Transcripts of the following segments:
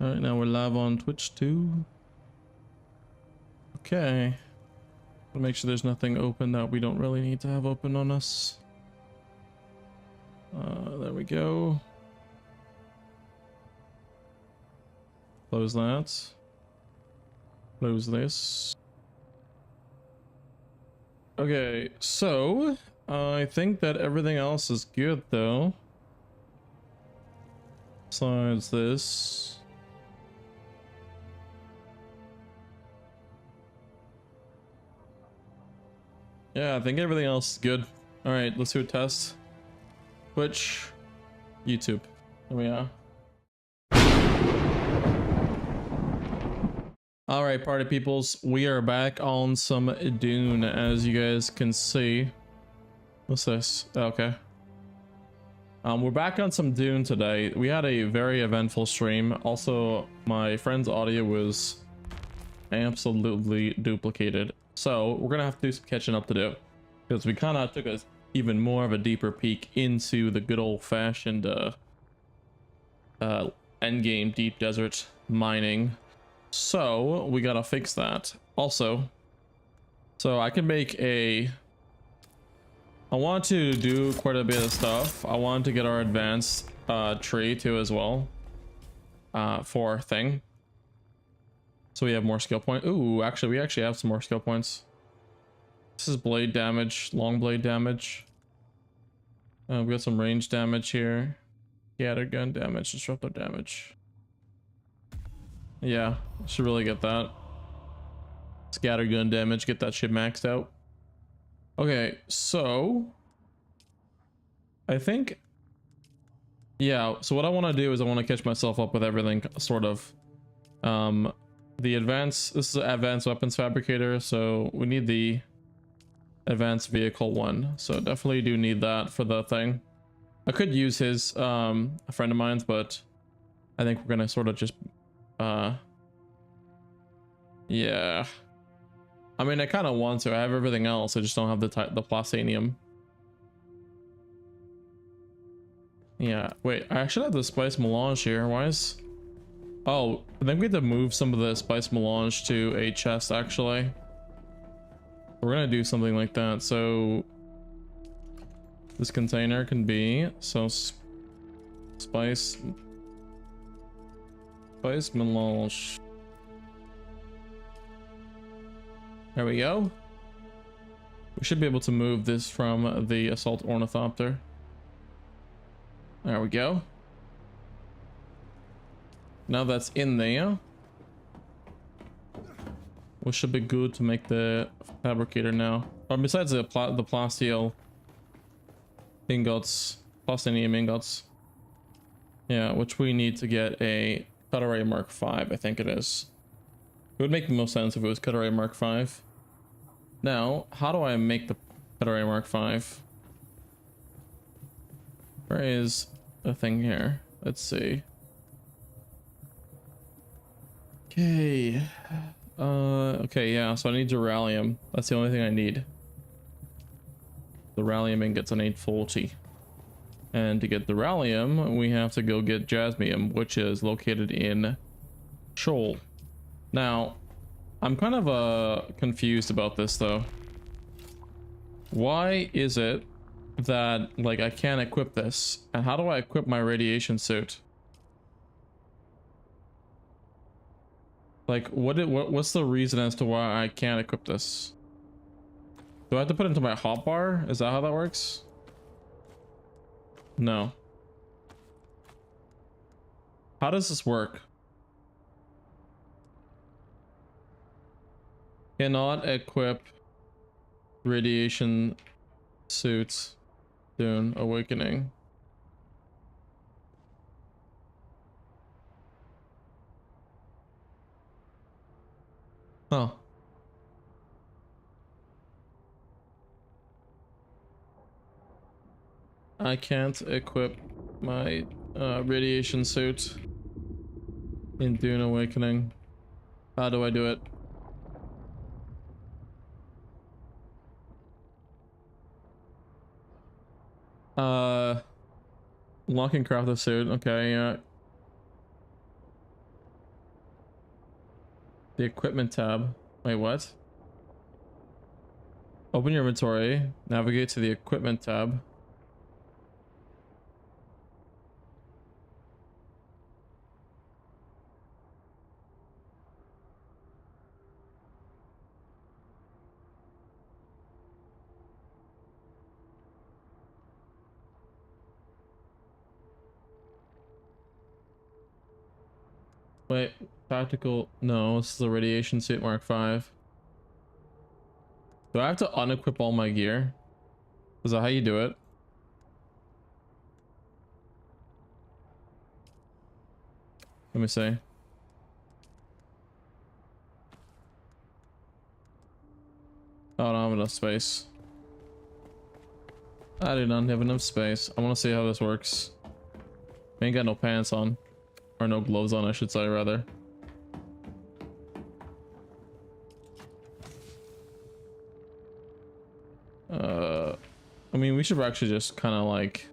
All right, now we're live on Twitch too. Okay. I'll make sure there's nothing open that we don't really need to have open on us. There we go. Close that. Close this. Okay, so I think that everything else is good though. Besides this. Yeah, I think everything else is good. All right, let's do a test. Twitch, YouTube. There we are. All right, party peoples, we are back on some Dune, as you guys can see. What's this? Okay. We're back on some Dune today. We had a very eventful stream. Also, my friend's audio was absolutely duplicated. So we're gonna have to do some catching up to do, because we kind of took a even more of a deeper peek into the good old-fashioned endgame deep desert mining. So we gotta fix that. Also, so I can make a, I want to do quite a bit of stuff. I want to get our advanced tree too as well, for our thing, so we have more skill points. Ooh, actually we actually have some more skill points. This is blade damage, long blade damage. We got some range damage here. Scatter gun damage, disruptor damage. Yeah, should really get that. Scatter gun damage, get that shit maxed out. Okay, so I think, yeah, so what I want to do is I want to catch myself up with everything, sort of. The advanced, this is advanced weapons fabricator, so we need the advanced vehicle one, so definitely do need that for the thing. I could use his, a friend of mine's, but I think we're gonna sort of just yeah, I mean I kind of want to. I have everything else, I just don't have the Plasanium. Yeah, wait, I actually have the spice melange here. Why is, oh, I think we have to move some of the spice melange to a chest. Actually, we're gonna do something like that. So this container can be, so spice melange. There we go. We should be able to move this from the assault ornithopter. There we go. Now that's in there, we should be good to make the fabricator now. Or besides the plasteel ingots, plastinium ingots. Yeah, which we need to get a Cutter Mark 5, I think it is. It would make the most sense if it was Cutter Mark 5. Now, how do I make the Cutter Mark 5? Where is the thing here? Let's see. Okay. Okay, yeah, so I need Duralium. That's the only thing I need. The Duralium ingots on 840. And to get the Duralium, we have to go get Jasmium, which is located in Shoal. Now, I'm kind of confused about this though. Why is it that like I can't equip this? And how do I equip my radiation suit? Like what's the reason as to why I can't equip this? Do I have to put it into my hotbar? Is that how that works? No. How does this work? Cannot equip radiation suits. Dune awakening. Oh. I can't equip my radiation suit in Dune Awakening. How do I do it? Lock and craft the suit. Okay, yeah. The equipment tab. Wait, what? Open your inventory. Navigate to the equipment tab. Wait, tactical. No, this is the radiation suit Mark 5. Do I have to unequip all my gear? Is that how you do it? Let me see. Oh, I don't have enough space. I do not have enough space. I want to see how this works. I ain't got no pants on. Or no gloves on, I should say, rather. I mean, we should actually just kind of like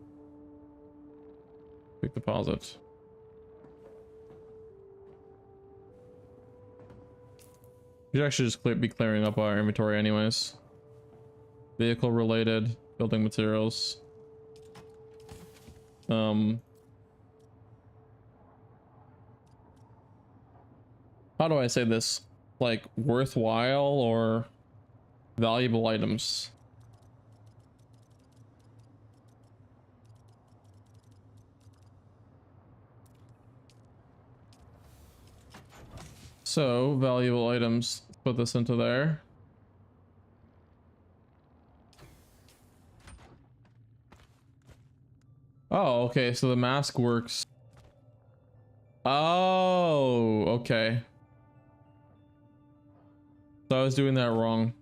quick deposit. We should actually just be clearing up our inventory anyways. Vehicle related, building materials. How do I say this? Like worthwhile or valuable items? So valuable items, put this into there. Oh, okay, so the mask works. Oh, okay. So I was doing that wrong.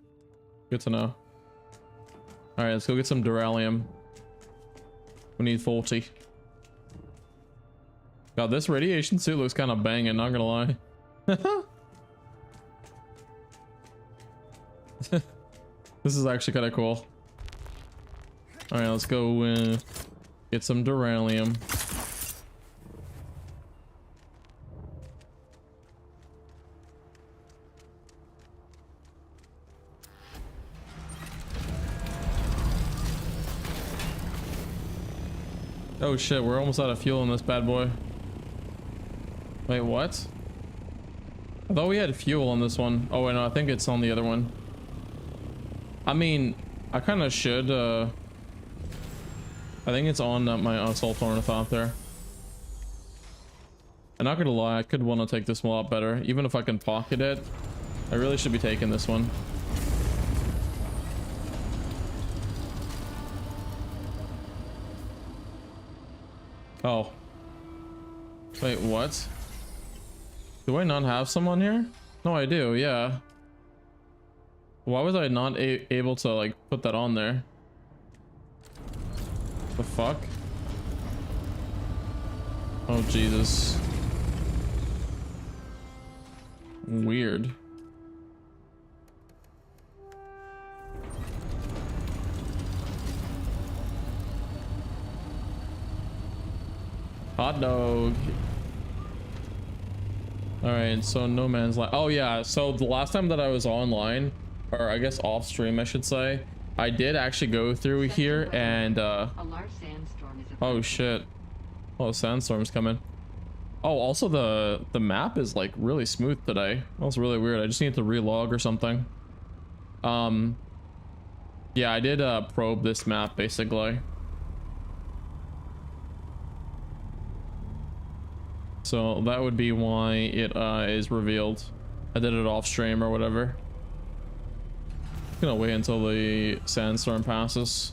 Good to know. All right, let's go get some duralium. We need 40. God, this radiation suit looks kind of banging, not gonna lie. This is actually kind of cool. All right, let's go get some duralium. Oh shit, we're almost out of fuel in this bad boy. Wait, what? I thought we had fuel on this one. Oh wait, no, I think it's on the other one. I mean, I kind of should, I think it's on my assault ornithopter. I'm not gonna lie, I could want to take this one a lot better. Even if I can pocket it, I really should be taking this one. Oh. Wait, what? Do I not have someone here? No, I do, yeah. Why was I not able to, like, put that on there? The fuck? Oh, Jesus. Weird. Hot dog. All right, so no man's land. Oh yeah, so the last time that I was online, or I guess off stream I should say, I did actually go through here and a large sandstorm is oh shit. Oh, sandstorm's coming. Oh, also the map is like really smooth today. That was really weird. I just need to relog or something. Yeah, I did probe this map basically. So that would be why it is revealed. I did it off stream or whatever. Gonna wait until the sandstorm passes.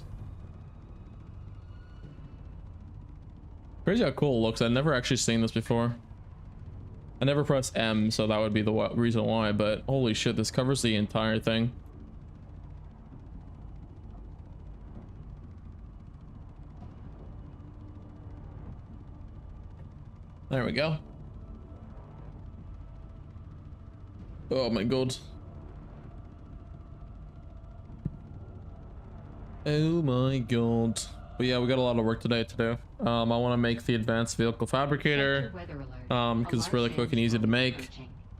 Crazy how cool it looks. I've never actually seen this before. I never pressed M, so that would be the reason why, but holy shit, this covers the entire thing. There we go. Oh my god. Oh my god. But yeah, we got a lot of work today to do. I want to make the advanced vehicle fabricator because it's really quick and easy to make.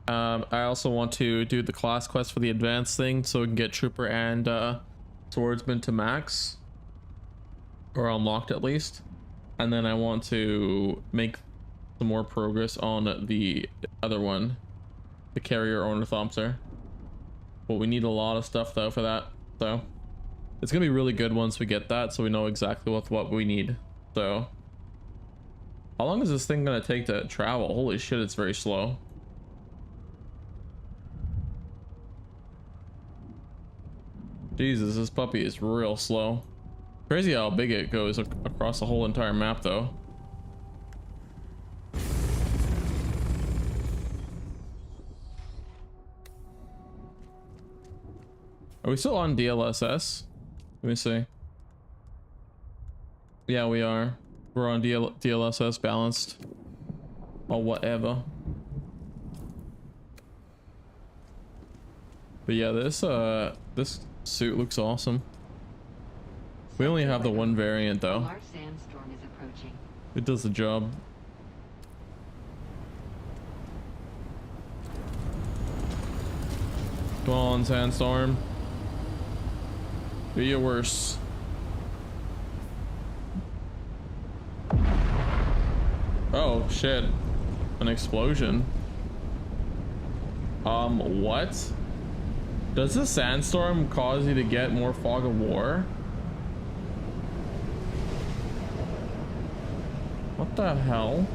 I also want to do the class quest for the advanced thing so we can get trooper and swordsman to max, or unlocked at least. And then I want to make some more progress on the other one, the carrier ornithopter. But we need a lot of stuff though for that, so it's gonna be really good once we get that, so we know exactly what we need. So how long is this thing gonna take to travel? Holy shit, it's very slow. Jesus, this puppy is real slow. Crazy how big it goes across the whole entire map though. Are we still on DLSS? Let me see. Yeah, we are. We're on DLSS balanced. Or whatever. But yeah, this suit looks awesome. We only have the one variant though. It does the job. Come on, Sandstorm. Do your worst. Oh shit. An explosion. What? Does the sandstorm cause you to get more fog of war? What the hell?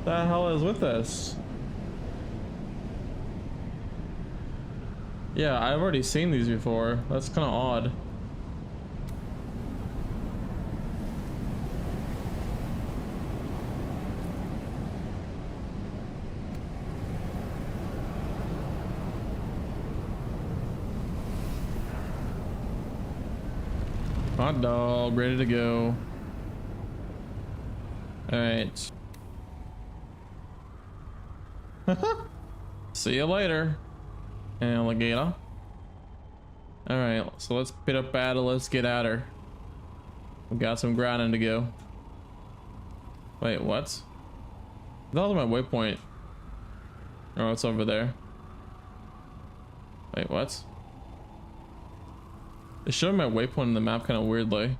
The hell is with this? Yeah, I've already seen these before. That's kind of odd. Hot dog, ready to go. All right. See you later, alligator. All right, so let's pit up battle. Let's get at her. We got some grinding to go. Wait, what? That was my waypoint. Oh, it's over there. Wait, what? It's showing my waypoint in the map kind of weirdly.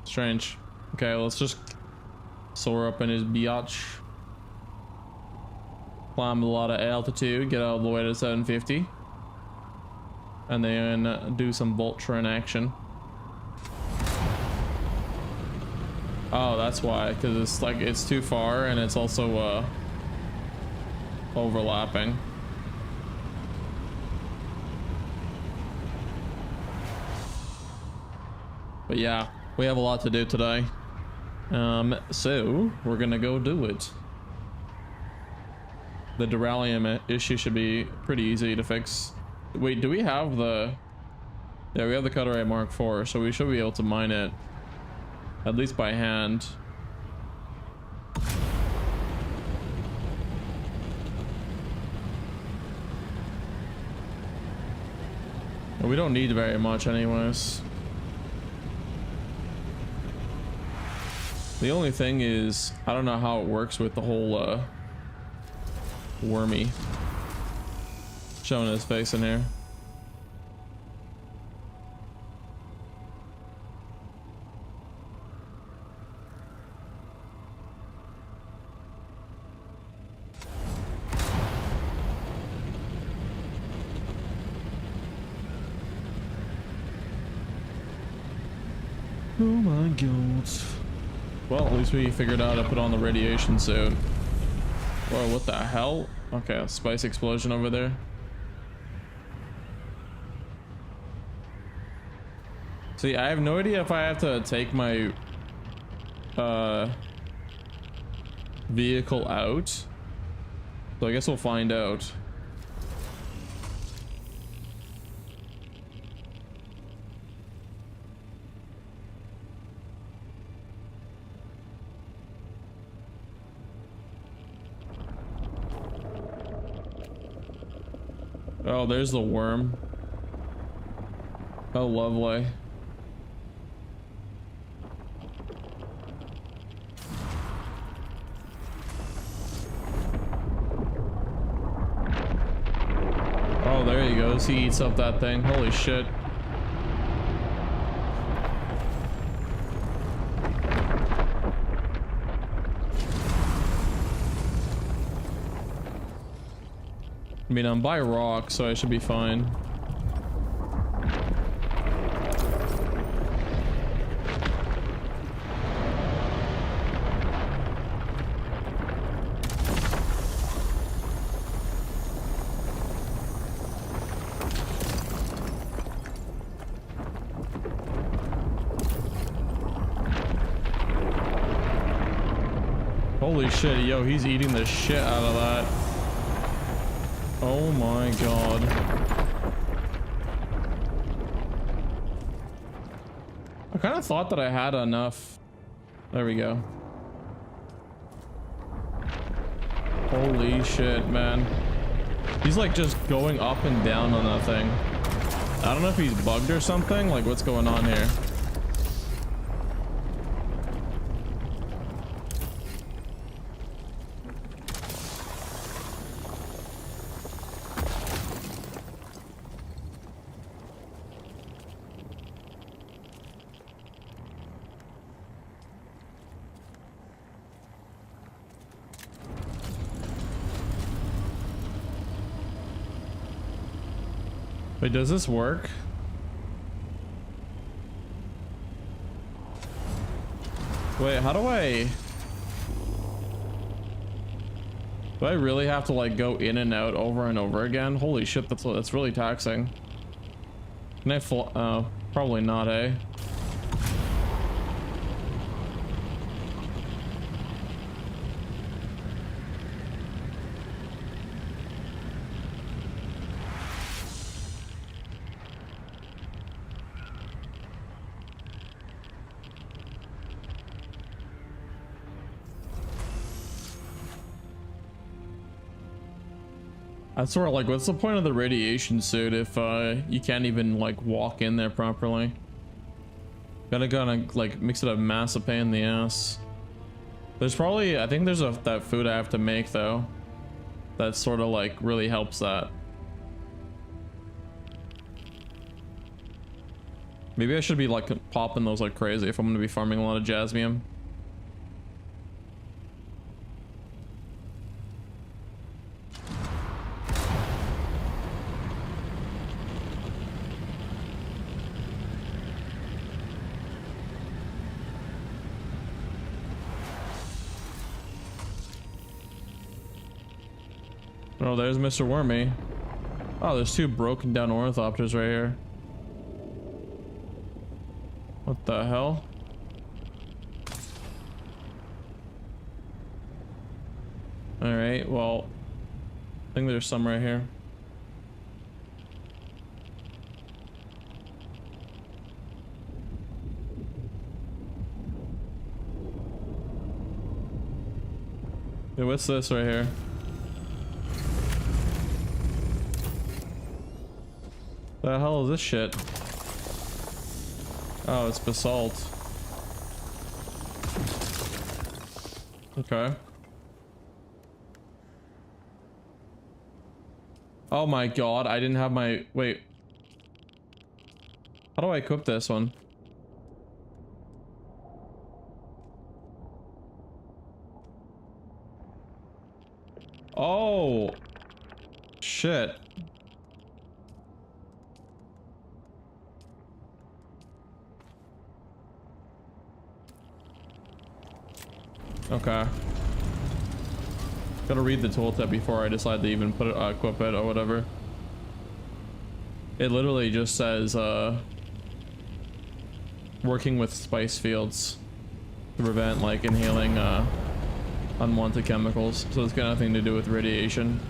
Strange. Okay, let's just soar up in his biatch. Climb a lot of altitude, get all the way to 750. And then do some Voltron action. Oh, that's why, because it's like, it's too far and it's also overlapping. But yeah, we have a lot to do today. So we're gonna go do it. The Duralium issue should be pretty easy to fix. Wait, do we have the... Yeah, we have the Cutterite Mark IV, so we should be able to mine it. At least by hand. And we don't need very much anyways. The only thing is, I don't know how it works with the whole wormy showing his face in here. Oh my god. Well, at least we figured out how to put on the radiation suit. Whoa, what the hell? Okay, a spice explosion over there. See, I have no idea if I have to take my vehicle out. So I guess we'll find out. Oh, there's the worm. Oh, lovely. Oh, there he goes. He eats up that thing. Holy shit. I mean, I'm by rock, so I should be fine. Holy shit, yo, he's eating the shit out of that. Oh my god. I kind of thought that I had enough. There we go. Holy shit, man. He's like just going up and down on that thing. I don't know if he's bugged or something. Like, what's going on here? Wait, does this work? Wait, how do I... Do I really have to like go in and out over and over again? Holy shit, that's really taxing. Can I oh, probably not, eh? I sort of like, what's the point of the radiation suit if you can't even like walk in there properly? Gotta like makes it a massive pain in the ass. There's probably, I think there's that food I have to make though, that sort of like really helps that. Maybe I should be like popping those like crazy if I'm gonna be farming a lot of jasmium. Oh, there's Mr. Wormy. Oh, there's two broken down ornithopters right here. What the hell? Alright, well, I think there's some right here. Hey, what's this right here? The hell is this shit? Oh, it's basalt. Okay. Oh my god, I didn't have my... Wait. How do I equip this one? Oh! Shit. Okay. Gotta read the tooltip before I decide to even put it, equip it or whatever. It literally just says, working with spice fields to prevent like inhaling, unwanted chemicals. So it's got nothing to do with radiation.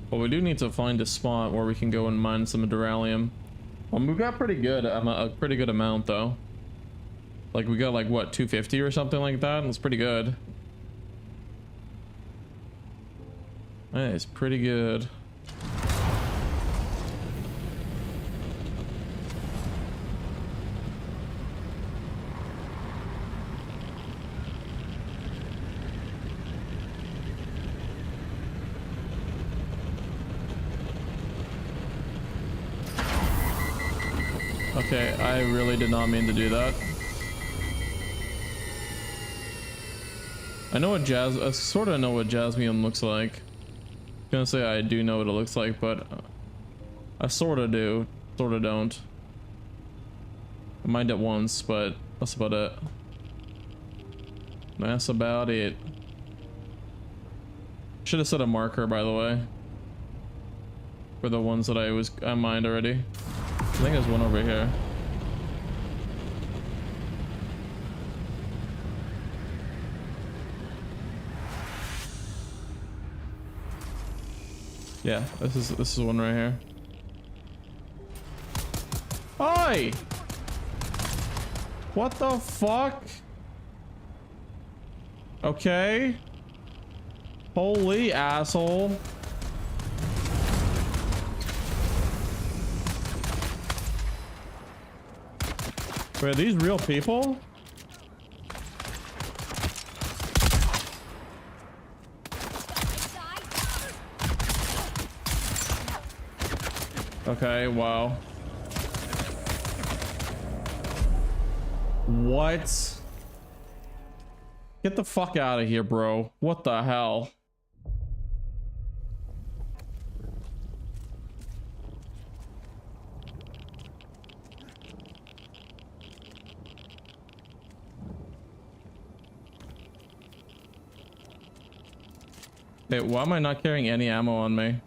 But we do need to find a spot where we can go and mine some duralium. Well, we've got pretty good, a pretty good amount though. Like we got like what, 250 or something like that? That's pretty good. That is pretty good. Okay, I really did not mean to do that. I know what I sort of know what jasmine looks like. I'm gonna say I do know what it looks like, but I sort of do, sort of don't. I mind it once, but that's about it. That's about it. Should have set a marker, by the way, for the ones that I mined already. I think there's one over here. Yeah, this is one right here. Hi! What the fuck? Okay. Holy asshole. Wait, are these real people? Okay, wow. What? Get the fuck out of here, bro. What the hell? Wait, why am I not carrying any ammo on me?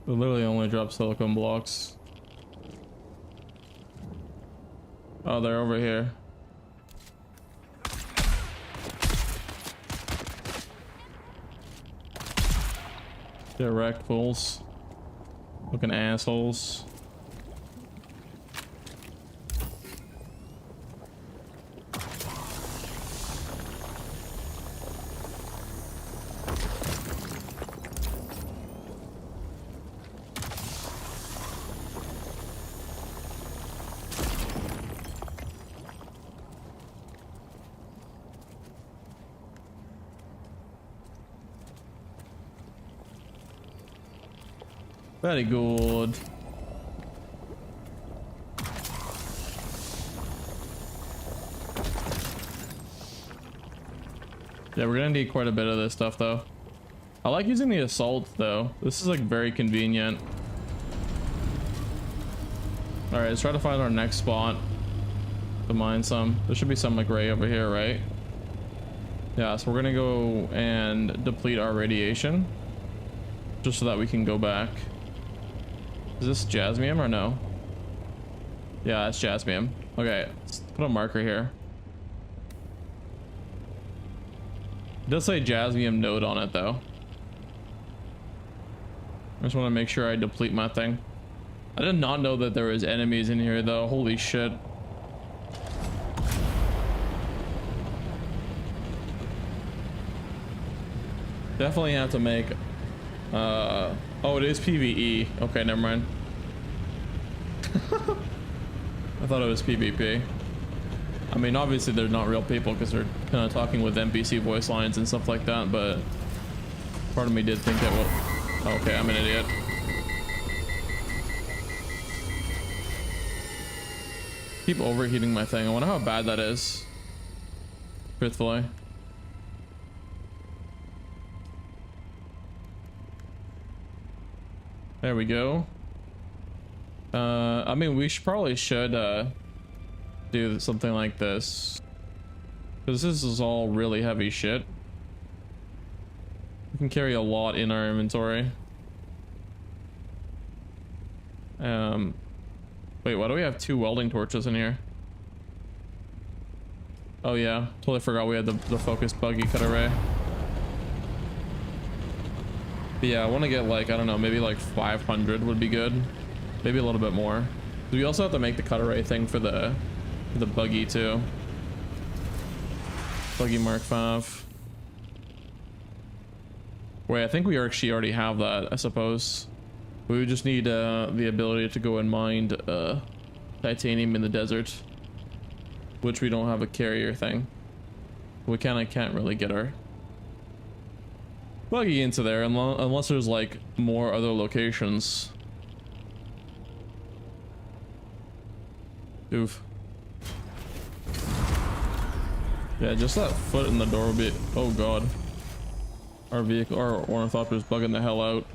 It literally only drops silicone blocks. Oh, they're over here. They're wrecked fools. Looking assholes. Very good. Yeah, we're gonna need quite a bit of this stuff though. I like using the assault though. This is like very convenient. All right, let's try to find our next spot to mine some. There should be some like right over here, right? Yeah, so we're gonna go and deplete our radiation just so that we can go back. Is this jasmium or no? Yeah, it's jasmium. Okay, let's put a marker here. It does say jasmium node on it though. I just want to make sure I deplete my thing. I did not know that there was enemies in here though. Holy shit. Definitely have to make oh, it is PvE. Okay, never mind. I thought it was PvP. I mean, obviously they're not real people because they're kind of talking with NPC voice lines and stuff like that, but part of me did think that was... Okay, I'm an idiot. Keep overheating my thing. I wonder how bad that is. Truthfully. There we go. I mean, we probably should do something like this, because this is all really heavy shit. We can carry a lot in our inventory. Wait, why do we have 2 welding torches in here? Oh yeah, totally forgot we had the focused buggy cut array. But yeah, I want to get like, I don't know, maybe like 500 would be good. Maybe a little bit more. We also have to make the cut array thing for the buggy too. Buggy Mark 5. Wait, I think we actually already have that, I suppose. We would just need the ability to go and mine titanium in the desert. which we don't have a carrier thing. We kind of can't really get our buggy into there unless there's like more other locations. Oof. Yeah, just that foot in the door would be, oh god. Our vehicle, our Ornithopter is bugging the hell out.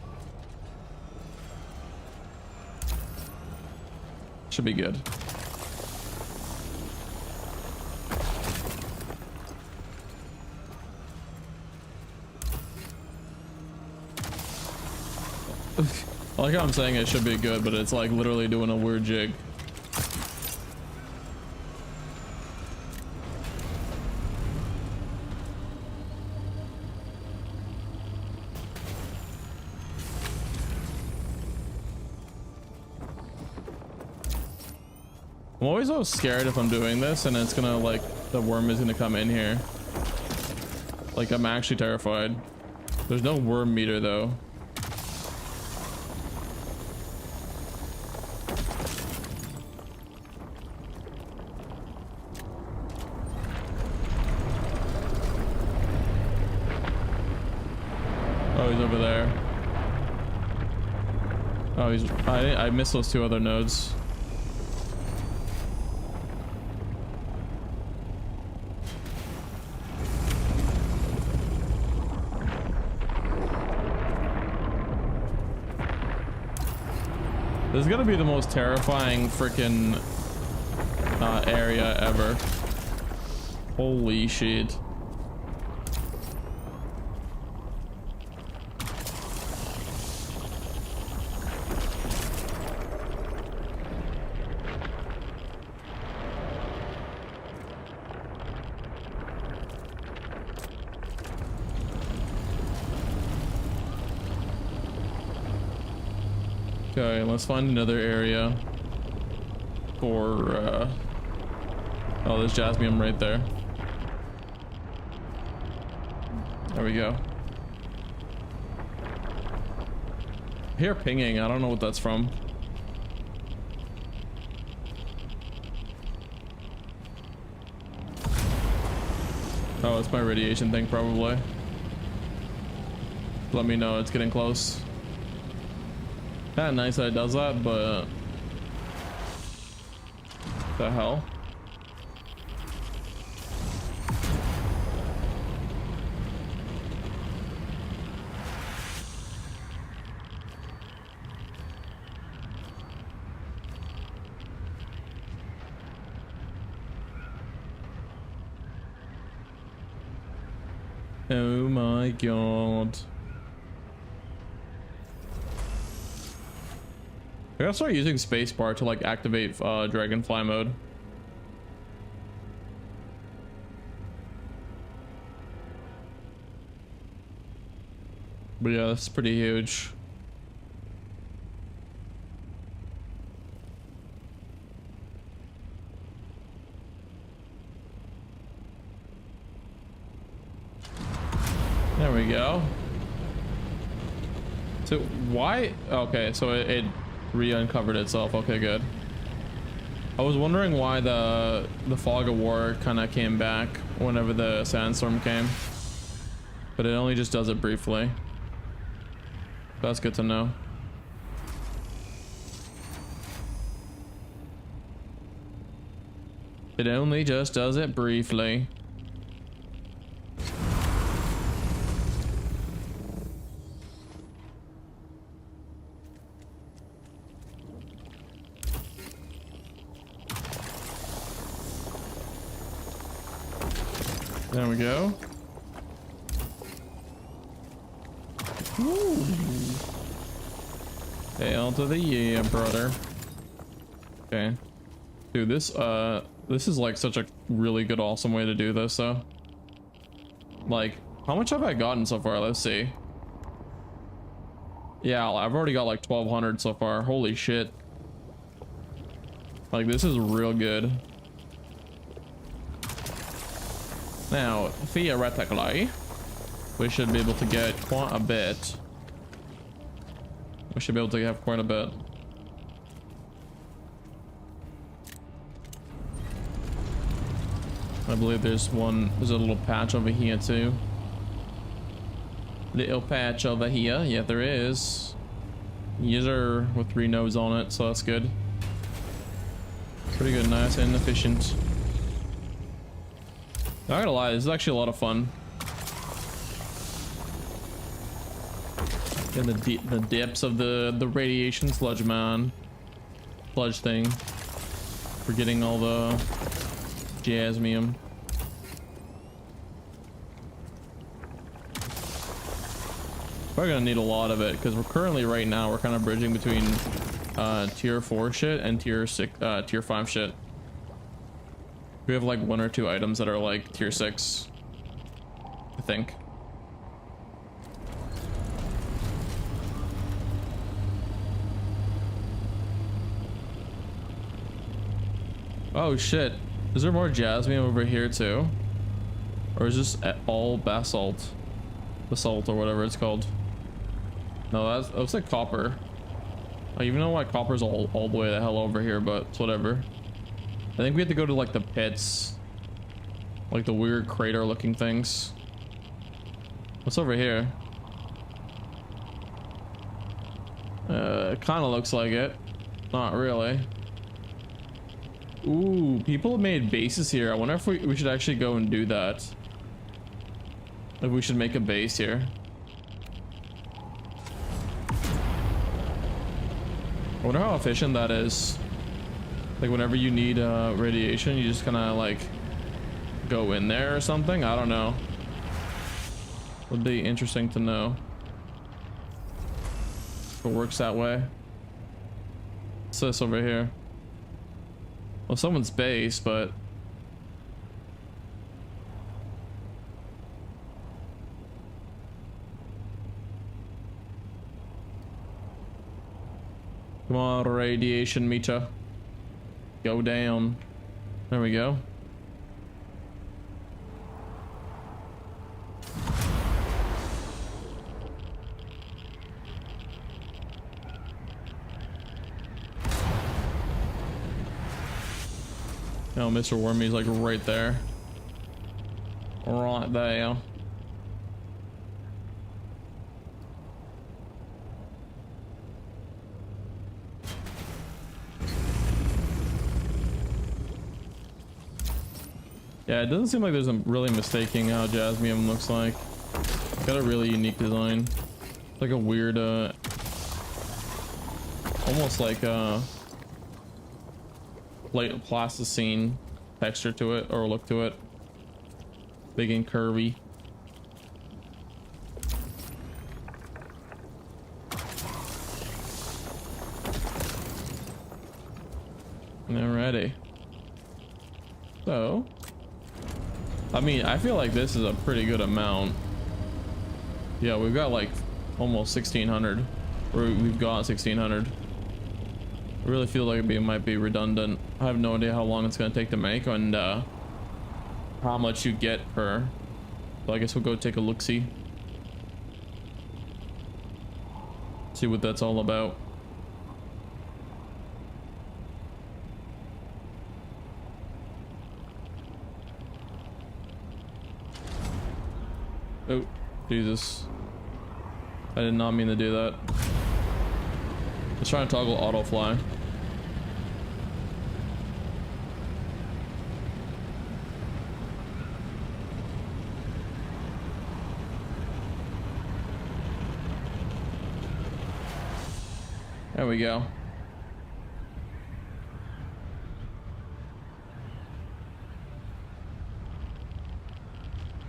Should be good. I like how I'm saying it should be good, but it's like literally doing a weird jig. I'm always so scared if I'm doing this and it's gonna like, the worm is gonna come in here. Like I'm actually terrified. There's no worm meter though. Oh, he's over there. Oh, he's, I missed those two other nodes. This is gonna be the most terrifying freaking area ever. Holy shit. Okay, let's find another area for oh, there's jasmium right there. There we go. I hear pinging. I don't know what that's from. Oh, it's my radiation thing probably. Let me know it's getting close. Kind of nice that it does that, but the hell? Oh my god. I gotta start using spacebar to like activate dragonfly mode. But yeah, that's pretty huge. There we go. So why? Okay, so it re-uncovered itself. Okay, good. I was wondering why the fog of war kind of came back whenever the sandstorm came, but it only just does it briefly. That's good to know. It only just does it briefly. There we go. Ooh. Hail to the yeah, brother. Okay. Dude, this is like such a really good, awesome way to do this, though. Like, how much have I gotten so far? Let's see. Yeah, I've already got like 1,200 so far. Holy shit. Like, this is real good. Now, theoretically, we should be able to get quite a bit. We should be able to have quite a bit. I believe there's a little patch over here too. Little patch over here. Yeah, there is. User with 3 nodes on it, so that's good. Pretty good, nice and efficient. Not gonna lie, this is actually a lot of fun. In the depths of the radiation sludge, man. Sludge thing. We're getting all the jasmium. Probably gonna need a lot of it because we're currently right now we're kind of bridging between tier 4 shit and tier 5 shit. We have like 1 or 2 items that are like tier 6, I think. Oh shit, is there more jasmium over here too? Or is this all basalt or whatever it's called? No, that looks like copper. I don't even know why copper's all the way the hell over here, but it's whatever. I think we have to go to like the pits, like the weird crater looking things. What's over here? It kind of looks like it. Not really. Ooh, people have made bases here. I wonder if we should actually go and do that. If we should make a base here. I wonder how efficient that is. Like whenever you need radiation, you just kind of like go in there or something. I don't know. Would be interesting to know if it works that way. What's this over here? Well, someone's base, but come on, radiation meter. Go down. There we go. Oh, Mr. Wormy's like right there. Right there. Yeah, it doesn't seem like there's a really mistaking how jasmium looks like. It's got a really unique design. It's like a weird, almost like plasticine texture to it, or look to it. Big and curvy. Alrighty. So, I mean, I feel like this is a pretty good amount. Yeah, we've got like almost 1600. Or we've got 1600. I really feel like it might be redundant. I have no idea how long it's gonna take to make and how much you get per. So I guess we'll go take a look-see. See what that's all about. Oh, Jesus. I did not mean to do that. Let's try and toggle auto fly. There we go.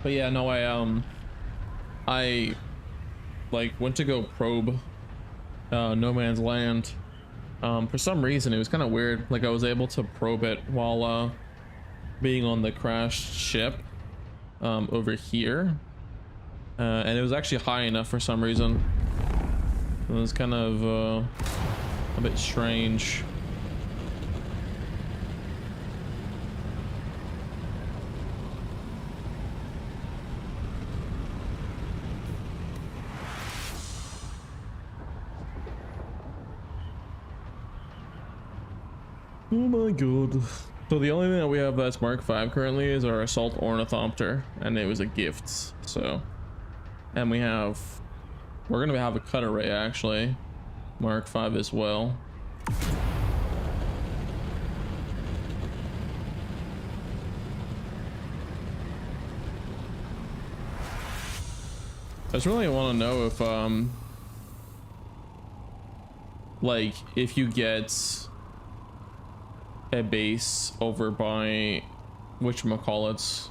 But yeah, no, I like went to go probe No Man's Land. For some reason it was kind of weird, like I was able to probe it while being on the crashed ship over here, and it was actually high enough for some reason. It was kind of a bit strange. Oh my god. So the only thing that we have that's Mark 5 currently is our Assault Ornithopter, and it was a gift. So, and we're gonna have a Cut Array actually, Mark 5 as well. I just really want to know if like if you get a base over by whatchamacallits.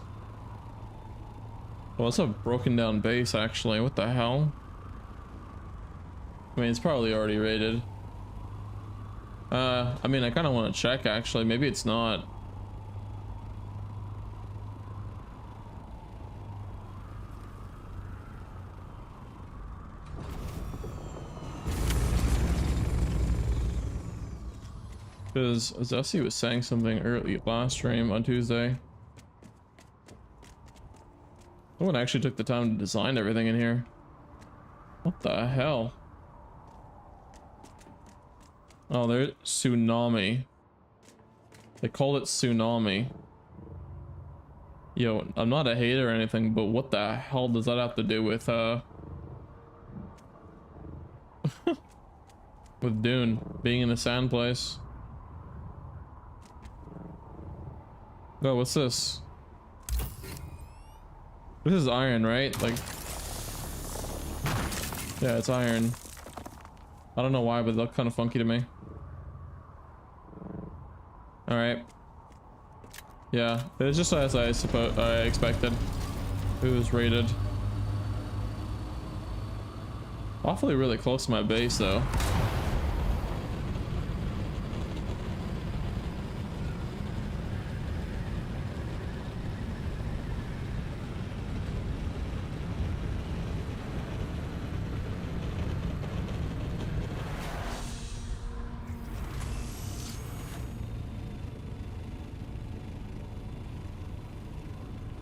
Well, it's a broken down base actually. What the hell? I mean, it's probably already rated. I mean, I kind of want to check actually. Maybe it's not. Because Zessie was saying something early last stream on Tuesday. Someone actually took the time to design everything in here. What the hell? Oh, there's Tsunami. They called it Tsunami. Yo, I'm not a hater or anything, but what the hell does that have to do with with Dune being in a sand place? Oh, what's this? This is iron, right? Like, yeah, it's iron. I don't know why, but it looked kind of funky to me. All right. Yeah, it's just as I expected. It was rated. Awfully really close to my base, though.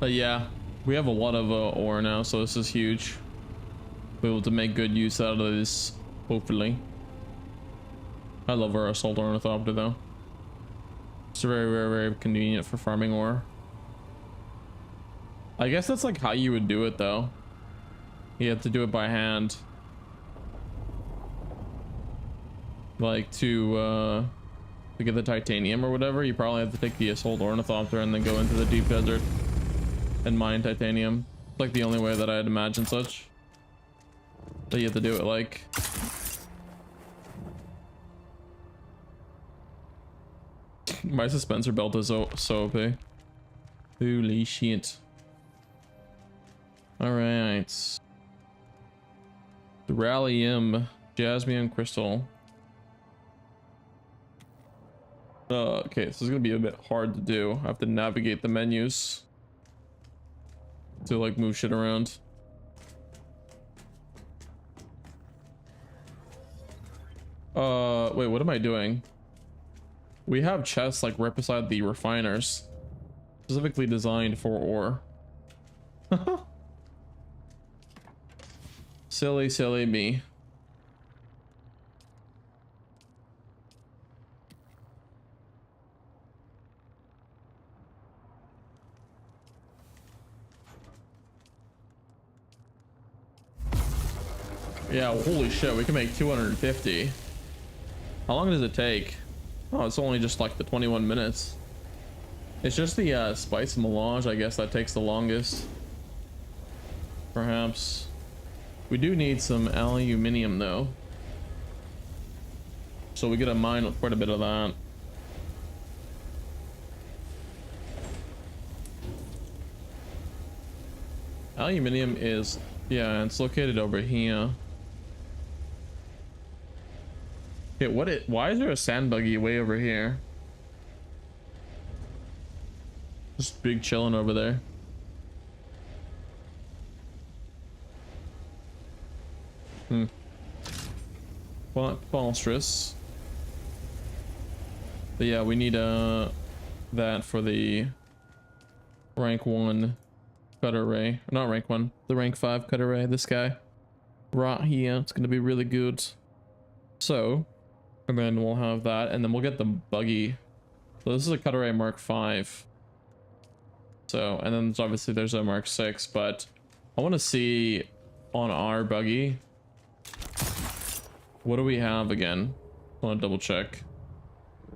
But yeah, we have a lot of ore now, so this is huge. We're able to make good use out of this, hopefully. I love our Assault Ornithopter though. It's very, very, very convenient for farming ore. I guess that's like how you would do it though. You have to do it by hand. Like to get the titanium or whatever, you probably have to take the Assault Ornithopter and then go into the deep desert and mine titanium. It's like the only way that I'd imagine such. But you have to do it like. My suspensor belt is so OP. Holy shit. Alright. Thallium, Jasmine Crystal. Okay, this is gonna be a bit hard to do. I have to navigate the menus to like move shit around. Wait, what am I doing? We have chests like right beside the refiners, specifically designed for ore. Silly me. Yeah, holy shit, we can make 250. How long does it take? Oh, it's only just like the 21 minutes. It's just the spice melange, I guess, that takes the longest. Perhaps. We do need some aluminium though. So we get a mine with quite a bit of that. Aluminium is, yeah, it's located over here. Okay, why is there a sand buggy way over here? Just big chilling over there. Monstrous. But yeah, we need that for the rank 1 cut array. Not rank 1, the rank 5 cut array. This guy right here. It's gonna be really good. So, and then we'll have that, and then we'll get the buggy So this is a Cutter Mark 5. So, and then obviously there's a Mark 6, but I want to see on our buggy, what do we have again? I want to double check.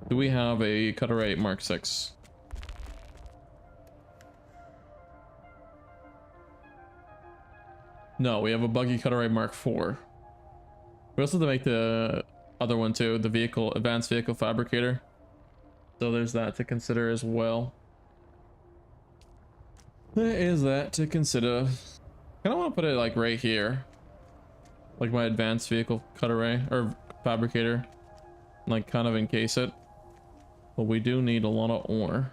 Do we have a Cutter Mark 6? No, we have a buggy Cutter Mark 4. We also have to make the other one too, the vehicle, advanced vehicle fabricator. So there's that to consider as well. There is that to consider. I kind of want to put it like right here, like my advanced vehicle cutter or fabricator, like kind of encase it. But we do need a lot of ore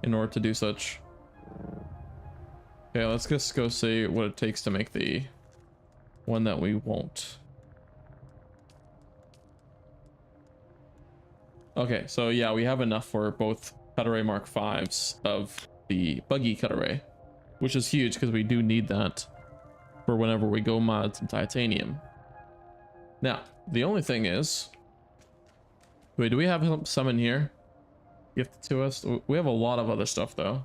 in order to do such. Okay, let's just go see what it takes to make the one that we want. Okay, so yeah, we have enough for both Cutter Mark 5s of the buggy Cutter, which is huge because we do need that for whenever we go mod some titanium. Now, the only thing is, wait, do we have some in here gifted to us? We have a lot of other stuff though,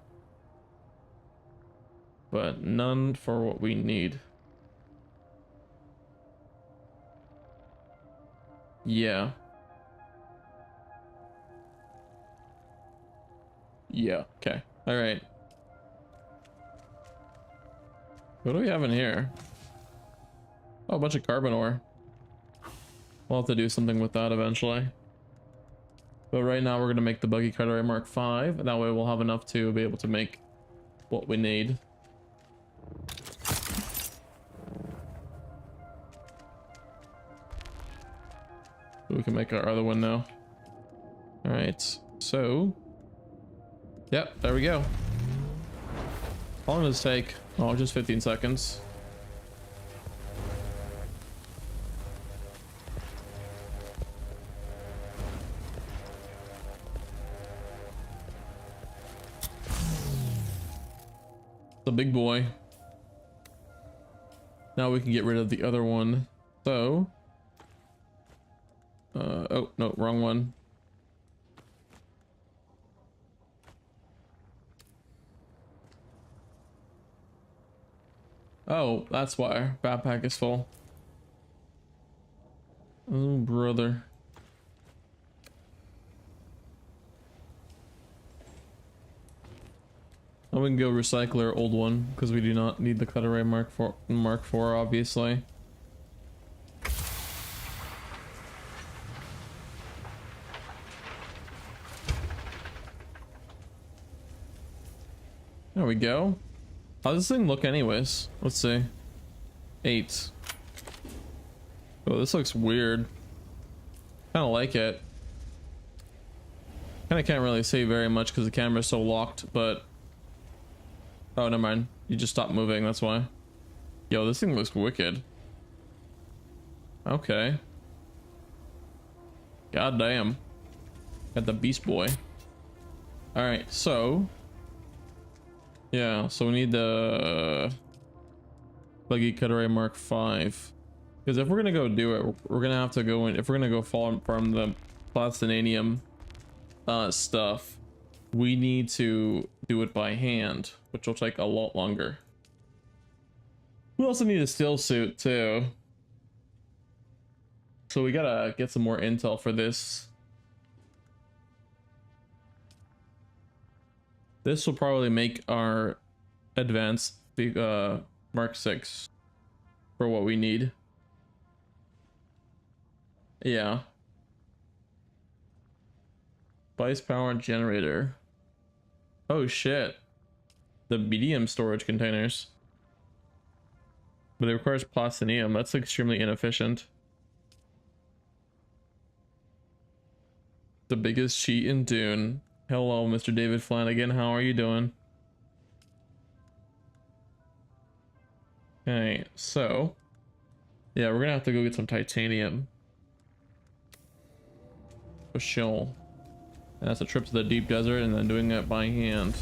but none for what we need. Yeah. Yeah, okay. All right. What do we have in here? Oh, a bunch of carbon ore. We'll have to do something with that eventually. But right now we're going to make the buggy Cutter Mark 5. And that way we'll have enough to be able to make what we need. We can make our other one now. All right, so... Yep, there we go. How long does this take? Oh, just 15 seconds. The big boy. Now we can get rid of the other one. So... oh, no, wrong one. Oh, that's why backpack is full. Oh, brother. Oh, we can go recycle our old one because we do not need the Cutter Mark 4, obviously. There we go. How does this thing look anyways? Let's see. 8. Oh, this looks weird. Kind of like it. Kind of can't really see very much because the camera's so locked, but... Oh, never mind. You just stopped moving, that's why. Yo, this thing looks wicked. Okay. God damn. Got the Beast Boy. Alright, so... Yeah, so we need the buggy Cutter Mark 5. Because if we're gonna go do it, we're gonna have to go in. If we're gonna go farm the platinum stuff, we need to do it by hand, which will take a lot longer. We also need a still suit too. So we gotta get some more intel for this. This will probably make our advanced Mark 6 for what we need. Yeah. Spice power generator. Oh shit. The medium storage containers. But it requires platinum. That's extremely inefficient. The biggest cheat in Dune. Hello, Mr. David Flanagan. How are you doing? Okay, so yeah, we're gonna have to go get some titanium for sure. And that's a trip to the deep desert and then doing that by hand.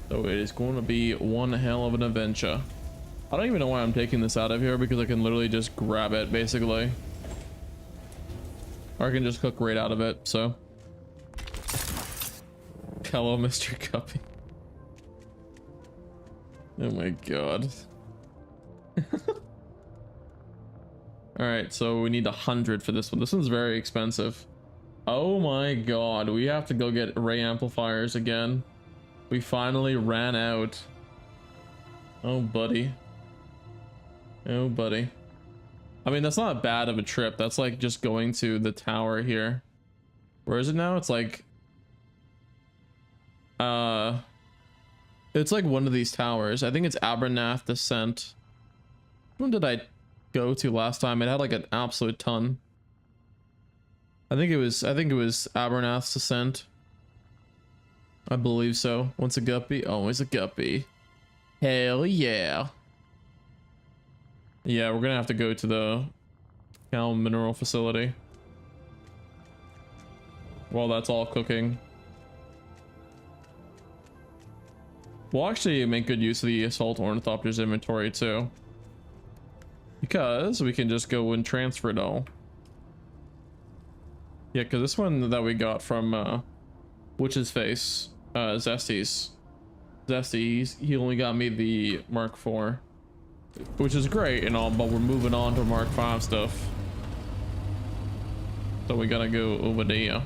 So it is going to be one hell of an adventure. I don't even know why I'm taking this out of here because I can literally just grab it basically. Or I can just cook right out of it, so Hello, Mr. Guppy. Oh my god. Alright, so we need 100 for this one. This one's very expensive. Oh my god, we have to go get ray amplifiers again. We finally ran out. Oh buddy. Oh buddy. I mean, that's not bad of a trip. That's like just going to the tower here. Where is it now? It's like it's like one of these towers. I think it's Abernath Descent. Which one did I go to last time? It had like an absolute ton. I think it was Abernath's Descent. I believe so. Once a guppy, always a guppy. Hell yeah. Yeah, we're gonna have to go to the Cal Mineral Facility while that's all cooking. We'll actually make good use of the Assault Ornithopter's inventory too, because we can just go and transfer it all. Yeah, because this one that we got from Witch's Face, Zesty's, he only got me the Mark IV, which is great and all, but we're moving on to Mark V stuff, so we gotta go over there.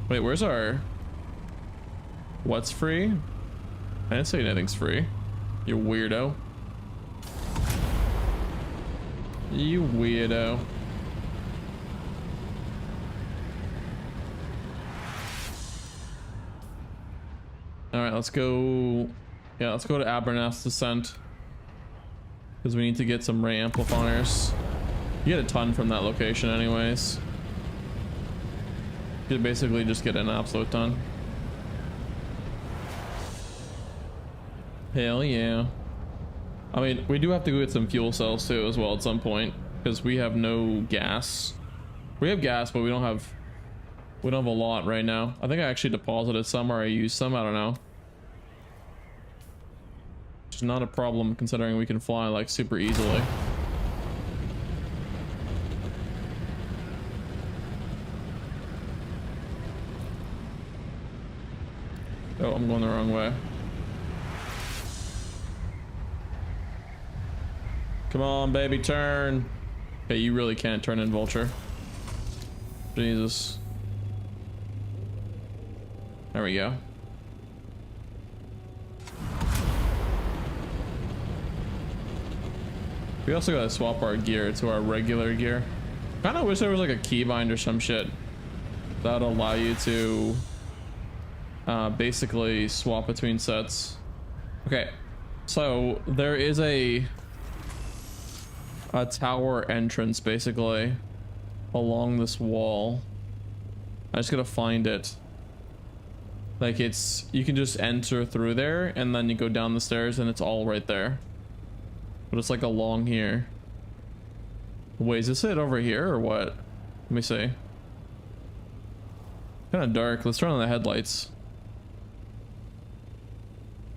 Wait, where's our... What's free? I didn't say anything's free. You weirdo. You weirdo. Alright, let's go. Yeah, let's go to Abernath's Descent, because we need to get some ray amplifiers. You get a ton from that location anyways. You could basically just get an absolute ton. Hell yeah. I mean, we do have to go get some fuel cells too as well at some point, because we have no gas. We have gas, but we don't have a lot right now. I think I actually deposited some, or I used some, I don't know. Which is not a problem considering we can fly like super easily. Oh, I'm going the wrong way. Come on, baby, turn. Okay, you really can't turn in, Vulture. Jesus. There we go. We also gotta swap our gear to our regular gear. Kinda wish there was like a keybind or some shit that'll allow you to basically swap between sets. Okay, so there is a tower entrance basically along this wall. I just gotta find it. Like, it's, you can just enter through there and then you go down the stairs and it's all right there, but it's like along here. Wait, is this it over here or what? Let me see. Kind of dark. Let's turn on the headlights.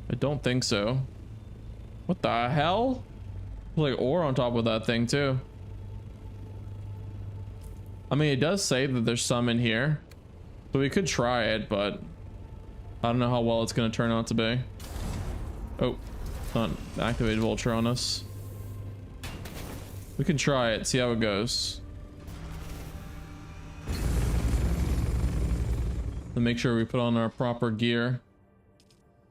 I don't think so. What the hell? There's like ore on top of that thing too. I mean, it does say that there's some in here, so we could try it, but I don't know how well it's gonna turn out to be. Oh, it's not activated Vulture on us. We can try it, see how it goes. And make sure we put on our proper gear.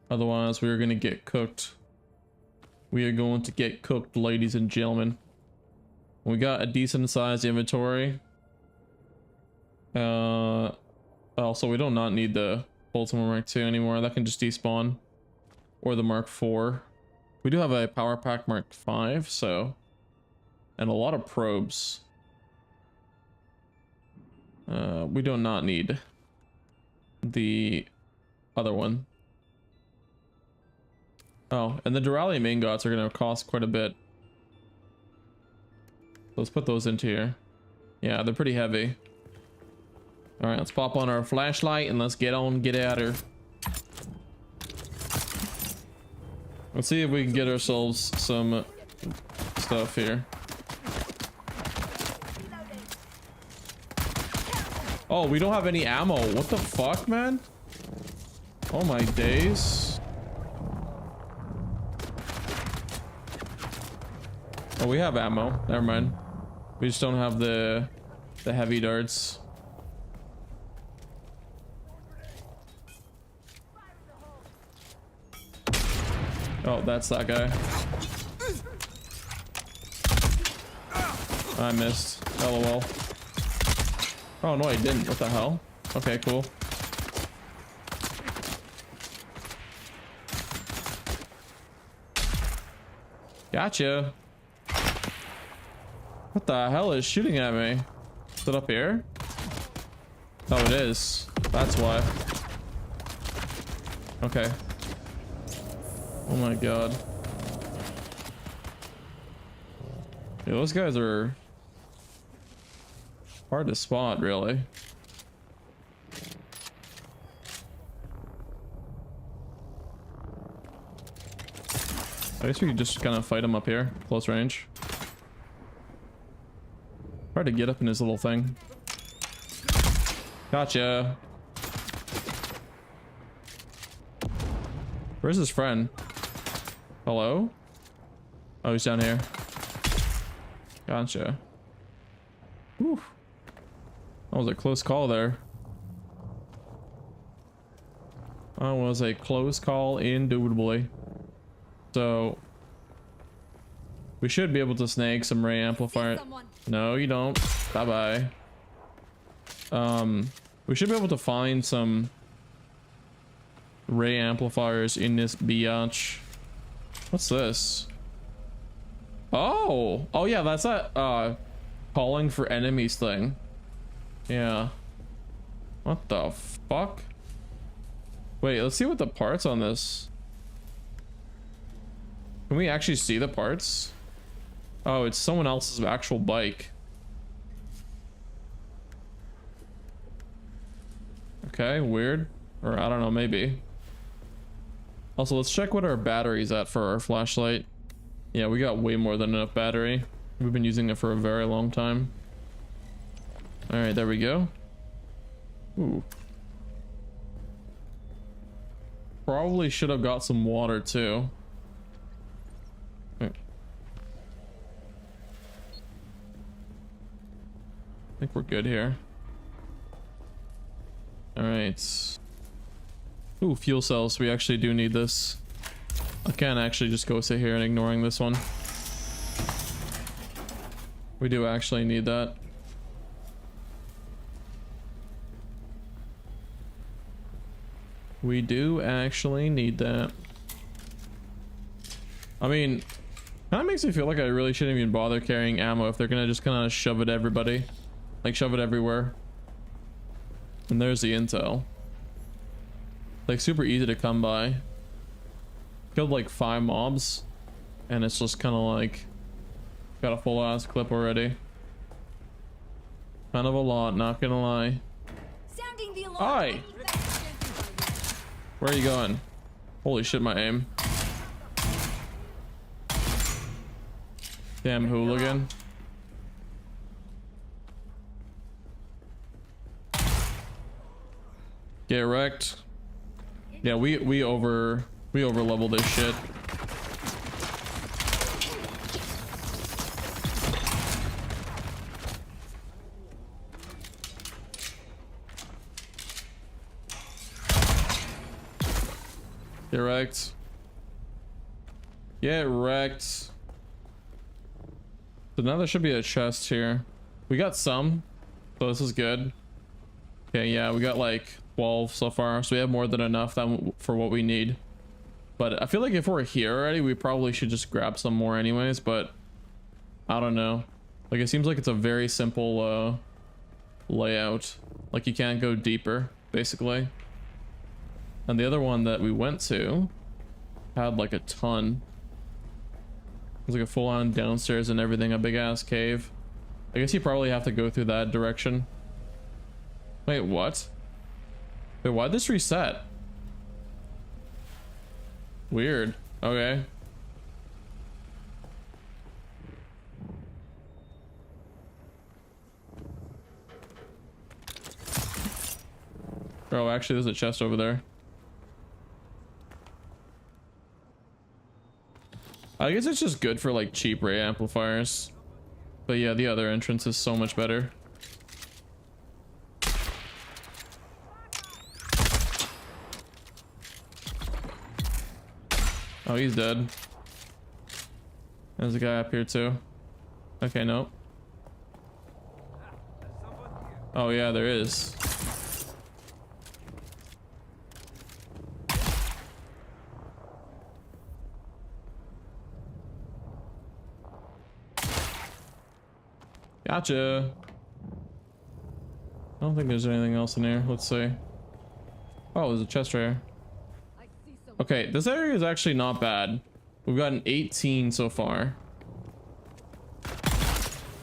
Otherwise, we're gonna get cooked. We are going to get cooked, ladies and gentlemen. We got a decent sized inventory. Also, we do not need the Baltimore Mark II anymore. That can just despawn. Or the Mark IV. We do have a Power Pack Mark V, so... And a lot of probes. We do not need the other one. Oh, and the Duralium ingots are going to cost quite a bit. Let's put those into here. Yeah, they're pretty heavy. All right, let's pop on our flashlight and let's get out here. Let's see if we can get ourselves some stuff here. Oh, we don't have any ammo. What the fuck, man? Oh my days. Oh, we have ammo. Never mind. We just don't have the heavy darts. Oh, that's that guy. I missed. LOL. Oh no, I didn't. What the hell? Okay, cool. Gotcha. What the hell is shooting at me? Is it up here? Oh, it is. That's why. Okay. Oh my god. Yeah, those guys are hard to spot, really. I guess we could just kind of fight him up here, close range. Hard to get up in his little thing. Gotcha. Where's his friend? Hello? Oh, he's down here. Gotcha. Whew. That was a close call there. That was a close call, indubitably. So we should be able to snag some ray amplifier. No, you don't. Bye bye. We should be able to find some ray amplifiers in this biatch. What's this? Oh yeah, that's that calling for enemies thing. Yeah. What the fuck? Wait, let's see what the parts on this. Can we actually see the parts? Oh, it's someone else's actual bike. Okay, weird. Or I don't know, maybe. Also, let's check what our battery's at for our flashlight. Yeah, we got way more than enough battery. We've been using it for a very long time. All right, there we go. Ooh. Probably should have got some water too. I think we're good here. All right. Ooh, fuel cells. We actually do need this. I can't actually just go sit here and ignoring this one. We do actually need that. We do actually need that. I mean, kind of makes me feel like I really shouldn't even bother carrying ammo if they're gonna just kind of shove it everybody. Like shove it everywhere. And there's the intel. Like super easy to come by. Killed like 5 mobs. And it's just kind of like got a full ass clip already. Kind of a lot, not gonna lie. Sounding the alarm. Hi. Where are you going? Holy shit, my aim. Damn hooligan. Get wrecked. Yeah, we over leveled this shit. Get wrecked. Get wrecked. So now there should be a chest here. We got some, so this is good. Okay, yeah, we got like 12 so far, so we have more than enough for what we need. But I feel like if we're here already, we probably should just grab some more anyways, but I don't know. Like, it seems like it's a very simple layout. Like, you can't go deeper, basically. And the other one that we went to had like a ton. It was like a full-on downstairs and everything, a big-ass cave. I guess you probably have to go through that direction. Wait, what? Wait, why'd this reset? Weird. Okay. Oh, actually, there's a chest over there. I guess it's just good for like cheap ray amplifiers. But yeah, the other entrance is so much better. Oh, he's dead. There's a guy up here too. Okay, no. Oh yeah, there is. Gotcha. I don't think there's anything else in here. Let's see. Oh, there's a chest right here. Okay, this area is actually not bad. We've got an 18 so far.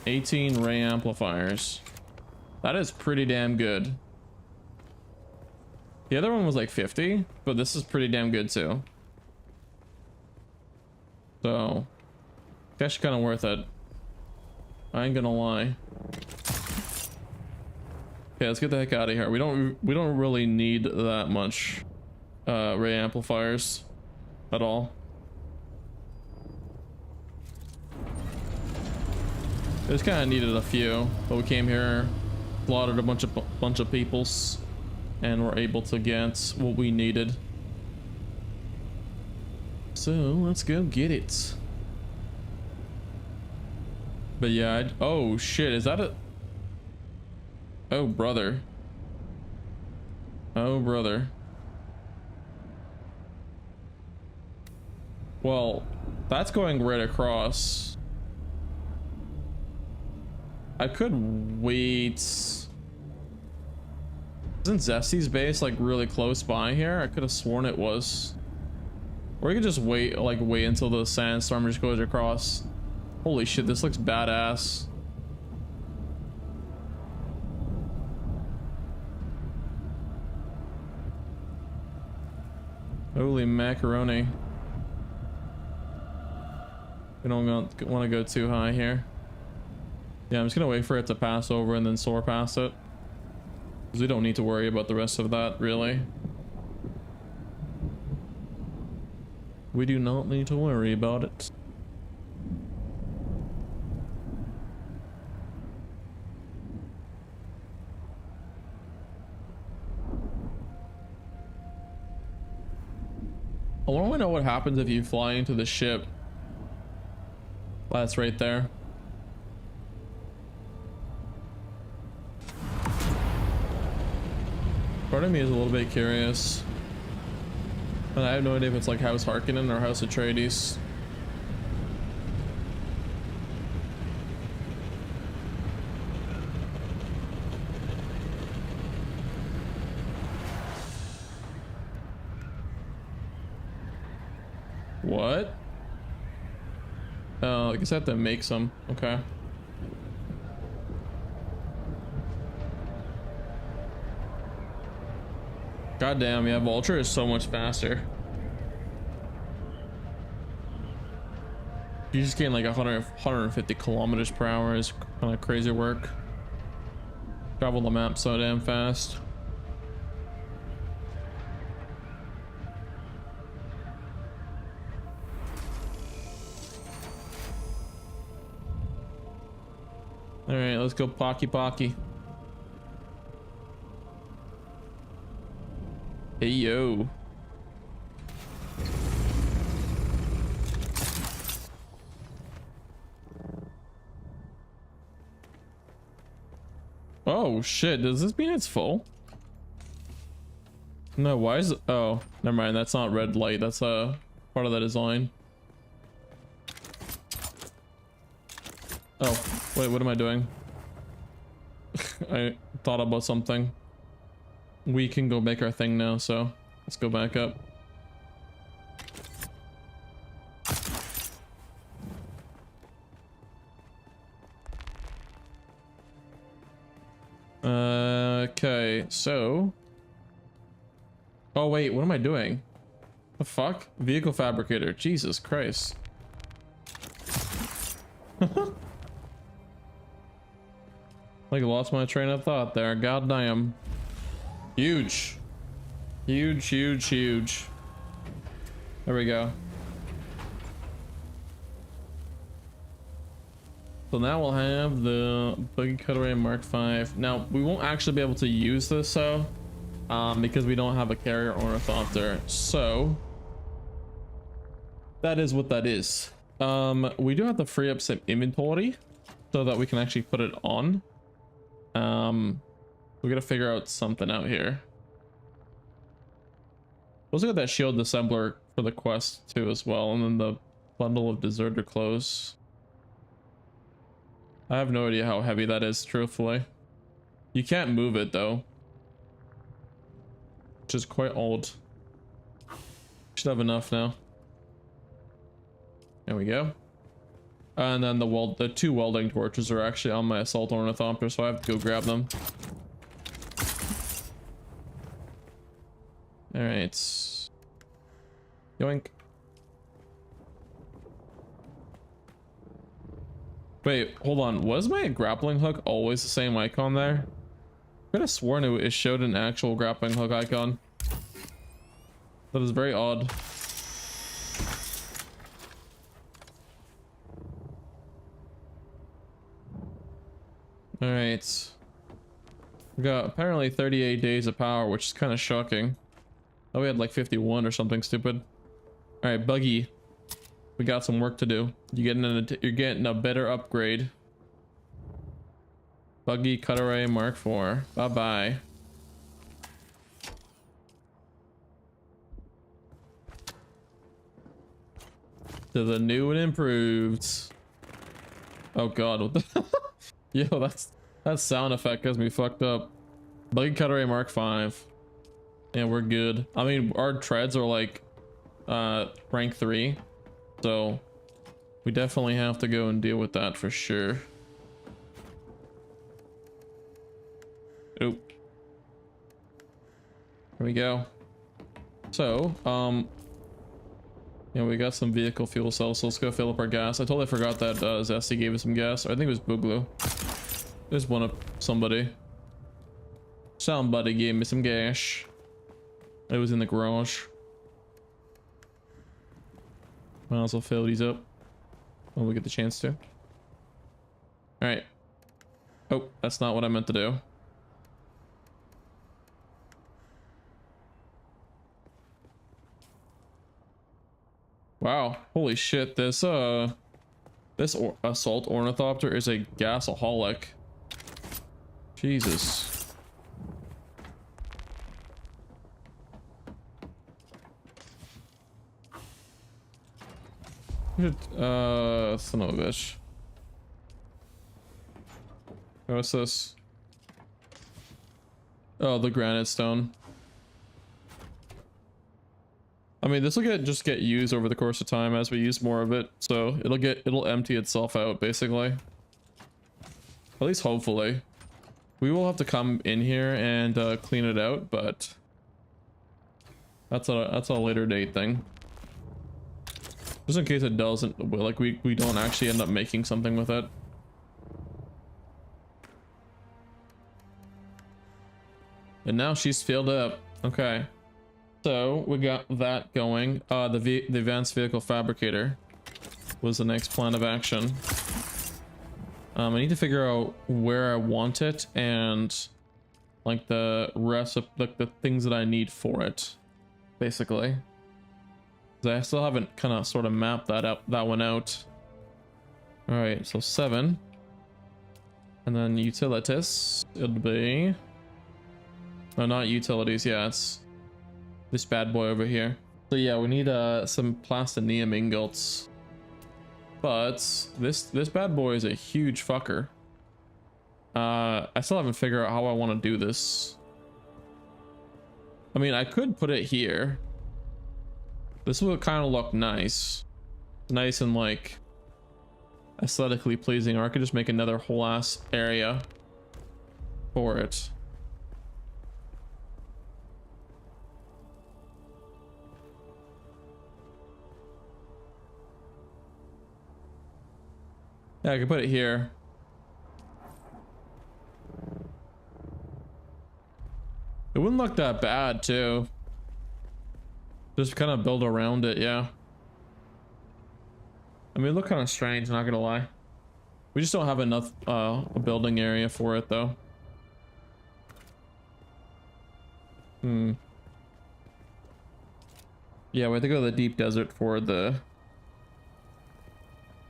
18 ray amplifiers. That is pretty damn good. The other one was like 50, but this is pretty damn good too. So, it's actually kind of worth it. I ain't gonna lie. Okay, let's get the heck out of here. We don't really need that much ray amplifiers at all. Just kind of needed a few, but we came here, slaughtered a bunch of peoples, and were able to get what we needed. So let's go get it. But yeah, oh shit, is that a... Oh brother. Oh brother. Well, that's going right across. I could wait. Isn't Zesty's base like really close by here? I could have sworn it was. Or you could just wait until the sandstorm just goes across. Holy shit, this looks badass. Holy macaroni. We don't want to go too high here. Yeah, I'm just gonna wait for it to pass over and then soar past it. Because we don't need to worry about the rest of that, really. We do not need to worry about it. I want to know what happens if you fly into the ship. That's right there. Part of me is a little bit curious. And I have no idea if it's like House Harkonnen or House Atreides. What? Oh, I guess I have to make some. Okay. God damn, yeah, Vulture is so much faster. You just gain like 150 kilometers per hour is kind of crazy work. Travel the map so damn fast. All right, let's go Pocky Pocky. Hey yo. Oh shit, does this mean it's full? No, why is it? Oh, never mind, that's not red light, that's a part of the design. Oh, wait, what am I doing? I thought about something. We can go make our thing now, so let's go back up. Okay, so... Oh wait, what am I doing? The fuck? Vehicle Fabricator, Jesus Christ. Like lost my train of thought there, goddamn. Huge. Huge, huge, huge. There we go. So now we'll have the Buggy Cutaway Mark 5. Now we won't actually be able to use this though, because we don't have a carrier Ornithopter. So that is what that is. We do have to free up some inventory so that we can actually put it on. We gotta figure out something out here. Also got that shield assembler for the quest too as well, and then the bundle of deserter clothes. I have no idea how heavy that is, truthfully. You can't move it though, which is quite old. Should have enough now. There we go. And then the two welding torches are actually on my assault ornithopter, so I have to go grab them. All right. Yoink. Wait, hold on. Was my grappling hook always the same icon there? I could have sworn it showed an actual grappling hook icon. That is very odd. All right. We got apparently 38 days of power, which is kind of shocking. Oh, we had like 51 or something stupid. All right, Buggy. We got some work to do. You're getting a better upgrade. Buggy Cutaway Mark 4. Bye bye. To the new and improved. Oh god, what the yo, that sound effect has me fucked up. Buggy Cutaway Mark 5. Yeah, we're good. I mean, our treads are like rank 3. So we definitely have to go and deal with that for sure. Oh. Here we go. So, yeah, we got some vehicle fuel cells, so let's go fill up our gas. I totally forgot that Zesty gave us some gas. I think it was Boogloo. There's one of somebody. Somebody gave me some gas. It was in the garage. Might as well fill these up when we get the chance to. All right. Oh, that's not what I meant to do. Wow, holy shit, this assault ornithopter is a gasaholic. Jesus. Son of a bitch. What's this? Oh, the granite stone. I mean, this will just get used over the course of time as we use more of it, so it'll empty itself out basically. At least hopefully. We will have to come in here and clean it out, but that's a later date thing. Just in case it doesn't, like we don't actually end up making something with it. And now she's filled up. Okay. So we got that going. The advanced vehicle fabricator was the next plan of action. I need to figure out where I want it and like the rest of like the things that I need for it, basically. I still haven't kind of sort of mapped that one out. All right, so 7, and then utilities. It'll be no, not utilities. Yeah, it's this bad boy over here. So yeah, we need some plastinium ingots, but this bad boy is a huge fucker. I still haven't figured out how I want to do this. I mean, I could put it here. This will kind of look nice and like aesthetically pleasing, or I could just make another whole ass area for it. Yeah, I could put it here. It wouldn't look that bad too. Just kind of build around it, yeah. I mean, it look kind of strange, not gonna lie. We just don't have enough a building area for it though. Yeah, we have to go to the deep desert for the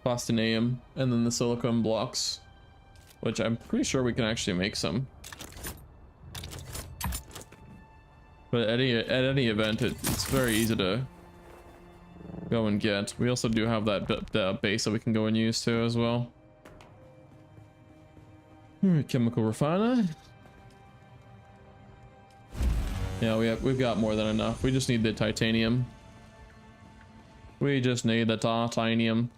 Bostonium and then the silicone blocks, which I'm pretty sure we can actually make some. But at any event, it's very easy to go and get. We also do have that base that we can go and use too as well. Chemical refiner. Yeah, we've got more than enough. We just need the titanium. We just need the titanium.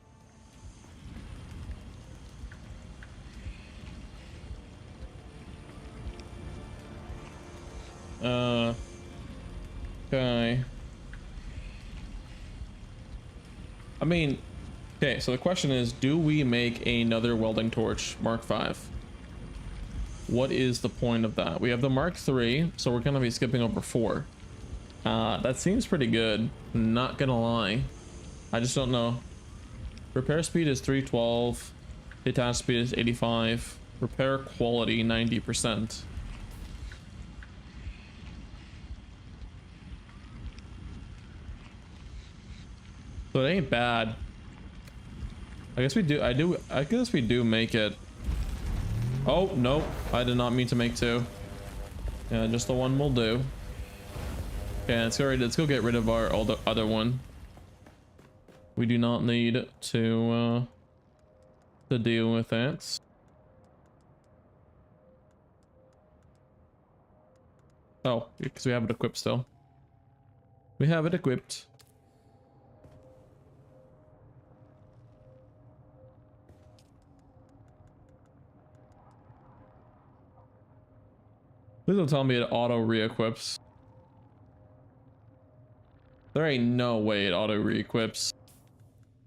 Okay. I mean, okay, so the question is, do we make another welding torch Mark 5? What is the point of that? We have the Mark 3, so we're gonna be skipping over 4. That seems pretty good, not gonna lie. I just don't know. Repair speed is 312, detach speed is 85, repair quality 90%. So it ain't bad. I guess we do, I guess we do make it. Oh, no, I did not mean to make 2. Yeah, just the one will do. Okay, let's go get rid of our other one. We do not need to deal with that. Oh, because we have it equipped still. We have it equipped. Please don't tell me it auto re-equips. There ain't no way it auto re-equips.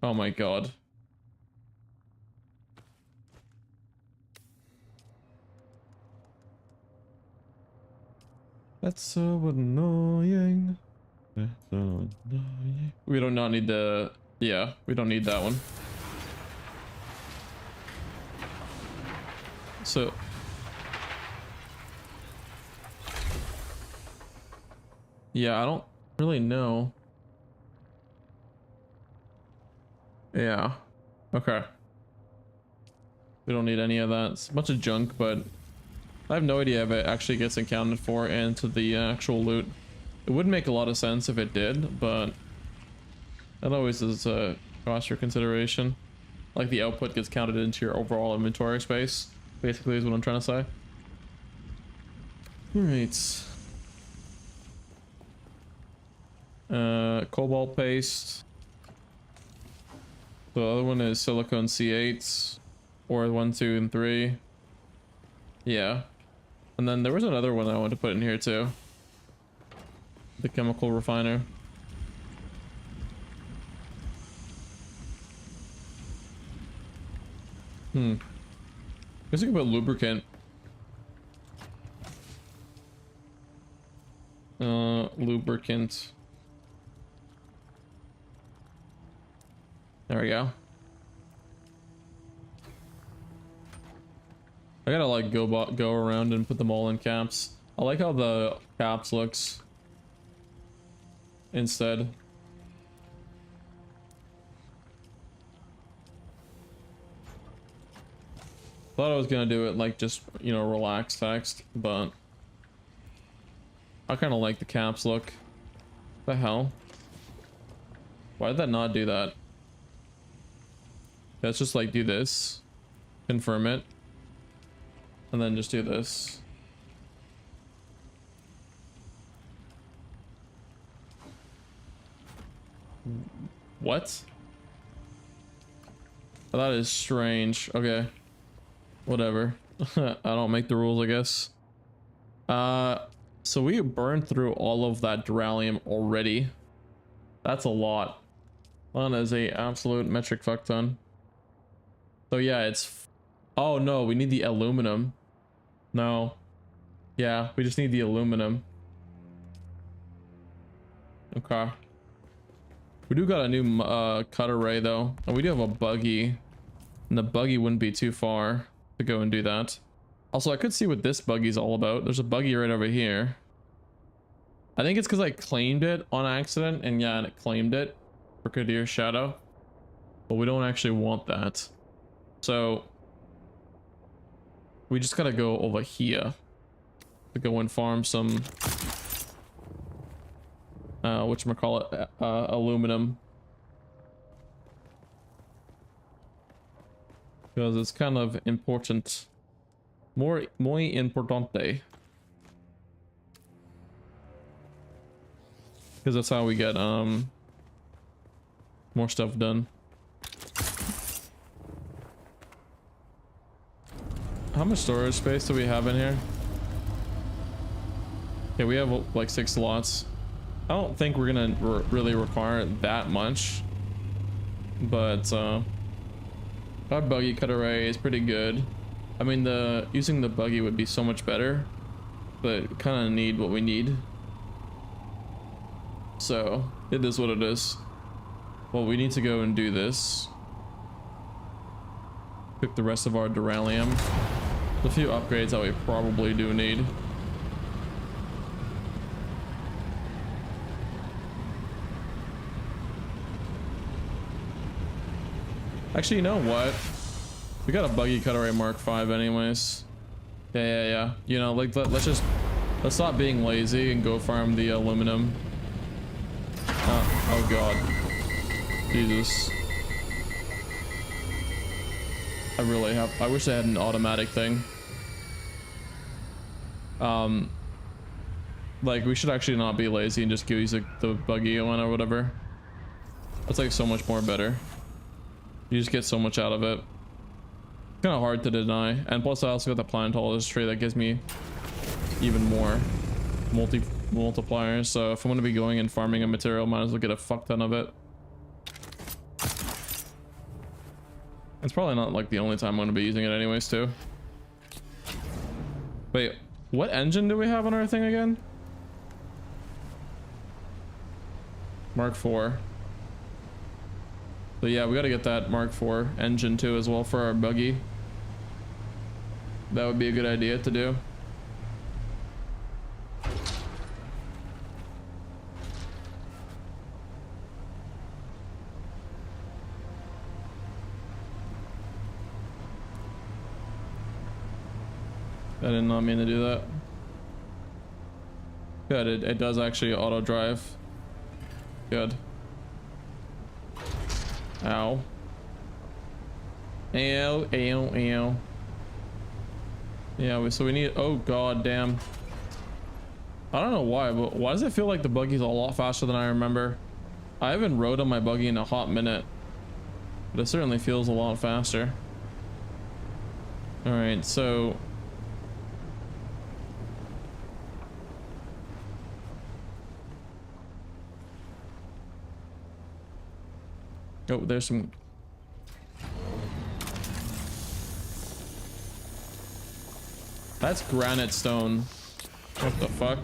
Oh my god. That's so annoying. That's so annoying. We do not need the... Yeah, we don't need that one. So... Yeah, I don't really know. Yeah. Okay. We don't need any of that. It's a bunch of junk, but I have no idea if it actually gets accounted for into the actual loot. It would make a lot of sense if it did, but that always is a cost for consideration. Like the output gets counted into your overall inventory space, basically is what I'm trying to say. Alright. Cobalt paste. The other one is silicone C8s, or 1, 2, and 3. Yeah. And then there was another one I wanted to put in here too. The chemical refiner. Guess we can put lubricant. Lubricant. There we go. I gotta like go around and put them all in caps. I like how the caps looks instead. Thought I was gonna do it like just, you know, relaxed text, but I kind of like the caps look. The hell? Why did that not do that? Let's just like do this, confirm it, and then just do this. What? That is strange. Okay. Whatever. I don't make the rules, I guess. So we burned through all of that duralium already. That's a lot. That is a absolute metric fuck ton. So yeah, it's... Oh no, we need the aluminum. No. Yeah, we just need the aluminum. Okay. We do got a new cut array though, and we do have a buggy, and the buggy wouldn't be too far to go and do that. Also, I could see what this buggy's all about. There's a buggy right over here. I think it's because I claimed it on accident, and yeah, and it claimed it for Kadir's shadow, but we don't actually want that. So we just gotta go over here to go and farm some whatchamacallit, aluminum, because it's kind of important, muy importante, because that's how we get more stuff done. How much storage space do we have in here? Yeah, we have like 6 slots. I don't think we're gonna really require that much, but our buggy cut array is pretty good. I mean, using the buggy would be so much better, but kind of need what we need. So it is what it is. Well, we need to go and do this. Pick the rest of our duralium. There's a few upgrades that we probably do need. Actually, you know what? We got a buggy cut array Mark 5 anyways. Yeah. You know, like let's stop being lazy and go farm the aluminum. Oh god. Jesus. I wish they had an automatic thing. Like we should actually not be lazy and just go use the buggy one or whatever. That's like so much more better. You just get so much out of it. Kind of hard to deny. And plus I also got the planetologist tree that gives me even more multipliers. So if I'm going to be going and farming a material, might as well get a fuck ton of it. It's probably not like the only time I'm going to be using it anyways too. Wait, what engine do we have on our thing again? Mark 4. So yeah, we got to get that Mark 4 engine too as well for our buggy. That would be a good idea to do. I did not mean to do that. Good, it does actually auto drive. Good. Ow. Ow. Yeah, so we need, oh god damn. I don't know why, but why does it feel like the buggy's a lot faster than I remember? I haven't rode on my buggy in a hot minute, but it certainly feels a lot faster. Alright, so oh, there's some. That's granite stone. What the fuck?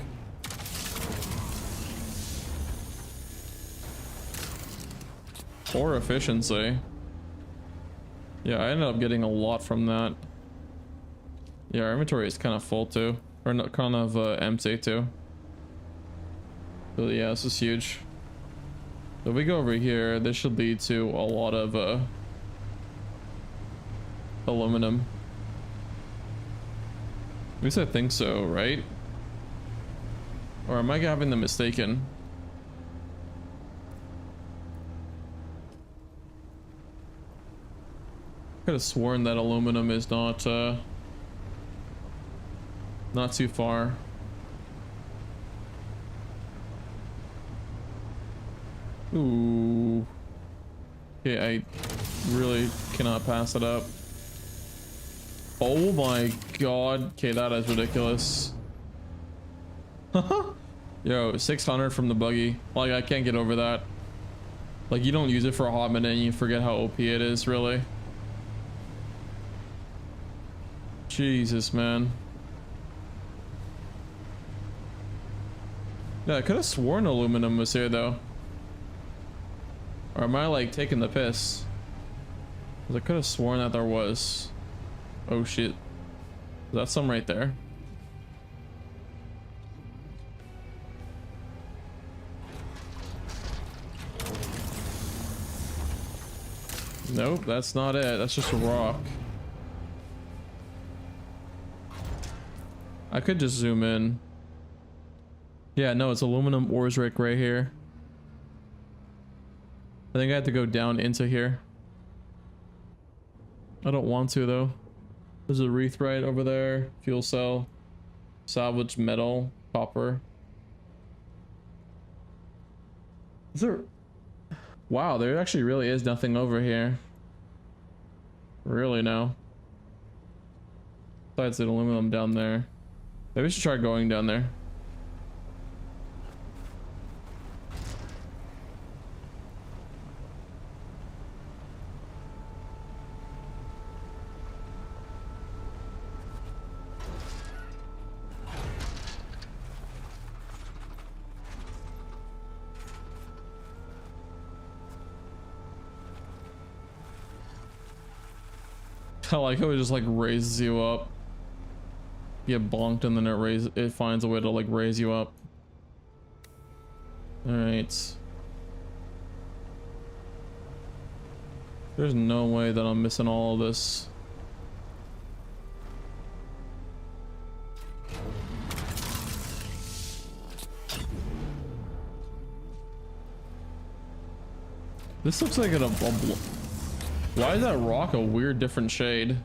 Poor efficiency. Yeah, I ended up getting a lot from that. Yeah, our inventory is kind of full too. Or not, kind of empty too. But yeah, this is huge. So if we go over here, this should lead to a lot of aluminum. At least I think so, right? Or am I having them mistaken? I could have sworn that aluminum is not too far. Ooh. Okay, I really cannot pass it up. Oh my god. Okay, that is ridiculous. Yo, 600 from the buggy. Like, I can't get over that. Like, you don't use it for a hot minute and you forget how OP it is, really. Jesus, man. Yeah, I could have sworn aluminum was here though. Or am I like taking the piss? 'Cause I could have sworn that there was. Oh shit. That's some right there. Nope, that's not it. That's just a rock. I could just zoom in. Yeah, no, it's aluminum ores right here. I think I have to go down into here. I don't want to though. There's a Reithrite over there. Fuel cell. Salvage metal. Copper. Is there... Wow, there actually really is nothing over here. Really now. Besides the aluminum down there. Maybe we should try going down there. I like how it just like raises you up. You get bonked and then it finds a way to like raise you up. All right. There's no way that I'm missing all of this. This looks like a why is that rock a weird different shade?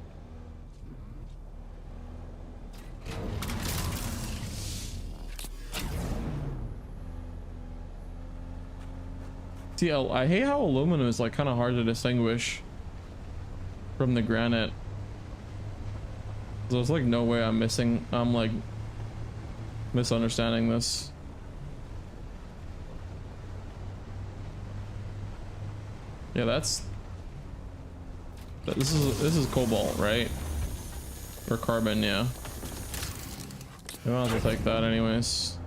See, I hate how aluminum is like kind of hard to distinguish from the granite. There's like no way I'm like misunderstanding this. Yeah, this is cobalt, right? Or carbon, yeah. I might as well take that anyways.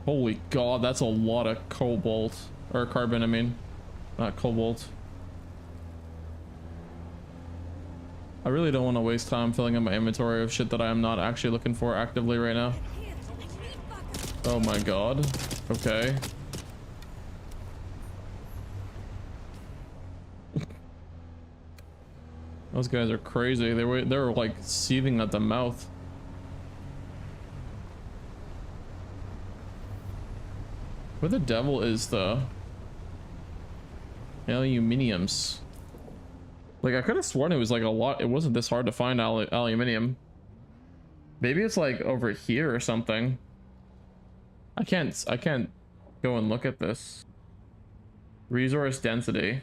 Holy god, that's a lot of cobalt. Or carbon, I mean. Not cobalt. I really don't want to waste time filling up my inventory of shit that I am not actually looking for actively right now. Oh my god. Okay. Those guys are crazy. They were like seething at the mouth. Where the devil is the aluminiums? Like I could have sworn it was like a lot. It wasn't this hard to find aluminium. Maybe it's like over here or something. I can't go and look at this. Resource density.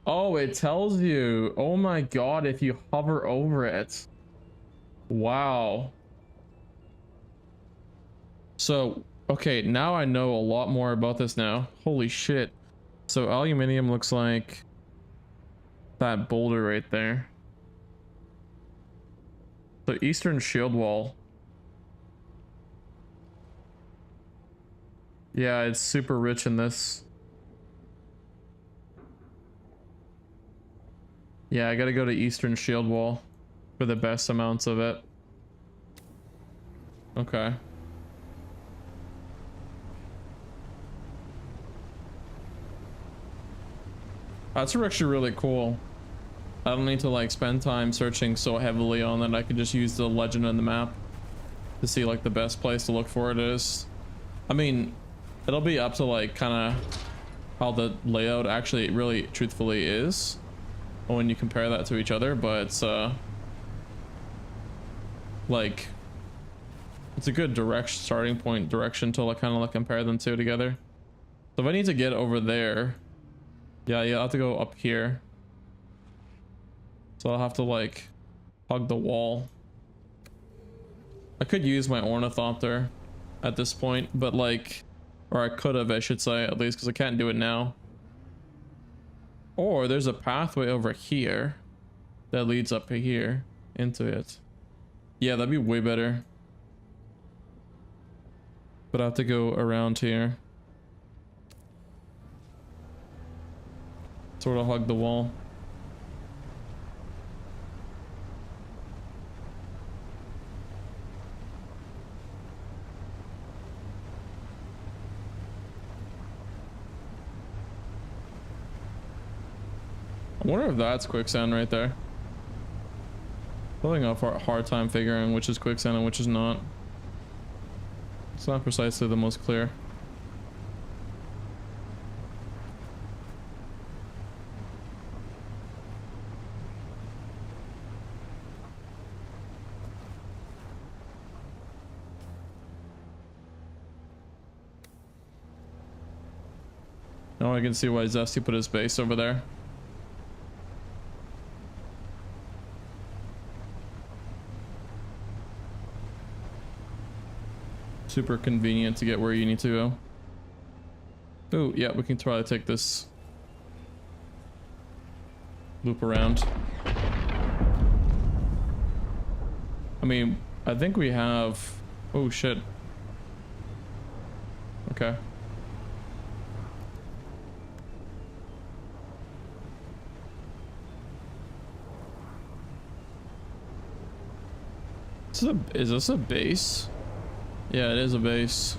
Oh, it tells you. Oh my god, if you hover over it. Wow. So, okay, now I know a lot more about this now. Holy shit. So aluminium looks like that boulder right there. The eastern shield wall. Yeah, it's super rich in this. Yeah, I gotta go to eastern shield wall for the best amounts of it. Okay. That's actually really cool. I don't need to like spend time searching so heavily on it. I could just use the legend on the map to see like the best place to look for it is. I mean, it'll be up to like kind of how the layout actually really truthfully is when you compare that to each other, but it's like it's a good starting point direction to like kind of like compare them two together. So if I need to get over there, yeah, I'll have to go up here. So I'll have to like hug the wall. I could use my Ornithopter at this point, but like, or I could have, I should say, at least, because I can't do it now. Or there's a pathway over here that leads up here into it. Yeah, that'd be way better. But I have to go around here. Sort of hug the wall. I wonder if that's quicksand right there. I'm having a hard time figuring which is quicksand and which is not. It's not precisely the most clear. Now I can see why Zesty put his base over there. Super convenient to get where you need to go. Oh, yeah, we can try to take this loop around. I mean, I think we have... Oh, shit. Okay. Is this a base? Yeah, it is a base.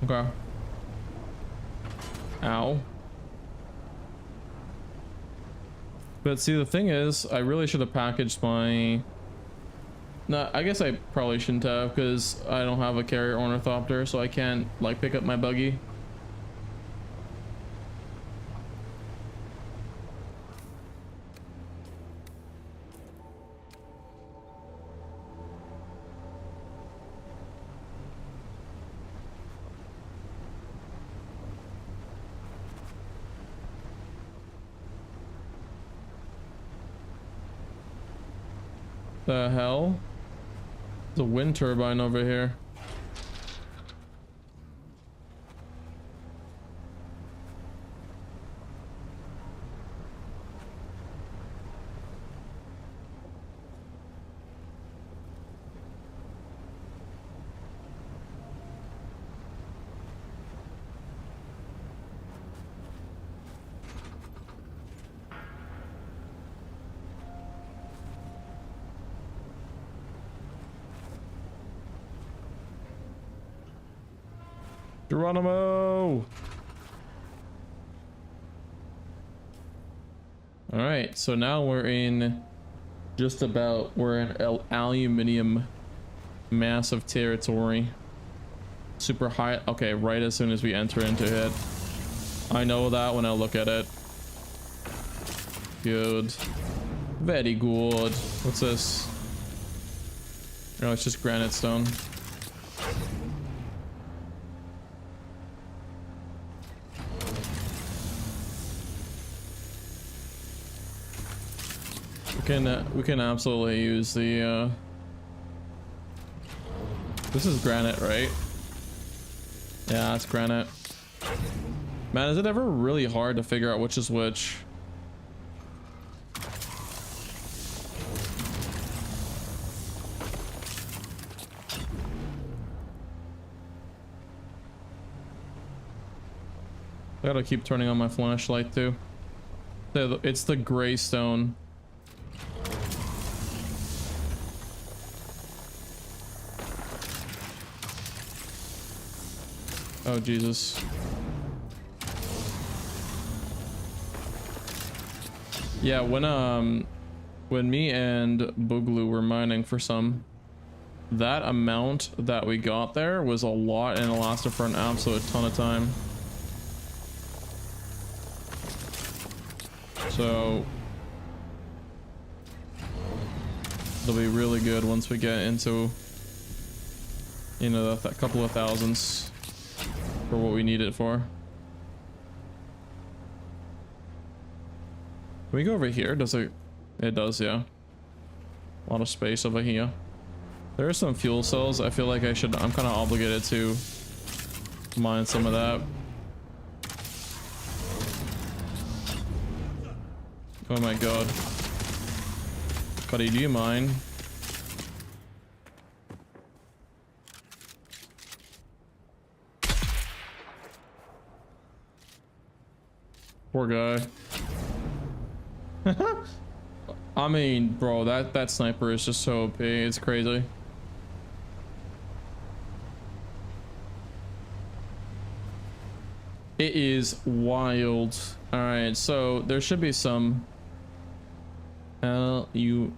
Okay. Ow. But see, the thing is, I really should have packaged my... No, I guess I probably shouldn't have, because I don't have a carrier Ornithopter, so I can't, like, pick up my buggy. The hell? There's a wind turbine over here. Geronimo! Alright, so now we're in we're in aluminium massive territory. Super high. Okay, right as soon as we enter into it. I know that when I look at it. Good. Very good. What's this? No, it's just granite stone. We can absolutely use the this is granite, right? Yeah, it's granite. Man, is it ever really hard to figure out which is which? I gotta keep turning on my flashlight too. It's the gray stone. Oh, Jesus. Yeah, when me and Boogloo were mining for some, that amount that we got there was a lot and it lasted for an absolute ton of time. So it'll be really good once we get into, you know, that couple of thousands for what we need it for. Can we go over here? Does it? It does, yeah. A lot of space over here. There are some fuel cells. I feel like I'm kind of obligated to mine some of that. Oh my god. Buddy, do you mind? Poor guy. I mean, bro, that sniper is just so OP. It's crazy. It is wild. All right, so there should be some aluminiums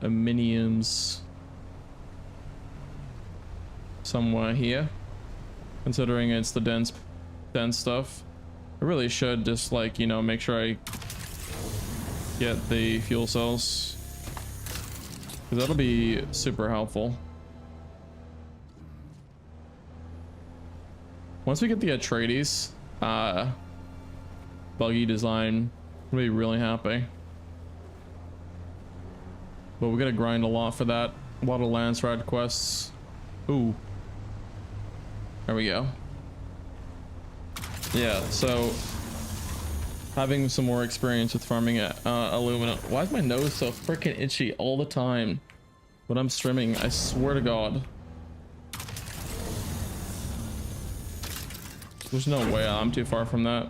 somewhere here, considering it's the dense stuff. I really should just, like, you know, make sure I get the fuel cells, because that'll be super helpful. Once we get the Atreides buggy design, I'm gonna be really happy. But we gotta grind a lot for that. A lot of lance ride quests. Ooh, there we go. Yeah, so having some more experience with farming aluminum. Why is my nose so freaking itchy all the time when I'm streaming? I swear to God. There's no way I'm too far from that.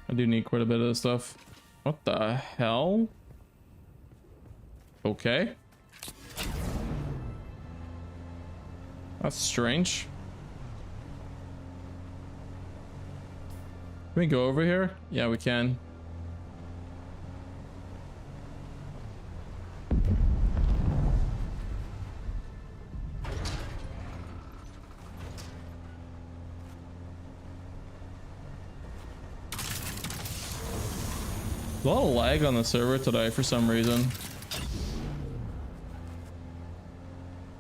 I do need quite a bit of this stuff. What the hell? Okay. That's strange. Can we go over here? Yeah, we can. A lot of lag on the server today for some reason.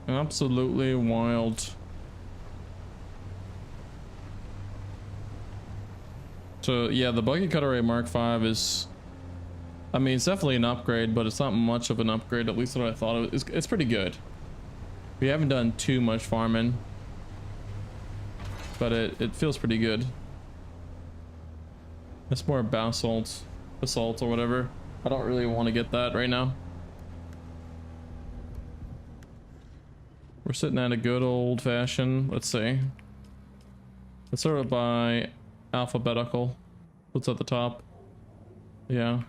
Absolutely wild. So yeah, the Buggy Cutter Mark V is, I mean, it's definitely an upgrade, but it's not much of an upgrade, at least what I thought it was. It's pretty good. We haven't done too much farming, but it feels pretty good. It's more basalt or whatever. I don't really want to get that right now. We're sitting at a good old fashioned, let's see. Let's sort of by alphabetical. What's at the top? Yeah.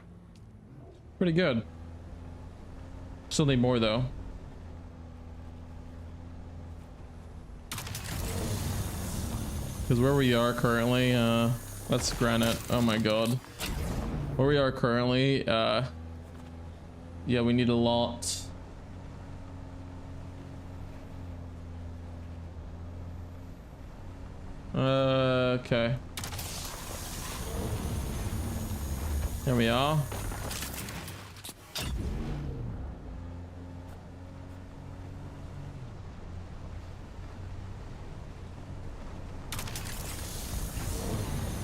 Pretty good. Still need more though. Because where we are currently, that's granite. Oh my god. Where we are currently, yeah, we need a lot. Okay. Here we are.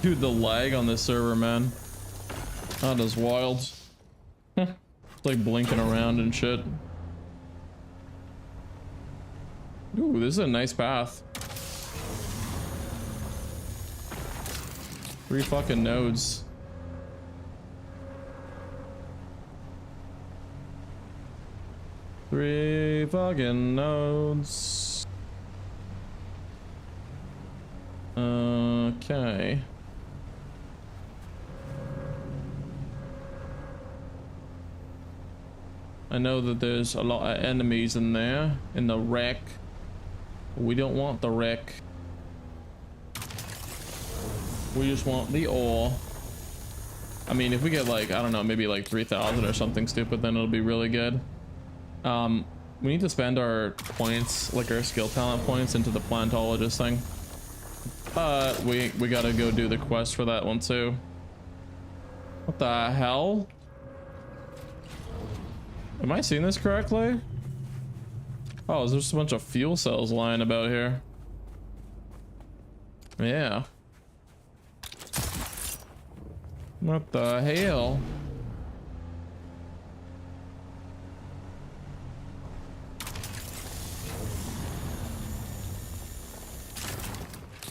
Dude, the lag on this server, man. That is wild. It's like blinking around and shit. Ooh, this is a nice path. 3 fucking nodes. Three fucking nodes. Okay. I know that there's a lot of enemies in there, in the wreck. We don't want the wreck. We just want the ore. I mean, if we get like, I don't know, maybe like 3,000 or something stupid, then it'll be really good. We need to spend our points, like our skill talent points, into the plantologist thing. But we gotta go do the quest for that one too. What the hell? Am I seeing this correctly? Oh, there's just a bunch of fuel cells lying about here. Yeah. What the hell?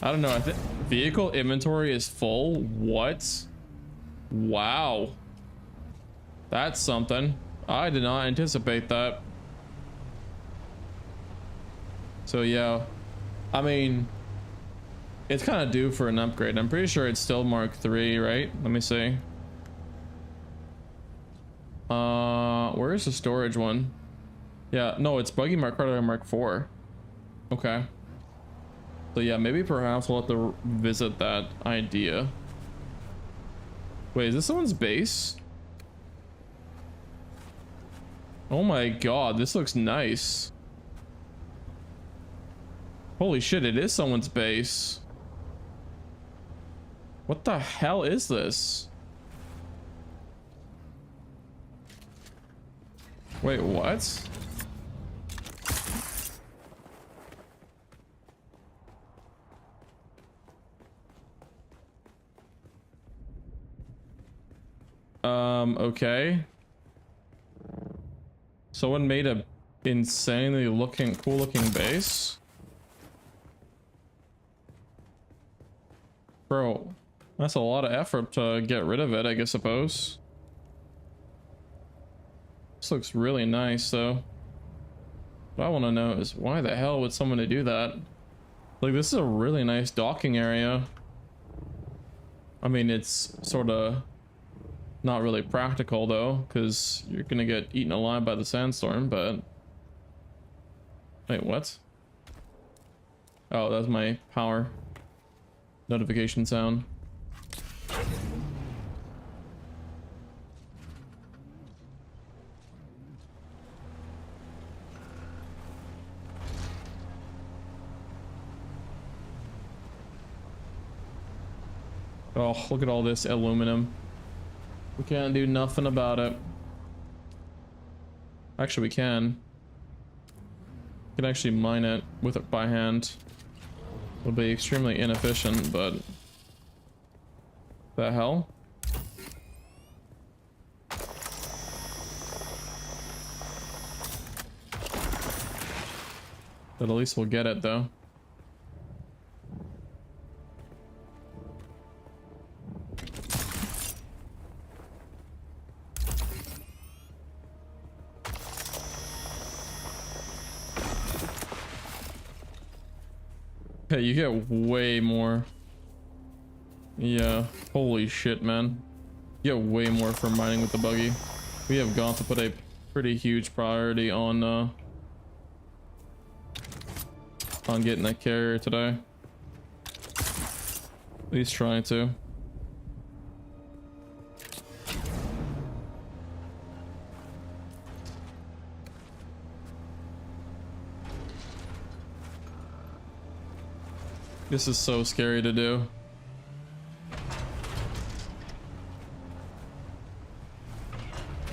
I don't know. I think vehicle inventory is full. What? Wow. That's something. I did not anticipate that. So yeah, I mean, it's kind of due for an upgrade. I'm pretty sure it's still Mark III, right? Let me see. Where's the storage one? Yeah, no, it's buggy Mark Carter Mark IV. Okay. So yeah, maybe perhaps we'll have to visit that idea. Wait, is this someone's base? Oh my god, this looks nice. Holy shit, it is someone's base. What the hell is this? Wait, what? Okay. Someone made a insanely cool looking base. Bro, that's a lot of effort to get rid of it, I suppose. This looks really nice though. What I want to know is why the hell would someone do that? Like, this is a really nice docking area. I mean, it's sort of not really practical though, because you're gonna get eaten alive by the sandstorm, but... Wait, what? Oh, that's my power notification sound. Oh, look at all this aluminum. We can't do nothing about it. Actually, we can. We can actually mine it with it by hand. It'll be extremely inefficient, but... The hell? But at least we'll get it, though. Okay, you get way more. Yeah, holy shit, man. You get way more for mining with the buggy. We have got to put a pretty huge priority on getting that carrier today. At least trying to. This is so scary to do.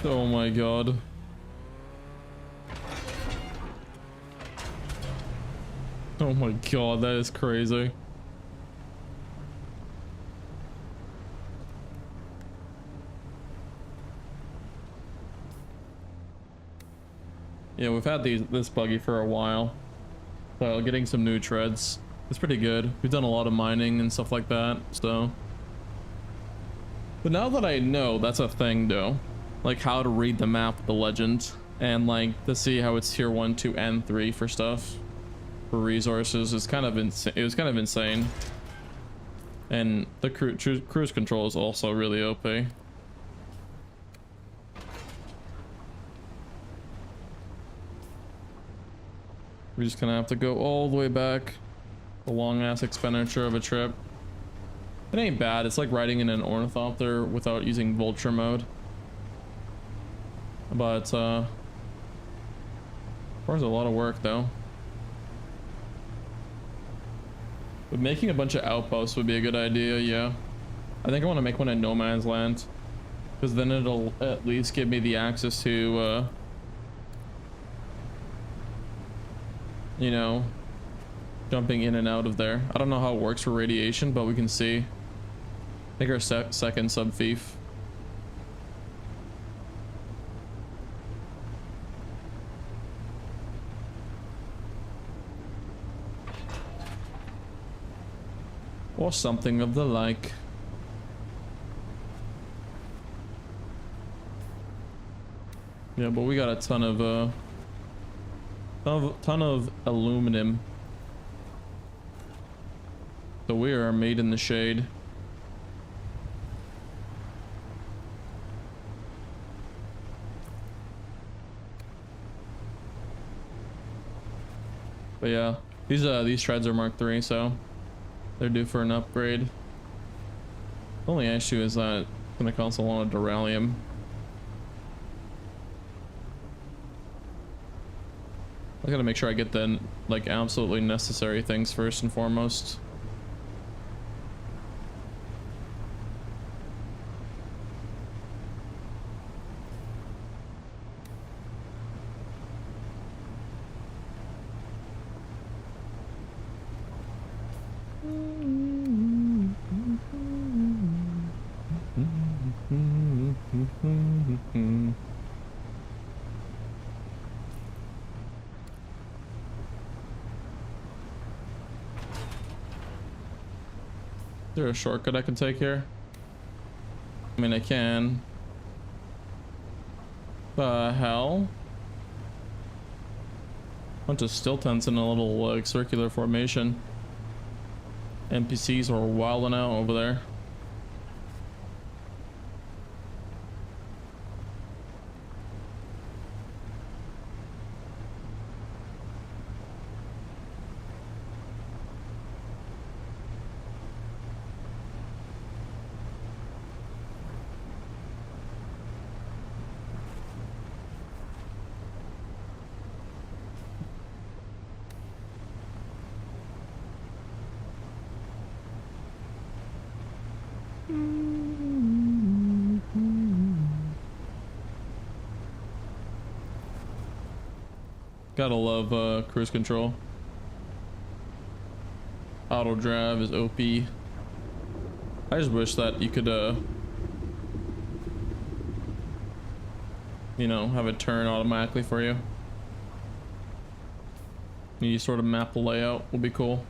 Oh my god. Oh my god, that is crazy. Yeah, we've had this buggy for a while. So getting some new treads. It's pretty good. We've done a lot of mining and stuff like that, so. But now that I know that's a thing though, like how to read the map, the legend, and like to see how it's tier 1, 2, and 3 for stuff, for resources, is kind of insane. It was kind of insane. And the cruise control is also really OP. We're just gonna have to go all the way back. A long ass expenditure of a trip. It ain't bad. It's like riding in an Ornithopter without using vulture mode. But requires a lot of work though. But making a bunch of outposts would be a good idea, yeah. I think I want to make one in No Man's Land, because then it'll at least give me the access to you know, jumping in and out of there. I don't know how it works for radiation, but we can see. I think our second sub-thief. Or something of the like. Yeah, but we got a ton of aluminum. So we are made in the shade. But yeah, these treads are Mark III, so they're due for an upgrade. The only issue is that it's gonna cost a lot of duralium. I gotta make sure I get the like absolutely necessary things first and foremost. Is there a shortcut I can take here? I mean, I can. The hell? Bunch of still tents in a little like circular formation. NPCs are wilding out over there. Gotta love cruise control. Auto drive is OP. I just wish that you could you know, have it turn automatically for you. You sort of map the layout will be cool.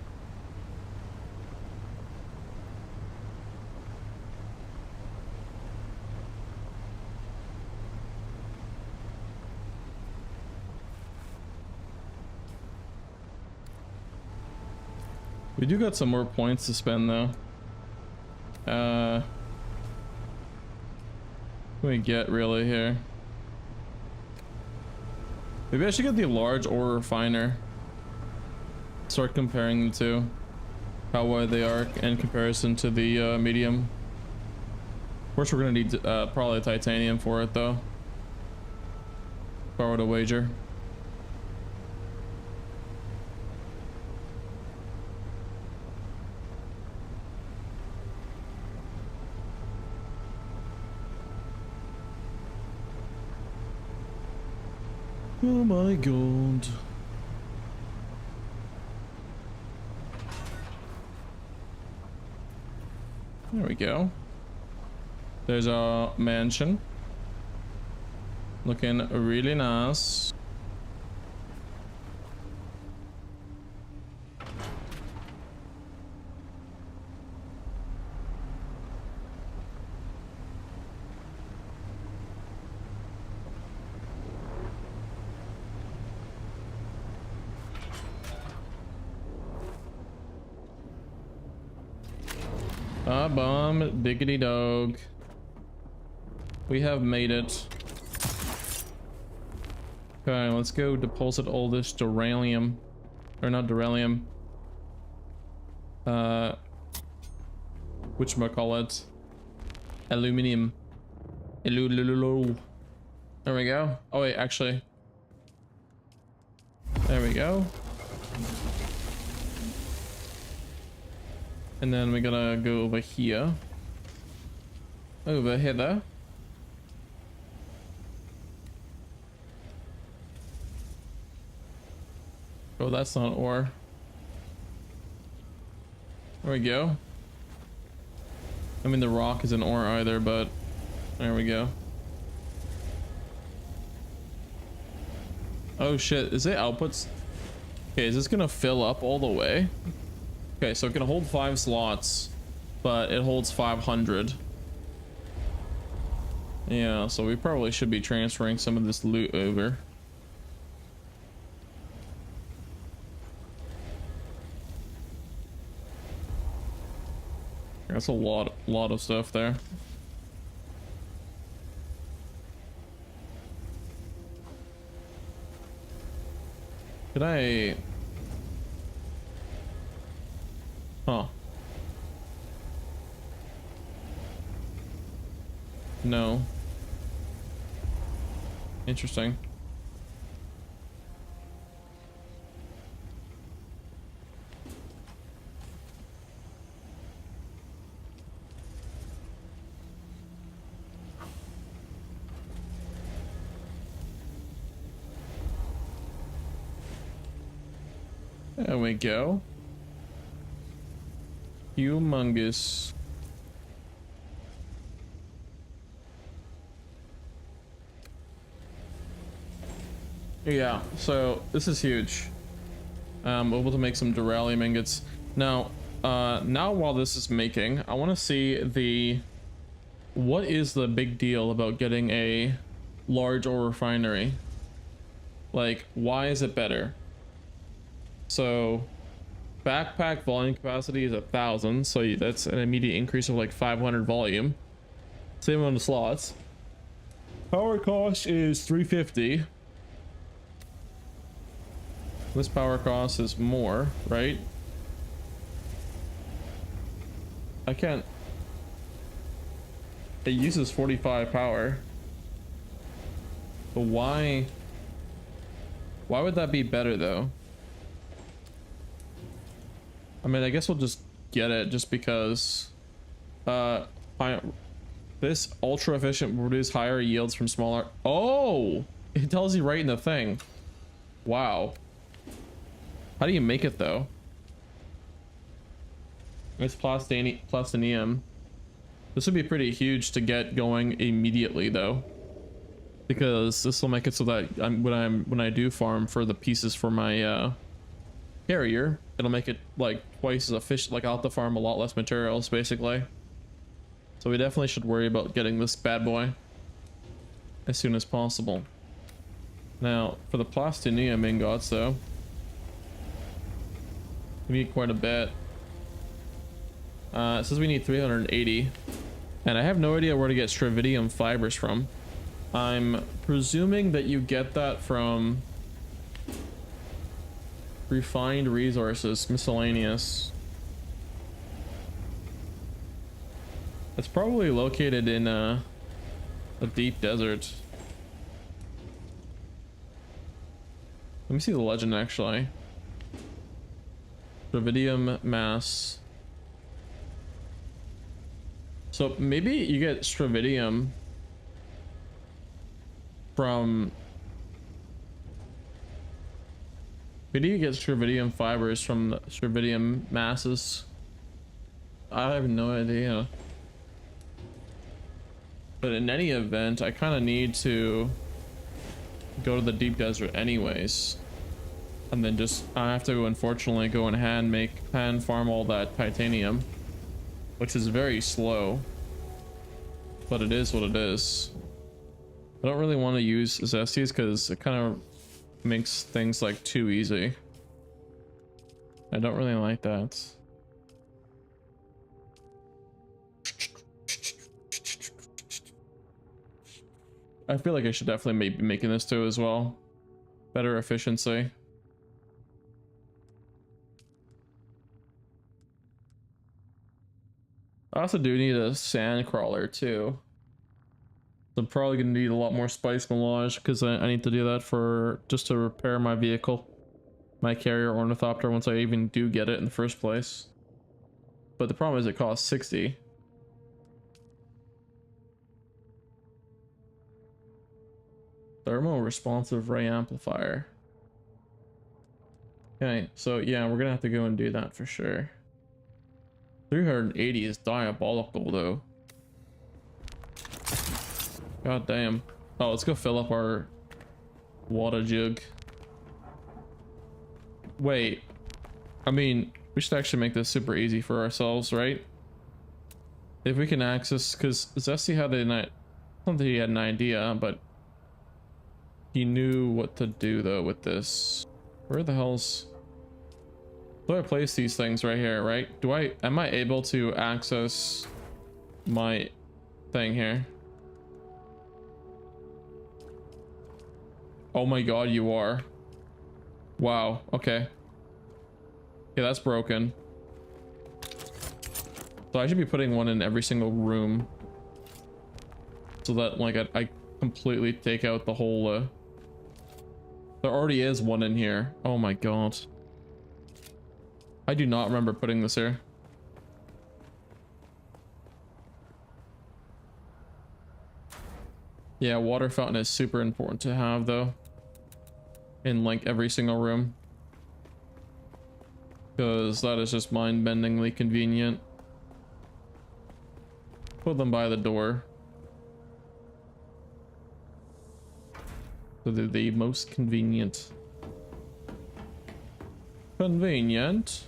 We do got some more points to spend though. What do we get really here? Maybe I should get the large ore refiner. Start comparing the two. How wide they are in comparison to the medium. Of course we're gonna need probably titanium for it though. If I were to wager. Oh my god. There we go. There's our mansion. Looking really nice. Bomb diggity dog. We have made it. Okay, let's go deposit all this duralium. Or not duralium. Whatchamacallit? Aluminium. There we go. Oh wait, actually. There we go. And then we're gonna go over here. Over hither. Oh, that's not ore. There we go. I mean, the rock isn't ore either, but there we go. Oh shit, is it outputs? Okay, is this gonna fill up all the way? Okay, so it can hold 5 slots, but it holds 500. Yeah, so we probably should be transferring some of this loot over. That's a lot of stuff there. Could I? Huh. No. Interesting. There we go. Humongous. Yeah, so this is huge. Able to make some duralium ingots. Now, while this is making, I want to see what is the big deal about getting a large ore refinery? Like, why is it better? So, backpack volume capacity is 1,000, so that's an immediate increase of like 500 volume. Same amount of slots. Power cost is 350. This power cost is more, right? I can't. It uses 45 power. But why would that be better though? I mean, I guess we'll just get it just because this ultra efficient will produce higher yields from smaller. Oh, it tells you right in the thing. Wow. How do you make it though? It's plastinium. This would be pretty huge to get going immediately though, because this will make it so that when I do farm for the pieces for my carrier, it'll make it like twice as efficient. Like I'll have to farm a lot less materials basically. So we definitely should worry about getting this bad boy as soon as possible. Now for the plastinium ingots though, we need quite a bit. It says we need 380, and I have no idea where to get stravidium fibers from. I'm presuming that you get that from refined resources, miscellaneous. It's probably located in a deep desert. Let me see the legend actually. Stravidium mass. So maybe you get stravidium from. Maybe you get stravidium fibers from the stravidium masses. I have no idea. But in any event, I kind of need to go to the deep desert anyways. And then I have to unfortunately go and hand farm all that titanium, which is very slow, but it is what it is. I don't really want to use zesties because it kind of makes things like too easy. I don't really like that. I feel like I should definitely be making this too as well. Better efficiency. I also do need a sand crawler too. I'm probably gonna need a lot more spice melange because I need to do that just to repair my vehicle, my carrier Ornithopter, once I even do get it in the first place. But the problem is it costs 60. Thermal responsive ray amplifier. Okay, so yeah, we're gonna have to go and do that for sure. 380 is diabolical though. God damn. Oh, let's go fill up our water jug. Wait. I mean, we should actually make this super easy for ourselves, right? If we can access, because Zesty had something, he had an idea, but he knew what to do though with this. Where the hell's... Do I place these things right here, right? Am I able to access my thing here? Oh my god, you are. Wow, okay. Yeah, that's broken. So I should be putting one in every single room. So that like I completely take out the whole there already is one in here. Oh my god. I do not remember putting this here. Yeah, water fountain is super important to have though. In like every single room. Because that is just mind-bendingly convenient. Put them by the door. So they're the most convenient. Convenient.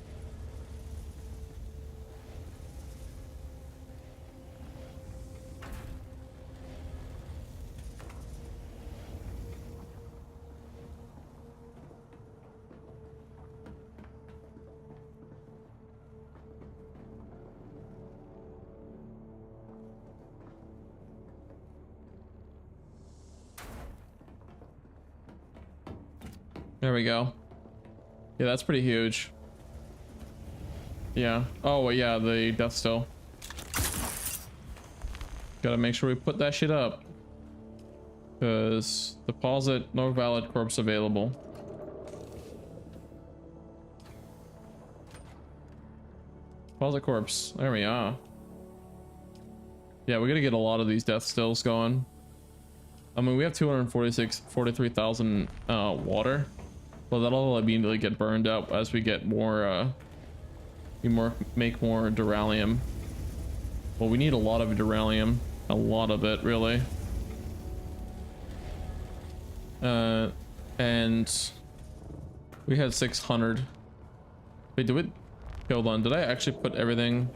There we go. Yeah, that's pretty huge. Yeah. Oh, yeah, the death still. Gotta make sure we put that shit up. Because deposit, no valid corpse available. Deposit corpse. There we are. Yeah, we gotta get a lot of these death stills going. I mean, we have 43,000 water. Well, that'll immediately get burned up as we get more, make more duralium. Well, we need a lot of duralium. A lot of it, really. And we had 600. Wait, hold on, did I actually put everything,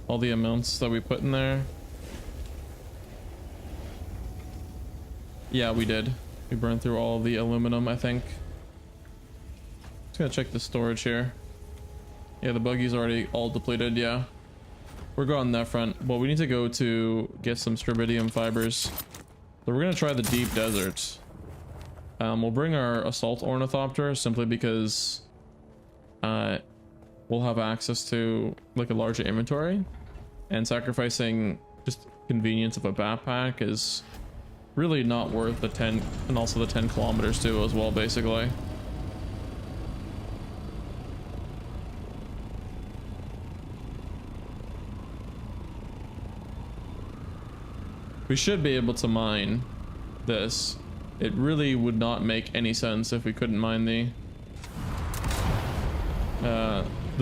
all the amounts that we put in there? Yeah, we did. We burned through all of the aluminum, I think. Just gonna check the storage here. Yeah, the buggy's already all depleted, yeah. We're going that front. Well, we need to go to get some strontium fibers. So we're gonna try the deep desert. We'll bring our assault ornithopter simply because we'll have access to like a larger inventory, and sacrificing just convenience of a backpack is really not worth the 10, and also the 10 kilometers too as well, basically. We should be able to mine this. It really would not make any sense if we couldn't mine the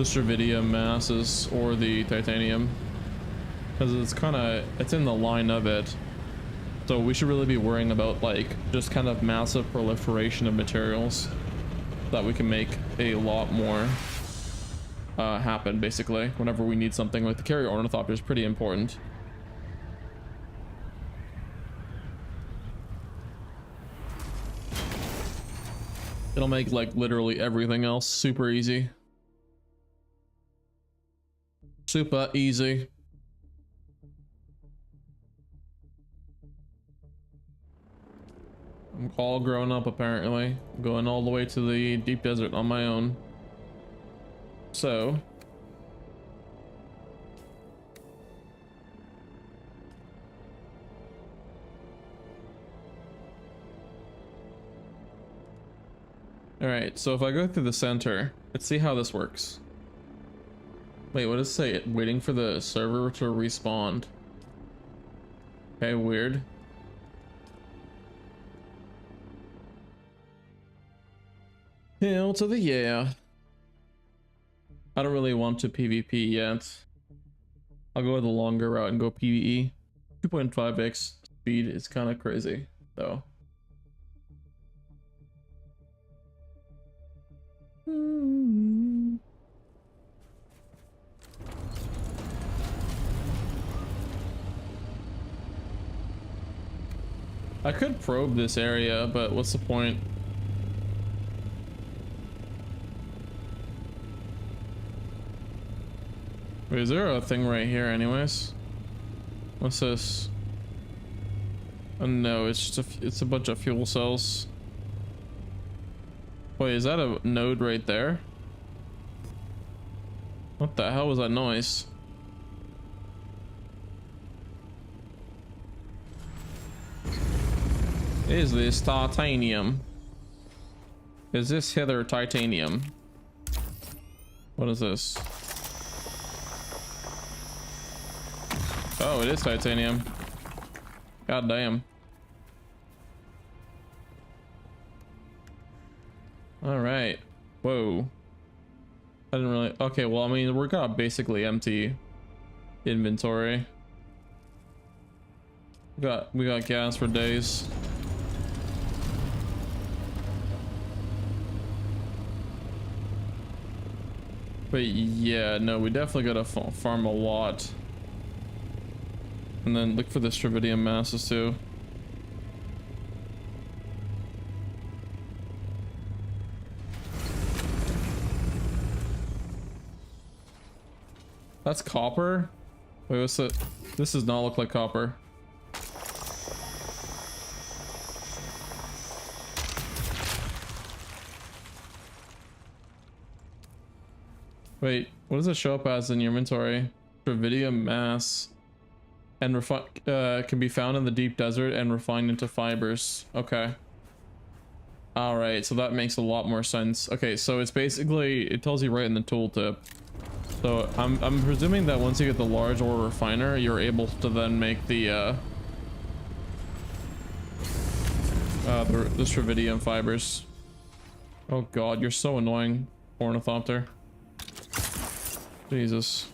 strontium masses or the titanium, because it's in the line of it. So we should really be worrying about like just kind of massive proliferation of materials that we can make a lot more happen, basically, whenever we need something. Like the carrier ornithopter is pretty important. It'll make like literally everything else super easy. Super easy. I'm all grown up apparently. I'm going all the way to the deep desert on my own. So alright, so if I go through the center, let's see how this works. Wait, what does it say? Waiting for the server to respawn. Okay, weird. Hell to the yeah. I don't really want to PvP yet. I'll go the longer route and go PvE. 2.5x speed is kind of crazy though. I could probe this area, but what's the point? Wait, is there a thing right here anyways? What's this? Oh no, it's just it's a bunch of fuel cells. Wait, is that a node right there? What the hell was that noise? Is this titanium? Is this hither titanium? What is this? Oh, it is titanium. God damn. All right. Whoa. I didn't really. Okay, well, I mean, we're got basically empty inventory. We got gas for days. But yeah, no, we definitely gotta farm a lot. And then look for the Stravidium masses too. That's copper? Wait, what's it? This does not look like copper. Wait, what does it show up as in your inventory? Stravidium mass. And can be found in the deep desert and refined into fibers. Okay. All right, so that makes a lot more sense. Okay, so it's basically, it tells you right in the tooltip. So I'm presuming that once you get the large ore refiner, you're able to then make the Stravidium fibers. Oh god, you're so annoying, Ornithopter. Jesus.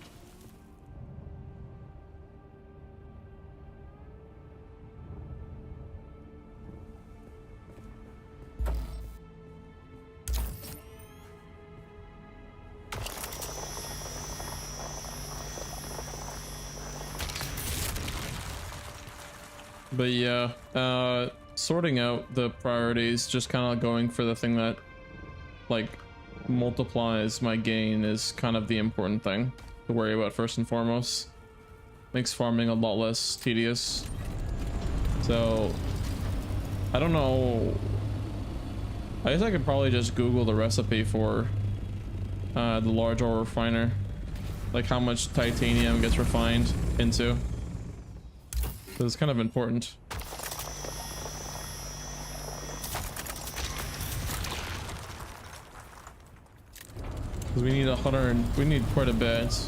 But yeah, sorting out the priorities, just kind of going for the thing that like multiplies my gain is kind of the important thing to worry about first and foremost. Makes farming a lot less tedious. So I don't know, I guess I could probably just Google the recipe for the large ore refiner, like how much titanium gets refined into. So it's kind of important. Because we need 100, we need quite a bit.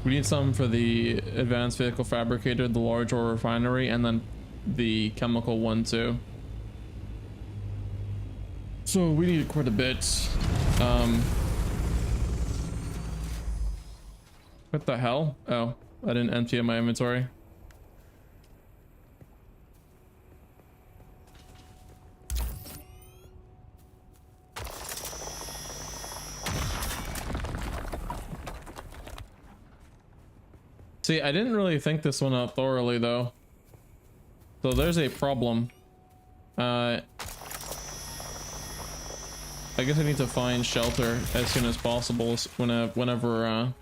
We need some for the advanced vehicle fabricator, the large ore refinery, and then the chemical one too. So we need quite a bit. What the hell? Oh, I didn't empty my inventory. See, I didn't really think this one out thoroughly though. So there's a problem. I guess I need to find shelter as soon as possible whenever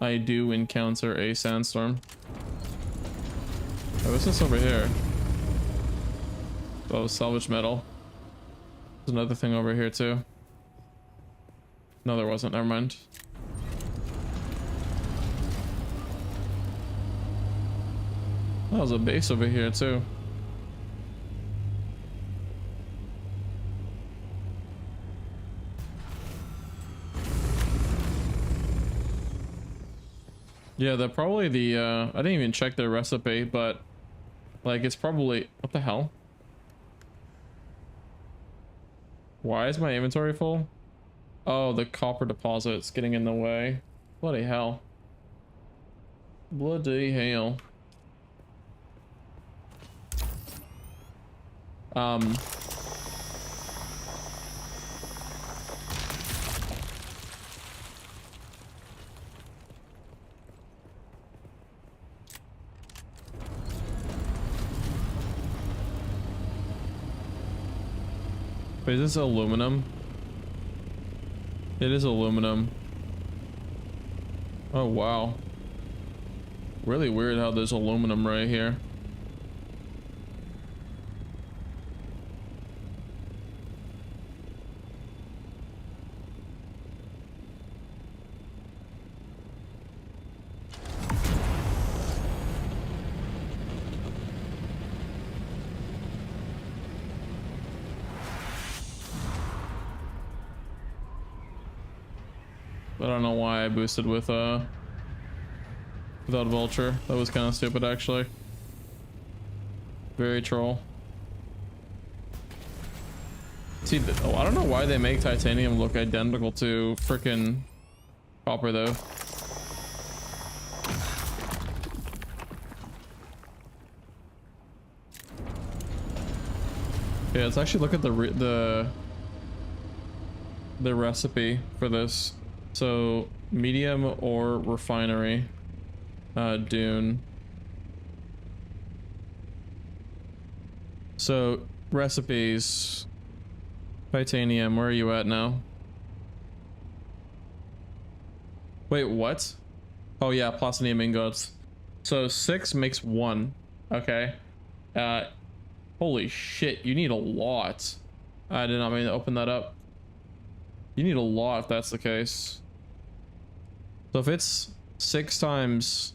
I do encounter a sandstorm. Oh, what's this over here? Oh, salvage metal. There's another thing over here too. No, there wasn't. Never mind. Oh, there's a base over here too. Yeah, they're probably the I didn't even check their recipe, but like it's probably, what the hell? Why is my inventory full? Oh, the copper deposit's getting in the way. Bloody hell. Bloody hell. Wait, is this aluminum? It is aluminum. Oh, wow. Really weird how there's aluminum right here. I don't know why I boosted with without vulture. That was kind of stupid actually. Very troll. See, I don't know why they make titanium look identical to freaking copper though. Yeah, let's actually look at the recipe for this. So medium ore refinery, Dune. So recipes, titanium, where are you at now? Wait, what? Oh yeah, platinum ingots. So 6 makes 1. Okay. Holy shit, you need a lot. I did not mean to open that up. You need a lot if that's the case. So if it's 6 times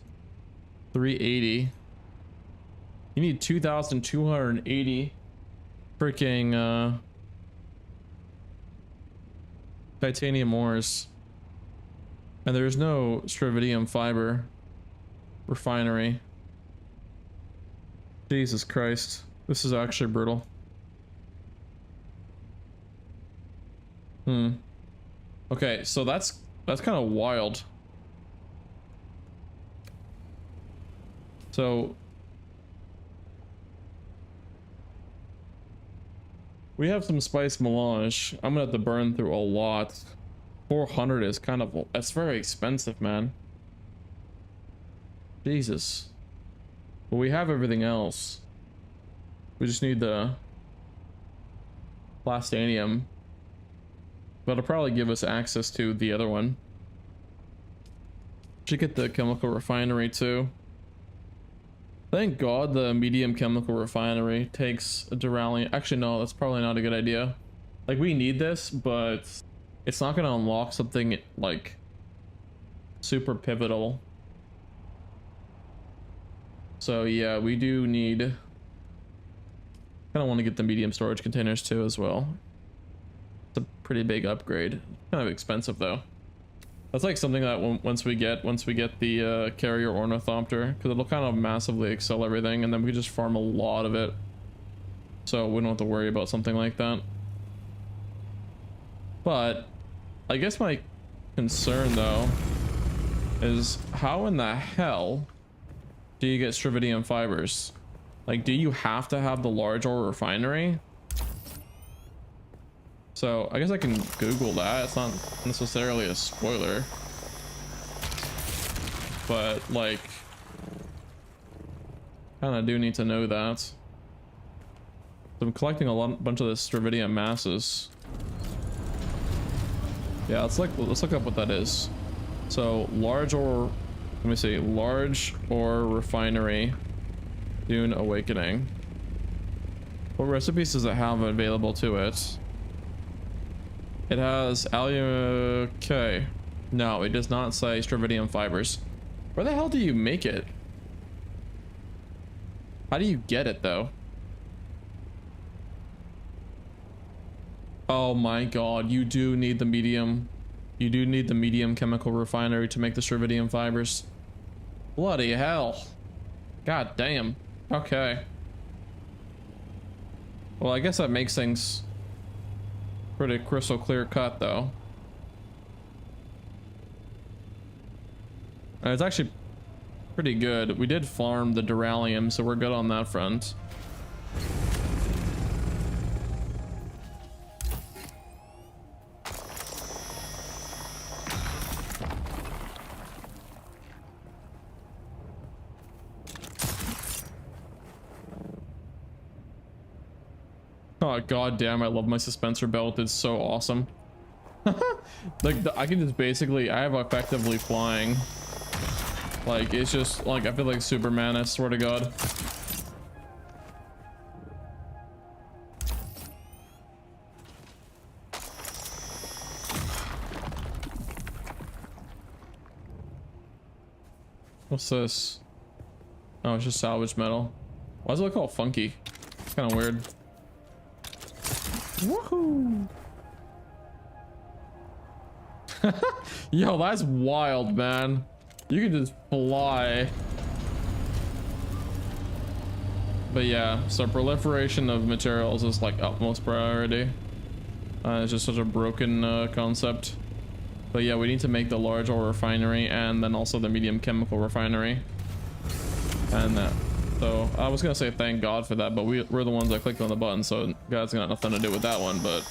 380, you need 2,280 freaking titanium ores. And there's no strontium fiber refinery. Jesus Christ. This is actually brutal. Okay, so that's kind of wild. So we have some spice melange. I'm gonna have to burn through a lot. 400 is kind of, that's very expensive, man. Jesus. But we have everything else. We just need the plastanium. But it'll probably give us access to the other one. Should get the chemical refinery too. Thank God the medium chemical refinery takes a Duralium. Actually, no, that's probably not a good idea. Like, we need this, but it's not going to unlock something like super pivotal. So yeah, we do need, kind of want to get the medium storage containers too as well. It's a pretty big upgrade. Kind of expensive though. That's like something that once we get the carrier Ornithopter, because it'll kind of massively excel everything, and then we can just farm a lot of it. So we don't have to worry about something like that. But I guess my concern though is how in the hell do you get strontium fibers? Like, do you have to have the large ore refinery? So I guess I can Google that. It's not necessarily a spoiler, but like, kind of do need to know that. So I'm collecting a bunch of the strontium masses. Yeah, let's look up what that is. So large ore, let me see, large ore refinery, Dune Awakening. What recipes does it have available to it? It has okay. No, it does not say strontium fibers. Where the hell do you make it? How do you get it though? Oh my god, you do need the medium. You do need the medium chemical refinery to make the strontium fibers. Bloody hell. God damn. Okay. Well, I guess that makes things pretty crystal clear cut though. And it's actually pretty good. We did farm the duralium, so we're good on that front. Oh god damn, I love my suspensor belt. It's so awesome. Like I can just basically, I have effectively flying. Like it's just like I feel like Superman, I swear to god. What's this? Oh, it's just salvage metal. Why does it look all funky? It's kind of weird. Woohoo! Yo, that's wild, man. You can just fly. But yeah, so proliferation of materials is like utmost priority. It's just such a broken concept. But yeah, we need to make the large ore refinery and then also the medium chemical refinery. And so I was gonna say thank God for that, but we're the ones that clicked on the button, so God's got nothing to do with that one. But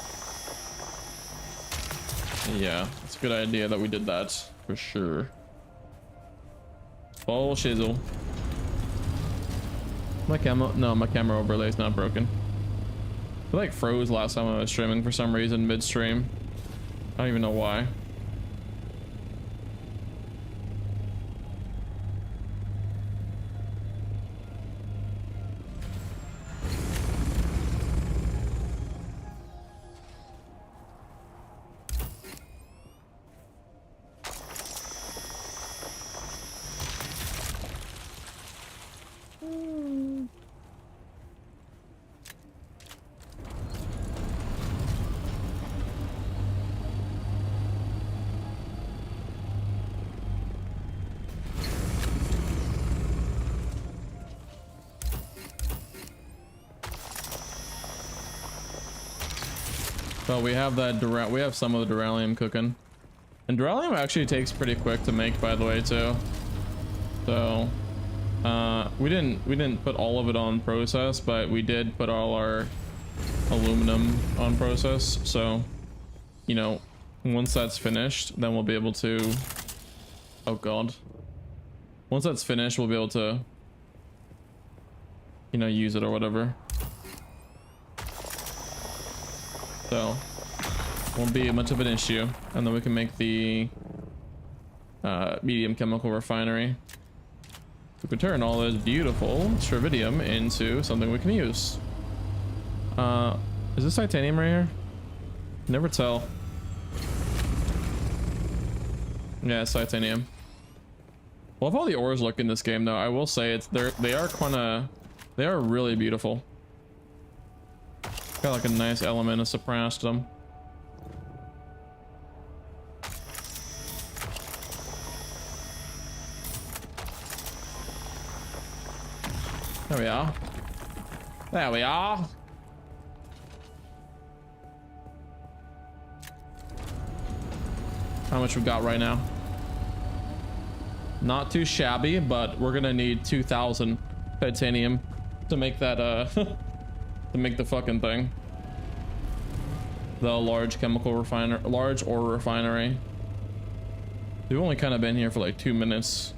yeah, it's a good idea that we did that for sure. Full shizzle. My camera overlay is not broken. I like froze last time I was streaming for some reason midstream. I don't even know why. But we have that we have some of the duralium cooking, and duralium actually takes pretty quick to make, by the way, too. So we didn't put all of it on process, but we did put all our aluminum on process. So, you know, once that's finished, then we'll be able to, oh god, once that's finished, we'll be able to, you know, use it or whatever. So won't be much of an issue, and then we can make the medium chemical refinery. We can turn all this beautiful Strividium into something we can use. Is this titanium right here? Never tell. Yeah, it's titanium. Love how the ores look in this game, though. I will say they are really beautiful. Got like a nice element of surprise to them. There we are. There we are. How much we got right now? Not too shabby, but we're gonna need 2,000 titanium to make that to make the fucking thing. The large chemical refiner, large ore refinery. We've only kind of been here for like 2 minutes,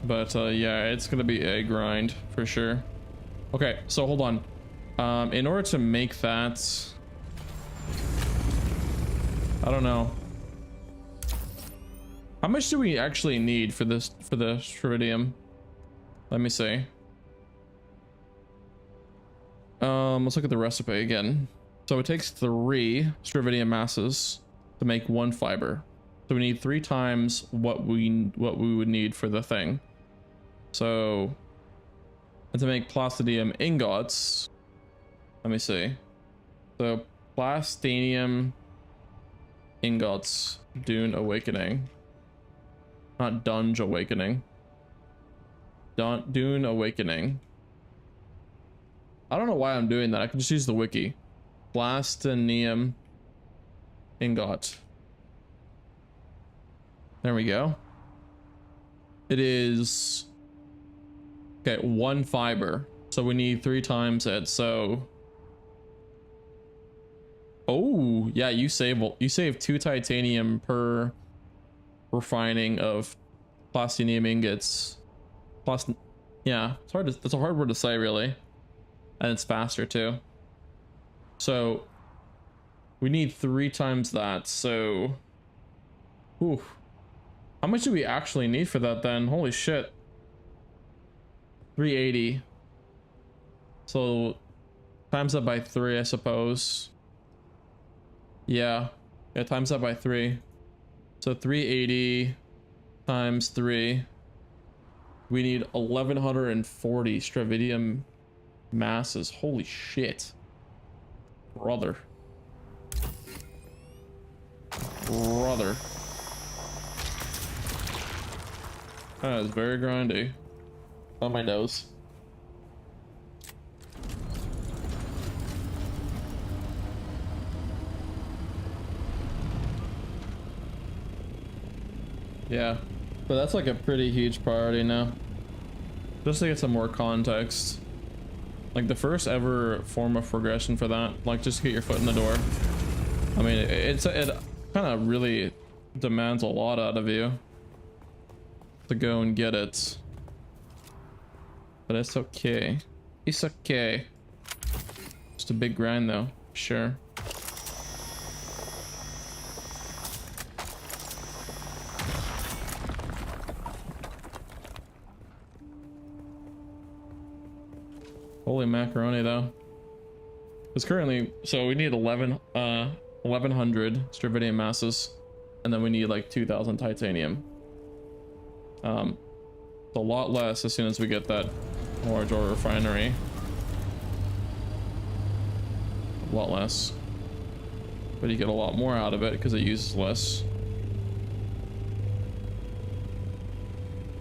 but yeah, it's gonna be a grind for sure. Okay, so hold on. In order to make that, I don't know. How much do we actually need for this, for the Strividium? Let me see. Let's look at the recipe again. So it takes 3 Strividium masses to make 1 fiber. So we need 3 times what we would need for the thing. So, and to make Plastidium ingots, let me see. So Plastinium ingots, Dune Awakening. Not Dunge Awakening. Dune Awakening. I don't know why I'm doing that. I can just use the wiki. Plastinium ingot. There we go. It is okay, 1 fiber. So we need 3 times it. So oh yeah, you save 2 titanium per refining of plastinium ingots. Plus, yeah, it's a hard word to say really, and it's faster too. So we need 3 times that. So, ooh, how much do we actually need for that then? Holy shit, 380. So times that by 3, I suppose. Yeah, times that by 3. So 380 times 3. We need 1140 stravidium masses. Holy shit, brother. That is very grindy on my nose. Yeah, but that's like a pretty huge priority now. Just to get some more context, like the first ever form of progression for that, like just to get your foot in the door. I mean, it kind of really demands a lot out of you to go and get it, but it's okay. It's okay. Just a big grind though, sure. Holy macaroni though. It's currently, so we need 1100 stravidium masses, and then we need like 2000 titanium. It's a lot less as soon as we get that large ore refinery. A lot less, but you get a lot more out of it because it uses less.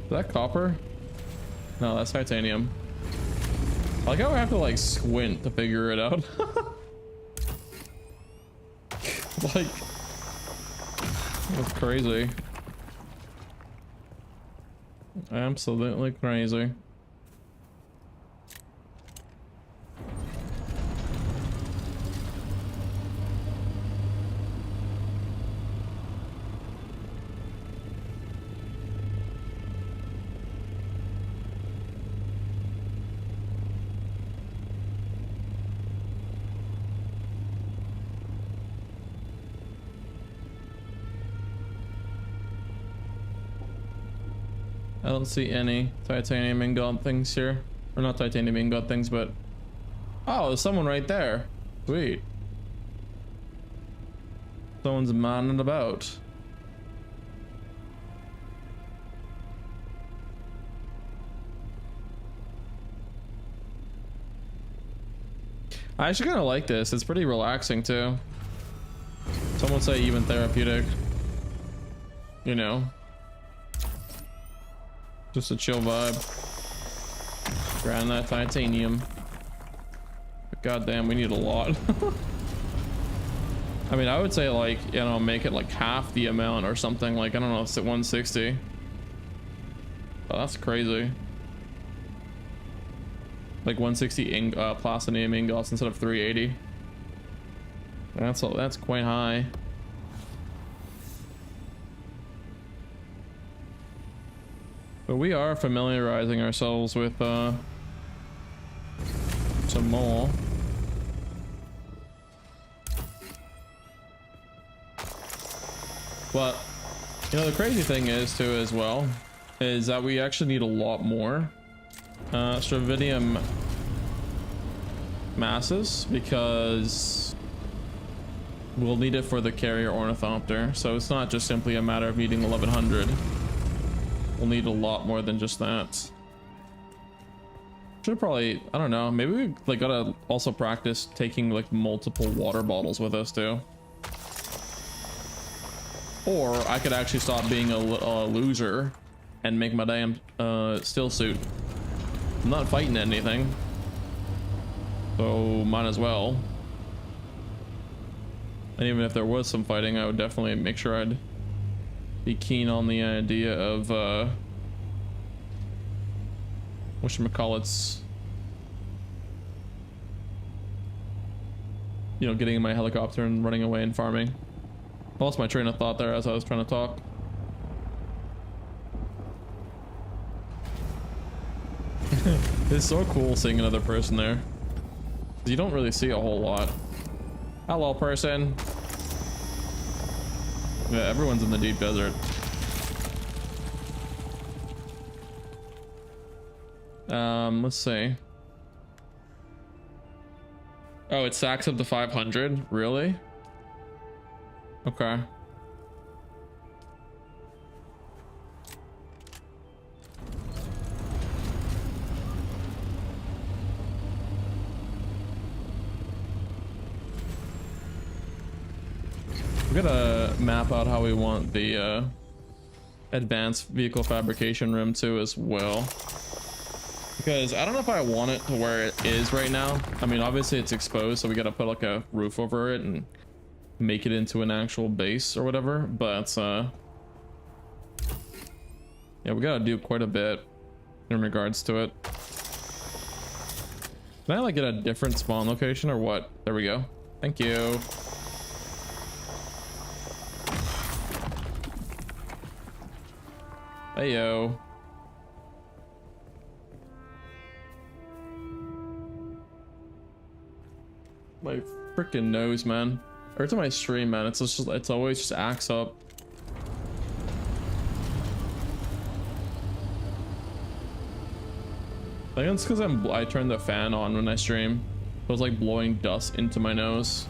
Is that copper? No, that's titanium. I like how I have to like squint to figure it out. Like, that's crazy. Absolutely crazy. I don't see any titanium ingot things here. Or not titanium ingot things, but... Oh, there's someone right there. Sweet. Someone's manning about. I actually kind of like this. It's pretty relaxing too. Some would say even therapeutic. You know? Just a chill vibe. Grind that titanium. But goddamn, we need a lot. I mean, I would say like, you know, make it like half the amount or something. Like, I don't know, it's at 160. Oh, that's crazy. Like 160 plastinium ingots instead of 380. That's quite high. But we are familiarizing ourselves with some more. But you know, the crazy thing is too as well is that we actually need a lot more stravidium masses, because we'll need it for the carrier ornithopter. So it's not just simply a matter of needing 1100. We'll need a lot more than just that. Should probably, I don't know, maybe we like gotta also practice taking like multiple water bottles with us too. Or I could actually stop being a loser and make my damn still suit. I'm not fighting anything, so might as well. And even if there was some fighting, I would definitely make sure I'd be keen on the idea of whatchamacallits, you know, getting in my helicopter and running away and farming. I lost my train of thought there as I was trying to talk. It's so cool seeing another person there. You don't really see a whole lot. Hello, person. Yeah, everyone's in the deep desert. Let's see. Oh, it stacks up to 500? Really? Okay. We're gonna map out how we want the advanced vehicle fabrication room too as well, because I don't know if I want it to where it is right now. I mean, obviously it's exposed, so we gotta put like a roof over it and make it into an actual base or whatever, but yeah, we gotta do quite a bit in regards to it. Can I like get a different spawn location or what? There we go. Thank you. Hey yo. My freaking nose, man. Every time I stream, man, it's always just acts up. I think it's because I turned the fan on when I stream. It was like blowing dust into my nose.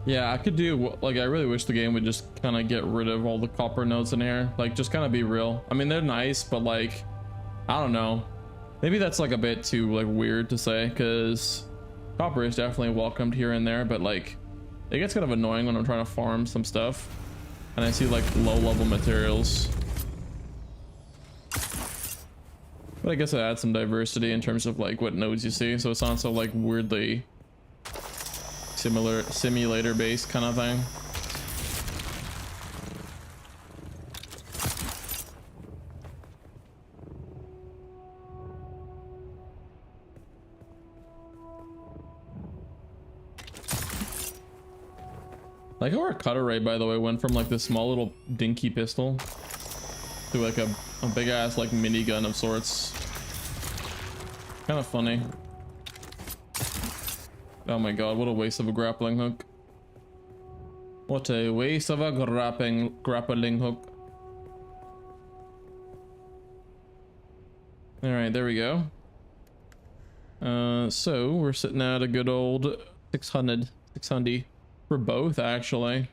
Yeah, I could do, like, I really wish the game would just kind of get rid of all the copper nodes in here. Like, just kind of be real. I mean, they're nice, but like, I don't know. Maybe that's like a bit too like weird to say, because copper is definitely welcomed here and there, but like, it gets kind of annoying when I'm trying to farm some stuff and I see like low level materials. But I guess it adds some diversity in terms of like what nodes you see, so it's not so like weirdly similar simulator based kind of thing. Like how our cutter rate, by the way, went from like this small little dinky pistol to like a big ass like minigun of sorts. Kind of funny. Oh my god, what a waste of a grappling hook. What a waste of a grappling hook. Alright, there we go. So we're sitting at a good old 600 for both, actually.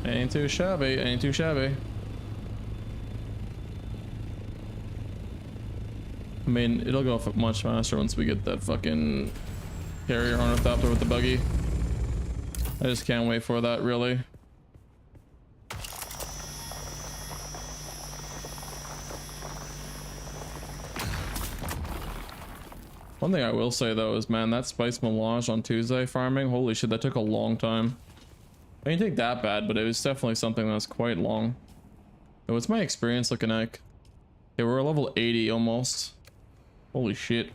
Ain't too shabby, ain't too shabby. I mean, it'll go much faster once we get that fucking carrier Ornithopter with the buggy. I just can't wait for that, really. One thing I will say though is, man, that Spice Melange on Tuesday farming, holy shit, that took a long time. I didn't take that bad, but it was definitely something that's quite long. So what's my experience looking like? Okay, we're level 80 almost. Holy shit.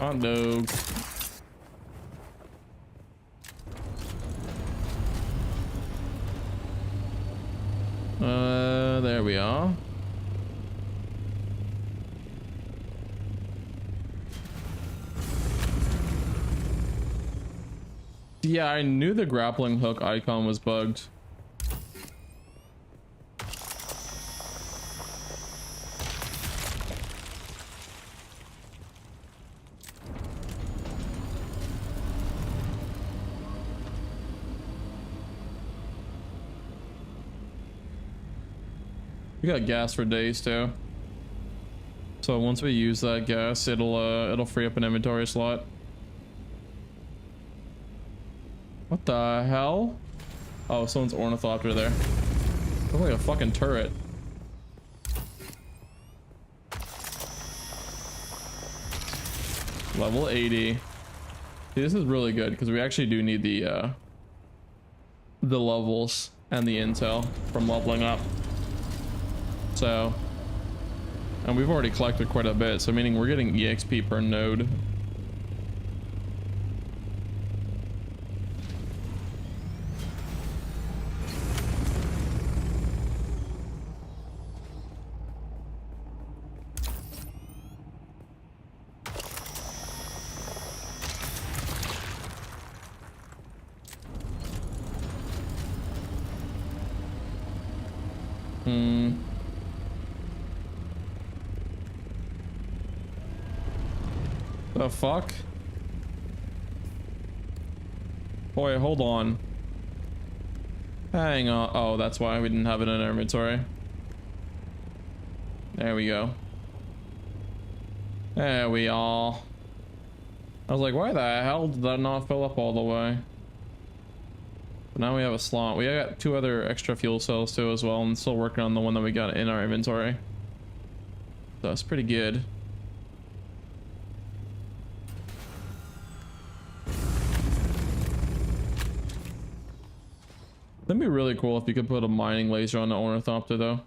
Hot dog. There we are. Yeah, I knew the grappling hook icon was bugged. We got gas for days too. So once we use that gas, it'll free up an inventory slot. What the hell? Oh, someone's Ornithopter there. Looks like a fucking turret. Level 80. See, this is really good because we actually do need the levels and the intel from leveling up. So, and we've already collected quite a bit, so meaning we're getting EXP per node. The fuck? Boy, hold on. Hang on. Oh, that's why we didn't have it in our inventory. There we go. There we are. I was like, why the hell did that not fill up all the way? But now we have a slot. We got 2 other extra fuel cells too as well, and still working on the one that we got in our inventory. So that's pretty good. That'd be really cool if you could put a mining laser on the Ornithopter though.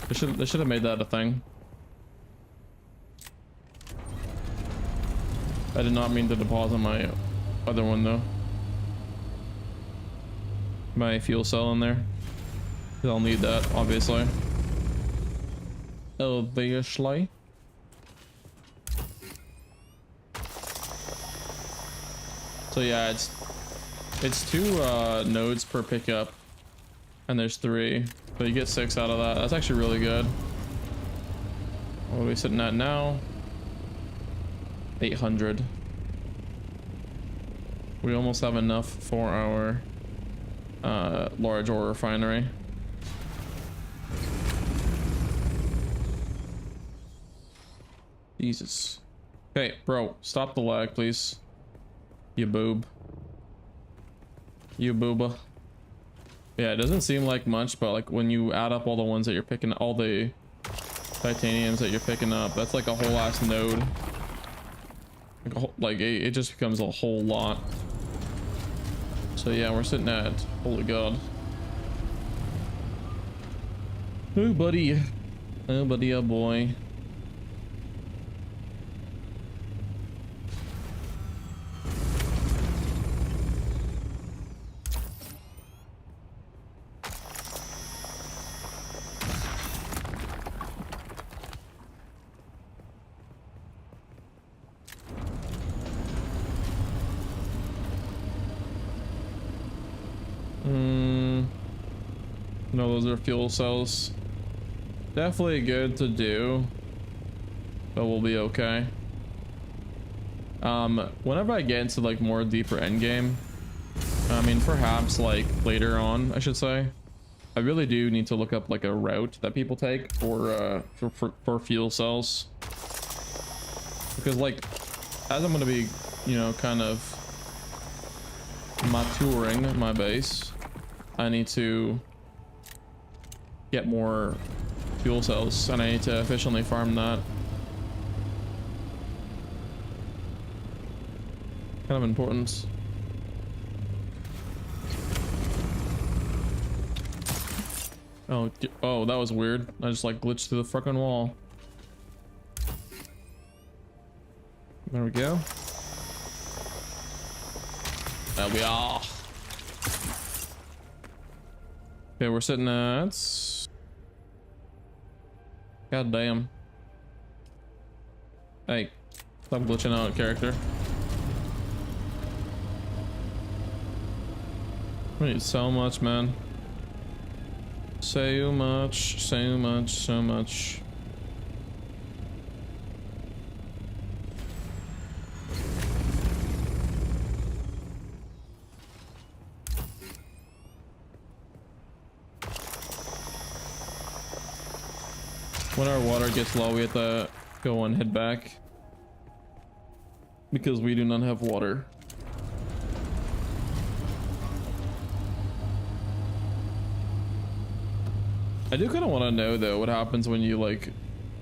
They should have made that a thing. I did not mean to deposit my other one though. My fuel cell in there. 'Cause I'll need that, obviously. Obviously. So yeah, it's 2 nodes per pickup, and there's 3, but you get 6 out of that. That's actually really good. What are we sitting at now? 800. We almost have enough for our large ore refinery. Jesus. Okay, bro, stop the lag, please. You boob. You booba. Yeah, it doesn't seem like much, but like when you add up all the ones that you're picking, all the titaniums that you're picking up, that's like a whole ass node. Like it just becomes a whole lot. So yeah, we're sitting at, holy god. Oh buddy. Oh buddy, oh boy. No, those are fuel cells. Definitely good to do, but we'll be okay. Whenever I get into like more deeper end game, I mean perhaps like later on I should say, I really do need to look up like a route that people take for fuel cells, because like as I'm gonna be, you know, kind of maturing my base, I need to get more fuel cells and I need to efficiently farm that. Kind of important. Oh, that was weird. I just like glitched through the fucking wall. There we go. There we are. Okay, we're sitting at... God damn. Hey, stop glitching out, character. We need so much, man. So much, so much, so much. When our water gets low, we have to go and head back because we do not have water. I do kind of want to know though what happens when you like,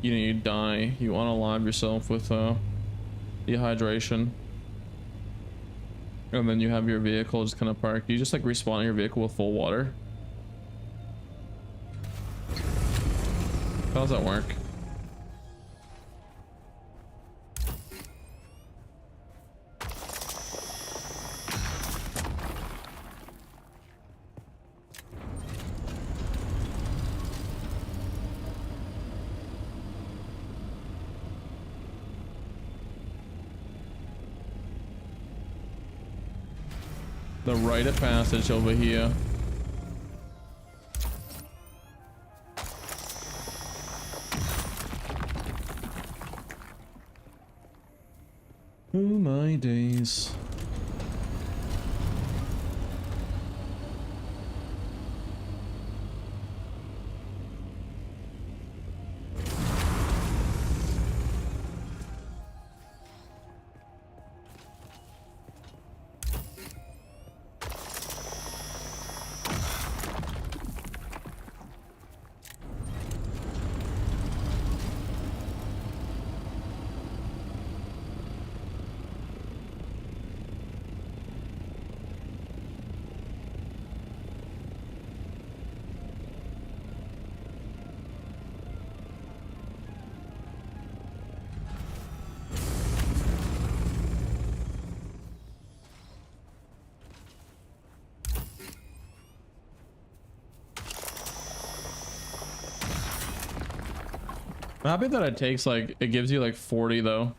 you know, you die, you unalive yourself with dehydration, and then you have your vehicle just kind of parked. You just like respawn your vehicle with full water. How does that work? The rite of passage over here. Oh my days. I'm happy that it takes like, it gives you like 40 though.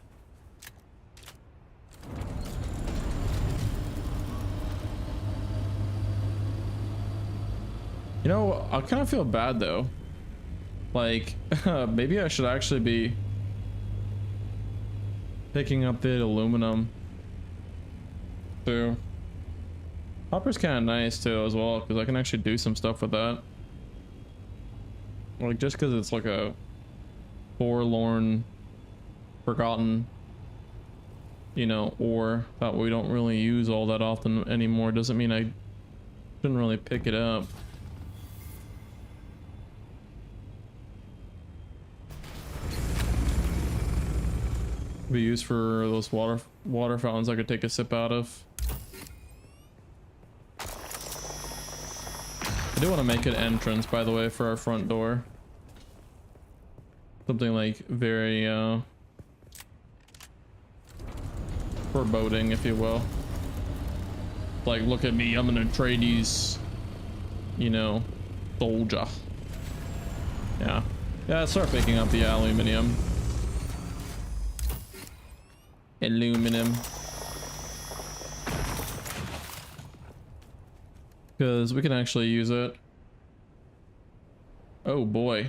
You know, I kind of feel bad though. Like, maybe I should actually be picking up the aluminum too. Copper's kind of nice too as well, because I can actually do some stuff with that. Like, just because it's like a forlorn, forgotten, you know, ore that we don't really use all that often anymore, doesn't mean I shouldn't really pick it up. Be used for those water fountains I could take a sip out of. I do want to make an entrance, by the way, for our front door. Something like very foreboding, if you will. Like, look at me, I'm an Atreides, you know, soldier. Yeah. Yeah, start picking up the aluminum. Because we can actually use it. Oh boy.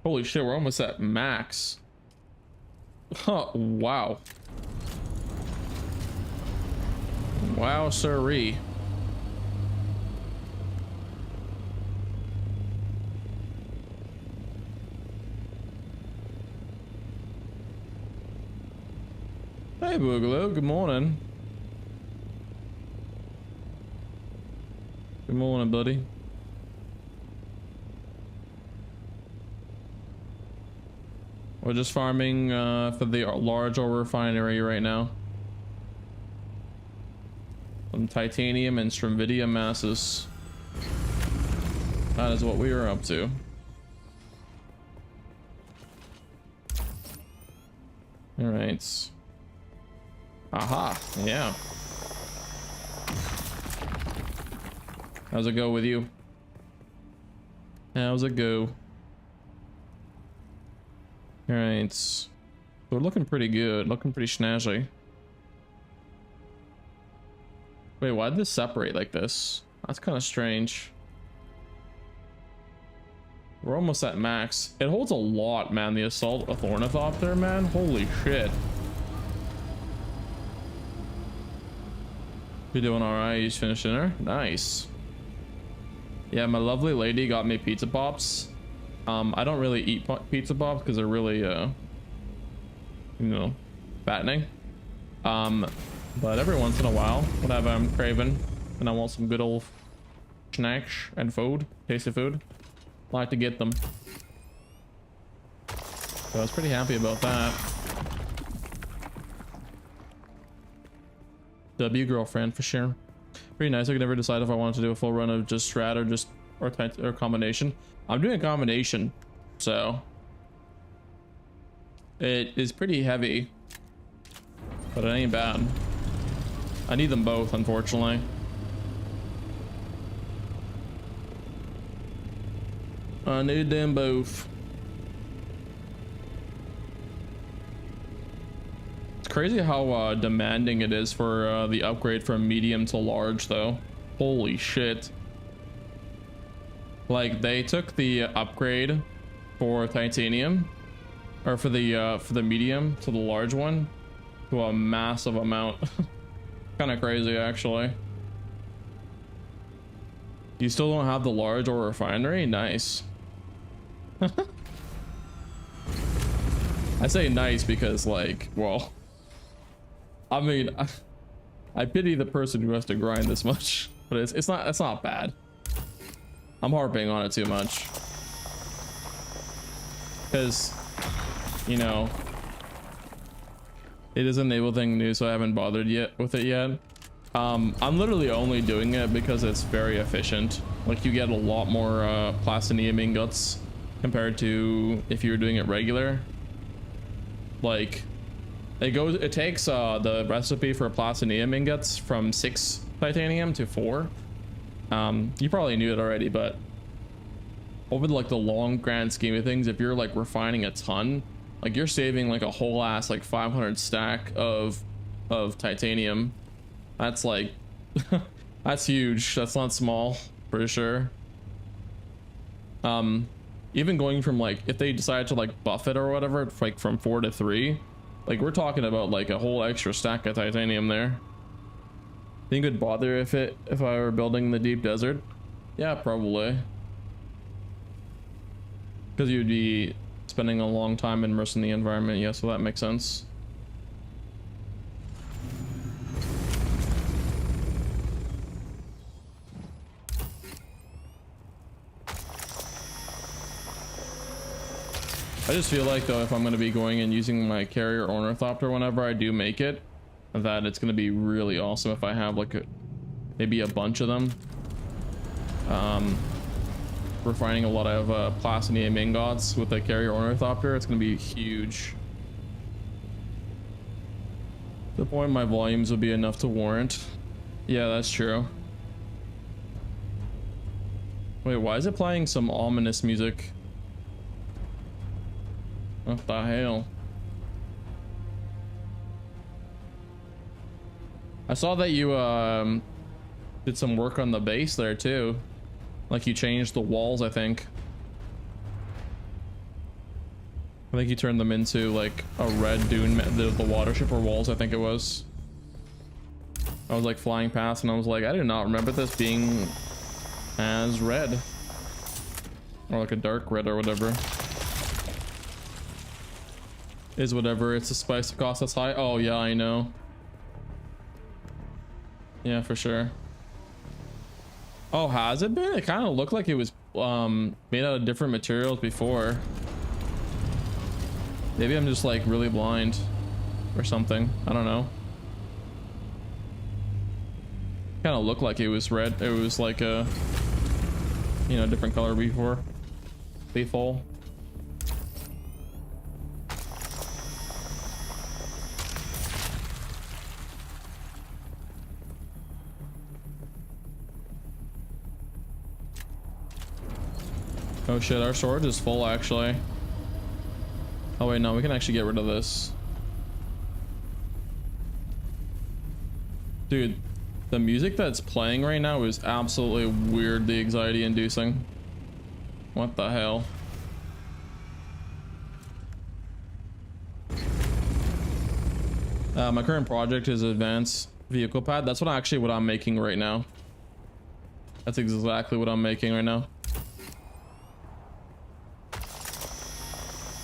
Holy shit, we're almost at max. Huh, wow. Wow, sirree. Hey Boogaloo, good morning. Good morning, buddy. We're just farming for the large ore refinery right now. Some titanium and strontium masses. That is what we are up to. All right. Aha, yeah. How's it go with you? How's it go? All right, so we're looking pretty good, looking pretty snazzy. Wait, why did this separate like this? That's kind of strange. We're almost at max. It holds a lot, man. The assault with Ornithopter, man. Holy shit. You're doing all right. You just finished dinner. Nice. Yeah, my lovely lady got me pizza pops. I don't really eat pizza pops because they're really, you know, fattening. But every once in a while, whenever I'm craving and I want some good old snacks and food, tasty food, I like to get them. So I was pretty happy about that. W girlfriend for sure. Pretty nice. I could never decide if I wanted to do a full run of just strat or combination. I'm doing a combination, so it is pretty heavy, but it ain't bad. I need them both, unfortunately. I need them both. It's crazy how demanding it is for the upgrade from medium to large, though. Holy shit. Like, they took the upgrade for titanium, or for the medium to the large one, to a massive amount. Kind of crazy, actually. You still don't have the large or refinery? Nice. I say nice because, like, well, I mean, I pity the person who has to grind this much, but it's not bad. I'm harping on it too much because, you know, it is an enable thing new, so I haven't bothered with it yet. I'm literally only doing it because it's very efficient. Like, you get a lot more platinum ingots compared to if you were doing it regular. Like, it takes the recipe for platinum ingots from 6 titanium to 4. You probably knew it already, but over the long grand scheme of things, if you're like refining a ton, like you're saving like a whole ass like 500 stack of titanium. That's like that's huge. That's not small for sure. Even going from like, if they decide to like buff it or whatever, like from 4 to 3, like we're talking about like a whole extra stack of titanium there. Think it'd bother if I were building in the deep desert? Yeah, probably. Because you'd be spending a long time immersed in the environment. Yeah, so that makes sense. I just feel like, though, if I'm going to be going and using my carrier Ornithopter whenever I do make it, that it's going to be really awesome if I have like maybe a bunch of them. Refining a lot of platinum ingots with the carrier Ornithopter, it's going to be huge. To the point my volumes would be enough to warrant. Yeah, that's true. Wait, why is it playing some ominous music? What the hell? I saw that you did some work on the base there too. Like you changed the walls, I think. I think you turned them into like a red Dune, the watership or walls, I think it was. I was like flying past and I was like, I do not remember this being as red. Or like a dark red or whatever. Is whatever, it's a spice cost that's high. Oh yeah, I know. Yeah, for sure. Oh, has it been? It kind of looked like it was made out of different materials before. Maybe I'm just like really blind or something. I don't know. Kind of looked like it was red. It was like a, you know, different color before. Lethal. Oh shit, our storage is full actually. Oh wait, no, we can actually get rid of this. Dude, the music that's playing right now is absolutely weirdly anxiety inducing. What the hell? My current project is advanced vehicle pad. That's what I'm making right now. That's exactly what I'm making right now.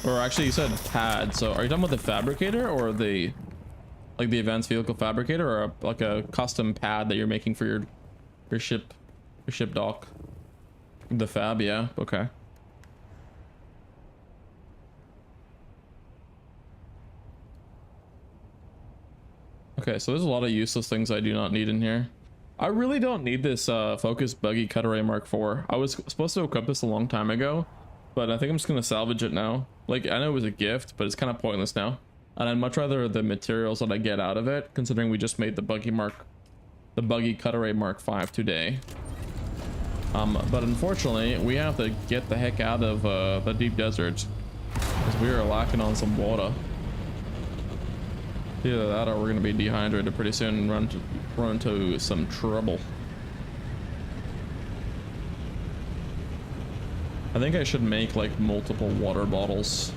Or actually, you said pad. So are you talking about the Fabricator or the like the advanced vehicle fabricator, or like a custom pad that you're making for your ship dock? The fab, yeah. Okay. Okay, so there's a lot of useless things I do not need in here. I really don't need this Focus Buggy Cutaway Mark IV. I was supposed to equip this a long time ago, but I think I'm just gonna salvage it now. Like, I know it was a gift, but it's kind of pointless now. And I'd much rather the materials that I get out of it, considering we just made the Buggy Cutaway Mark V today. But unfortunately, we have to get the heck out of the deep desert, because we are lacking on some water. Either that, or we're gonna be dehydrated pretty soon and run into some trouble. I think I should make like multiple water bottles.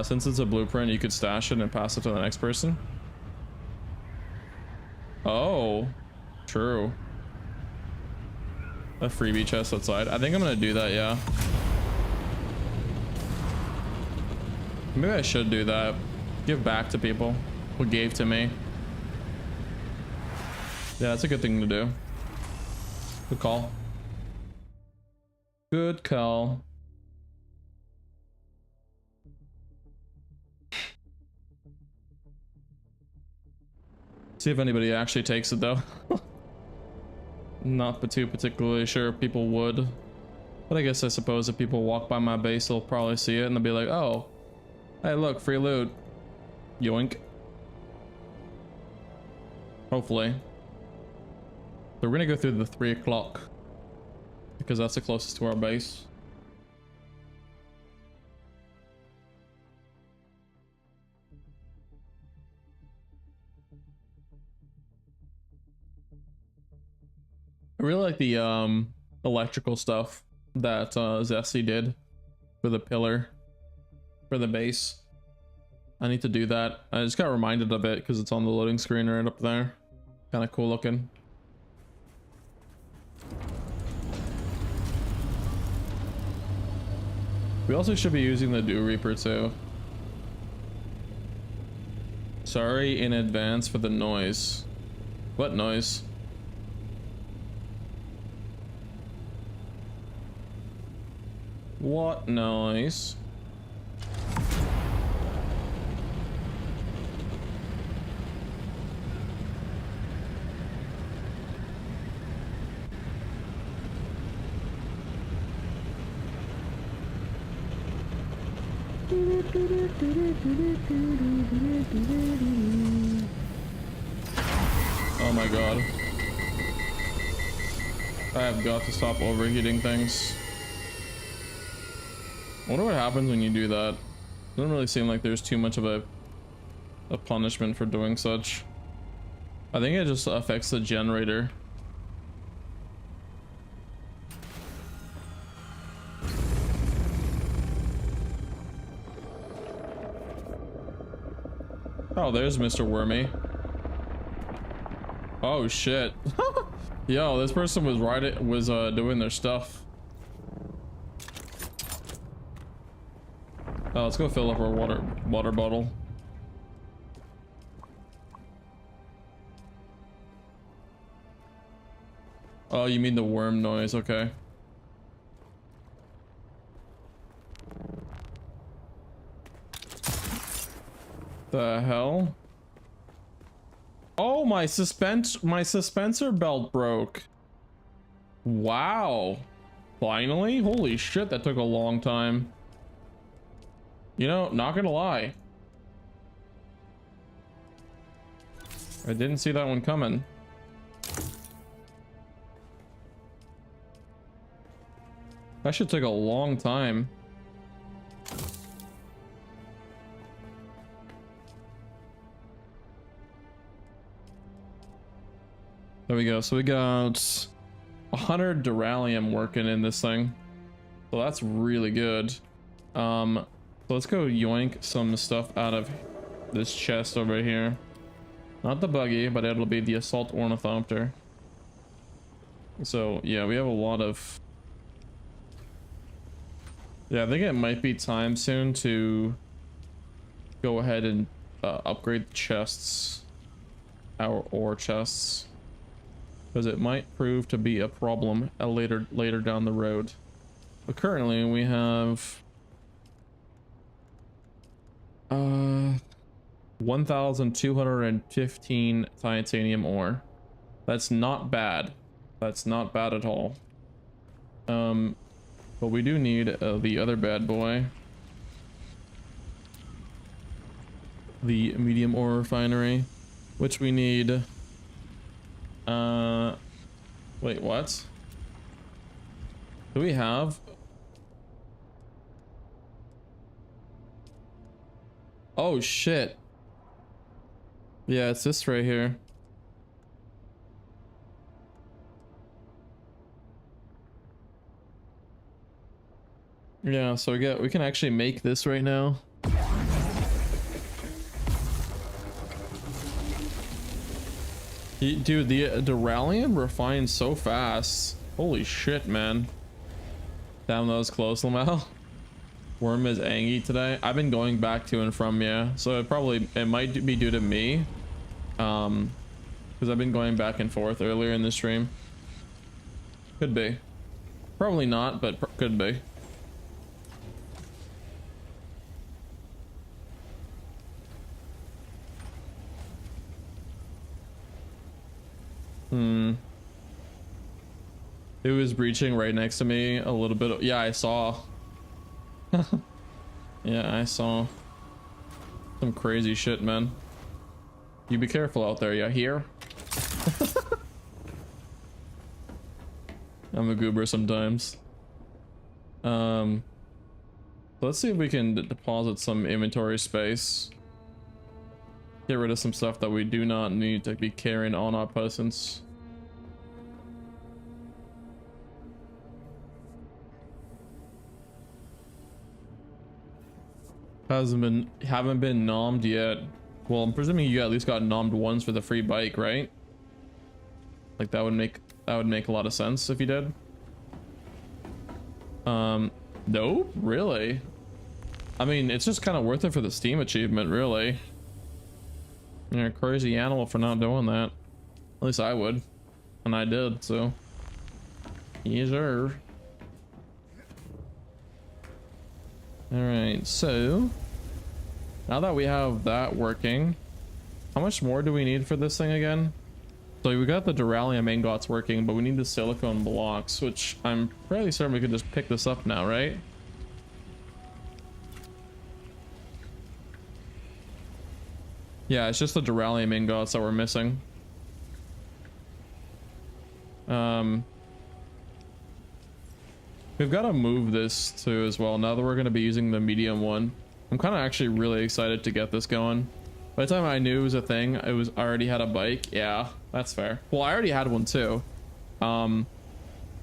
Since it's a blueprint, you could stash it and pass it to the next person. Oh, true. A freebie chest outside. I think I'm gonna do that, yeah. Maybe I should do that. Give back to people who gave to me. Yeah, that's a good thing to do. Good call. Good call. See if anybody actually takes it though. Not too particularly sure people would. But I guess I suppose if people walk by my base, they'll probably see it and they'll be like, oh, hey look, free loot. Yoink. Hopefully. So we're gonna go through the 3 o'clock, because that's the closest to our base. I really like the electrical stuff that Zesty did for the pillar for the base. I need to do that. I just got reminded of it because it's on the loading screen right up there. Kind of cool looking. We also should be using the Dew Reaper too. Sorry in advance for the noise. What noise? What noise? Oh my god. I have got to stop overheating things. I wonder what happens when you do that. Doesn't really seem like there's too much of a punishment for doing such. I think it just affects the generator. Oh, there's Mr. Wormy. Oh shit. Yo, this person was doing their stuff. Oh, let's go fill up our water bottle. Oh, you mean the worm noise, okay. The hell? Oh, my suspensor belt broke. Wow. Finally? Holy shit, that took a long time. You know, not gonna lie, I didn't see that one coming. That should take a long time. There we go. So we got 100 duralium working in this thing. So that's really good. So let's go yoink some stuff out of this chest over here. Not the buggy, but it'll be the assault ornithopter. So yeah, we have a lot of... Yeah, I think it might be time soon to go ahead and upgrade the chests. Our ore chests. Because it might prove to be a problem later down the road. But currently we have 1,215 titanium ore. That's not bad. That's not bad at all. But we do need the other bad boy. The medium ore refinery, which we need. Wait, what? Do we have? Oh shit. Yeah, it's this right here. Yeah, so we can actually make this right now. Dude, the duralium refines so fast. Holy shit, man. Damn, that was close, Lamau. Worm is angry today. I've been going back to and from, yeah. So it might be due to me. Because I've been going back and forth earlier in the stream. Could be. Probably not, but could be. It was breaching right next to me a little bit. Yeah, I saw. Yeah, I saw. Some crazy shit, man. You be careful out there, you hear? I'm a goober sometimes. Let's see if we can deposit some inventory space. Get rid of some stuff that we do not need to be carrying on our persons. Haven't been nommed yet. Well, I'm presuming you at least got nommed once for the free bike, right? Like that would make a lot of sense if you did. Nope, really. I mean, it's just kind of worth it for the Steam achievement, really. You're a crazy animal for not doing that. At least I would, and I did. So, yes, sir. All right, so now that we have that working, how much more do we need for this thing again? So we got the duralium ingots working, but we need the silicone blocks, which I'm fairly certain we could just pick this up now, right? Yeah, it's just the duralium ingots that we're missing. We've got to move this too as well, now that we're going to be using the medium one. I'm kind of actually really excited to get this going. By the time I knew it was a thing, I already had a bike. Yeah, that's fair. Well, I already had one too. I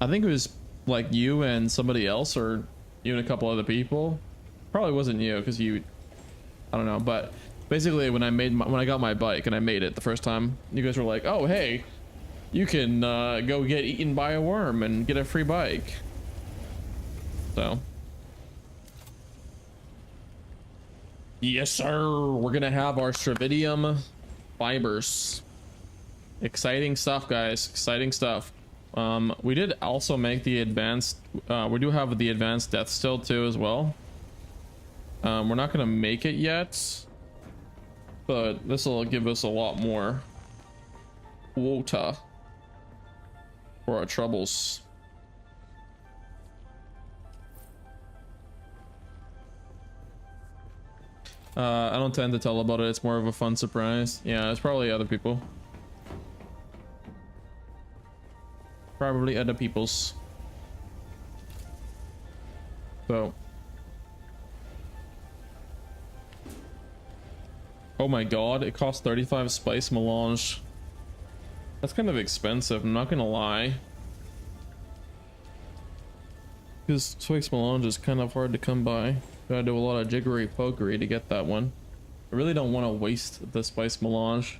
think it was like you and somebody else, or you and a couple other people. Probably wasn't you, because I don't know. But basically, when I got my bike and I made it the first time, you guys were like, "Oh, hey, you can go get eaten by a worm and get a free bike." So. Yes, sir. We're gonna have our Stravidium fibers. Exciting stuff, guys. Exciting stuff. We did also make the advanced. We do have the advanced death still too as well. We're not gonna make it yet, but this will give us a lot more water for our troubles. I don't tend to tell about it. It's more of a fun surprise. Yeah, it's probably other people. Probably other people's. So. Oh my god, it costs 35 spice melange. That's kind of expensive, I'm not gonna lie. Because Spice Melange is kind of hard to come by. Gotta do a lot of jiggery pokery to get that one. I really don't want to waste the Spice Melange.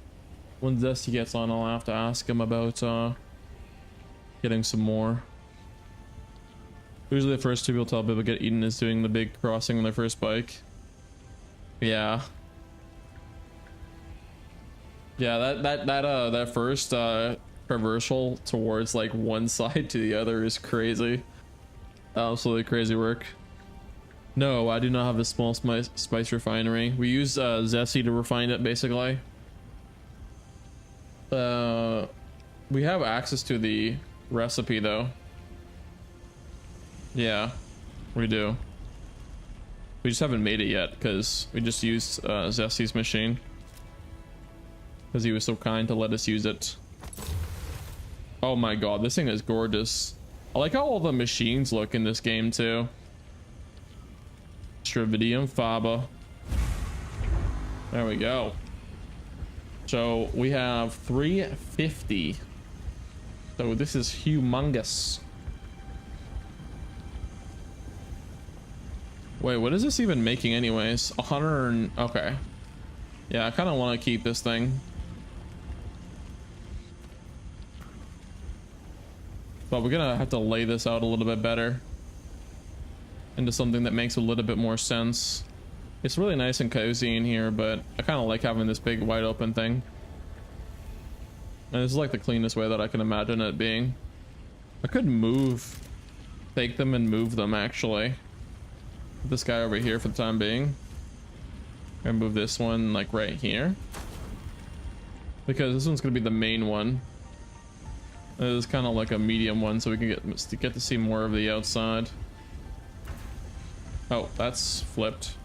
When Zesty gets on, I'll have to ask him about getting some more. Usually the first two people tell people get eaten is doing the big crossing on their first bike. Yeah. Yeah, that first traversal towards like one side to the other is crazy. Absolutely crazy work. No, I do not have a small spice refinery. We use Zesty to refine it basically. We have access to the recipe though. Yeah, we do. We just haven't made it yet because we just used Zesty's machine. Because he was so kind to let us use it. Oh my god, this thing is gorgeous. I like how all the machines look in this game too. Stravidium Faba. There we go. So we have 350. So this is humongous. Wait, what is this even making anyways? 100. Okay. Yeah, I kind of want to keep this thing. But we're gonna have to lay this out a little bit better into something that makes a little bit more sense. It's really nice and cozy in here, but I kind of like having this big wide open thing. And this is like the cleanest way that I can imagine it being. I could take them and move them actually. Put this guy over here for the time being. And move this one like right here. Because this one's gonna be the main one. This is kind of like a medium one, so we can get to see more of the outside. Oh, that's flipped.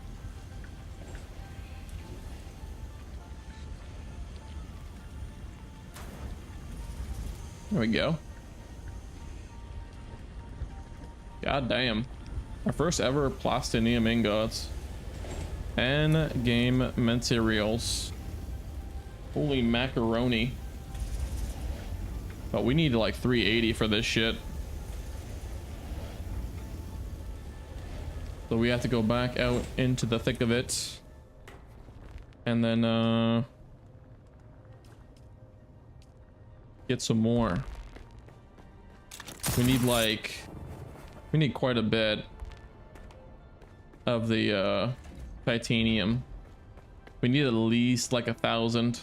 There we go. God damn. Our first ever plastinium ingots. And game materials. Holy macaroni. But we need like 380 for this shit. So we have to go back out into the thick of it. And then get some more. We need quite a bit of the titanium. We need at least like 1,000.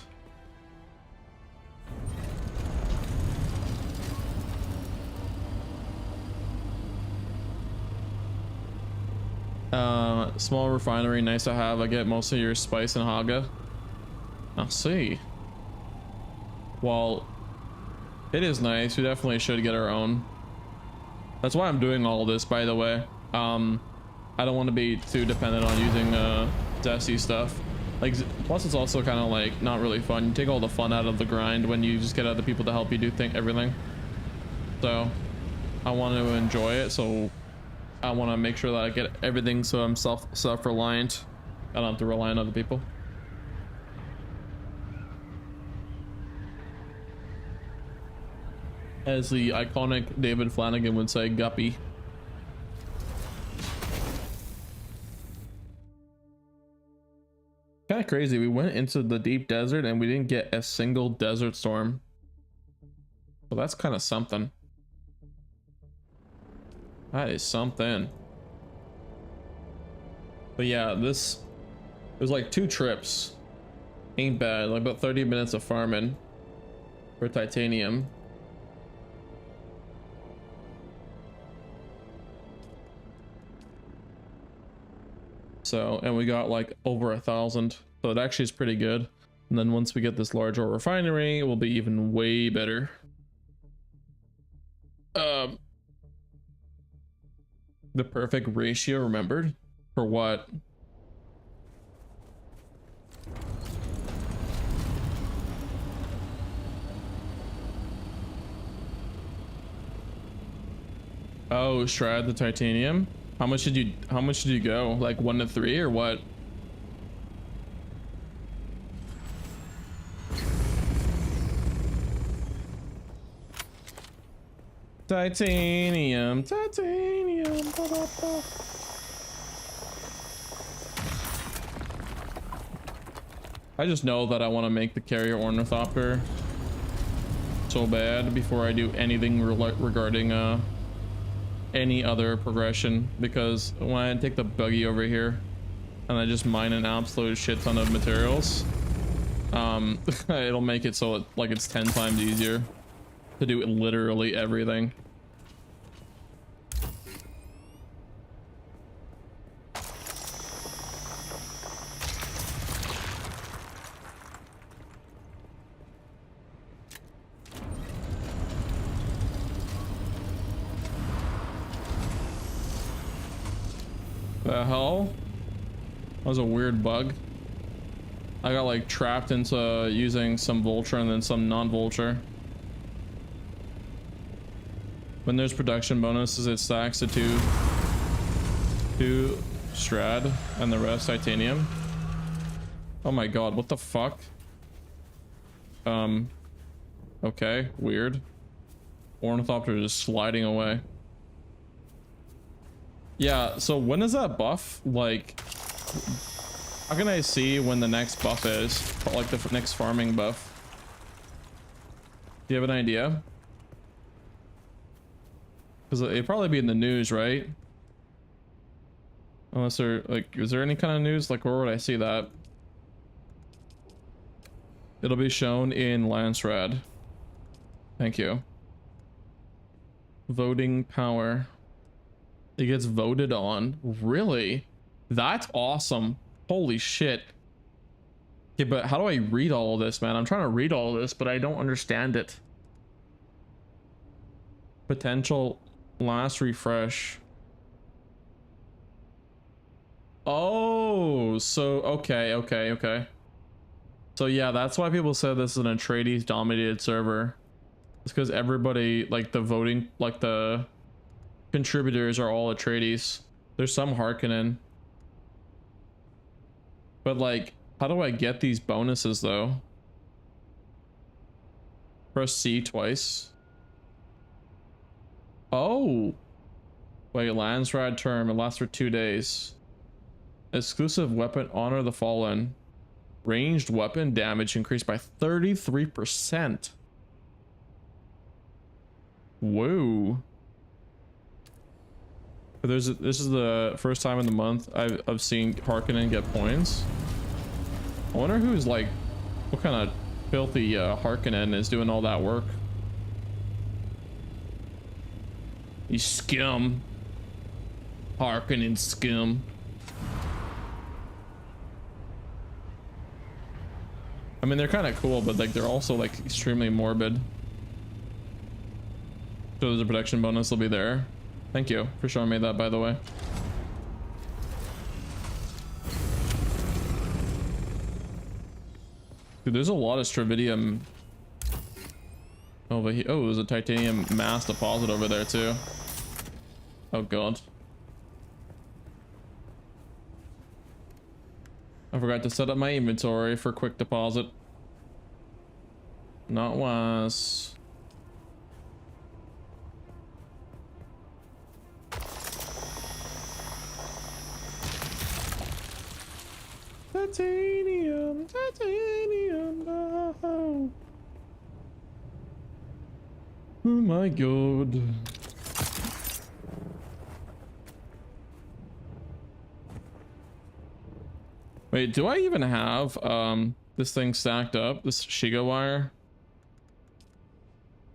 Small refinery, nice to have. I get most of your spice and haga. I'll see. Well, it is nice. We definitely should get our own. That's why I'm doing all this, by the way. I don't want to be too dependent on using Zesty stuff. Like, plus it's also kind of like not really fun. You take all the fun out of the grind when you just get other people to help you do everything. So I want to enjoy it, so I want to make sure that I get everything so I'm self-reliant. I don't have to rely on other people. As the iconic David Flanagan would say, guppy. Kind of crazy. We went into the deep desert and we didn't get a single desert storm. Well, that's kind of something. That is something. But yeah, it was like 2 trips. Ain't bad. Like about 30 minutes of farming for titanium. So, and we got like over 1,000. So it actually is pretty good. And then once we get this larger refinery, it will be even way better. The perfect ratio remembered? For what? Oh, Strad the titanium? How much did you go? Like 1 to 3 or what? Titanium, titanium. Ba, ba, ba. I just know that I want to make the carrier Ornithopter so bad before I do anything regarding any other progression, because when I take the buggy over here and I just mine an absolute shit ton of materials, it'll make it so like it's 10 times easier to do literally everything. The hell? That was a weird bug. I got like trapped into using some vulture and then some non-vulture. When there's production bonuses, it stacks to two strad and the rest titanium. Oh my god, what the fuck? Okay, weird. Ornithopter is sliding away. Yeah, so when is that buff? Like, how can I see when the next buff is? Like the next farming buff? Do you have an idea? Because it'd probably be in the news, right? Unless there, like, is there any kind of news? Like, where would I see that? It'll be shown in Lansrad. Thank you. Voting power. It gets voted on. Really? That's awesome. Holy shit. Okay, but how do I read all of this, man? I'm trying to read all of this, but I don't understand it. Potential last refresh. Oh, so okay. So yeah, that's why people said this is an Atreides dominated server. It's because everybody, like the voting, like the contributors are all Atreides. There's some Harkonnen. But like, how do I get these bonuses though? Press C twice. Oh. Wait, Lansrad term. It lasts for 2 days. Exclusive weapon, Honor the Fallen. Ranged weapon damage increased by 33%. Whoa. This is the first time in the month I've seen Harkonnen get points. I wonder who's like, what kind of filthy Harkonnen is doing all that work. You scum. Harkonnen scum. I mean, they're kind of cool, but like they're also like extremely morbid. So there's a protection bonus will be there. Thank you for showing me that, by the way. Dude, there's a lot of Stravidium. Oh, but there's a titanium mass deposit over there too. Oh god. I forgot to set up my inventory for quick deposit. Not wise. Titanium, titanium. Oh my god. Wait, do I even have this thing stacked up? This Shiga wire?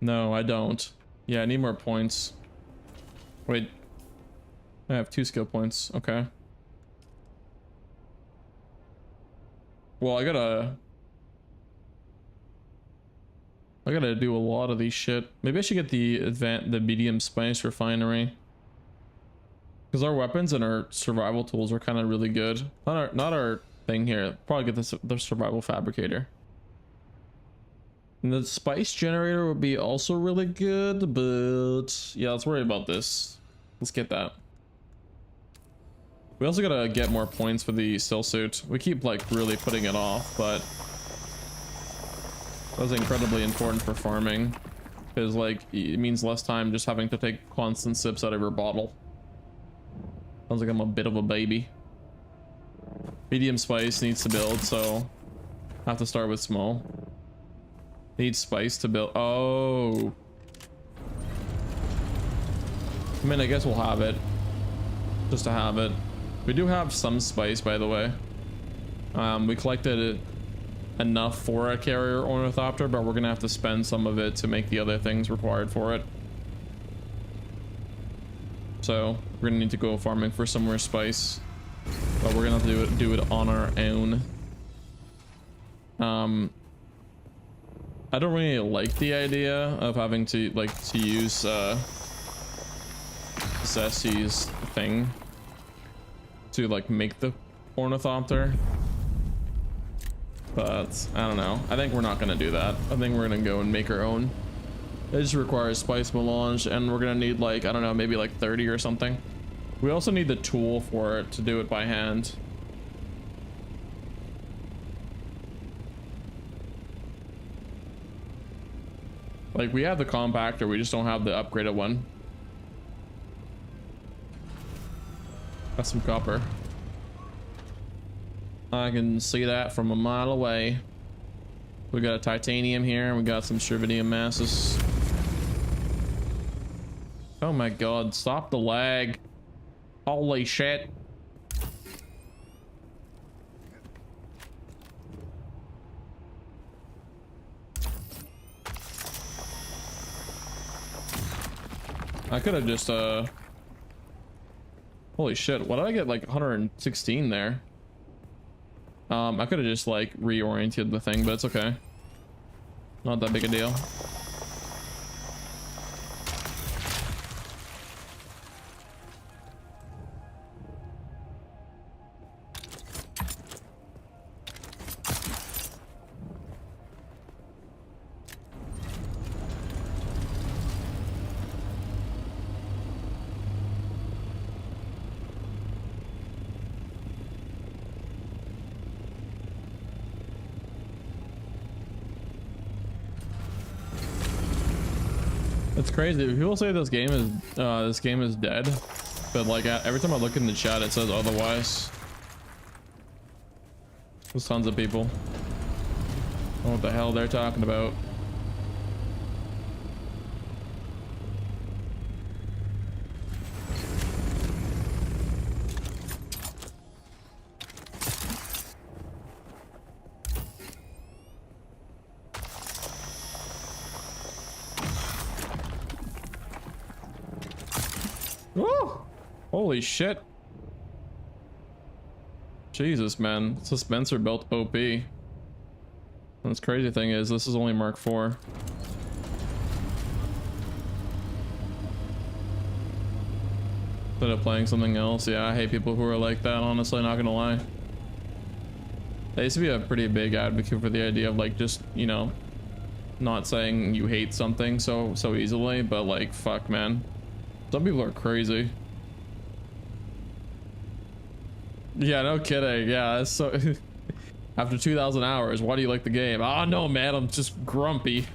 No, I don't. Yeah, I need more points. Wait. I have 2 skill points. Okay. Well, I gotta do a lot of these shit. Maybe I should get the medium spice refinery, because our weapons and our survival tools are kind of really good. Not our thing here. Probably get the survival fabricator. And the spice generator would be also really good, but yeah, let's worry about this. Let's get that. We also gotta get more points for the still suit. We keep like really putting it off, but that was incredibly important for farming. because like it means less time just having to take constant sips out of your bottle. Sounds like I'm a bit of a baby. Medium spice needs to build, so I have to start with small. Need spice to build. Oh, I mean, I guess we'll have it just to have it. We do have some spice, by the way. We collected enough for a carrier ornithopter, but we're gonna have to spend some of it to make the other things required for it. So we're gonna need to go farming for some more spice, but we're gonna have to do it on our own. I don't really like the idea of having to use Zessy's thing to like make the ornithopter, but I don't know. I think we're not gonna do that. I think we're gonna go and make our own. It just requires spice melange, and we're gonna need like, I don't know, maybe like 30 or something. We also need the tool for it to do it by hand. Like, we have the compactor, we just don't have the upgraded one. That's some copper. I can see that from a mile away. We got a titanium here, and we got some strividium masses. Oh my god, stop the lag. Holy shit. I could have just holy shit, why did I get like 116 there? I could have just like reoriented the thing, but it's okay. Not that big a deal. It's crazy. People say this game is dead, but like every time I look in the chat, it says otherwise. There's tons of people. I don't know what the hell they're talking about. Woo! Holy shit. Jesus, man. Dispenser built OP. And this crazy thing is, this is only Mark IV. Instead of playing something else, yeah, I hate people who are like that, honestly, not gonna lie. I used to be a pretty big advocate for the idea of like just, you know, not saying you hate something so easily, but like, fuck, man. Some people are crazy. Yeah, no kidding. Yeah, that's so after 2,000 hours, why do you like the game? Oh no, man, I'm just grumpy.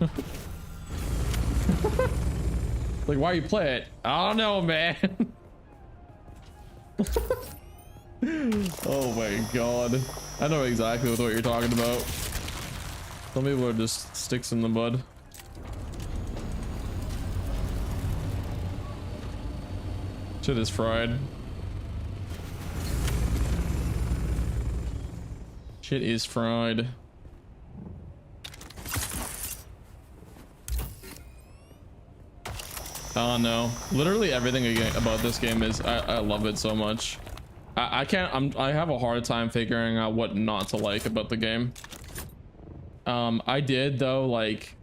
Like, why you play it? Oh no, man. Oh my god. I know exactly what you're talking about. Some people are just sticks in the mud. Shit is fried. Shit is fried. Oh no. Literally everything about this game is, I love it so much. I have a hard time figuring out what not to like about the game. I did though, like,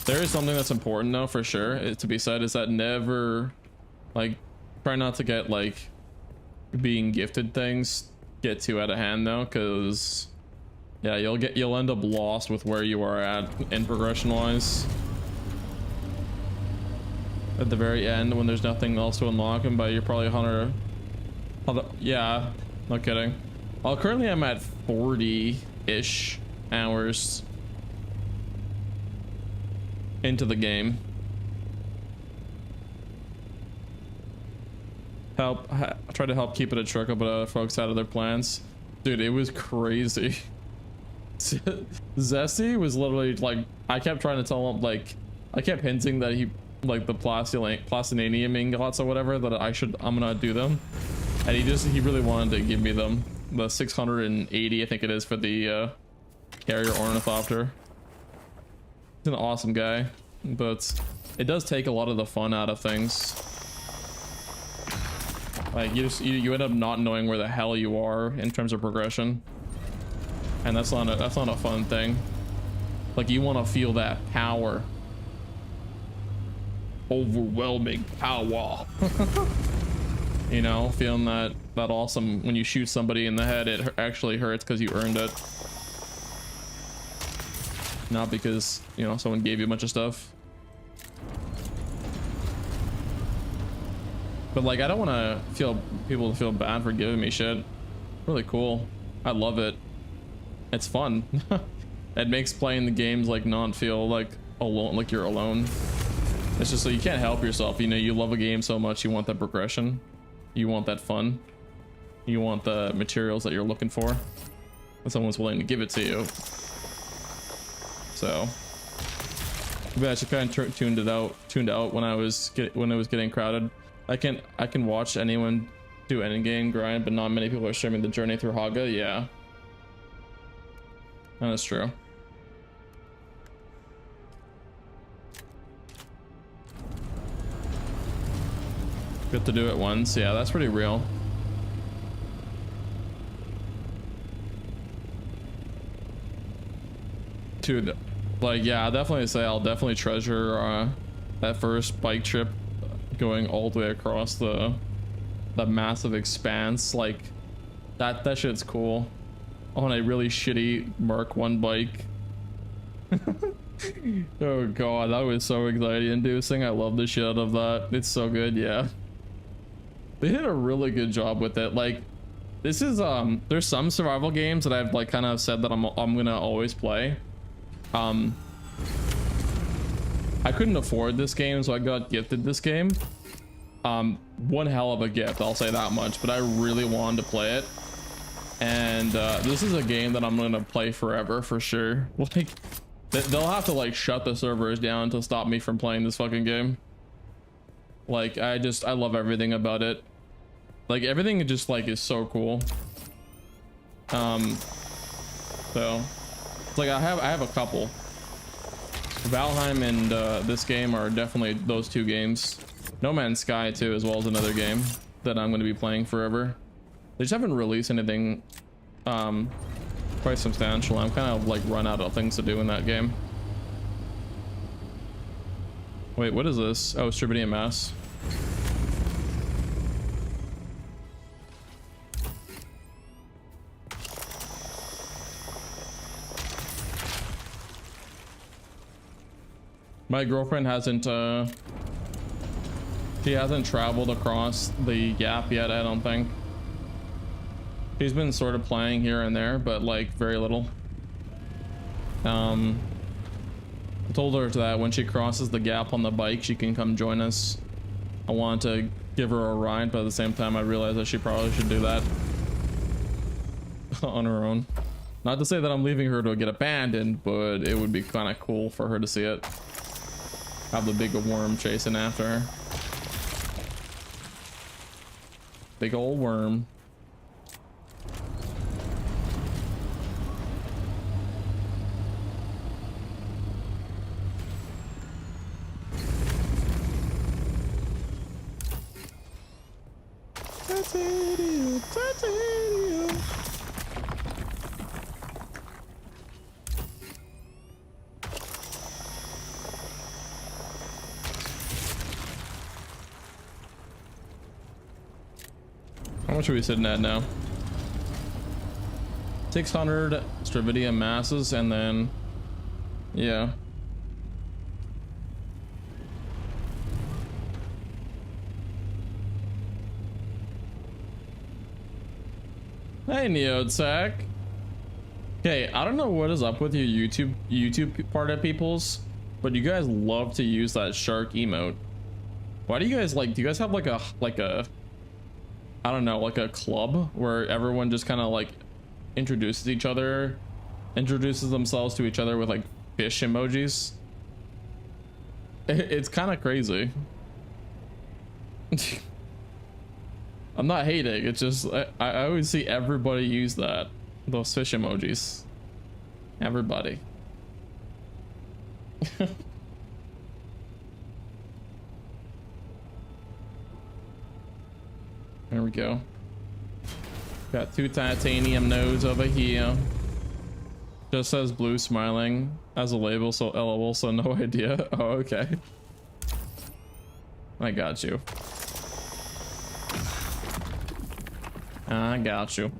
there is something that's important though, for sure, to be said, is that never, like, try not to get like being gifted things get too out of hand though, because yeah, you'll end up lost with where you are at in progression wise at the very end when there's nothing else to unlock him. But you're probably 100, yeah, no kidding. Well, currently I'm at 40-ish hours into the game. try to help keep it a trickle, but other folks had other plans. Dude, it was crazy. Zesty was literally like, I kept trying to tell him, like, I kept hinting that he, like, the platinum ingots or whatever, that I'm gonna do them, and he really wanted to give me them. The 680, I think it is, for the carrier Ornithopter. He's an awesome guy, but it does take a lot of the fun out of things. Like, you end up not knowing where the hell you are in terms of progression, and that's not a fun thing. Like, you want to feel that power, overwhelming power. You know, feeling that awesome when you shoot somebody in the head, it actually hurts because you earned it, not because, you know, someone gave you a bunch of stuff. But like, I don't want to people to feel bad for giving me shit. Really cool. I love it. It's fun. It makes playing the games like not feel like alone, like you're alone. It's just so you can't help yourself. You know, you love a game so much, you want that progression, you want that fun, you want the materials that you're looking for, and someone's willing to give it to you. So maybe I should kind of tuned out when I was getting crowded. I can watch anyone do any game grind, but not many people are streaming the journey through Haga. Yeah, that's true. Good to do it once. Yeah, that's pretty real. Dude, like, yeah, I'll definitely say I'll definitely treasure that first bike trip going all the way across the massive expanse. Like, that shit's cool. On a really shitty Mark 1 bike. Oh god, that was so anxiety inducing. I love the shit out of that. It's so good. Yeah, they did a really good job with it. Like, this is there's some survival games that I've like kind of said that I'm gonna always play. I couldn't afford this game, so I got gifted this game. One hell of a gift, I'll say that much, but I really wanted to play it, and this is a game that I'm gonna play forever for sure. Like, they'll have to like shut the servers down to stop me from playing this fucking game. Like, I love everything about it. Like, everything just like is so cool. So it's like I have a couple. Valheim and this game are definitely those two games. No Man's Sky too, as well as another game that I'm going to be playing forever. They just haven't released anything quite substantial. I'm kind of like run out of things to do in that game. Wait, what is this? Oh, Stribidium mass. My girlfriend hasn't she hasn't traveled across the gap yet, I don't think. She's been sort of playing here and there, but like very little. I told her that when she crosses the gap on the bike, she can come join us. I want to give her a ride, but at the same time I realized that she probably should do that on her own. Not to say that I'm leaving her to get abandoned, but it would be kind of cool for her to see it. Have the big worm chasing after her. Big old worm. How much are we sitting at now? 600 Stribidium masses, and then yeah. Hey LaoTzu. Okay, I don't know what is up with your YouTube part of people's, but you guys love to use that shark emote. Why do you guys like? Do you guys have like a I don't know, like a club where everyone just kind of like introduces themselves to each other with like fish emojis. It's kind of crazy. I'm not hating, it's just I always see everybody use those fish emojis. Everybody. There we go. Got 2 titanium nodes over here. Just says blue smiling as a label, so LOL, so no idea. Oh, okay. I got you. I got you.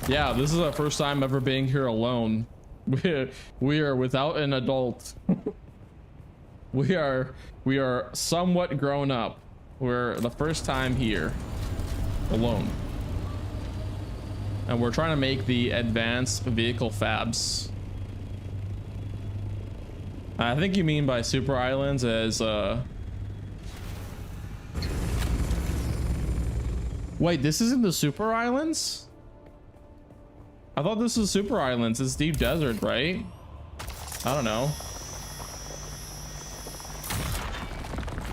Yeah, this is our first time ever being here alone. We are without an adult. we are somewhat grown up. We're the first time here alone. And we're trying to make the advanced vehicle fabs. I think you mean by super islands as wait, this isn't the super islands? I thought this was super islands. It's deep desert, right? I don't know.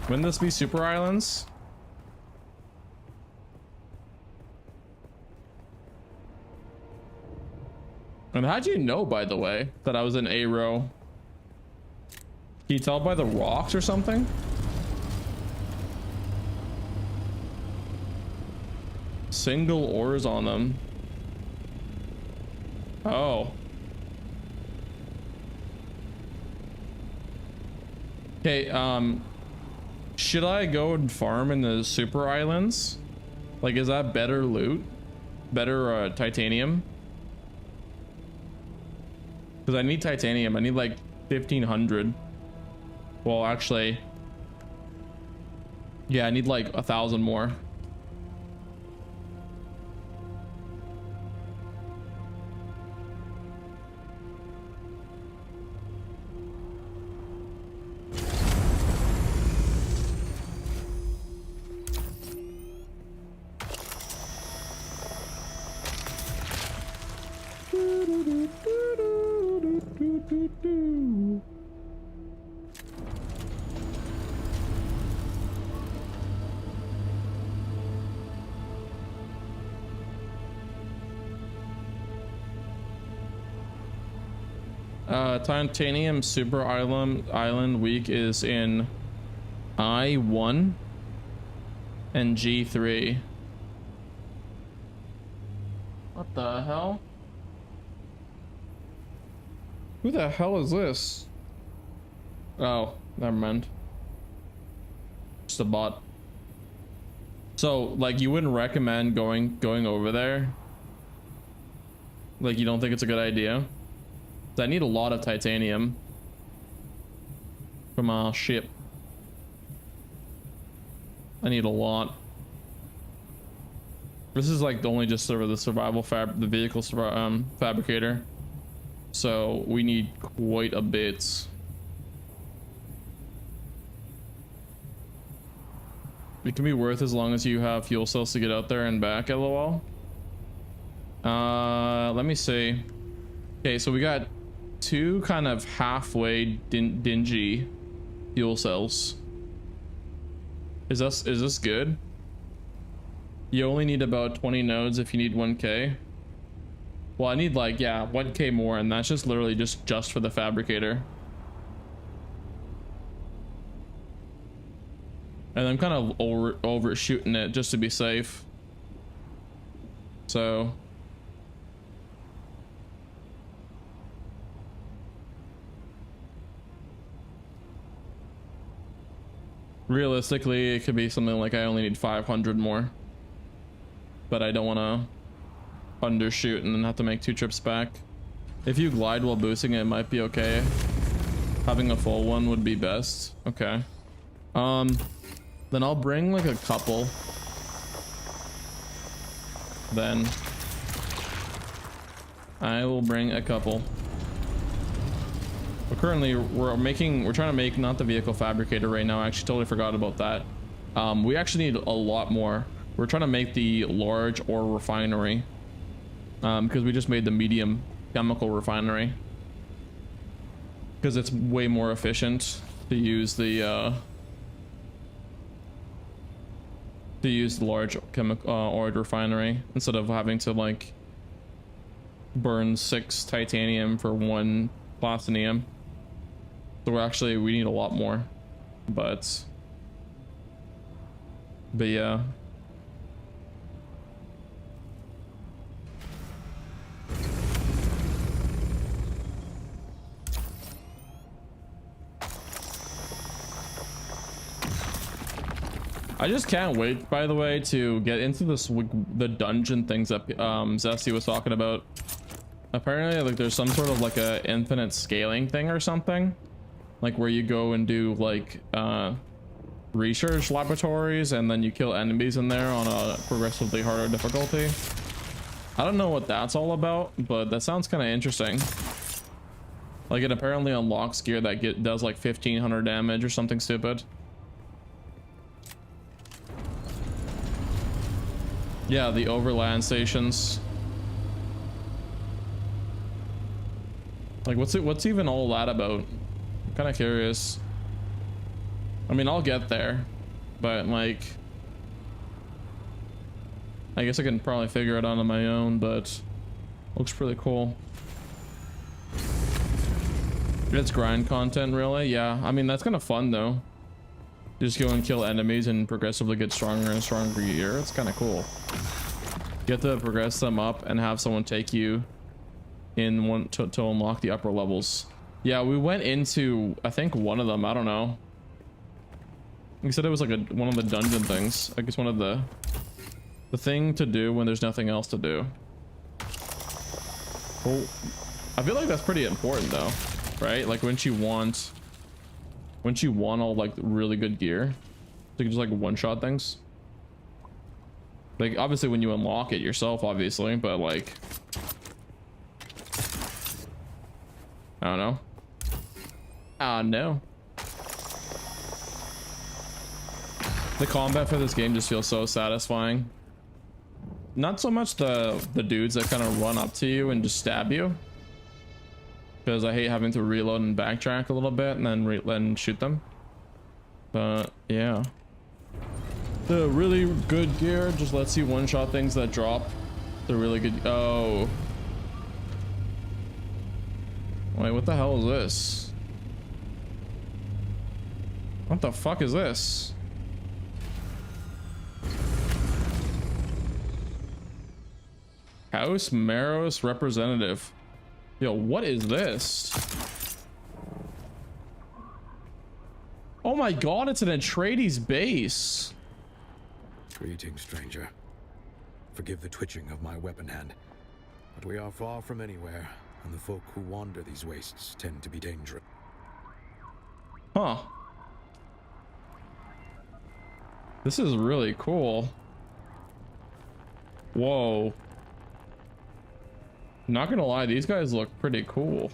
Wouldn't this be super islands? And how'd you know, by the way, that I was in A row? Can you tell by the rocks or something? Single ores on them. Oh. Okay, should I go and farm in the super islands? Like, is that better loot? Better titanium? Because I need titanium. I need like 1,500. Well, actually, yeah, I need like 1,000 more. Titanium super island week is in I1 and G3. What the hell? Who the hell is this? Oh, never mind. Just a bot. So, like, you wouldn't recommend going over there? Like, you don't think it's a good idea? I need a lot of titanium from our ship. I need a lot. This is like the only just sort of the survival the vehicle fabricator. So we need quite a bit. It can be worth as long as you have fuel cells to get out there and back, LOL. Let me see. Okay, so we got 2 kind of halfway dingy fuel cells. Is this good? You only need about 20 nodes if you need 1k. Well, I need like, yeah, 1k more, and that's just literally just for the fabricator. And I'm kind of overshooting it just to be safe. So realistically, it could be something like I only need 500 more, but I don't want to undershoot and then have to make 2 trips back. If you glide while boosting it, it might be okay. Having a full one would be best. Okay. Then I'll bring like a couple. Then I will bring a couple. But currently we're trying to make not the vehicle fabricator right now. I actually totally forgot about that. We actually need a lot more. We're trying to make the large ore refinery, because we just made the medium chemical refinery, because it's way more efficient to use the large chemical ore refinery instead of having to like burn 6 titanium for 1 platinum. So we need a lot more, but yeah. I just can't wait, by the way, to get into the dungeon things that Zesty was talking about. Apparently, like, there's some sort of like a infinite scaling thing or something, like where you go and do like research laboratories and then you kill enemies in there on a progressively harder difficulty. I don't know what that's all about, but that sounds kind of interesting. Like, it apparently unlocks gear that does like 1500 damage or something stupid. Yeah, the overland stations. Like, what's even all that about? I'm kind of curious. I mean, I'll get there, but like, I guess I can probably figure it out on my own, but looks pretty cool. It's grind content, really? Yeah, I mean, that's kind of fun though. Just go and kill enemies and progressively get stronger and stronger gear. It's kind of cool. You have to progress them up and have someone take you in to unlock the upper levels. Yeah, we went into, I think, one of them. I don't know. He said it was like one of the dungeon things. I guess one of the thing to do when there's nothing else to do. Well, I feel like that's pretty important though, right? Like once you want all like really good gear, so you can just like one-shot things. Like, obviously when you unlock it yourself, obviously, but like, I don't know. No. The combat for this game just feels so satisfying. Not so much the dudes that kind of run up to you and just stab you, because I hate having to reload and backtrack a little bit and then shoot them. But yeah. The really good gear just lets you one-shot things that drop. The really good. Oh. Wait, what the hell is this? What the fuck is this? House Maros representative. Yo, what is this? Oh my god, it's an Atreides base. Greetings, stranger. Forgive the twitching of my weapon hand, but we are far from anywhere, and the folk who wander these wastes tend to be dangerous. Huh. This is really cool. Whoa. Not gonna lie, these guys look pretty cool.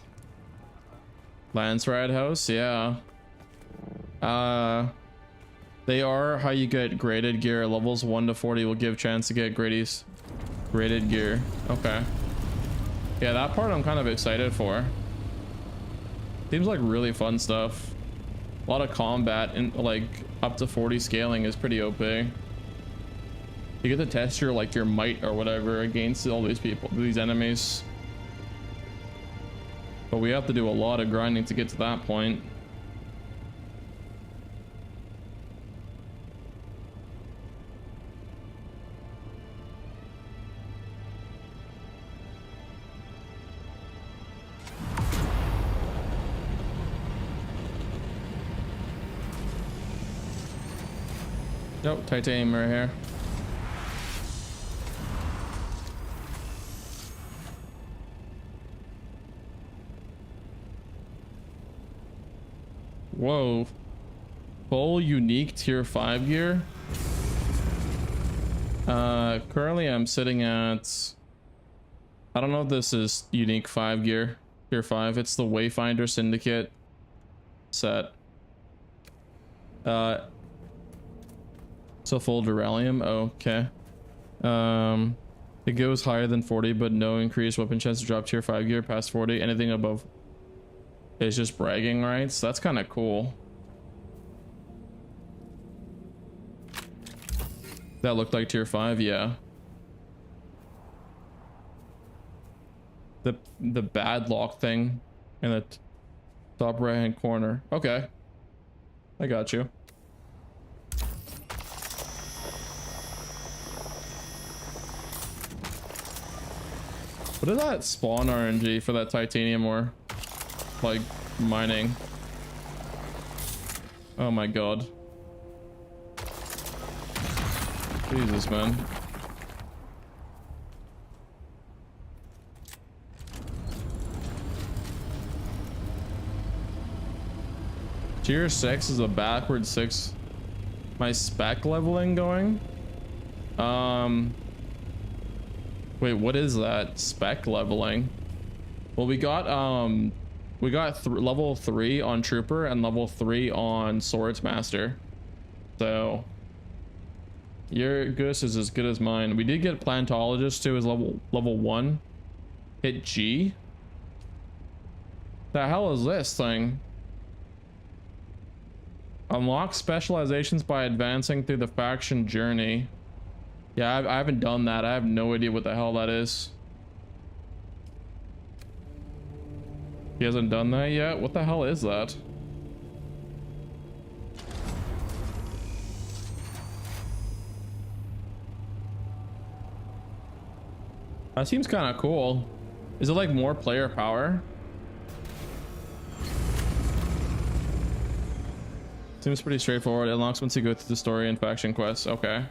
Lance Ride House, yeah. They are how you get graded gear. Levels 1 to 40 will give chance to get graded gear. Okay. Yeah, that part I'm kind of excited for. Seems like really fun stuff. A lot of combat and like up to 40 scaling is pretty OP. You get to test your might or whatever against all these enemies. But we have to do a lot of grinding to get to that point. Nope, titanium right here. Whoa. Full unique tier 5 gear. Currently I'm sitting at, I don't know if this is unique 5 gear. tier 5. It's the Wayfinder Syndicate set. So full Duralium. Okay. It goes higher than 40, but no increased weapon chance to drop tier 5 gear past 40. Anything above is just bragging rights. That's kind of cool. That looked like tier 5, yeah. The bad lock thing in the top right hand corner. Okay. I got you. What is that spawn RNG for that titanium ore? Like mining. Oh my god. Jesus, man. Tier 6 is a backward 6. My spec leveling going? Wait, what is that? Spec leveling? Well, we got level 3 on Trooper and level 3 on Swordsmaster. So your goose is as good as mine. We did get Plantologist too as level 1. Hit G. The hell is this thing? Unlock specializations by advancing through the faction journey. Yeah, I haven't done that. I have no idea what the hell that is. He hasn't done that yet? What the hell is that? That seems kind of cool. Is it like more player power? Seems pretty straightforward. It unlocks once you go through the story and faction quests. Okay.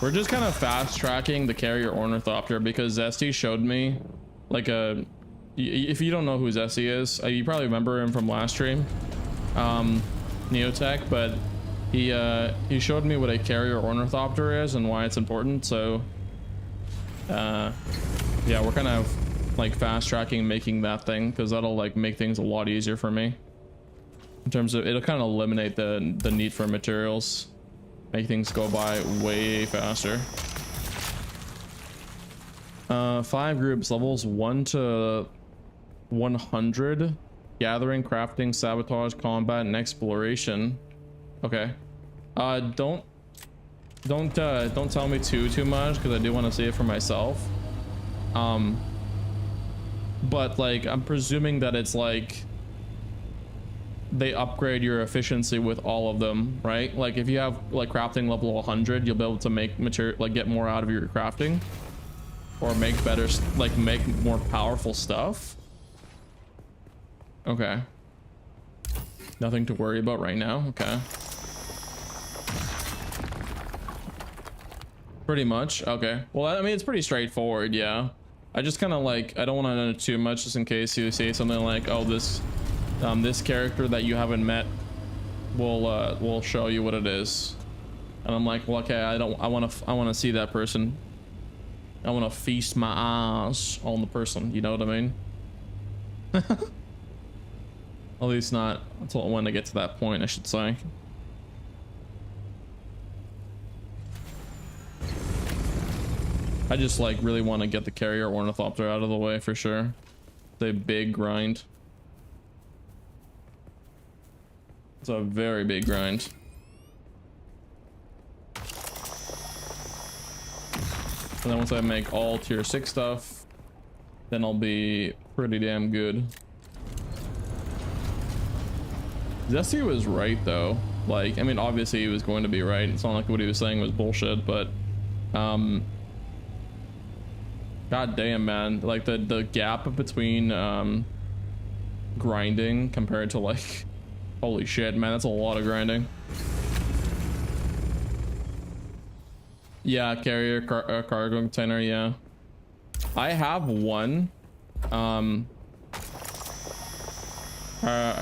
We're just kind of fast tracking the carrier Ornithopter because Zesty showed me like if you don't know who Zesty is, you probably remember him from last stream, Neotech, but he showed me what a carrier Ornithopter is and why it's important. So yeah, we're kind of like fast tracking making that thing because that'll like make things a lot easier for me in terms of it'll kind of eliminate the need for materials. Make things go by way faster. 5 groups, levels 1 to 100. Gathering, crafting, sabotage, combat, and exploration. Okay. Don't tell me too much because I do want to see it for myself. But like I'm presuming that it's like they upgrade your efficiency with all of them, right? Like if you have like crafting level 100, you'll be able to make material, like get more out of your crafting or make better, like make more powerful stuff. Okay. Nothing to worry about right now. Okay. Pretty much. Okay. Well, I mean, it's pretty straightforward. Yeah. I just kind of like, I don't want to know too much just in case you say something like, oh, this character that you haven't met will show you what it is, and I'm like, well, okay, I want to see that person. I want to feast my eyes on the person, you know what I mean? At least not until when I get to that point, I should say. I just like really want to get the carrier Ornithopter out of the way for sure. It's a big grind. It's a very big grind. And then once I make all tier 6 stuff, then I'll be pretty damn good. Zesty was right though. Like, I mean, obviously he was going to be right. It's not like what he was saying was bullshit, but god damn, man. Like the gap between grinding compared to like, holy shit, man, that's a lot of grinding. Yeah, carrier cargo container, yeah. I have one. I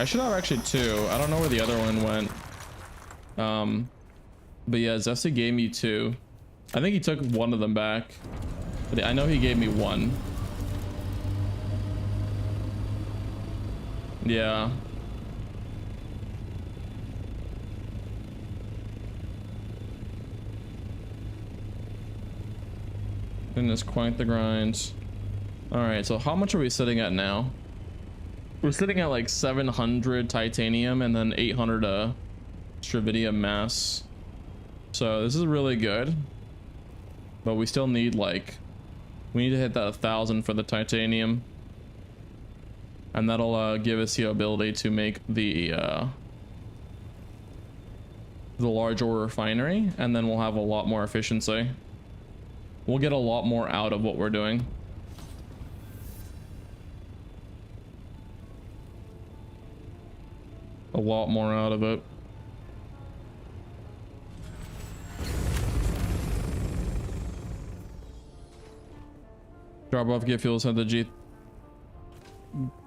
should have actually 2. I don't know where the other one went. But yeah, Zesty gave me 2. I think he took one of them back, but I know he gave me one. Yeah. Goodness, quite the grind. All right, so how much are we sitting at now? We're sitting at like 700 titanium and then 800 Stravidium mass. So this is really good, but we still need like, we need to hit that 1,000 for the titanium, and that'll give us the ability to make the large ore refinery, and then we'll have a lot more efficiency. We'll get a lot more out of what we're doing. A lot more out of it. Drop off, get fuel, send the G.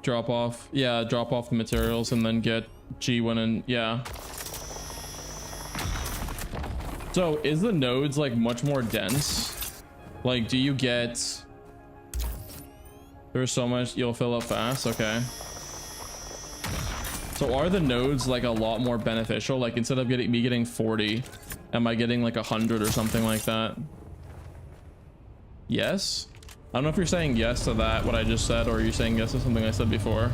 Drop off. Yeah, drop off the materials and then get G1 and yeah. So is the nodes like much more dense? Like, do you get... There's so much, you'll fill up fast, okay. So are the nodes like a lot more beneficial? Like instead of getting 40, am I getting like 100 or something like that? Yes? I don't know if you're saying yes to that, what I just said, or you're saying yes to something I said before.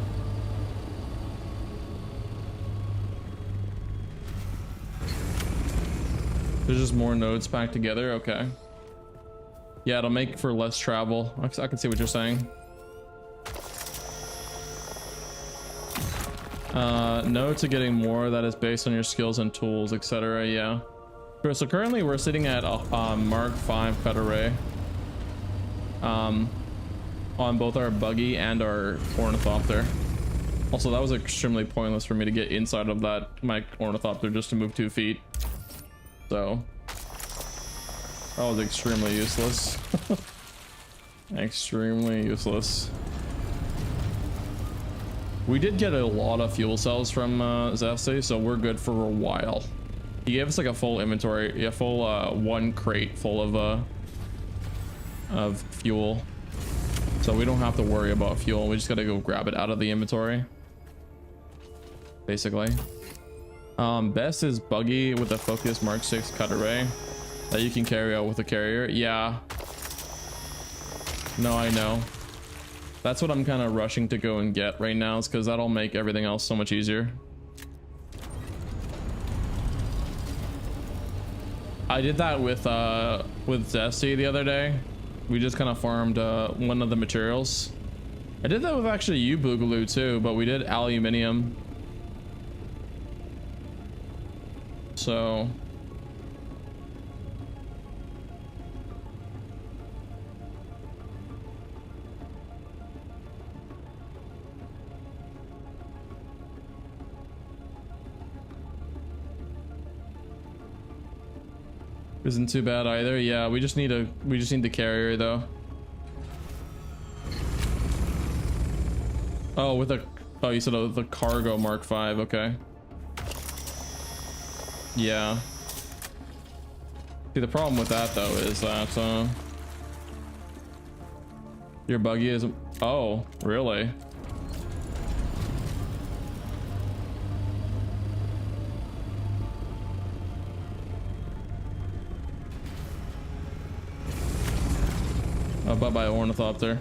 There's just more nodes packed together, okay. Yeah, it'll make for less travel. I can see what you're saying. Nodes are getting more. That is based on your skills and tools, etc. Yeah. So currently we're sitting at a Mark 5 cut array. On both our buggy and our Ornithopter. Also, that was extremely pointless for me to get inside of that my Ornithopter just to move 2 feet. So that was extremely useless. Extremely useless. We did get a lot of fuel cells from Zesty, so we're good for a while. He gave us like a full inventory, a full 1 crate full of fuel, so we don't have to worry about fuel. We just gotta go grab it out of the inventory, basically. Best is buggy with a focus Mark 6 cut array that you can carry out with a carrier. Yeah, no, I know. That's what I'm kind of rushing to go and get right now, is because that'll make everything else so much easier. I did that with Zesty the other day. We just kind of farmed one of the materials. I did that with actually you, Boogaloo, too, but we did aluminium. So isn't too bad either. Yeah, we just need the carrier though. Oh, with a, oh, you said the cargo Mark 5, okay. Yeah. See, the problem with that though is that your buggy is, oh, really? Oh, bye-bye, Ornithopter.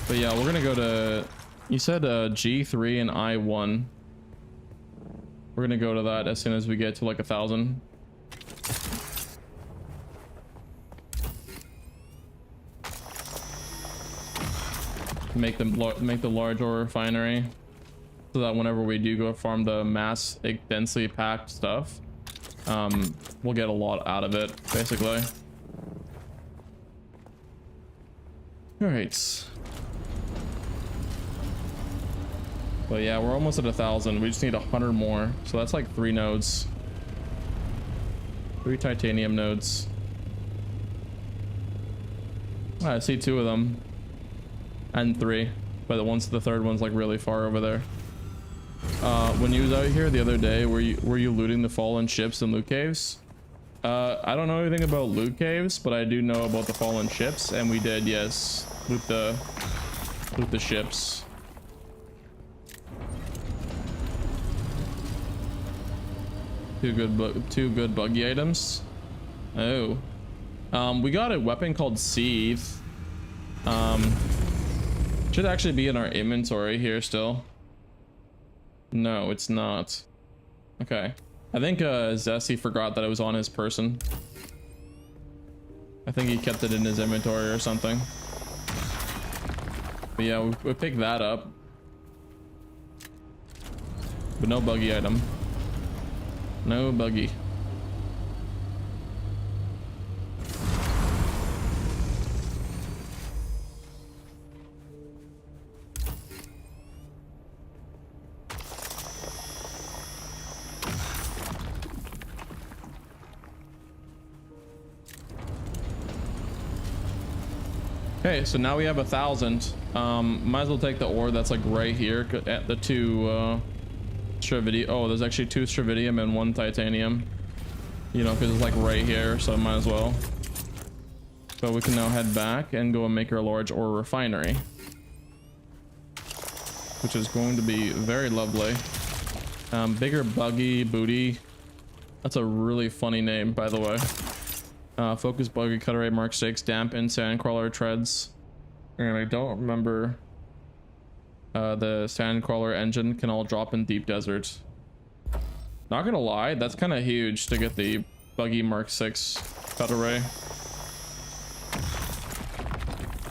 But yeah, we're gonna go to, you said G3 and I1. We're gonna go to that as soon as we get to like 1,000. Make the large ore refinery, so that whenever we do go farm the mass densely packed stuff, we'll get a lot out of it, basically. All right. But yeah, we're almost at 1,000. We just need 100 more. So that's like 3 nodes. 3 titanium nodes. I see 2 of them. And 3. But the third one's like really far over there. when you was out here the other day, were you looting the fallen ships and loot caves? I don't know anything about loot caves, but I do know about the fallen ships, and we did, yes, loot the ships. Two good buggy items. Oh, we got a weapon called Seethe. Should actually be in our inventory here still. No, it's not. Okay. I think Zessie forgot that it was on his person. I think he kept it in his inventory or something. But yeah, we picked that up. But no buggy item. No buggy. Okay, so now we have 1,000. Might as well take the ore that's like right here at the two Stravidium. Oh, there's actually 2 Stravidium and 1 titanium. You know, because it's like right here, so might as well. So we can now head back and go and make our large ore refinery, which is going to be very lovely. Bigger buggy booty. That's a really funny name, by the way. Focus buggy cutter Mark 6 damp and sandcrawler treads, and I don't remember the sandcrawler engine can all drop in deep desert. Not gonna lie, that's kind of huge to get the buggy Mark 6 cut array.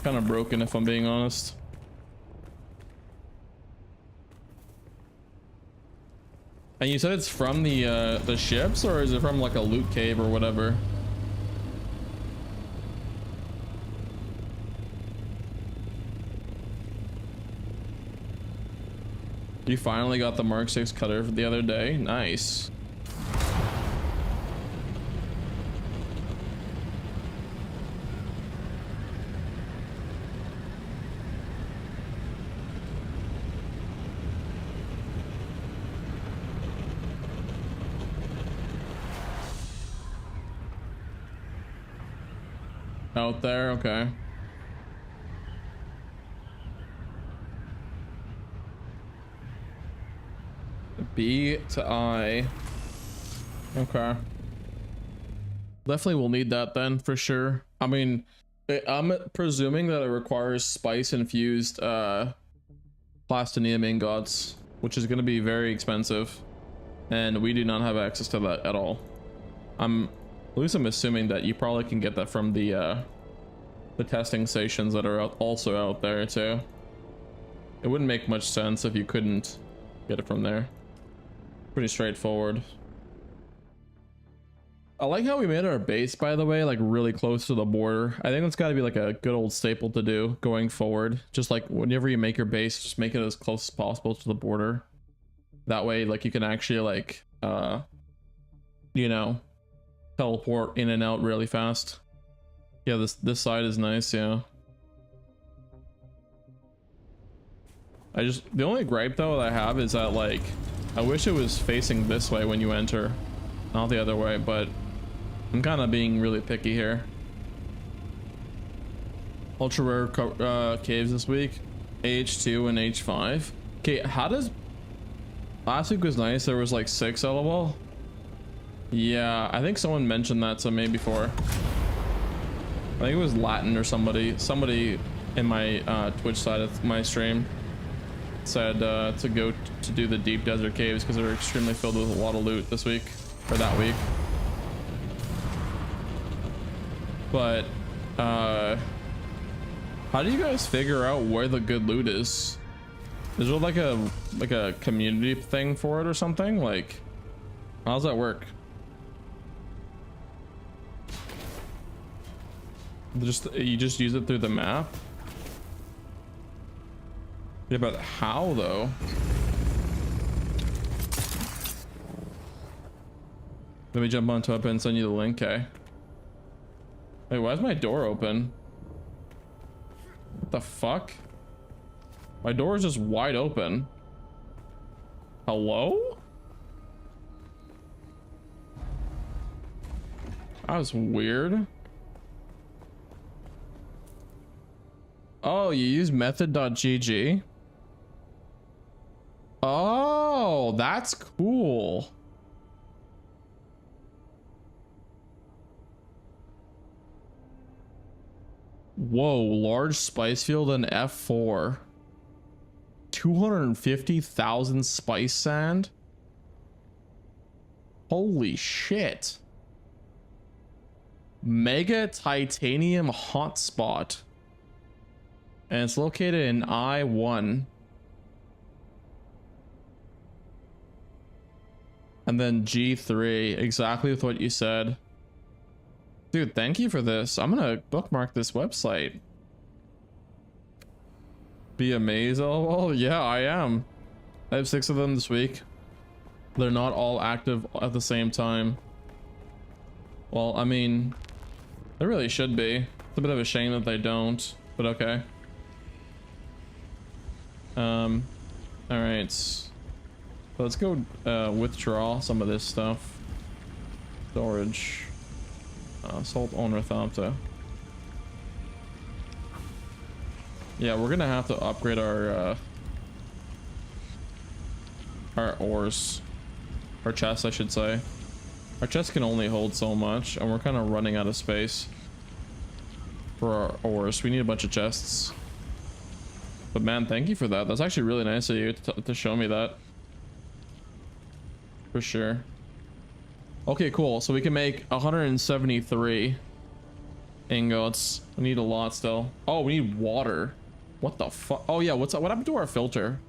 Kind of broken if I'm being honest. And you said it's from the ships, or is it from like a loot cave or whatever? You finally got the Mark 6 cutter the other day. Nice. Out there, okay. B to I. Okay. Definitely will need that then for sure. I mean, I'm presuming that it requires spice infused plastinium ingots, which is going to be very expensive, and we do not have access to that at all. At least I'm assuming that you probably can get that from the testing stations that are also out there too. It wouldn't make much sense if you couldn't get it from there. Pretty straightforward. I like how we made our base, by the way, like really close to the border. I think that's got to be like a good old staple to do going forward. Just like whenever you make your base, just make it as close as possible to the border. That way, like you can actually like, you know, teleport in and out really fast. Yeah, this side is nice, yeah. The only gripe though that I have is that like, I wish it was facing this way when you enter, not the other way, but I'm kind of being really picky here. Ultra rare caves this week, H2 and H5. Okay, how does... Last week was nice, there was like 6 LOL. Yeah, I think someone mentioned that to me before. I think it was Latin or somebody in my Twitch side of my stream said to go to do the deep desert caves because they're extremely filled with a lot of loot this week, or that week. But how do you guys figure out where the good loot is? Is there like a community thing for it or something? Like, how does that work? You just use it through the map? Yeah, but how though? Let me jump onto it and send you the link, okay? Wait, why is my door open? What the fuck? My door is just wide open. Hello? That was weird. Oh, you use method.gg. Oh, that's cool. Whoa, large spice field in F4. 250,000 spice sand. Holy shit. Mega titanium hotspot. And it's located in I1. And then G3, exactly with what you said. Dude, thank you for this. I'm gonna bookmark this website. Be amazed. Oh, yeah, I am. I have 6 of them this week. They're not all active at the same time. Well, I mean, they really should be. It's a bit of a shame that they don't, but okay. All right. So let's go withdraw some of this stuff. Storage. Salt Ornithopter. Yeah, we're gonna have to upgrade our ores. Our chests, I should say. Our chest can only hold so much, and we're kind of running out of space for our ores. We need a bunch of chests. But man, thank you for that. That's actually really nice of you to show me that. For sure. Okay, cool. So we can make 173 ingots. We need a lot still. Oh, we need water. What the fuck? Oh yeah, what happened to our filter?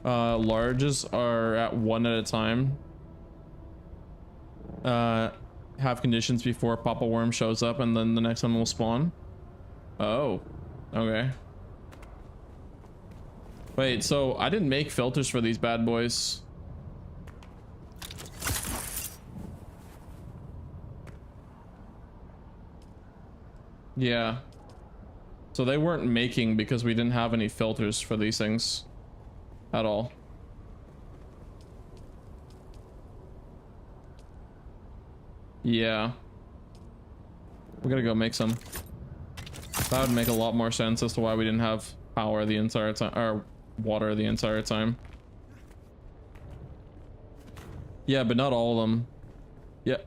Larges are at 1 at a time. Have conditions before Papa Worm shows up, and then the next one will spawn. Oh, okay. Wait, so I didn't make filters for these bad boys. Yeah. So they weren't making because we didn't have any filters for these things at all. Yeah. We're gonna go make some. That would make a lot more sense as to why we didn't have power the entire time, or water the entire time. Yeah, but not all of them. Yeah.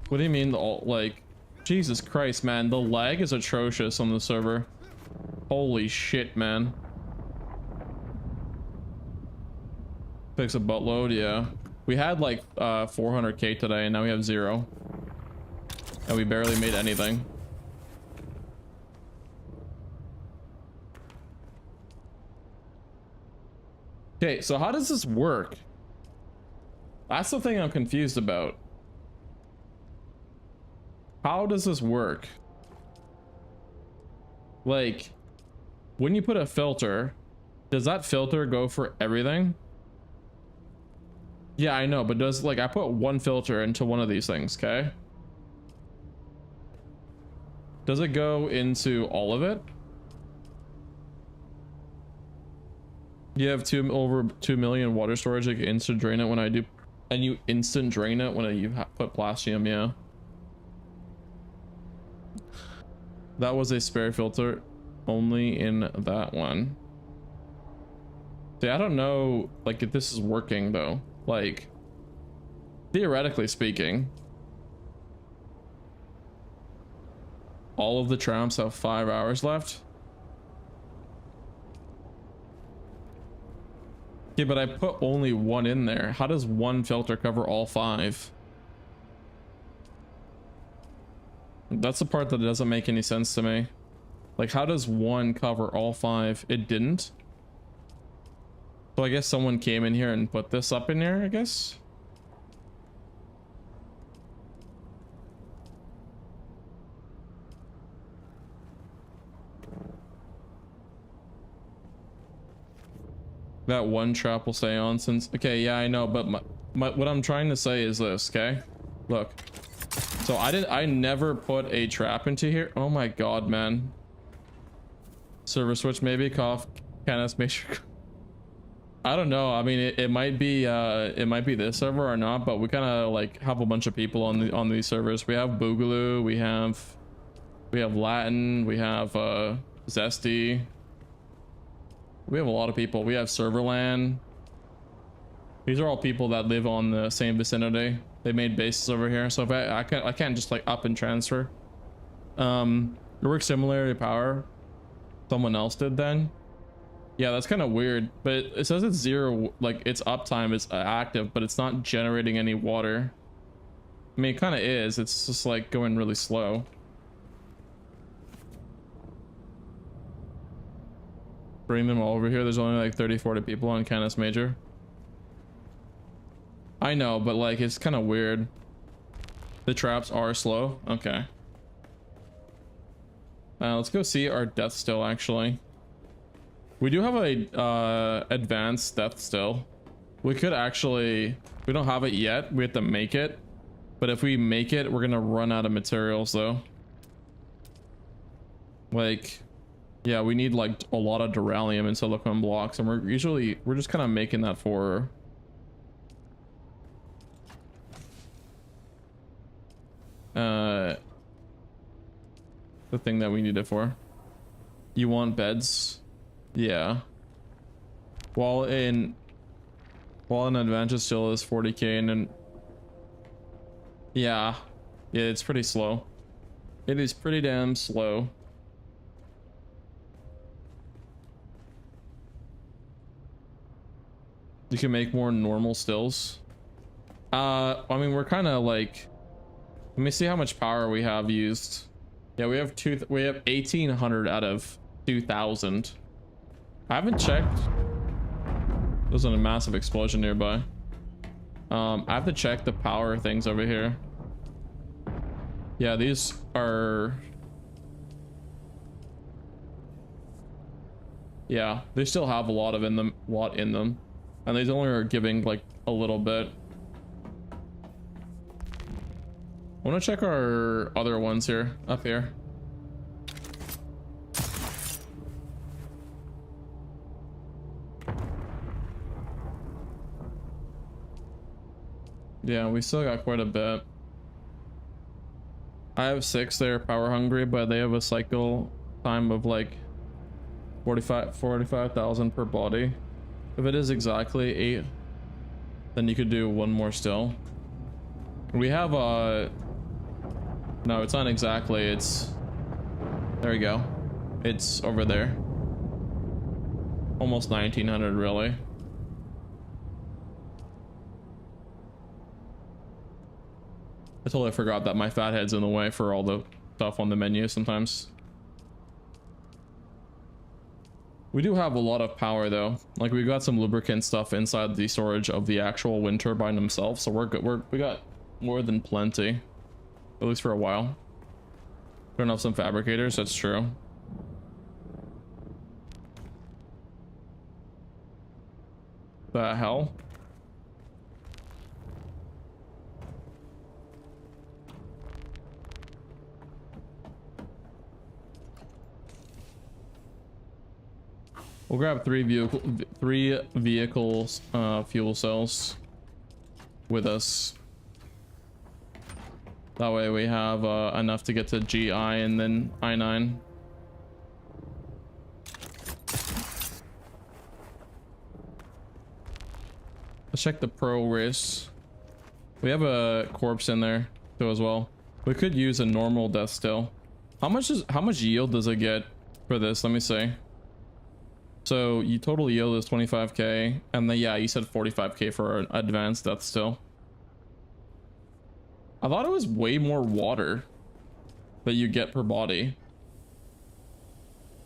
What do you mean all, like, Jesus Christ, man, the lag is atrocious on the server. Holy shit, man. Fix a buttload, yeah. We had like 400k today, and now we have 0. And we barely made anything. Okay, so how does this work? That's the thing I'm confused about. How does this work? Like, when you put a filter, does that filter go for everything? Yeah, I know, but does, like, I put one filter into one of these things, okay? Does it go into all of it? You have over 2 million water storage. You can instant drain it when I do, and you instant drain it when you put plastium, yeah. That was a spare filter only in that one. See, I don't know, like, if this is working though. Like, theoretically speaking, all of the tramps have 5 hours left. Yeah, but I put only one in there. How does one filter cover all 5? That's the part that doesn't make any sense to me. Like, how does one cover all 5? It didn't. So I guess someone came in here and put this up in here, I guess. That one trap will stay on since... Okay, yeah, I know, but what I'm trying to say is this, okay? Look. So I never put a trap into here. Oh my god, man. Server switch maybe, cough, Canis, make sure. I don't know. I mean, it might be this server or not, but we kind of like have a bunch of people on these servers. We have Boogaloo, we have Latin, we have Zesty. We have a lot of people. We have Serverland. These are all people that live on the same vicinity. They made bases over here, so if I can't just like up and transfer. It works similarly to power. Someone else did then. Yeah, that's kind of weird, but it says it's 0, like its uptime is active, but it's not generating any water. I mean, it kind of is. It's just like going really slow. Bring them all over here. There's only like 30-40 people on Canis Major. I know, but like it's kind of weird. The traps are slow. Okay. Let's go see our death still. Actually, we do have a advanced death still. We could actually, we don't have it yet. We have to make it, but if we make it, we're gonna run out of materials though. Like, yeah, we need like a lot of duralium and silicone blocks, and we're just kind of making that for the thing that we need it for. You want beds? Yeah. While an advantage still is 40k, and then yeah, it's pretty slow. It is pretty damn slow. You can make more normal stills. I mean, we're kind of like, let me see how much power we have used. Yeah, we have 1800 out of 2000. I haven't checked. There's a massive explosion nearby. I have to check the power things over here. Yeah, these are, yeah, they still have a lot in them, and these only are giving like a little bit. I want to check our other ones here, up here. Yeah, we still got quite a bit. I have 6 that are power hungry, but they have a cycle time of like 45,000 per body. If it is exactly 8, then you could do 1 more still. We have no, it's not exactly, it's, there we go. It's over there. Almost 1900 really. I totally forgot that my fat head's in the way for all the stuff on the menu sometimes. We do have a lot of power though. Like we got some lubricant stuff inside the storage of the actual wind turbine themselves, so we're good. We got more than plenty, at least for a while. We don't have some fabricators, that's true. The hell? We'll grab 3 vehicles fuel cells with us. That way we have enough to get to GI and then I9. Let's check the pro race. We have a corpse in there too as well. We could use a normal death still. How much yield does it get for this? Let me see. So you total yield is 25k, and then yeah, you said 45k for an advanced death still. I thought it was way more water that you get per body.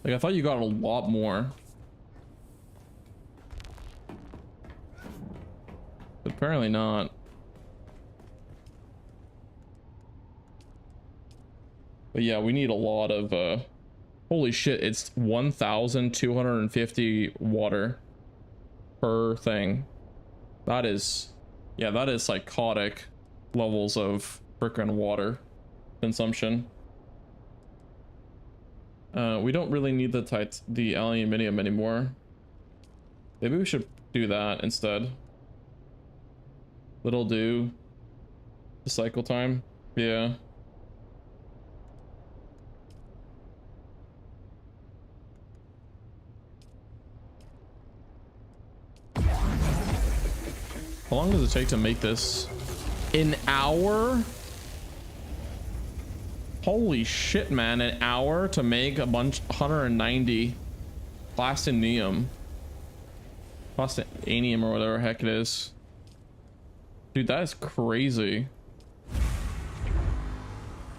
Like I thought you got a lot more. But apparently not. But yeah, we need a lot of holy shit, it's 1,250 water per thing. That is, yeah, that is psychotic levels of frickin' water consumption. We don't really need the aluminium anymore. Maybe we should do that instead. Little do the cycle time. Yeah. How long does it take to make this? An hour? Holy shit, man. An hour to make a bunch, 190 plastinium. Plastinium or whatever the heck it is. Dude, that is crazy.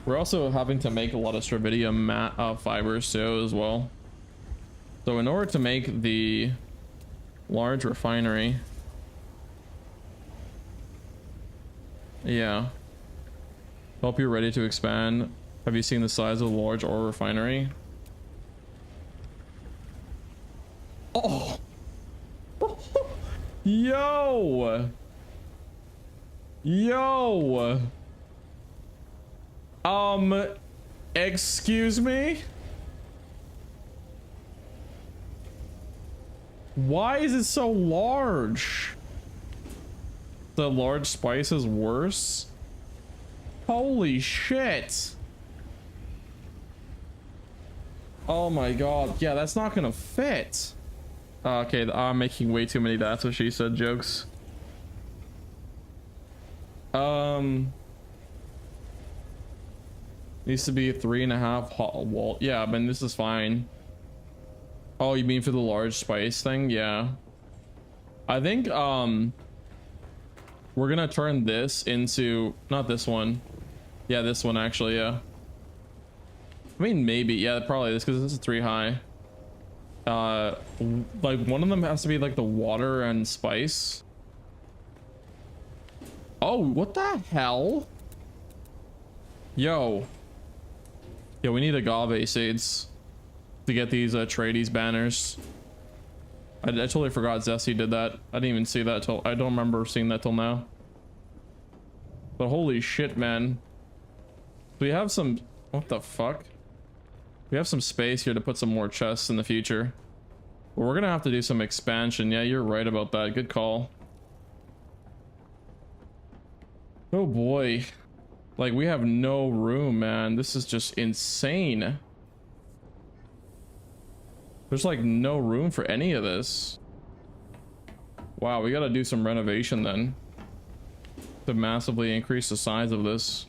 We're also having to make a lot of strontium fibers too as well. So in order to make the large refinery, yeah. Hope you're ready to expand. Have you seen the size of the large ore refinery? Oh! Yo! Yo! Excuse me? Why is it so large? The large spice is worse? Holy shit. Oh my god. Yeah, that's not gonna fit. Okay, I'm making way too many that's what she said jokes. Needs to be 3.5 hot wall. Yeah, but this is fine. Oh, you mean for the large spice thing? Yeah. I think we're gonna turn this into, not this one. Yeah, this one actually, yeah. I mean, maybe, yeah, probably this, because this is 3 high. Like one of them has to be like the water and spice. Oh, what the hell? Yo, we need agave seeds to get these tradies banners. I totally forgot Zesty did that. I didn't even see that till, I don't remember seeing that till now. But holy shit, man. We have some, what the fuck? We have some space here to put some more chests in the future. But we're gonna have to do some expansion. Yeah, you're right about that. Good call. Oh boy. Like, we have no room, man. This is just insane. There's like no room for any of this. Wow, we gotta do some renovation then to massively increase the size of this.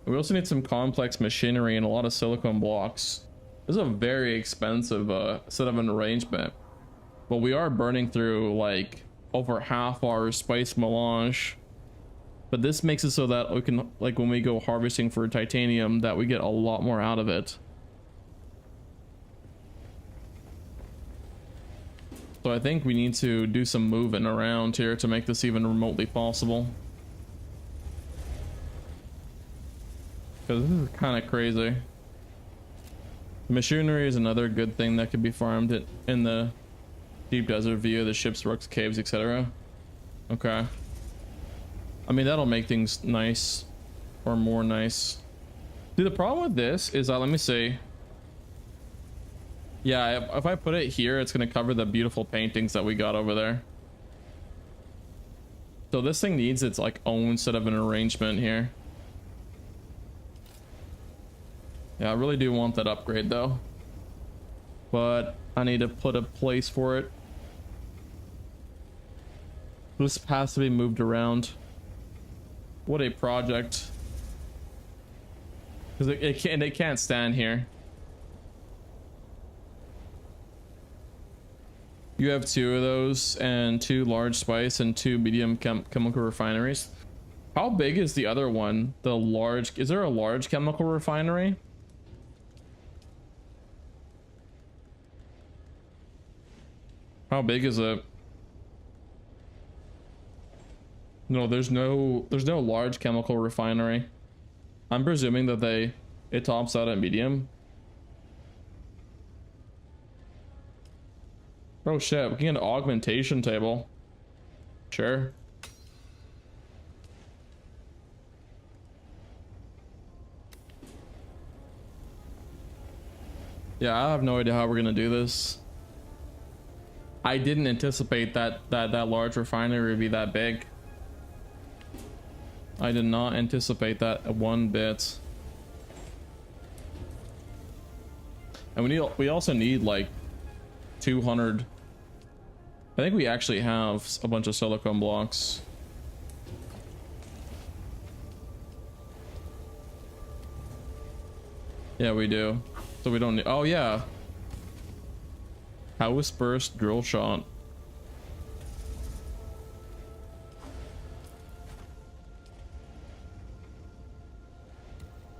We also need some complex machinery and a lot of silicone blocks. This is a very expensive set of an arrangement, but we are burning through like over half our spice melange. But this makes it so that we can, like, when we go harvesting for titanium, that we get a lot more out of it. So I think we need to do some moving around here to make this even remotely possible. Because this is kind of crazy. Machinery is another good thing that could be farmed in the deep desert via the ships, rocks, caves, etc. Okay. I mean, that'll make things nice, or more nice. Dude, the problem with this is that, let me see. Yeah, if I put it here, it's gonna cover the beautiful paintings that we got over there. So this thing needs its like own set of an arrangement here. Yeah, I really do want that upgrade though, but I need to put a place for it. This has to be moved around. What a project. Because it can't stand here. You have 2 of those and 2 large spice and 2 medium chemical refineries. How big is the other one? The large, is there a large chemical refinery? How big is it? No, there's no large chemical refinery. I'm presuming that it tops out at medium. Oh shit, we can get an augmentation table. Sure. Yeah, I have no idea how we're gonna do this. I didn't anticipate that large refinery would be that big. I did not anticipate that one bit. And we also need like 200. I think we actually have a bunch of silicone blocks. Yeah, we do. So we don't need, oh yeah. House burst drill shot.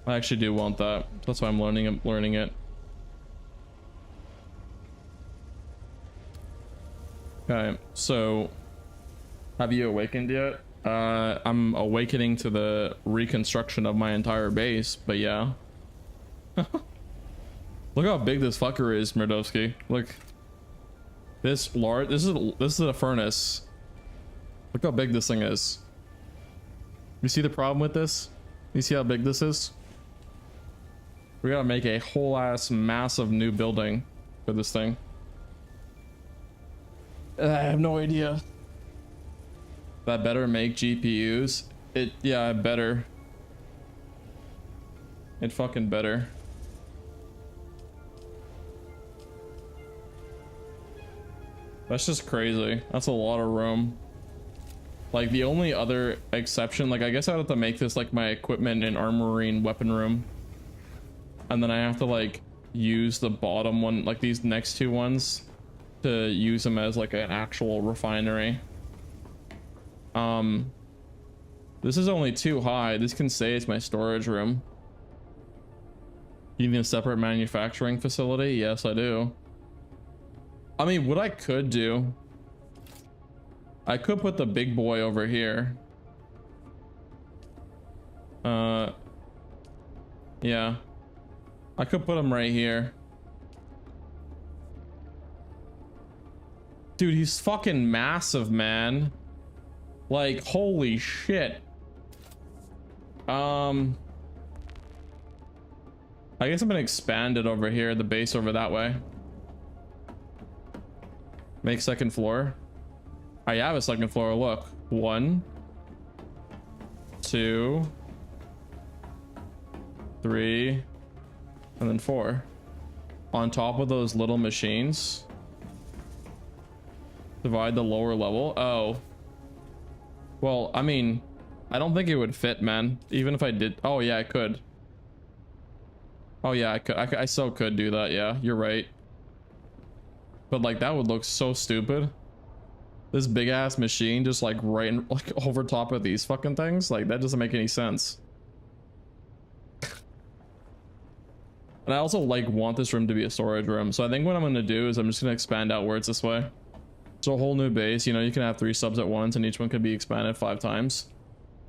I actually do want that. That's why I'm learning it. Okay, so have you awakened yet? I'm awakening to the reconstruction of my entire base, but yeah. Look how big this fucker is, Murdowski. Look. This is a furnace. Look how big this thing is. You see the problem with this? You see how big this is? We gotta make a whole ass massive new building for this thing. I have no idea. That better make GPUs? Yeah, better. It fucking better. That's just crazy. That's a lot of room. Like the only other exception, like I guess I'd have to make this like my equipment and armory and weapon room. And then I have to like use the bottom one, like these next two ones, to use them as like an actual refinery. This is only too high. This can say it's my storage room. You need a separate manufacturing facility? Yes, I do. I mean, what I could do, I could put the big boy over here. Yeah. I could put him right here. Dude, he's fucking massive, man. Like, holy shit. I guess I'm gonna expand it over here, the base over that way. Make second floor. I have a second floor. Look, 1, 2, 3, and then 4. On top of those little machines. Divide the lower level. Oh. Well, I mean, I don't think it would fit, man. Even if I did. Oh yeah, I could. Oh yeah, I could. I so could do that. Yeah, you're right. But like that would look so stupid. This big ass machine just like right in, like over top of these fucking things. Like that doesn't make any sense. And I also like want this room to be a storage room. So I think what I'm gonna do is I'm just gonna expand outwards this way. So a whole new base, you know, you can have 3 subs at once and each one can be expanded 5 times.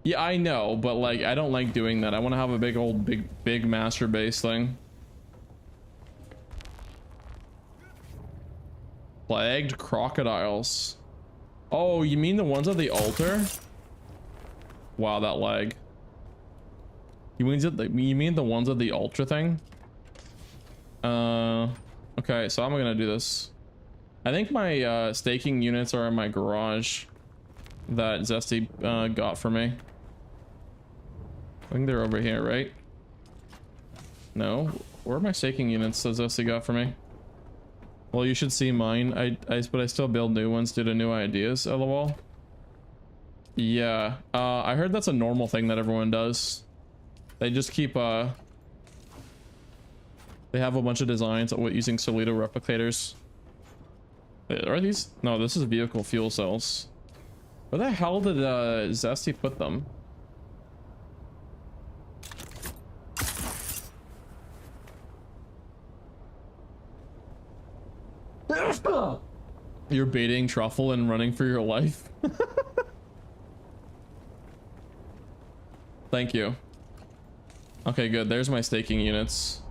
Yeah, I know, but like I don't like doing that. I want to have a big old big master base thing. Plagued crocodiles. Oh, you mean the ones at the altar? Wow, that lag. You mean the ones at the altar thing? Okay, so I'm gonna do this. I think my staking units are in my garage that Zesty got for me. I think they're over here, right? No, where are my staking units that Zesty got for me? Well, you should see mine. But I still build new ones due to new ideas. LOL. Yeah, I heard that's a normal thing that everyone does. They just keep they have a bunch of designs using Solito replicators. Are these? No, this is vehicle fuel cells. Where the hell did Zesty put them? You're baiting truffle and running for your life. Thank you. Okay, good. There's my staking units.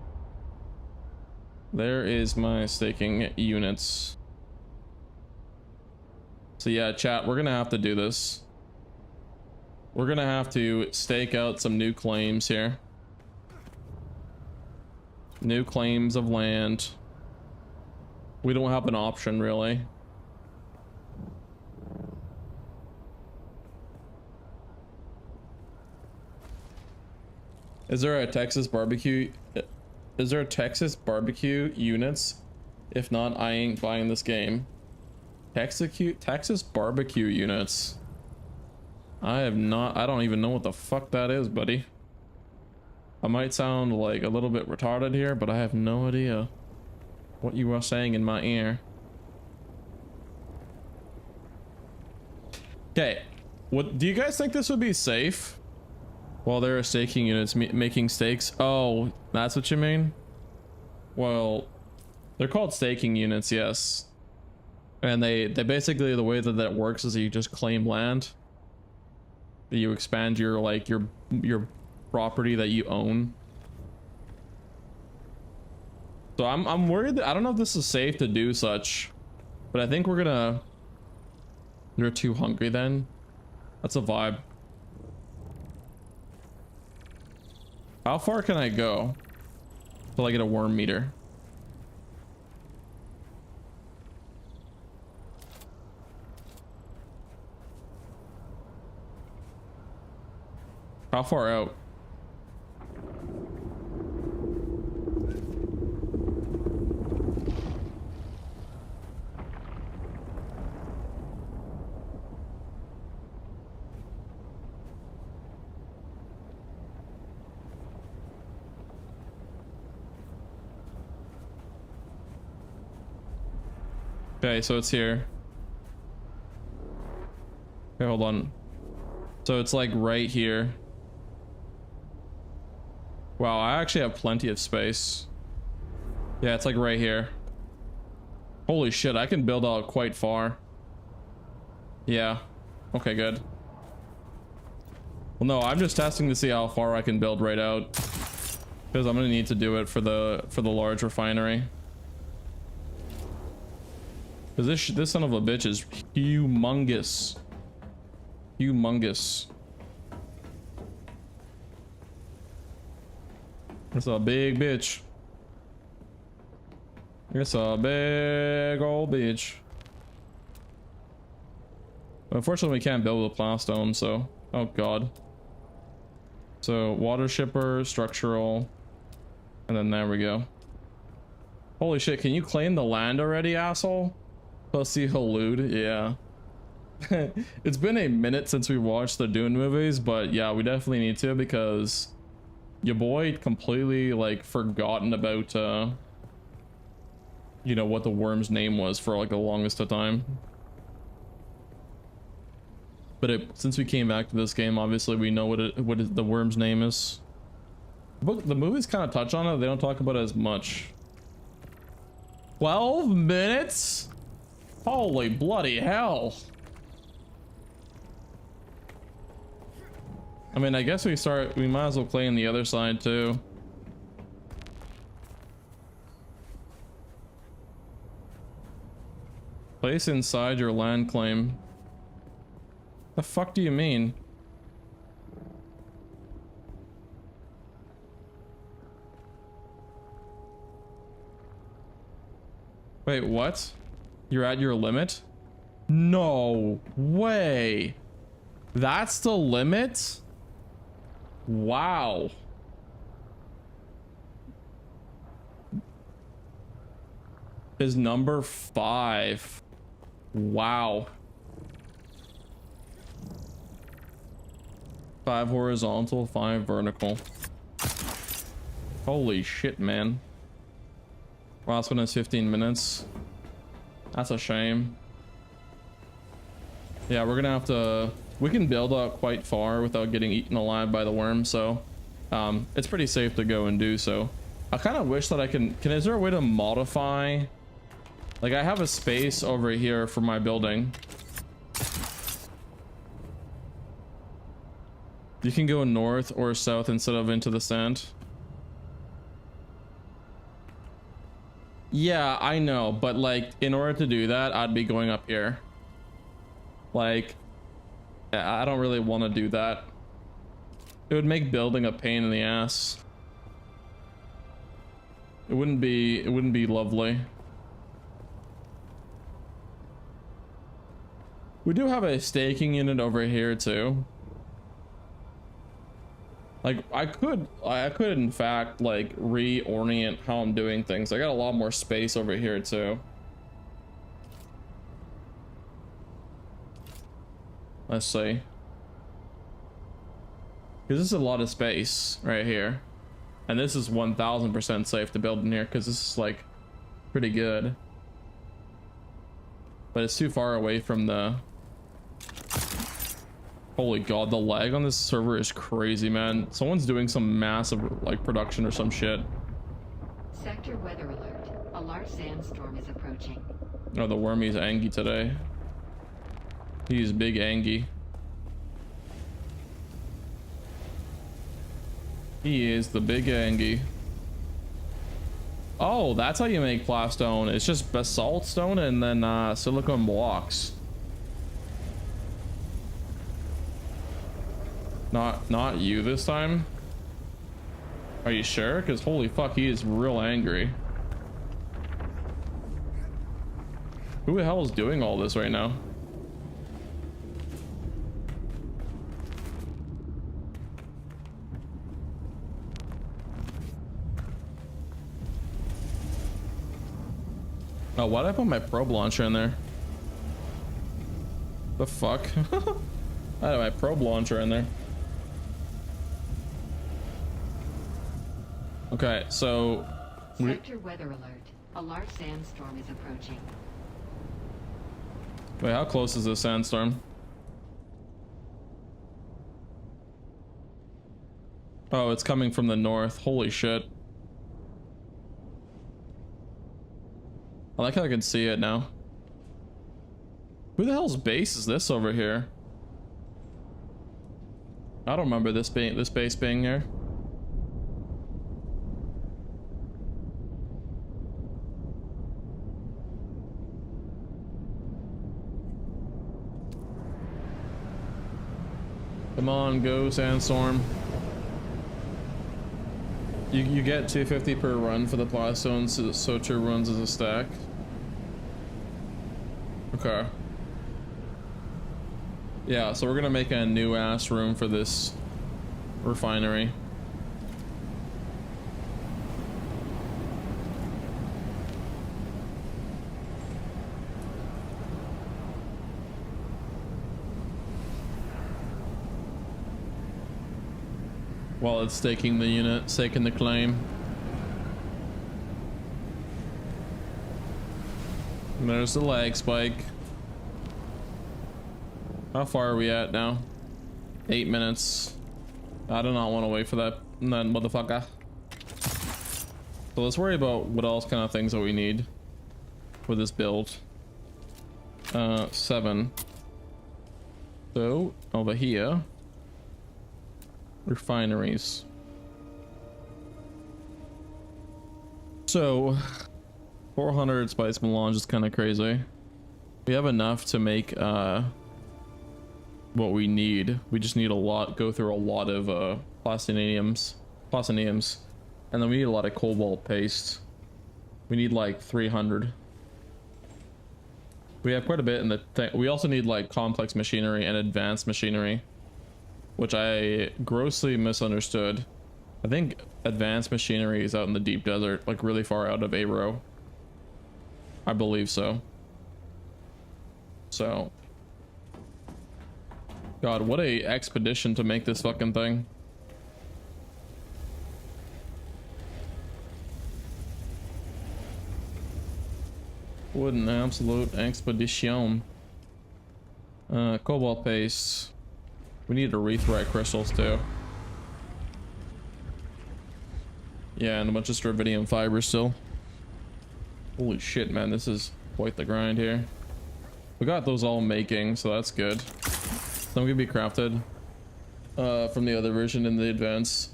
There is my staking units. So yeah, chat, we're gonna have to do this. We're gonna have to stake out some new claims here. New claims of land. We don't have an option, really. Is there a Texas barbecue? Is there a Texas barbecue units? If not, I ain't buying this game. Texas barbecue units. I have not. I don't even know what the fuck that is, buddy. I might sound like a little bit retarded here, but I have no idea what you are saying in my ear. Okay, what do you guys think this would be safe? While there are staking units making stakes. Oh, that's what you mean? Well, they're called staking units, yes. And they basically, the way that that works is that you just claim land. You expand your like your property that you own. So I'm worried that I don't know if this is safe to do such, but I think we're gonna. You're too hungry then. That's a vibe. How far can I go till I get a worm meter? How far out? Okay, so it's here. Okay, hold on. So it's like right here. Wow, I actually have plenty of space. Yeah, it's like right here. Holy shit, I can build out quite far. Yeah. Okay, good. Well, no, I'm just testing to see how far I can build right out. Because I'm gonna need to do it for the large refinery. Because this son of a bitch is humongous. Humongous. It's a big bitch. It's a big old bitch. Unfortunately, we can't build a plastone, so... Oh, God. So, water shipper, structural... And then there we go. Holy shit, can you claim the land already, asshole? Pussy hallude, yeah. It's been a minute since we watched the Dune movies, but yeah, we definitely need to because your boy completely like forgotten about you know what the worm's name was for like the longest of time. But since we came back to this game, obviously we know what the worm's name is. The movies kind of touch on it, they don't talk about it as much. 12 minutes? Holy bloody hell. I mean, I guess we might as well play on the other side too. Place inside your land claim. The fuck do you mean? Wait, what? You're at your limit? No way. That's the limit? Wow. Is number 5. Wow. 5 horizontal, 5 vertical. Holy shit, man. Last one is 15 minutes. That's a shame. Yeah, we're gonna have to... We can build up quite far without getting eaten alive by the worm, so... it's pretty safe to go and do so. I kind of wish that I can... Is there a way to modify... Like, I have a space over here for my building. You can go north or south instead of into the sand. Yeah, I know, but like in order to do that, I'd be going up here. Like, I don't really want to do that. It would make building a pain in the ass. It wouldn't be lovely. We do have a staking unit over here too. Like I could in fact like reorient how I'm doing things. I got a lot more space over here too. Let's see. Because this is a lot of space right here. And this is 1000% safe to build in here because this is like pretty good. But it's too far away from the... Holy god, the lag on this server is crazy, man. Someone's doing some massive like production or some shit. Sector weather alert. A large sandstorm is approaching. Oh, the wormy's Angie today. He's big Angie. He is the big Angie. Oh, that's how you make plastone. It's just basalt stone and then silicone blocks. Not you this time. Are you sure? Because holy fuck, he is real angry. Who the hell is doing all this right now? Oh, why did I put my probe launcher in there? The fuck? I had my probe launcher in there. Okay, so... Sector weather alert. A large sandstorm is approaching. Wait, how close is this sandstorm? Oh, it's coming from the north. Holy shit. I like how I can see it now. Who the hell's base is this over here? I don't remember this base being here. Come on, go sandstorm. You get 250 per run for the plastone, so 2 runs as a stack. Okay. Yeah, so we're gonna make a new ass room for this refinery. While it's staking the unit, staking the claim. And there's the lag spike. How far are we at now? 8 minutes. I do not want to wait for that motherfucker. So let's worry about what else kind of things that we need for this build. 7. So over here. Refineries. So 400 spice melange is kind of crazy. We have enough to make what we need. We just need a lot, go through a lot of platinums, and then we need a lot of cobalt paste. We need like 300. We have quite a bit in the thing. We also need like complex machinery and advanced machinery, which I grossly misunderstood. I think advanced machinery is out in the deep desert, like really far out of Aero. I believe so. So, God, what a expedition to make this fucking thing. What an absolute expedition. Cobalt paste. We need aretherite crystals too. Yeah, and a bunch of strontium fibers still. Holy shit, man, this is quite the grind here. We got those all making, so that's good. Some can be crafted from the other version in the advance.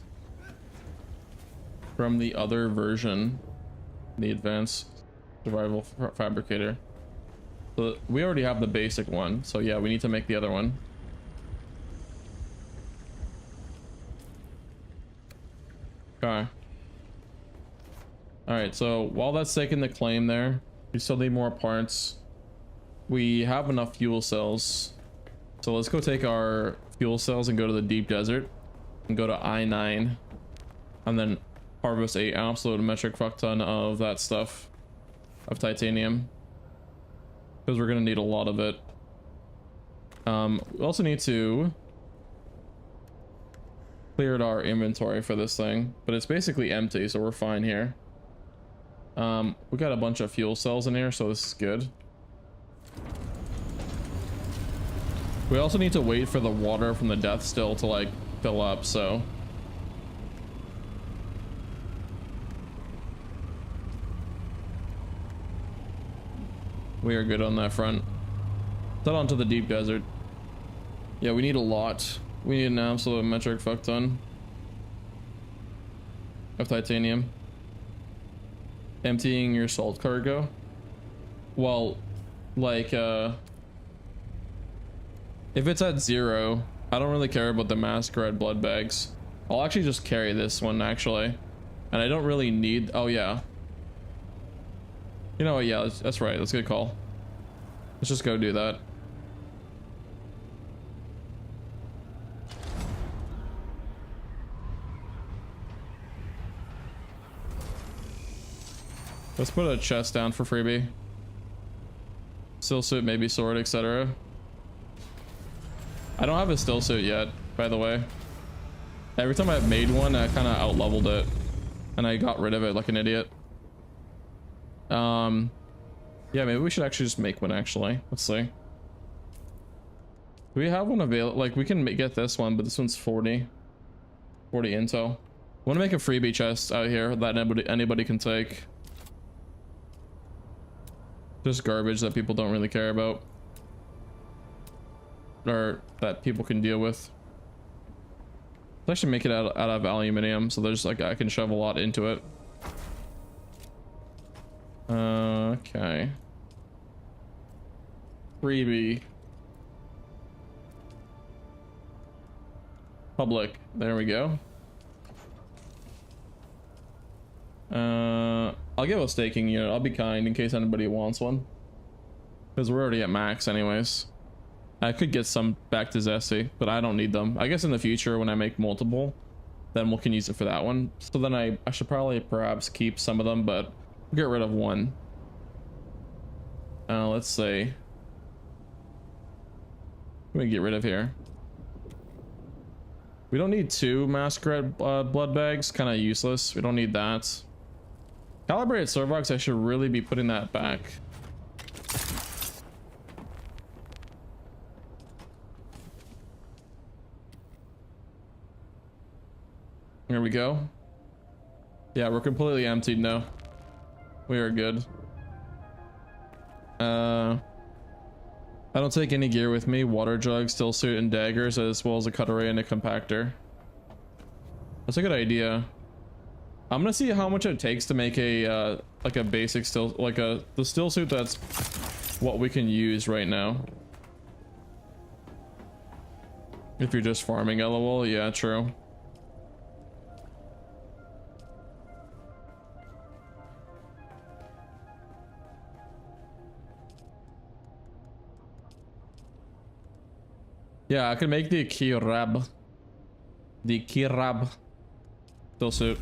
From the other version, the advanced survival fabricator. So we already have the basic one, so yeah, we need to make the other one. Okay. Alright, so while that's taking the claim there, we still need more parts. We have enough fuel cells. So let's go take our fuel cells and go to the deep desert and go to I9 and then harvest a absolute metric fuck ton of that stuff, of titanium, because we're gonna need a lot of it. We also need to clear our inventory for this thing, but it's basically empty, so we're fine here. We got a bunch of fuel cells in here, so this is good. We also need to wait for the water from the death still to like fill up, so we are good on that front. Head on to the deep desert. Yeah, we need a lot. We need an absolute metric fuck ton of titanium. Emptying your salt cargo. Well, like, if it's at 0, I don't really care about the masquerade blood bags. I'll actually just carry this one, actually. And I don't really need... Oh, yeah. You know what? Yeah, that's right. That's a good call. Let's just go do that. Let's put a chest down for freebie. Still suit, maybe sword, etc. I don't have a still suit yet, by the way. Every time I've made one, I kind of out-leveled it. And I got rid of it like an idiot. Yeah, maybe we should actually just make one, actually. Let's see. Do we have one available? Like, we can get this one, but this one's 40 intel. I want to make a freebie chest out here that anybody can take. Just garbage that people don't really care about. Or that people can deal with. Let's actually make it out of aluminium, so there's like, I can shove a lot into it. Okay. Freebie. Public. There we go. I'll give a staking unit. I'll be kind in case anybody wants one. Because we're already at max anyways. I could get some back to Zesty, but I don't need them. I guess in the future when I make multiple, then we can use it for that one. So then I should probably perhaps keep some of them, but get rid of one. Let's see. What do we get rid of here? We don't need 2 masquerade blood bags. Kind of useless. We don't need that. Calibrated servox, I should really be putting that back. Here we go. Yeah, we're completely emptied now. We are good. I don't take any gear with me. Water jug, still suit, and daggers, as well as a cut array and a compactor. That's a good idea. I'm gonna see how much it takes to make a like a basic still, like the still suit that's what we can use right now. If you're just farming LOL, yeah, true. Yeah, I can make the Kirab. The Kirab still suit.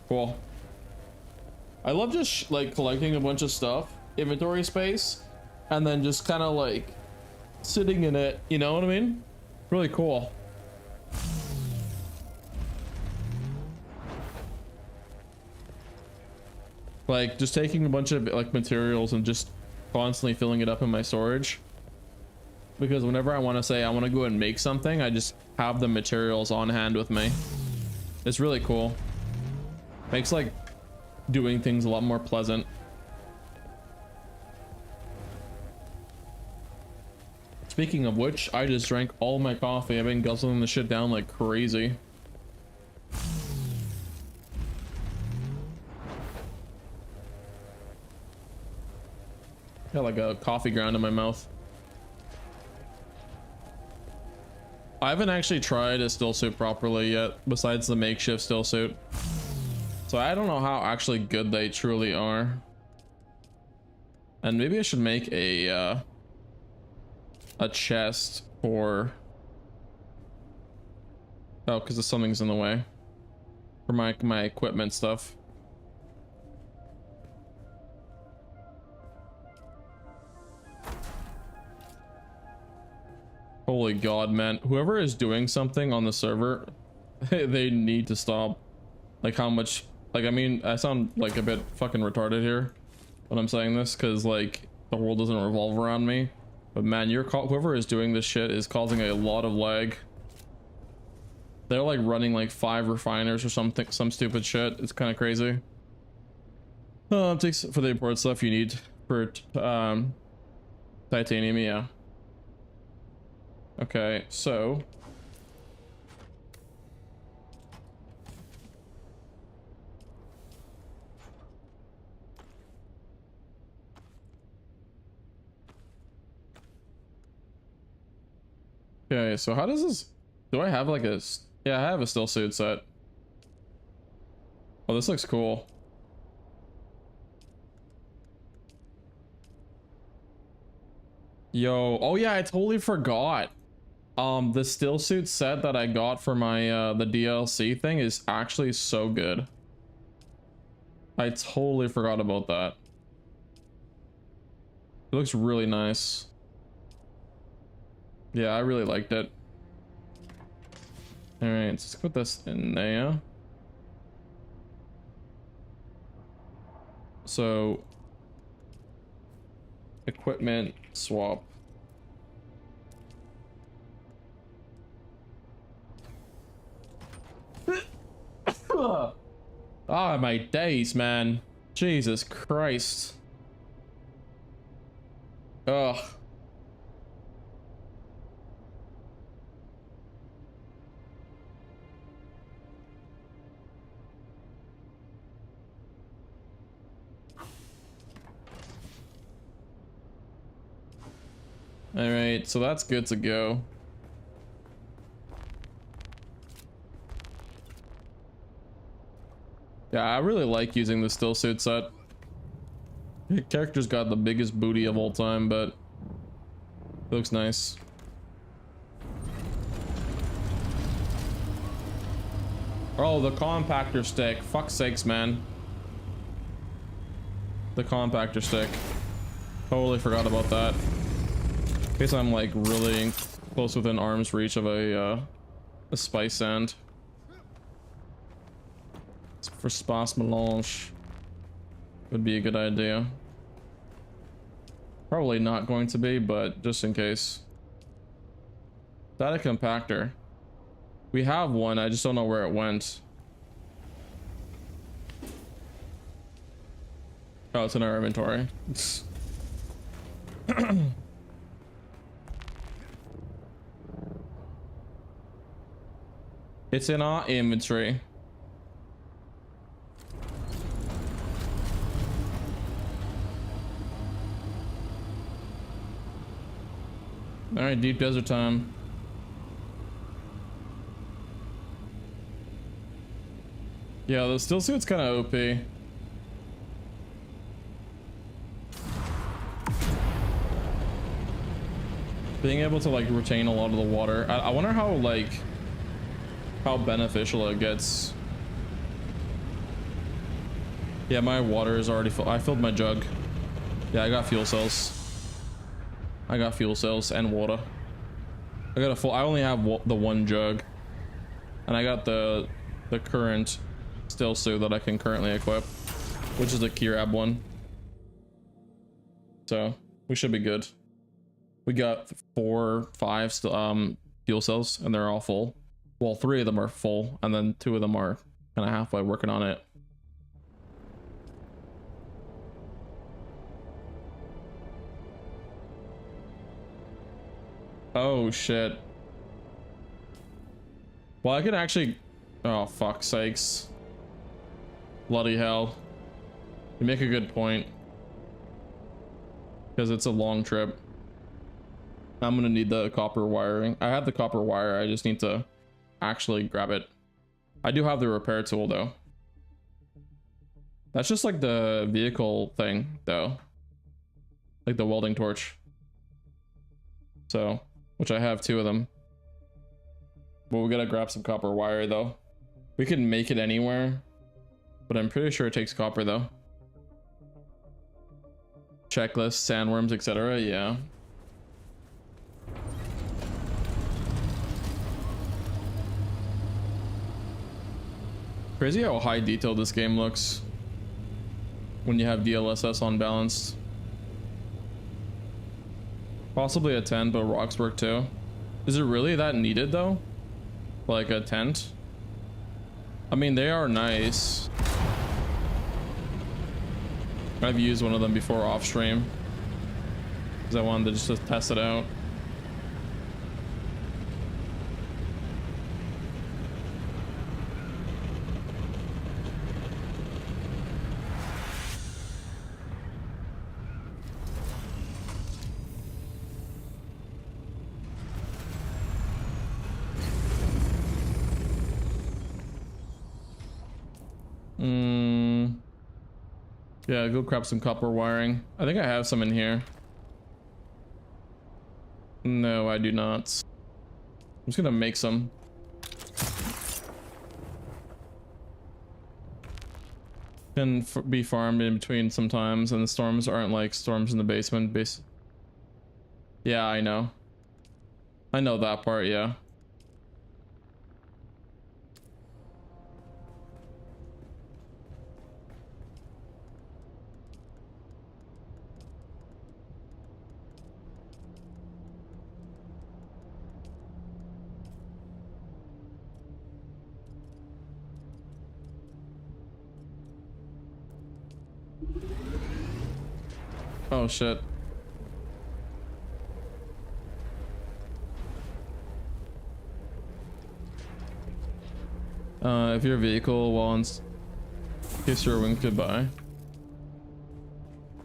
Cool. I love just like collecting a bunch of stuff, inventory space, and then just kind of like sitting in it, you know what I mean? Really cool. Like just taking a bunch of like materials and just constantly filling it up in my storage, because whenever I want to say I want to go and make something, I just have the materials on hand with me. It's really cool. Makes like doing things a lot more pleasant. Speaking of which, I just drank all my coffee. I've been guzzling the shit down like crazy. Got like a coffee ground in my mouth. I haven't actually tried a still suit properly yet, besides the makeshift still suit. So I don't know how actually good they truly are. And maybe I should make a chest for Oh, because something's in the way for my equipment stuff. Holy God, man. Whoever is doing something on the server, they need to stop. Like how much, like, I mean, I sound like a bit fucking retarded here when I'm saying this, because like the world doesn't revolve around me. But man, whoever is doing this shit is causing a lot of lag. They're like running like 5 refiners or something, some stupid shit. It's kind of crazy. Takes for the important stuff you need for titanium, yeah. Okay, so okay, so how does this, do I have like a, yeah, I have a still suit set. Oh, this looks cool. Yo, oh yeah, I totally forgot. The still suit set that I got for my the DLC thing is actually so good. I totally forgot about that. It looks really nice. Yeah, I really liked it. All right, let's put this in there. So, equipment swap. Ah, my days, man. Jesus Christ. Ugh. All right, so that's good to go. Yeah, I really like using the still suit set. The character's got the biggest booty of all time, but it looks nice. Oh, the compactor stick. Fuck's sakes, man. The compactor stick. Totally forgot about that. In case I'm like really close within arm's reach of a spice sand. For spas melange would be a good idea. Probably not going to be, but just in case. That a compactor. We have one, I just don't know where it went. Oh, it's in our inventory. It's in our inventory. All right, deep desert time. Yeah, the still suit's kind of OP. Being able to like retain a lot of the water. I wonder how like how beneficial it gets. Yeah, my water is already full. I filled my jug. Yeah, I got fuel cells. I got fuel cells and water. I got a full, I only have the one jug. And I got the current still suit that I can currently equip, which is the Kirab one. So we should be good. We got 4, 5 fuel cells and they're all full. Well, 3 of them are full and then 2 of them are kind of halfway working on it. Oh shit. Well, I could actually, oh fuck sakes. Bloody hell. You make a good point. Because it's a long trip. I'm gonna need the copper wiring. I have the copper wire, I just need to actually grab it. I do have the repair tool though. That's just like the vehicle thing though. Like the welding torch. So, which I have 2 of them. But we gotta grab some copper wire though. We can make it anywhere, but I'm pretty sure it takes copper though. Checklist, sandworms, etc. Yeah. Crazy how high detail this game looks when you have DLSS unbalanced. Possibly a 10, but rocks work too. Is it really that needed though? Like a tent? I mean, they are nice. I've used one of them before off stream because I wanted to just test it out. Yeah, go grab some copper wiring. I think I have some in here. No, I do not. I'm just gonna make some. Can be farmed in between sometimes, and the storms aren't like storms in the basement. Yeah, I know. I know that part, yeah. Oh shit. If your vehicle while in case your wing goodbye.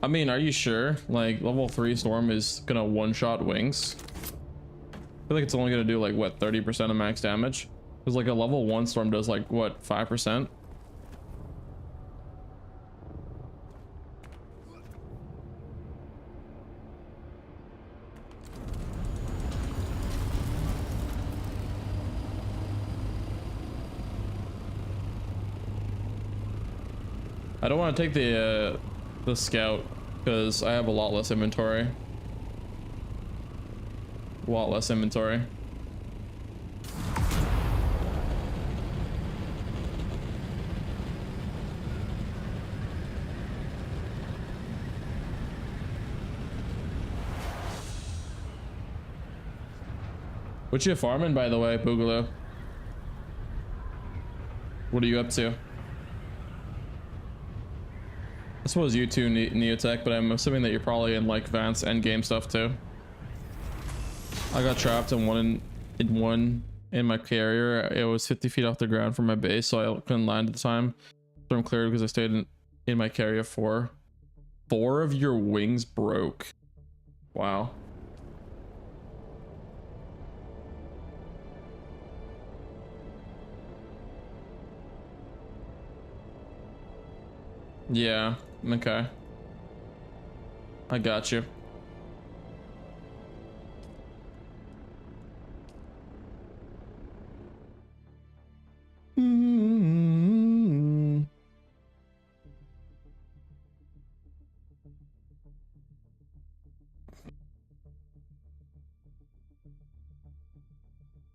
I mean, are you sure? Like level 3 storm is gonna one-shot wings? I feel like it's only gonna do like what, 30% of max damage? Because like a level 1 storm does like what, 5%? I don't want to take the scout because I have a lot less inventory. A lot less inventory. What you farming, by the way, Boogaloo? What are you up to? I suppose you too, Neotech, but I'm assuming that you're probably in like advanced endgame stuff too. I got trapped in one in my carrier. It was 50 feet off the ground from my base, so I couldn't land at the time. Storm cleared because I stayed in my carrier. Four of your wings broke. Wow. Yeah, okay. I got you.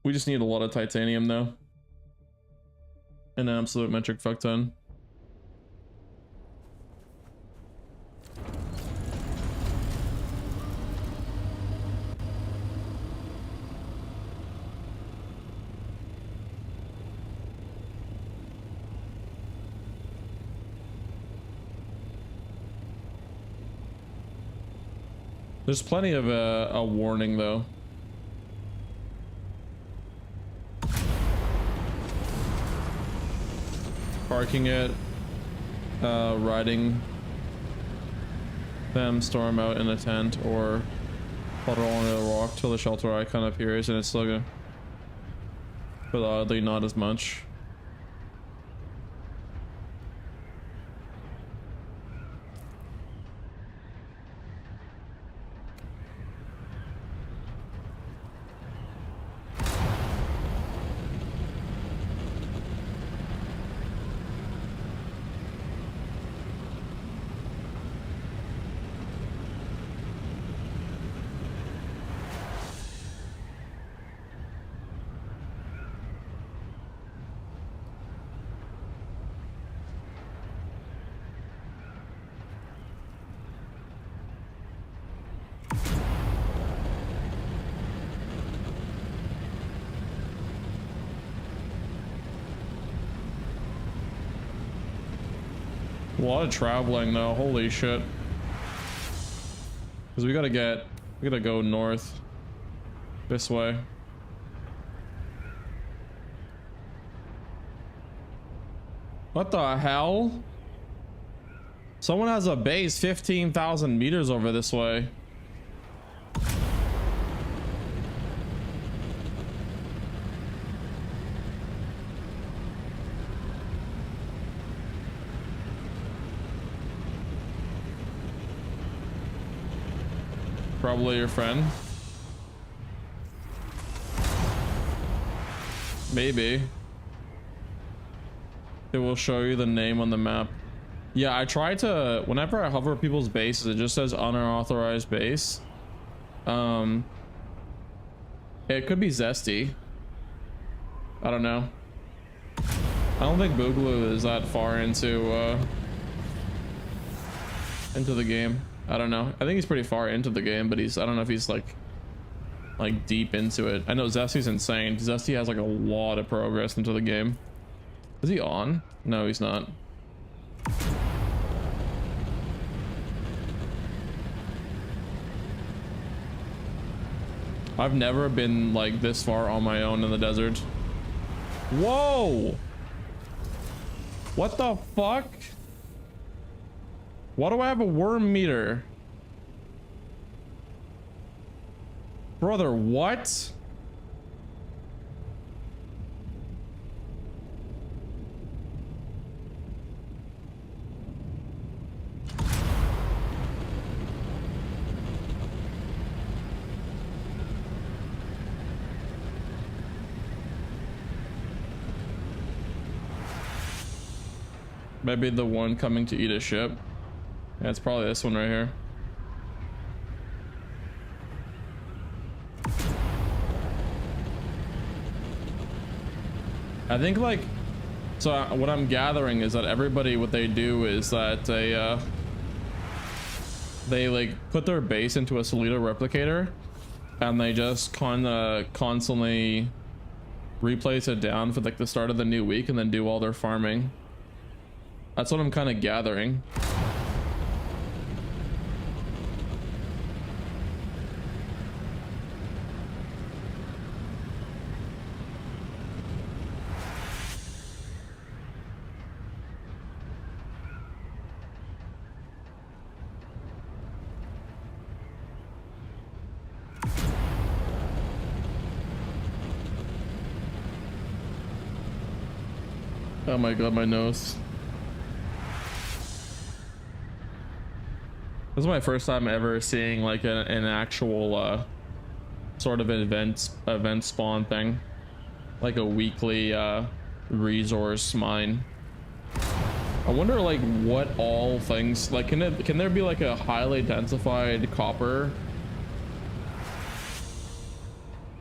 We just need a lot of titanium though. An absolute metric fuck ton. There's plenty of a warning though. Parking it, riding them, storm out in a tent, or puddle on a rock till the shelter icon appears, and it's still good. But oddly, not as much. A lot of traveling though, holy shit. Because we gotta go north. This way. What the hell? Someone has a base 15,000 meters over this way. Probably your friend. Maybe. It will show you the name on the map. Yeah, I try to, whenever I hover people's bases, it just says unauthorized base. It could be Zesty. I don't know. I don't think Boogaloo is that far into the game. I don't know. I think he's pretty far into the game, but I don't know if he's like deep into it. I know Zesty's insane. Zesty has like a lot of progress into the game. Is he on? No, he's not. I've never been like this far on my own in the desert. Whoa! What the fuck? Why do I have a worm meter? Brother, what? Maybe the one coming to eat a ship. Yeah, it's probably this one right here. I think like, so what I'm gathering is that everybody, what they do is that they like put their base into a Solito replicator and they just constantly replace it down for like the start of the new week and then do all their farming. That's what I'm kind of gathering. Oh my god, my nose. This is my first time ever seeing like an actual sort of event spawn thing, like a weekly resource mine. I wonder like what all things like can there be like a highly densified copper,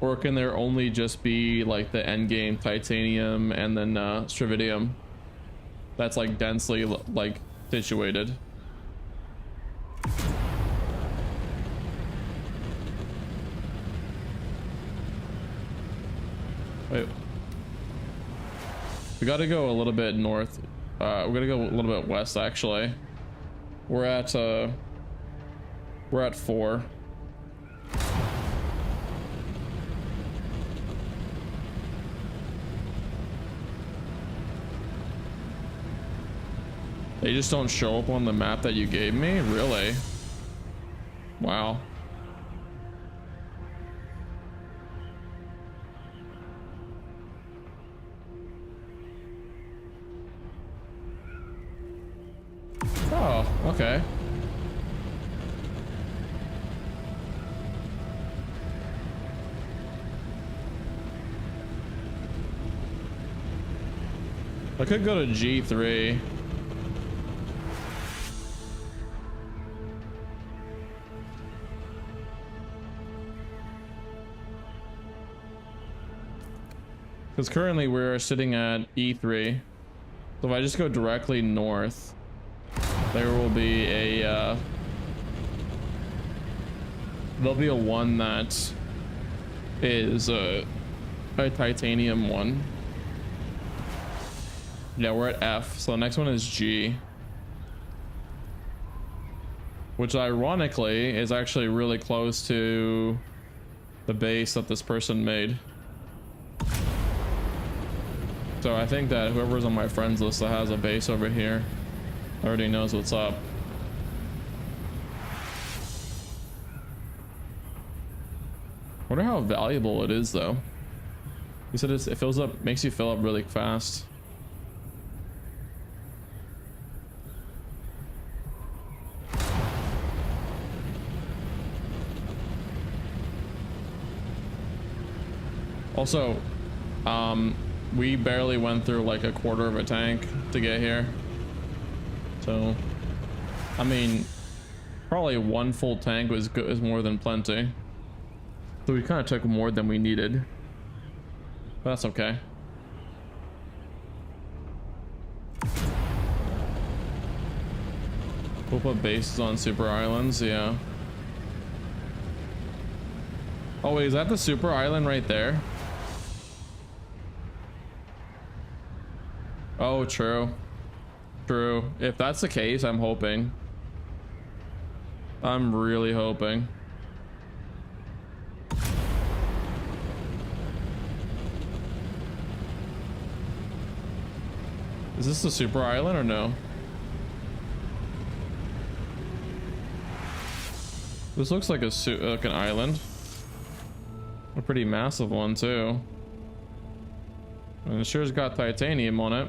or can there only just be like the end game titanium and then strividium that's like densely like situated? Wait, we got to go a little bit north. We're gonna go a little bit west actually. We're at 4. They just don't show up on the map that you gave me? Really? Wow. Oh, okay. I could go to G3. Because currently we're sitting at E3. So if I just go directly north, there will be a there'll be a one that is a titanium one. Yeah, we're at F, so the next one is G. which ironically is actually really close to the base that this person made. So I think that whoever's on my friends list that has a base over here already knows what's up. Wonder how valuable it is though. He said it fills up, makes you fill up really fast. Also, we barely went through like a quarter of a tank to get here. So, I mean, probably one full tank was good, is more than plenty. So we kind of took more than we needed. But that's okay. We'll put bases on super islands, yeah. Oh wait, is that the super island right there? Oh, true. True. If that's the case, I'm hoping. I'm really hoping. Is this the super island or no? This looks like like an island. A pretty massive one too. And it sure's got titanium on it.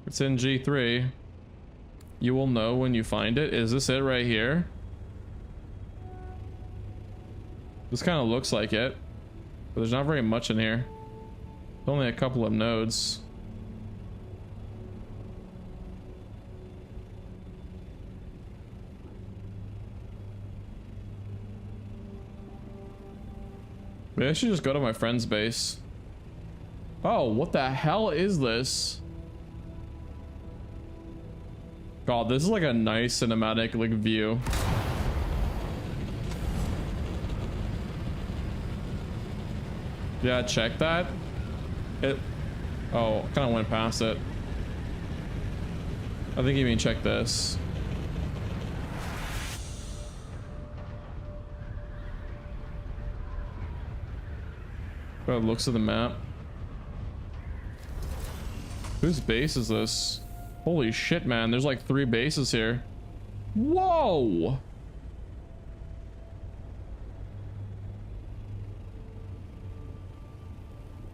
It's in G3. You will know when you find it. Is this it right here? This kind of looks like it, but there's not very much in here. There's only a couple of nodes. Maybe I should just go to my friend's base. Oh, what the hell is this? God, this is like a nice cinematic like view. Yeah, check that. Oh, kind of went past it. I think you mean check this. Oh, it looks at the map. Whose base is this? Holy shit, man. There's like 3 bases here. Whoa!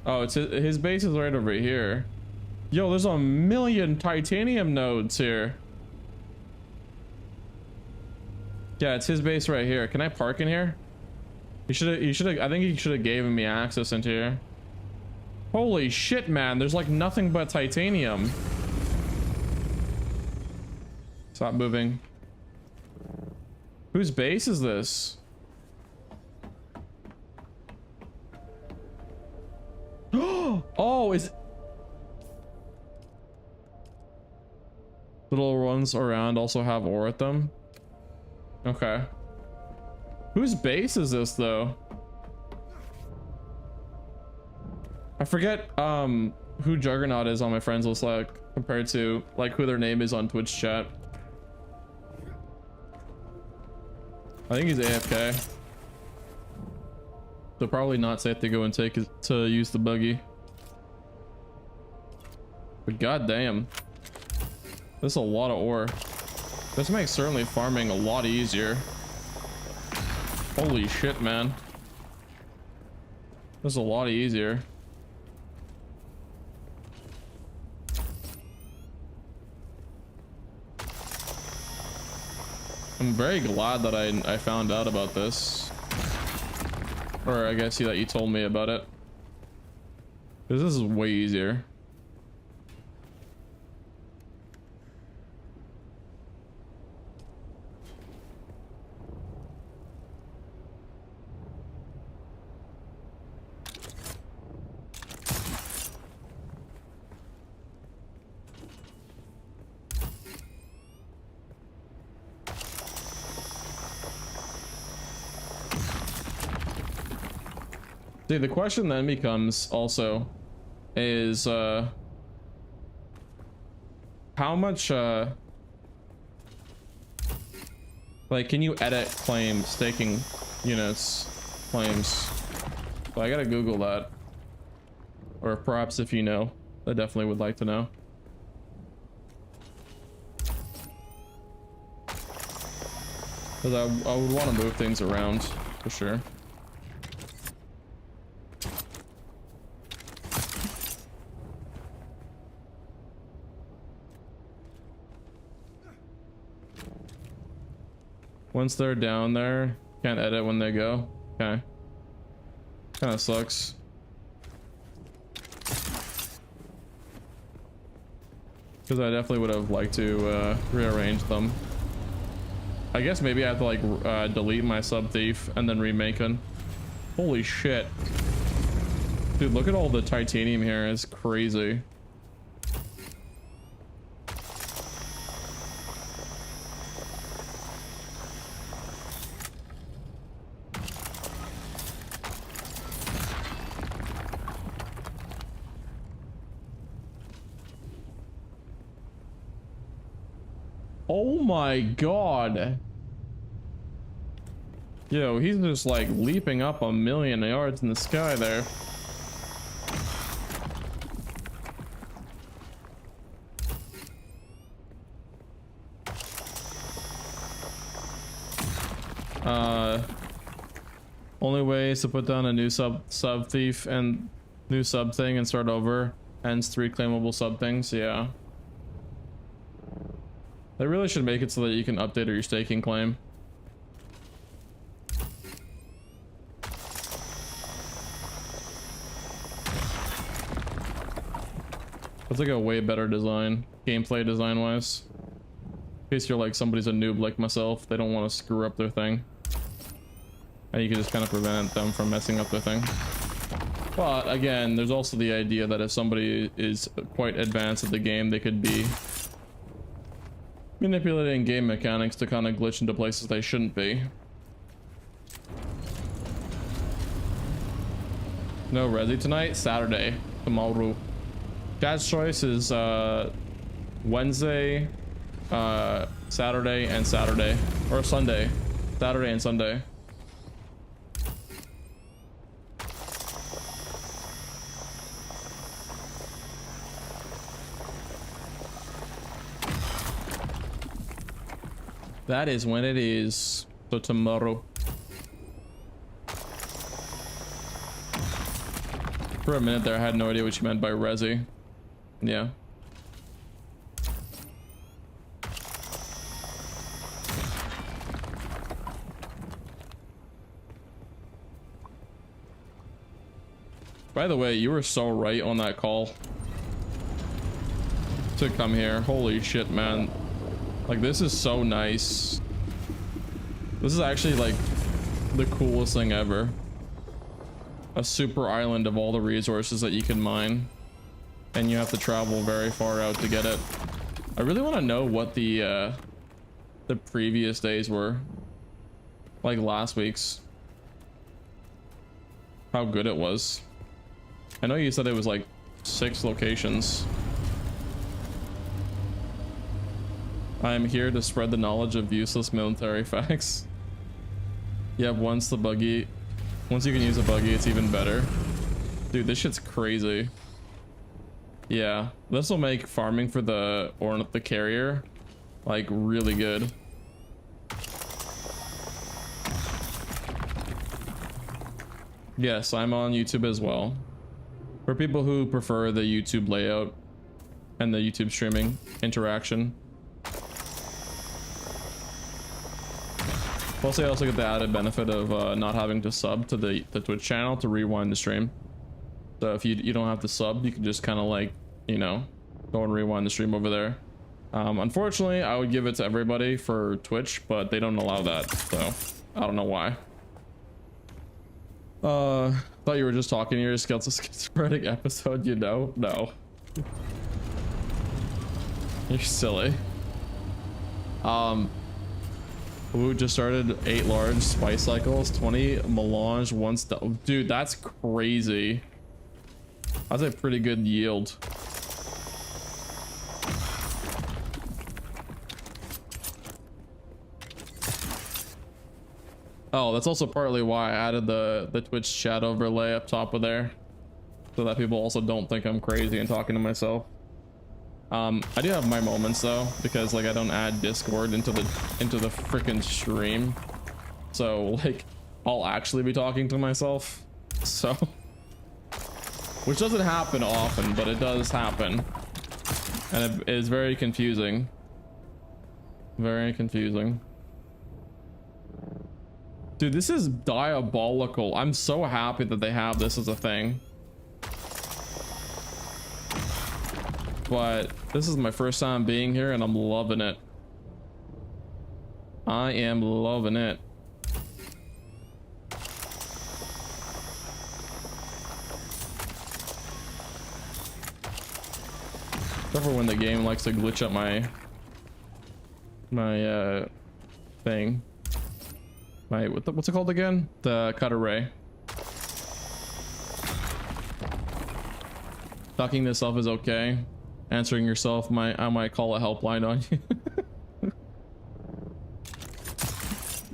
Oh, it's his base is right over here. Yo, there's a million titanium nodes here. Yeah, it's his base right here. Can I park in here? He should have, I think he should have given me access into here. Holy shit, man. There's like nothing but titanium. Stop moving. Whose base is this? Oh, is little ones around also have ore at them? Okay. Whose base is this though? I forget who Juggernaut is on my friends list, like compared to like who their name is on Twitch chat. I think he's AFK. So probably not safe to go and to use the buggy. But goddamn, this is a lot of ore. This makes certainly farming a lot easier. Holy shit, man. This is a lot easier. I'm very glad that I found out about this. Or I guess that you told me about it. Because this is way easier. See, the question then becomes also is how much Like, can you edit claim staking units claims? So I gotta Google that. Or perhaps if you know, I definitely would like to know. Because I would want to move things around for sure. Once they're down there, can't edit when they go. Okay. Kind of sucks. Because I definitely would have liked to rearrange them. I guess maybe I have to like delete my sub thief and then remake it. Holy shit. Dude, look at all the titanium here. It's crazy. Oh my god. Yo, he's just like leaping up a million yards in the sky there. Only way is to put down a new sub thief and new sub thing and start over. Hence 3 claimable sub things. Yeah. They really should make it so that you can update your staking claim. That's like a way better design, gameplay design wise. In case you're like somebody's a noob like myself, they don't want to screw up their thing. And you can just kind of prevent them from messing up their thing. But again, there's also the idea that if somebody is quite advanced at the game, they could be manipulating game mechanics to kind of glitch into places they shouldn't be. No resi tonight? Saturday. Tomorrow. Dad's choice is Wednesday, Saturday, and Saturday. Or Sunday. Saturday and Sunday. That is when it is. So tomorrow. For a minute there, I had no idea what you meant by resi. Yeah. By the way, you were so right on that call to come here. Holy shit, man. Like, this is so nice. This is actually like the coolest thing ever. A super island of all the resources that you can mine, and you have to travel very far out to get it. I really want to know what the previous days were, like last week's, how good it was. I know you said it was like 6 locations. I am here to spread the knowledge of useless military facts. Yeah, once you can use a buggy, it's even better. Dude, this shit's crazy. Yeah, this will make farming for the carrier like really good. Yes, I'm on YouTube as well. For people who prefer the YouTube layout and the YouTube streaming interaction. Plus, I also get the added benefit of not having to sub to the Twitch channel to rewind the stream. So if you don't have to sub, you can just kind of like, you know, go and rewind the stream over there. Unfortunately, I would give it to everybody for Twitch, but they don't allow that, so I don't know why. Thought you were just talking your schizophrenic episode, you know? No. You're silly. Who just started 8 large spice cycles, 20 melange, 1 dude, that's crazy. That's a pretty good yield. Oh, that's also partly why I added the Twitch chat overlay up top of there, so that people also don't think I'm crazy and talking to myself. I do have my moments though, because like I don't add Discord into the freaking stream, so like I'll actually be talking to myself. So, which doesn't happen often, but it does happen, and it is very confusing. Very confusing. Dude, this is diabolical. I'm so happy that they have this as a thing. But this is my first time being here and I'm loving it. I am loving it. Except for when the game likes to glitch up my thing. My what's it called again? The cut array. Ducking this off is okay. Answering yourself, I might call a helpline on you.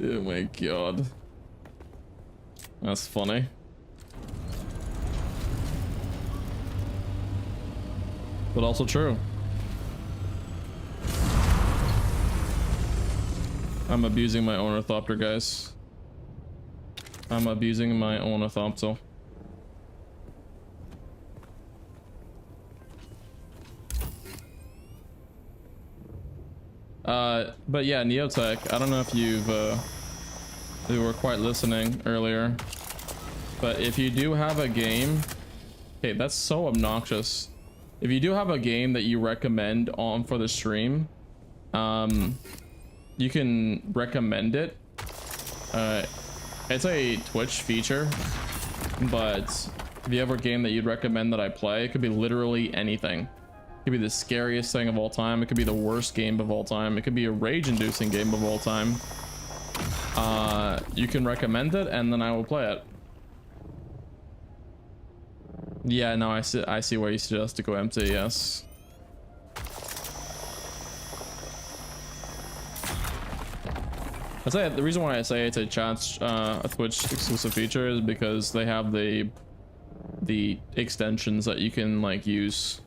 Oh my god. That's funny. But also true. I'm abusing my Ornithopter, guys. I'm abusing my Ornithopter. But yeah, Neotech, I don't know if you were quite listening earlier, but if you do have a game, okay, that's so obnoxious. If you do have a game that you recommend on for the stream, you can recommend it. It's a Twitch feature, but if you have a game that you'd recommend that I play, it could be literally anything. It could be the scariest thing of all time. It could be the worst game of all time. It could be a rage-inducing game of all time. You can recommend it, and then I will play it. Yeah, no, I see why you suggest to go empty. Yes. I'd say the reason why I say it's a Twitch exclusive feature is because they have the extensions that you can like use.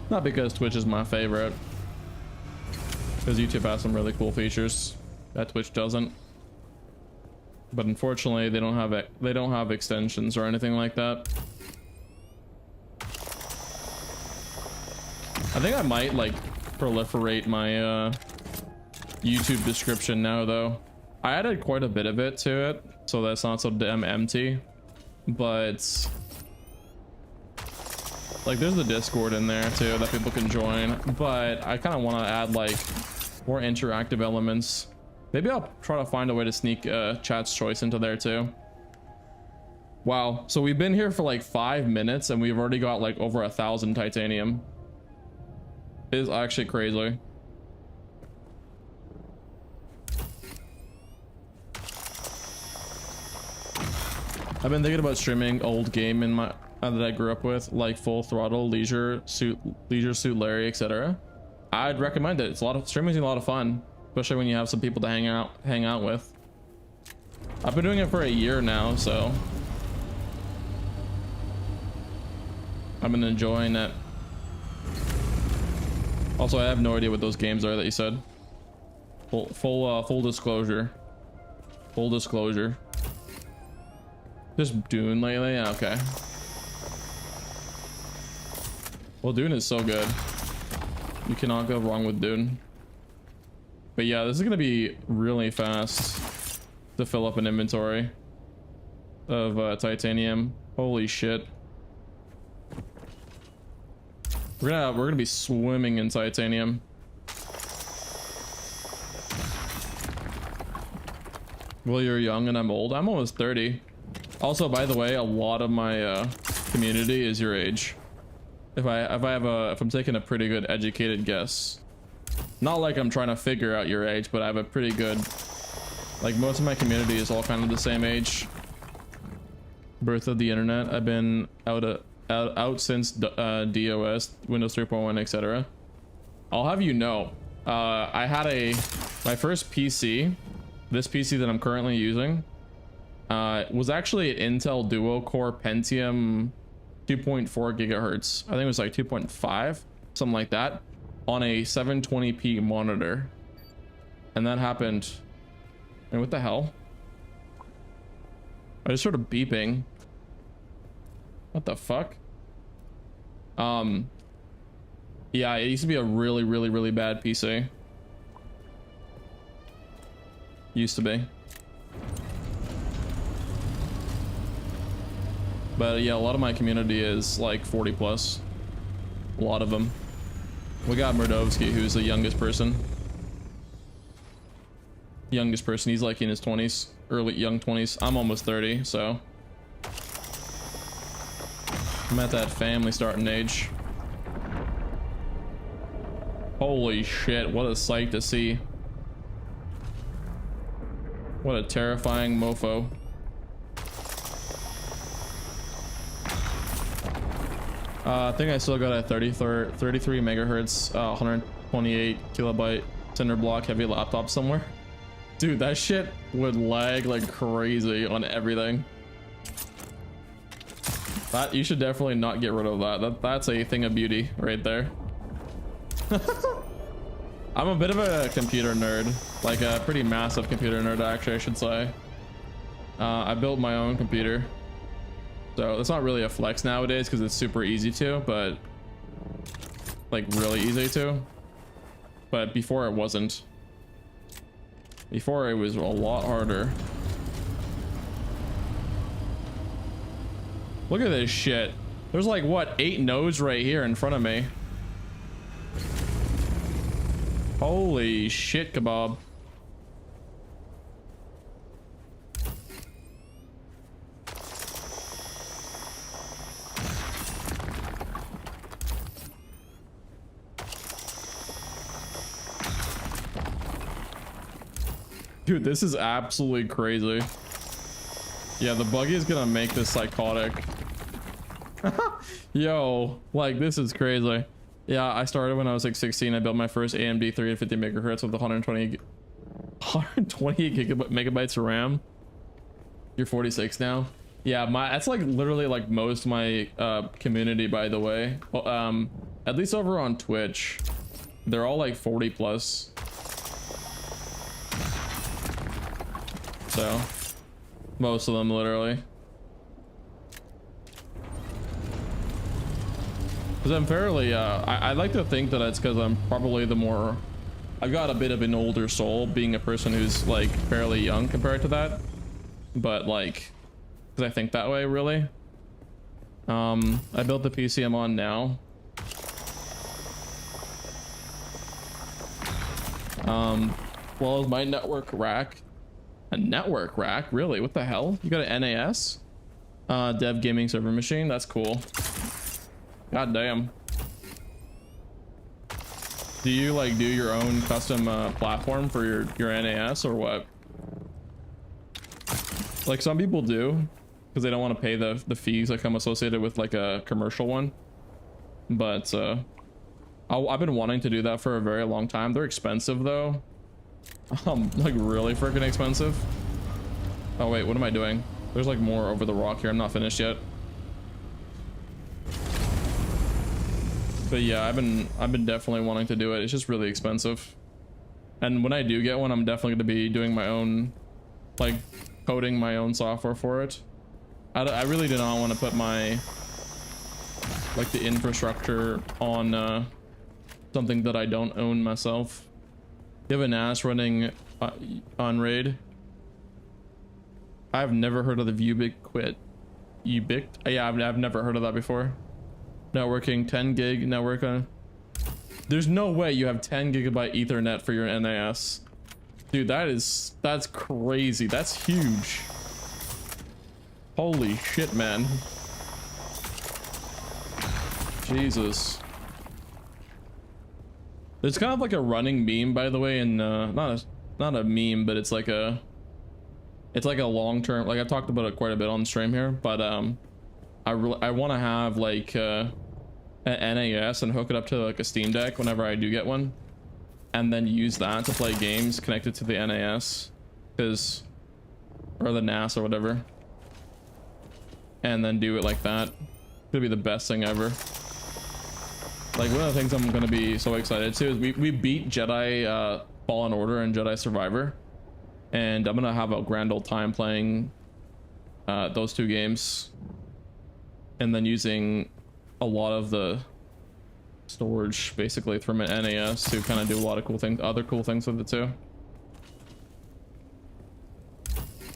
Not because Twitch is my favorite, because YouTube has some really cool features that Twitch doesn't. But unfortunately, they don't have extensions or anything like that. I think I might like proliferate my YouTube description now, though. I added quite a bit of it to it, so that's not so damn empty. But like, there's the Discord in there too that people can join. But I kind of want to add like more interactive elements. Maybe I'll try to find a way to sneak chat's choice into there too. Wow, so we've been here for like 5 minutes and we've already got like over 1,000 titanium. It is actually crazy. I've been thinking about streaming old game in my that I grew up with, like Full Throttle, Leisure Suit Larry, etc. I'd recommend it. It's streaming's a lot of fun. Especially when you have some people to hang out with. I've been doing it for a year now, so I've been enjoying it. Also, I have no idea what those games are that you said. Full disclosure. Full disclosure. Just Dune lately? Yeah, okay. Well, Dune is so good. You cannot go wrong with Dune. But yeah, this is gonna be really fast to fill up an inventory of titanium. Holy shit. We're gonna be swimming in titanium. Well, you're young and I'm old. I'm almost 30. Also, by the way, a lot of my community is your age. If I'm taking a pretty good educated guess. Not like I'm trying to figure out your age, but I have a pretty good, like, most of my community is all kind of the same age. Birth of the internet. I've been out since DOS, Windows 3.1, etc. I'll have you know, I had my first PC, this PC that I'm currently using, was actually an Intel Duo Core Pentium 2.4 gigahertz. I think it was like 2.5, something like that, on a 720p monitor. And that happened. And what the hell? I just sort of beeping. What the fuck? Yeah, it used to be a really bad PC. Used to be. But yeah, a lot of my community is like 40 plus. A lot of them. We got Murdovsky, who's the youngest person. He's like in his 20s, young 20s. I'm almost 30, so I'm at that family starting age. Holy shit, what a sight to see. What a terrifying mofo. I think I still got a 33 megahertz, 128 kilobyte cinder block heavy laptop somewhere. Dude, that shit would lag like crazy on everything. That, you should definitely not get rid of that. That's a thing of beauty right there. I'm a bit of a computer nerd, like a pretty massive computer nerd actually, I should say. I built my own computer, so it's not really a flex nowadays because it's super easy to, but like really easy to. But before it wasn't. Before it was a lot harder. Look at this shit. There's like what, 8 nodes right here in front of me. Holy shit kebab. Dude, this is absolutely crazy. Yeah, the buggy is gonna make this psychotic. Yo, like this is crazy. Yeah, I started when I was like 16. I built my first AMD 350 megahertz with 120 megabytes of RAM. You're 46 now. Yeah, that's like literally like most of my community, by the way. At least over on Twitch, they're all like 40 plus. So most of them literally. Because I'm fairly I like to think that it's because I'm probably I've got a bit of an older soul, being a person who's like fairly young compared to that, but like because I think that way really. I built the PC I'm on now. Well, my network rack. A network rack? Really? What the hell? You got an NAS? Dev gaming server machine? That's cool. God damn. Do you like do your own custom platform for your NAS or what? Like some people do because they don't want to pay the fees that come associated with like a commercial one. But I've been wanting to do that for a very long time. They're expensive though. Like really freaking expensive. Oh wait, what am I doing? There's like more over the rock here. I'm not finished yet. But yeah, I've been definitely wanting to do it. It's just really expensive. And when I do get one, I'm definitely going to be doing my own, like coding my own software for it. I really do not want to put my like the infrastructure on something that I don't own myself. You have a NAS running on RAID? I've never heard of the Ubiquit. Yeah, I've never heard of that before. Networking 10 gig network on. There's no way you have 10 gigabyte Ethernet for your NAS. Dude, that's crazy. That's huge. Holy shit, man. Jesus. There's kind of like a running meme, by the way, and not a meme, but it's like a It's like a long term, like I've talked about it quite a bit on stream here, but I want to have like an NAS and hook it up to like a Steam Deck whenever I do get one, and then use that to play games connected to the NAS, because, or the NAS or whatever, and then do it like that. Could be the best thing ever. Like one of the things I'm gonna be so excited to is we beat Jedi Fallen Order and Jedi Survivor, and I'm gonna have a grand old time playing those two games, and then using a lot of the storage basically from an NAS to kind of do a lot of cool things, other cool things with it too.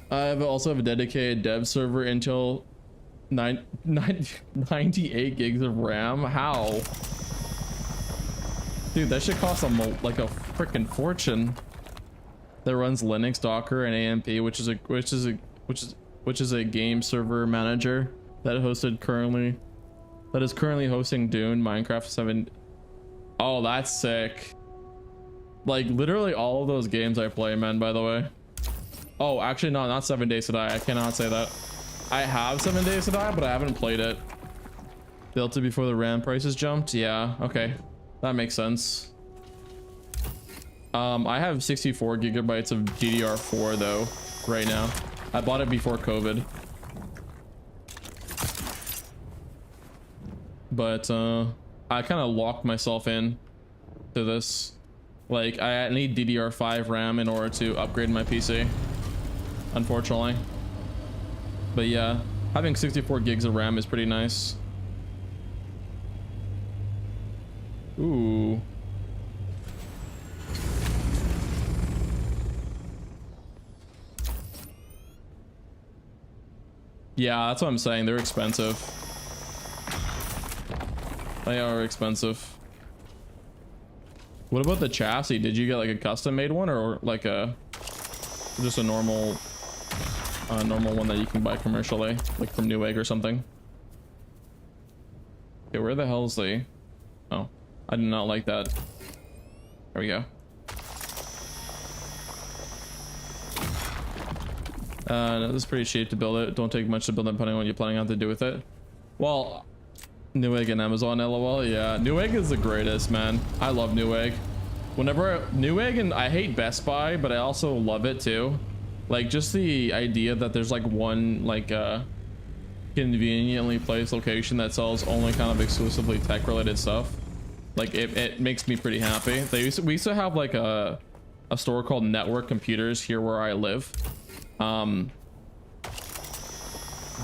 I also have a dedicated dev server until 98 gigs of RAM. How? Dude, that should cost like a freaking fortune. That runs Linux, Docker, and AMP, which is a game server manager that is currently hosting Dune, Minecraft 7. Oh, that's sick. Like literally all of those games I play, man, by the way. Oh, actually no, not 7 Days to Die. I cannot say that. I have 7 Days to Die, but I haven't played it. Built it before the RAM prices jumped. Yeah, okay. That makes sense. I have 64 gigabytes of DDR4 though, right now. I bought it before COVID. But I kind of locked myself in to this. Like I need DDR5 RAM in order to upgrade my PC, unfortunately. But yeah, having 64 gigs of RAM is pretty nice. Ooh. Yeah, that's what I'm saying. They're expensive. They are expensive. What about the chassis? Did you get like a custom made one, or like a just a normal one that you can buy commercially, like from Newegg or something? Okay, where the hell is the... Oh, I did not like that. There we go. No, this is pretty cheap to build it. Don't take much to build it depending on what you're planning on to do with it. Well, Newegg and Amazon, lol. Yeah, Newegg is the greatest, man. I love Newegg. Newegg, and I hate Best Buy, but I also love it too. Like just the idea that there's like one like conveniently placed location that sells only kind of exclusively tech related stuff. Like it makes me pretty happy. We used to have like a store called Network Computers here where I live.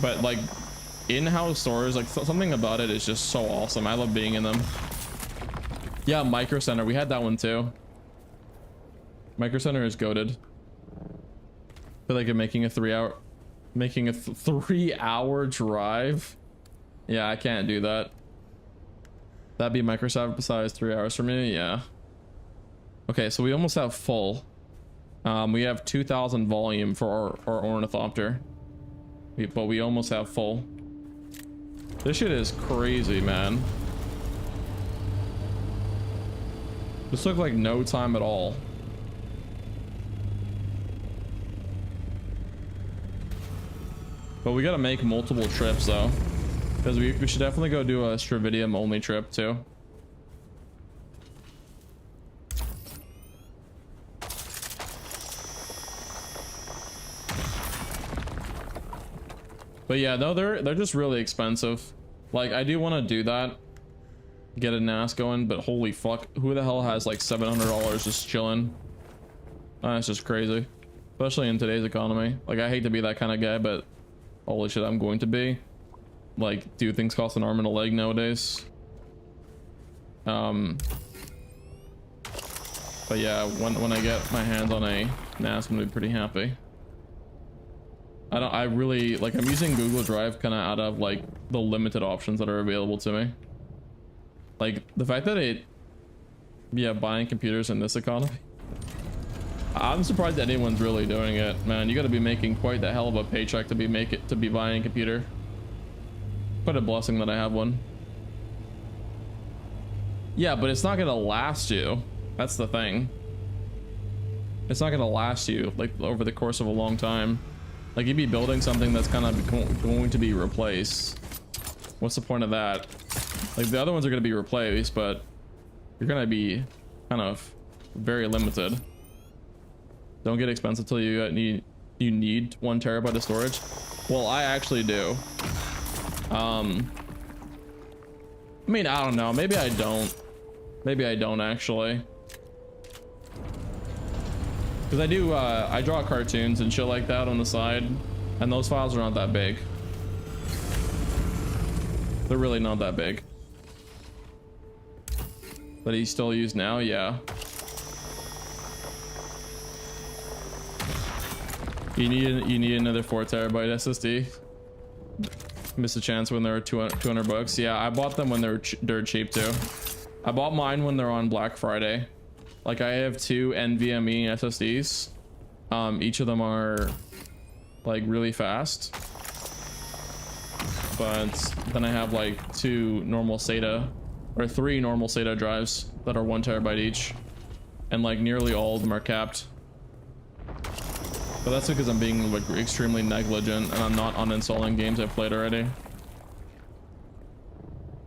But like in-house stores, like something about it is just so awesome. I love being in them. Yeah, Micro Center, we had that one too. Micro Center is goated. I feel like I'm making a 3-hour drive. Yeah, I can't do that. That'd be Microsoft besides 3 hours for me. Yeah. Okay, so we almost have full. We have 2,000 volume for our Ornithopter, but we almost have full. This shit is crazy, man. This took like no time at all. But we gotta make multiple trips though, because we should definitely go do a Stravidium only trip too. But yeah, no, they're just really expensive. Like I do want to do that, get a NAS going, but holy fuck, who the hell has like $700 just chilling? That's just crazy, especially in today's economy. Like I hate to be that kind of guy, but holy shit, I'm going to be. Like, dude, things cost an arm and a leg nowadays. But yeah, when I get my hands on a NAS, I'm gonna be pretty happy. I really like, I'm using Google Drive kind of out of like the limited options that are available to me. Like the fact that buying computers in this economy, I'm surprised that anyone's really doing it, man. You got to be making quite the hell of a paycheck to be buying a computer. Quite a blessing that I have one. Yeah, but it's not gonna last you. That's the thing. It's not gonna last you like over the course of a long time. Like you'd be building something that's kind of going to be replaced. What's the point of that? Like the other ones are going to be replaced, but you're going to be kind of very limited. Don't get expensive till you need 1 terabyte of storage. Well, I actually do. I mean, I don't know. Maybe I don't. Maybe I don't actually. Because I do, I draw cartoons and shit like that on the side, and those files are not that big. They're really not that big. But he's still used now, yeah. You need another 4 terabyte SSD. Missed a chance when they were 200 bucks. Yeah, I bought them when they were dirt cheap too. I bought mine when they're on Black Friday. Like I have 2 NVMe SSDs. Each of them are like really fast. But then I have like 2 normal SATA or 3 normal SATA drives that are 1 terabyte each. And like nearly all of them are capped. But that's because I'm being like extremely negligent and I'm not uninstalling games I've played already.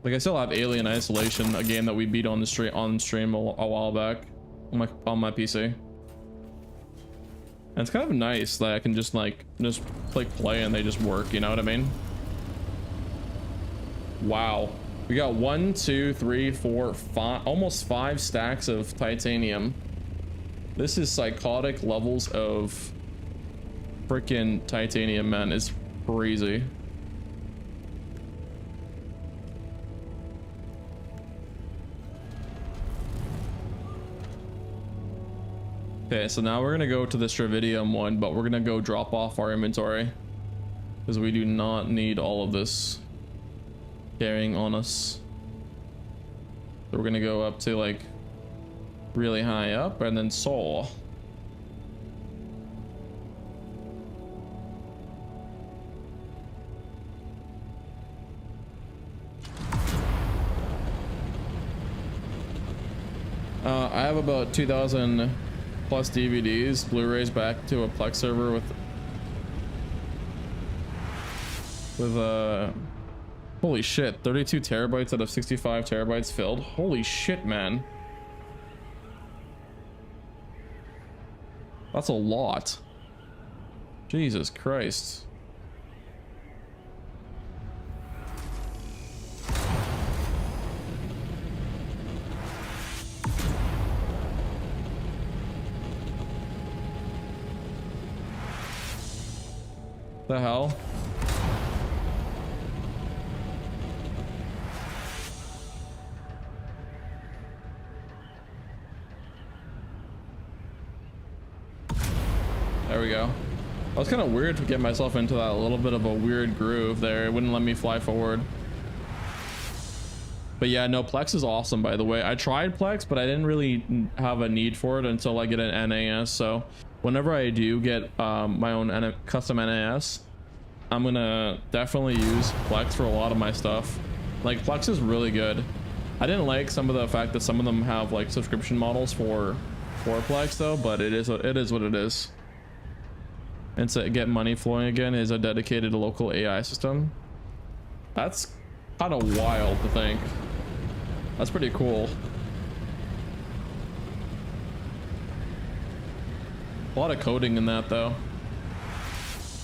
Like I still have Alien Isolation, a game that we beat on stream a while back on my PC. And it's kind of nice that I can just play and they just work, you know what I mean? Wow. We got 1, 2, 3, 4, 5, almost 5 stacks of titanium. This is psychotic levels of freaking titanium, man. It's crazy. Okay, so now we're gonna go to the Stravidium one, but we're gonna go drop off our inventory because we do not need all of this carrying on us. So we're gonna go up to like really high up and then Sol. I have about 2,000 plus DVDs, Blu-rays back to a Plex server with holy shit, 32 terabytes out of 65 terabytes filled. Holy shit, man. That's a lot. Jesus Christ. The hell? There we go. I was kind of weird to get myself into that little bit of a weird groove there. It wouldn't let me fly forward. But yeah, no, Plex is awesome, by the way. I tried Plex, but I didn't really have a need for it until I get an NAS. So whenever I do get my own custom NAS, I'm gonna definitely use Plex for a lot of my stuff. Like Plex is really good. I didn't like some of the fact that some of them have like subscription models for Plex though, but it is what it is. And to get money flowing again is a dedicated local AI system. That's kind of wild to think. That's pretty cool. A lot of coding in that though.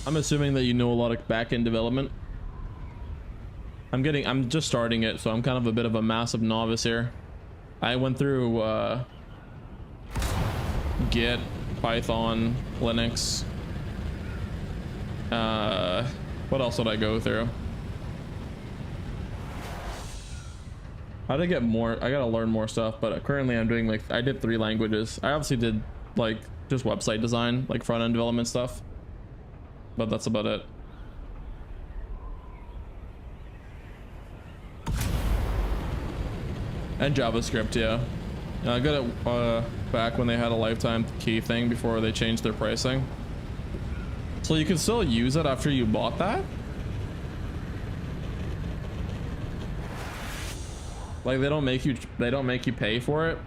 I'm assuming that you know a lot of back-end development. I'm just starting it, so I'm kind of a bit of a massive novice here. I went through Git, Python, Linux. What else did I go through? How to get more? I gotta learn more stuff, but currently I'm doing like, I did 3 languages. I obviously did like just website design, like front-end development stuff, but that's about it. And JavaScript, yeah. I got it back when they had a lifetime key thing before they changed their pricing. So you can still use it after you bought that? Like they don't make you pay for it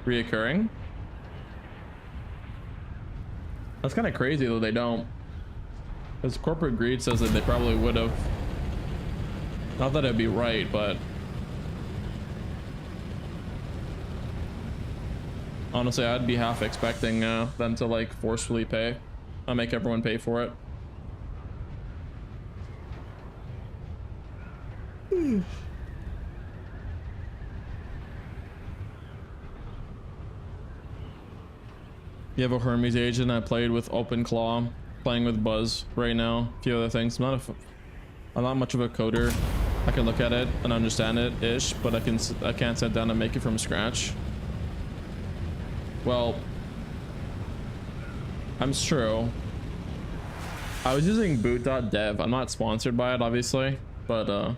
reoccurring? That's kind of crazy though they don't. Because corporate greed says that they probably would have. Not that it'd be right, but honestly, I'd be half expecting them to like forcefully pay. I'll make everyone pay for it. You have a Hermes agent. I played with Open Claw, playing with Buzz right now. A few other things. I'm not much of a coder. I can look at it and understand it ish, but I can't sit down and make it from scratch. Well, I'm true. I was using boot.dev. I'm not sponsored by it, obviously, but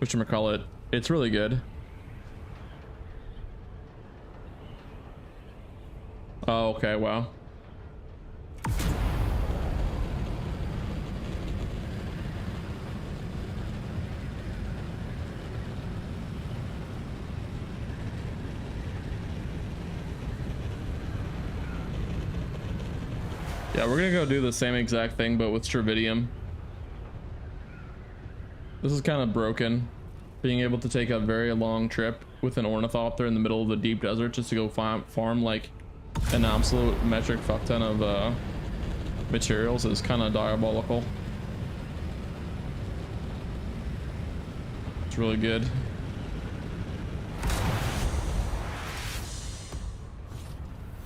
whatchamacallit, it's really good. Oh, okay, wow. Yeah, we're gonna go do the same exact thing, but with Stravidium. This is kind of broken. Being able to take a very long trip with an Ornithopter in the middle of the deep desert just to go farm like an absolute metric fuck ton of materials is kind of diabolical. It's really good.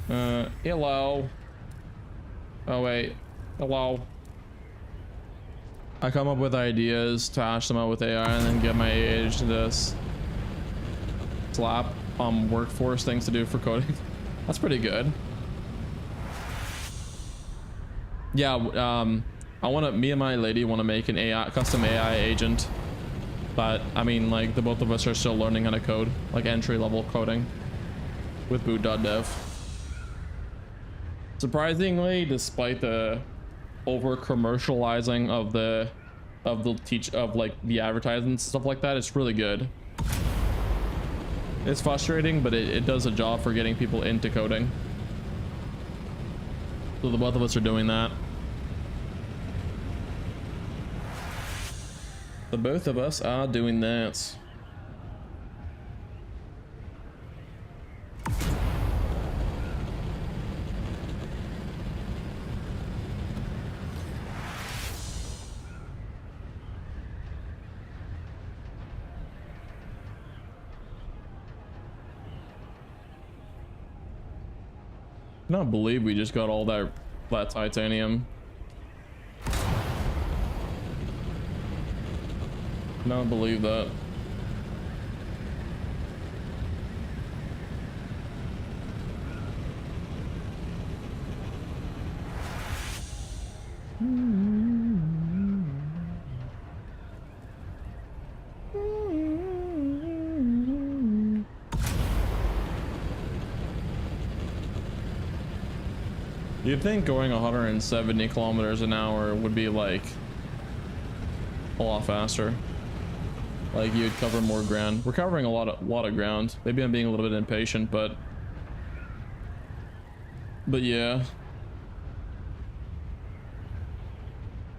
Hello. Oh wait, hello. I come up with ideas to hash them out with AI and then get my age to this slap workforce things to do for coding. That's pretty good. Yeah, me and my lady want to make an custom AI agent, but I mean, like, the both of us are still learning how to code, like entry-level coding with boot.dev. Surprisingly, despite the over commercializing of the advertisements and stuff like that, it's really good. It's frustrating, but it does a job for getting people into coding. So the both of us are doing that. The both of us are doing that. I cannot believe we just got all that titanium. Cannot believe that. You'd think going 170 kilometers an hour would be like a lot faster. Like you'd cover more ground. We're covering a lot of ground. Maybe I'm being a little bit impatient, but yeah.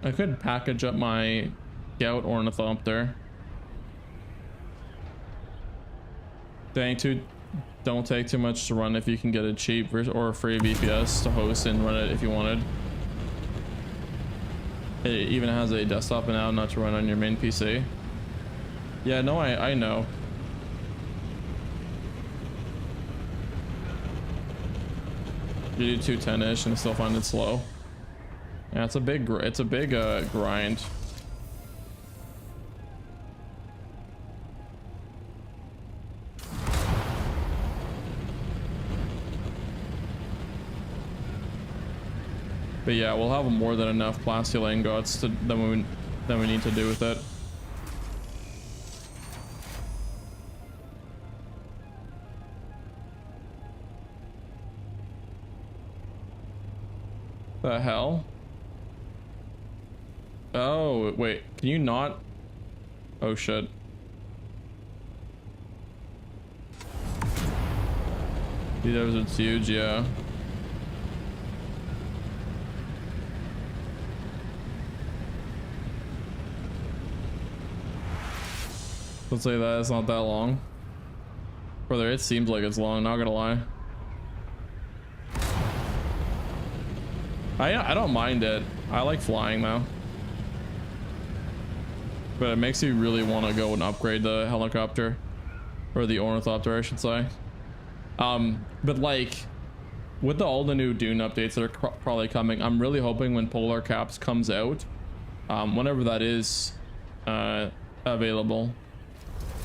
I could package up my Scout Ornithopter. Don't take too much to run if you can get a cheap or a free VPS to host and run it if you wanted. It even has a desktop now, not to run on your main PC. Yeah, no, I know. You do 210-ish and still find it slow. Yeah, it's a big grind. But yeah, we'll have more than enough plasteel ingots than we need to do with it. The hell? Oh, wait, can you not? Oh shit. Dude, it's huge, yeah. Let's say that it's not that long. Brother, it seems like it's long, not gonna lie. I don't mind it. I like flying though. But it makes you really want to go and upgrade the helicopter. Or the Ornithopter, I should say. But like, with all the new Dune updates that are probably coming, I'm really hoping when Polar Caps comes out, whenever that is available,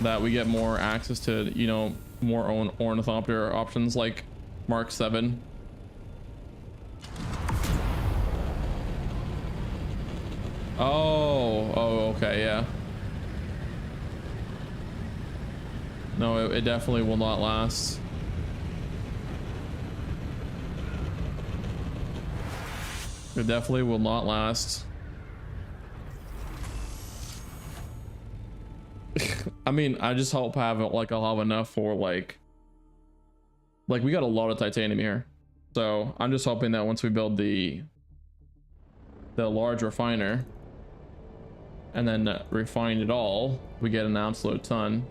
that we get more access to, you know, more own Ornithopter options like Mark 7. Oh, okay, yeah. No, it definitely will not last. It definitely will not last. I mean, I just hope I have like I'll have enough for like we got a lot of titanium here, so I'm just hoping that once we build the large refiner and then refine it all, we get an absolute ton,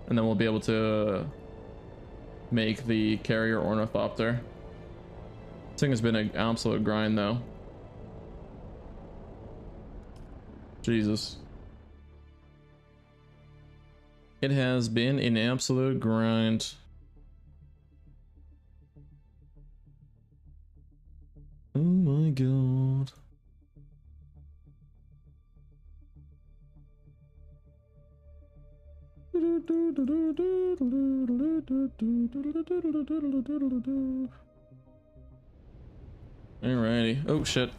and then we'll be able to make the carrier Ornithopter. This thing has been an absolute grind though. Jesus. It has been an absolute grind. Oh my god. Alrighty. Oh shit.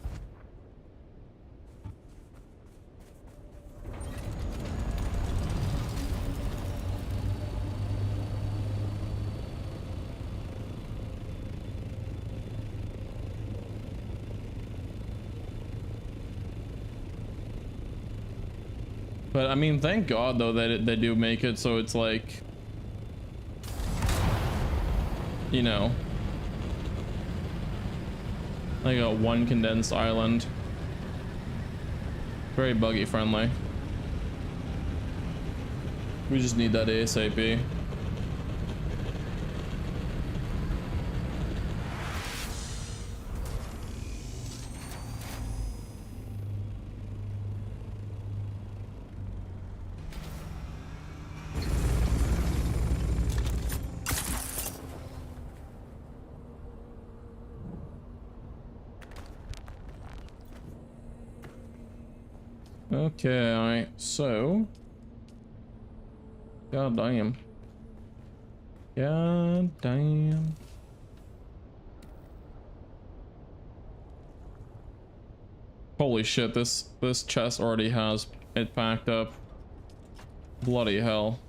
But I mean, thank God though that they do make it so it's like, you know, like a one condensed island. Very buggy friendly. We just need that ASAP. Okay, alright, so god damn. God damn. Holy shit, this chest already has it packed up. Bloody hell.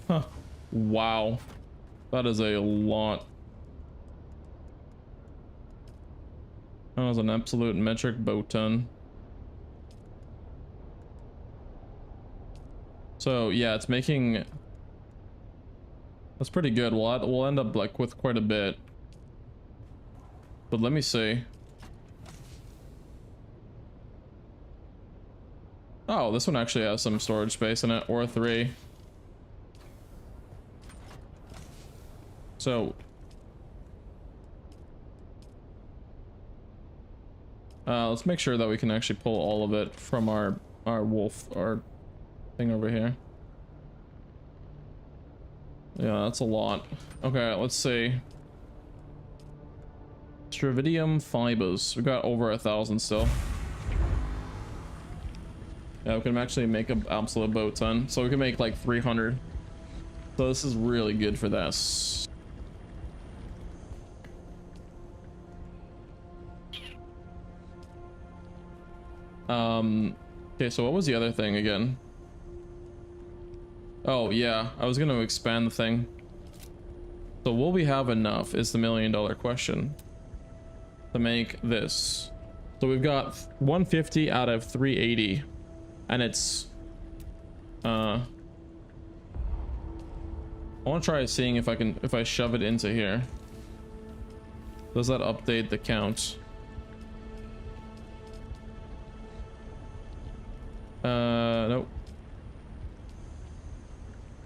Huh. Wow. That is a lot. That was an absolute metric boat ton. So yeah, it's making, that's pretty good. We'll end up like with quite a bit, but let me see. Oh, this one actually has some storage space in it, or 3. So let's make sure that we can actually pull all of it from our thing over here. Yeah, that's a lot. Okay, let's see. Stravidium fibers. We got over 1,000 still. Yeah, we can actually make an absolute boat ton. So we can make like 300. So this is really good for this. Okay, so what was the other thing again? Oh yeah, I was gonna expand the thing. So will we have enough is the $1 million question to make this. So we've got 150 out of 380, and it's I want to try seeing if I shove it into here. Does that update the count? Nope.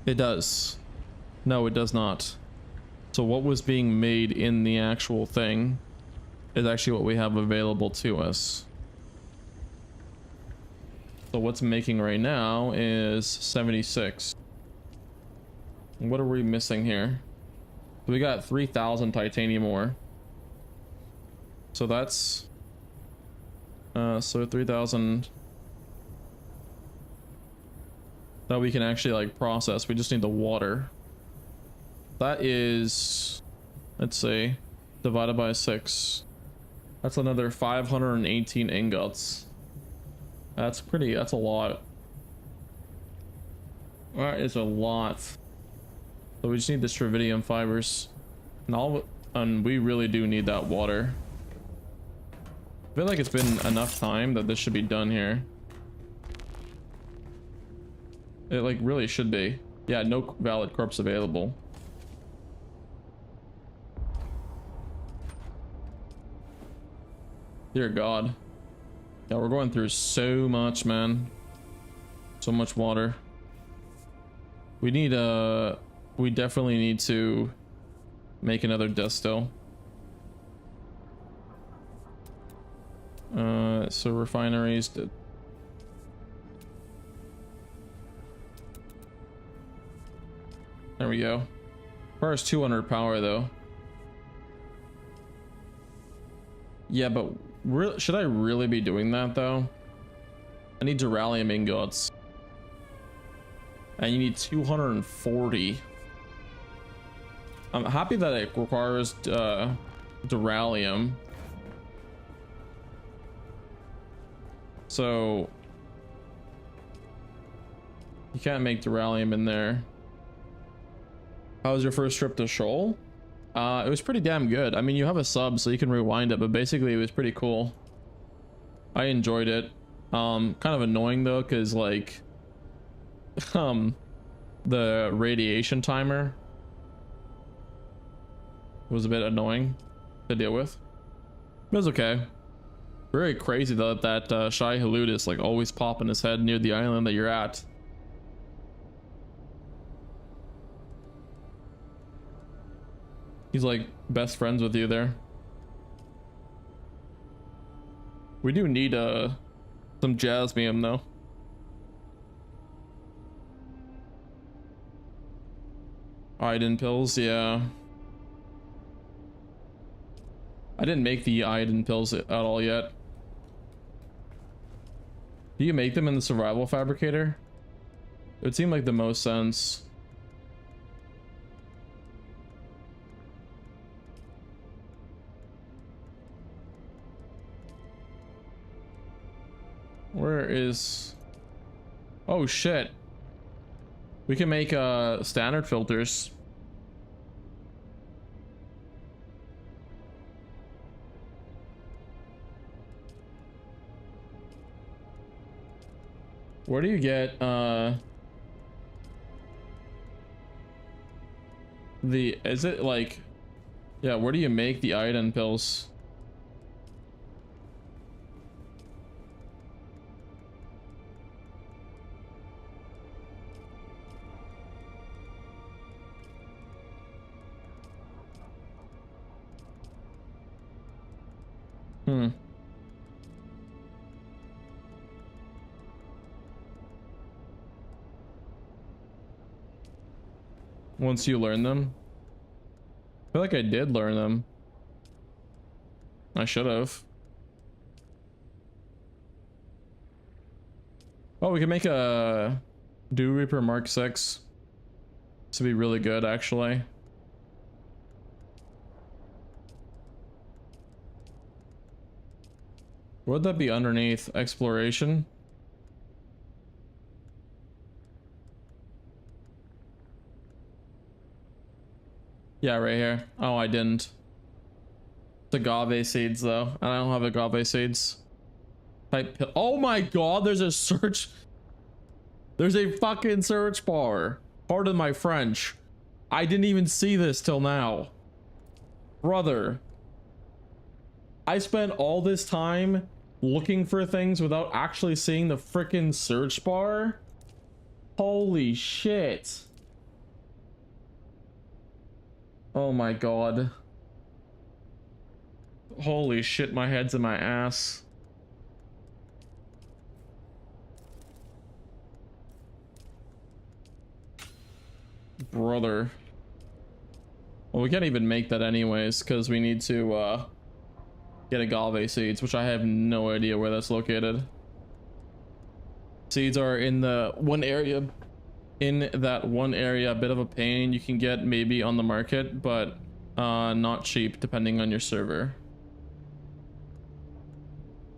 It does. No, it does not. So what was being made in the actual thing is actually what we have available to us. So what's making right now is 76. What are we missing here? We got 3,000 titanium ore. So that's so 3,000 that we can actually like process. We just need the water. That is, let's see, divided by 6. That's another 518 ingots. That's a lot. That is a lot. So we just need the Stravidium fibers. And we really do need that water. I feel like it's been enough time that this should be done here. It like really should be. Yeah, no valid corpse available. Dear God. Yeah, we're going through so much, man. So much water. We need we definitely need to make another distill. So refineries did. There we go. Requires 200 power though. Yeah, but should I really be doing that though? I need duralium ingots. And you need 240. I'm happy that it requires duralium. So you can't make duralium in there. How was your first trip to Shoal? It was pretty damn good. I mean, you have a sub so you can rewind it, but basically it was pretty cool. I enjoyed it. Kind of annoying though, because like the radiation timer was a bit annoying to deal with. It was okay. Very crazy though that Shai Hulud is like always popping his head near the island that you're at. He's like best friends with you there. We do need some jasmium though. Iodine pills, yeah. I didn't make the iodine pills at all yet. Do you make them in the survival fabricator? It would seem like the most sense. Where is... Oh shit. We can make standard filters. Where do you get is it like, yeah, where do you make the iodine pills? Once you learn them? I feel like I did learn them. I should have. Oh, we can make a Dew Reaper Mark 6. This would be really good, actually. Would that be underneath exploration? Yeah, right here. Oh, I didn't. It's agave seeds though. I don't have agave seeds. Type. Oh my god, there's a search. There's a fucking search bar. Pardon my French. I didn't even see this till now. Brother. I spent all this time looking for things without actually seeing the freaking search bar. Holy shit. Oh my god. Holy shit, my head's in my ass. Brother. Well, we can't even make that anyways because we need to get agave seeds, which I have no idea where that's located. Seeds are in the one area, in that one area. A bit of a pain. You can get maybe on the market, but not cheap depending on your server.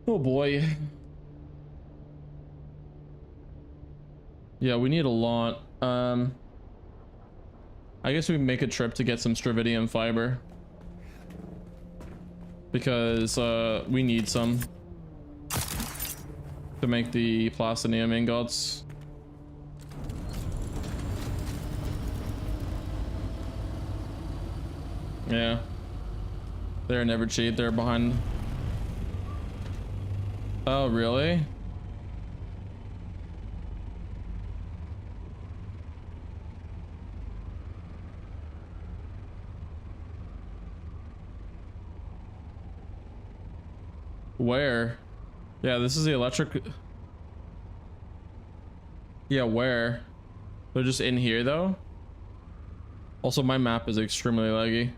Oh boy. Yeah, we need a lot. I guess we can make a trip to get some Stravidium fiber because we need some to make the plastinium ingots. Yeah, they're never cheap. They're behind. Oh, really? Where? Yeah, this is the electric. Yeah, where? They're just in here though. Also, my map is extremely laggy.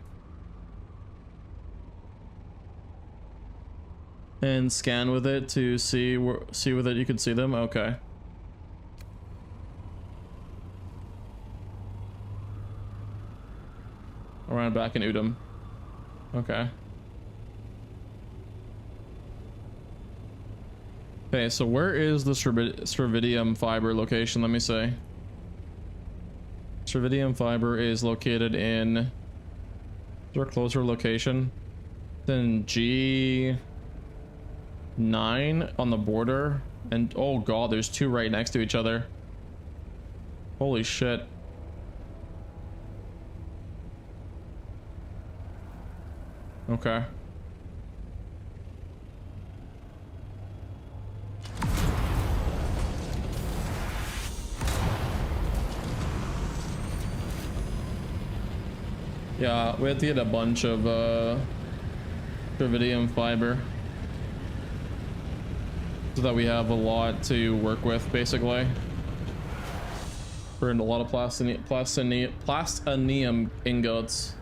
And scan with it to see with it you can see them. Okay. Around back in Udom. Okay. Okay, so where is the Stravidium fiber location? Let me see. Stravidium fiber is located in... Is there a closer location? Then G9 on the border. And oh god, there's two right next to each other. Holy shit. Okay. Yeah, we have to get a bunch of Stravidium fiber so that we have a lot to work with, basically. We're in a lot of plastinium ingots.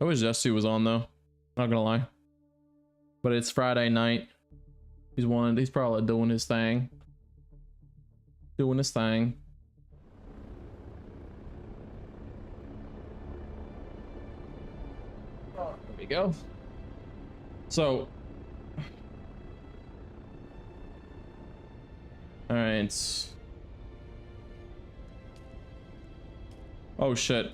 I wish LaoTzu was on though, not gonna lie. But it's Friday night. He's probably doing his thing. Doing his thing. Oh, there we go. So, all right. Oh shit.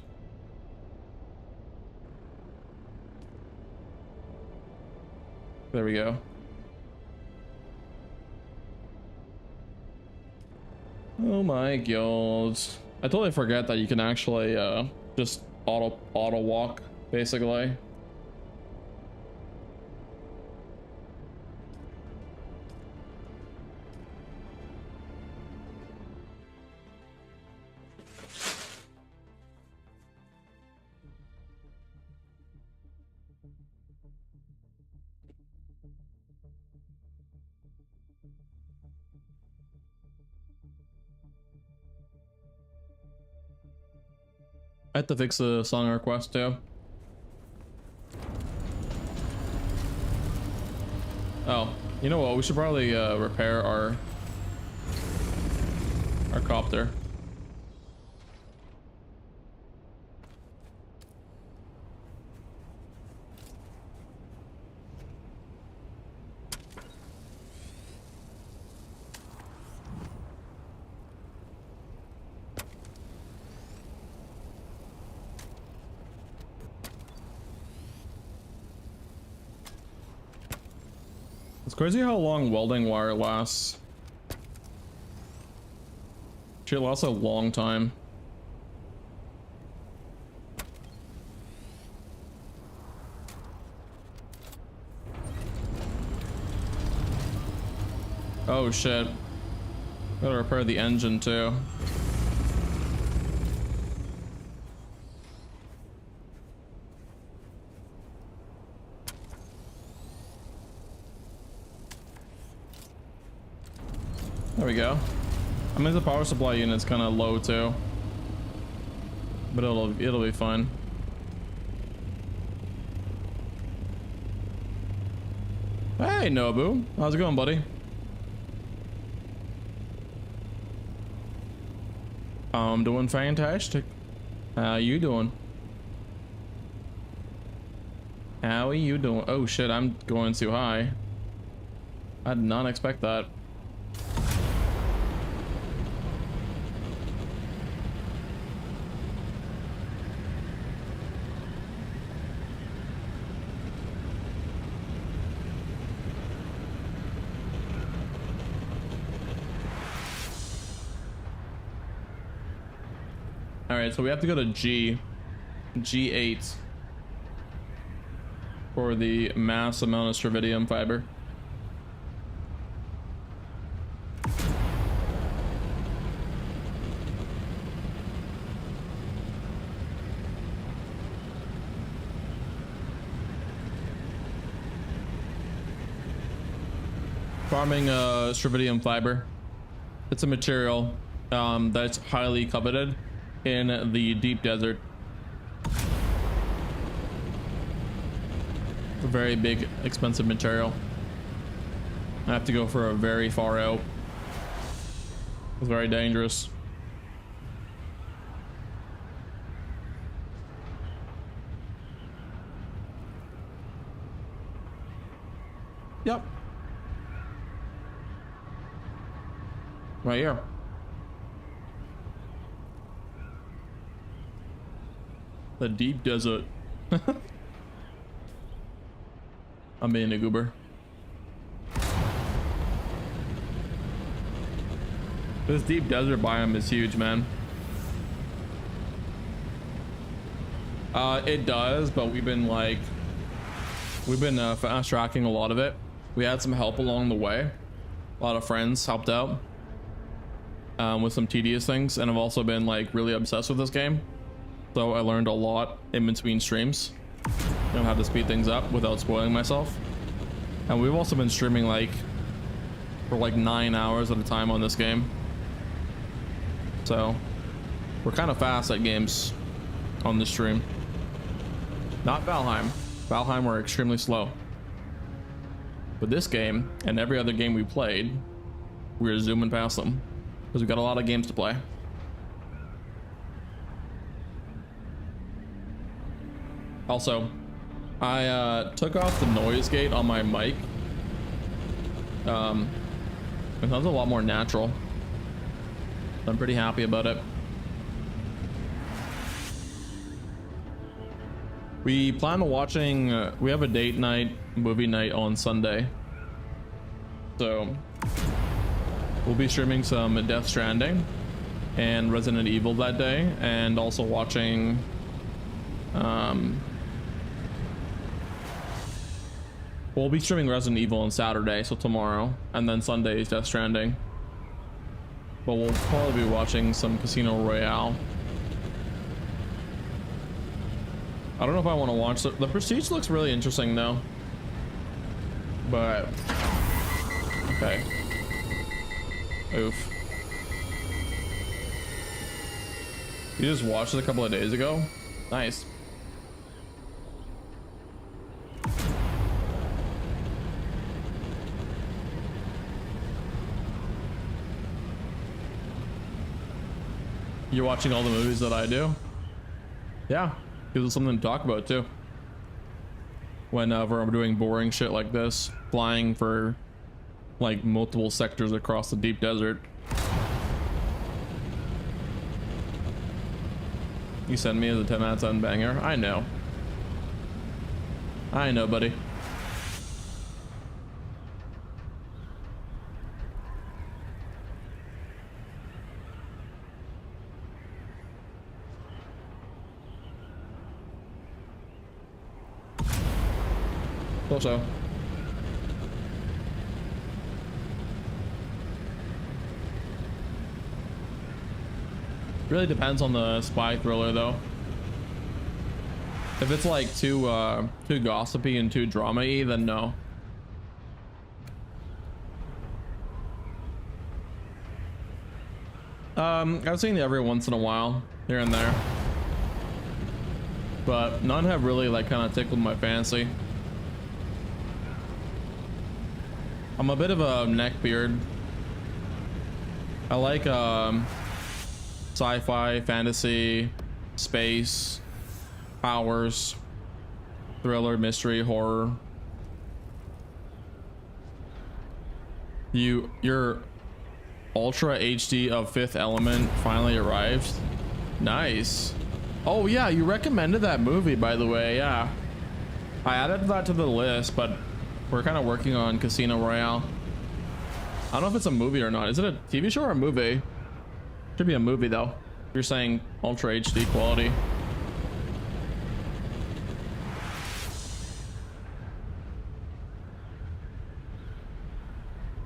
There we go. Oh my god. I totally forget that you can actually just auto walk, basically. I have to fix the song request too. Oh, you know what? We should probably repair our copter. It's crazy how long welding wire lasts. It lasts a long time. Oh shit. Gotta repair the engine too. There we go. I mean, the power supply unit's kind of low too, but it'll be fine. Hey Nobu, how's it going, buddy? I'm doing fantastic. How you doing? How are you doing? Oh shit, I'm going too high. I did not expect that. Alright, so we have to go to G8 for the mass amount of Stravidium fiber. Farming Stravidium fiber. It's a material that's highly coveted in the deep desert. A very big, expensive material. I have to go for a very far out. It's very dangerous. Yep. Right here. The deep desert. I'm being a goober. This deep desert biome is huge, man. It does, but we've been fast tracking a lot of it. We had some help along the way. A lot of friends helped out with some tedious things, and I've also been like really obsessed with this game. So I learned a lot in between streams, you know, how to speed things up without spoiling myself. And we've also been streaming like for like 9 hours at a time on this game. So we're kind of fast at games on this stream. Not Valheim. Valheim we're extremely slow. But this game and every other game we played, we're zooming past them because we've got a lot of games to play. Also, I took off the noise gate on my mic. It sounds a lot more natural. I'm pretty happy about it. We plan on watching, we have a date night, movie night on Sunday. So, we'll be streaming some Death Stranding and Resident Evil that day, and also watching, we'll be streaming Resident Evil on Saturday, so tomorrow, and then Sunday is Death Stranding. But we'll probably be watching some Casino Royale. I don't know if I want to watch the Prestige looks really interesting though. But okay. Oof. You just watched it a couple of days ago? Nice. You're watching all the movies that I do? Yeah, gives us something to talk about too. Whenever I'm doing boring shit like this, flying for like multiple sectors across the deep desert. You send me as a 10 out of 10 banger. I know. I know, buddy. So Really depends on the spy thriller though. If it's like too gossipy and too drama-y, then no. I've seen it every once in a while, here and there, but none have really like kind of tickled my fancy. I'm a bit of a neckbeard. I like sci-fi, fantasy, space, powers, thriller, mystery, horror. Your Ultra HD of Fifth Element finally arrived. Nice. Oh yeah, you recommended that movie, by the way. Yeah, I added that to the list, but we're kind of working on Casino Royale. I don't know if it's a movie or not. Is it a TV show or a movie? Should be a movie though. You're saying Ultra HD quality.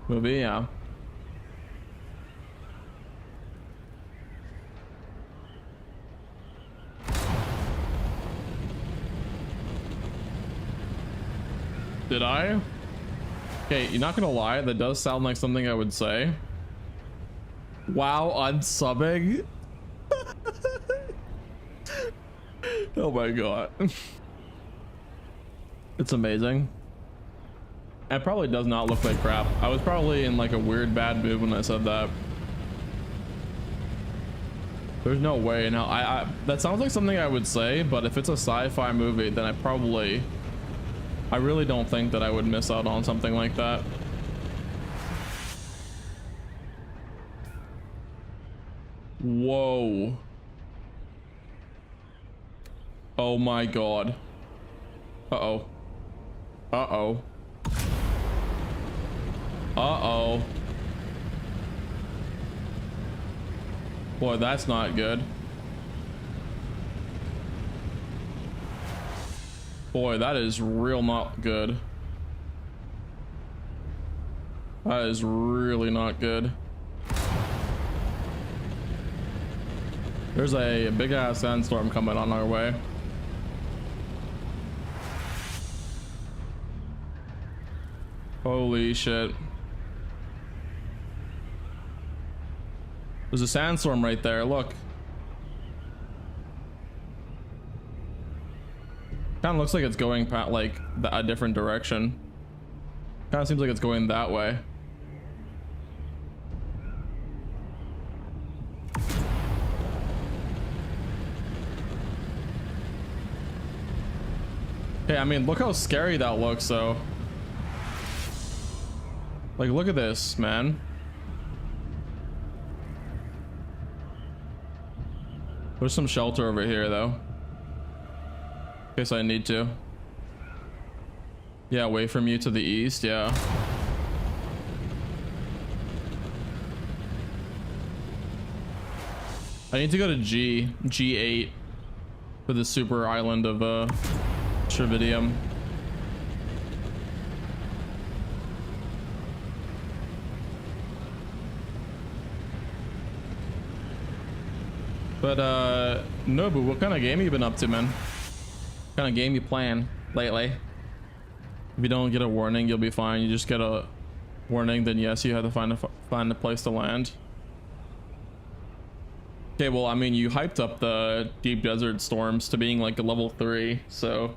Movie, yeah. Did I? Okay, you're not gonna lie, that does sound like something I would say. Wow, unsubbing. Oh my god. It's amazing. It probably does not look like crap. I was probably in like a weird bad mood when I said that. There's no way. Now I that sounds like something I would say, but if it's a sci-fi movie, then I really don't think that I would miss out on something like that. Whoa. Oh my god. Uh-oh. Uh-oh. Uh-oh. Boy, that's not good. Boy, that is real not good. That is really not good. There's a big ass sandstorm coming on our way. Holy shit. There's a sandstorm right there, look. Kind of looks like it's going like a different direction. Kind of seems like it's going that way. Okay, I mean, look how scary that looks though. Like, look at this, man. There's some shelter over here though. In case I need to. Yeah, away from you to the east, yeah. I need to go to G8 for the super island of Trividium. But Nobu, what kind of game have you been up to, man? What kind of game you playing lately? If you don't get a warning, you'll be fine. You just get a warning, then yes, you have to find a place to land. Okay, well, I mean, you hyped up the deep desert storms to being like a level 3, so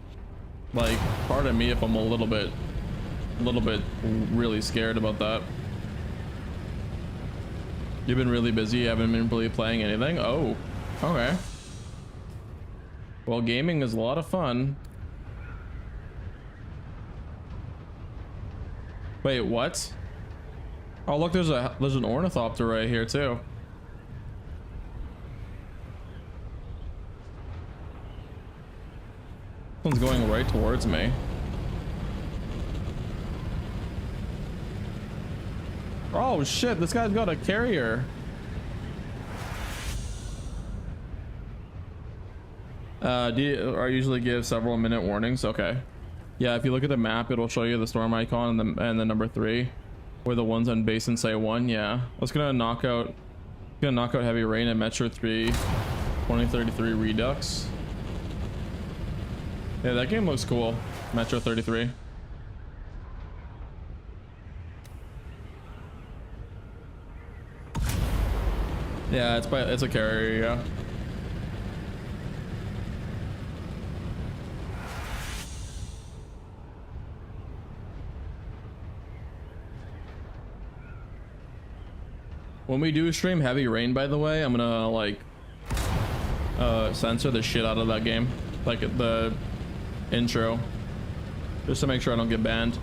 like, pardon me if I'm a little bit really scared about that. You've been really busy. You haven't been really playing anything. Oh, okay. Well, gaming is a lot of fun. Wait, what? Oh, look, there's an Ornithopter right here too. This one's going right towards me. Oh shit, this guy's got a carrier. I usually give several minute warnings. Okay. Yeah, if you look at the map, it'll show you the storm icon and the number 3, or the ones on base and say 1. Yeah, I was gonna knock out Gonna knock out Heavy Rain and Metro 3 2033 Redux. Yeah, that game looks cool. Metro 33. Yeah, it's a carrier, yeah. When we do stream Heavy Rain, by the way, I'm gonna like censor the shit out of that game, like the intro, just to make sure I don't get banned.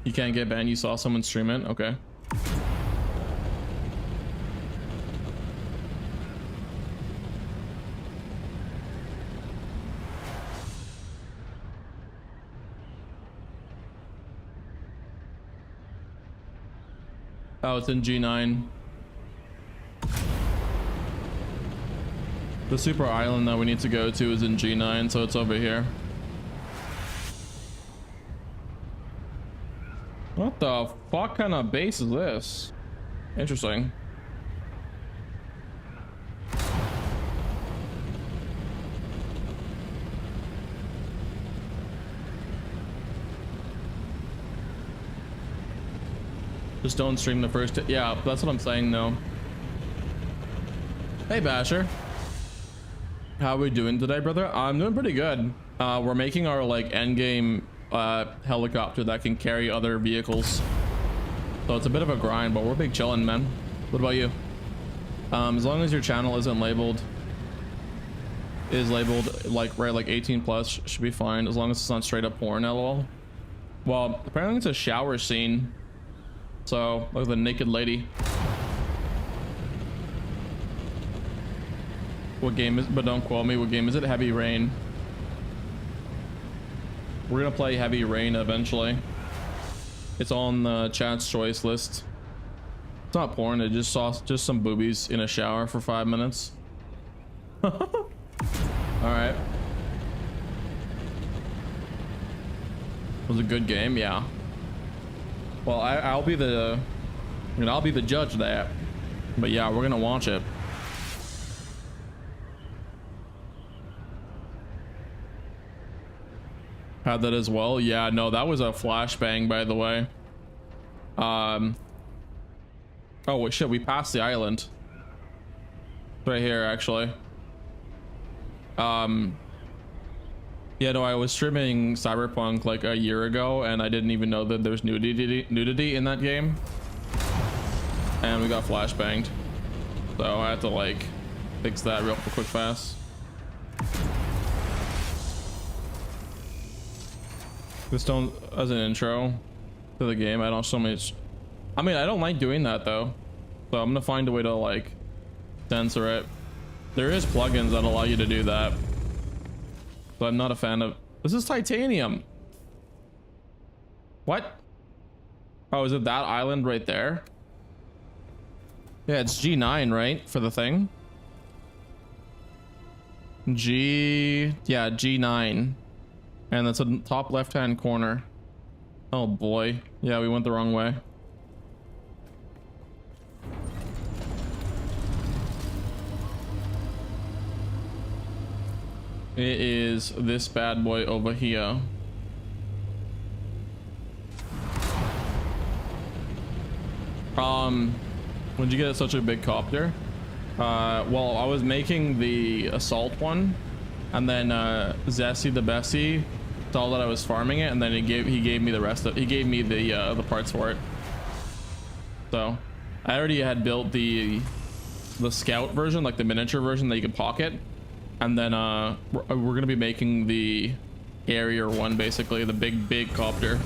You can't get banned. You saw someone stream it. Okay. Oh, it's in G9. The super island that we need to go to is in G9, so it's over here. What the fuck kind of base is this? Interesting. Just don't stream the first. Yeah, that's what I'm saying though. Hey Basher. How are we doing today, brother? I'm doing pretty good. We're making our like end game helicopter that can carry other vehicles. So it's a bit of a grind, but we're big chillin', man. What about you? As long as your channel isn't labeled, like right, like 18 plus, should be fine. As long as it's not straight up porn, lol. Well, apparently it's a shower scene. So, look at the naked lady. What game is, but don't quote me, what game is it? Heavy Rain. We're gonna play Heavy Rain eventually. It's on the chat's choice list. It's not porn, it just saw just some boobies in a shower for 5 minutes. Alright. Was it a good game? Yeah. Well, I'll be the, I'll be the judge of that. But yeah, we're gonna watch it. Had that as well. Yeah, no, that was a flashbang, by the way. Oh wait, shit, we passed the island. Right here, actually. Yeah, no, I was streaming Cyberpunk like a year ago, and I didn't even know that there's nudity in that game. And we got flashbanged. So I had to like fix that real quick fast. This don't, as an intro to the game, I don't so much. I mean, I don't like doing that though. So I'm gonna find a way to like censor it. There is plugins that allow you to do that. But I'm not a fan of. This is titanium. What? Oh, is it that island right there? Yeah, it's G9, right? For the thing. Yeah, G9. And that's a top left-hand corner. Oh boy. Yeah, we went the wrong way. It is this bad boy over here. When'd you get such a big copter? Well, I was making the assault one, and then Zessie the Bessie saw that I was farming it, and then he gave me the rest of, he gave me the parts for it. So I already had built the scout version, like the miniature version that you could pocket. And then we're gonna be making the carrier one, basically the big copter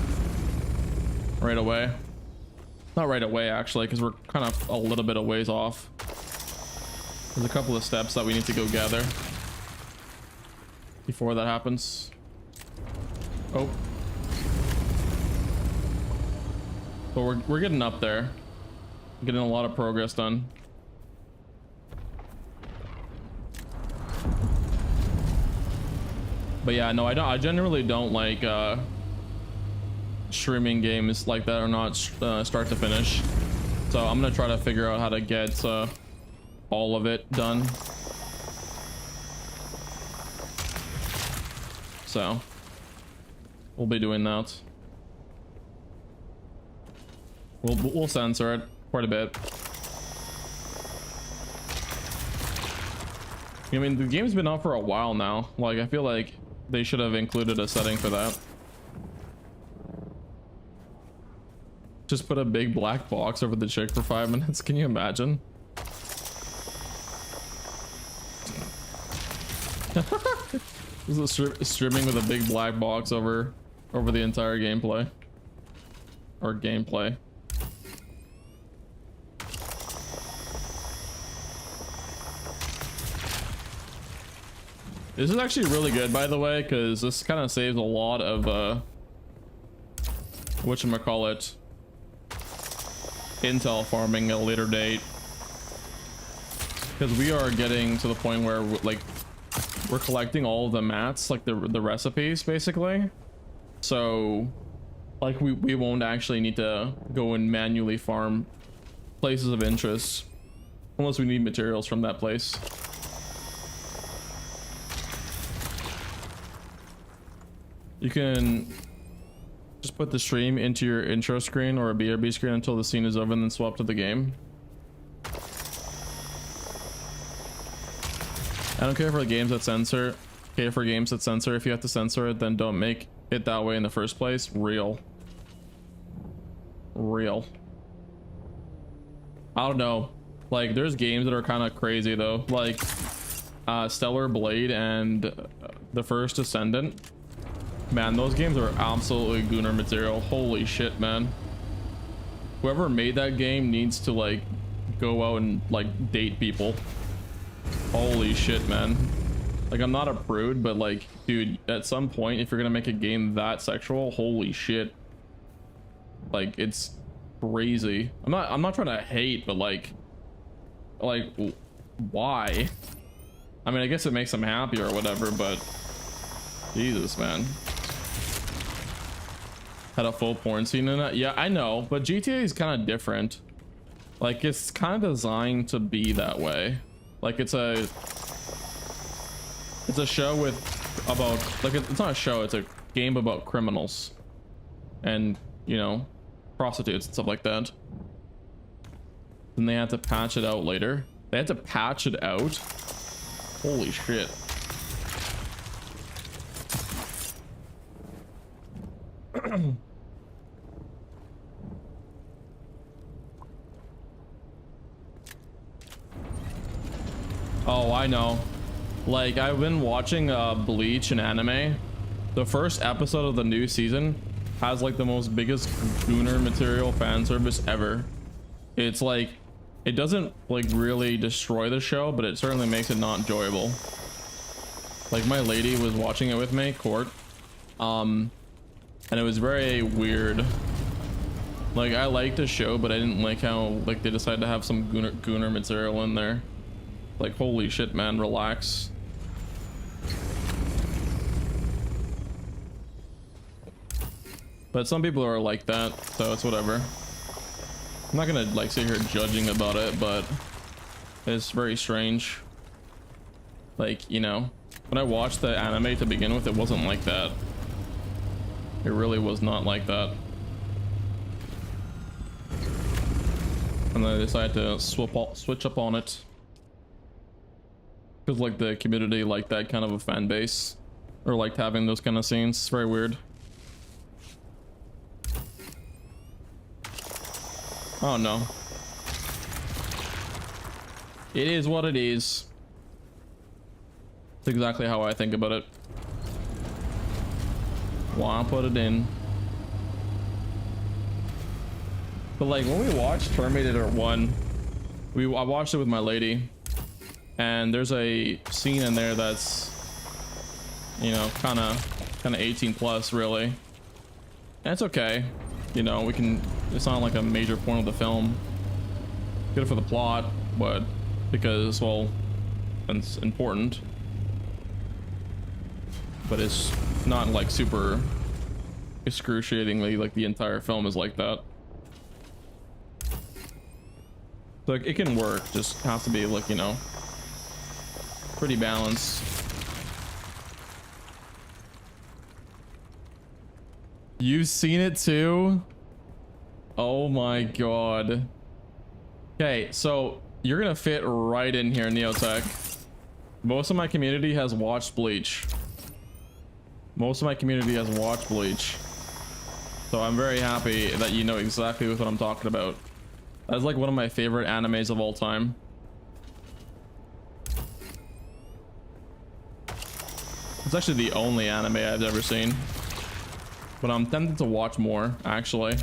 right away. Not right away actually, because we're kind of a little bit of ways off. There's a couple of steps that we need to go gather before that happens. Oh, but we're getting up there, getting a lot of progress done. But yeah, no, I generally don't like streaming games like that, or not start to finish. So I'm gonna try to figure out how to get all of it done. So we'll be doing that. We'll censor it quite a bit. I mean, the game's been out for a while now. Like, I feel like they should have included a setting for that. Just put a big black box over the chick for 5 minutes. Can you imagine? This is streaming with a big black box over the entire gameplay. Or gameplay. This is actually really good, by the way, because this kind of saves a lot of whatchamacallit, intel farming at a later date, because we are getting to the point where we're collecting all of the mats, like the recipes basically, so like we won't actually need to go and manually farm places of interest unless we need materials from that place. You can just put the stream into your intro screen or a BRB screen until the scene is over and then swap to the game. I don't care for games that censor. Okay, for games that censor, if you have to censor it, then don't make it that way in the first place. Real. I don't know. Like, there's games that are kind of crazy though. Like, Stellar Blade and The First Ascendant. Man, those games are absolutely gooner material. Holy shit, man. Whoever made that game needs to like go out and like date people. Holy shit, man. Like, I'm not a prude, but like, dude, at some point, if you're gonna make a game that sexual, holy shit. Like, it's crazy. I'm not trying to hate, but like why? I mean, I guess it makes them happy or whatever, but Jesus, man. Had a full porn scene in it. Yeah, I know, but GTA is kind of different. Like, it's kind of designed to be that way. Like, it's a show with about, like, it's not a show, it's a game about criminals and, you know, prostitutes and stuff like that. Then they had to patch it out later. They had to patch it out. Holy shit. Oh, I know. Like, I've been watching Bleach and anime. The first episode of the new season has like the most biggest gooner material fan service ever. It's like, it doesn't like really destroy the show, but it certainly makes it not enjoyable. Like, my lady was watching it with me, Court, and it was very weird. Like, I liked the show, but I didn't like how like they decided to have some gooner material in there. Like, holy shit, man, relax. But some people are like that, so it's whatever. I'm not gonna like sit here judging about it, but it's very strange. Like, you know, when I watched the anime to begin with, it wasn't like that. It really was not like that. And then I decided to switch up on it. Because like the community liked that kind of a fan base, or liked having those kind of scenes. It's very weird. Oh no. It is what it is. It's exactly how I think about it. Why put it in? But like, when we watched Terminator 1, I watched it with my lady, and there's a scene in there that's, you know, kind of 18 plus, really. And it's okay, you know, we can, it's not like a major point of the film. Good for the plot, but because, well, it's important. but it's not like super excruciatingly like the entire film is like that. So like, it can work, just has to be like, you know, pretty balanced. You've seen it too? Oh my god. Okay, so you're gonna fit right in here, Neotech. Most of my community has watched Bleach. Most of my community has watched Bleach. So I'm very happy that you know exactly what I'm talking about. That's like one of my favorite animes of all time. It's actually the only anime I've ever seen. But I'm tempted to watch more, actually.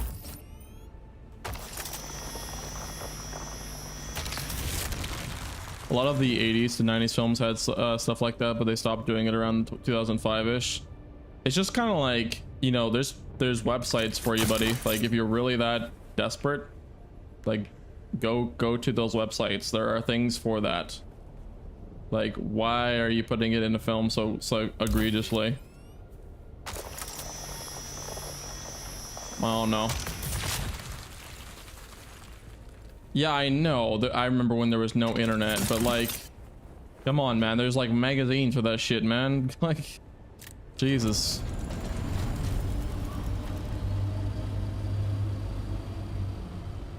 A lot of the 80s to 90s films had stuff like that, but they stopped doing it around 2005-ish. It's just kind of like, you know, there's websites for you, buddy. Like, if you're really that desperate, like, go to those websites. There are things for that. Like, why are you putting it in a film so egregiously? I don't know. Yeah, I know that. I remember when there was no internet, but like, come on, man. There's like magazines for that shit, man. Like, Jesus.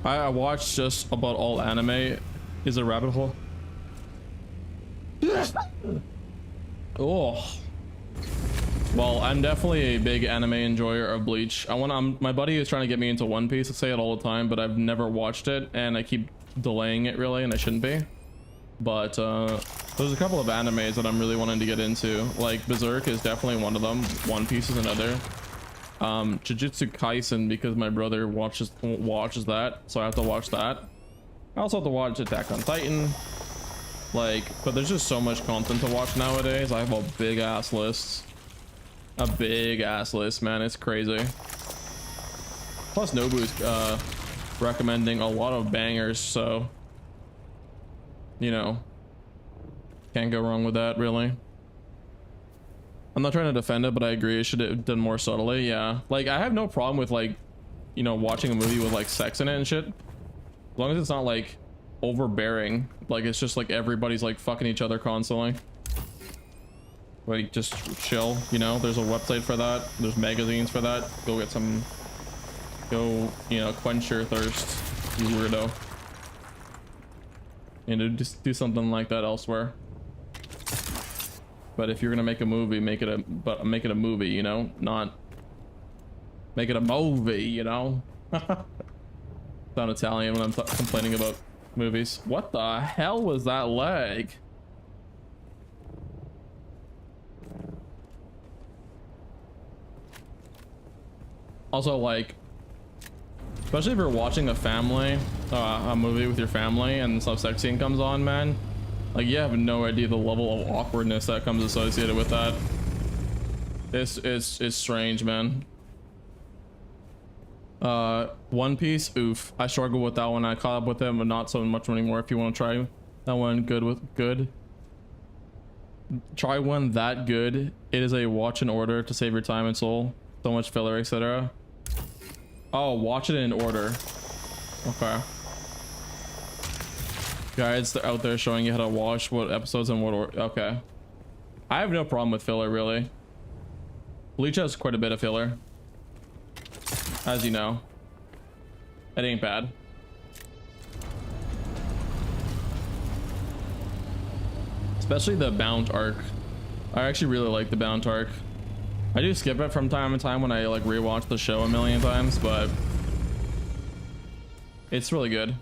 I watched just about all anime. Is a rabbit hole? Oh. Well, I'm definitely a big anime enjoyer of Bleach. My buddy is trying to get me into One Piece. I say it all the time, but I've never watched it, and I keep delaying it really, and I shouldn't be. But there's a couple of animes that I'm really wanting to get into. Like Berserk is definitely one of them. One Piece is another. Jujutsu Kaisen, because my brother watches that, so I have to watch that. I also have to watch Attack on Titan. Like, but there's just so much content to watch nowadays. I have a big ass list. A big ass list, man. It's crazy. Plus Nobu's recommending a lot of bangers, so you know, can't go wrong with that, really. I'm not trying to defend it, but I agree it should have done more subtly. Yeah, like I have no problem with like, you know, watching a movie with like sex in it and shit, as long as it's not like overbearing. Like it's just like everybody's like fucking each other constantly. Like just chill, you know. There's a website for that. There's magazines for that. Go get some. Go, you know, quench your thirst, you weirdo. You know, just do something like that elsewhere. But if you're gonna make a movie, make it a movie, you know, not make it a movie, you know. Sound Italian when I'm complaining about movies. What the hell was that leg? Also, like, especially if you're watching a movie with your family and some sex scene comes on, man, like you have no idea the level of awkwardness that comes associated with that. It's strange, man. One Piece, oof. I struggle with that one. I caught up with him, but not so much anymore. If you want to try that one, good. Try one that good. It is a watch in order to save your time and soul. So much filler, etc. Oh, watch it in order. Okay. Guides out there showing you how to watch what episodes and what order. Okay. I have no problem with filler, really. Bleach has quite a bit of filler, as you know. It ain't bad. Especially the Bound arc. I actually really like the Bound arc. I do skip it from time to time when I like rewatch the show a million times, but it's really good.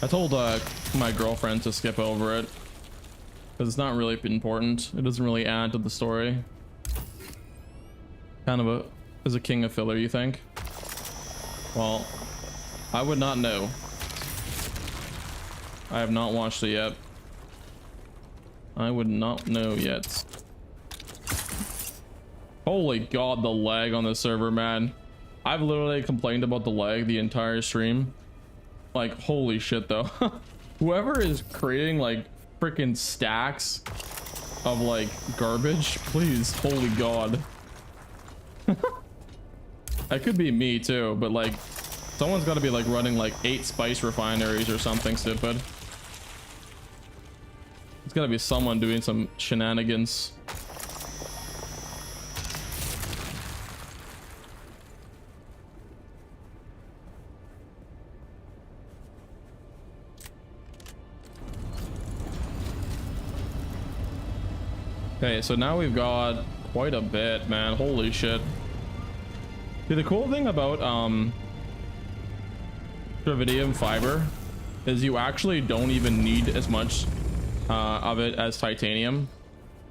I told my girlfriend to skip over it because it's not really important. It doesn't really add to the story. Kind of is a king of filler, you think? Well, I would not know. I have not watched it yet. I would not know yet. Holy god, the lag on this server, man. I've literally complained about the lag the entire stream. Like, holy shit, though. Whoever is creating like freaking stacks of like garbage, please. Holy God. That could be me too, but like someone's got to be like running like 8 spice refineries or something stupid. It's got to be someone doing some shenanigans. Okay, so now we've got quite a bit, man. Holy shit. See, the cool thing about Dravidium fiber is you actually don't even need as much of it as titanium,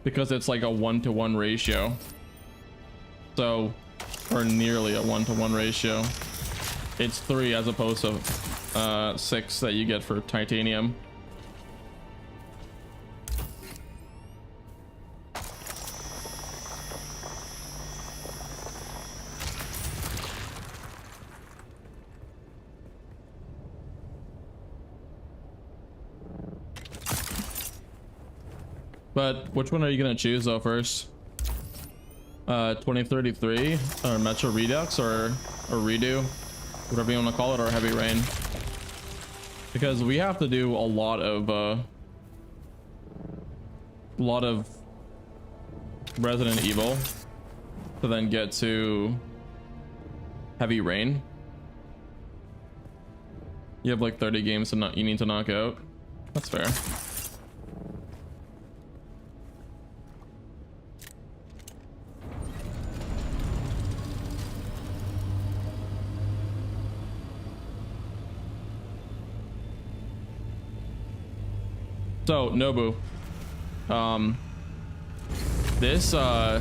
because it's like a 1-to-1 ratio. So, or nearly a 1-to-1 ratio. It's 3 as opposed to 6 that you get for titanium. But which one are you gonna choose though first? 2033 or Metro Redux or Redo, whatever you want to call it, or Heavy Rain? Because we have to do a lot of Resident Evil to then get to Heavy Rain. You have like 30 games to you need to knock out. That's fair. So Nobu, so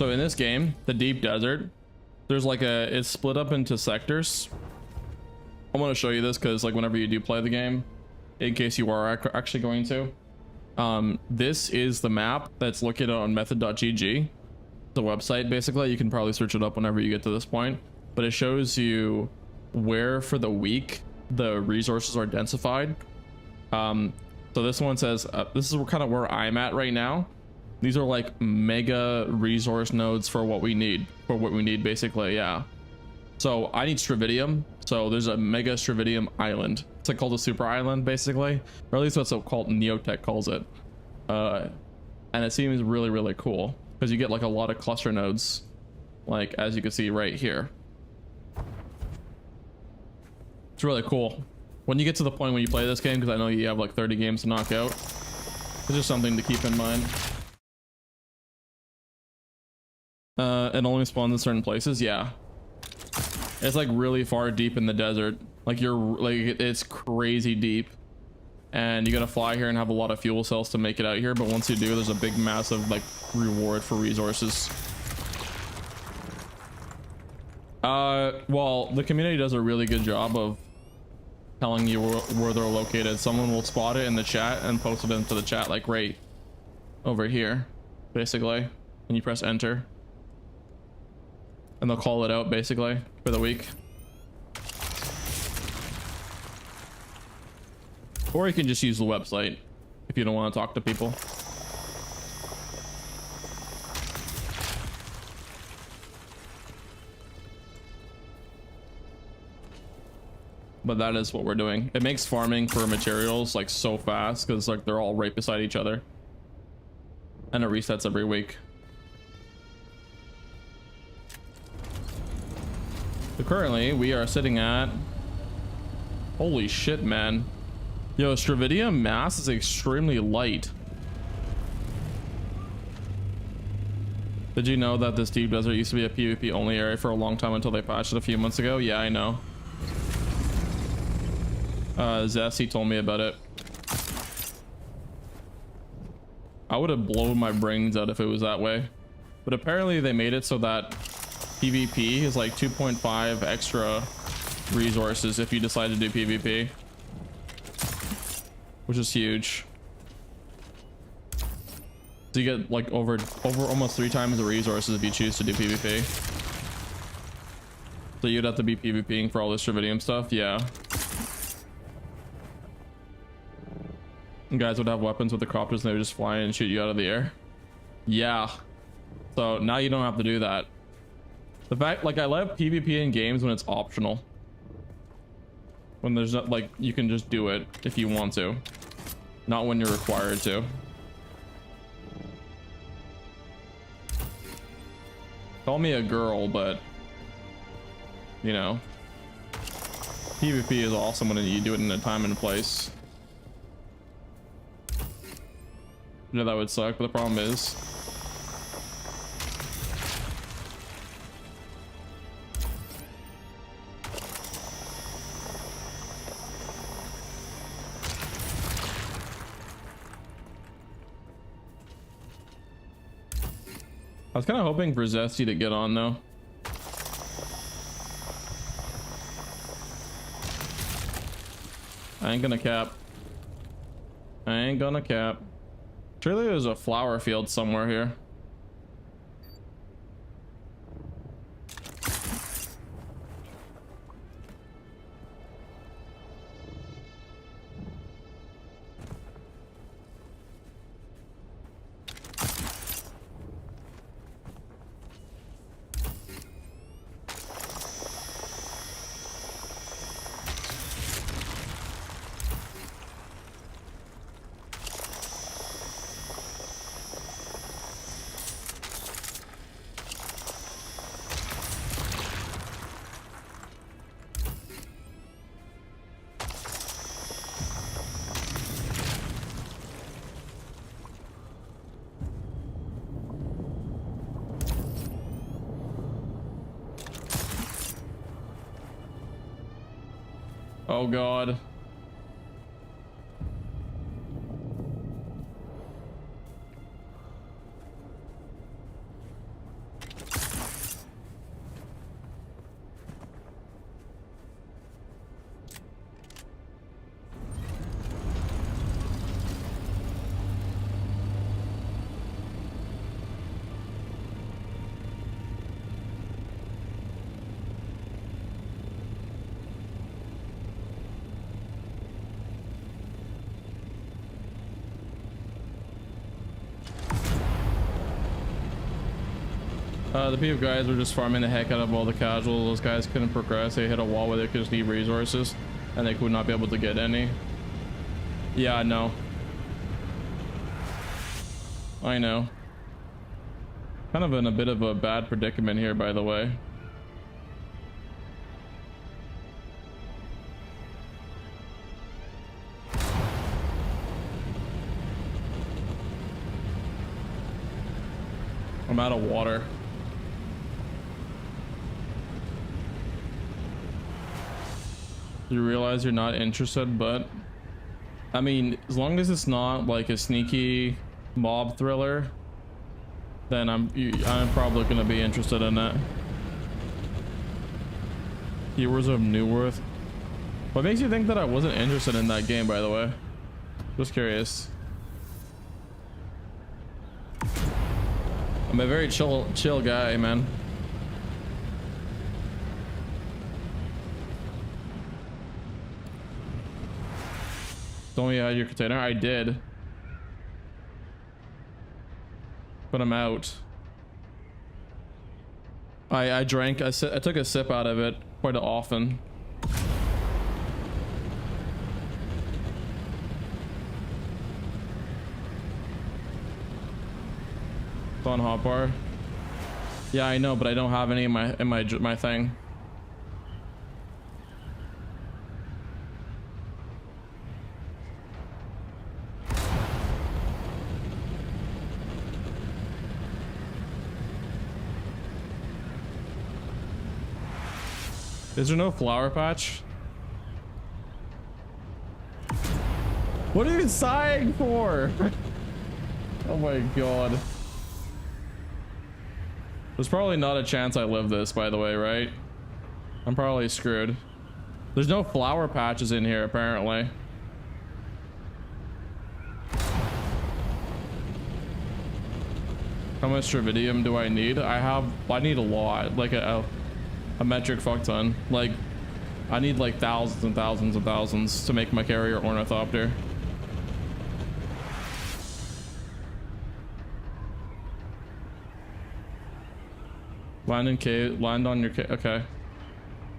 in this game, the deep desert, there's like it's split up into sectors. I want to show you this because like whenever you do play the game, in case you are actually going to, this is the map that's located on method.gg, the website. Basically, you can probably search it up whenever you get to this point, but it shows you where for the week the resources are densified. So this one says, this is kind of where I'm at right now. These are like mega resource nodes for what we need, basically, yeah. So I need Stravidium. So there's a mega Stravidium island. It's like called a super island, basically. Or at least that's what Neotech calls it. And it seems really, really cool because you get like a lot of cluster nodes, like as you can see right here. It's really cool. When you get to the point when you play this game, because I know you have like 30 games to knock out, it's just something to keep in mind. It only spawns in certain places, yeah. It's like really far deep in the desert. Like it's crazy deep. And you gotta fly here and have a lot of fuel cells to make it out here. But once you do, there's a big massive like reward for resources. Well, the community does a really good job of telling you where they're located. Someone will spot it in the chat and post it into the chat like right over here, basically, and you press enter and they'll call it out basically for the week. Or you can just use the website if you don't want to talk to people. But that is what we're doing. It makes farming for materials like so fast because like they're all right beside each other. And it resets every week. So currently we are sitting at, holy shit, man. Yo, Stravidium mass is extremely light. Did you know that this deep desert used to be a PvP only area for a long time until they patched it a few months ago? Yeah, I know. Zesty told me about it. I would have blown my brains out if it was that way. But apparently they made it so that PvP is like 2.5 extra resources if you decide to do PvP. Which is huge. So you get like over almost 3 times the resources if you choose to do PvP. So you'd have to be PvPing for all this Stravidium stuff, yeah. guys would have weapons with the copters and they would just fly in and shoot you out of the air. Yeah. So now you don't have to do that. The fact, like, I love PvP in games when it's optional. When there's not, like, you can just do it if you want to. Not when you're required to. Call me a girl, but, you know, PvP is awesome when you do it in a time and a place. You know, that would suck, but the problem is, I was kind of hoping for Zesty to get on though. I ain't gonna cap. I ain't gonna cap. Surely there's a flower field somewhere here. Oh God. The PF guys were just farming the heck out of all the casual. Those guys couldn't progress. They hit a wall where they could just need resources and they would not be able to get any. Yeah, I know. I know. Kind of in a bit of a bad predicament here, by the way. I'm out of water. You realize you're not interested, but I mean, as long as it's not like a sneaky mob thriller, then I'm probably gonna be interested in it. Heroes of Newerth. What makes you think that I wasn't interested in that game, by the way? Just curious. I'm a very chill guy, man. Don't you had your container? I did. But I'm out. I drank, I took a sip out of it quite often. It's on hotbar. Yeah, I know, but I don't have any in my thing. Is there no flower patch? What are you sighing for? Oh my God. There's probably not a chance I live this, by the way, right? I'm probably screwed. There's no flower patches in here, apparently. How much Travidium do I need? I need a lot, like a metric fuck ton. Like, I need like thousands and thousands and thousands to make my carrier Ornithopter. Land in cave. Land on your cave. Okay.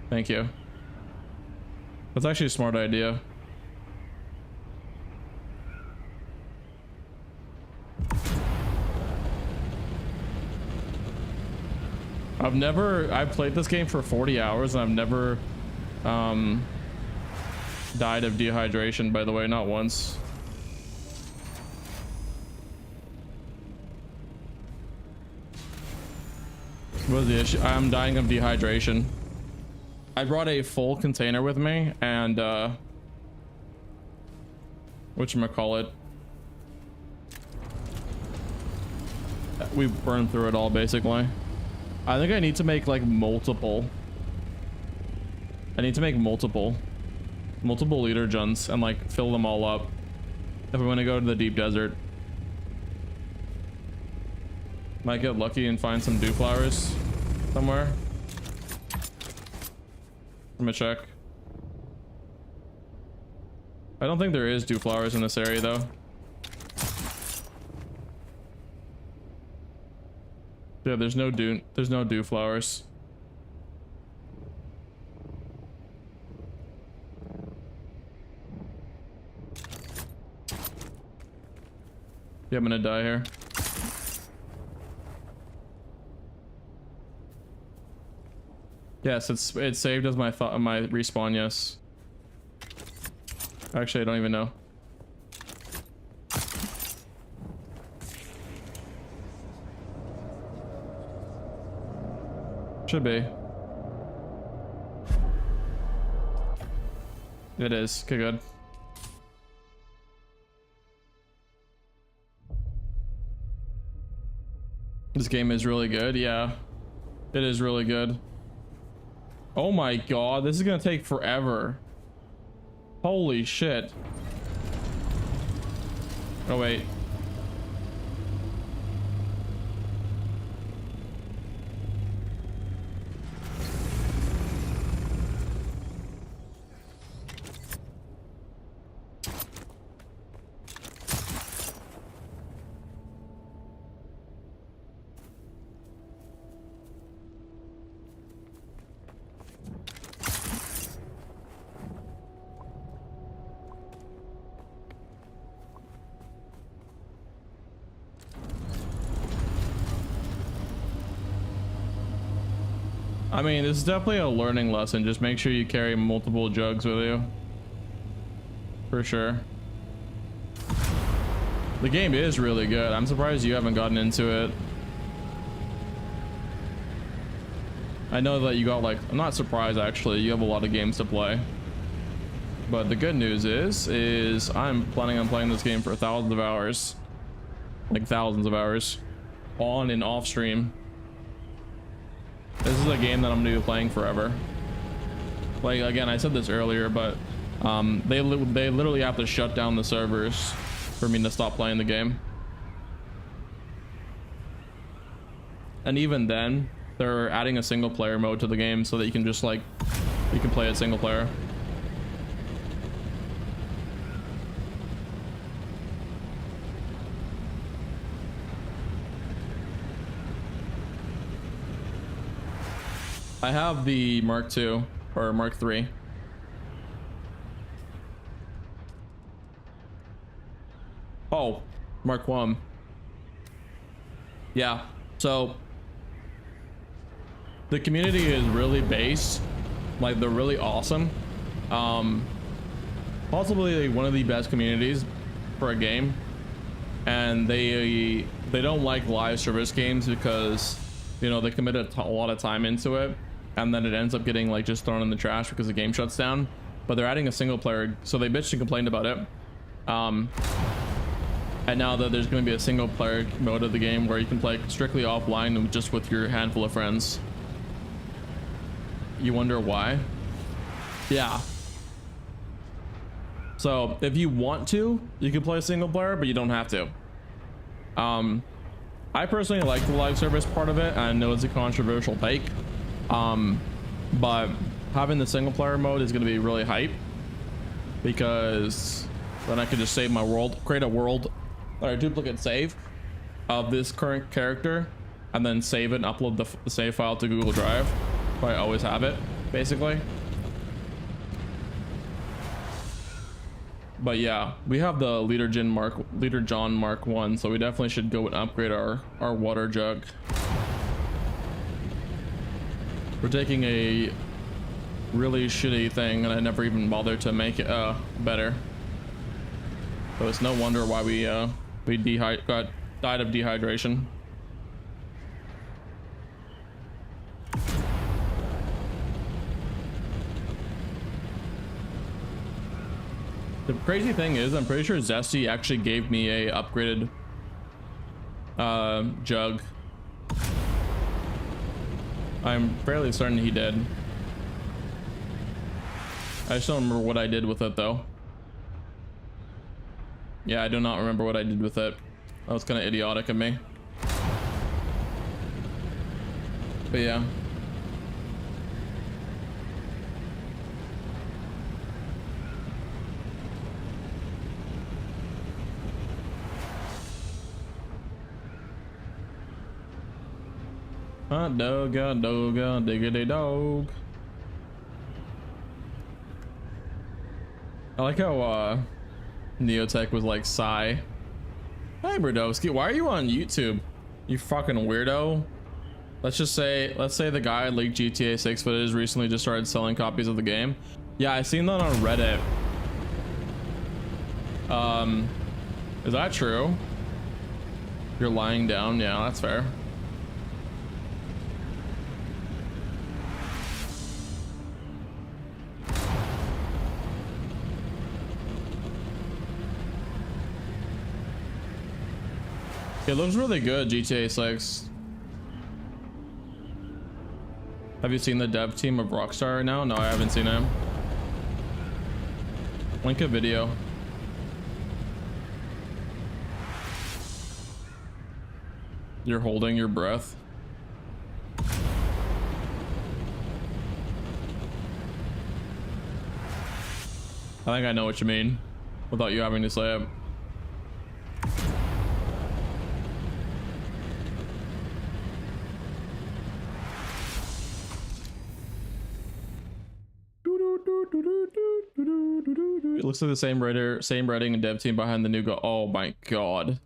Thank you. That's actually a smart idea. I've played this game for 40 hours and I've never died of dehydration, by the way, not once. What is the issue? I'm dying of dehydration. I brought a full container with me and whatchamacallit, we burned through it all basically. I think I need to make like multiple leader junts and like fill them all up if we want to go to the deep desert. Might get lucky and find some dew flowers somewhere. I'm gonna check. I don't think there is dew flowers in this area though. Yeah, there's no dew flowers. Yeah, I'm gonna die here. Yes, it's saved as my respawn. Yes. Actually, I don't even know. Should be. It is. Okay, good. This game is really good. Yeah, it is really good. Oh my god, this is gonna take forever. Holy shit. Oh wait. I mean, this is definitely a learning lesson. Just make sure you carry multiple jugs with you. For sure. The game is really good. I'm surprised you haven't gotten into it. I know that you got like, I'm not surprised actually, you have a lot of games to play. But the good news is I'm planning on playing this game for thousands of hours. Like thousands of hours. On and off stream. This is a game that I'm gonna be playing forever. Like, again, I said this earlier, but they literally have to shut down the servers for me to stop playing the game. And even then, they're adding a single player mode to the game so that you can just like, you can play it single player. I have the Mark II or Mark III. Oh, Mark I. Yeah, so the community is really based, like they're really awesome. Possibly one of the best communities for a game, and they don't like live service games because, you know, they committed a lot of time into it. And then it ends up getting like just thrown in the trash because the game shuts down. But they're adding a single player, so they bitched and complained about it. And now that there's going to be a single player mode of the game where you can play strictly offline and just with your handful of friends. You wonder why? Yeah. So if you want to, you can play single player, but you don't have to. I personally like the live service part of it. I know it's a controversial take. But having the single player mode is going to be really hype because then I can just save my world, create a world or a duplicate save of this current character, and then save it and upload the save file to Google Drive. So I always have it, basically. But yeah, we have the Leader John Mark 1, so we definitely should go and upgrade our water jug. We're taking a really shitty thing, and I never even bothered to make it better. So it's no wonder why we died of dehydration. The crazy thing is, I'm pretty sure Zesty actually gave me a upgraded jug. I'm fairly certain he did. I just don't remember what I did with it though. Yeah, I do not remember what I did with it. That was kind of idiotic of me. But yeah. Hot dog, diggity dog. I like how Neotech was like, sigh. Hey Brodowski, why are you on YouTube? You fucking weirdo. Let's say the guy leaked GTA 6 footage recently just started selling copies of the game. Yeah, I seen that on Reddit. Is that true? You're lying down? Yeah, that's fair. It looks really good, GTA 6. Have you seen the dev team of Rockstar right now? No, I haven't seen him. Link a video. You're holding your breath. I think I know what you mean without you having to say it. It looks like the same writer, same writing and dev team behind the new go. Oh my god.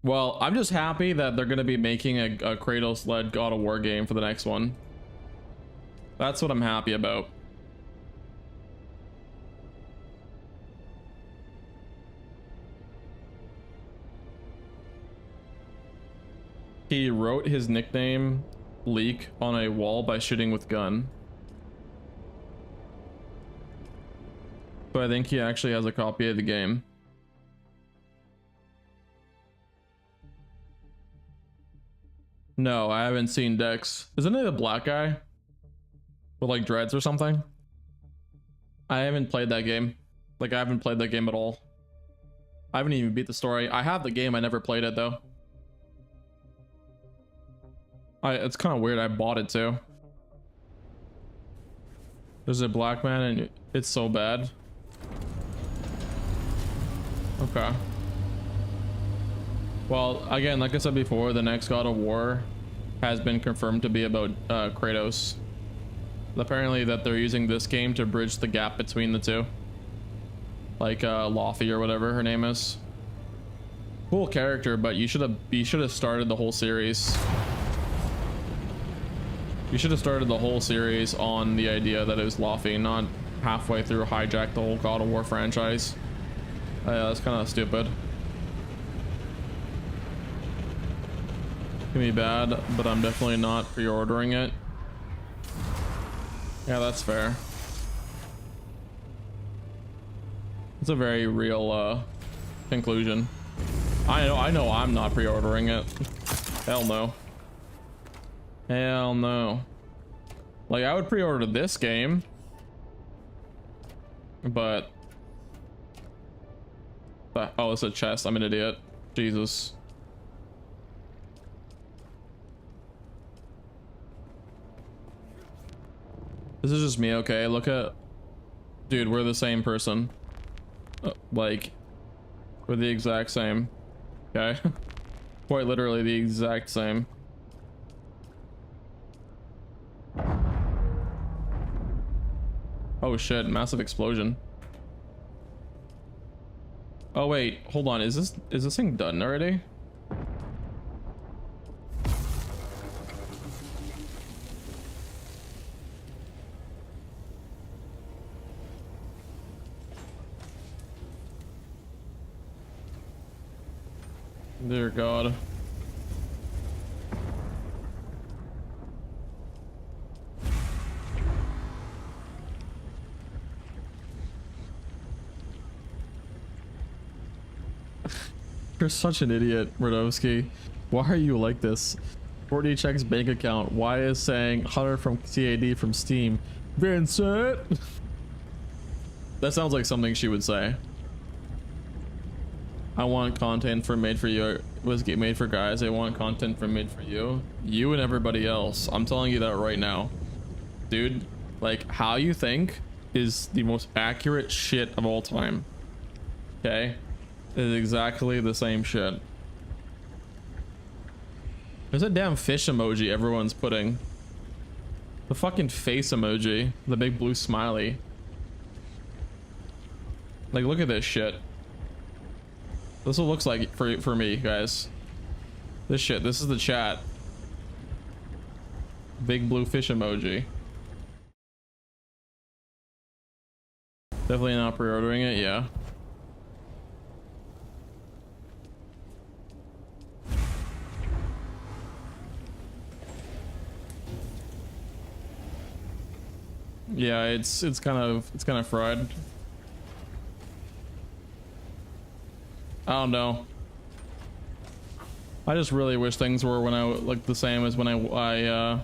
Well, I'm just happy that they're going to be making a Kratos-led God of War game for the next one. That's what I'm happy about. He wrote his nickname leak on a wall by shooting with gun. So I think he actually has a copy of the game. No, I haven't seen Dex. Isn't it a black guy with like dreads or something? I haven't played that game. Like, I haven't played that game at all. I haven't even beat the story. I have the game, I never played it though. It's kind of weird, I bought it too. There's a black man and it's so bad. Okay. Well, again, like I said before, the next God of War has been confirmed to be about Kratos. Apparently that they're using this game to bridge the gap between the two. Like Laufey or whatever her name is. Cool character, but you should have started the whole series. You should have started the whole series on the idea that it was Laufey, not halfway through hijack the whole God of War franchise. Yeah, that's kind of stupid. Gonna be bad, but I'm definitely not pre-ordering it. Yeah, that's fair. It's a very real conclusion. I know I'm not pre-ordering it. Hell no. Hell no. Like, I would pre-order this game, but oh, it's a chest. I'm an idiot. Jesus. This is just me, okay? Look at... Dude, we're the same person. Like, we're the exact same. Okay? Quite literally the exact same. Oh shit, massive explosion. Oh wait, hold on, is this thing done already? Dear God. You're such an idiot, Radowski. Why are you like this? Courtney checks bank account. Why is saying Hunter from CAD from Steam? Vincent! That sounds like something she would say. I want content for made for you. Was get made for guys. I want content for made for you. You and everybody else. I'm telling you that right now. Dude, like how you think is the most accurate shit of all time. Okay? It is exactly the same shit. There's a damn fish emoji everyone's putting. The fucking face emoji. The big blue smiley. Like look at this shit. This is what it looks like for me, guys. This shit. This is the chat. Big blue fish emoji. Definitely not pre-ordering it, yeah. Yeah, it's kind of fried. I don't know. I just really wish things were when I like the same as when I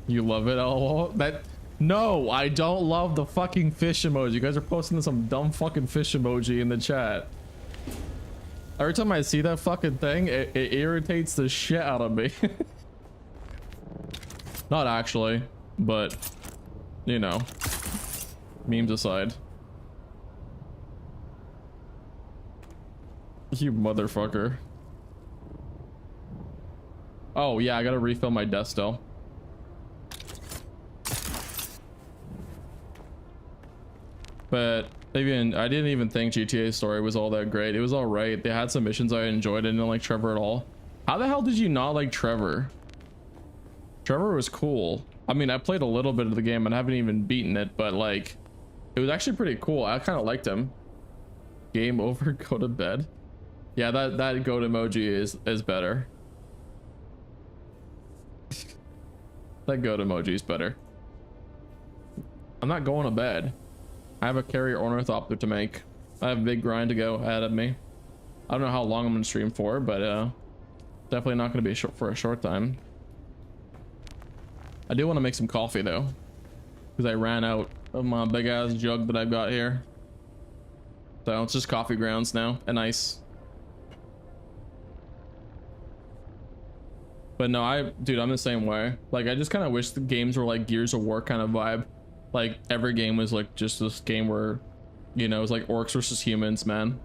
you love it, lol. That no, I don't love the fucking fish emoji. You guys are posting some dumb fucking fish emoji in the chat. Every time I see that fucking thing, it irritates the shit out of me. Not actually, but you know, memes aside. You motherfucker. Oh yeah, I gotta refill my death still. But I didn't even think GTA story was all that great. It was all right. They had some missions I enjoyed. I didn't like Trevor at all. How the hell did you not like Trevor? Trevor was cool. I mean, I played a little bit of the game and I haven't even beaten it, but like, it was actually pretty cool. I kind of liked him. Game over, go to bed. Yeah, that goat emoji is better. That goat emoji is better. I'm not going to bed. I have a carrier Ornithopter to make. I have a big grind to go ahead of me. I don't know how long I'm gonna stream for, but definitely not gonna be for a short time. I do want to make some coffee though, because I ran out of my big ass jug that I've got here. So it's just coffee grounds now and ice. But no, dude, I'm the same way. Like, I just kind of wish the games were like Gears of War kind of vibe. Like, every game was like just this game where, you know, it was like orcs versus humans, man.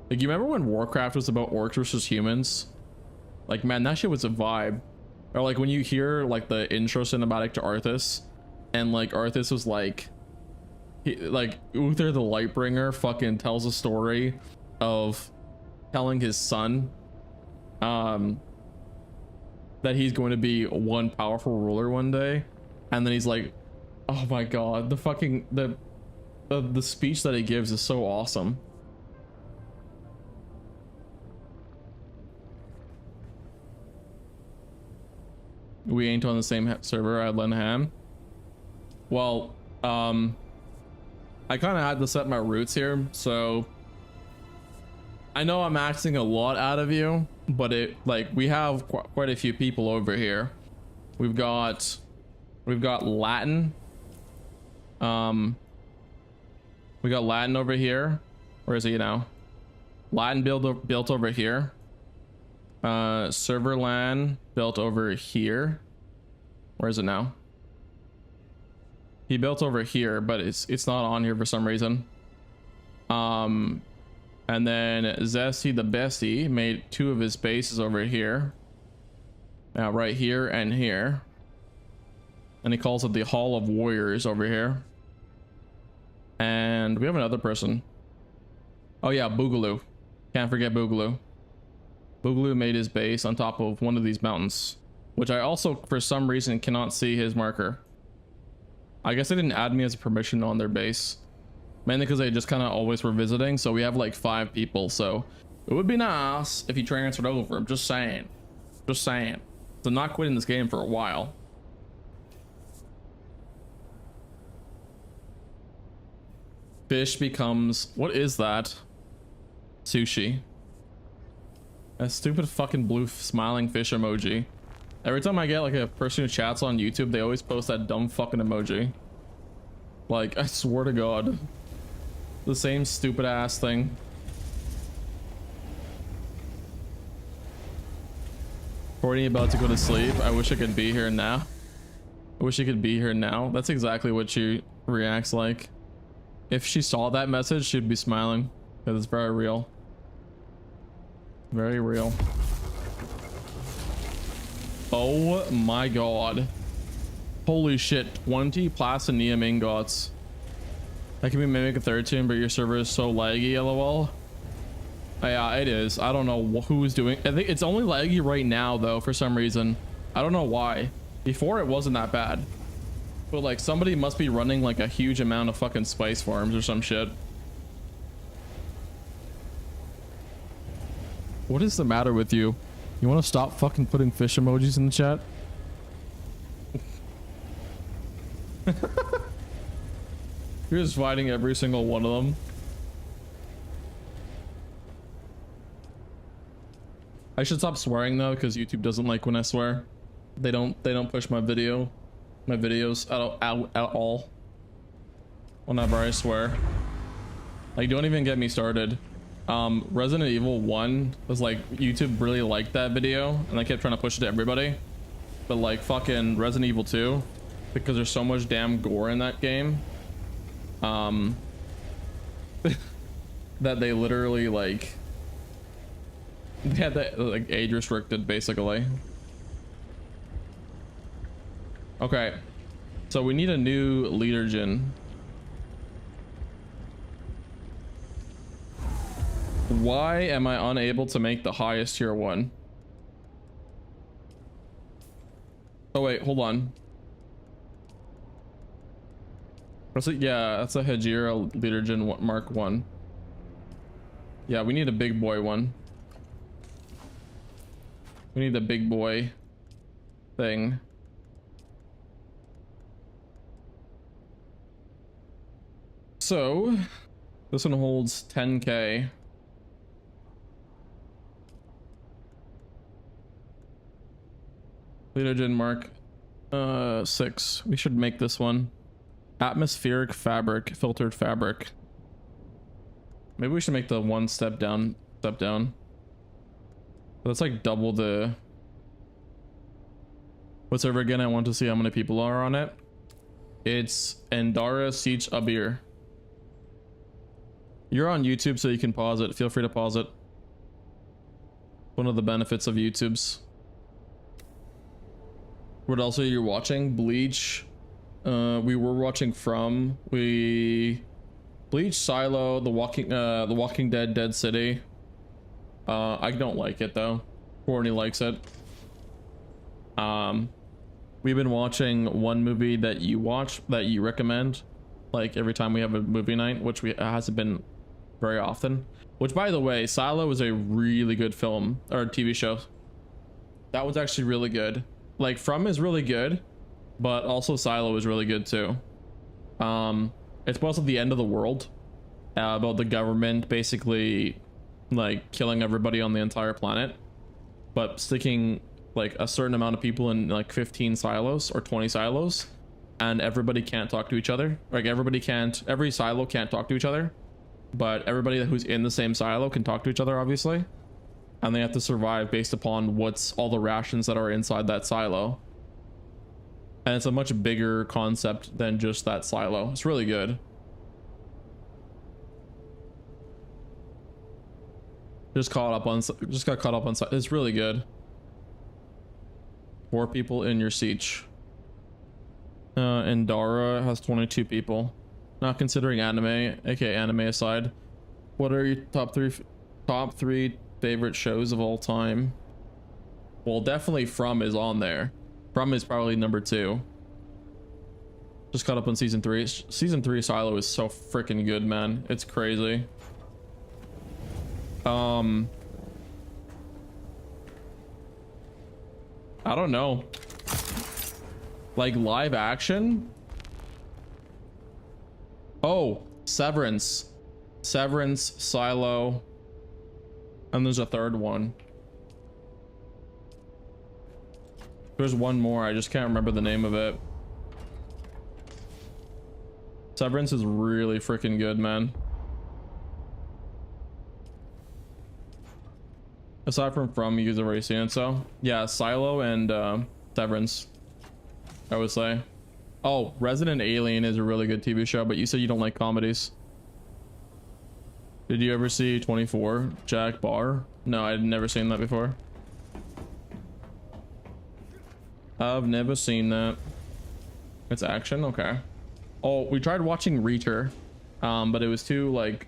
Like, you remember when Warcraft was about orcs versus humans? Like, man, that shit was a vibe. Or like when you hear like the intro cinematic to Arthas, and like Arthas was like, like Uther the Lightbringer fucking tells a story of telling his son, that he's going to be one powerful ruler one day, and then he's like, oh my god, the fucking the speech that he gives is so awesome. We ain't on the same server at Lenham. Well, I kind of had to set my roots here, so I know I'm asking a lot out of you, but we have quite a few people over here. We've got Latin. We got Latin over here. Where is he now? Latin built over here. Server LAN built over here. Where is it now? He built over here, but it's not on here for some reason. And then Zesty the Bestie made 2 of his bases over here. Now right here and here. And he calls it the Hall of Warriors over here. And we have another person. Oh yeah, Boogaloo. Can't forget Boogaloo. Boogaloo made his base on top of one of these mountains, which I also for some reason cannot see his marker. I guess they didn't add me as a permission on their base, mainly because they just kind of always were visiting. So we have like 5 people, so it would be nice if he transferred over. I'm just saying, so I'm not quitting this game for a while. Fish becomes, what is that? Sushi. A stupid fucking blue smiling fish emoji. Every time I get like a person who chats on YouTube, they always post that dumb fucking emoji. Like, I swear to God. The same stupid ass thing. Courtney about to go to sleep. I wish I could be here now. I wish I could be here now. That's exactly what she reacts like. If she saw that message, she'd be smiling. Because it's very real. Very real. Oh my God. Holy shit. 20 platinum ingots. I can make a third tune, but your server is so laggy, lol. Yeah, it is. I don't know who's doing. I think it's only laggy right now though, for some reason. I don't know why. Before it wasn't that bad. But like somebody must be running like a huge amount of fucking spice farms or some shit. What is the matter with you? You want to stop fucking putting fish emojis in the chat? You're just fighting every single one of them. I should stop swearing though, because YouTube doesn't like when I swear. They don't push my videos at all whenever I swear. Like, don't even get me started. Resident Evil 1 was like, YouTube really liked that video and I kept trying to push it to everybody, but like fucking Resident Evil 2, because there's so much damn gore in that game, that they literally like, they had that like age restricted basically. Okay, so we need a new leader gen. Why am I unable to make the highest tier 1? Oh wait, hold on. That's a, yeah, that's a Hejira leader gen Mark 1. Yeah, we need a big boy one. We need the big boy thing. So this one holds 10k. Leadergen Mark 6. We should make this one. Atmospheric fabric, filtered fabric. Maybe we should make the one step down. That's like double the. What's over again? I want to see how many people are on it. It's Endara Siege Abir. You're on YouTube, so you can pause it. Feel free to pause it. One of the benefits of YouTube's. What else are you watching? Bleach. We were watching Bleach, Silo, The Walking Dead, Dead City. I don't like it though. Courtney likes it. We've been watching one movie that you watch, that you recommend, like every time we have a movie night, which hasn't been very often. Which, by the way, Silo is a really good film or TV show. That was actually really good. Like, From is really good, but also Silo is really good too. It's supposed to be the end of the world, about the government basically like killing everybody on the entire planet, but sticking like a certain amount of people in like 15 silos or 20 silos, and everybody can't talk to each other. Like every silo can't talk to each other, but everybody who's in the same silo can talk to each other, obviously. And they have to survive based upon what's all the rations that are inside that silo. And it's a much bigger concept than just that silo. It's really good. Just got caught up on. It's really good. 4 people in your siege. And Dara has 22 people. Not considering anime, aka anime aside. What are your top three favorite shows of all time? Well, definitely From is on there. From is probably number 2. Just caught up on season 3. Season 3 Silo is so freaking good, man. It's crazy. I don't know. Like live action? Oh, Severance, Silo, and there's a third one. There's one more, I just can't remember the name of it. Severance is really freaking good, man. Aside from you've already seen it, so yeah, Silo and Severance, I would say. Oh, Resident Alien is a really good TV show, but you said you don't like comedies. Did you ever see 24 Jack Barr? No, I'd never seen that before. I've never seen that. It's action, okay. Oh, we tried watching Reacher, but it was too like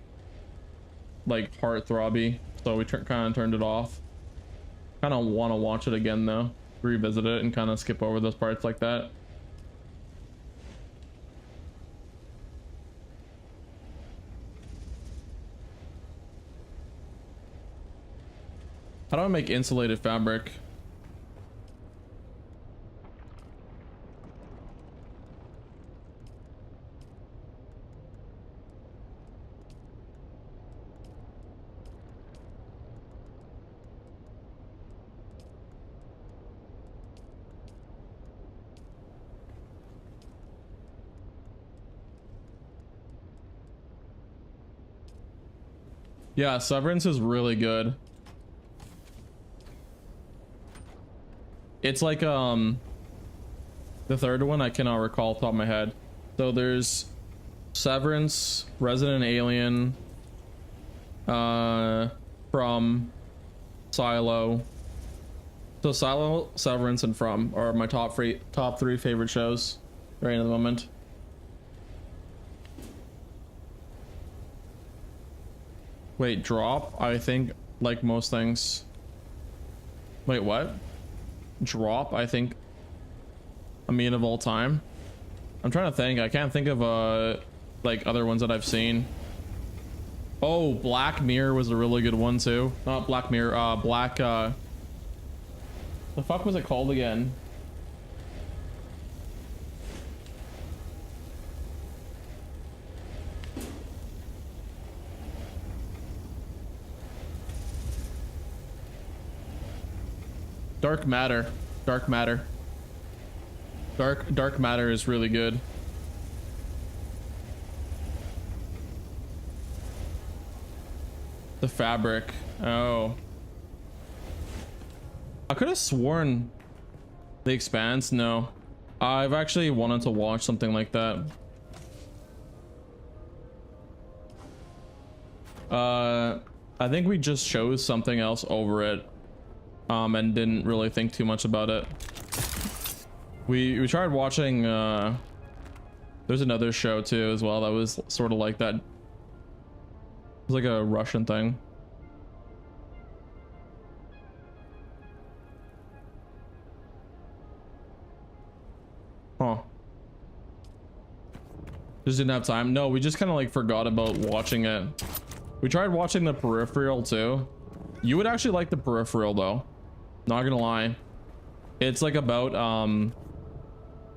heart-throbby, so we kind of turned it off. Kind of want to watch it again though, revisit it and kind of skip over those parts like that. How do I make insulated fabric? Yeah, Severance is really good. It's like the third one I cannot recall off the top of my head. So there's Severance, Resident Alien, From, Silo. So Silo, Severance, and From are my top three favorite shows right at the moment. Wait, Drop? I think like most things. Wait, what? Drop? I think a meme of all time. I'm trying to think. I can't think of like other ones that I've seen. Oh, Black Mirror was a really good one too. Not Black Mirror. The fuck was it called again? Dark Matter. Dark Matter is really good. The Fabric. Oh, I could have sworn The Expanse. No, I've actually wanted to watch something like that. I think we just chose something else over it. And didn't really think too much about it. We tried watching there's another show too as well that was sort of like that. It was like a Russian thing. Huh. Just didn't have time. No, we just kind of like forgot about watching it. We tried watching The Peripheral too. You would actually like The Peripheral though. Not gonna lie, it's like about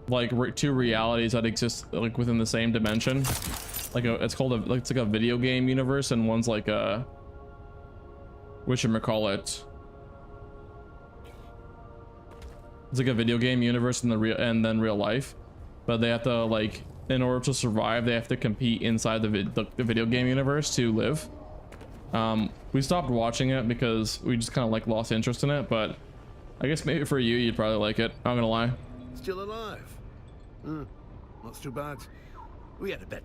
like two realities that exist like within the same dimension. Like it's like a video game universe, and one's like a whatchamacallit. It's like a video game universe in and then real life, but they have to like, in order to survive, they have to compete inside the video game universe to live. We stopped watching it because we just kind of like lost interest in it, but I guess maybe for you, you'd probably like it. I'm gonna lie. Still alive? Not too bad. We had a bet.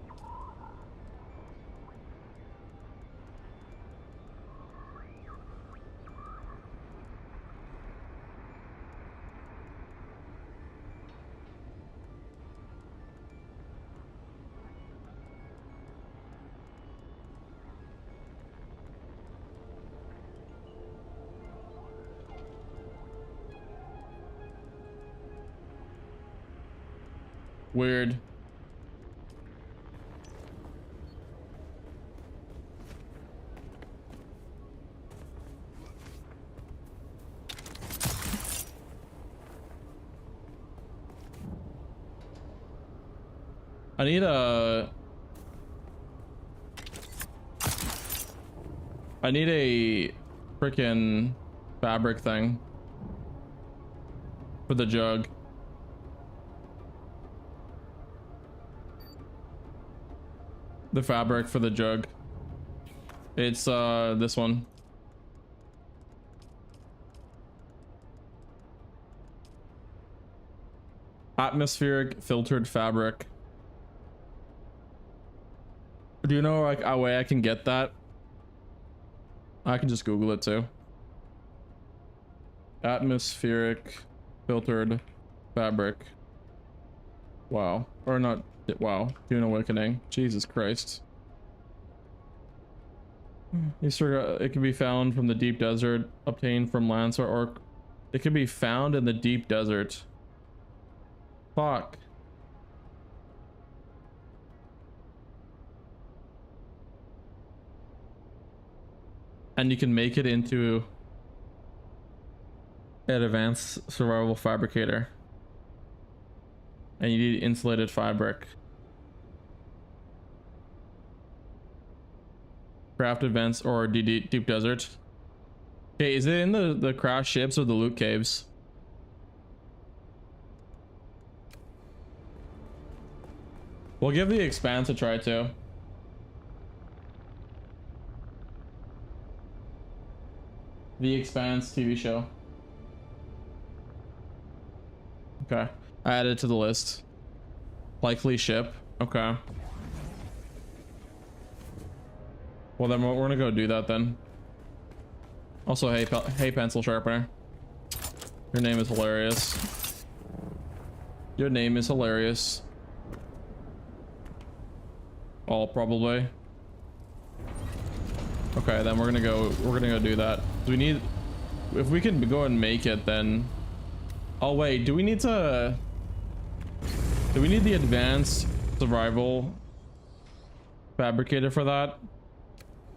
Weird. I need a freaking fabric thing for the jug. The fabric for the jug. It's this one. Atmospheric filtered fabric. Do you know like a way I can get that? I can just Google it too. Atmospheric filtered fabric. Wow. Or not. Wow. Dune Awakening. Jesus Christ. It can be found from the deep desert, obtained from lands, or it can be found in the deep desert. Fuck. And you can make it into an advanced survival fabricator. And you need insulated fabric. Craft events or deep desert. Okay, is it in the crash ships or the loot caves? We'll give the Expanse a try too. The Expanse TV show. Okay. I added it to the list. Likely ship. Okay. Well, then we're gonna go do that then. Also, hey, pencil sharpener. Your name is hilarious. Your name is hilarious. All probably. Okay, then we're gonna go do that. We need, if we can go and make it, then. Oh wait, do we need the advanced survival fabricator for that?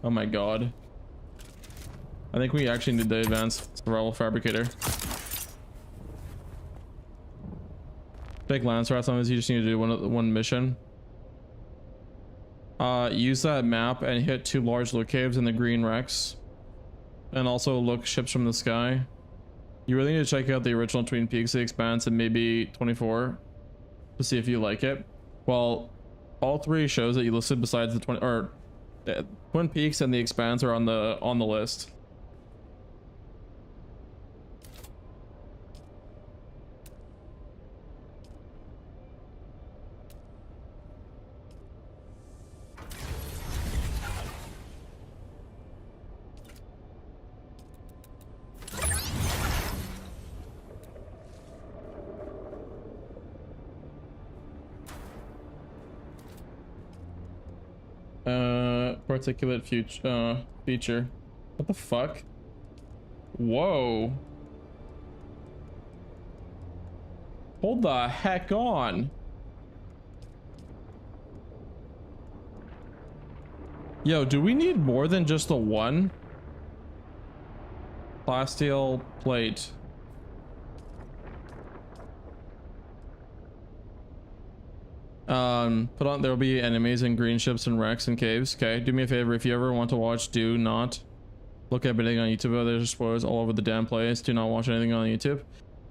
Oh my god. I think we actually need the advanced survival fabricator. Big Lancer, sometimes you just need to do one mission. Use that map and hit 2 large loot caves in the green wrecks. And also look ships from the sky. You really need to check out the original Twin Peaks, The Expanse, and maybe 24 to see if you like it. Well, all 3 shows that you listed besides the Twin Peaks and The Expanse are on the list. Particulate feature. What the fuck? Whoa. Hold the heck on. Yo, do we need more than just the one? Plasteel plate. Put on, there'll be enemies in green ships and wrecks and caves. Okay, do me a favor, if you ever want to watch, do not look at anything on YouTube. There's spoilers all over the damn place. Do not watch anything on YouTube.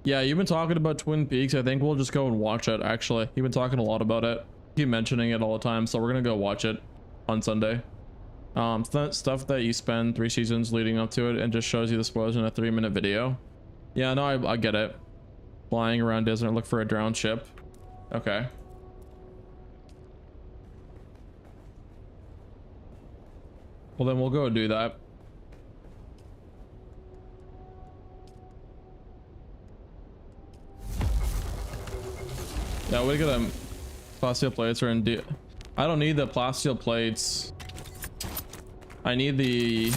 Yeah, you've been talking about Twin Peaks. I think we'll just go and watch it, actually. You've been talking a lot about it. You keep mentioning it all the time, so we're gonna go watch it on Sunday. Stuff that you spend 3 seasons leading up to it and just shows you the spoilers in a 3-minute video. Yeah, no, I get it. Flying around desert, look for a drowned ship. Okay. Well, then we'll go do that. Yeah, we get them. Plasteel plates are in. I don't need the plasteel plates. I need the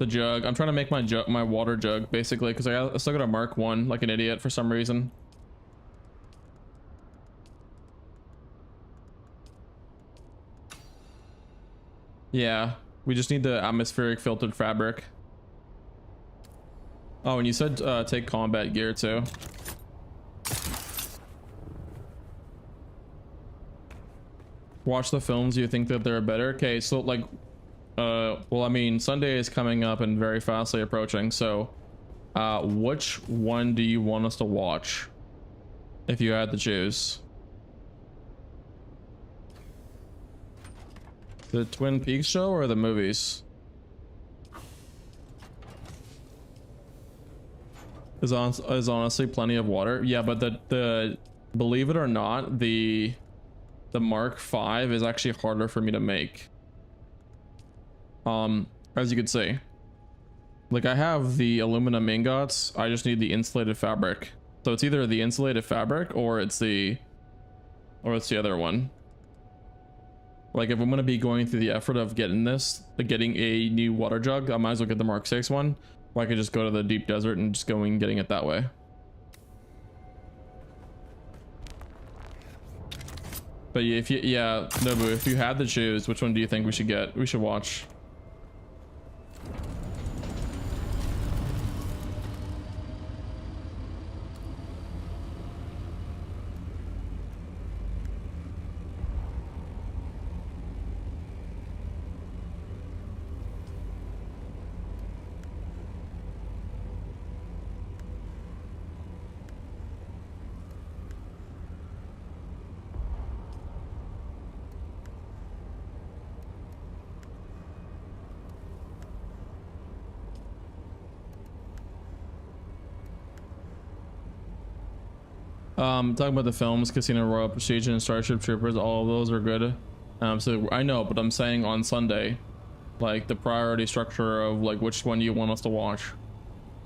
jug. I'm trying to make my water jug basically because I still got a Mark 1 like an idiot for some reason. Yeah, we just need the atmospheric filtered fabric. Oh, and you said take combat gear too. Watch the films, you think that they're better? Okay, so like, well, I mean, Sunday is coming up and very fastly approaching, so which one do you want us to watch if you had to choose? The Twin Peaks show or the movies? Is honestly plenty of water. Yeah, but the believe it or not, the Mark V is actually harder for me to make. As you can see, like I have the aluminum ingots, I just need the insulated fabric. So it's either the insulated fabric or it's the other one. Like if I'm gonna be going through the effort of getting this, like getting a new water jug, I might as well get the Mark VI one, or I could just go to the deep desert and just go and getting it that way. But if you, yeah, Nobu, if you had to choose, which one do you think we should get? We should watch. Talking about the films, Casino Royale, Prestige, and Starship Troopers, all of those are good. So I know, but I'm saying on Sunday, like the priority structure of like which one you want us to watch.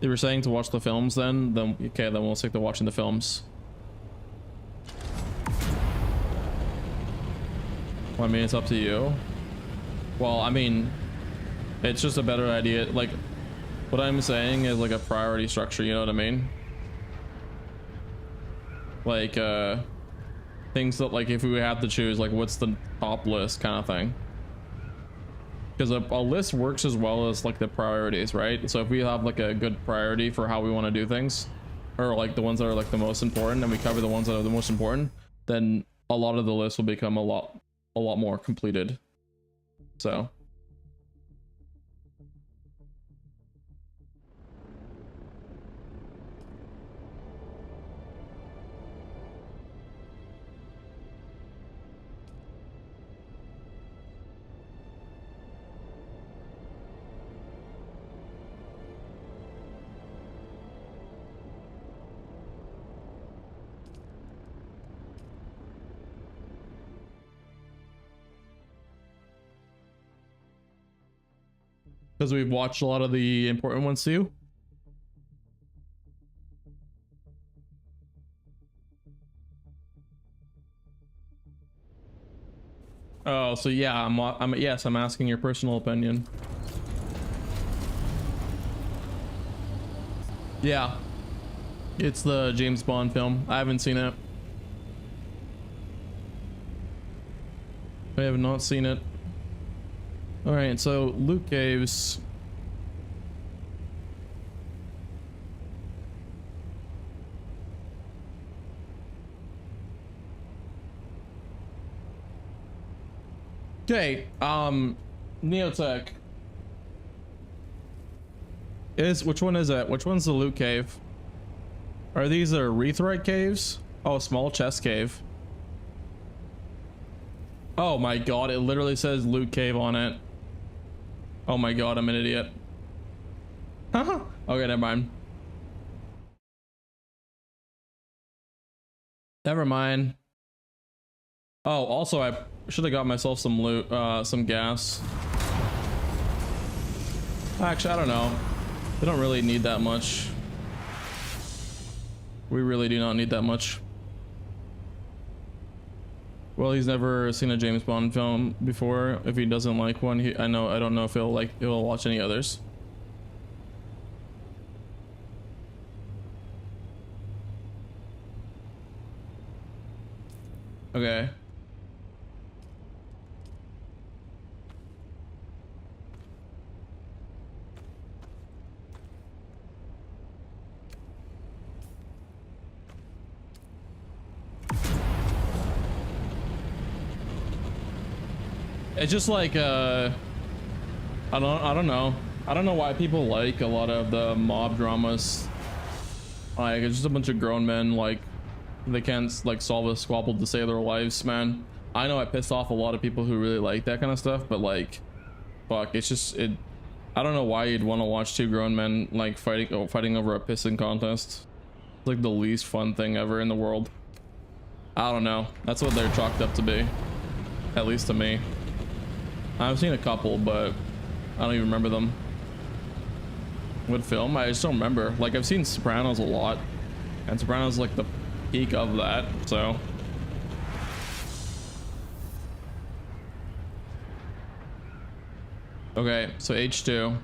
If you're saying to watch the films, then okay, then we'll stick to watching the films. Well, I mean, it's up to you. Well, I mean, it's just a better idea. Like, what I'm saying is like a priority structure. You know what I mean? Like things that, like, if we have to choose, like what's the top list kind of thing, because a list works as well as like the priorities, right? So if we have like a good priority for how we want to do things, or like the ones that are like the most important, and we cover the ones that are the most important, then a lot of the list will become a lot more completed. So because we've watched a lot of the important ones too. Oh, so yeah, yes, I'm asking your personal opinion. Yeah, it's the James Bond film. I haven't seen it. I have not seen it. All right, so Luke Caves. Okay, Neotech. Which one is it? Which one's the Luke Cave? Are these the Arethrite caves? Oh, small chest cave. Oh my god, it literally says Luke Cave on it. Oh my god, I'm an idiot. Haha. Okay, never mind. Never mind. Oh, also I should have got myself some loot, some gas. Actually, I don't know. We don't really need that much. We really do not need that much. Well, he's never seen a James Bond film before. If he doesn't like one, I don't know if he'll watch any others. Okay. It's just like I don't know. I don't know why people like a lot of the mob dramas. Like it's just a bunch of grown men, like they can't like solve a squabble to save their lives, man. I know I pissed off a lot of people who really like that kind of stuff, but like fuck, it's just it. I don't know why you'd want to watch two grown men like fighting over a pissing contest. It's like the least fun thing ever in the world. I don't know. That's what they're chalked up to be, at least to me. I've seen a couple, but I don't even remember them. What film? I just don't remember. Like I've seen Sopranos a lot, and Sopranos is like the peak of that. So. Okay, so H2.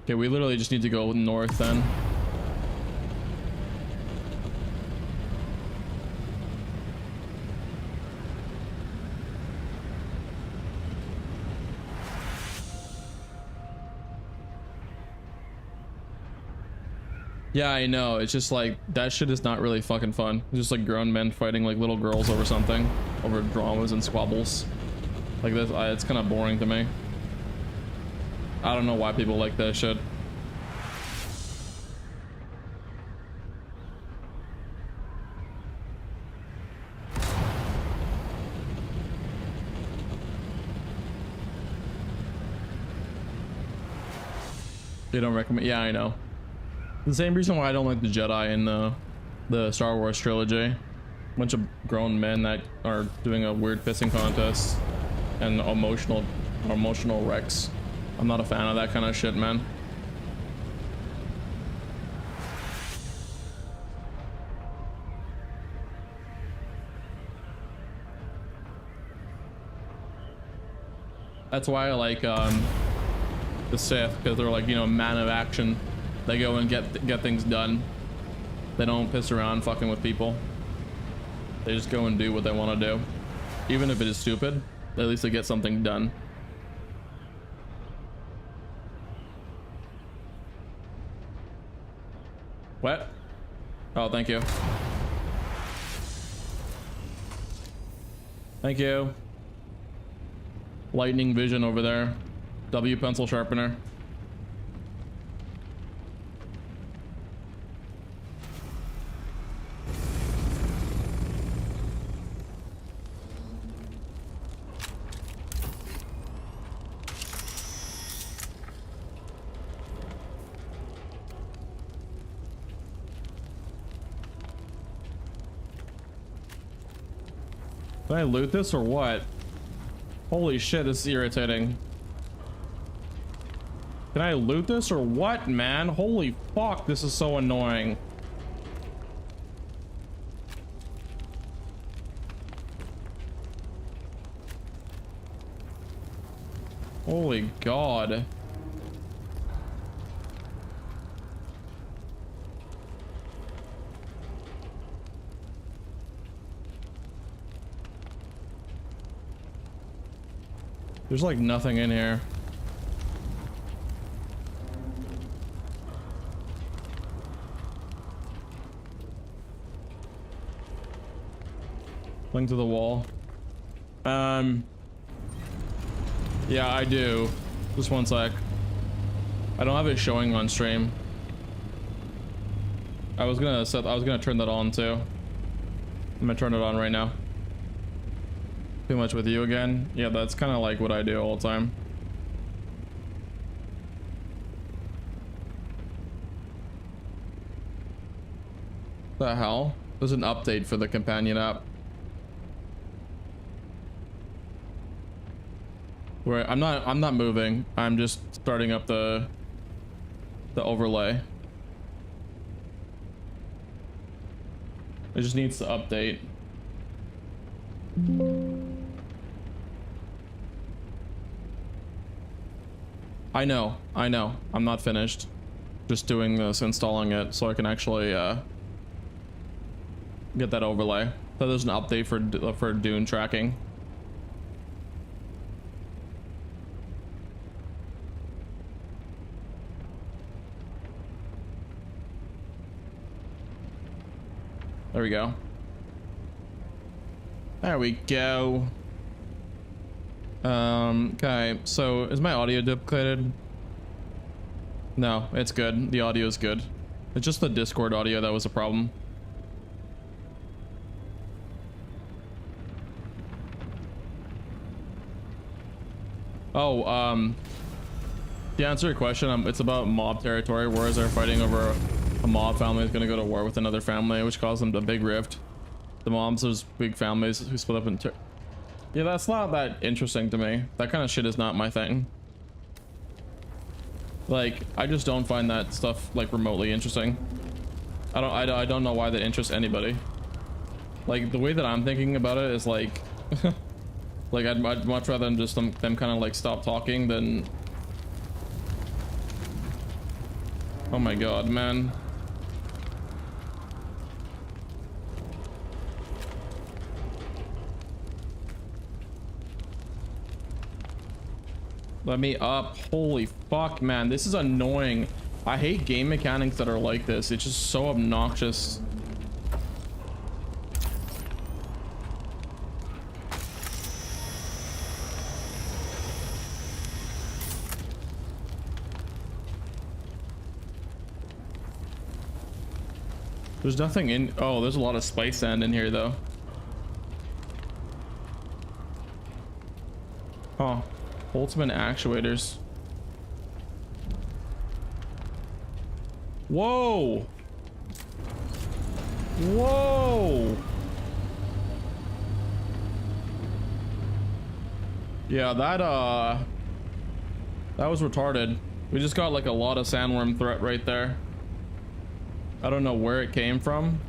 Okay, we literally just need to go north then. Yeah, I know. It's just like that shit is not really fucking fun. It's just like grown men fighting like little girls over something, over dramas and squabbles. Like this, it's kind of boring to me. I don't know why people like that shit. They don't recommend. Yeah, I know. The same reason why I don't like the Jedi in the Star Wars trilogy. Bunch of grown men that are doing a weird pissing contest and emotional wrecks. I'm not a fan of that kind of shit, man. That's why I like the Sith, because they're like, you know, man of action. They go and get things done. They don't piss around fucking with people. They just go and do what they want to do. Even if it is stupid, at least they get something done. What? Oh, thank you. Thank you. Lightning vision over there. W pencil sharpener. Can I loot this or what? Holy shit, this is irritating. Can I loot this or what, man? Holy fuck, this is so annoying. Holy god. There's like nothing in here. Link to the wall. Yeah, I do. Just one sec. I don't have it showing on stream. I was gonna turn that on too. I'm gonna turn it on right now. Too much with you again? Yeah, that's kind of like what I do all the time. The hell? There's an update for the companion app. Where I'm not moving. I'm just starting up the overlay. It just needs to update. I know. I'm not finished. Just doing this, installing it, so I can actually get that overlay. So there's an update for Dune tracking. There we go. There we go. Okay, so is my audio duplicated? No, it's good. The audio is good. It's just the Discord audio that was a problem. Oh, to answer your question, it's about mob territory. Wars are fighting over a mob family is going to go to war with another family, which caused them a big rift. The mobs, those big families who split up in yeah, that's not that interesting to me. That kind of shit is not my thing. Like, I just don't find that stuff like remotely interesting. I don't know why that interests anybody. Like, the way that I'm thinking about it is like like I'd much rather than just them kind of like stop talking than. Oh my god, man. Let me up. Holy fuck, man. This is annoying. I hate game mechanics that are like this. It's just so obnoxious. There's nothing in. Oh, there's a lot of spice sand in here, though. Oh. Ultimate actuators. Whoa! Whoa! Yeah, that was retarded. We just got like a lot of sandworm threat right there. I don't know where it came from,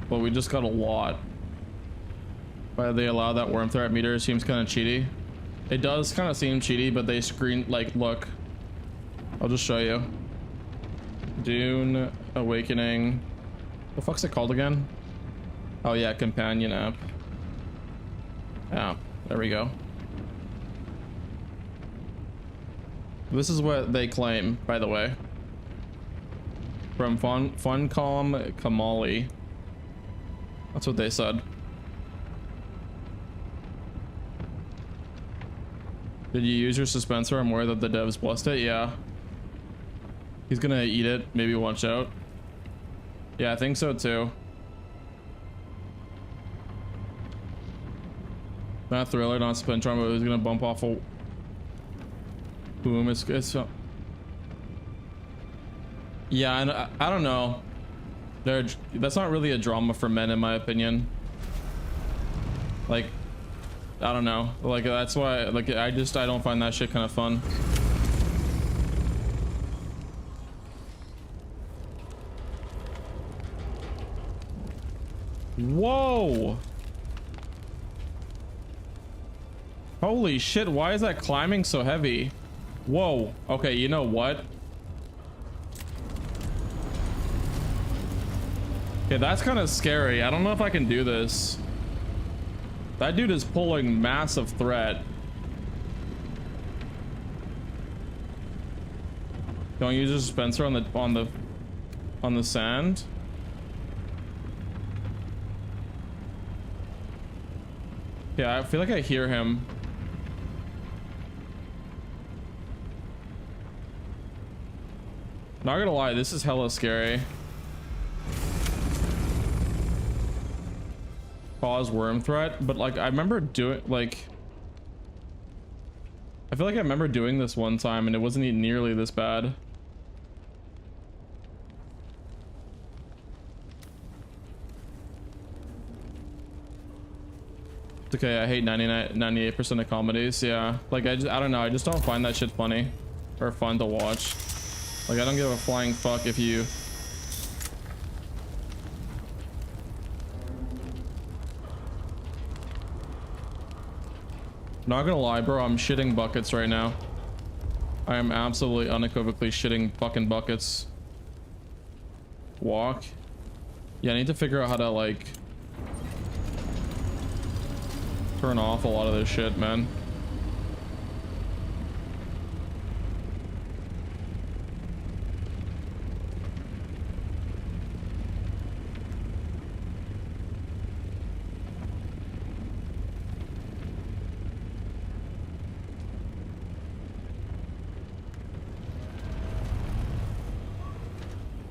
but we just got a lot. Why they allow that worm threat meter seems kind of cheaty. It does kind of seem cheaty, but they screen like, look, I'll just show you. Dune Awakening. The fuck's it called again? Oh yeah, companion app. Yeah, there we go. This is what they claim, by the way. From Funcom Kamali. That's what they said. Did you use your suspensor? I'm aware that the devs blessed it. Yeah. He's gonna eat it. Maybe watch out. Yeah, I think so too. Not Thriller, not Spintron, but he's gonna bump off a boom. It's yeah, I don't know. That's not really a drama for men, in my opinion. Like, I don't know. Like, that's why, like, I don't find that shit kind of fun. Whoa! Holy shit, why is that climbing so heavy? Whoa. Okay, you know what? Okay, that's kind of scary. I don't know if I can do this. That dude is pulling massive threat. Don't use a dispenser on the sand. Yeah, I feel like I hear him. Not gonna lie, this is hella scary. Cause worm threat, but like I remember doing like I feel like I remember doing this one time and it wasn't even nearly this bad. It's okay, I hate 98% of comedies. Yeah, like I don't know, I just don't find that shit funny or fun to watch. Like I don't give a flying fuck if you not gonna lie, bro, I'm shitting buckets right now. I am absolutely unequivocally shitting fucking buckets. Walk. Yeah, I need to figure out how to like turn off a lot of this shit, man.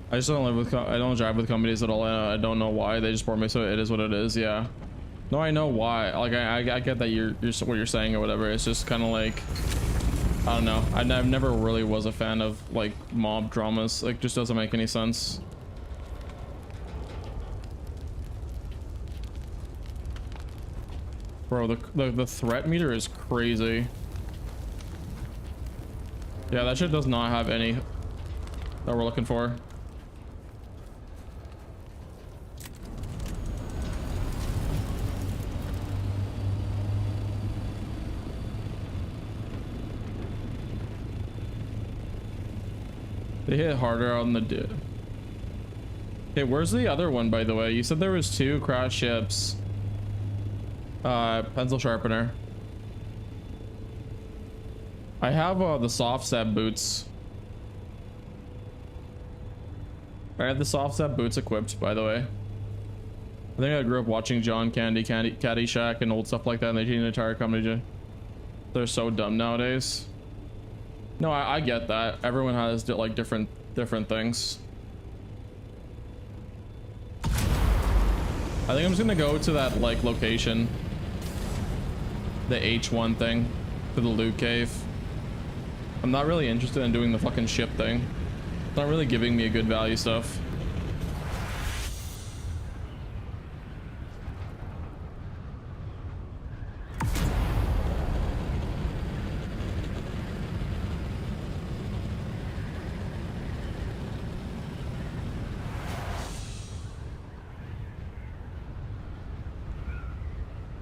I just don't live with, I don't drive with companies at all. I don't know why. They just bore me, so it is what it is. Yeah. No, I know why. Like, I get that you're what you're saying or whatever. It's just kind of like, I don't know. I've never really was a fan of like mob dramas. Like, just doesn't make any sense. Bro, the threat meter is crazy. Yeah, that shit does not have any that we're looking for. They hit harder on the dude. Okay, where's the other one, by the way? You said there was 2 crash ships. Pencil sharpener. I have the soft set boots. I have the soft set boots equipped, by the way. I think I grew up watching John Candy, Caddyshack, and old stuff like that, and they changed the entire company. They're so dumb nowadays. No, I get that. Everyone has like different things. I think I'm just gonna go to that like location, the H1 thing, to the loot cave. I'm not really interested in doing the fucking ship thing. It's not really giving me a good value stuff.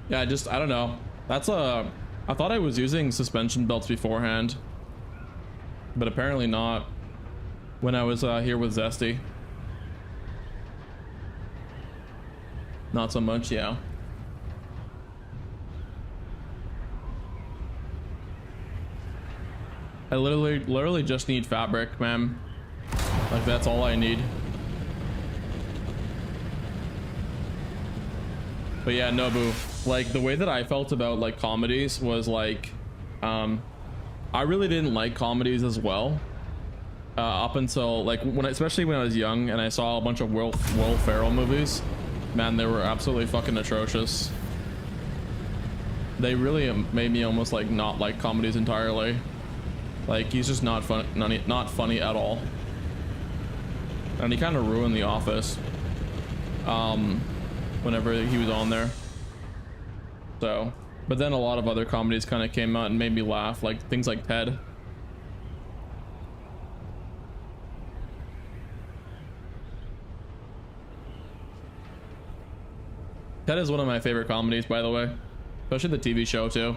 Yeah, I don't know. That's I thought I was using suspension belts beforehand, but apparently not when I was here with Zesty. Not so much, yeah. I literally just need fabric, man. Like, that's all I need. But yeah, Nobu, like the way that I felt about like comedies was like, I really didn't like comedies as well. Up until like especially when I was young and I saw a bunch of Will Ferrell movies, man, they were absolutely fucking atrocious. They really made me almost like not like comedies entirely. Like, he's just not funny at all. And he kind of ruined The Office. Whenever he was on there. So, but then a lot of other comedies kind of came out and made me laugh, like things like Ted. Ted is one of my favorite comedies, by the way, especially the TV show too.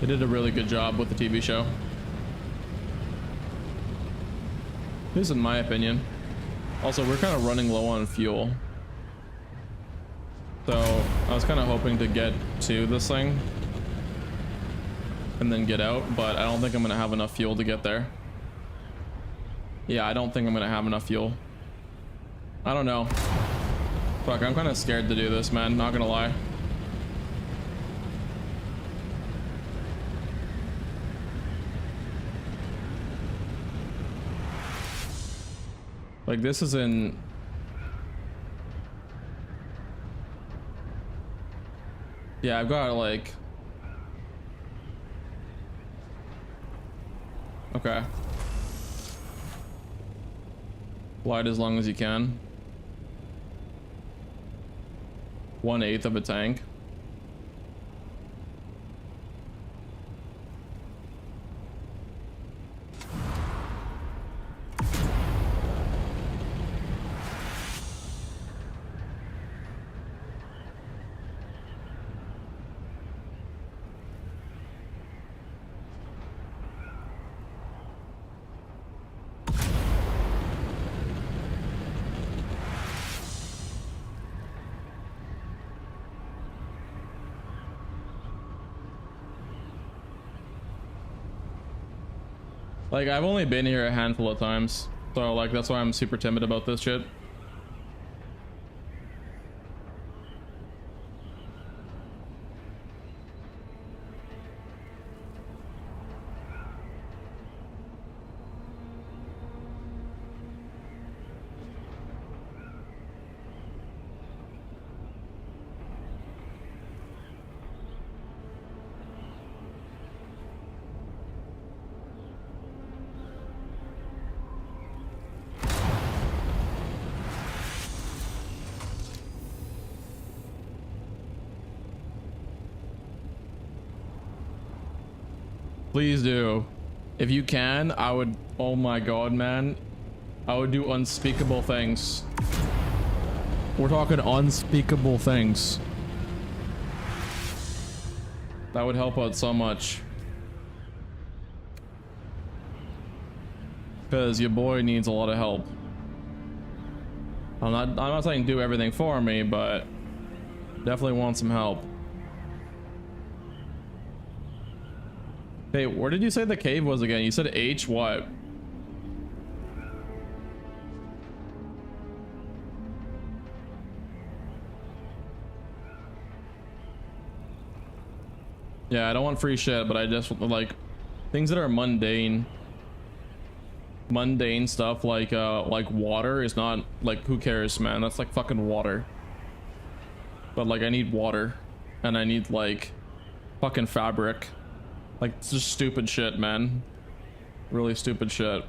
They did a really good job with the TV show, at least in my opinion. Also, we're kind of running low on fuel, so I was kind of hoping to get to this thing and then get out, but I don't think I'm gonna have enough fuel to get there. Yeah, I don't think I'm gonna have enough fuel. I don't know. Fuck, I'm kind of scared to do this, man, not gonna lie. Like, this is in... Yeah, I've got like... Okay. Glide as long as you can. 1/8 of a tank. Like, I've only been here a handful of times, so like that's why I'm super timid about this shit. Please do. If you can, I would, oh my god, man. I would do unspeakable things. We're talking unspeakable things. That would help out so much. Because your boy needs a lot of help. I'm not saying do everything for me, but definitely want some help. Hey, where did you say the cave was again? You said H what? Yeah, I don't want free shit, but I just like things that are mundane. Mundane stuff like water is not like, who cares, man? That's like fucking water. But like I need water and I need like fucking fabric. Like it's just stupid shit, man. Really stupid shit.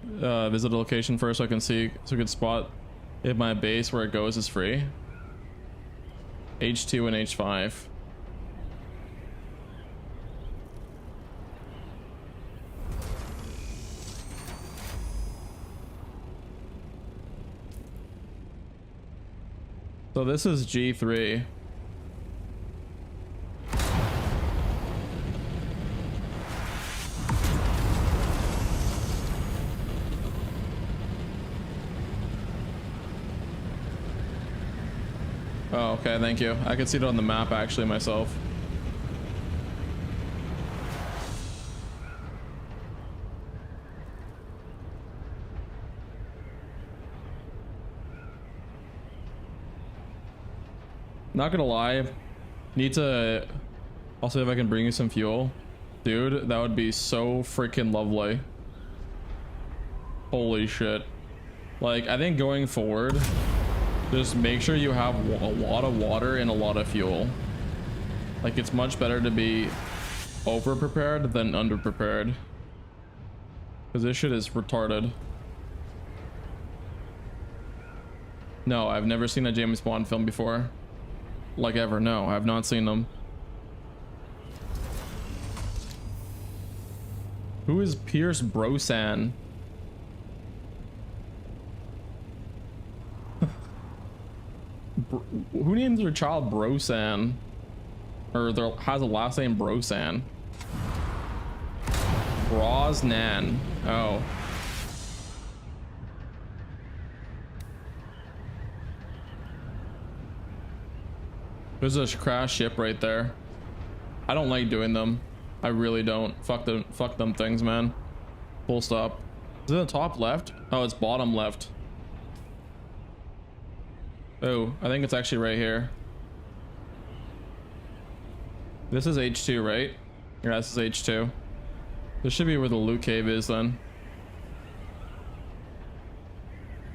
Visit a location first so I can see, so I can spot if my base where it goes is free. H2 and H5. So this is G3. Oh, okay, thank you. I can see it on the map actually myself. Not gonna lie, need to also if I can bring you some fuel, dude, that would be so freaking lovely. Holy shit. Like I think going forward, just make sure you have a lot of water and a lot of fuel. Like it's much better to be over prepared than under prepared, because this shit is retarded. No, I've never seen a James Bond film before. Like ever. No, I've not seen them. Who is Pierce Brosnan? Who names their child Brosan? Or has a last name Brosan? Brosnan. Oh. There's a crashed ship right there. I don't like doing them. I really don't. Fuck them things, man. Full stop. Is it the top left? Oh, it's bottom left. Oh, I think it's actually right here. This is H2, right? Yeah, this is H2. This should be where the loot cave is then.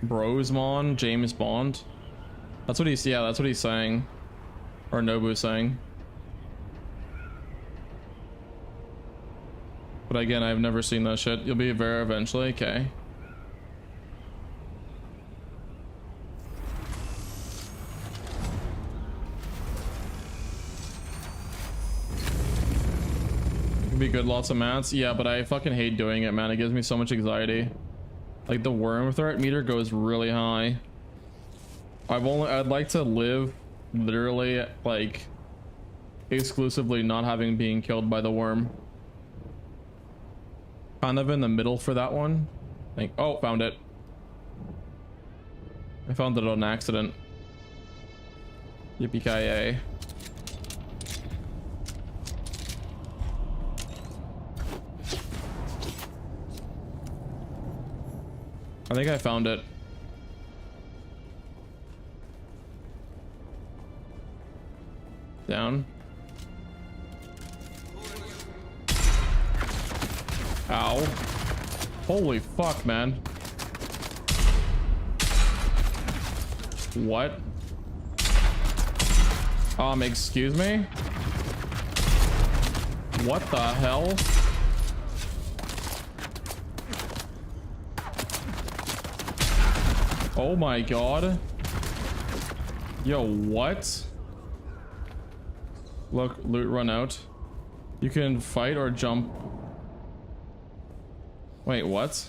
Brosmon, James Bond. That's what he's, yeah, that's what he's saying. Or Nobu's saying. But again, I've never seen that shit. You'll be there eventually, okay. Be good, lots of mats. Yeah, but I fucking hate doing it, man. It gives me so much anxiety. Like the worm threat meter goes really high. I'd like to live literally like exclusively not having being killed by the worm. Kind of in the middle for that one. Like, oh, found it. I found it on accident. Yippee-ki-yay. I think I found it. Down. Ow. Holy fuck, man. What? Excuse me? What the hell? Oh my god. Yo, what? Look, loot run out. You can fight or jump. Wait, what?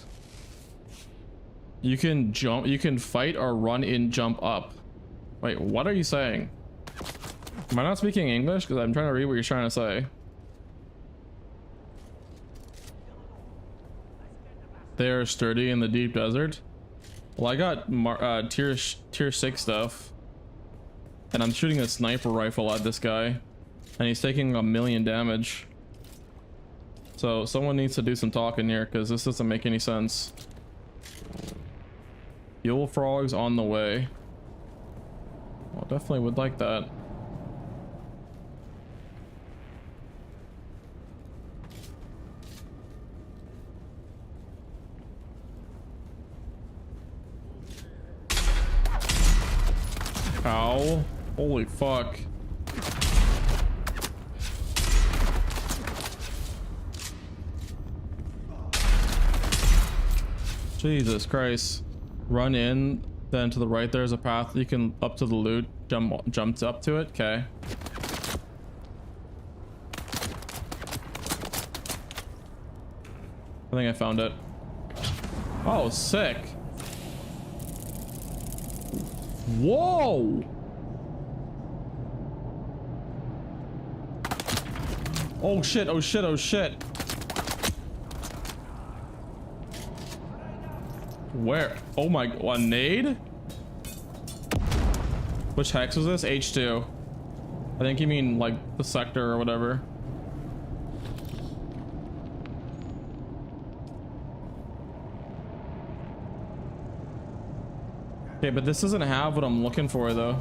You can jump, you can fight or run in jump up. Wait, what are you saying? Am I not speaking English? Because I'm trying to read what you're trying to say. They are sturdy in the deep desert. Well, I got tier 6 stuff. And I'm shooting a sniper rifle at this guy. And he's taking 1,000,000 damage. So someone needs to do some talking here because this doesn't make any sense. Yule frogs on the way. Well, definitely would like that. Ow. Holy fuck. Jesus Christ. Run in, then to the right there's a path you can up to the loot. Jumped up to it. Okay. I think I found it. Oh, sick. Whoa. Oh shit, oh shit, oh shit. Where? Oh my, a nade? Which hex was this? H2. I think you mean like the sector or whatever. Okay, but this doesn't have what I'm looking for though.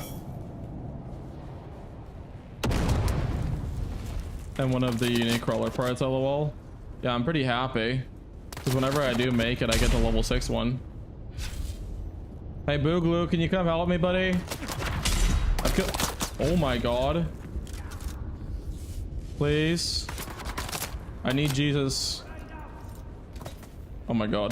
And one of the unique crawler parts, lol. Yeah, I'm pretty happy. Because whenever I do make it, I get the level 6 one. Hey, Boogaloo, can you come help me, buddy? Oh my god. Please. I need Jesus. Oh my god.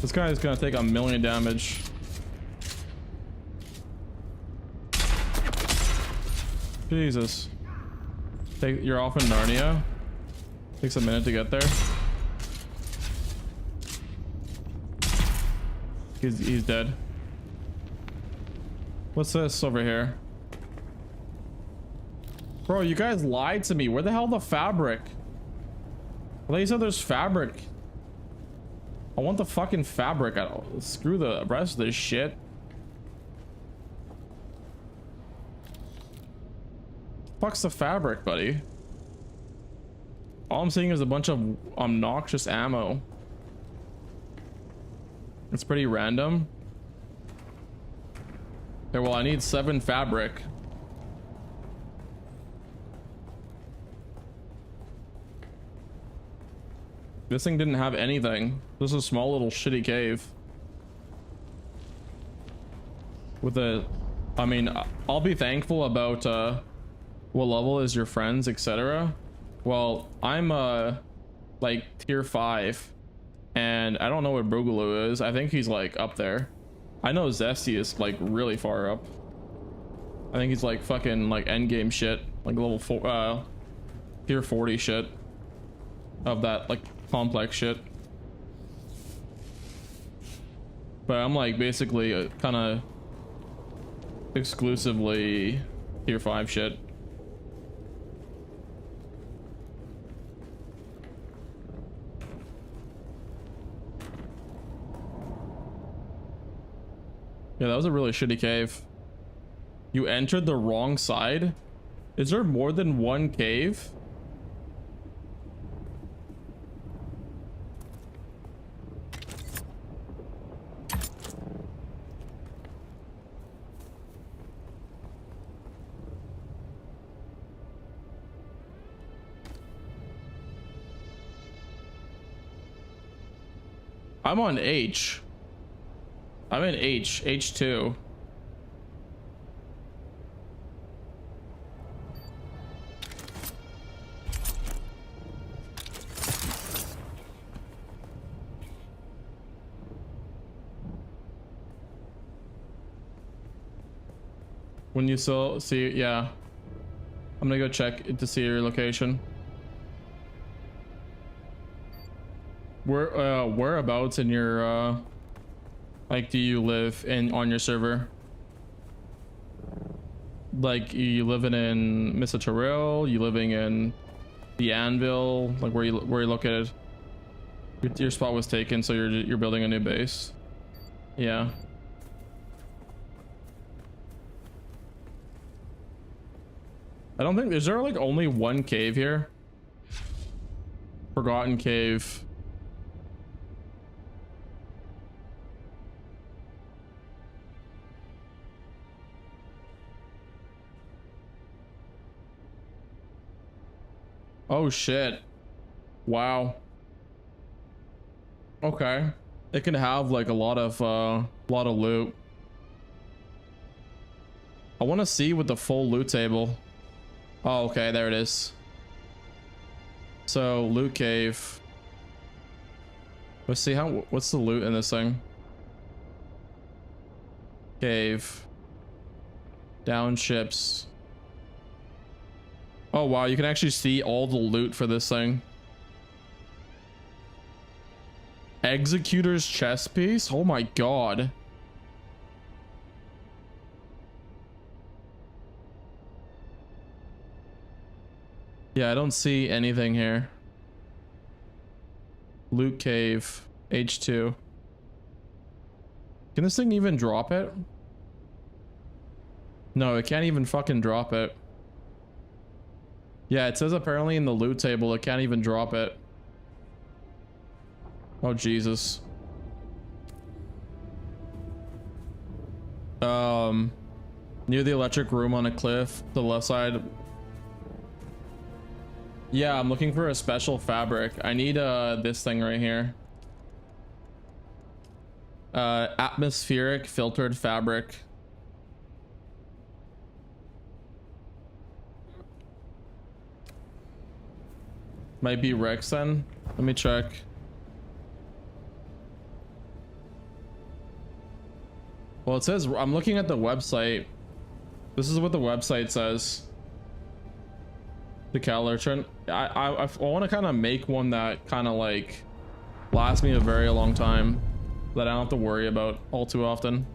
This guy is gonna take 1,000,000 damage. Jesus. You're off in Narnia. Takes a minute to get there. He's dead. What's this over here? Bro, you guys lied to me. Where the hell the fabric? Well, they said there's fabric. I want the fucking fabric. Screw the rest of this shit. Fuck's the fabric, buddy? All I'm seeing is a bunch of obnoxious ammo. It's pretty random. Okay, well, I need 7 fabric. This thing didn't have anything. This is a small little shitty cave. With a... I mean, I'll be thankful about, what level is your friends, etc. Well, I'm, like, tier 5. And I don't know what Boogaloo is. I think he's, like, up there. I know Zesty is, like, really far up. I think he's, like, fucking, like, endgame shit. Like, level 4, tier 40 shit. Of that, like, complex shit. But I'm, like, basically, kind of exclusively tier 5 shit. Yeah, that was a really shitty cave. You entered the wrong side? Is there more than one cave? I'm on H. I'm in H2. When you still see, yeah. I'm gonna go check it to see your location. Whereabouts in your like do you live in on your server? Like you living in Mr. Terrell? You living in the Anvil? Like where you located? Your spot was taken, so you're building a new base. Yeah. I don't think, is there like only one cave here? Forgotten cave. Oh shit. Wow. Okay. It can have like a lot of loot. I want to see with the full loot table. Oh, okay, there it is. So loot cave. Let's see what's the loot in this thing. Cave. Down ships. Oh wow, you can actually see all the loot for this thing. Executor's chest piece? Oh my god. Yeah, I don't see anything here. Loot cave, H2. Can this thing even drop it? No, it can't even fucking drop it. Yeah, it says apparently in the loot table it can't even drop it. Oh Jesus. Near the electric room on a cliff, the left side. Yeah, I'm looking for a special fabric. I need this thing right here. Atmospheric filtered fabric. Might be Rex then. Let me check. Well, it says, I'm looking at the website. This is what the website says. The Calertron. I want to kind of make one that kind of like lasts me a very long time, that I don't have to worry about all too often.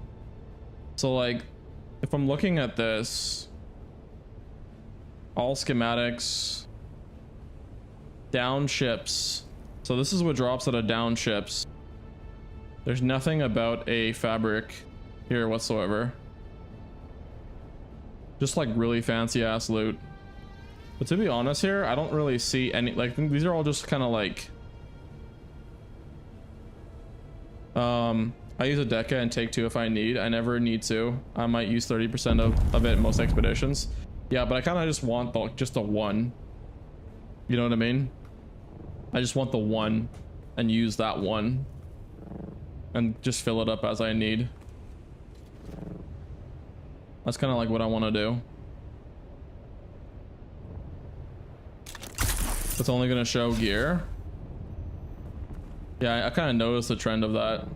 So like, if I'm looking at this, all schematics, down ships. So this is what drops out of down ships. There's nothing about a fabric here whatsoever. Just like really fancy ass loot. But to be honest here, I don't really see any, like these are all just kind of like I use a Deca and take 2 if I need. I never need to. I might use 30% of it in most expeditions. Yeah, but I kind of just want just a 1. You know what I mean? I just want the 1 and use that 1 and just fill it up as I need. That's kind of like what I want to do. It's only going to show gear. Yeah, I kind of noticed the trend of that.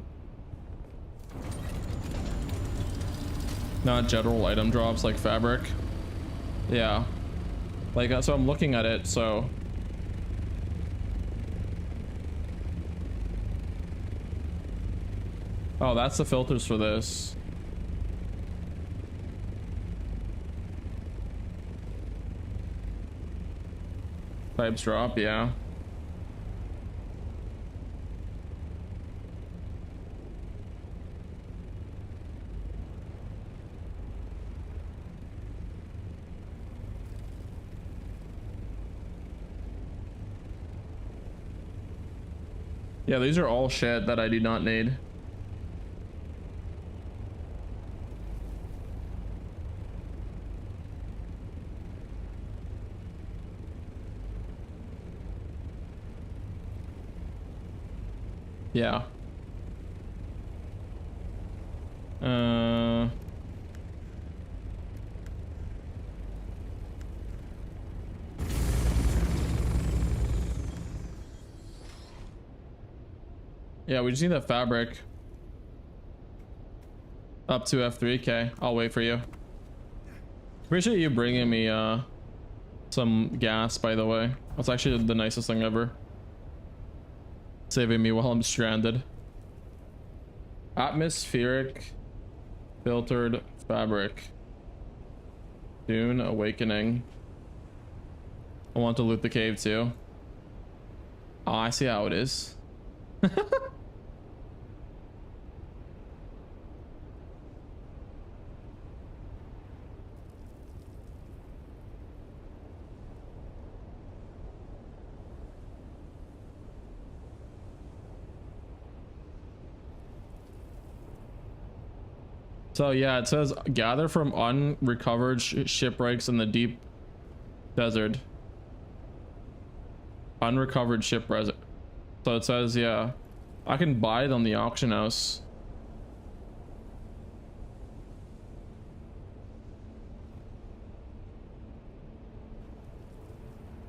Not general item drops like fabric. Yeah. Like, so I'm looking at it, so. Oh, that's the filters for this. Pipes drop, yeah. Yeah, these are all shit that I do not need. Yeah. Yeah, we just need that fabric. Up to F3K. I'll wait for you. Appreciate you bringing me some gas, by the way. That's actually the nicest thing ever. Saving me while I'm stranded. Atmospheric filtered fabric. Dune awakening. I want to loot the cave too. Oh, I see how it is. So yeah, it says gather from unrecovered shipwrecks in the deep desert. Unrecovered shipwrecks. So it says, yeah, I can buy it on the auction house.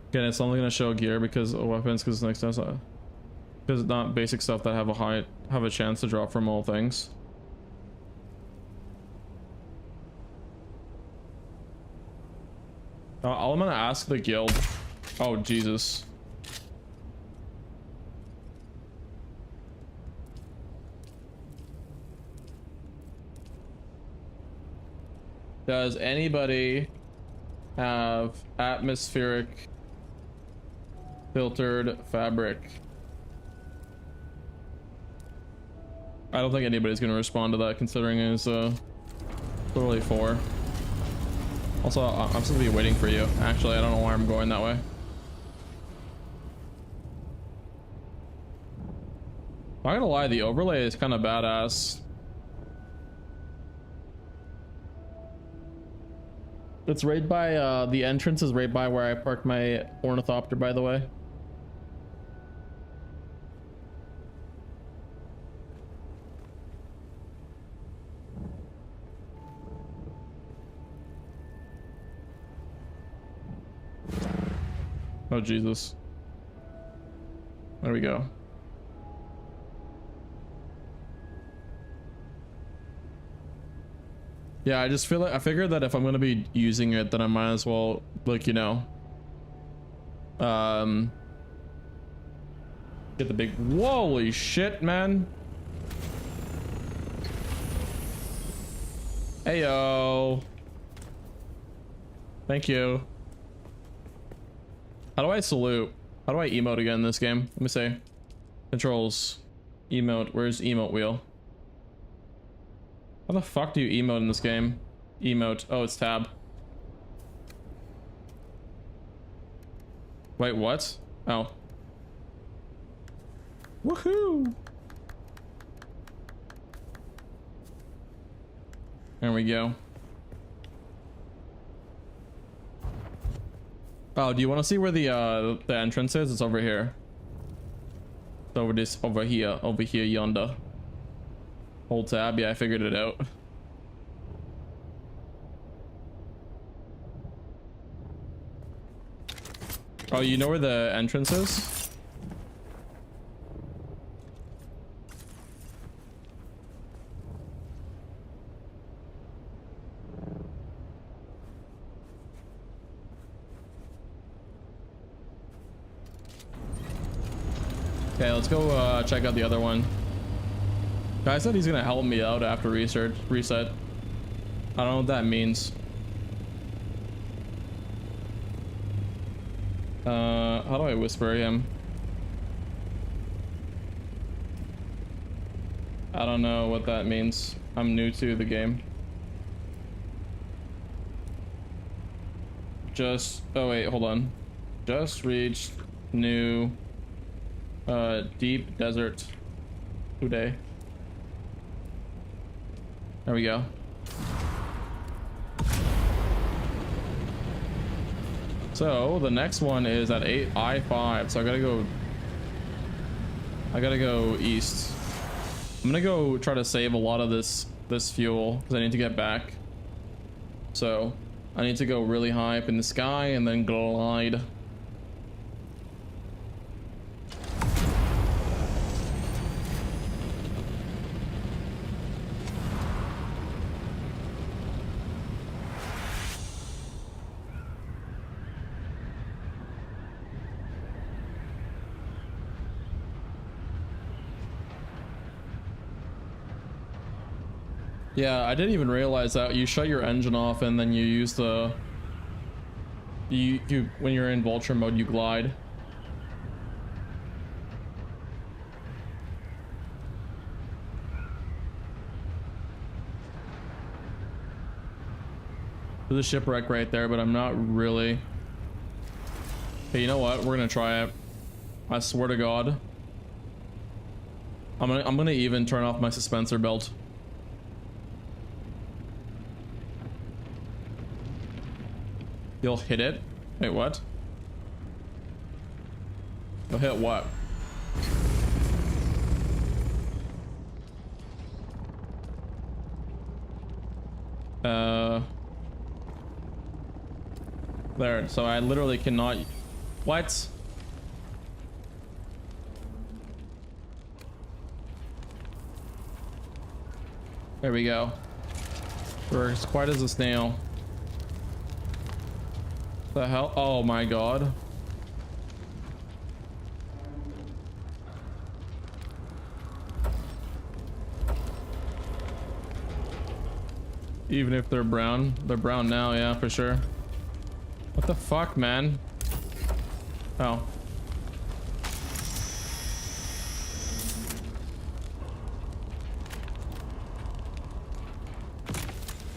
Again, it's only gonna show gear because of weapons, because next time, because it's not basic stuff that have a chance to drop from all things. I'm gonna ask the guild. Oh, Jesus. Does anybody have atmospheric filtered fabric? I don't think anybody's gonna respond to that, considering it's literally 4. Also, I'm supposed to be waiting for you. Actually, I don't know why I'm going that way. I'm not gonna lie, the overlay is kind of badass. It's right by, the entrance is right by where I parked my Ornithopter, by the way. Oh, Jesus. There we go. Yeah, I just feel like I figured that if I'm gonna be using it, then I might as well, like, you know, get the big. Holy shit, man! Heyo. Thank you. How do I salute? How do I emote again in this game? Let me see. Controls. Emote. Where's emote wheel? How the fuck do you emote in this game? Emote. Oh, it's tab. Wait, what? Oh. Woohoo! There we go. Oh, do you want to see where the entrance is? It's over here. It's over here, yonder. Hold tab. Yeah, I figured it out. Oh, you know where the entrance is? Okay, let's go check out the other one. Guy said he's gonna help me out after reset. I don't know what that means. How do I whisper him? I don't know what that means. I'm new to the game. Oh wait, hold on. Just reached new deep desert today. There we go. So the next one is at I-5, so I gotta go east. I'm gonna go try to save a lot of this fuel because I need to get back. So I need to go really high up in the sky and then glide. Yeah, I didn't even realize that you shut your engine off and then you use the you when you're in vulture mode you glide. There's a shipwreck right there, but I'm not really. Hey, you know what? We're gonna try it. I swear to God. I'm gonna even turn off my suspensor belt. You'll hit it? Wait, what? You'll hit what? There, so I literally cannot. What? There we go. We're as quiet as a snail. The hell? Oh my God. Even if they're brown now, yeah, for sure. What the fuck, man? Oh.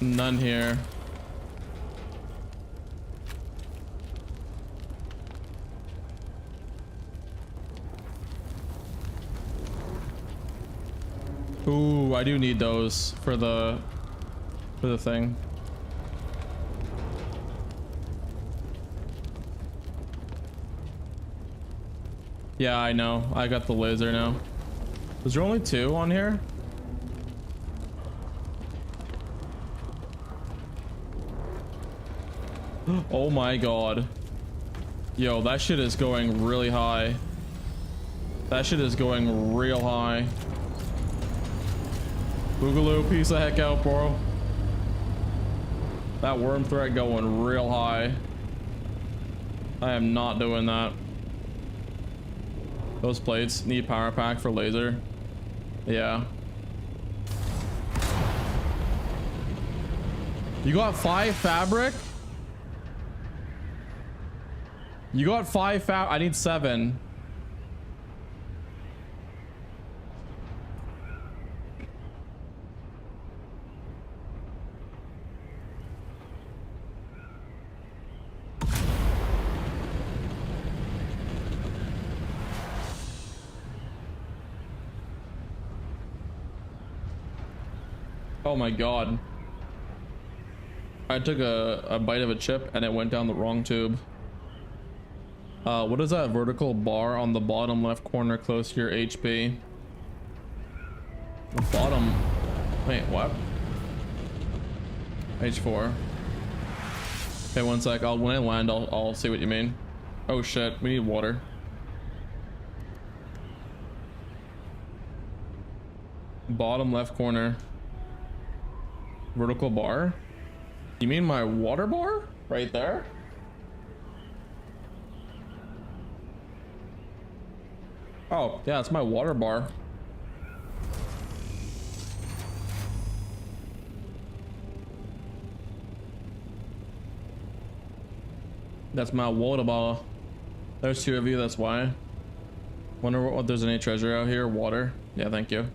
None here. Ooh, I do need those for the thing. Yeah, I know. I got the laser now. Was there only 2 on here? Oh my God. Yo, that shit is going really high. That shit is going real high. Boogaloo, peace the heck out, bro. That worm threat going real high. I am not doing that. Those plates need power pack for laser. Yeah. You got 5 fabric? You got 5 fabric. I need 7. Oh my God. I took a bite of a chip and it went down the wrong tube. What is that vertical bar on the bottom left corner close to your HP? The bottom. Wait, what? H4. Okay, one sec. When I land, I'll see what you mean. Oh shit, we need water. Bottom left corner. Vertical bar? You mean my water bar? Right there? Oh, yeah, it's my water bar. That's my water bar. There's 2 of you, that's why. Wonder what there's any treasure out here. Water. Yeah, thank you.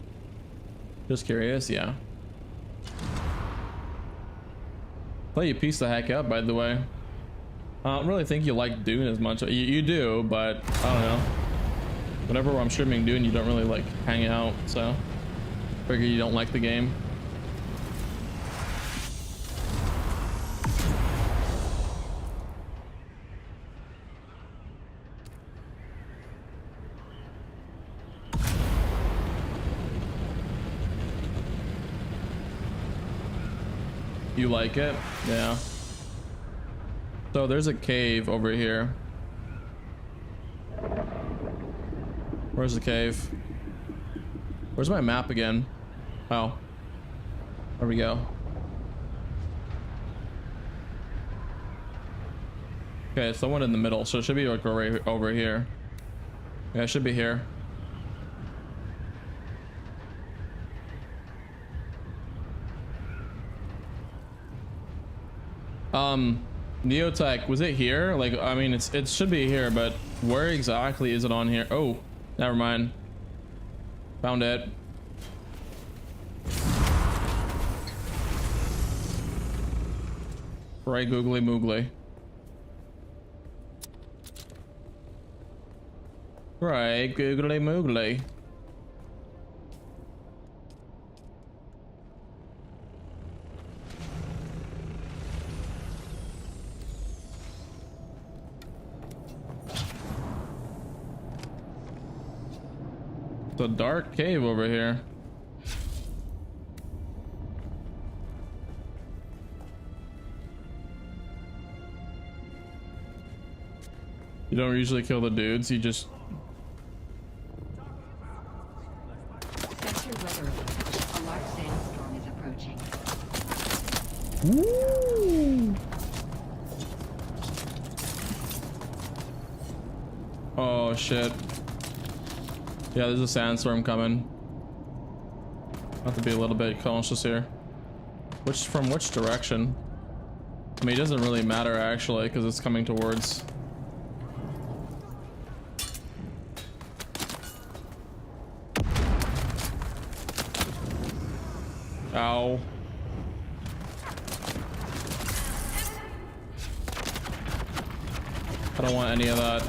Just curious, yeah. Well, you piece the heck up, by the way. I don't really think you like Dune as much. You do, but I don't know. Whenever I'm streaming Dune, you don't really like hang out, so figure you don't like the game. You like it? Yeah. So there's a cave over here. Where's the cave? Where's my map again? Oh. There we go. Okay, someone in the middle, so it should be like right over here. Yeah, it should be here. Neotech, was it here? Like, I mean, it should be here, but where exactly is it on here? Oh, never mind. Found it. Right, googly moogly. Right, googly moogly. It's a dark cave over here. You don't usually kill the dudes, you just... Sector weather alert. A large sandstorm is approaching. Woo! Oh shit. Yeah, there's a sandstorm coming. Have to be a little bit cautious here. From which direction? I mean, it doesn't really matter actually, because it's coming towards... Ow. I don't want any of that.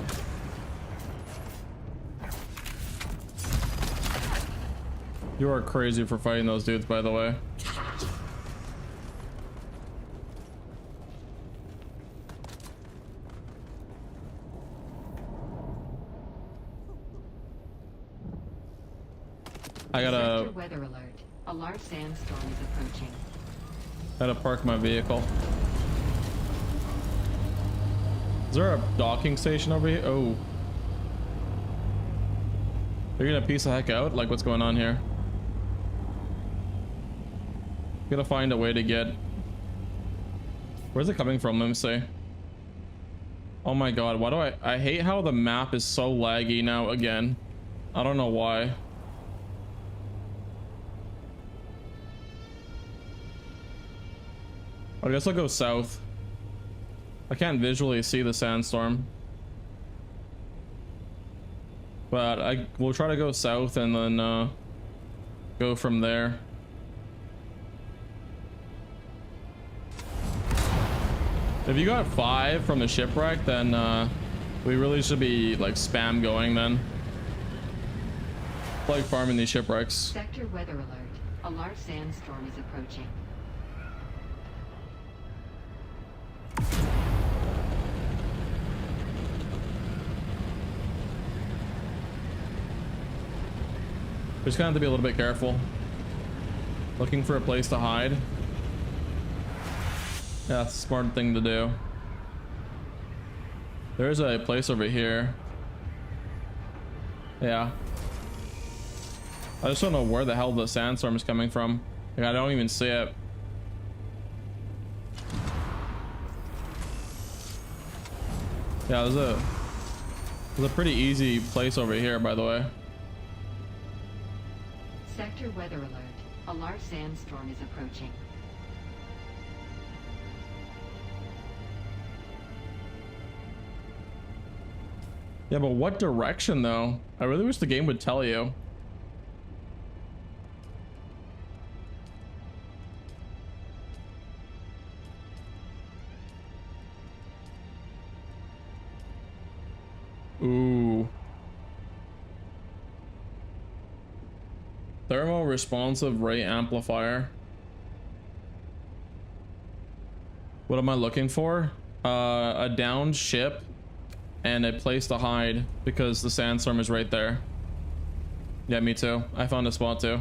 You are crazy for fighting those dudes, by the way. I gotta... Sector weather alert. A large sandstorm is approaching. Gotta park my vehicle. Is there a docking station over here? Oh. They're gonna piece the heck out? Like, what's going on here? Gotta find a way to get... Where's it coming from? Let me see. Oh my god, why do I hate how the map is so laggy now again. I don't know why. I guess I'll go south. I can't visually see the sandstorm. But we'll try to go south and then go from there. If you got 5 from the shipwreck, then we really should be like spam going then. Like farming these shipwrecks. Sector weather alert. A large sandstorm is approaching. Just gonna have to be a little bit careful. Looking for a place to hide. Yeah, that's a smart thing to do. There's a place over here. Yeah. I just don't know where the hell the sandstorm is coming from. Like, I don't even see it. Yeah, there's a pretty easy place over here, by the way. Sector weather alert. A large sandstorm is approaching. Yeah, but what direction though? I really wish the game would tell you. Ooh. Thermal responsive rate amplifier. What am I looking for? A downed ship and a place to hide because the sandstorm is right there. Yeah, me too. I found a spot too.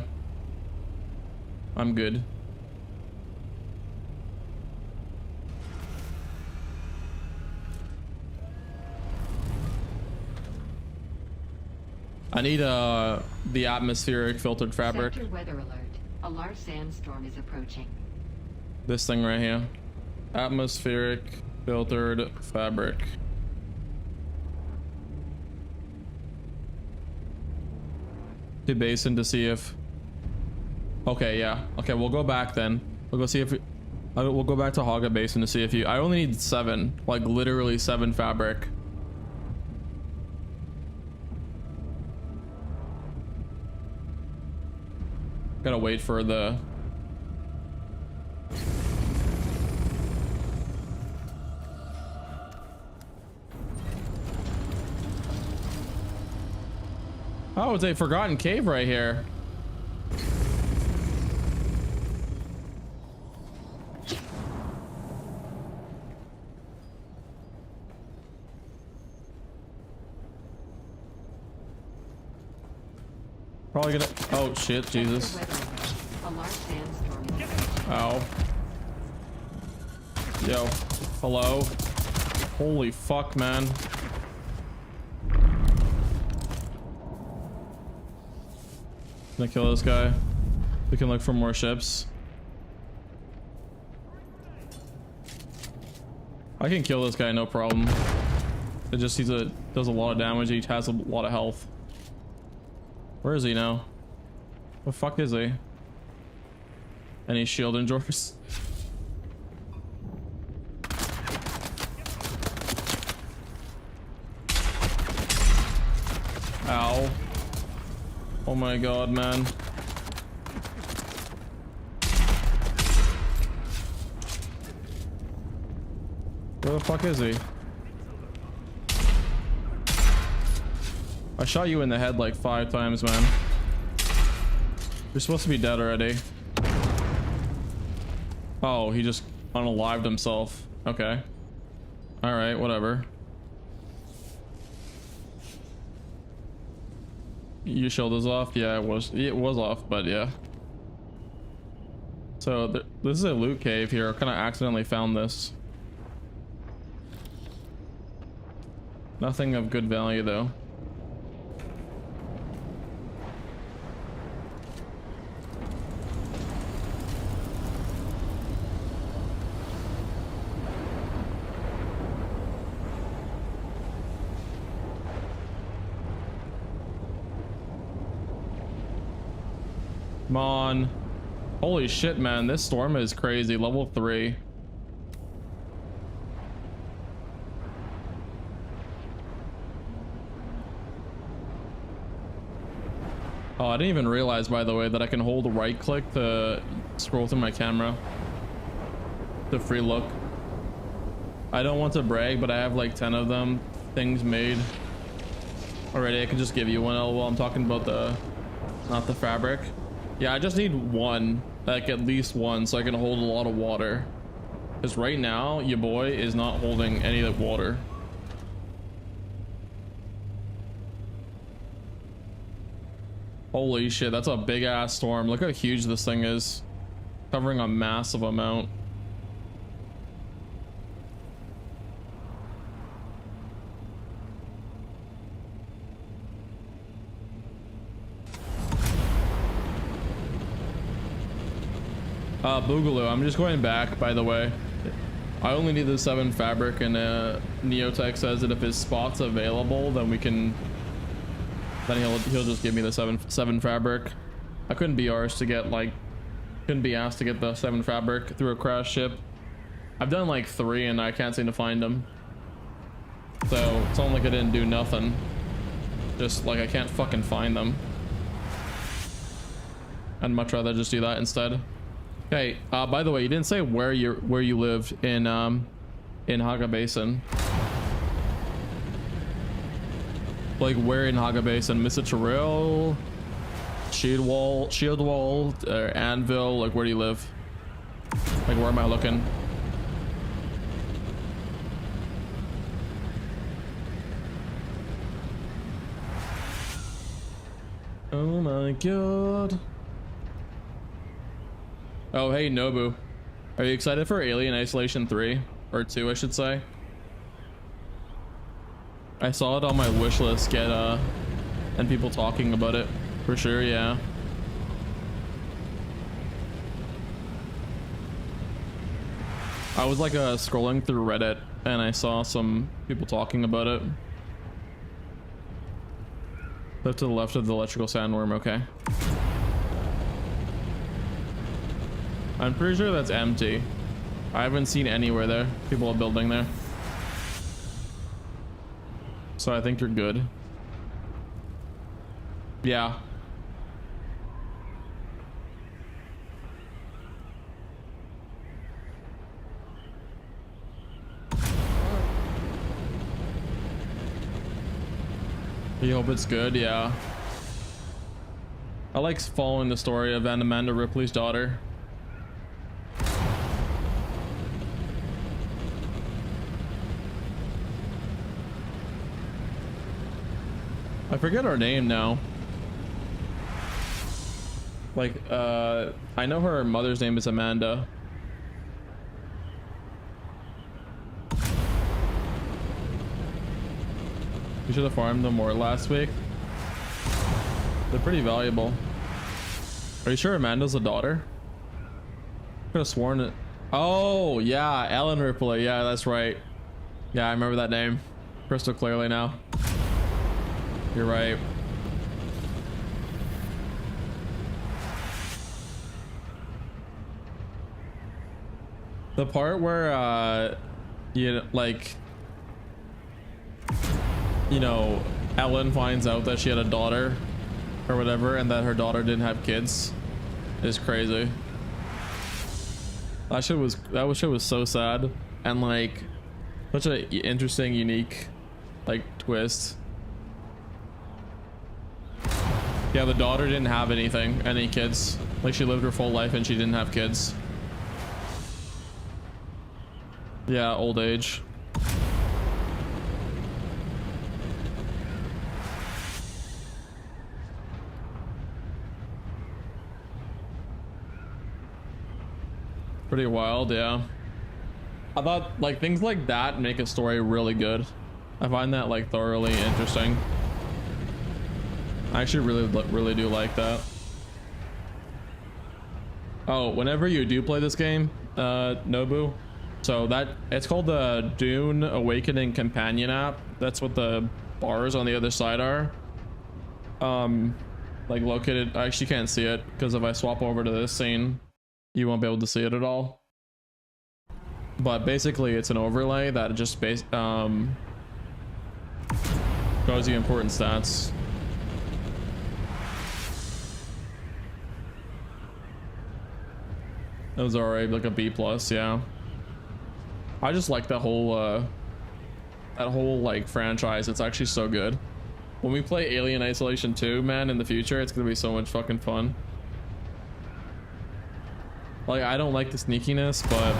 I'm good. I need the atmospheric filtered fabric. Sector weather alert. A large sandstorm is approaching. This thing right here. Atmospheric filtered fabric. To basin to see if... Okay, yeah. Okay, we'll go back then. We'll go see if We'll go back to Haga Basin to see if you. I only need 7, like literally 7 fabric. Gotta wait for the. Oh, it's a forgotten cave right here. Probably gonna. Oh shit, Jesus. A large sandstorm is approaching. Ow. Yo. Hello. Holy fuck, man. Gonna kill this guy. We can look for more ships. I can kill this guy, no problem. It just does a lot of damage. He has a lot of health. Where is he now? The fuck is he? Any shield enjoyers? Ow. Oh my god, man. Where the fuck is he? I shot you in the head like 5 times, man. You're supposed to be dead already. Oh, he just unalived himself. Okay. Alright, whatever. Your shield is off? Yeah, it was off, but yeah. So this is a loot cave here. I kind of accidentally found this. Nothing of good value though. Come on. Holy shit, man. This storm is crazy. Level 3. Oh, I didn't even realize, by the way, that I can hold right click to scroll through my camera. The free look. I don't want to brag, but I have like 10 of them things made already. I can just give you one while I'm talking about not the fabric. Yeah, I just need one, like at least one, so I can hold a lot of water. Because right now, your boy is not holding any of the water. Holy shit, that's a big ass storm. Look how huge this thing is. Covering a massive amount. Boogaloo, I'm just going back, by the way. I only need the 7 fabric, and Neotech says that if his spot's available, then we can. Then he'll just give me the 7 fabric. I couldn't be asked to get the 7 fabric through a crash ship. I've done like 3 and I can't seem to find them. So it's not like I didn't do nothing. Just like I can't fucking find them. I'd much rather just do that instead. Okay, by the way, you didn't say where you lived in Haga Basin. Like where in Haga Basin? Mr. Terrell, Shield Wall, or Anvil? Like where do you live? Like where am I looking? Oh my god. Oh, hey, Nobu. Are you excited for Alien Isolation 3? Or 2, I should say. I saw it on my wish list and people talking about it. For sure, yeah. I was like scrolling through Reddit and I saw some people talking about it. Left to the left of the electrical sandworm, okay. I'm pretty sure that's empty. I haven't seen anywhere there. People are building there. So I think you're good. Yeah. You hope it's good, yeah. I like following the story of Amanda Ripley's daughter. I forget her name now. Like, I know her mother's name is Amanda. We should have farmed them more last week. They're pretty valuable. Are you sure Amanda's a daughter? Could have sworn it. Oh yeah, Ellen Ripley. Yeah, that's right. Yeah, I remember that name crystal clearly now. You're right. The part where you like, you know, Ellen finds out that she had a daughter or whatever, and that her daughter didn't have kids is crazy. That shit was so sad, and like such an interesting, unique like twist. Yeah, the daughter didn't have any kids. Like she lived her full life and she didn't have kids. Yeah, old age. Pretty wild, yeah. I thought like things like that make a story really good. I find that like thoroughly interesting. I actually really do like that. Oh, whenever you do play this game, Nobu, so that it's called the Dune Awakening Companion app. That's what the bars on the other side are. Like located. I actually can't see it because if I swap over to this scene, you won't be able to see it at all. But basically, it's an overlay that just shows you important stats. It was alright, like a B+, yeah. I just like that whole like franchise. It's actually so good. When we play Alien Isolation 2, man, in the future, it's gonna be so much fucking fun. Like, I don't like the sneakiness, but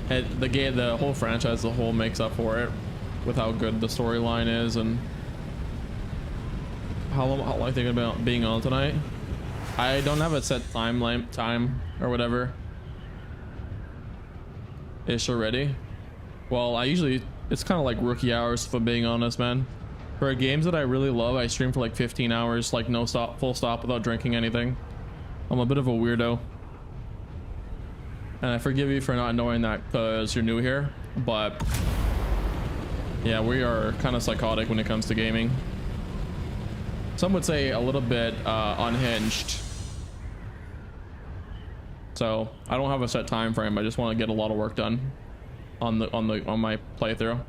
the whole franchise as a whole makes up for it with how good the storyline is. And how long I think about being on tonight. I don't have a set time or whatever ish already. Well, it's kind of like rookie hours, if I'm being honest, man. For games that I really love, I stream for like 15 hours, like no stop, full stop, without drinking anything. I'm a bit of a weirdo, and I forgive you for not knowing that because you're new here, but yeah, we are kind of psychotic when it comes to gaming. Some would say a little bit unhinged. So I don't have a set time frame. I just want to get a lot of work done on my playthrough.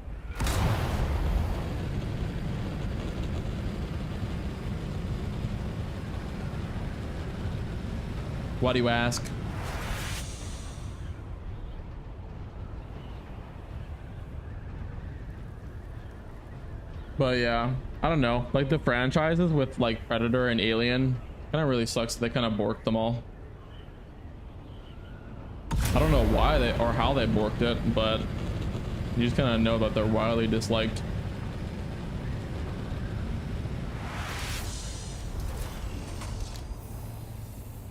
Why do you ask? But yeah, I don't know. Like the franchises with like Predator and Alien kind of really sucks. They kind of borked them all. I don't know why they or how they borked it, but you just kind of know that they're wildly disliked.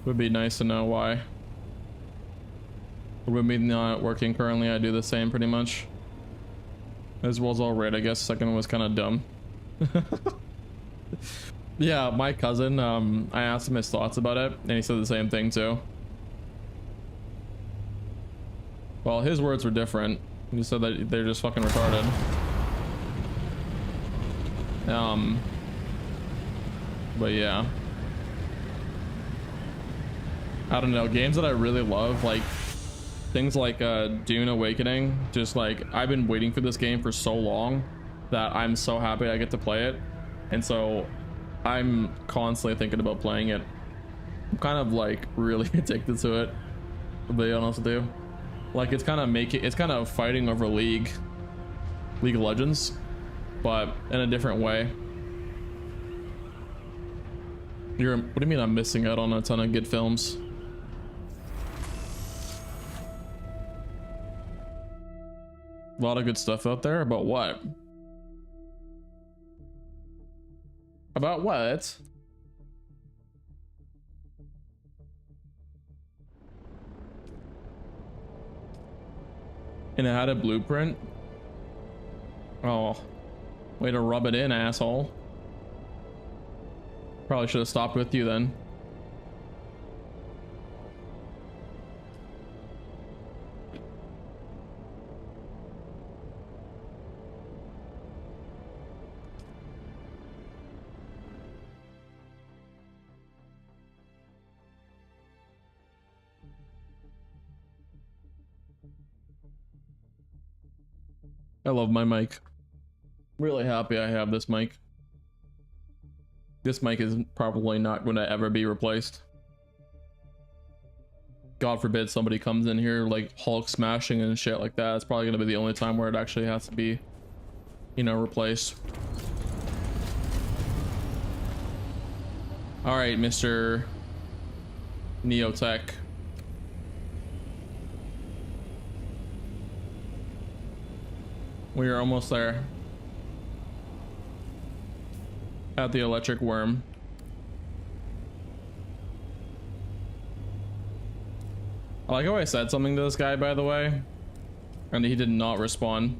Would be nice to know why. With me not working currently, I do the same pretty much. As well as all right, I guess. Second one was kind of dumb. Yeah, my cousin, I asked him his thoughts about it, and he said the same thing too. Well, his words were different. He said that they're just fucking retarded. But yeah. I don't know, games that I really love, like things like Dune Awakening, just like I've been waiting for this game for so long that I'm so happy I get to play it, and so I'm constantly thinking about playing it. I'm kind of like really addicted to it, to be honest with you. Like it's kind of fighting over League of Legends, but in a different way. What do you mean I'm missing out on a ton of good films? A lot of good stuff out there. About what? About what? And it had a blueprint? Oh, way to rub it in, asshole. Probably should have stopped with you then. I love my mic. Really happy I have this mic. This mic is probably not going to ever be replaced. God forbid somebody comes in here like Hulk smashing and shit like that. It's probably going to be the only time where it actually has to be, you know, replaced. All right, Mr. Neotech. We are almost there. At the electric worm. I like how I said something to this guy, by the way, and he did not respond.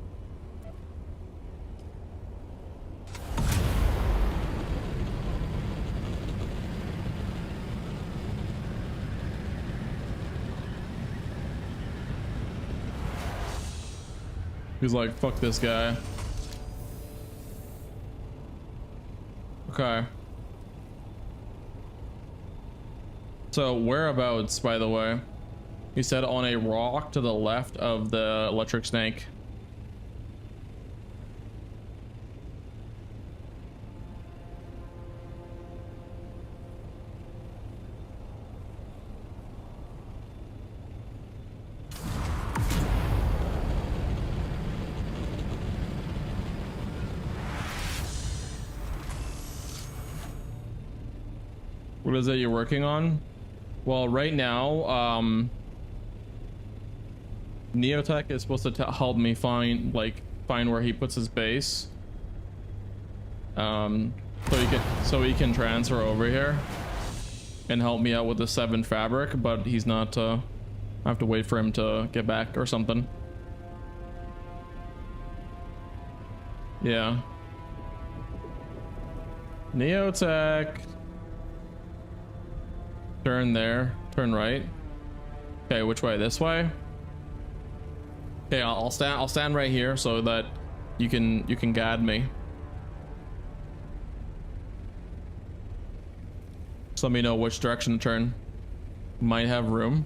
He's like, fuck this guy. Okay. So whereabouts, by the way? He said on a rock to the left of the electric snake. What is it you're working on? Well, right now, Neotech is supposed to help me find where he puts his base. So he can transfer over here and help me out with the 7 fabric, but he's not. I have to wait for him to get back or something. Yeah. Neotech. Turn there. Turn right. Okay, which way? This way? Okay, I'll stand right here so that you can guide me. Just let me know which direction to turn. Might have room.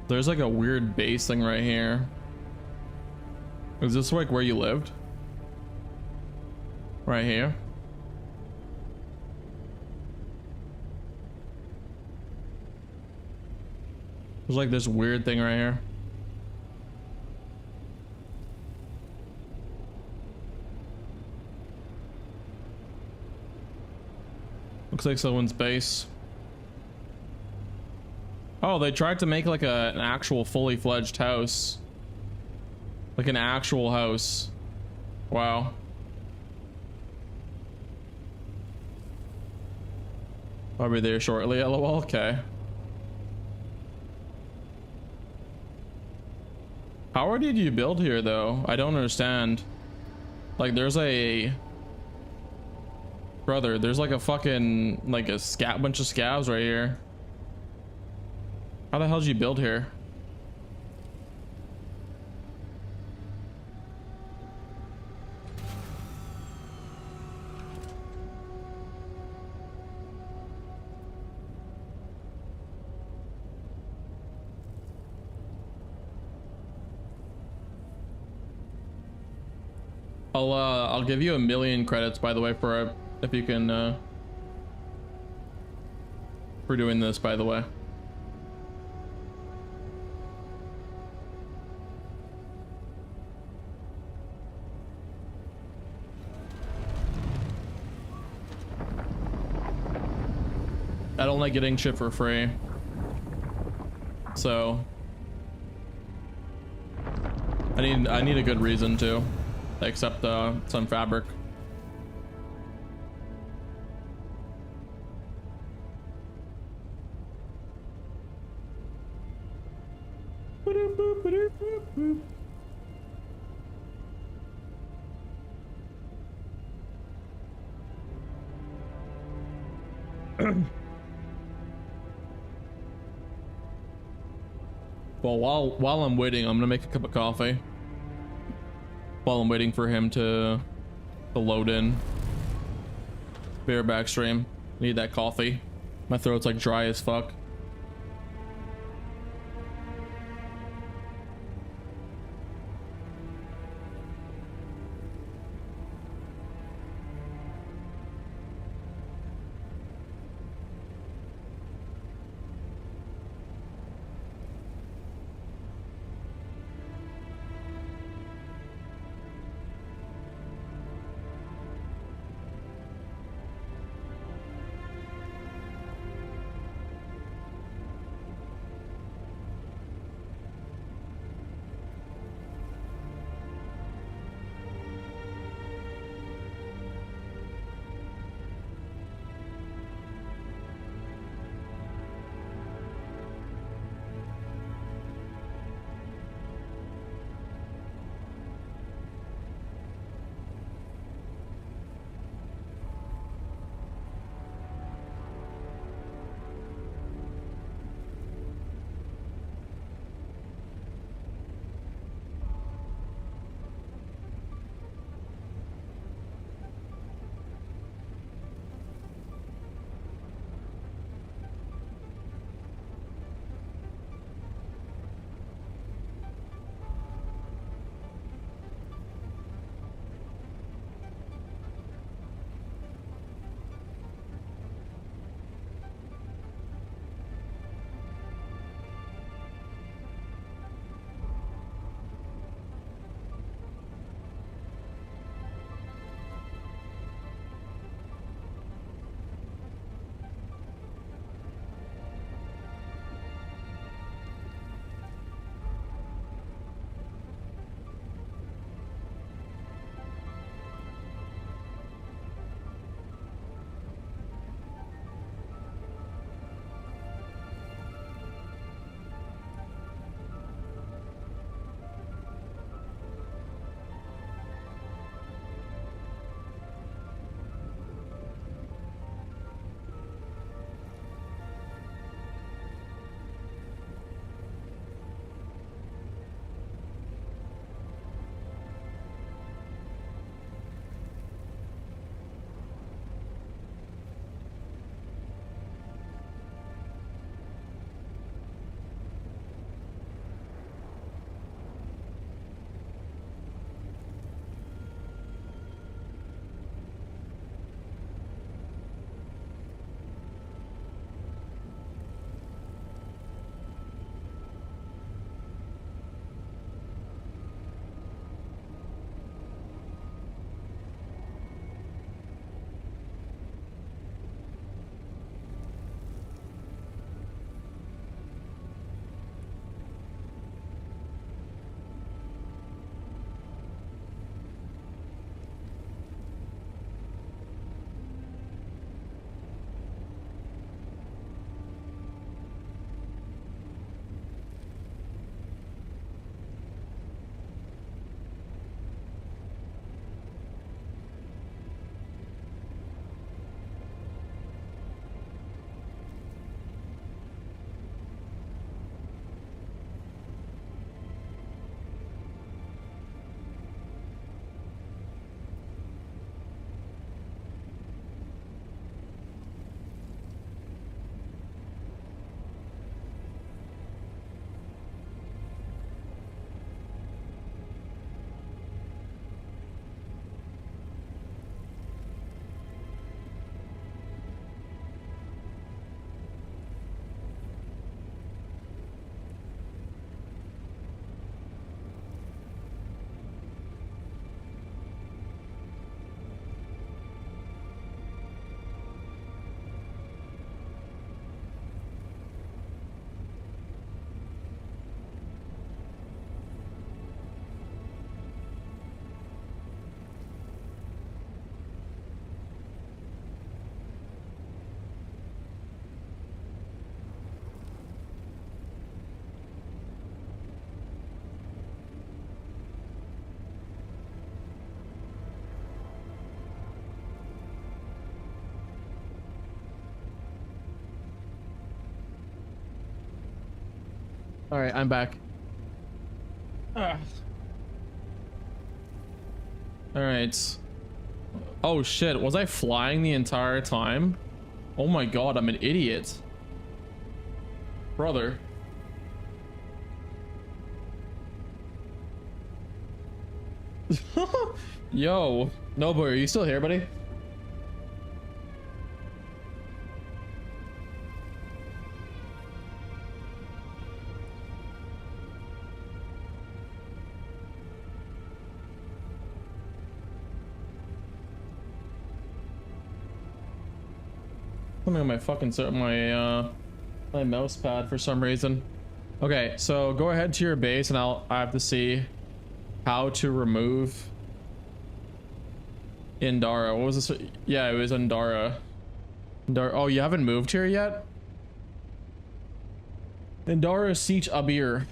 There's like a weird base thing right here. Is this like where you lived? Right here? There's like this weird thing right here. Looks like someone's base. Oh, they tried to make like an actual fully fledged house. Like an actual house. Wow. I'll be there shortly, lol. Okay. How did you build here though? I don't understand. Like there's a brother, there's like a fucking like a bunch of scavs right here. How the hell did you build here? I'll give you 1,000,000 credits, by the way, for if you can for doing this, by the way. I don't like getting shit for free, so I need a good reason to accept some fabric. Well, while I'm waiting, I'm gonna make a cup of coffee. While I'm waiting for him to load in. Bareback stream. Need that coffee. My throat's like dry as fuck. All right, I'm back. All right. Oh shit, was I flying the entire time? Oh my god, I'm an idiot. Brother. Yo, Nobu, are you still here, buddy? Something on my fucking my mouse pad for some reason. Okay, so go ahead to your base, and I have to see how to remove Indara. What was this? Yeah, it was Indara. Oh, you haven't moved here yet? Indara Siege Abir.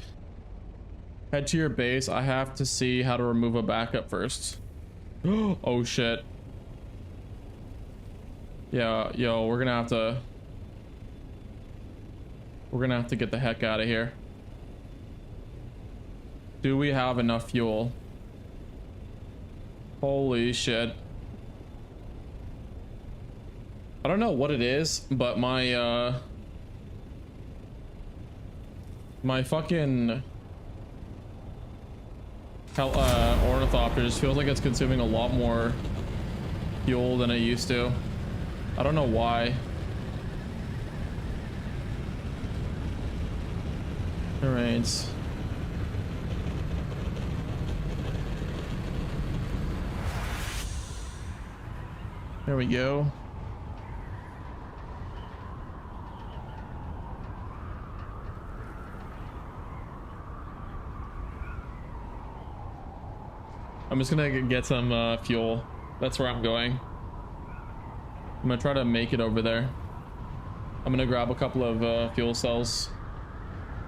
Head to your base. I have to see how to remove a backup first. Oh shit. Yeah, yo, we're gonna have to get the heck out of here. Do we have enough fuel? Holy shit. I don't know what it is, but my my fucking Ornithopter just feels like it's consuming a lot more fuel than it used to. I don't know why. All right. There we go. I'm just gonna get some fuel. That's where I'm going. I'm gonna try to make it over there. I'm gonna grab a couple of fuel cells.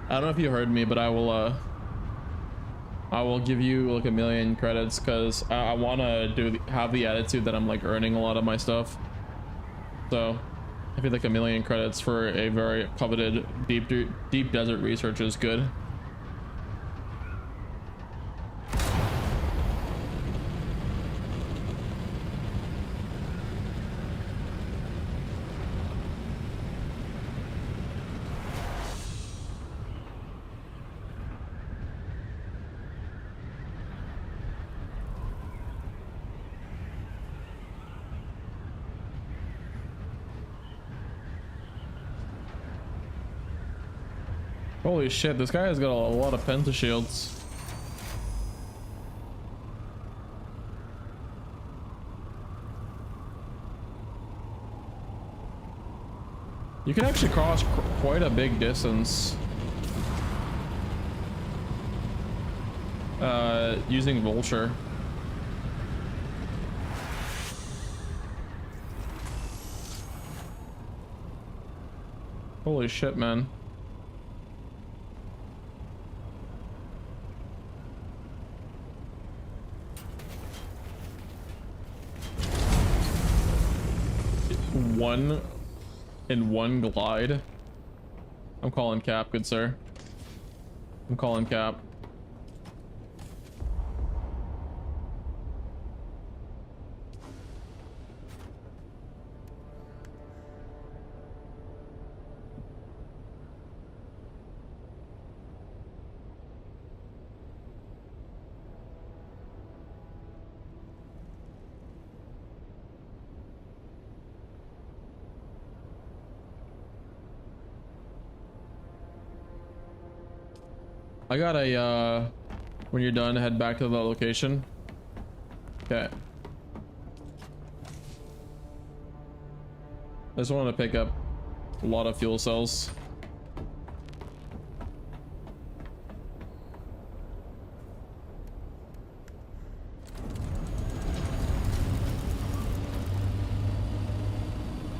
I don't know if you heard me, but I will give you like 1,000,000 credits because I want to have the attitude that I'm like earning a lot of my stuff. So I feel like 1,000,000 credits for a very coveted deep desert research is good. Holy shit, this guy has got a lot of pentashields. You can actually cross quite a big distance using Vulture. Holy shit, man. One glide. I'm calling cap, good sir. I'm calling cap. I got a, when you're done, head back to the location. Okay. I just wanted to pick up a lot of fuel cells.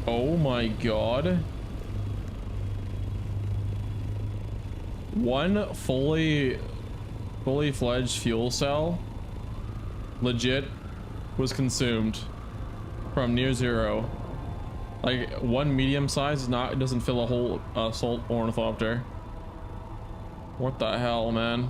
Oh my god. One fully fledged fuel cell legit was consumed from near zero. Like one medium size doesn't fill a whole assault ornithopter. What the hell, man?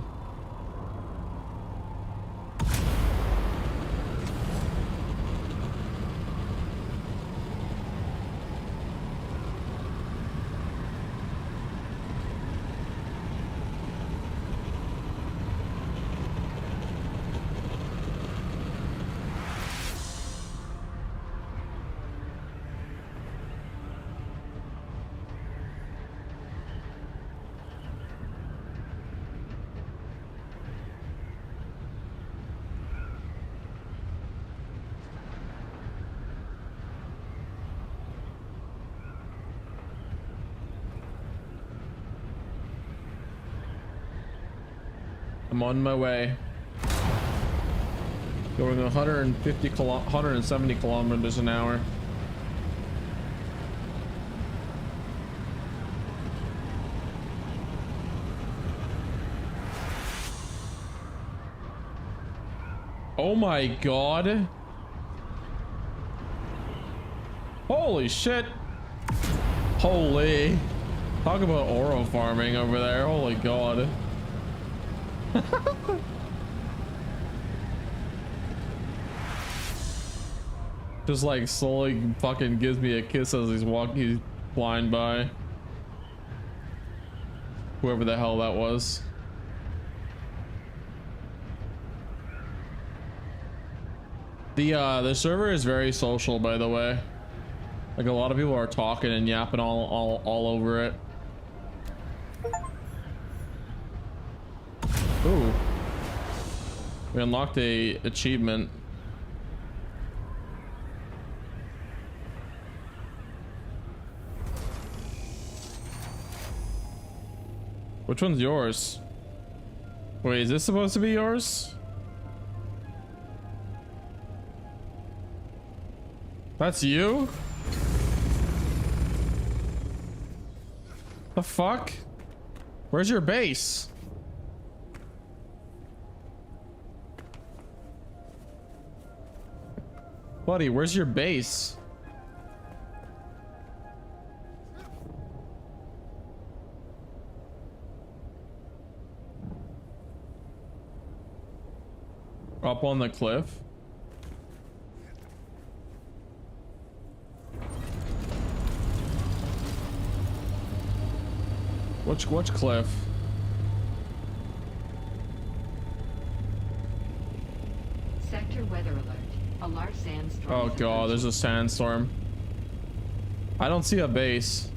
I'm on my way. Going 170 kilometers an hour. Oh my god. Holy shit. Holy. Talk about oro farming over there. Holy god. Just like slowly fucking gives me a kiss as he's flying by. Whoever the hell that was. The server is very social, by the way. Like a lot of people are talking and yapping all over it. Ooh. We unlocked a achievement. Which one's yours? Wait, is this supposed to be yours? That's you? The fuck? Where's your base? Buddy, where's your base? Up on the cliff. Which cliff? Sector weather alert. A large sandstorm. Oh god, there's a sandstorm. I don't see a base.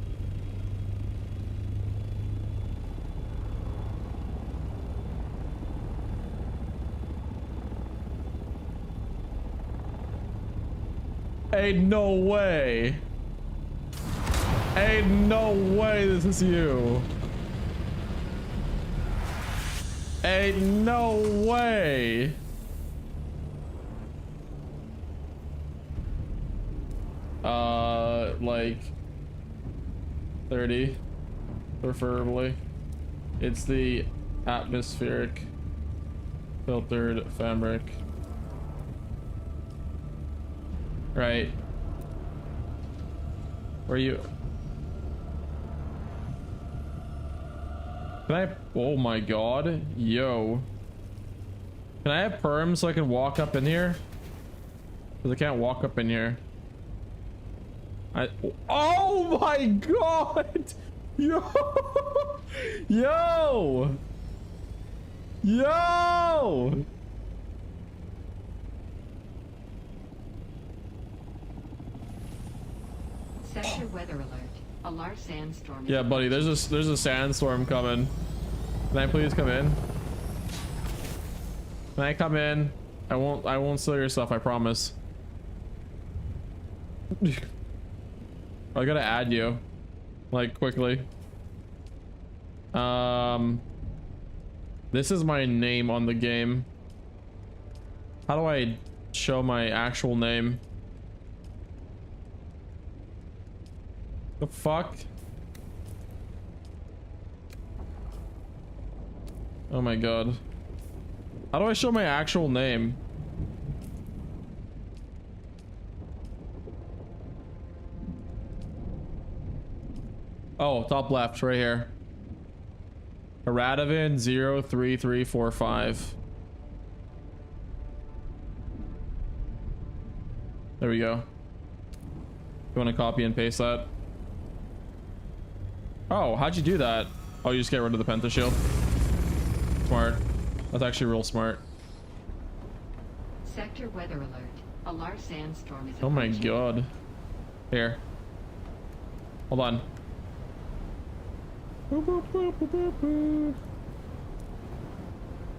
Ain't no way. Ain't no way this is you. Ain't no way. Like 30, preferably. It's the atmospheric filtered fabric. Right. Where are you? Can I? Oh my god. Yo. Can I have perms so I can walk up in here? Because I can't walk up in here. Oh my god! Yo! Yo! Yo! Sector weather alert. A large sandstorm. Yeah, buddy, there's a sandstorm coming. Can I please come in? Can I come in? I won't steal your stuff, I promise. I gotta add you, like, quickly. This is my name on the game. How do I show my actual name? The fuck? Oh my god. How do I show my actual name? Oh, top left, right here. Eradivyn 03345. There we go. You want to copy and paste that? Oh, how'd you do that? Oh, you just get rid of the penta shield. Smart. That's actually real smart. Sector weather alert. A large sandstorm is Oh my approaching. god. Here. Hold on. Boop, boop, boop, boop, boop, boop.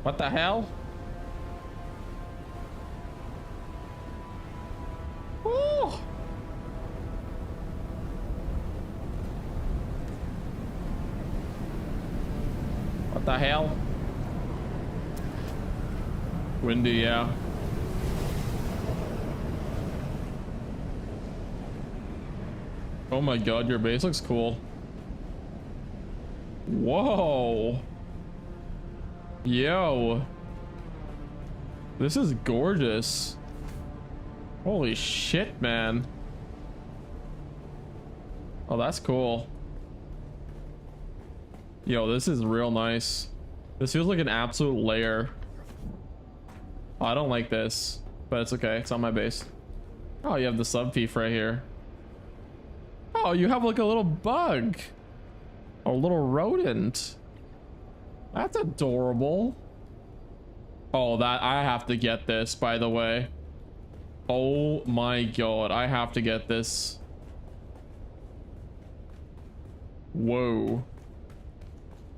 What the hell? Oh! What the hell? Windy, yeah. Oh my god, your base looks cool. Whoa. Yo. This is gorgeous. Holy shit, man. Oh, that's cool. Yo, this is real nice. This feels like an absolute lair. Oh, I don't like this, but it's okay. It's on my base. Oh, you have the sub thief right here. Oh, you have like a little bug. A little rodent. That's adorable. Oh, that I have to get this, by the way. Oh my god, I have to get this. Whoa.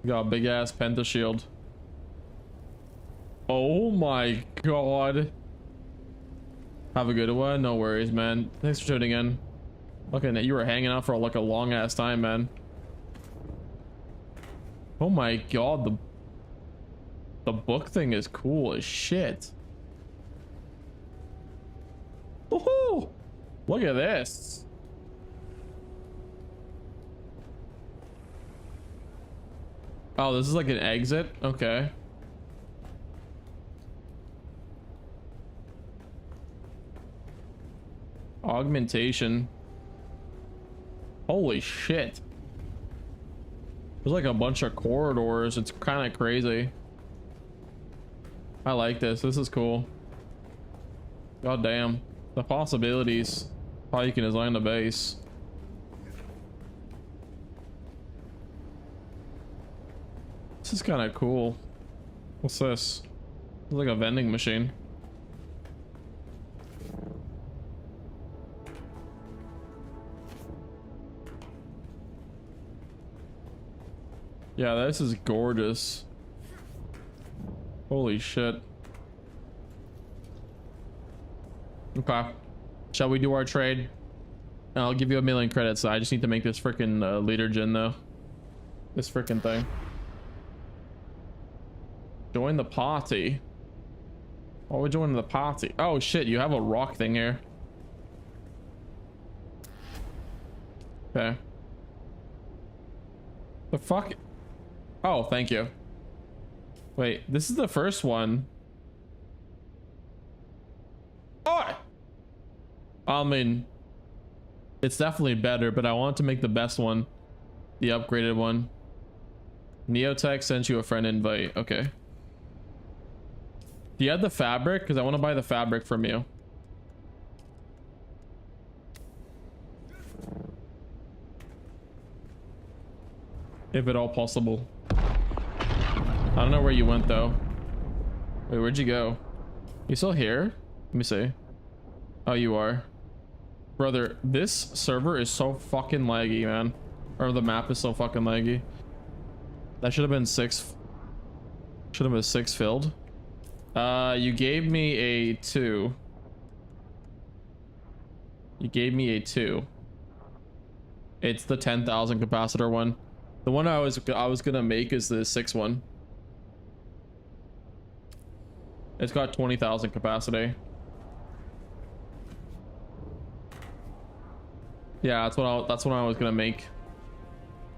Got a big ass penta shield. Oh my god. Have a good one. No worries, man. Thanks for tuning in. Okay, you were hanging out for like a long ass time, man. Oh my god, the book thing is cool as shit. Woohoo! Look at this. Oh, this is like an exit? Okay. Augmentation. Holy shit. There's like a bunch of corridors. It's kind of crazy. I like this. This is cool. God damn. The possibilities. How you can design the base. This is kind of cool. What's this? It's like a vending machine. Yeah, this is gorgeous. Holy shit. Okay. Shall we do our trade? I'll give you 1,000,000 credits. I just need to make this freaking leader gen though. This freaking thing. Join the party. Why are we joining the party? Oh shit, you have a rock thing here. Okay. The fuck? Oh, thank you. Wait, this is the first one. Oh! I mean, it's definitely better, but I want to make the best one. The upgraded one. Neotech sent you a friend invite. Okay. Do you have the fabric? Because I want to buy the fabric from you. If at all possible. I don't know where you went though. Wait, where'd you go? You still here? Let me see. Oh, you are. Brother, this server is so fucking laggy, man. Or the map is so fucking laggy. That should have been 6. Should have been 6 filled. You gave me a 2. You gave me a 2. It's the 10,000 capacitor one. The one I was gonna make is the 6 one. It's got 20,000 capacity. Yeah, that's what I was gonna make.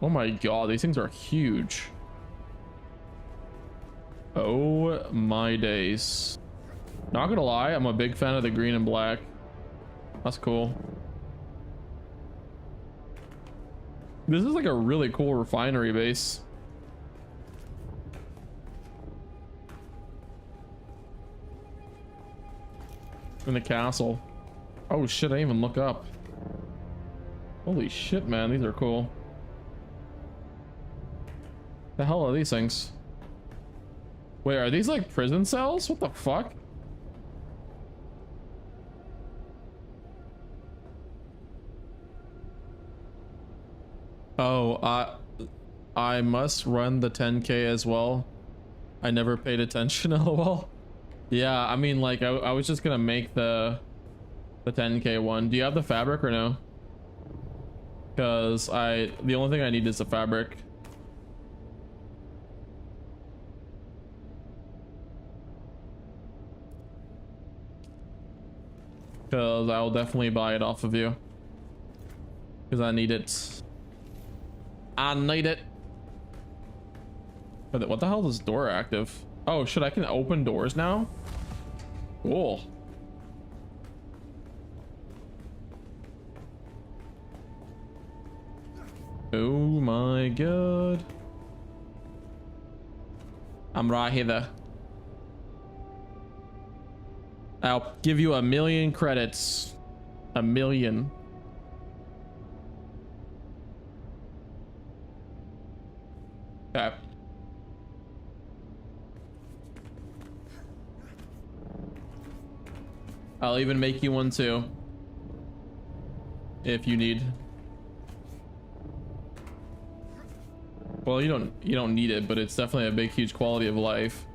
Oh my god, these things are huge. Oh my days. Not gonna lie, I'm a big fan of the green and black. That's cool. This is like a really cool refinery base. in the castle. Oh shit, I didn't even look up. Holy shit, man, these are cool. The hell are these things? Wait, are these like prison cells? What the fuck? Oh, I must run the 10K as well. I never paid attention. LOL. Yeah, I mean, like, I was just gonna make the 10K one. Do you have the fabric or no? Because the only thing I need is the fabric. Because I'll definitely buy it off of you. Because I need it. I need it. But what the hell is this door active? Oh shit, I can open doors now? Cool. Oh my god. I'm right here. I'll give you 1,000,000 credits. 1,000,000. Okay. I'll even make you one too. If you need. Well, you don't need it, but it's definitely a big, huge quality of life.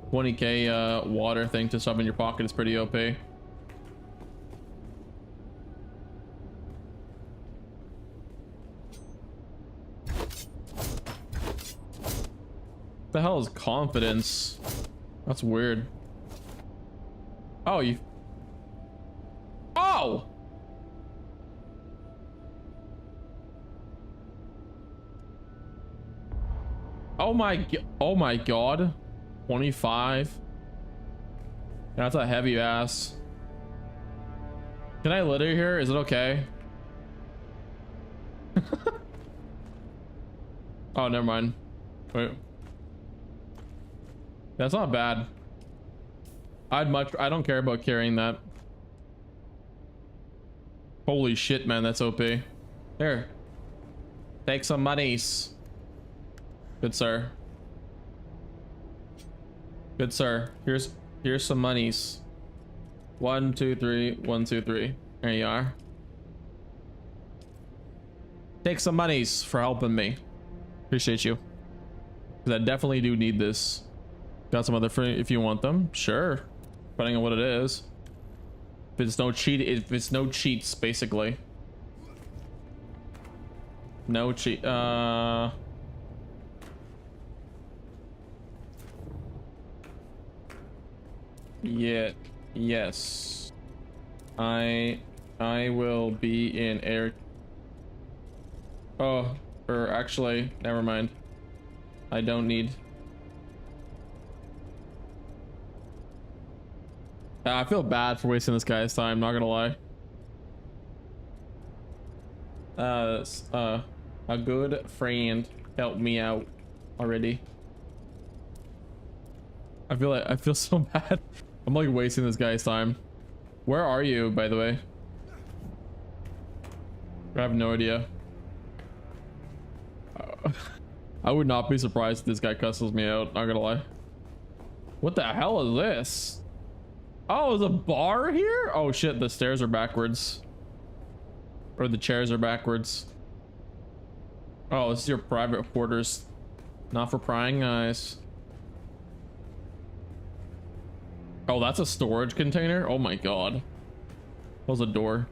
$20K water thing to shove in your pocket is pretty OP. What the hell is confidence? That's weird. Oh, you. Oh! Oh my god. 25. That's a heavy ass. Can I litter here? Is it okay? Oh, never mind. Wait. That's not bad. I don't care about carrying that. Holy shit, man, that's OP. Here. Take some monies. Good sir. Good sir. Here's some monies. 1, 2, 3. 1, 2, 3. There you are. Take some monies for helping me. Appreciate you. Because I definitely do need this. Got some other free if you want them. Sure. Depending on what it is. If it's no cheats, basically. No cheat. Yeah. Yes. I will be in air. Oh, or actually, never mind. I don't need. I feel bad for wasting this guy's time, not gonna lie. A good friend helped me out already. I feel so bad. I'm like wasting this guy's time. Where are you, by the way? I have no idea. I would not be surprised if this guy cusses me out, not gonna lie. What the hell is this? Oh, there's a bar here? Oh shit, the stairs are backwards. Or the chairs are backwards. Oh, this is your private quarters. Not for prying eyes. Oh, that's a storage container? Oh my god. Close the door.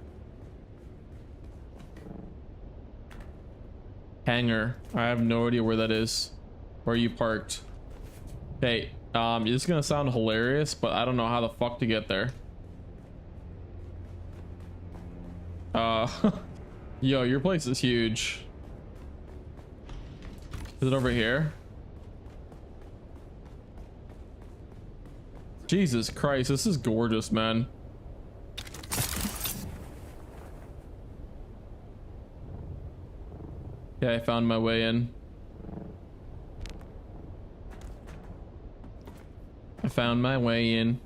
Hangar. I have no idea where that is. Where are you parked? Hey, this is gonna sound hilarious, but I don't know how the fuck to get there. Yo, your place is huge. Is it over here? Jesus Christ, this is gorgeous, man. Yeah, I found my way in. I found my way in.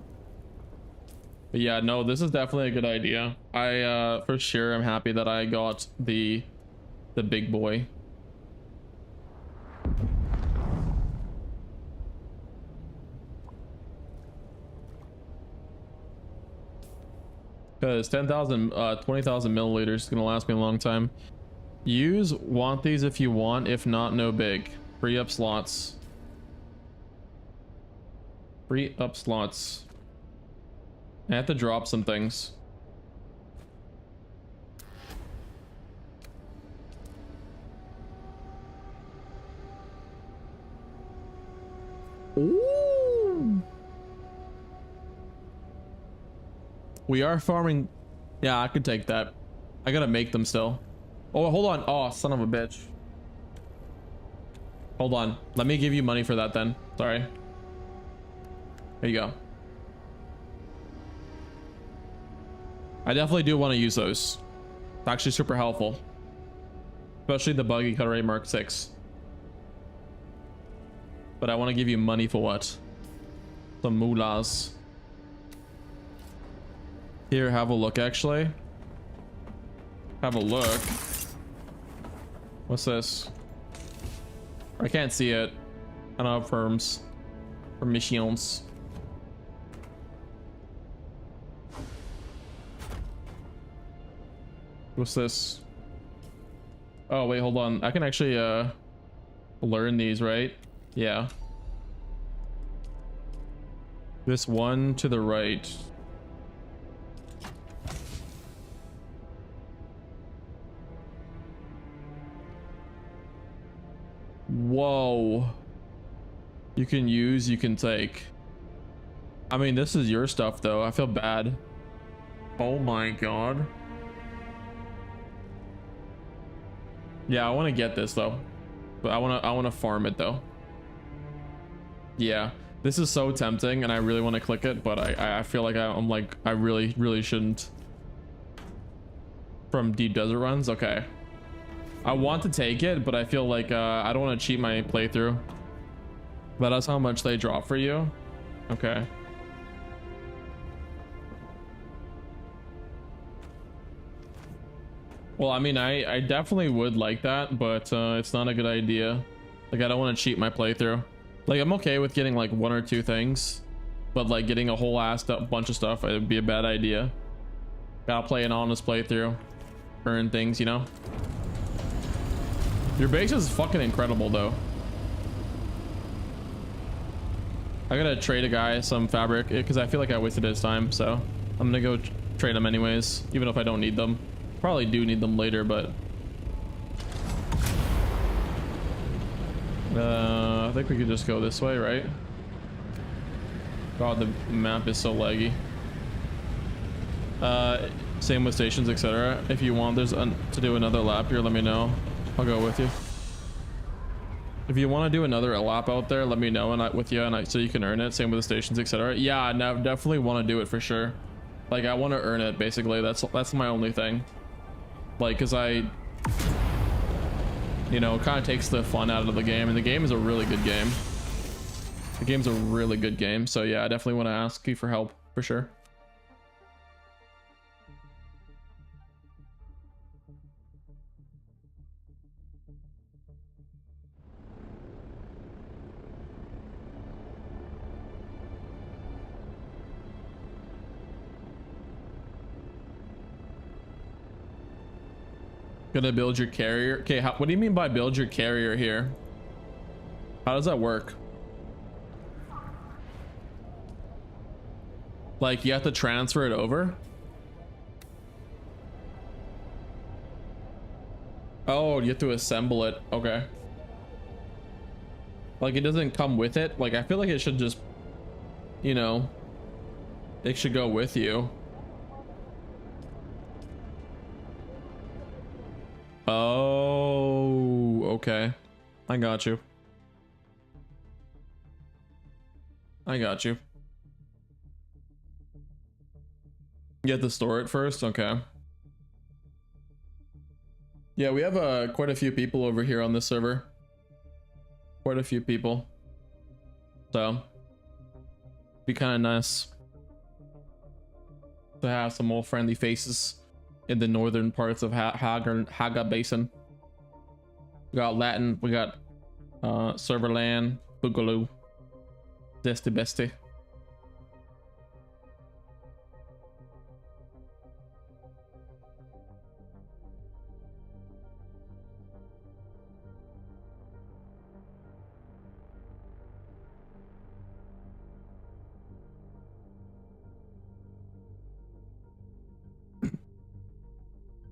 But yeah, no, this is definitely a good idea. I for sure am happy that I got the big boy. Because 10,000 20,000 milliliters is gonna last me a long time. Want these if you want, if not, no big. Free up slots. Free up slots. I have to drop some things. Ooh. We are farming. Yeah, I could take that. I gotta make them still. Oh, hold on. Oh, son of a bitch. Hold on. Let me give you money for that then. Sorry. There you go. I definitely do want to use those. It's actually super helpful. Especially the buggy cutter rate Mark 6. But I want to give you money for what? Some moolahs. Here, have a look actually. Have a look. What's this? I can't see it. I don't have permissions. What's this? Oh wait, hold on. I can actually learn these, right? Yeah. This one to the right. Whoa. You can use, you can take. I mean, this is your stuff though. I feel bad. Oh my god. Yeah, I want to get this though. But I want to farm it though. Yeah. This is so tempting and I really want to click it, but I feel like I'm like I really shouldn't. From deep desert runs, okay. I want to take it, but I feel like I don't want to cheat my playthrough. But that's how much they drop for you. Okay. Well, I mean, I definitely would like that, but it's not a good idea. Like, I don't want to cheat my playthrough. Like, I'm okay with getting like 1 or 2 things, but like getting a whole ass bunch of stuff, it would be a bad idea. Gotta play an honest playthrough. Earn things, you know? Your base is fucking incredible though. I gotta trade a guy some fabric because I feel like I wasted his time, so I'm gonna go trade them anyways, even if I don't need them. Probably do need them later, but I think we could just go this way, right? God, the map is so laggy. Same with stations, etc. If you want to do another lap here, let me know. I'll go with you. If you want to do another lap out there, let me know and with you, and so you can earn it. Same with the stations, etc. Yeah, I definitely want to do it for sure. Like, I want to earn it basically. That's my only thing. Like, cause you know, it kind of takes the fun out of the game, and the game is a really good game. The game's a really good game, so yeah, I definitely want to ask you for help for sure. Gonna build your carrier. Okay, what do you mean by build your carrier here? How does that work? Like, you have to transfer it over? Oh, you have to assemble it. Okay. Like, it doesn't come with it. Like, I feel like it should just, you know, it should go with you. Oh, okay. I got you. I got you. You have to store it first? Okay. Yeah, we have quite a few people over here on this server. Quite a few people. So Be kind of nice to have some more friendly faces in the northern parts of Haga Basin. We got Latin, we got Serverland, Boogaloo, Zesty Bestie.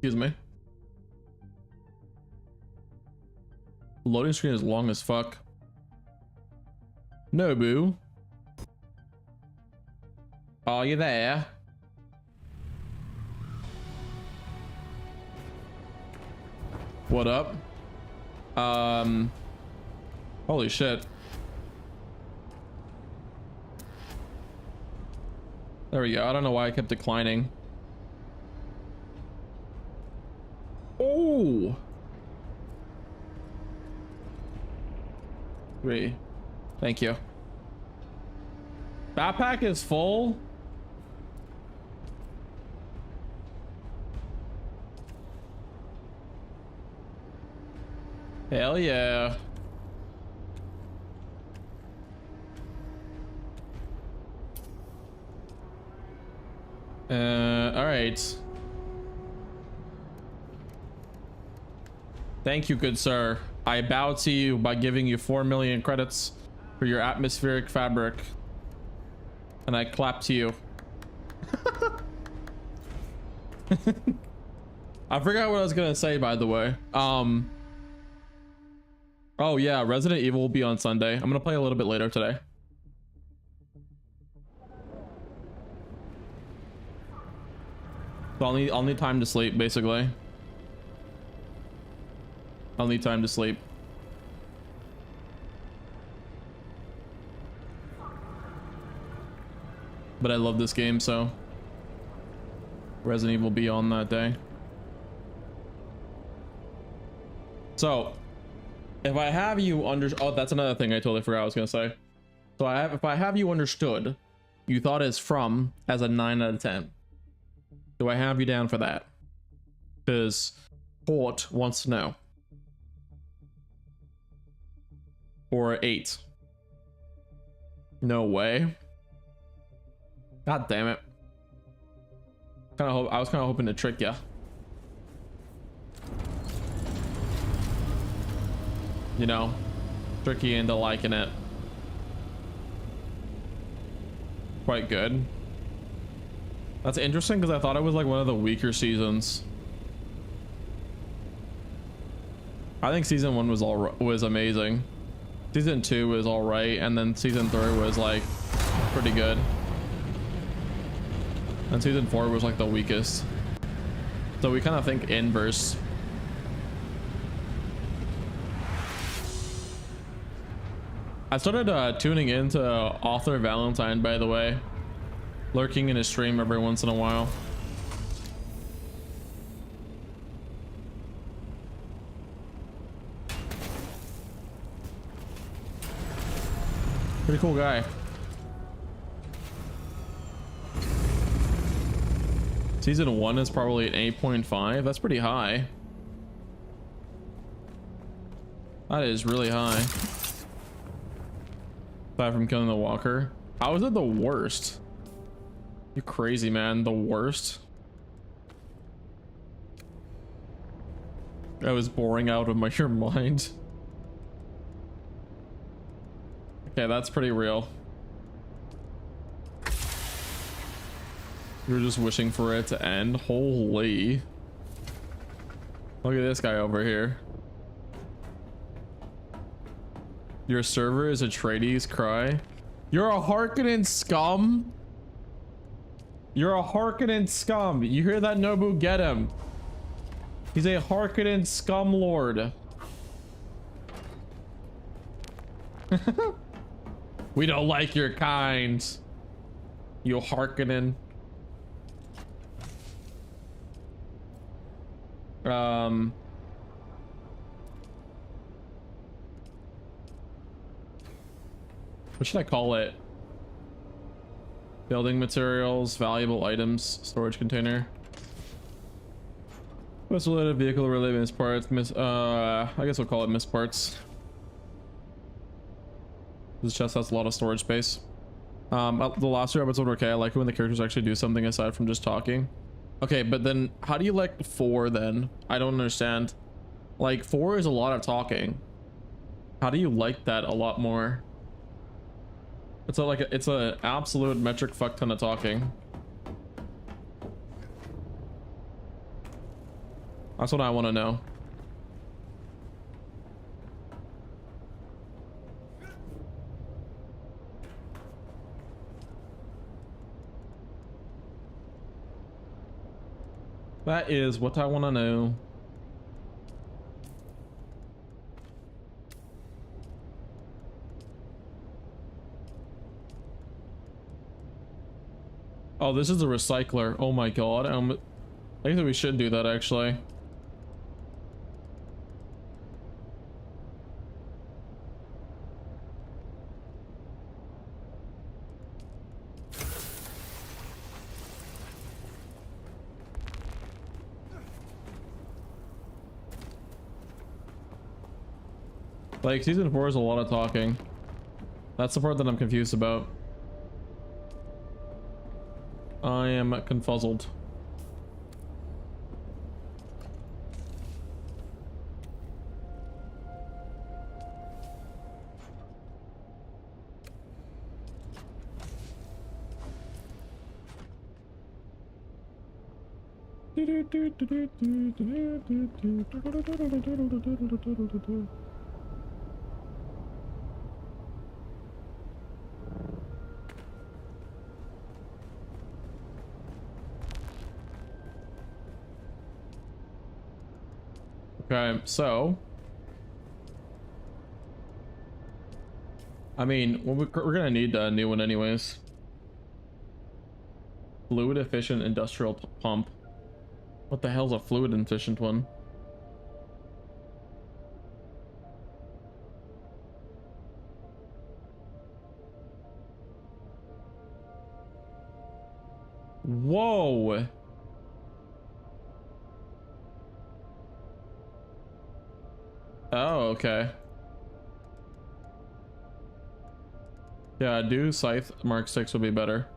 Excuse me. Loading screen is long as fuck. Nobu. Are you there? What up? Holy shit. There we go. I don't know why I kept declining. Oh. Three. Thank you. Backpack is full. Hell yeah. All right. Thank you, good sir. I bow to you by giving you 4 million credits for your atmospheric fabric. And I clap to you. I forgot what I was gonna say, by the way. Oh yeah, Resident Evil will be on Sunday. I'm gonna play a little bit later today. So I'll need time to sleep, basically. I'll need time to sleep. But I love this game, so Resident Evil will be on that day. So if I have you oh, that's another thing I totally forgot I was gonna say. So if I have you understood, you thought it's from as a 9 out of 10. Do I have you down for that? Because Port wants to know. Or 8. No way. God damn it. I was kind of hoping to trick ya. You know, trick you into liking it. Quite good. That's interesting because I thought it was like one of the weaker seasons. I think season 1 was amazing. Season 2 was all right, and then season 3 was like pretty good. And season 4 was like the weakest. So we kind of think inverse. I started tuning into Author Valentine, by the way. Lurking in his stream every once in a while. Pretty cool guy. Season 1 is probably an 8.5. That's pretty high. That is really high. Aside from killing the walker. How is it the worst? You crazy, man. The worst. I was boring out of your mind. Okay, that's pretty real. You're just wishing for it to end. Holy. Look at this guy over here. Your server is a Atreides cry. You're a Harkonnen scum. You're a Harkonnen scum. You hear that, Nobu? Get him. He's a Harkonnen scum lord. We don't like your kind. You Harkonnen. What should I call it? Building materials, valuable items, storage container. What's related vehicle related miss parts? I guess we'll call it miss parts. This chest has a lot of storage space. The last two episodes were okay. I like it when the characters actually do something aside from just talking. Okay, but then how do you like 4 then? I don't understand. Like 4 is a lot of talking. How do you like that a lot more? It's it's a absolute metric fuck ton of talking. That's what I want to know. That is what I want to know. Oh, this is a recycler. Oh my god. I think we should do that actually. Like season 4 is a lot of talking. That's the part that I'm confused about. I am confuzzled. Okay, so I mean, we're gonna need a new one anyways. Fluid efficient industrial pump. What the hell's a fluid efficient one? Whoa. Oh, okay. Yeah, do Scythe Mark 6 would be better.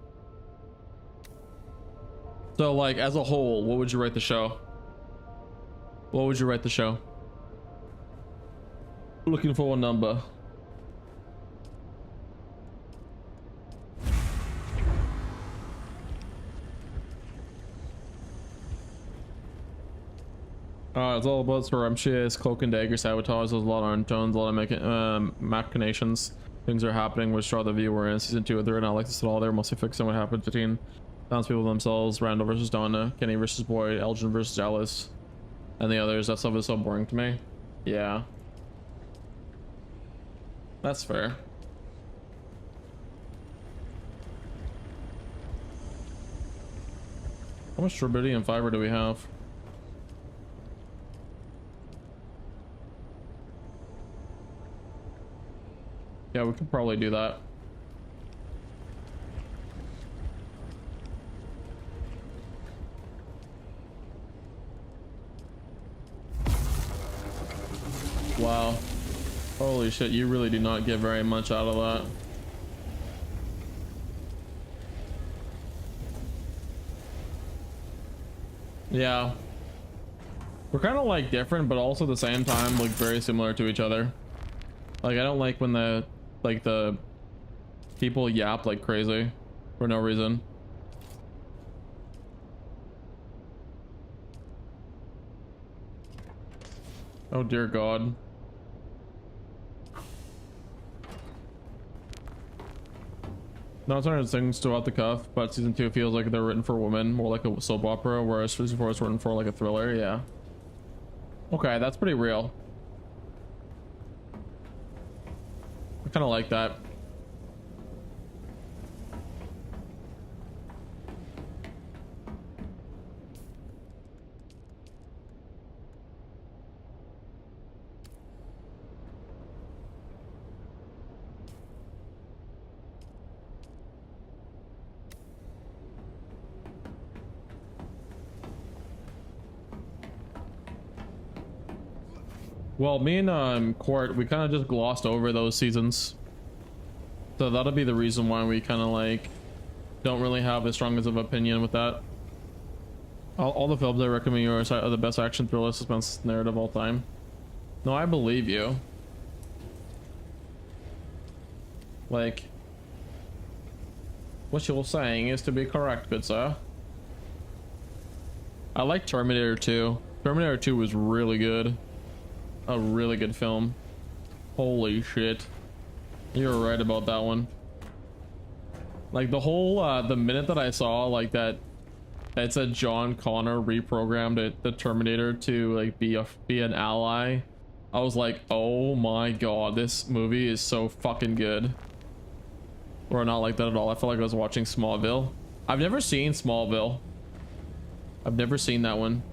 So like as a whole, what would you rate the show? What would you rate the show? Looking for a number. It's all about scrumptious cloak and dagger sabotage. There's a lot of undertones, a lot of machinations. Things are happening which draw the viewer in. Season 2, they're not like this at all. They're mostly fixing what happened between townspeople themselves, Randall versus Donna, Kenny versus Boyd, Elgin versus Alice, and the others. That stuff is so boring to me. Yeah. That's fair. How much rubidium fiber do we have? Yeah, we could probably do that. Wow. Holy shit, you really do not get very much out of that. Yeah. We're kind of like different, but also at the same time, like very similar to each other. Like, I don't like when the people yap like crazy for no reason. Oh dear God. Not certain things still out the cuff, but season 2 feels like they're written for women, more like a soap opera, whereas season 4 is written for like a thriller. Yeah. Okay, that's pretty real. I kind of like that. Well, me and Court, we kind of just glossed over those seasons. So that'll be the reason why we kind of like don't really have as strong as of opinion with that. All the films I recommend you are the best action thriller suspense narrative of all time. No, I believe you. Like, what you're saying is to be correct, good sir. I like Terminator 2. Terminator 2 was really good. A really good film. Holy shit. You're right about that one. Like the whole, the minute that I saw like that, it said John Connor reprogrammed the Terminator to like be an ally. I was like, oh my god, this movie is so fucking good. Or not like that at all. I felt like I was watching Smallville. I've never seen Smallville. I've never seen that one.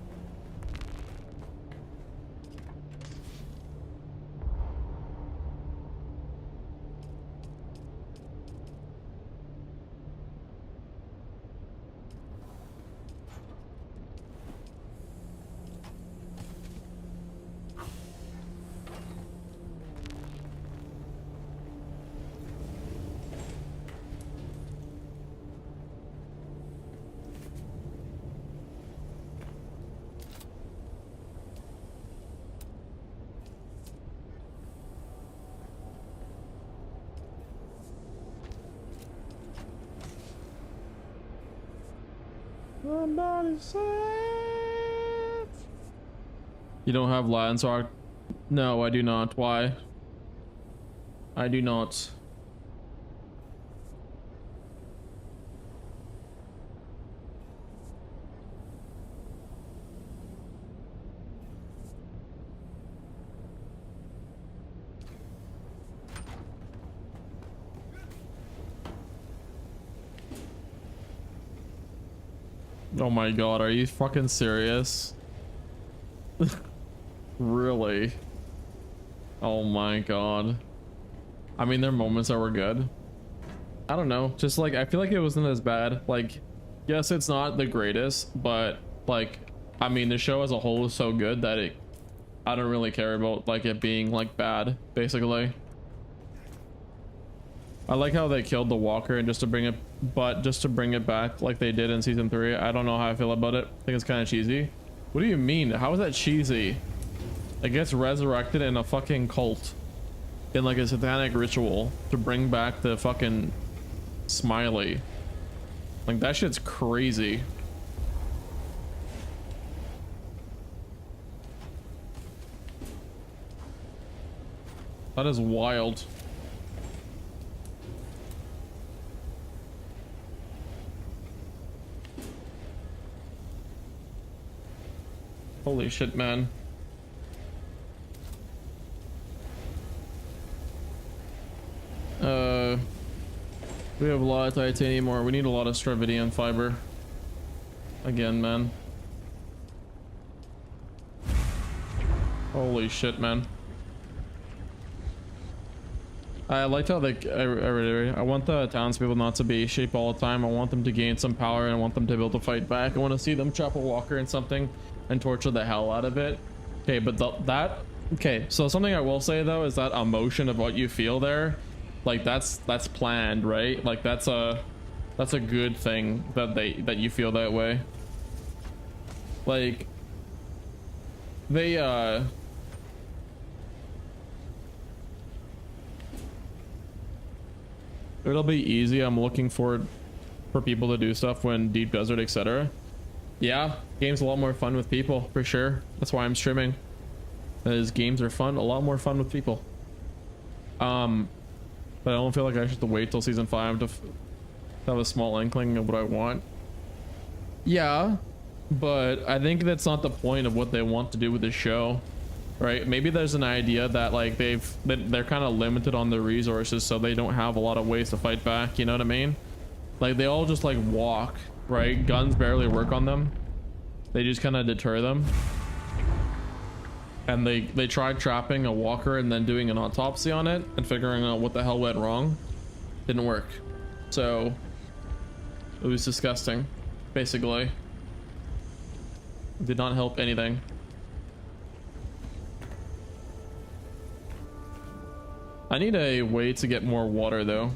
You don't have Latin Sark? No, I do not. Why? I do not. Oh my god, are you fucking serious? Really? Oh my god. I mean, there are moments that were good. I don't know, just like I feel like it wasn't as bad. Like, yes, it's not the greatest, but like, I mean, the show as a whole is so good that I don't really care about like it being like bad, basically. I like how they killed the walker and just to bring it back like they did in season 3. I don't know how I feel about it. I think it's kind of cheesy. What do you mean? How is that cheesy? It gets resurrected in a fucking cult, in like a satanic ritual to bring back the fucking Smiley. Like that shit's crazy. That is wild. Holy shit, man. We have a lot of titanium ore. We need a lot of Stravidian fiber. Again, man. Holy shit, man. I liked how I want the townspeople not to be sheep all the time. I want them to gain some power and I want them to be able to fight back. I want to see them trap a walker in something and torture the hell out of it. Okay, but okay, so something I will say though is that emotion of what you feel there, like that's planned, right? Like that's a good thing that you feel that way. Like they it'll be easy. I'm looking forward for people to do stuff when Deep Desert, etc. Yeah, game's a lot more fun with people, for sure. That's why I'm streaming. As games are fun, a lot more fun with people. But I don't feel like I should have to wait till season 5 to have a small inkling of what I want. Yeah, but I think that's not the point of what they want to do with the show, right? Maybe there's an idea that like they're kind of limited on their resources, so they don't have a lot of ways to fight back. You know what I mean? Like they all just like walk, right? Guns barely work on them. They just kind of deter them. And they tried trapping a walker and then doing an autopsy on it and figuring out what the hell went wrong. Didn't work. So it was disgusting, basically. Did not help anything. I need a way to get more water though.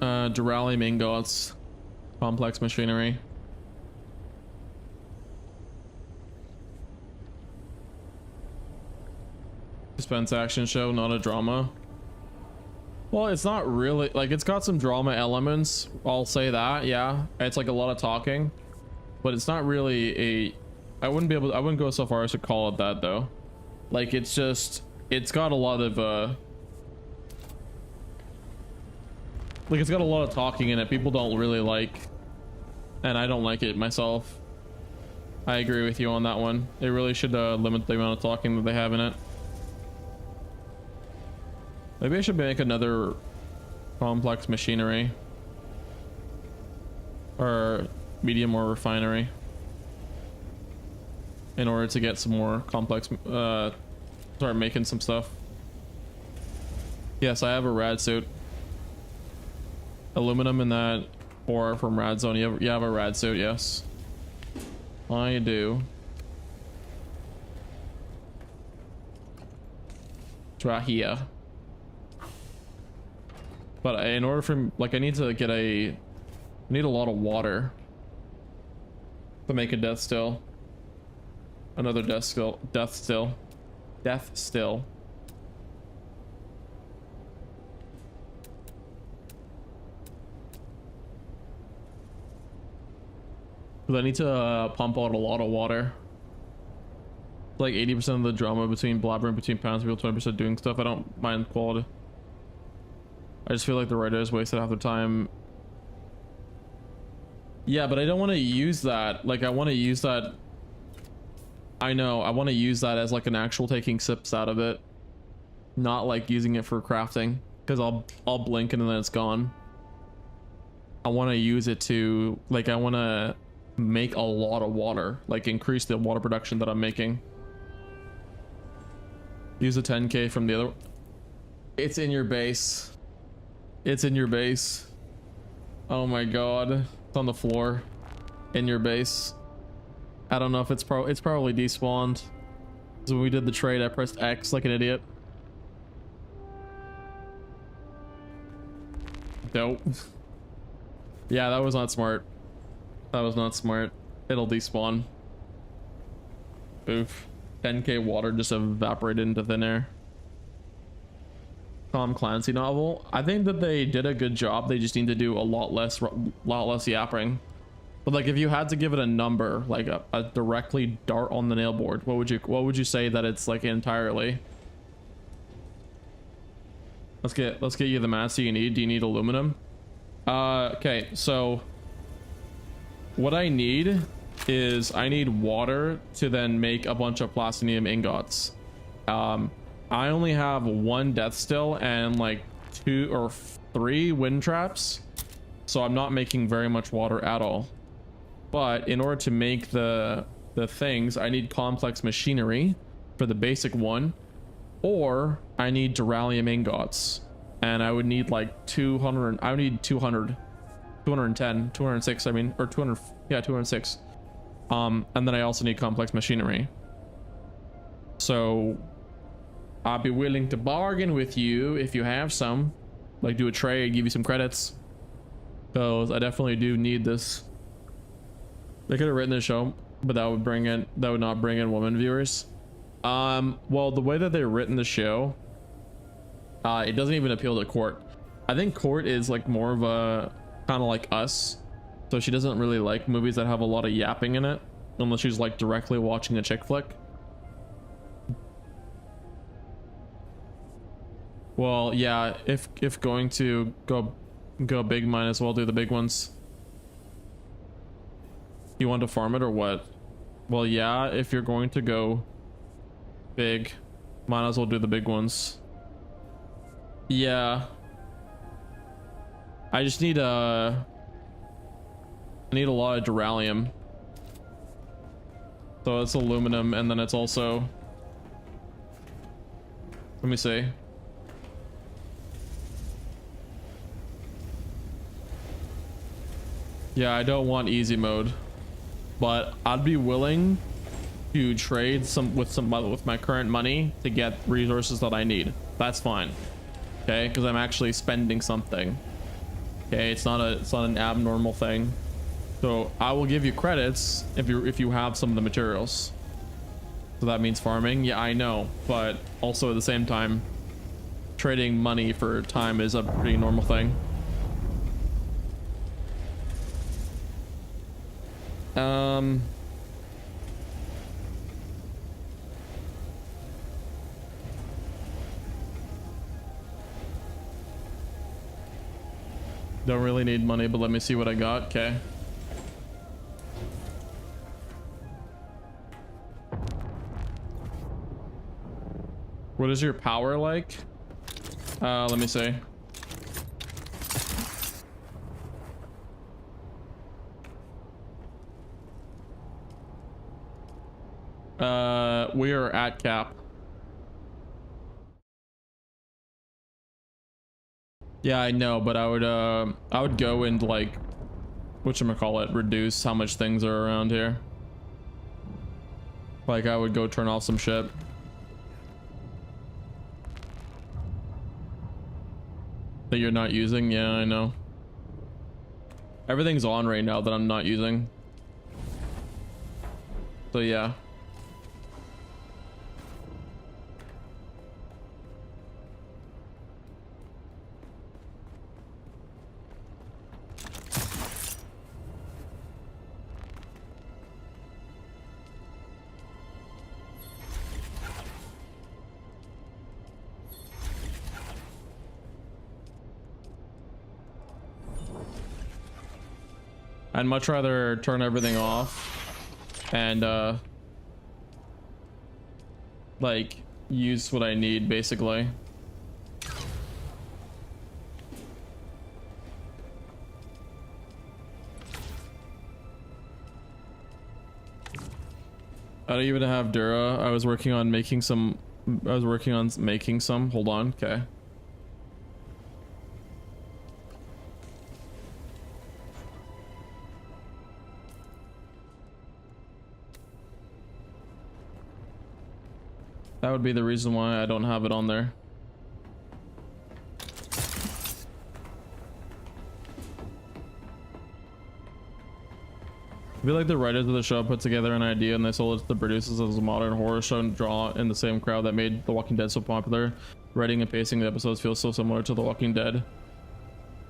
Duralium ingots, complex machinery. Suspense action show, not a drama. Well, it's not really, like, it's got some drama elements, I'll say that, yeah. It's like a lot of talking, but it's not really a, I wouldn't go so far as to call it that though. Like, it's just, it's got a lot of like, it's got a lot of talking in it people don't really like, and I don't like it myself. I agree with you on that one. They really should limit the amount of talking that they have in it. Maybe I should make another complex machinery, or medium or refinery, in order to get some more complex, start making some stuff. Yes, I have a rad suit. Aluminum in that, or from rad zone. You have a rad suit, yes. I do. It's right here. But in order for, like, I need to get I need a lot of water to make a death still. Another death still. Because I need to pump out a lot of water. Like 80% of the drama between blabbering between pounds, people 20% doing stuff. I don't mind quality. I just feel like the writers wasted half their time. Yeah, but I don't want to use that. Like, I want to use that. I know, I want to use that as like an actual taking sips out of it, not like using it for crafting, because I'll blink and then it's gone. I want to use it to, like, I want to make a lot of water, like increase the water production that I'm making. Use a 10k from the other. It's in your base. It's in your base. Oh my god, it's on the floor in your base. I don't know if it's probably despawned. So when we did the trade, I pressed X like an idiot. Dope. Yeah, that was not smart. That was not smart. It'll despawn. Oof. 10k water just evaporated into thin air. Tom Clancy novel. I think that they did a good job. They just need to do a lot less yapping. But like, if you had to give it a number, like a directly dart on the nail board, what would you say that it's like entirely? Let's get you the mats you need. Do you need aluminum? Okay, so what I need is I need water to then make a bunch of plastinium ingots. I only have one death still and like 2 or 3 wind traps, so I'm not making very much water at all. But in order to make the things, I need complex machinery for the basic one, or I need duralium ingots, and I would need like 200. I would need 200, 210, 206. I mean, or 200. Yeah, 206. And then I also need complex machinery. So I'll be willing to bargain with you if you have some, like do a trade, give you some credits, because I definitely do need this. They could have written this show, but that would not bring in women viewers. Well, the way that they've written the show, it doesn't even appeal to Court. I think Court is like more of a kind of like us, so she doesn't really like movies that have a lot of yapping in it, unless she's like directly watching a chick flick. Well, yeah, if going to go big, might as well do the big ones. You want to farm it or what? Well, yeah, if you're going to go big, might as well do the big ones. Yeah. I just need I need a lot of duralium. So it's aluminum, and then it's also, let me see. Yeah, I don't want easy mode. but I'd be willing to trade with my current money to get resources that I need. That's fine. Okay, because I'm actually spending something. Okay, it's not an abnormal thing. So I will give you credits if you have some of the materials. So that means farming. Yeah, I know, but also at the same time, trading money for time is a pretty normal thing. Don't really need money, but let me see what I got. Okay. What is your power like? Let me see. We are at cap. Yeah, I know, but I would go and like, whatchamacallit, reduce how much things are around here. Like I would go turn off some shit. That you're not using? Yeah, I know. Everything's on right now that I'm not using. So yeah. I'd much rather turn everything off and like use what I need basically. I don't even have Dura. I was working on making some. Hold on. Okay. That would be the reason why I don't have it on there. I feel like the writers of the show put together an idea and they sold it to the producers as a modern horror show and draw in the same crowd that made The Walking Dead so popular. Writing and pacing the episodes feels so similar to The Walking Dead.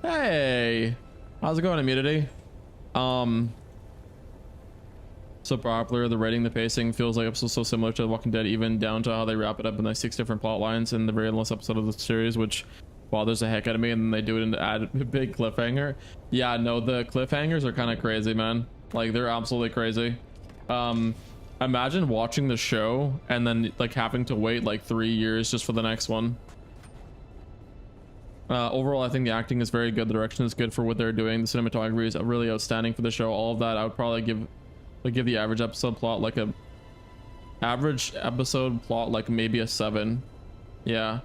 Hey, how's it going, Immunity? So popular, the writing, the pacing feels like episodes so similar to The Walking Dead, even down to how they wrap it up in like 6 different plot lines in the very last episode of the series, which bothers the heck out of me, and then they do it and add a big cliffhanger. Yeah, no, the cliffhangers are kind of crazy, man. Like, they're absolutely crazy. Imagine watching the show and then like having to wait like 3 years just for the next one. Overall, I think the acting is very good. The direction is good for what they're doing. The cinematography is really outstanding for the show. All of that, I would probably give the average episode plot like maybe a 7. Yeah.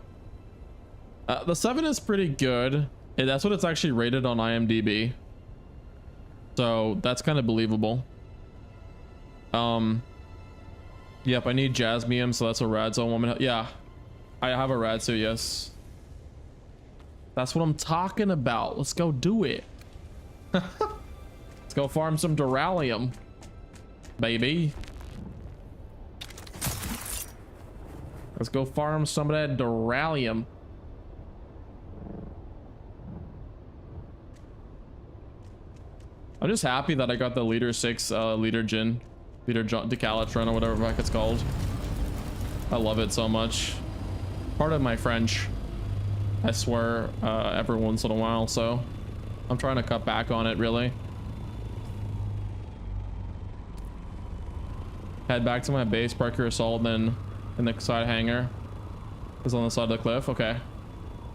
The 7 is pretty good. And that's what it's actually rated on IMDb. So that's kind of believable. Yep, I need Jasmium, so that's a rad zone woman. Yeah, I have a rad suit, yes. That's what I'm talking about. Let's go do it. Let's go farm some Duralium, baby. Let's go farm some of that Duralium. I'm just happy that I got the Leader 6 Leader Jin, Leader Decalitron, or whatever the heck it's called. I love it so much. Part of my French, I swear, every once in a while, so I'm trying to cut back on it, really. Head back to my base, park your assault, then in the side hangar. Is on the side of the cliff. Okay.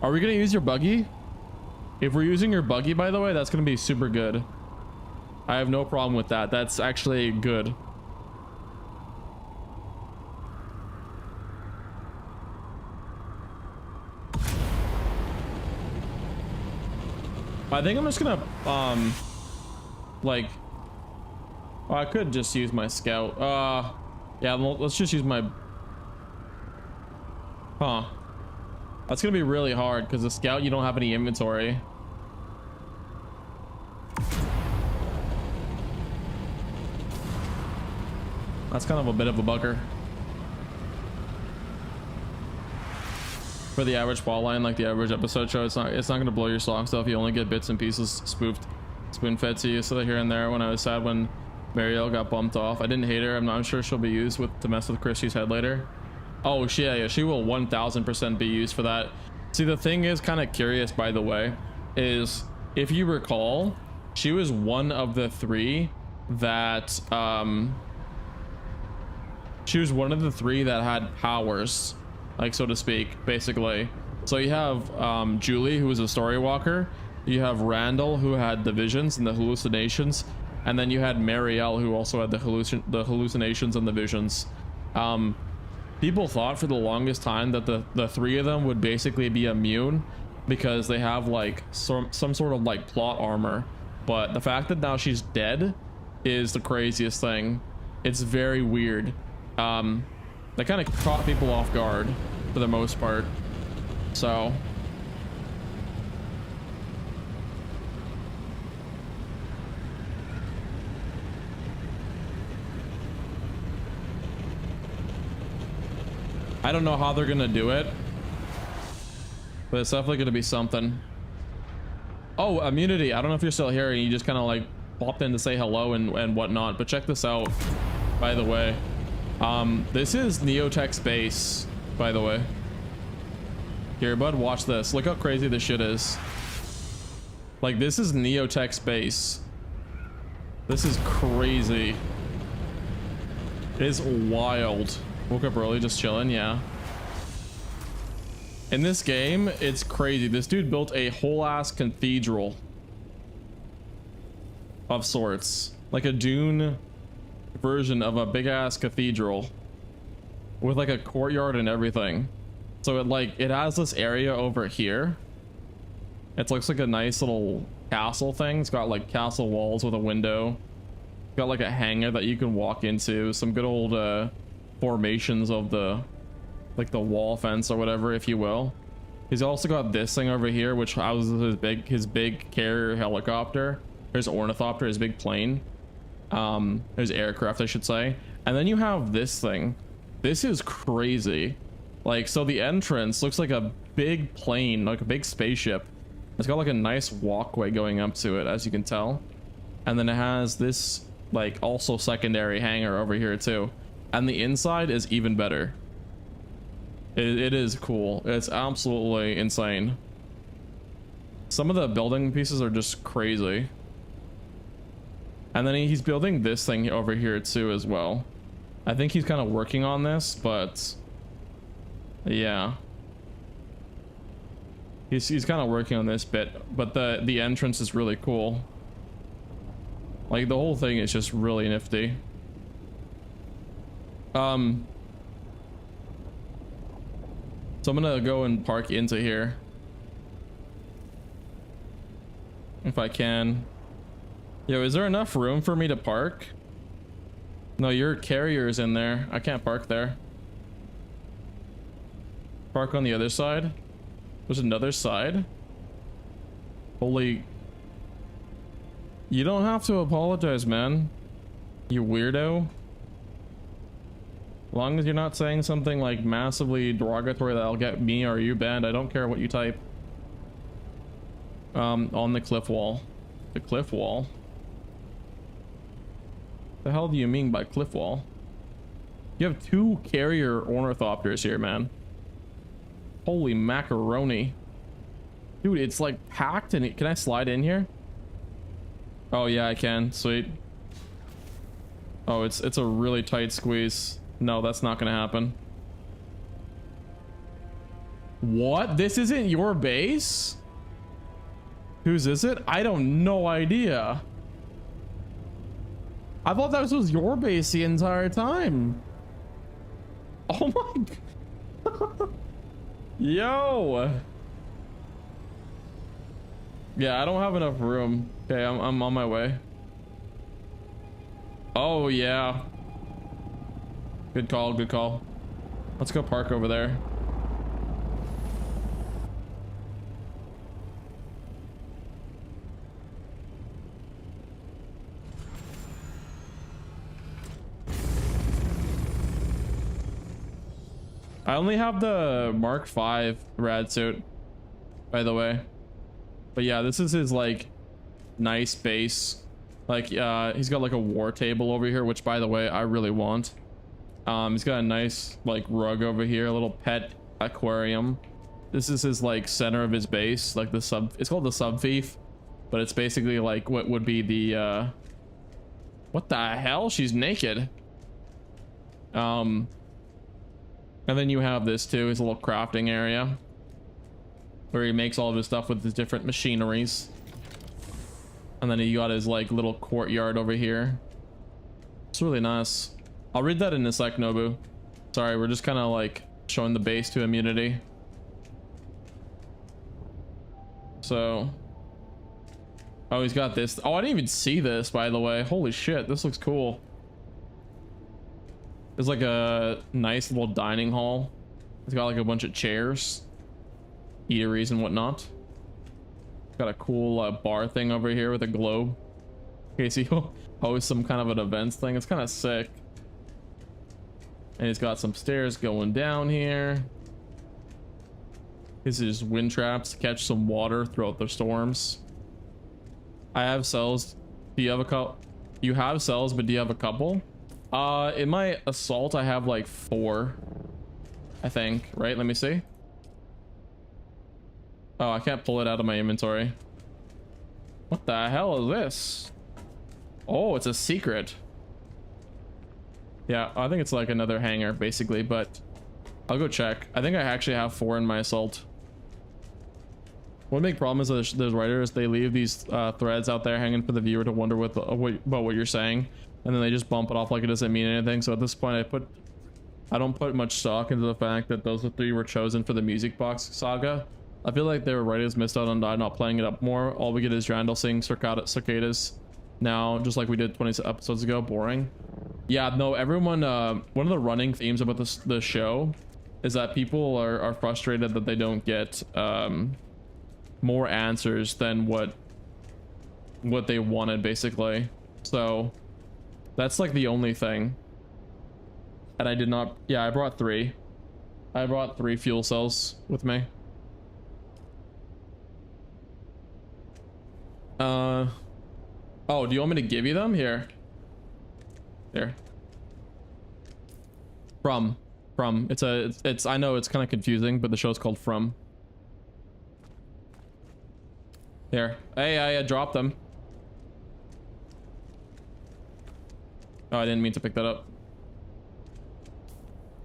Are we gonna use your buggy? If we're using your buggy, by the way, that's gonna be super good. I have no problem with that. That's actually good. I think I'm just gonna like Oh, I could just use my scout. Yeah, well, let's just use my... Huh. That's gonna be really hard because the scout, you don't have any inventory. That's kind of a bit of a bugger. For the average plot line, like the average episode show, it's not gonna blow your socks off. You only get bits and pieces spoon-fed to you. So here and there, when I was sad when Marielle got bumped off, I didn't hate her. I'm not sure she'll be used to mess with Christie's head later. Oh shit, yeah, she will 1000% be used for that. See, the thing is kind of curious, by the way, is if you recall, she was one of the three that had powers, like, so to speak, basically. So you have Julie, who was a story walker. You have Randall, who had the visions and the hallucinations, and then you had Marielle, who also had the hallucinations and the visions. People thought for the longest time that the three of them would basically be immune because they have like some sort of like plot armor, but the fact that now she's dead is the craziest thing. It's very weird. That kind of caught people off guard for the most part. So I don't know how they're gonna do it, but it's definitely gonna be something. Oh, immunity. I don't know if you're still here and you just kind of like popped in to say hello and whatnot, but check this out, by the way. This is Neotech's base, by the way. Here, bud, watch this. Look how crazy this shit is. Like, this is Neotech's base. This is crazy. It is wild. Woke up early, just chilling, yeah. In this game, it's crazy. This dude built a whole ass cathedral of sorts, like a Dune version of a big ass cathedral with like a courtyard and everything. So it has this area over here. It looks like a nice little castle thing. It's got like castle walls with a window. It's got like a hangar that you can walk into. Some good old formations of the like the wall fence or whatever, if you will. He's also got this thing over here, which houses his big carrier helicopter. There's Ornithopter, his big plane. There's aircraft, I should say. And then you have this thing. This is crazy. Like, so the entrance looks like a big plane, like a big spaceship. It's got like a nice walkway going up to it, as you can tell. And then it has this like also secondary hangar over here too. And the inside is even better. It is cool. It's absolutely insane. Some of the building pieces are just crazy. And then he's building this thing over here too as well. I think he's kind of working on this, but yeah. He's kind of working on this bit, but the entrance is really cool. Like, the whole thing is just really nifty. So I'm gonna go and park into here if I can. Yo, is there enough room for me to park? No, your carrier's in there. I can't park there. Park on the other side. There's another side. Holy. You don't have to apologize, man. You weirdo. As long as you're not saying something like massively derogatory that'll get me or you banned, I don't care what you type. On the cliff wall. The cliff wall? The hell do you mean by cliff wall? You have 2 carrier ornithopters here, man. Holy macaroni. Dude, it's like packed in it. Can I slide in here? Oh yeah, I can. Sweet. Oh, it's a really tight squeeze. No, that's not gonna happen. What? This isn't your base? Whose is it? I don't no idea. I thought that was your base the entire time. Oh my god. Yo. Yeah, I don't have enough room. Okay, I'm on my way. Oh yeah. Good call, good call. Let's go park over there. I only have the Mark V rad suit, by the way. But yeah, this is his like nice base. Like he's got like a war table over here, which by the way I really want. He's got a nice like rug over here, a little pet aquarium. This is his like center of his base, like the sub, it's called the sub thief, but it's basically like what would be the what the hell, she's naked. And then you have this too, his little crafting area where he makes all of his stuff with his different machineries. And then he got his like little courtyard over here. It's really nice. I'll read that in a sec, Nobu. Sorry, we're just kind of like showing the base to immunity. So, oh, he's got this. Oh, I didn't even see this, by the way. Holy shit, this looks cool. There's like a nice little dining hall. It's got like a bunch of chairs, eateries and whatnot. Got a cool bar thing over here with a globe in case he hosts some kind of an events thing. It's kind of sick. And he's got some stairs going down here. This is wind traps to catch some water throughout the storms. I have cells. Do you have a couple? You have cells, but do you have a couple? In my assault, I have like 4, I think, right? Let me see. Oh, I can't pull it out of my inventory. What the hell is this? Oh, it's a secret. Yeah, I think it's like another hangar basically, but I'll go check. I think I actually have 4 in my assault. One big problem is that those writers, they leave these threads out there hanging for the viewer to wonder about what you're saying, and then they just bump it off like it doesn't mean anything. So at this point, I don't put much stock into the fact that those 3 were chosen for the music box saga. I feel like their writers missed out on not playing it up more. All we get is Randall singing cicadas now, just like we did 20 episodes ago. Boring. Yeah, no, everyone, one of the running themes about the show is that people are frustrated that they don't get more answers than what they wanted, basically. So that's like the only thing. And I did not, yeah, I brought 3. I brought 3 fuel cells with me. Oh, do you want me to give you them? Here. From. It's I know it's kind of confusing, but the show's called From. Here. Hey, I dropped them. Oh, I didn't mean to pick that up.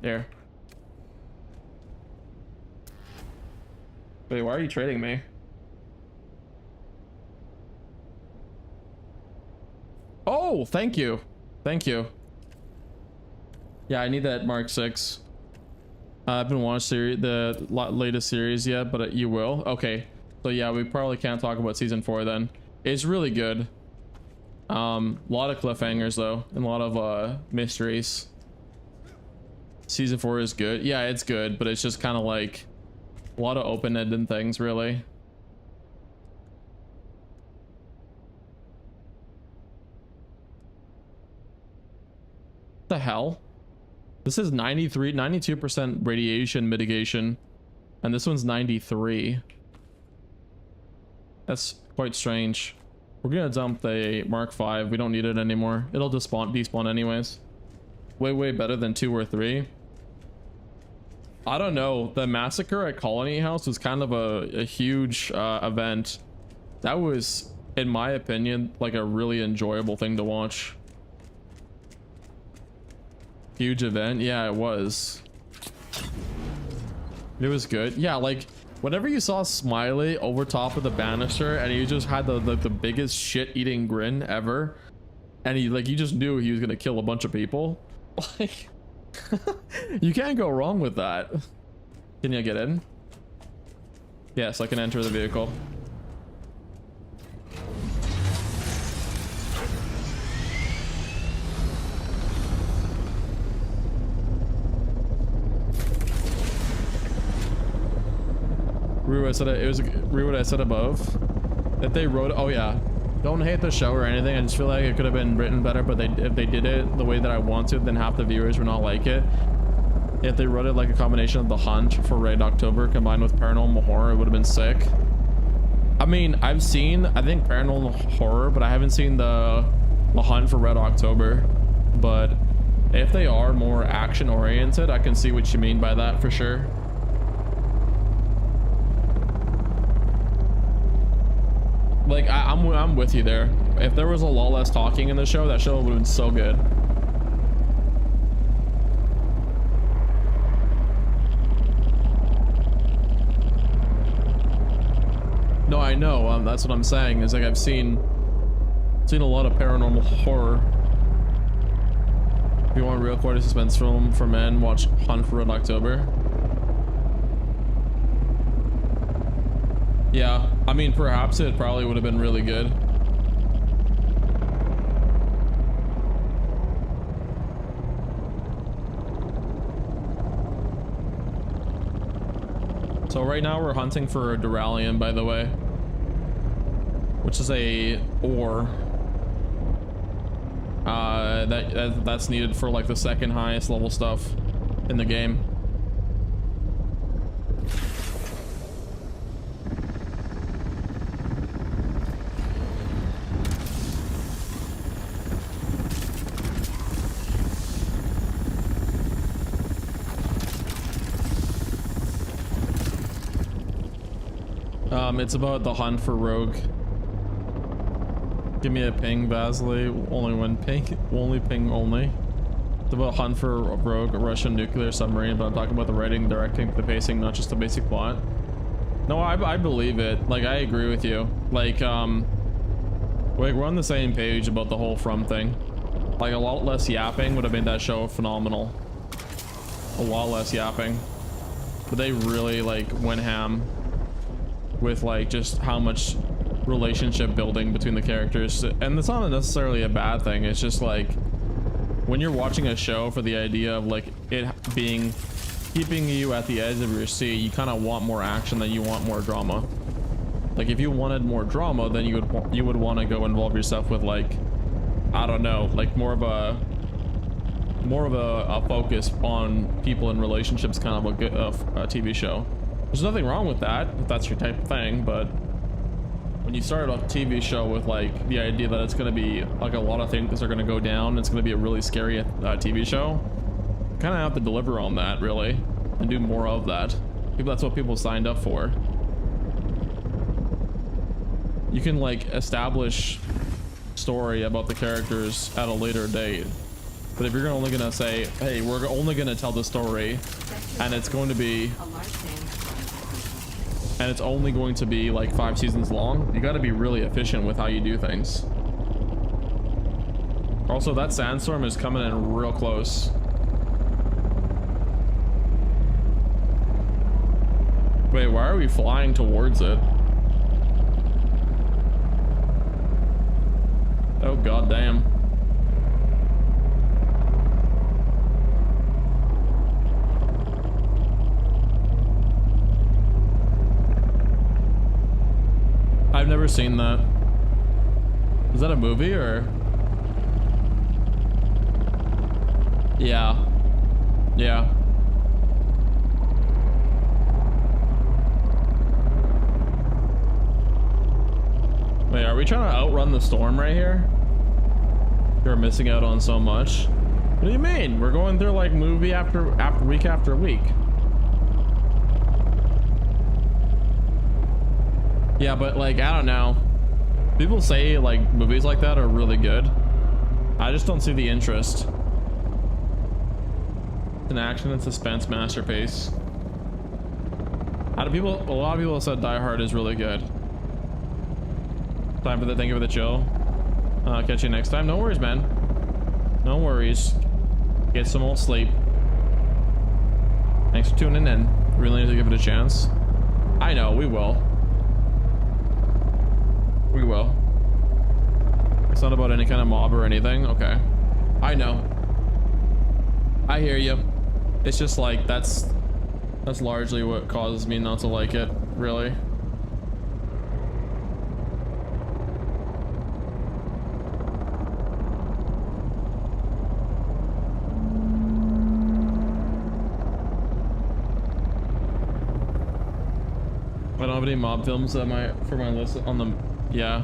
Here. Wait, why are you trading me? Oh, thank you. Thank you. Yeah, I need that Mark 6. I haven't watched the latest series yet, but you will. Okay. So yeah, we probably can't talk about season 4 then. It's really good. A lot of cliffhangers though, and a lot of mysteries. Season 4 is good. Yeah, it's good, but it's just kind of like a lot of open-ended things, really. What the hell? This is 92% radiation mitigation, and this one's 93. That's quite strange. We're gonna dump the Mark V. We don't need it anymore. It'll just despawn anyways. Way better than 2 or 3. I don't know. The massacre at Colony House was kind of a huge event. That was, in my opinion, like a really enjoyable thing to watch. Huge event. Yeah, it was. It was good. Yeah, like whenever you saw Smiley over top of the banister and he just had the biggest shit-eating grin ever, and you just knew he was gonna kill a bunch of people. Like, you can't go wrong with that. Can you get in? Yes, I can enter the vehicle. what I said. It was read what I said above. That they wrote. Oh yeah. Don't hate the show or anything. I just feel like it could have been written better. But if they did it the way that I want to, then half the viewers would not like it. If they wrote it like a combination of The Hunt for Red October combined with paranormal horror, it would have been sick. I mean, I've seen, I think, paranormal horror, but I haven't seen the Hunt for Red October. But if they are more action oriented, I can see what you mean by that for sure. Like, I'm with you there. If there was a lot less talking in the show, that show would have been so good. No, I know. That's what I'm saying. Is like I've seen a lot of paranormal horror. If you want a real quality suspense film for men, watch Hunt for Red October. Yeah, I mean, perhaps it probably would have been really good. So right now we're hunting for a Duralium, by the way, which is a ore that's needed for like the second highest level stuff in the game. It's about the hunt for Rogue. Give me a ping, Vasily. Only one ping. Only ping only. It's about hunt for Rogue, a Russian nuclear submarine, but I'm talking about the writing, directing, the pacing, not just the basic plot. No, I believe it. Like, I agree with you. Like, we're on the same page about the whole From thing. Like, a lot less yapping would have made that show phenomenal. A lot less yapping. But they really, like, went ham with like just how much relationship building between the characters, and it's not necessarily a bad thing. It's just like when you're watching a show for the idea of like it being keeping you at the edge of your seat, you kind of want more action than you want more drama. Like if you wanted more drama, then you would want to go involve yourself with like, I don't know, like more of a focus on people and relationships, kind of a TV show. There's nothing wrong with that if that's your type of thing, but when you start a TV show with like the idea that it's going to be like a lot of things are going to go down, it's going to be a really scary TV show, kind of have to deliver on that really and do more of that. That's what people signed up for. You can like establish story about the characters at a later date, but if you're only going to say, hey, we're only going to tell the story and it's going to be like 5 seasons long, you got to be really efficient with how you do things. Also, that sandstorm is coming in real close. Wait, why are we flying towards it? Oh god damn. I've never seen that. Is that a movie or? Yeah. Yeah. Wait, are we trying to outrun the storm right here? You're missing out on so much. What do you mean? We're going through like movie after week after week. Yeah, but like, I don't know. People say like movies like that are really good. I just don't see the interest. It's an action and suspense masterpiece. A lot of people said Die Hard is really good. Time for the thank you for the chill. Catch you next time. No worries, man. No worries. Get some old sleep. Thanks for tuning in. Really need to give it a chance. I know, we will. We will. It's not about any kind of mob or anything. Okay. I know. I hear you. It's just like that's largely what causes me not to like it. really. I don't have any mob films on for my list on them. Yeah.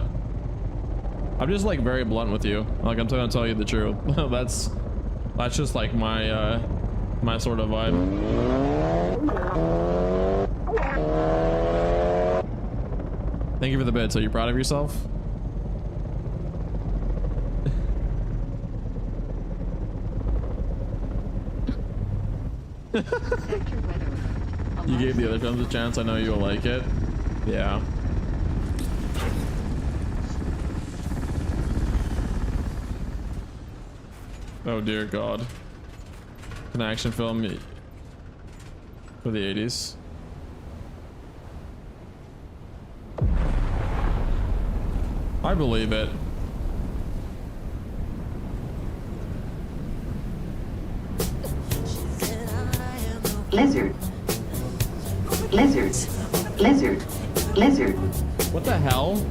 I'm just like very blunt with you. Like I'm trying to tell you the truth. that's just like my my sort of vibe. Thank you for the bid. So you're proud of yourself? You gave the other films a chance. I know you'll like it. Yeah. Oh dear God. An action film for the 80s. I believe it. Lizard. Lizard. Lizard. Lizard. What the hell?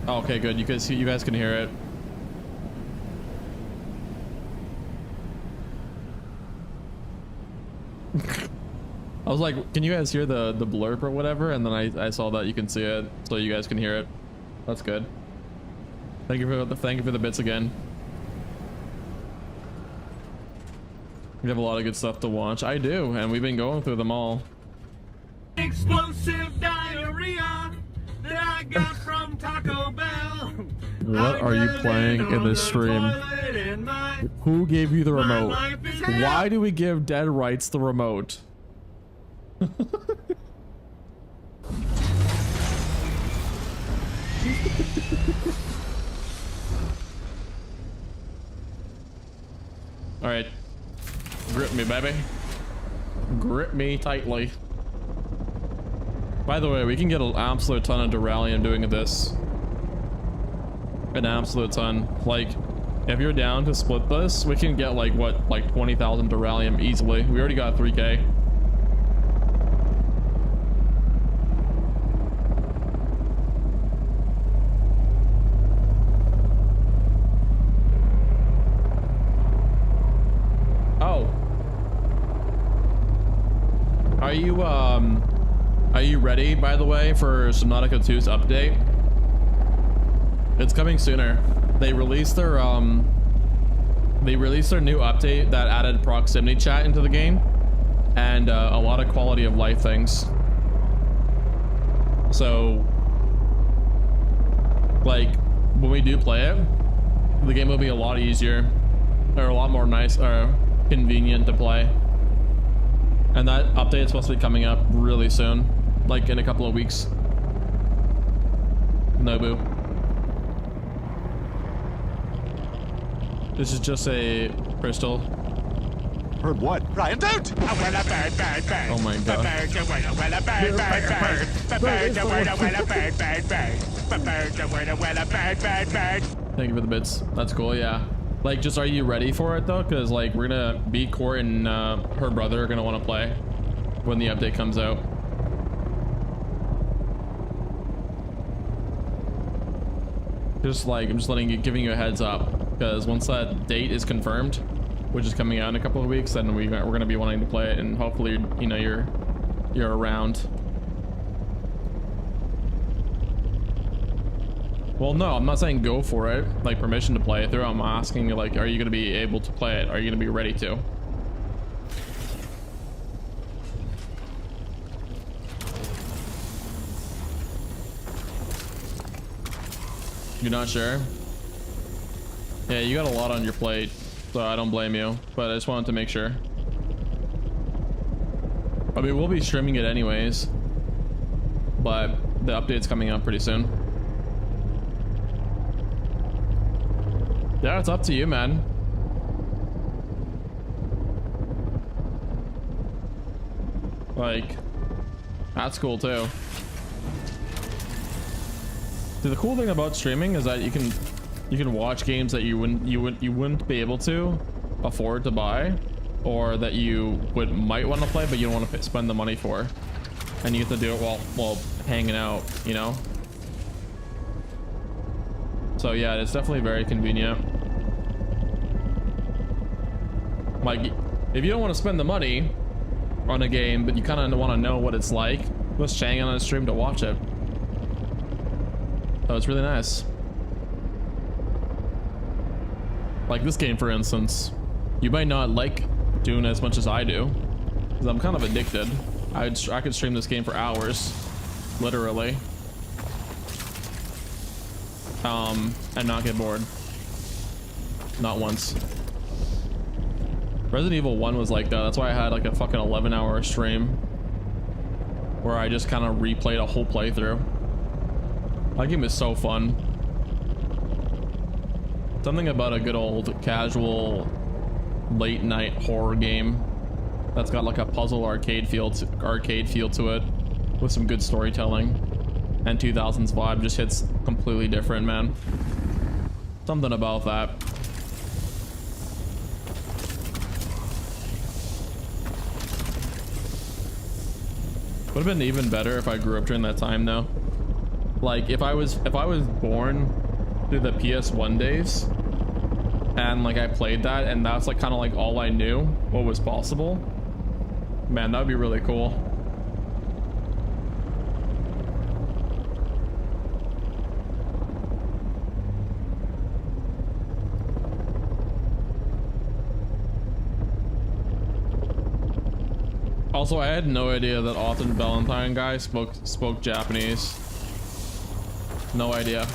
Oh, okay, good. You guys can hear it. I was like, can you guys hear the blurb or whatever? And then I saw that you can see it, so you guys can hear it. That's good. Thank you for the bits again. We have a lot of good stuff to watch. I do, and we've been going through them all. Explosive diarrhea that I got from Taco Bell. What are you playing in this stream? Who gave you the remote? Why do we give Dead Rights the remote? All right, grip me, baby. Grip me tightly. By the way, we can get an absolute ton of Duralium doing this. An absolute ton. Like, if you're down to split this, we can get like what, like 20,000 Duralium easily. We already got 3K. Oh. Are you ready, by the way, for Subnautica 2's update? It's coming sooner. They released their new update that added proximity chat into the game and a lot of quality of life things. So, like, when we do play it, the game will be a lot easier or a lot more nice or convenient to play. And that update is supposed to be coming up really soon, like in a couple of weeks. Nobu. This is just a crystal. Heard what? Ryan, don't! Oh my God. Thank you for the bits. That's cool, yeah. Like, just are you ready for it though? Because like we're gonna be Court and her brother are gonna want to play when the update comes out. Just like I'm just giving you a heads up, because once that date is confirmed, which is coming out in a couple of weeks, then we're gonna be wanting to play it, and hopefully you know you're around. Well, no, I'm not saying go for it, like permission to play it through. I'm asking you, like, are you gonna be able to play it? Are you gonna be ready to? You're not sure? Yeah, you got a lot on your plate, so I don't blame you, but I just wanted to make sure. I mean, we'll be streaming it anyways, but the update's coming out pretty soon. Yeah, it's up to you, man. Like, that's cool too. See, the cool thing about streaming is that you can watch games that you wouldn't be able to afford to buy, or that you might want to play but you don't want to spend the money for. and you get to do it while hanging out, you know. So yeah, it's definitely very convenient. Like, if you don't want to spend the money on a game, but you kind of want to know what it's like, just hang on a stream to watch it. So it's really nice. Like this game, for instance, you might not like Dune as much as I do, because I'm kind of addicted. I could stream this game for hours, literally, and not get bored. Not once. Resident Evil 1 was like that. That's why I had like a fucking 11-hour stream where I just kind of replayed a whole playthrough. That game is so fun. Something about a good old casual late night horror game that's got like a puzzle arcade feel to it with some good storytelling, and 2000s vibe just hits completely different, man. Something about that. Would have been even better if I grew up during that time though. Like if I was born through the PS1 days and like I played that and that's like kind of like all I knew what was possible, man, that'd be really cool. Also, I had no idea that Austin Valentine guy spoke Japanese. No idea.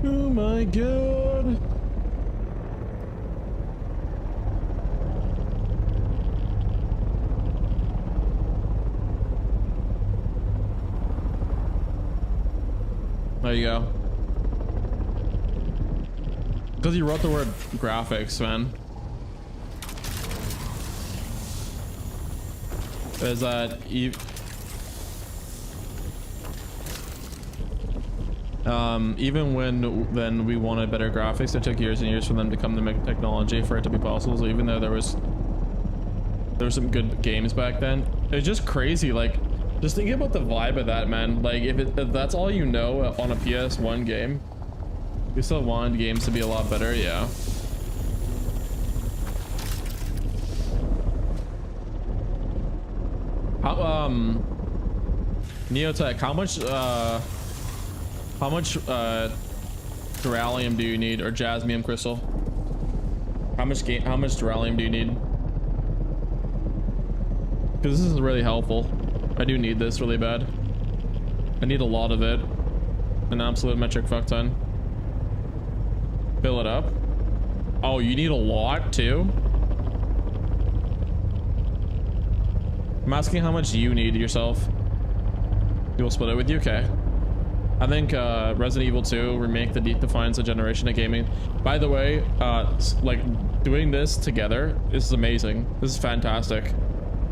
Oh my god. There you go. Because you wrote the word graphics, man. Is that even when we wanted better graphics, it took years and years for them to come to make technology for it to be possible. So even though there was some good games back then, it's just crazy. Like, just think about the vibe of that, man. Like, if that's all you know on a PS1 game, you still wanted games to be a lot better, yeah. How, Neotech, how much Duralium do you need, or Jasmium Crystal? How much Duralium do you need? Because this is really helpful. I do need this really bad. I need a lot of it. An absolute metric fuck ton. Fill it up. Oh, you need a lot too? I'm asking how much you need yourself. You'll split it with you? Okay. I think Resident Evil 2 remake defines a generation of gaming. By the way, like doing this together, this is amazing. This is fantastic.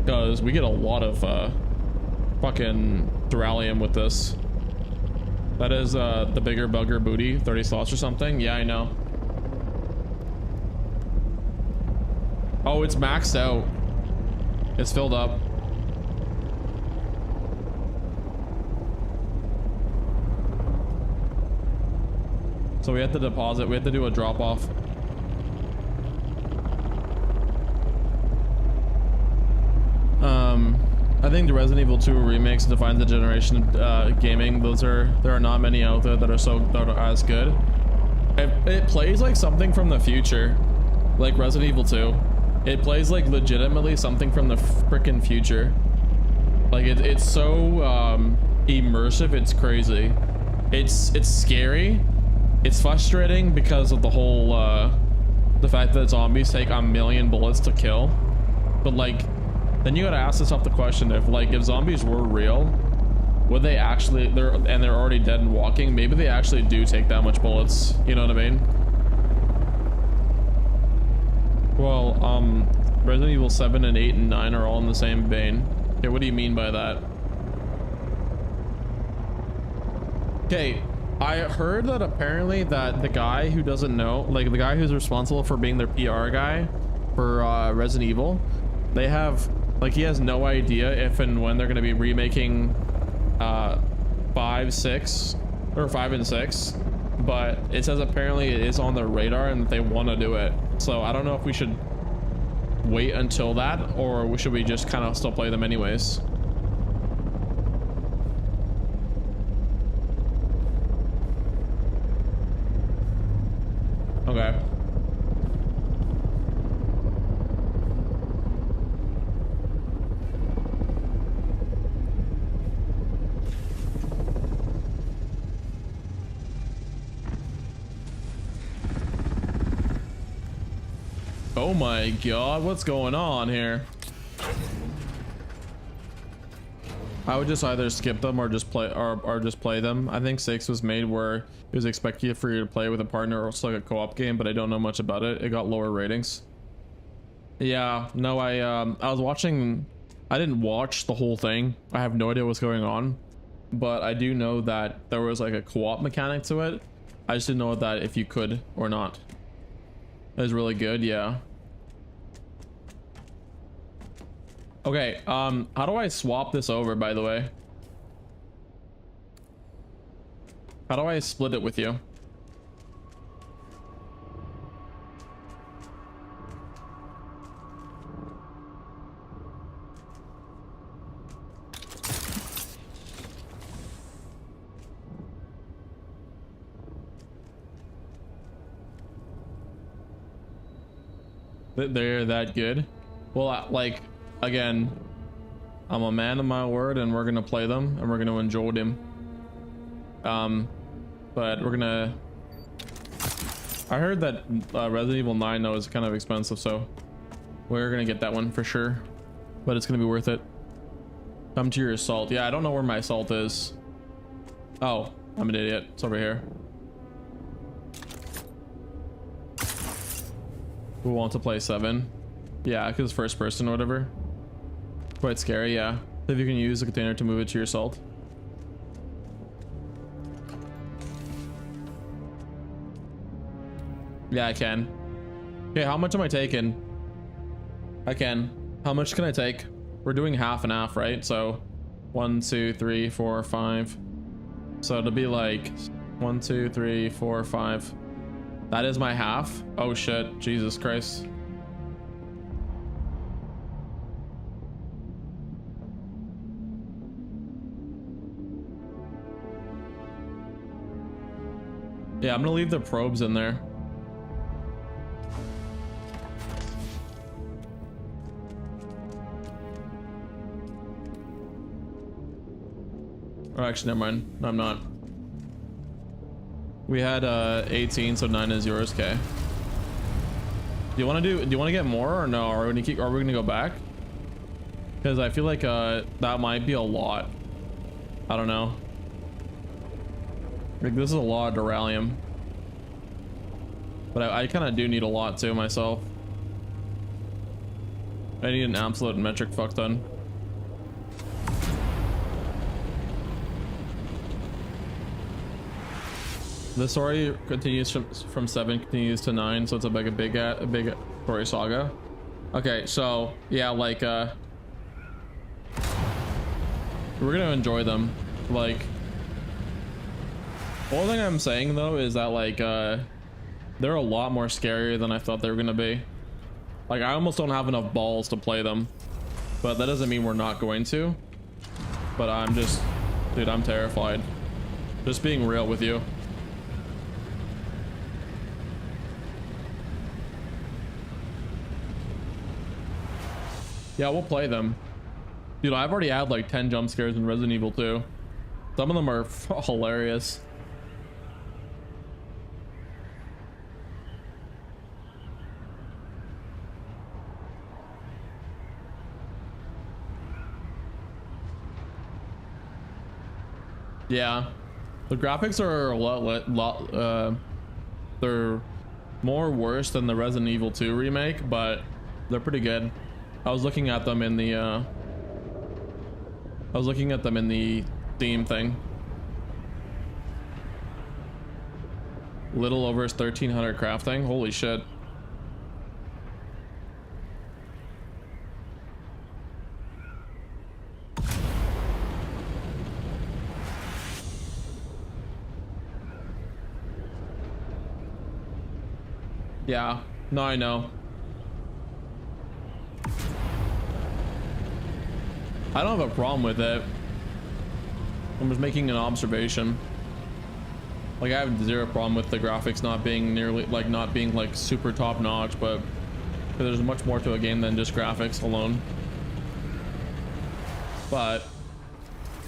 Because we get a lot of fucking Duralium with this. That is the bigger bugger booty, 30 slots or something. Yeah, I know. Oh, it's maxed out. It's filled up. So we have to deposit, we have to do a drop off. I think the Resident Evil 2 remakes defines the generation of gaming. There are not many out there that are as good. It plays like something from the future, like Resident Evil 2. It plays like legitimately something from the frickin' future. Like it's so immersive, it's crazy. It's scary. It's frustrating because of the whole the fact that zombies take 1,000,000 bullets to kill. But like, then you gotta ask yourself the question, if zombies were real, would they actually, they're already dead and walking, maybe they actually do take that much bullets, you know what I mean? Well, Resident Evil 7 and 8 and 9 are all in the same vein. Okay, what do you mean by that? Okay, I heard that apparently that the guy who doesn't know, like the guy who's responsible for being their PR guy for Resident Evil, they have, like, he has no idea if and when they're going to be remaking 5, 6, or 5 and 6, but it says apparently it is on their radar and that they want to do it. So I don't know if we should wait until that, or should we just kind of still play them anyways? Okay. Oh my god, what's going on here? I would just either skip them or just play or just play them. I think 6 was made where it was expected for you to play with a partner, or it's like a co-op game, but I don't know much about it. It got lower ratings. Yeah, no, I was watching, I didn't watch the whole thing. I have no idea what's going on, but I do know that there was like a co-op mechanic to it. I just didn't know that if you could or not. It was really good, yeah. Okay, how do I swap this over, by the way? How do I split it with you? They're that good? Well, like, again, I'm a man of my word, and we're gonna play them and we're gonna enjoy them. But we're gonna, I heard that Resident Evil 9 though is kind of expensive, so we're gonna get that one for sure, but it's gonna be worth it. Come to your assault. Yeah, I don't know where my assault is. Oh, I'm an idiot. It's over here. Who wants to play 7? Yeah, because first person or whatever. Quite scary, yeah. If you can use the container to move it to your assault. Yeah, I can. Okay, how much am I taking? I can. How much can I take? We're doing half and half, right? So 1, 2, 3, 4, 5. So it'll be like 1, 2, 3, 4, 5. That is my half. Oh shit, Jesus Christ. Yeah, I'm gonna leave the probes in there. Or actually, never mind. No, I'm not. We had 18, so 9 is yours. Okay. Do you want to get more or no? Are we gonna go back? Because I feel like that might be a lot. I don't know. Like, this is a lot of duralium. But I kind of do need a lot too myself. I need an absolute metric fuck ton. The story continues from 7 continues to 9, so it's like a big story saga. Okay, so yeah, like we're gonna enjoy them. Like, the only thing I'm saying though is that like they're a lot more scarier than I thought they were gonna be. Like, I almost don't have enough balls to play them, but that doesn't mean we're not going to. But I'm just, dude, I'm terrified. Just being real with you. Yeah, we'll play them. Dude, I've already had like 10 jump scares in Resident Evil 2. Some of them are hilarious. Yeah, the graphics are a lot they're more worse than the Resident Evil 2 remake, but They're pretty good. I was looking at them in the theme thing. Little over 1,300 crafting. Holy shit. Yeah, no, I know. I don't have a problem with it. I'm just making an observation. Like, I have zero problem with the graphics not being nearly, like, not being like super top notch, but there's much more to a game than just graphics alone. But,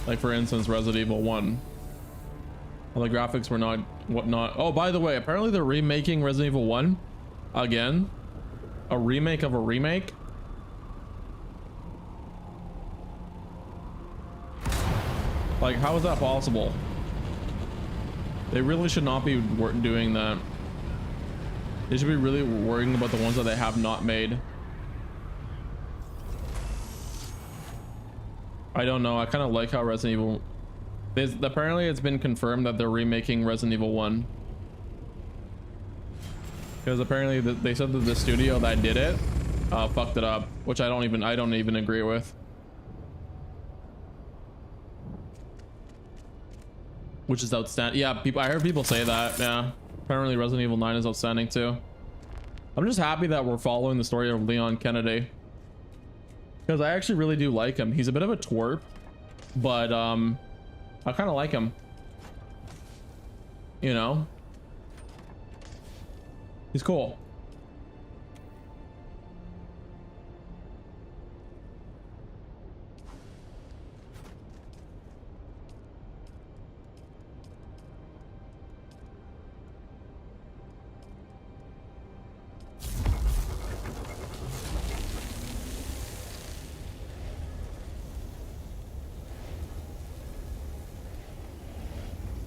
like, for instance, Resident Evil 1. Well, the graphics were not whatnot. Oh, by the way, apparently they're remaking Resident Evil 1 again. A remake of a remake. Like, how is that possible? They really should not be doing that. They should be really worrying about the ones that they have not made. I don't know. I kind of like how Resident Evil... apparently it's been confirmed that they're remaking Resident Evil 1. Because apparently they said that the studio that did it fucked it up, which I don't even agree with. Which is outstanding. Yeah, I heard people say that. Yeah, apparently Resident Evil 9 is outstanding too. I'm just happy that we're following the story of Leon Kennedy, because I actually really do like him. He's a bit of a twerp, but I kind of like him, you know. He's cool.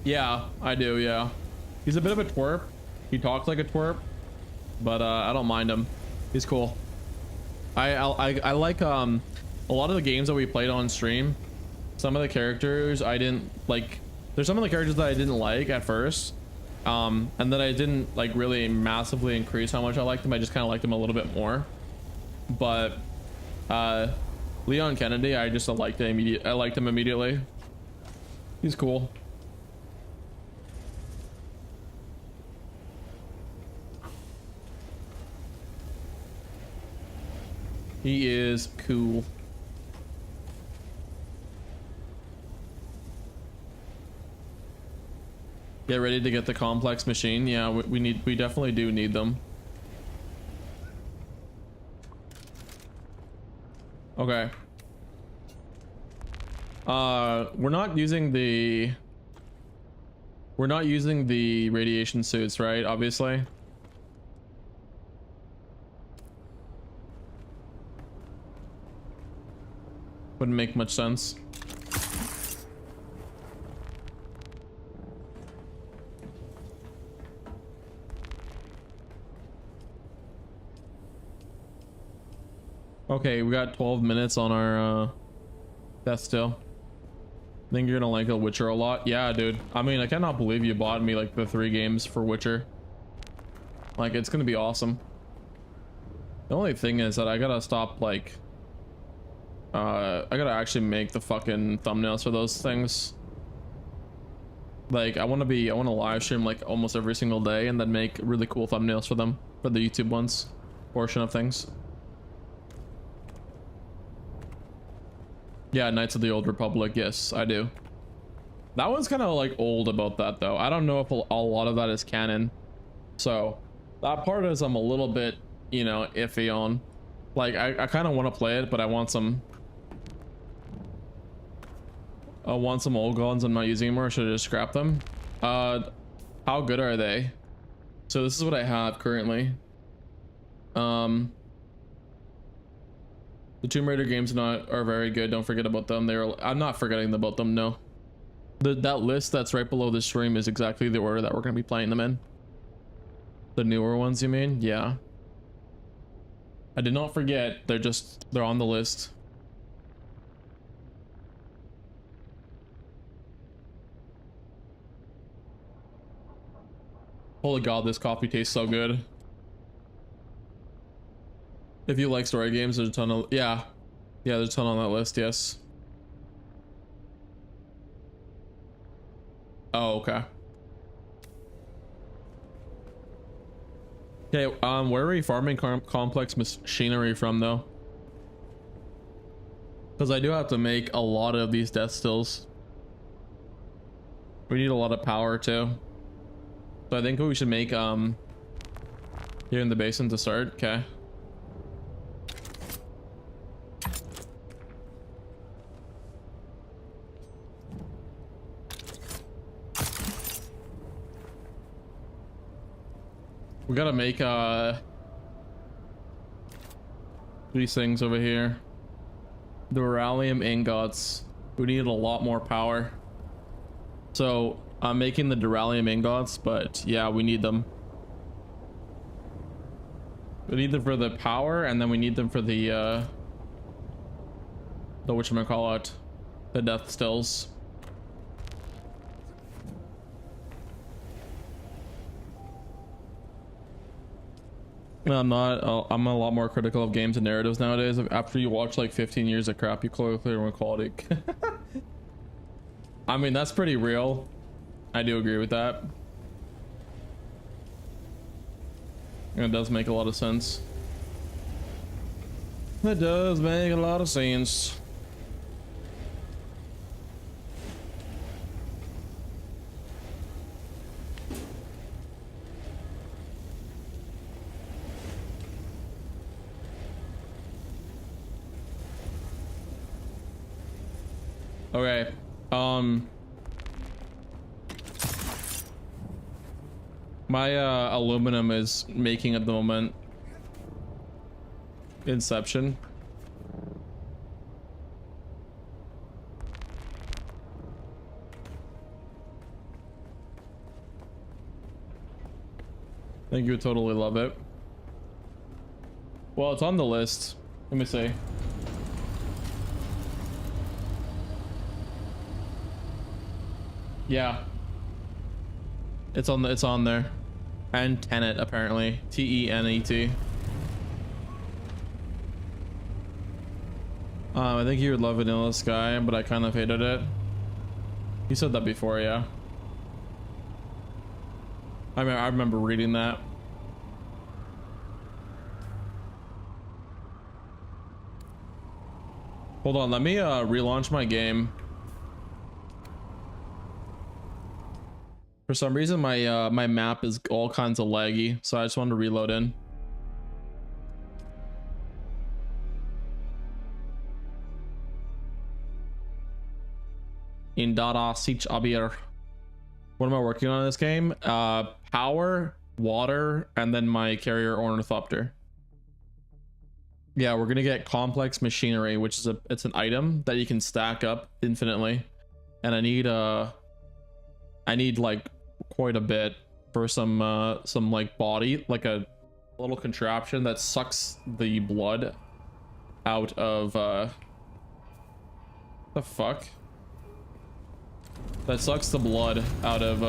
Yeah, I do. Yeah, he's a bit of a twerp. He talks like a twerp, but I don't mind him. He's cool. I like a lot of the games that we played on stream. Some of the characters I didn't like. There's some of the characters that I didn't like at first, and then I didn't like really massively increase how much I liked them. I just kind of liked them a little bit more. But Leon Kennedy, I liked him immediately. He's cool. He is cool. Get ready to get the complex machine. Yeah, we definitely do need them. Okay. We're not using the radiation suits, right? Obviously. Wouldn't make much sense. Okay, we got 12 minutes on our death still. I think you're gonna like The Witcher a lot. Yeah, dude. I mean, I cannot believe you bought me like the 3 games for Witcher. Like, it's gonna be awesome. The only thing is that I gotta stop like I gotta actually make the fucking thumbnails for those things. Like, I want to live stream like almost every single day and then make really cool thumbnails for them, for the YouTube ones portion of things. Yeah, Knights of the Old Republic. Yes, I do. That one's kind of like old about that though. I don't know if a lot of that is canon. So that part is I'm a little bit, you know, iffy on. Like, I kind of want to play it, but I want some old guns I'm not using anymore. Should I just scrap them? How good are they? So this is what I have currently. The Tomb Raider games are very good. Don't forget about them. I'm not forgetting about them. No, that list that's right below the stream is exactly the order that we're gonna be playing them in. The newer ones, you mean? Yeah. I did not forget. They're on the list. Holy God, this coffee tastes so good. If you like story games, there's a ton of, yeah, there's a ton on that list. Yes. Oh, okay. Okay, where are we farming complex machinery from though? Because I do have to make a lot of these death stills. We need a lot of power too. So I think we should make here in the basin to start. Okay. We gotta make these things over here. Duralium ingots. We need a lot more power. So I'm making the duralium ingots, but yeah, we need them. We need them for the power, and then we need them for the whatchamacallit, the death stills. I'm I'm a lot more critical of games and narratives nowadays. After you watch like 15 years of crap, you clearly want quality. I mean, that's pretty real. I do agree with that. It does make a lot of sense. It does make a lot of sense. Okay, my aluminum is making at the moment. Inception. I think you would totally love it. Well, it's on the list. Let me see. Yeah, it's on there. And Tenet, apparently. Tenet. I think you would love Vanilla Sky, but I kind of hated it. You said that before, yeah. I remember reading that. Hold on, let me relaunch my game. For some reason, my my map is all kinds of laggy, so I just wanted to reload in. In Dada Sich Abir. What am I working on in this game? Power, water, and then my carrier Ornithopter. Yeah, we're gonna get complex machinery, which is it's an item that you can stack up infinitely, and I need like quite a bit for some like body, like a little contraption that sucks the blood out of the fuck, that sucks the blood out of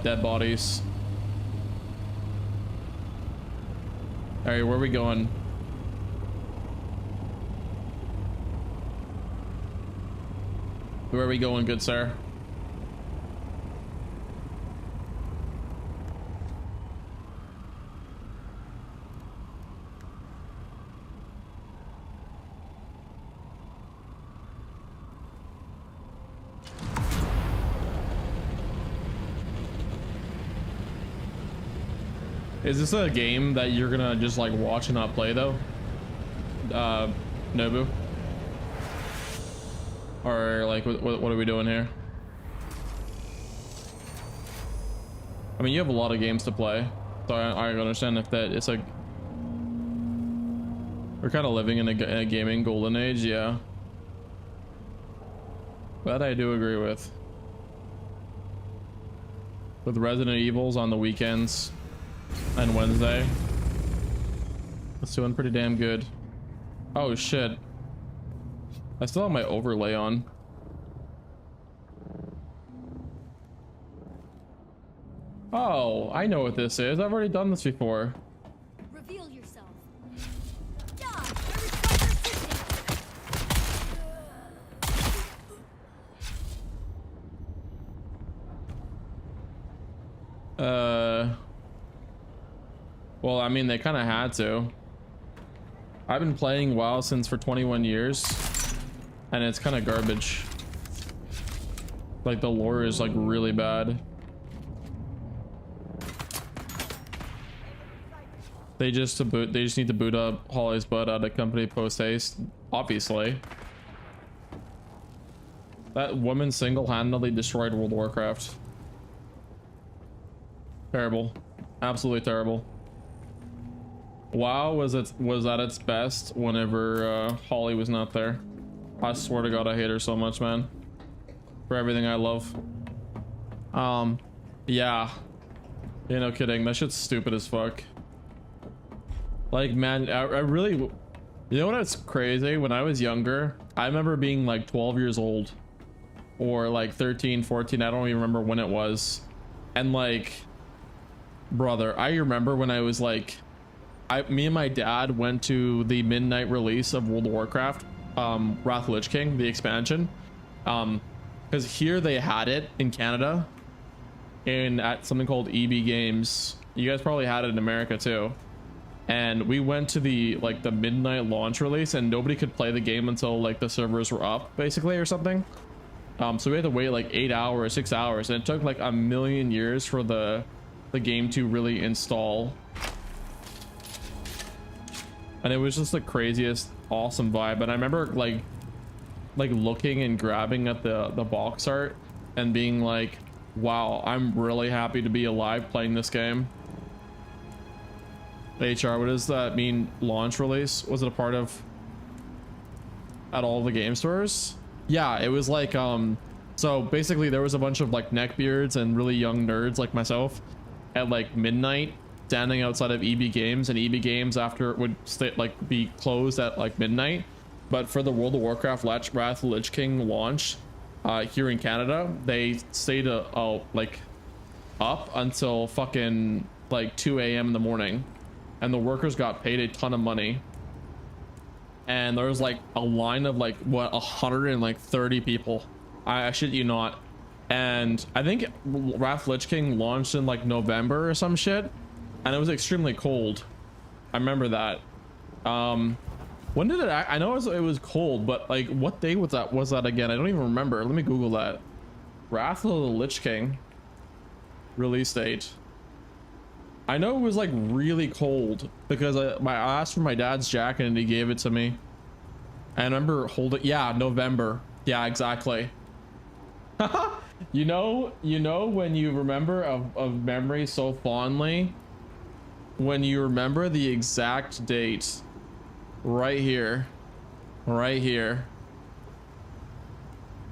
dead bodies. All right, where are we going? Where are we going, good sir? Is this a game that you're gonna just like watch and not play though? Nobu? Or like what are we doing here? I mean, you have a lot of games to play, so I understand if that it's like we're kind of living in a gaming golden age, yeah. That I do agree with. With Resident Evils on the weekends and Wednesday. It's doing pretty damn good. Oh shit. I still have my overlay on. Oh, I know what this is. I've already done this before. Reveal yourself. Die! I require assistance. Well, I mean, they kind of had to. I've been playing WoW since for 21 years, and it's kind of garbage. Like, the lore is like really bad. They just need to boot up Holly's butt out of company post haste, obviously. That woman single-handedly destroyed World of Warcraft. Terrible, absolutely terrible. WoW was at its best whenever Holly was not there. I swear to God, I hate her so much, man. For everything I love. Yeah. Yeah, no kidding. That shit's stupid as fuck. Like, man, I really... You know what's crazy? When I was younger, I remember being like 12 years old. Or like 13, 14. I don't even remember when it was. And like... Brother, I remember when I was like... me and my dad went to the midnight release of World of Warcraft, Wrath of Lich King, the expansion, because here they had it in Canada, at something called EB Games. You guys probably had it in America too. And we went to the midnight launch release, and nobody could play the game until like the servers were up, basically, or something. So we had to wait like 8 hours, 6 hours, and it took like a million years for the game to really install. And it was just the craziest awesome vibe. And I remember like looking and grabbing at the box art and being like, wow, I'm really happy to be alive playing this game. HR, what does that mean? Launch release? Was it a part of at all the game stores? Yeah, it was like so basically there was a bunch of like neckbeards and really young nerds like myself at like midnight standing outside of EB Games, and EB Games after would be closed at like midnight. But for the World of Warcraft Wrath of Lich King launch here in Canada, they stayed like up until fucking like 2 a.m. in the morning, and the workers got paid a ton of money. And there was like a line of like what 130 people. I shit you not. And I think Wrath of Lich King launched in like November or some shit. And it was extremely cold. I remember that. When did it? I know it was cold, but like, what day was that? Was that again? I don't even remember. Let me Google that. Wrath of the Lich King release date. I know it was like really cold because I asked for my dad's jacket and he gave it to me. I remember holding. Yeah, November. Yeah, exactly. you know when you remember of memory so fondly. When you remember the exact date right here,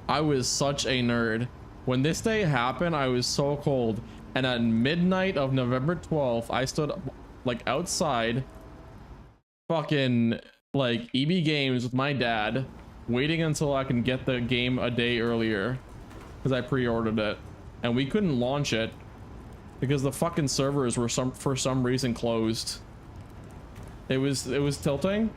I was such a nerd. When this day happened, I was so cold, and at midnight of November 12th, I stood like outside fucking like EB Games with my dad, waiting until I can get the game a day earlier because I pre-ordered it, and we couldn't launch it because the fucking servers were for some reason closed. It was tilting,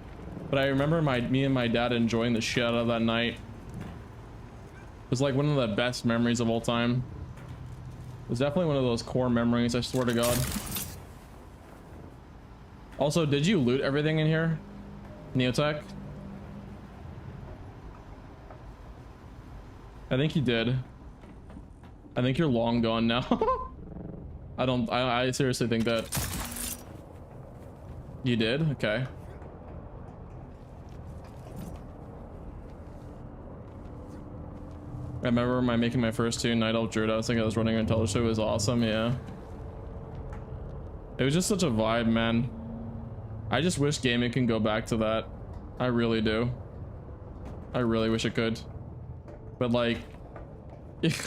but I remember me and my dad enjoying the shit out of that night. It was like one of the best memories of all time. It was definitely one of those core memories, I swear to God. Also, did you loot everything in here, Neotech? I think you did. I think you're long gone now. I seriously think that you did. Okay. I remember making my first two Night Elf Druid. I was thinking I was running until the show was awesome. Yeah. It was just such a vibe, man. I just wish gaming can go back to that. I really do. I really wish it could. But like,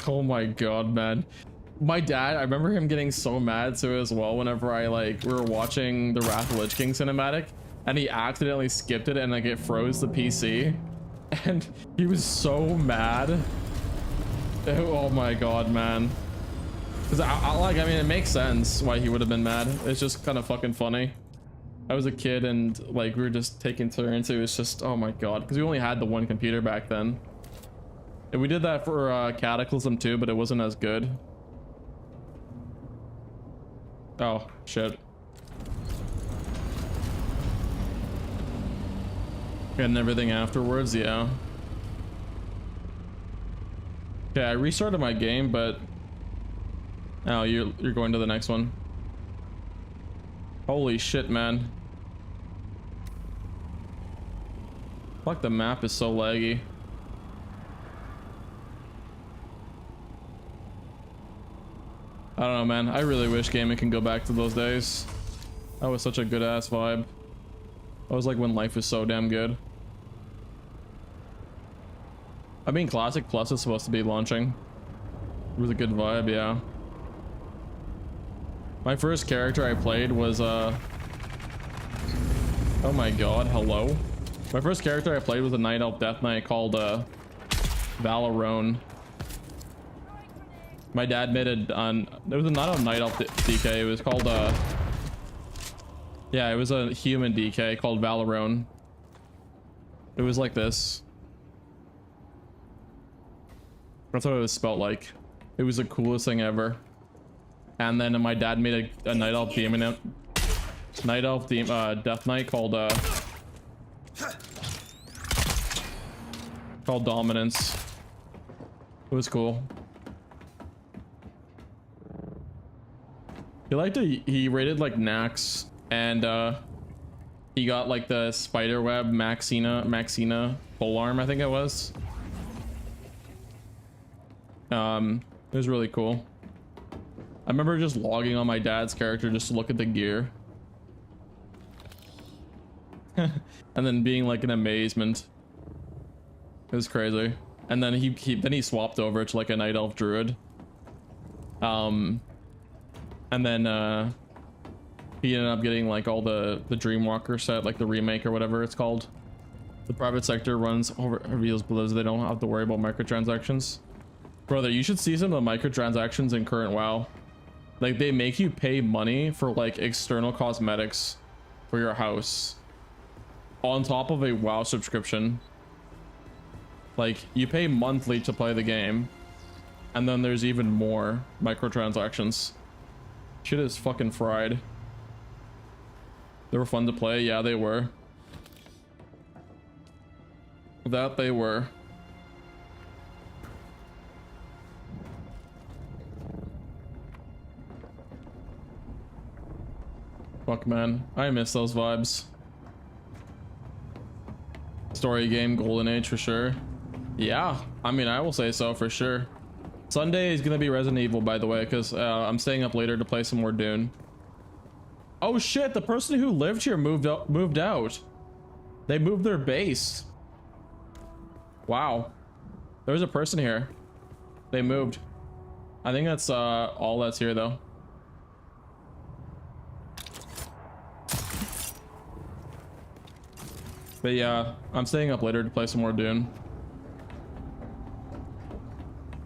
oh my God, man. My dad, I remember him getting so mad too as well whenever we were watching the Wrath of Lich King cinematic, and he accidentally skipped it and like it froze the PC, and he was so mad. Oh my god, man. Because I mean, it makes sense why he would have been mad. It's just kind of fucking funny. I was a kid and like we were just taking turns. It was just, oh my god, because we only had the one computer back then. And we did that for Cataclysm too, but it wasn't as good. Oh shit. And everything afterwards, yeah. Okay, I restarted my game, but oh, you're going to the next one. Holy shit, man. Fuck, the map is so laggy. I don't know, man. I really wish gaming can go back to those days. That was such a good ass vibe. That was like when life was so damn good. I mean, Classic Plus is supposed to be launching. It was a good vibe, yeah. My first character I played was oh my god, hello. My first character I played was a Night Elf Death Knight called Valorone. My dad made it on, it was not a Night Elf DK, it was called yeah, it was a human DK called Valorone. It was like this. That's what it was spelled like. It was the coolest thing ever. And then my dad made a Night Elf demon, Night Elf Death Knight called Dominance. It was cool. He rated like Nax, and he got like the spiderweb Maxina polearm, I think it was. It was really cool. I remember just logging on my dad's character just to look at the gear. And then being like in amazement. It was crazy. And then he swapped over to like a Night Elf Druid. And then he ended up getting like all the Dreamwalker set, like the remake or whatever it's called. The private sector reveals Blizz, they don't have to worry about microtransactions. Brother, you should see some of the microtransactions in current WoW. Like, they make you pay money for like external cosmetics for your house on top of a WoW subscription. Like, you pay monthly to play the game, and then there's even more microtransactions. Shit is fucking fried. They were fun to play. Yeah, they were. That they were. Fuck, man. I miss those vibes. Story game, Golden Age for sure. Yeah, I mean, I will say so for sure. Sunday is gonna be Resident Evil, by the way, because I'm staying up later to play some more Dune. Oh shit, the person who lived here moved out. They moved their base. Wow. There's a person here. They moved. I think that's all that's here though. But yeah, I'm staying up later to play some more Dune.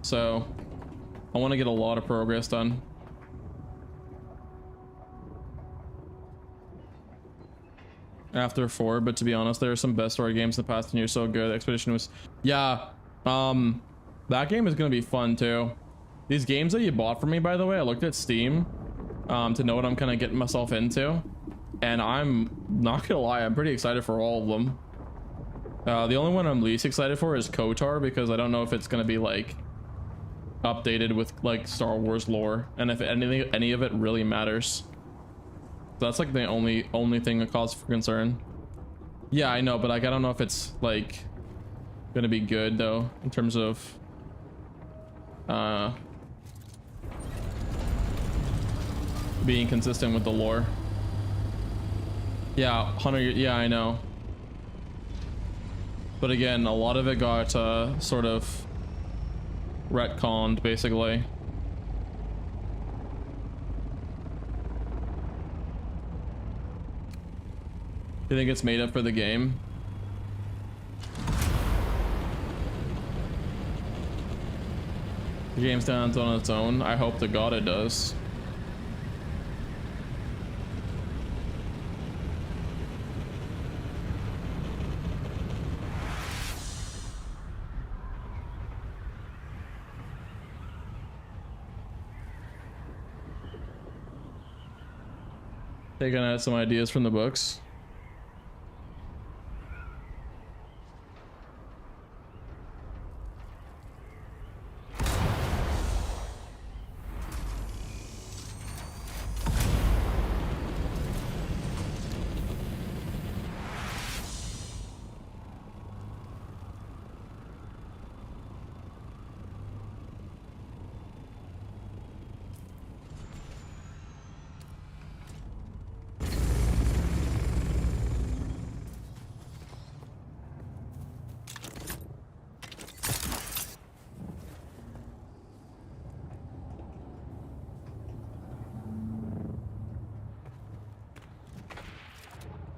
So I want to get a lot of progress done. After 4, but to be honest, there are some best story games in the past 10 years. So good. Expedition was, yeah. That game is gonna be fun too. These games that you bought for me, by the way, I looked at Steam to know what I'm kind of getting myself into, and I'm not gonna lie, I'm pretty excited for all of them. The only one I'm least excited for is KOTOR, because I don't know if it's gonna be like updated with like Star Wars lore, and if any of it really matters. That's like the only thing that cause for concern. Yeah, I know, but like I don't know if it's like gonna be good though in terms of being consistent with the lore. Yeah, 100. Yeah, I know. But again, a lot of it got sort of retconned basically. You think it's made up for the game? The game stands on its own. I hope to God it does. Taking out some ideas from the books.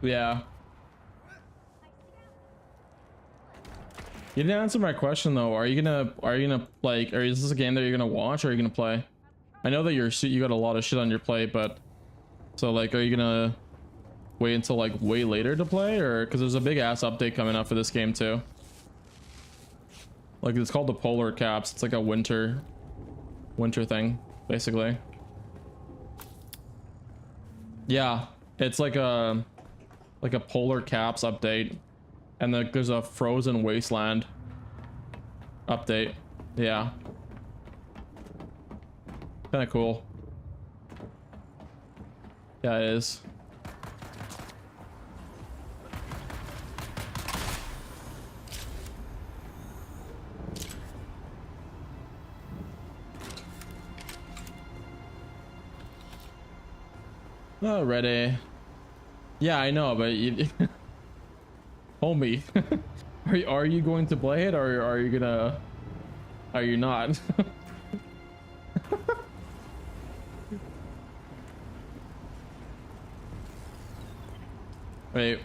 Yeah. You didn't answer my question though. Are you gonna like, or is this a game that you're gonna watch or are you gonna play? I know that you got a lot of shit on your plate, but so like, are you gonna wait until like way later to play, or because there's a big ass update coming up for this game too? Like it's called the Polar Caps. It's like a winter thing, basically. Yeah, it's like a Polar Caps update, and then there's a Frozen Wasteland update. Yeah, kind of cool. Yeah, it is. Oh, ready. Yeah, I know, but you, homie, are you going to play it, or are you gonna? Are you not? Wait,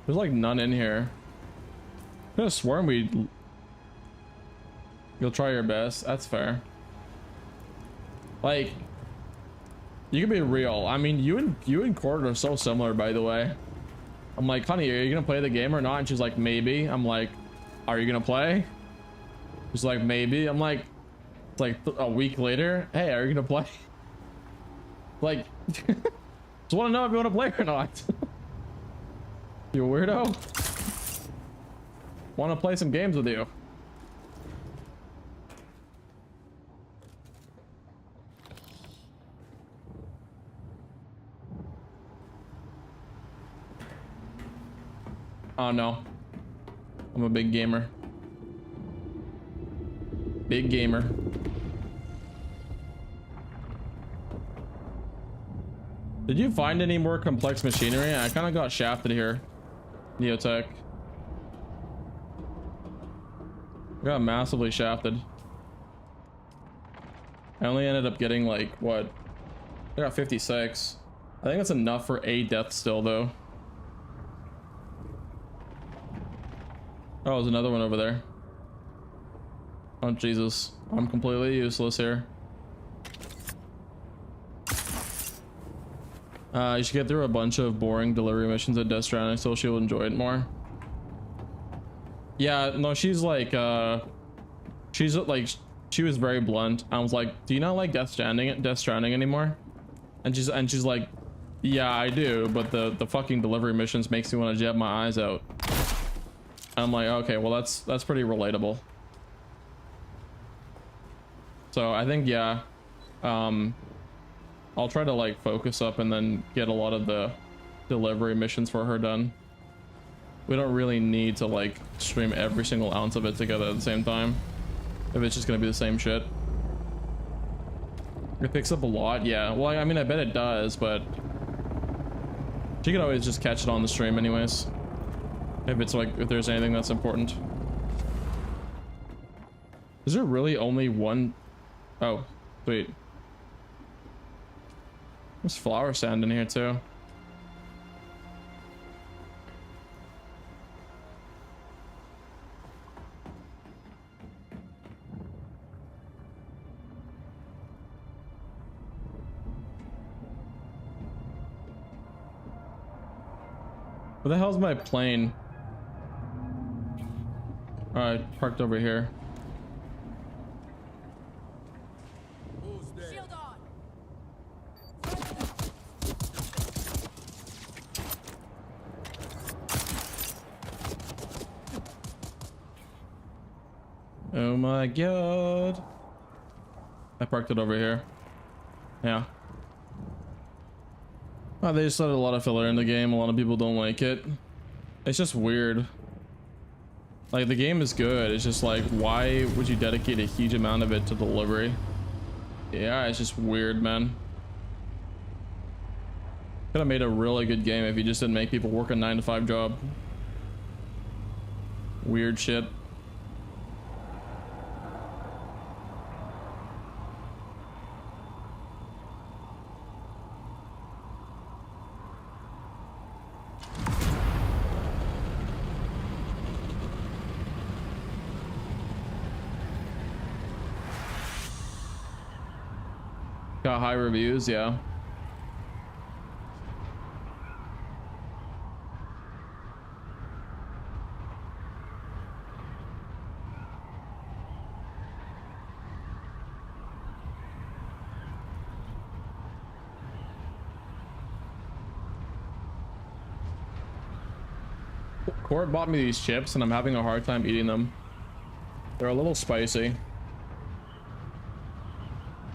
there's like none in here. I could have sworn you'll try your best. That's fair. Like, you can be real. I mean, you and Court are so similar, by the way. I'm like, honey, are you gonna play the game or not? And she's like, maybe. I'm like, are you gonna play? She's like, maybe. I'm like, it's like a week later. Hey, are you gonna play? Like, just want to know if you want to play or not. You weirdo. Want to play some games with you. Oh no, I'm a big gamer. Big gamer. Did you find any more complex machinery? I kind of got shafted here. Neotech. I got massively shafted. I only ended up getting like, what? I got 56. I think that's enough for a death still though. Oh, there's another one over there. Oh, Jesus. I'm completely useless here. You should get through a bunch of boring delivery missions at Death Stranding so she'll enjoy it more. Yeah, no, she was very blunt. I was like, do you not like Death Stranding anymore? And she's like, yeah, I do, but the fucking delivery missions makes me want to jab my eyes out. I'm like, okay, well that's pretty relatable. So I think, yeah, I'll try to like focus up and then get a lot of the delivery missions for her done. We don't really need to like stream every single ounce of it together at the same time if it's just gonna be the same shit. It picks up a lot, yeah. Well, I mean, I bet it does, but she could always just catch it on the stream anyways. If there's anything that's important. Is there really only one? Oh, sweet. There's flower sand in here too. Where the hell's my plane? Alright, parked over here. Shield on. Oh my god. I parked it over here. Yeah. Oh, they just let a lot of filler in the game. A lot of people don't like it. It's just weird. Like, the game is good. It's just like, why would you dedicate a huge amount of it to delivery? Yeah, it's just weird, man. Could have made a really good game if you just didn't make people work a 9-to-5 job. Weird shit. Got high reviews, yeah. Court bought me these chips and I'm having a hard time eating them. They're a little spicy.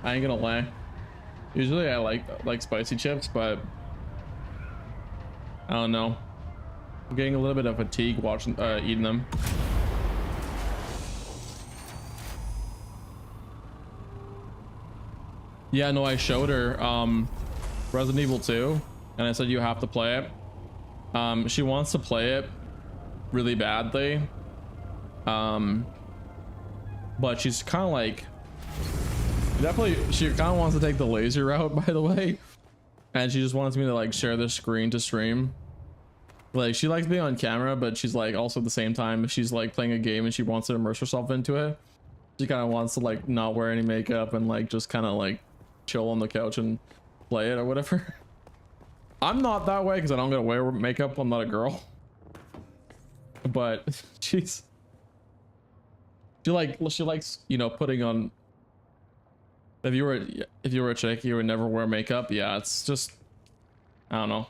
I ain't gonna lie. Usually I like spicy chips, but I don't know. I'm getting a little bit of fatigue watching eating them. Yeah, no, I showed her Resident Evil 2 and I said you have to play it. She wants to play it really badly. But she's kind of like definitely, she kind of wants to take the laser route, by the way, and she just wants me to like share the screen to stream. Like, she likes being on camera, but she's like also at the same time, if she's like playing a game and she wants to immerse herself into it, she kind of wants to like not wear any makeup and like just kind of like chill on the couch and play it or whatever. I'm not that way because I don't gotta wear makeup. I'm not a girl, but she likes, you know, putting on. If you were a chick, you would never wear makeup. Yeah, it's just, I don't know.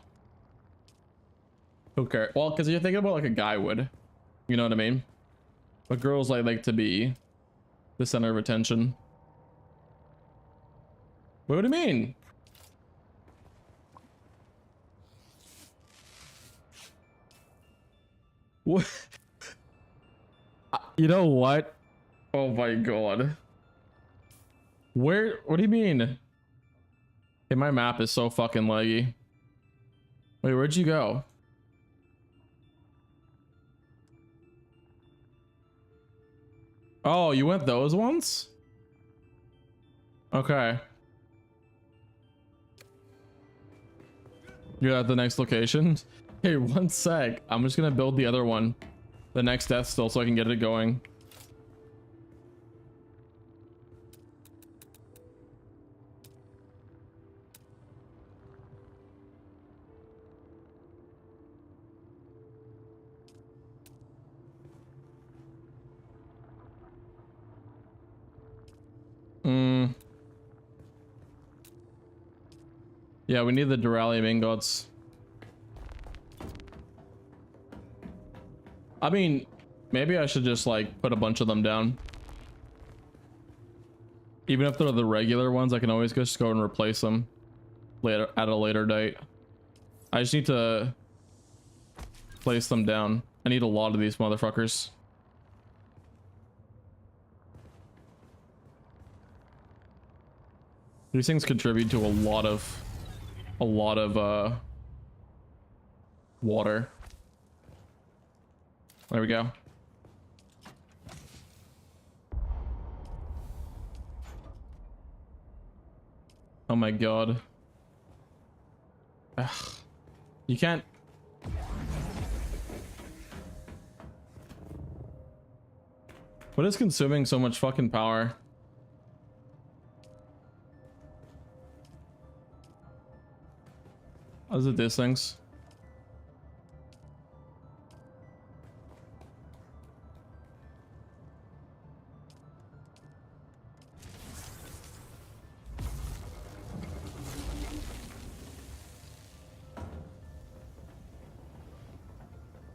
Who cares? Well, because you're thinking about like a guy would, you know what I mean? But girls like to be the center of attention. What do you mean? What? You know what? Oh my god. Where? What do you mean? Hey, my map is so fucking laggy. Wait, where'd you go? Oh, you went those ones? Okay. You're at the next location? Hey, one sec. I'm just gonna build the other one. The next death still so I can get it going. Yeah, we need the duralium ingots. I mean, maybe I should just like put a bunch of them down. Even if they're the regular ones, I can always just go and replace them later at a later date. I just need to place them down. I need a lot of these motherfuckers. These things contribute to a lot of water. There we go. Oh my god. Ugh. You can't. What is consuming so much fucking power? What is it, these things?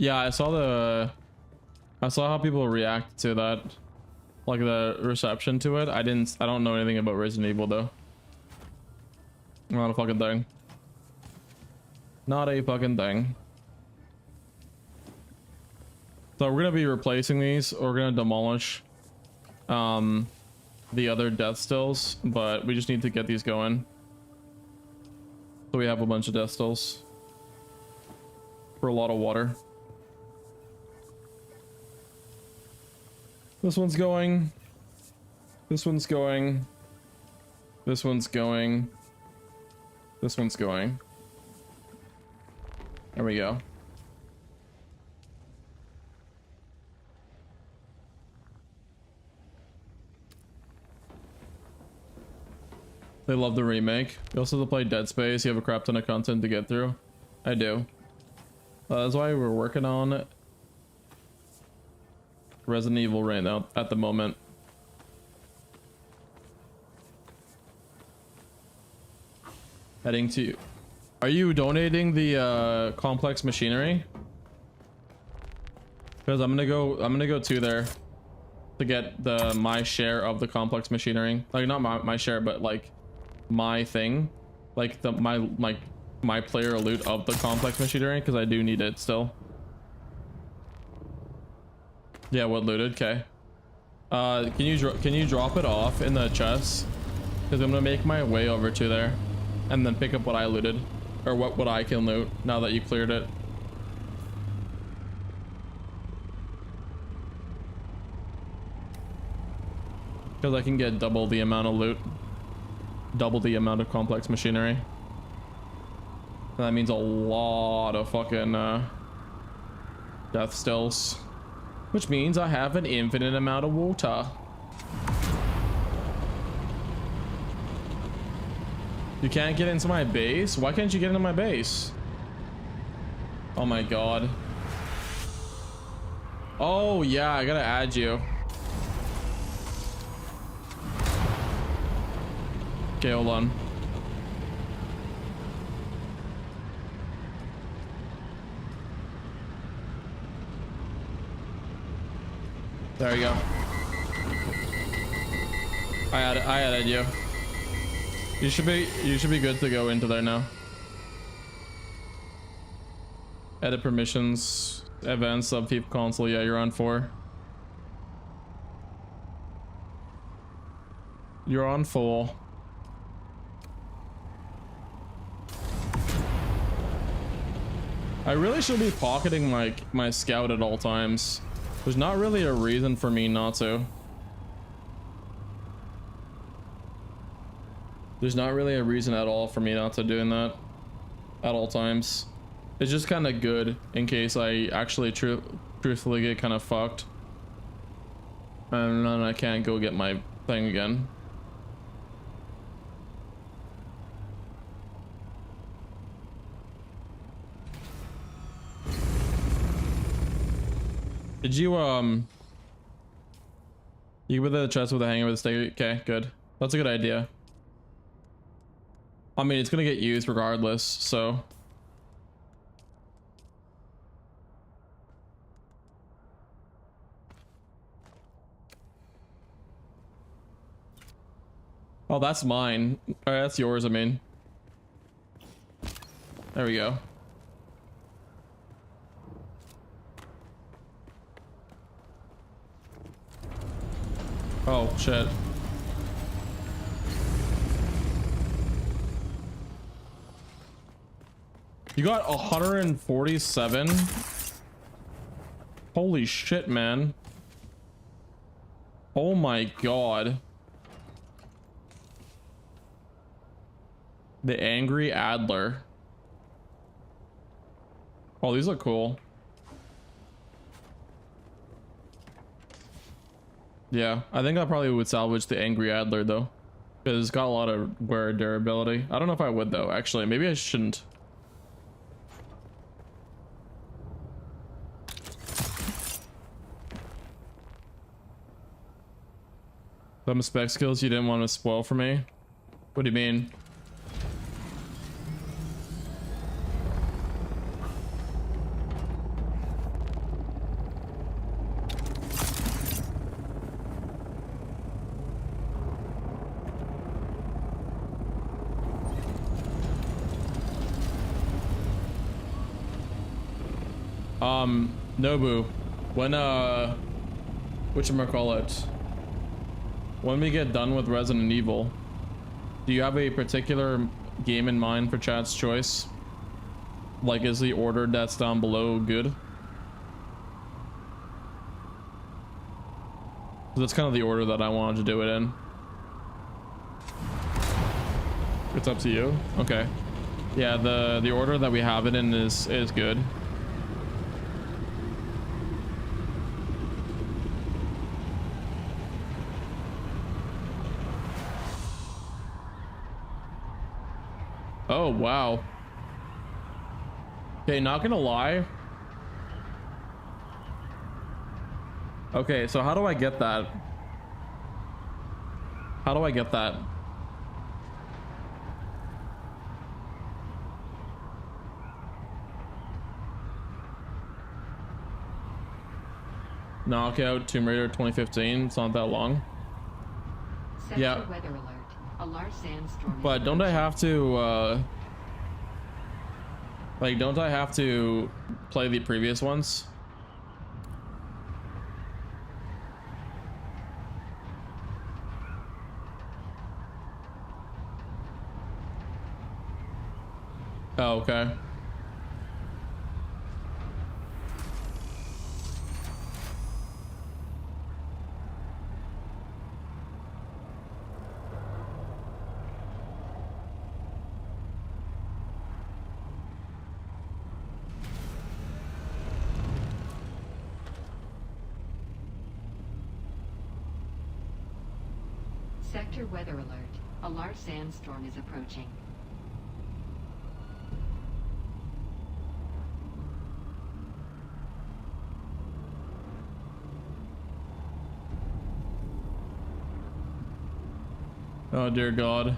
Yeah, I saw how people react to that, like the reception to it. I don't know anything about Resident Evil though. Not a fucking thing. Not a fucking thing. So we're gonna be replacing these. We're gonna demolish the other death stills, but we just need to get these going. So we have a bunch of death stills for a lot of water. This one's going. This one's going. This one's going. This one's going. There we go. They love the remake. You also have to play Dead Space. You have a crap ton of content to get through. I do. That's why we're working on Resident Evil right now at the moment. Heading to... Are you donating the complex machinery? Because I'm gonna go to there to get my share of the complex machinery. Like not my share, but like my thing, like my player loot of the complex machinery, because I do need it still. Yeah, what looted? Okay. Can you drop it off in the chest? Because I'm gonna make my way over to there, and then pick up what I looted, or what I can loot now that you cleared it. Because I can get double the amount of loot, double the amount of complex machinery. And that means a lot of fucking death stills, which means I have an infinite amount of water. You can't get into my base? Why can't you get into my base? Oh my god. Oh yeah, I gotta add you. Okay, hold on. There you go. I added you. You should be good to go into there now. Edit permissions, advanced subpeep console. Yeah, you're on 4. You're on 4. I really should be pocketing my scout at all times. There's not really a reason for me not to. There's not really a reason at all for me not to doing that at all times. It's just kind of good in case I actually truthfully get kind of fucked, and then I can't go get my thing again. Did you you with the chest with the hanger with the stake? Okay, good. That's a good idea. I mean, it's gonna get used regardless, so. Oh, that's mine. All right, that's yours, I mean. There we go. Oh, shit. You got 147? Holy shit, man. Oh my god. The Angry Adler. Oh, these look cool. Yeah, I think I probably would salvage the Angry Adler though, because it's got a lot of wear durability. I don't know if I would though, actually. Maybe I shouldn't. Some spec skills you didn't want to spoil for me? What do you mean? Nobu, when whatchamacallit, when we get done with Resident Evil, do you have a particular game in mind for chat's choice? Like, is the order that's down below good? That's kind of the order that I wanted to do it in. It's up to you. Okay. Yeah, the order that we have it in is good. Oh, wow. Okay, not gonna lie. Okay, so how do I get that? How do I get that? Knockout Tomb Raider 2015. It's not that long. Sector Yeah. weather alert. A large sandstorm. But don't I have to like, don't I have to play the previous ones? Oh, okay. Sector weather alert. A large sandstorm is approaching. Oh dear God.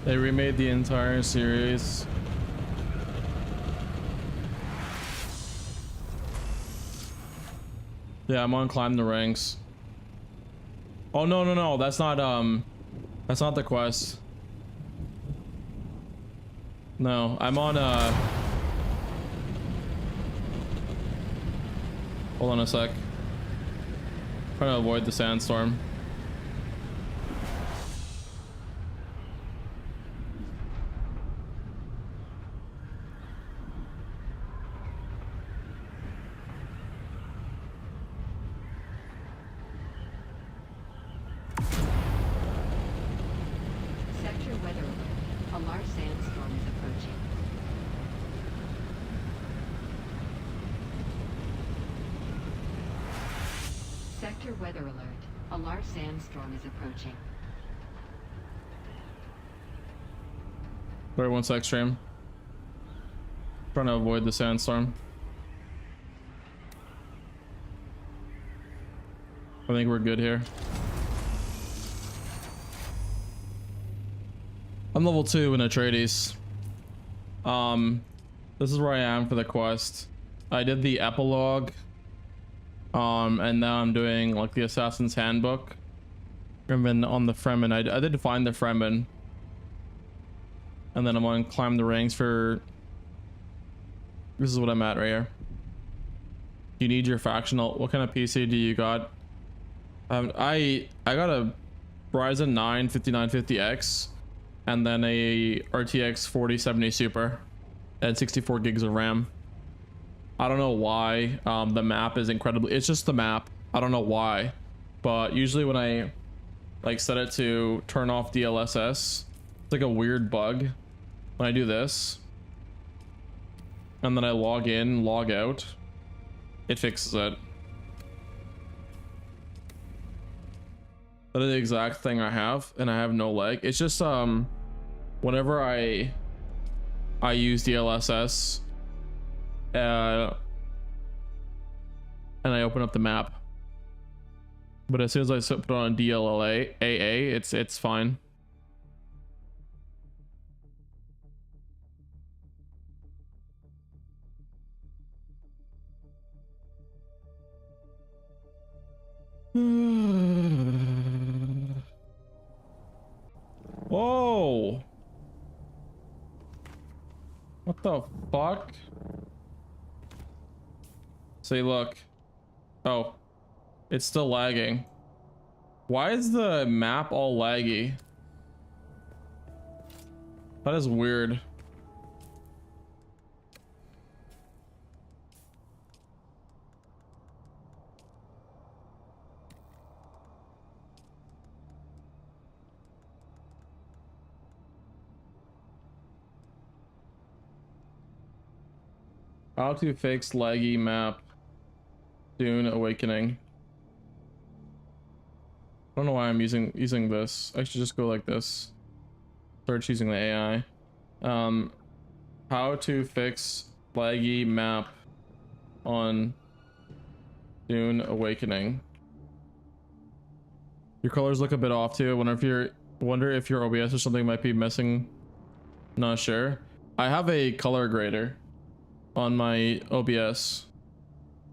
They remade the entire series. Yeah, I'm on Climb the Ranks. Oh no, that's not the quest. No, I'm on hold on a sec. Trying to avoid the sandstorm. Sector weather alert. A large sandstorm is approaching. Sector weather alert. A large sandstorm is approaching. Wait, 1 sec, stream. Trying to avoid the sandstorm. I think we're good here. I'm level 2 in Atreides. This is where I am for the quest. I did the epilogue. And now I'm doing like the Assassin's Handbook. And then on the Fremen, I did find the Fremen. And then I'm on Climb the Ranks for... This is what I'm at right here. You need your factional... What kind of PC do you got? I got a Ryzen 9 5950X. And then a RTX 4070 Super. And 64 gigs of RAM. I don't know why. The map is incredibly... It's just the map. I don't know why. But usually when I like set it to turn off DLSS, it's like a weird bug. When I do this and then I log in, log out, it fixes it. That is the exact thing I have, and I have no lag. It's just whenever I use DLSS and I open up the map, but as soon as I put on DLLA AA, it's fine. Whoa. What the fuck? See, look. Oh, it's still lagging. Why is the map all laggy? That is weird. How to fix laggy map. Dune Awakening. I don't know why I'm using this. I should just go like this. Start using the AI. How to fix laggy map on Dune Awakening. Your colors look a bit off too. Wonder if your OBS or something might be missing. Not sure. I have a color grader on my OBS,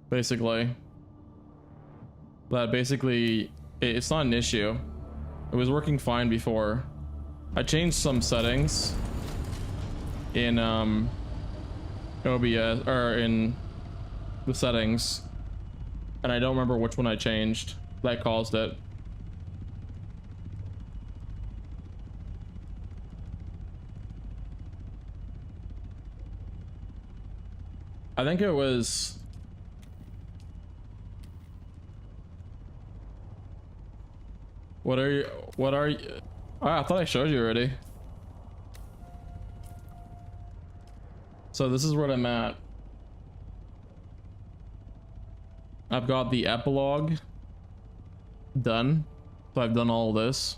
basically. That basically, it's not an issue. It was working fine before. I changed some settings in OBS, or in the settings, and I don't remember which one I changed that caused it. I think it was what are you oh, I thought I showed you already. So this is where I'm at. I've got the epilogue done, so I've done all this.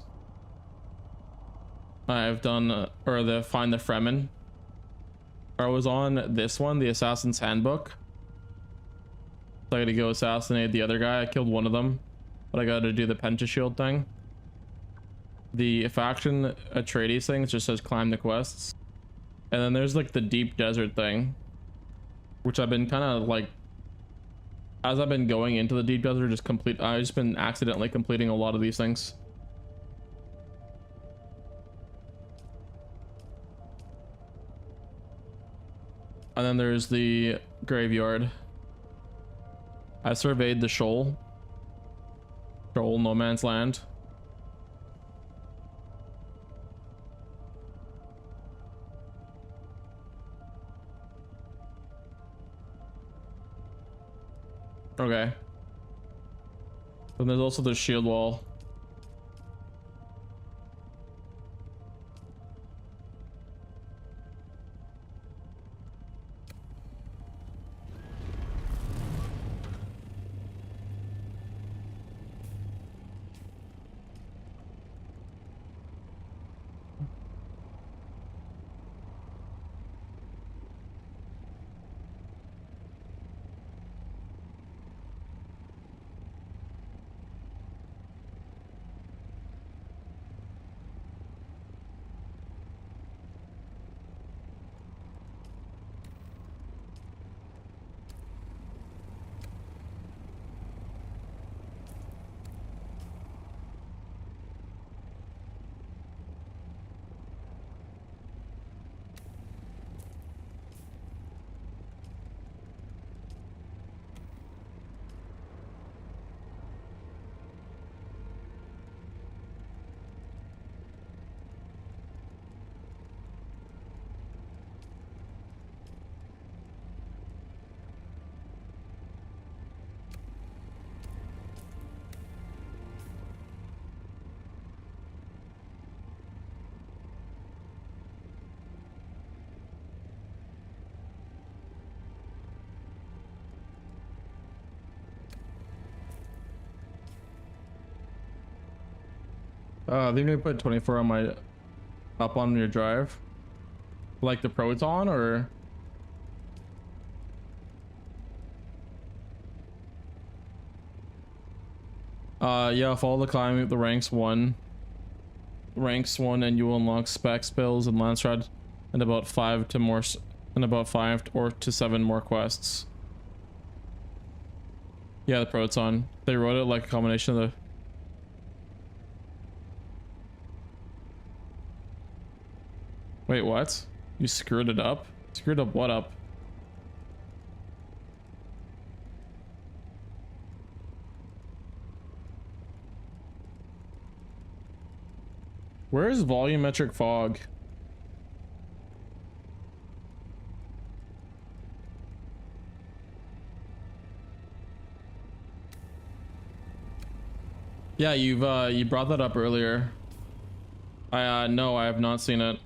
I've done or the find the Fremen. I was on this one, the Assassin's Handbook. So I gotta go assassinate the other guy. I killed one of them, but I gotta do the Pentashield thing. The faction Atreides thing just says climb the quests. And then there's like the deep desert thing, which I've been kind of like, as I've been going into the deep desert, I've just been accidentally completing a lot of these things. And then there's the graveyard. I surveyed the Shoal, no man's land. Okay. Then there's also the shield wall. They may put 24 on my up on your drive, like the Proton, or yeah, follow the climb the ranks one, and you will unlock spec spills and lance rod, and about 5 or to 7 more quests. Yeah, the proton. They wrote it like a combination of the... Wait, what? You screwed it up? Screwed up what up? Where is volumetric fog? Yeah, you brought that up earlier. No, I have not seen it.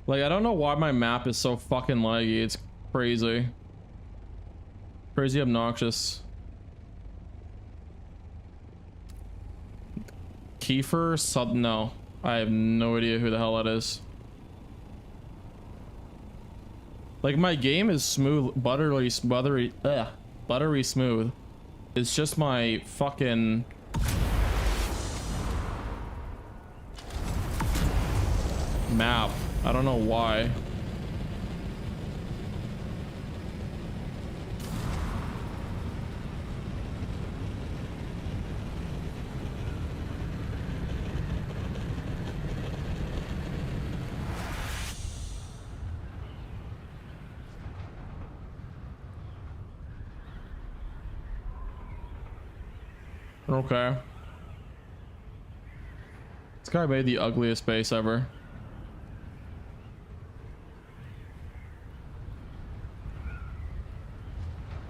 Like, I don't know why my map is so fucking laggy. It's crazy. Crazy obnoxious. Kiefer Sub, no. I have no idea who the hell that is. Like, my game is smooth, buttery smooth. It's just my fucking... map. I don't know why. Okay. This guy made the ugliest base ever.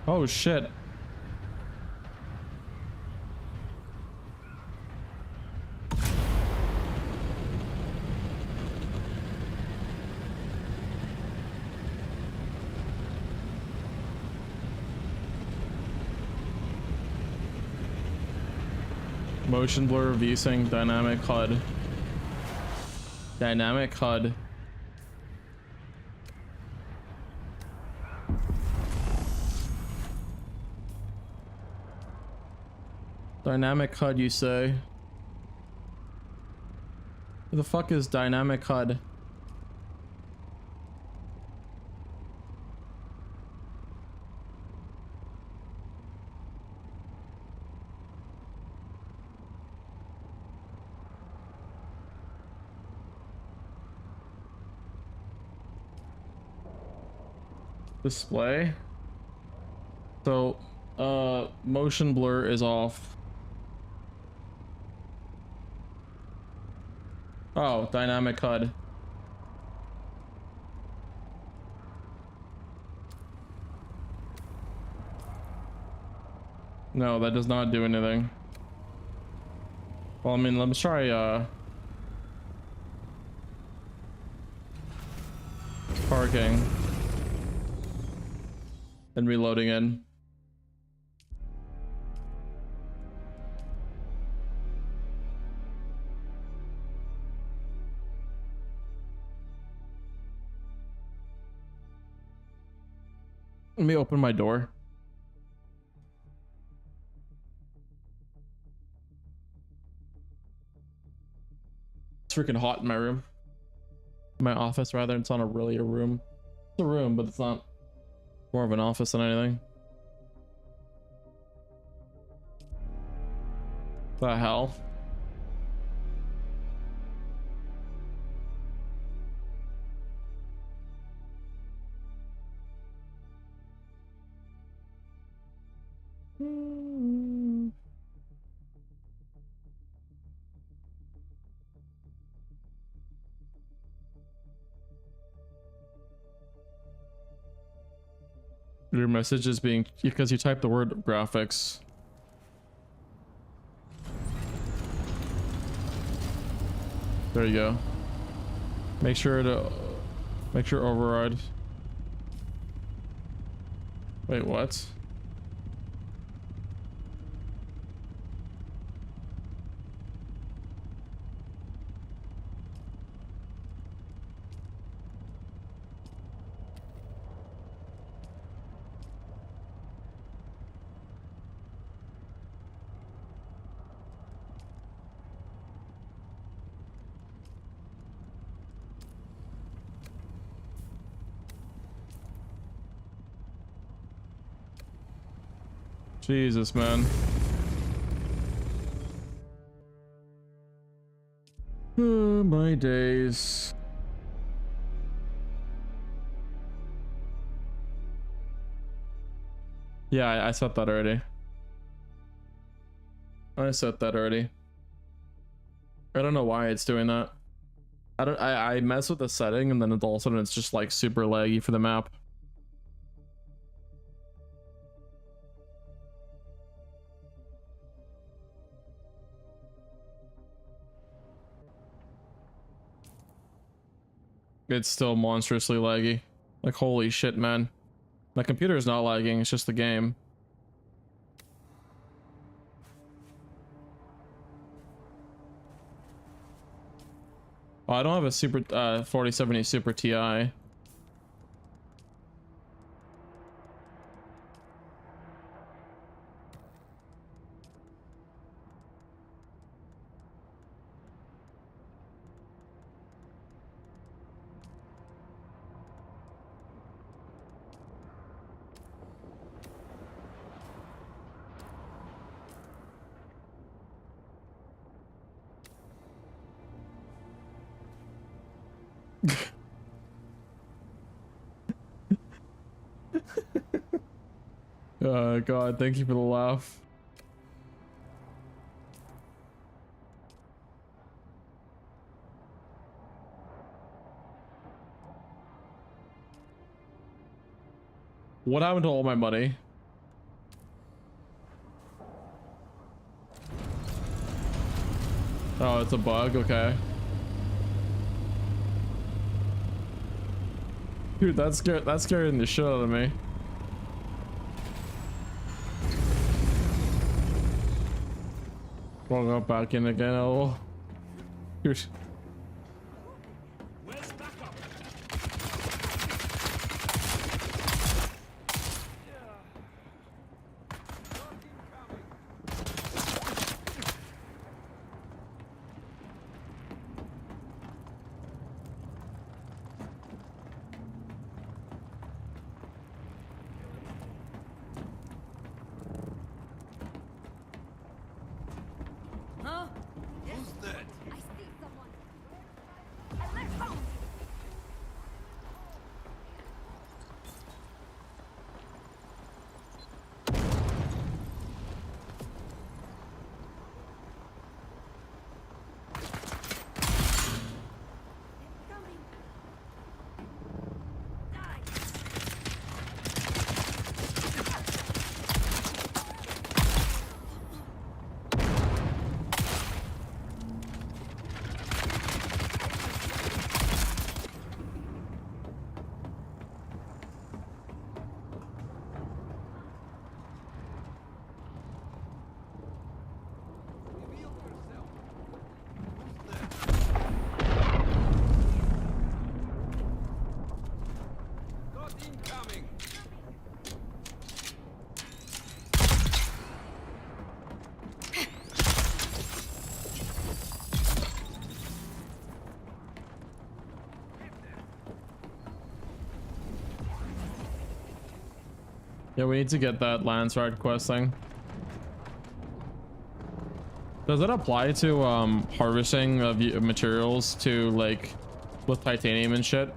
Oh shit. Motion blur, VSync, dynamic HUD. Dynamic HUD. Dynamic HUD, you say? Who the fuck is dynamic HUD? Display. So, motion blur is off. Oh, dynamic HUD. No, that does not do anything. Well, I mean, let's try, parking. And reloading in. Let me open my door. It's freaking hot in my room. My office, rather. It's not really a room. It's a room, but it's not. More of an office than anything. The hell? Your message is being, because you typed the word graphics. There you go. Make sure override. Wait, what? Jesus, man. Oh, my days. Yeah, I set that already. I set that already. I don't know why it's doing that. I mess with the setting and then all of a sudden it's just like super laggy for the map. It's still monstrously laggy. Like, holy shit, man. My computer is not lagging, it's just the game. Oh, I don't have a super 4070 Super Ti. Oh god, thank you for the laugh. What happened to all my money? Oh, it's a bug, okay. Dude, that's scaring the shit out of me. Going up back in again, oh. Here's Huh? Who's that? I see someone. Alert home. Coming. Die. yeah, we need to get that Lance Ride quest thing. Does it apply to harvesting of materials to like with titanium and shit?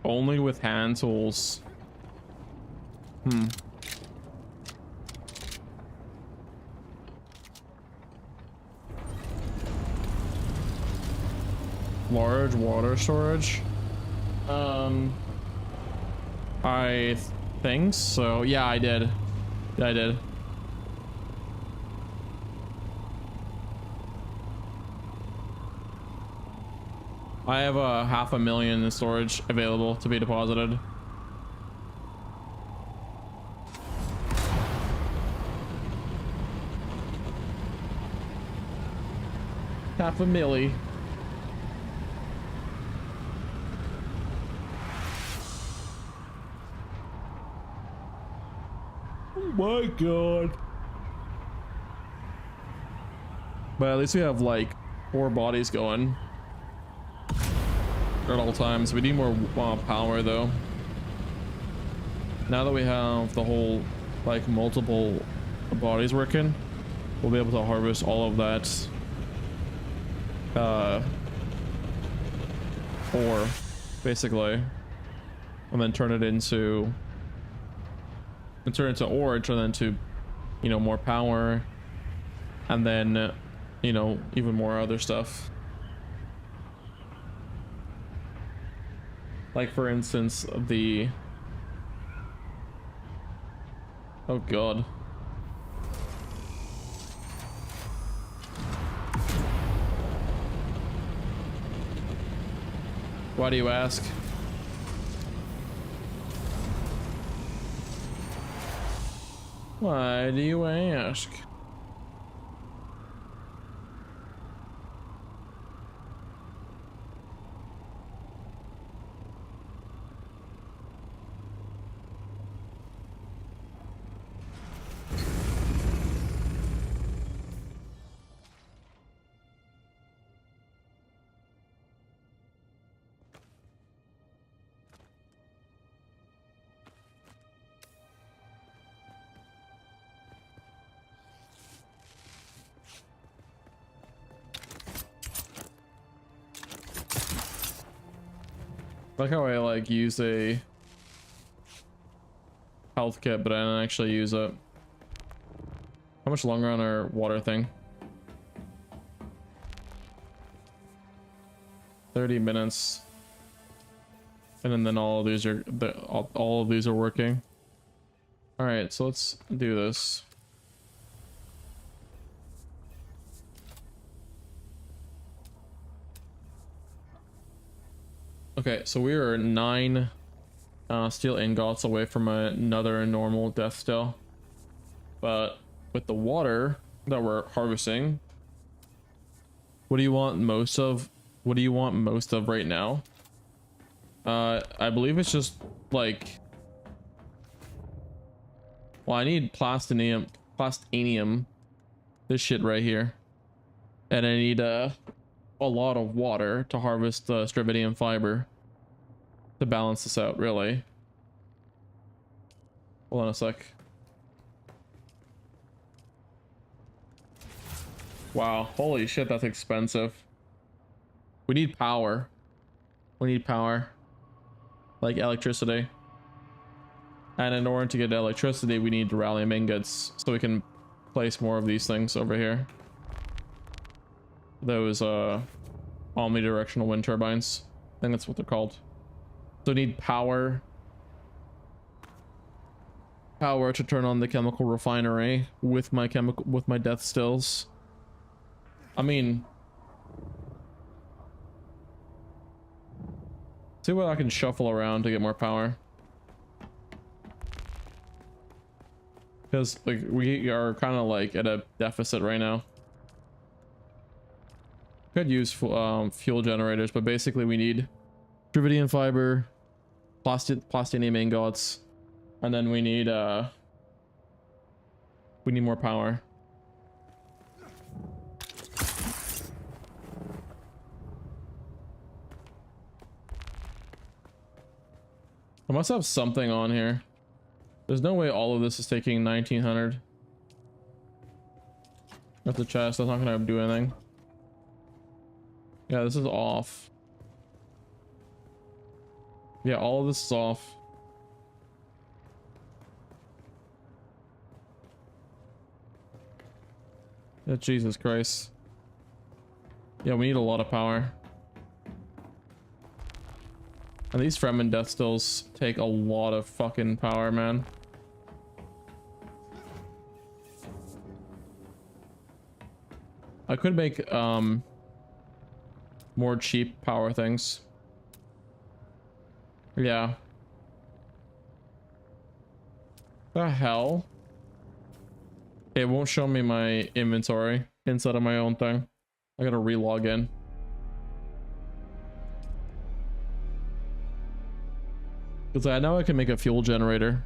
Only with hand tools. Hmm. Large water storage. I think so. Yeah, I did. Yeah, I did. I have a 500,000 in storage available to be deposited. $500,000. Oh my god. But at least we have like 4 bodies going at all times. We need more power though. Now that we have the whole like multiple bodies working, we'll be able to harvest all of that ore basically, and then turn it into ore, turn it into, you know, more power, and then, you know, even more other stuff. Like for instance, the, oh god. Why do you ask? Why do you ask? I like how I like use a health kit, but I didn't actually use it. How much longer on our water thing? 30 minutes. And then all of these are all of these are working. All right, so let's do this. Okay, so we are 9 steel ingots away from another normal death still. But with the water that we're harvesting, what do you want most of? What do you want most of right now? I believe it's just like, well, I need plastinium, this shit right here, and I need a lot of water to harvest the stridinium fiber to balance this out, really. Hold on a sec. Wow, holy shit, that's expensive. We need power. We need power. Like electricity. And in order to get electricity, we need duralium ingots, so we can place more of these things over here. Those omnidirectional wind turbines. I think that's what they're called. So we need power to turn on the chemical refinery with my death stills. I mean, see what I can shuffle around to get more power. Because like we are kind of like at a deficit right now. Could use fuel generators, but basically we need Tritium fiber, plastinium ingots, and then we need more power. I must have something on here. There's no way all of this is taking 1900. That's the chest. That's not gonna do anything. Yeah, this is off. Yeah, all of this is off. Yeah, Jesus Christ. Yeah, we need a lot of power. And these Fremen death stills take a lot of fucking power, man. I could make more cheap power things. Yeah. The hell? It won't show me my inventory inside of my own thing. I gotta re-log in. Because I know I can make a fuel generator.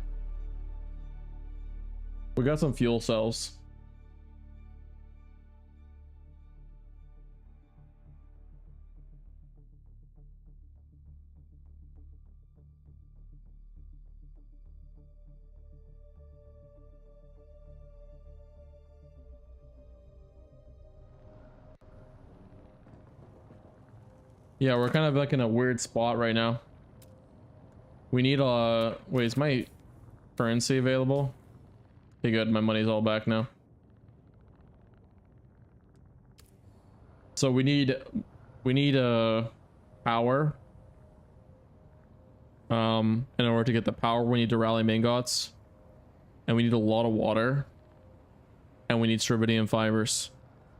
We got some fuel cells. Yeah, we're kind of like in a weird spot right now. We need wait, is my currency available? Okay, good. My money's all back now. So we need power. In order to get the power, we need to rally Mingots, and we need a lot of water, and we need Strividium fibers.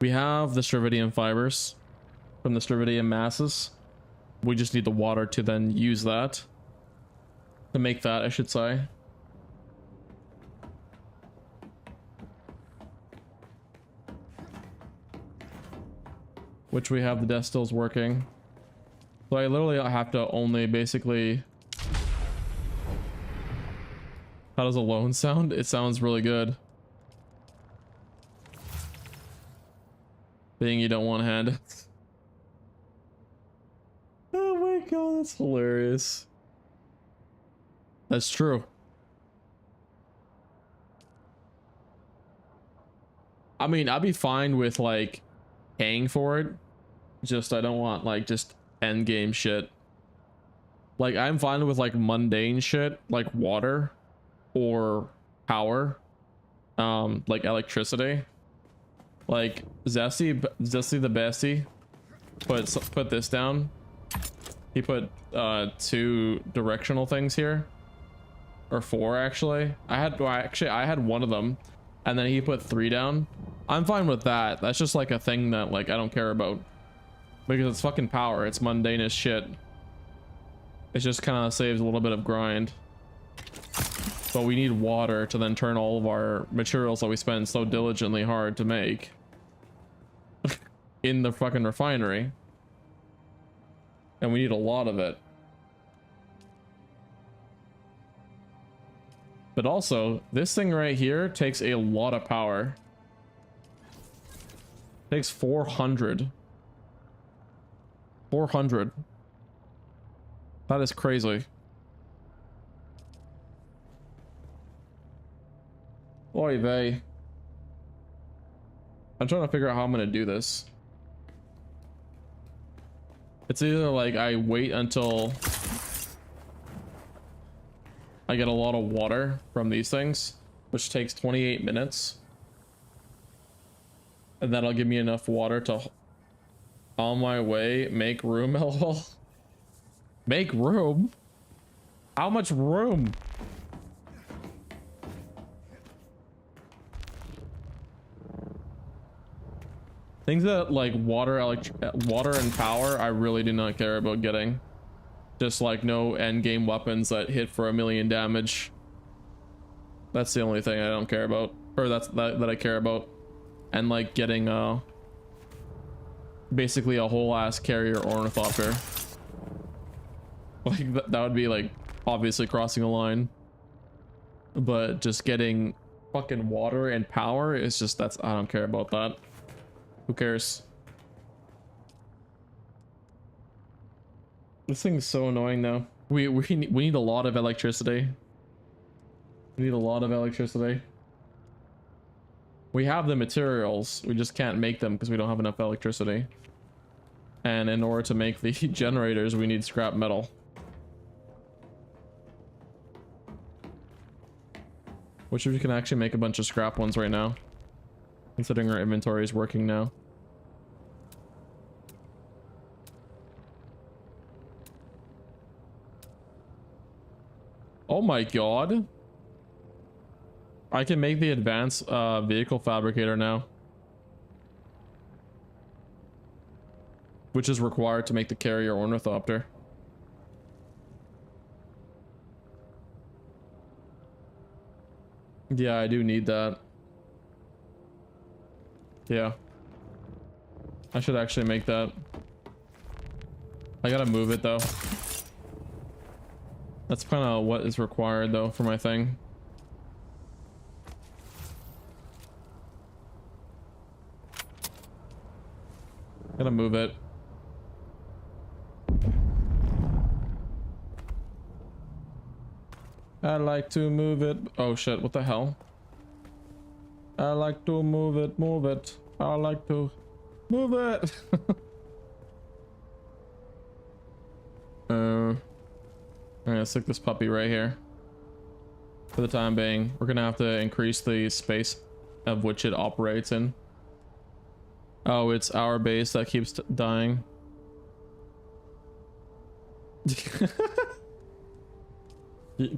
We have the Strividium fibers from the Strividium masses. We just need the water to then use that to make that, I should say. Which we have the destills working. So I literally have to only basically... How does alone sound? It sounds really good. Being you don't want hand. Oh my god, that's hilarious. That's true. I mean, I'd be fine with like paying for it. Just I don't want like just end game shit. Like I'm fine with like mundane shit like water or power, like electricity. Like Zesty the bestie put this down. He put 2 directional things here, or 4 actually. I had one of them, and then he put 3 down. I'm fine with that. That's just like a thing that like I don't care about, because it's fucking power. It's mundane as shit. It just kind of saves a little bit of grind. But we need water to then turn all of our materials that we spend so diligently hard to make in the fucking refinery. And we need a lot of it. But also, this thing right here takes a lot of power. It takes 400. 400. That is crazy. Oy vey. I'm trying to figure out how I'm gonna do this. It's either like I wait until I get a lot of water from these things, which takes 28 minutes, and that'll give me enough water to, on my way, make room. LOL. Make room? How much room? Things that like water and power, I really do not care about getting. Just like no end game weapons that hit for 1,000,000 damage. That's the only thing I don't care about, or that I care about. And like getting basically a whole ass carrier Ornithopter. Like that would be like obviously crossing a line. But just getting fucking water and power is just, I don't care about that. Who cares? This thing's so annoying though. We need a lot of electricity. We need a lot of electricity. We have the materials, we just can't make them because we don't have enough electricity. And in order to make the generators, we need scrap metal. Which we can actually make a bunch of scrap ones right now, considering our inventory is working now. Oh my god. I can make the advanced vehicle fabricator now, which is required to make the carrier Ornithopter. Yeah, I do need that. Yeah. I should actually make that. I gotta move it though. That's kind of what is required though for my thing. Gotta move it. I like to move it. Oh shit, what the hell? I like to move it, move it. I like to move it. I'm gonna stick this puppy right here. For the time being, we're gonna have to increase the space of which it operates in. Oh, it's our base that keeps dying.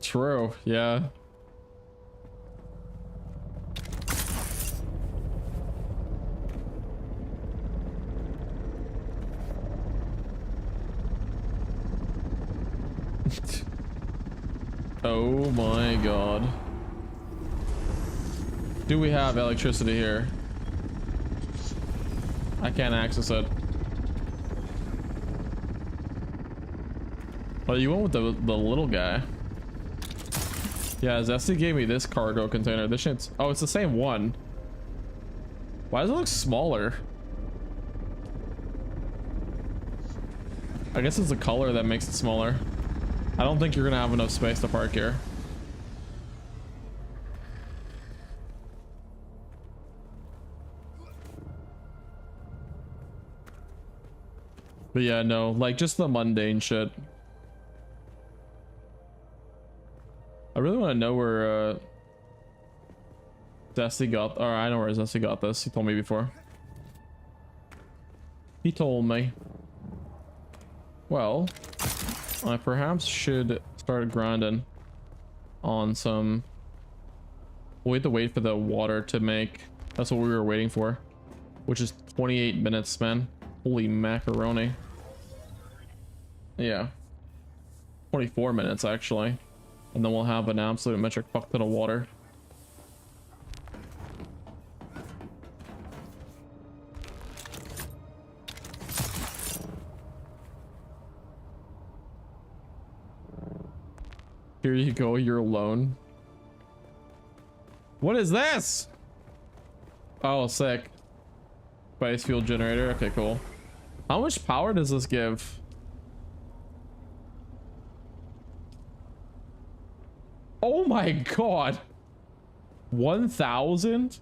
True, yeah. Oh my god. Do we have electricity here? I can't access it. Oh, you went with the little guy. Yeah, Zesty gave me this cargo container. This shit's... Oh, it's the same one. Why does it look smaller? I guess it's the color that makes it smaller. I don't think you're gonna have enough space to park here. But yeah, no, like just the mundane shit. I really want to know where Zesty got, or I know where Zesty got this. He told me before. He told me. Well, I perhaps should start grinding on some... We have to wait for the water to make. That's what we were waiting for. Which is 28 minutes, man. Holy macaroni. Yeah. 24 minutes, actually. And then we'll have an absolute metric fuck ton of water. Here you go, you're alone. What is this? Oh, sick. Spice fuel generator. Okay, cool. How much power does this give? Oh my god. 1,000?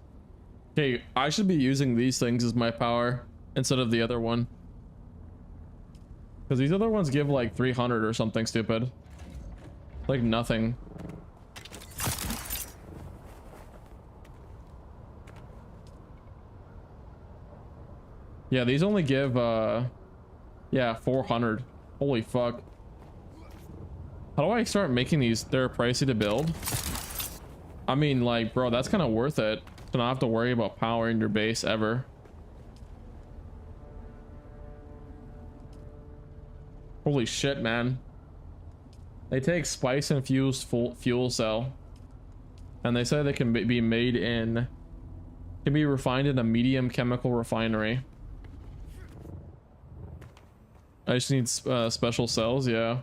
Okay, I should be using these things as my power instead of the other one. Because these other ones give like 300 or something stupid. Like nothing. Yeah, these only give yeah, 400. Holy fuck. How do I start making these? They're pricey to build. I mean, like, bro, that's kind of worth it to not have to worry about powering your base ever. Holy shit, man. They take spice infused fuel cell, and they say they can be made in, can be refined in a medium chemical refinery. I just need special cells, yeah.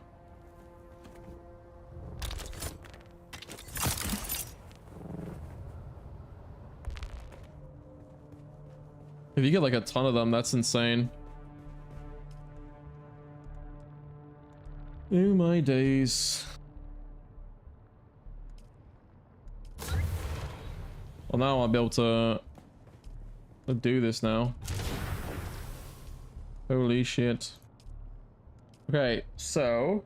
If you get like a ton of them, that's insane. Oh my days. Well, now I'll be able to do this now. Holy shit. Okay, so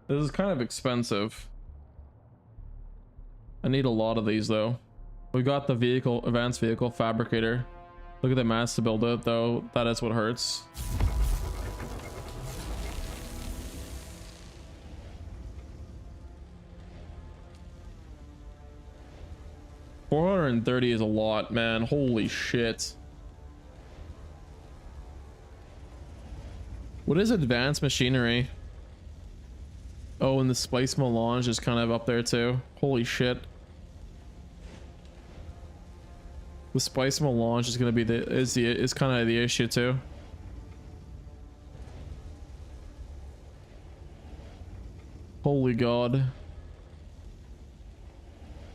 this is kind of expensive. I need a lot of these though. We got the vehicle, advanced vehicle fabricator. Look at the mass to build it though. That is what hurts. $430 is a lot, man. Holy shit. What is advanced machinery? Oh, and the spice melange is kind of up there too. Holy shit. The spice melange is gonna be is kind of the issue too. Holy god.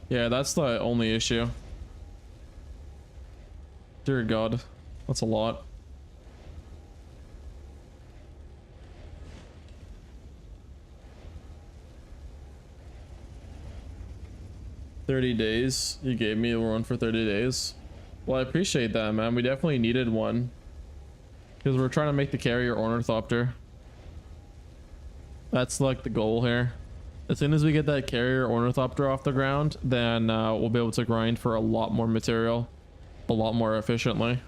Yeah, that's the only issue. Dear god, that's a lot. $30 days. You gave me a run for 30 days. Well, I appreciate that, man. We definitely needed one because we're trying to make the carrier Ornithopter. That's like the goal here. As soon as we get that carrier ornithopter off the ground, then we'll be able to grind for a lot more material, a lot more efficiently.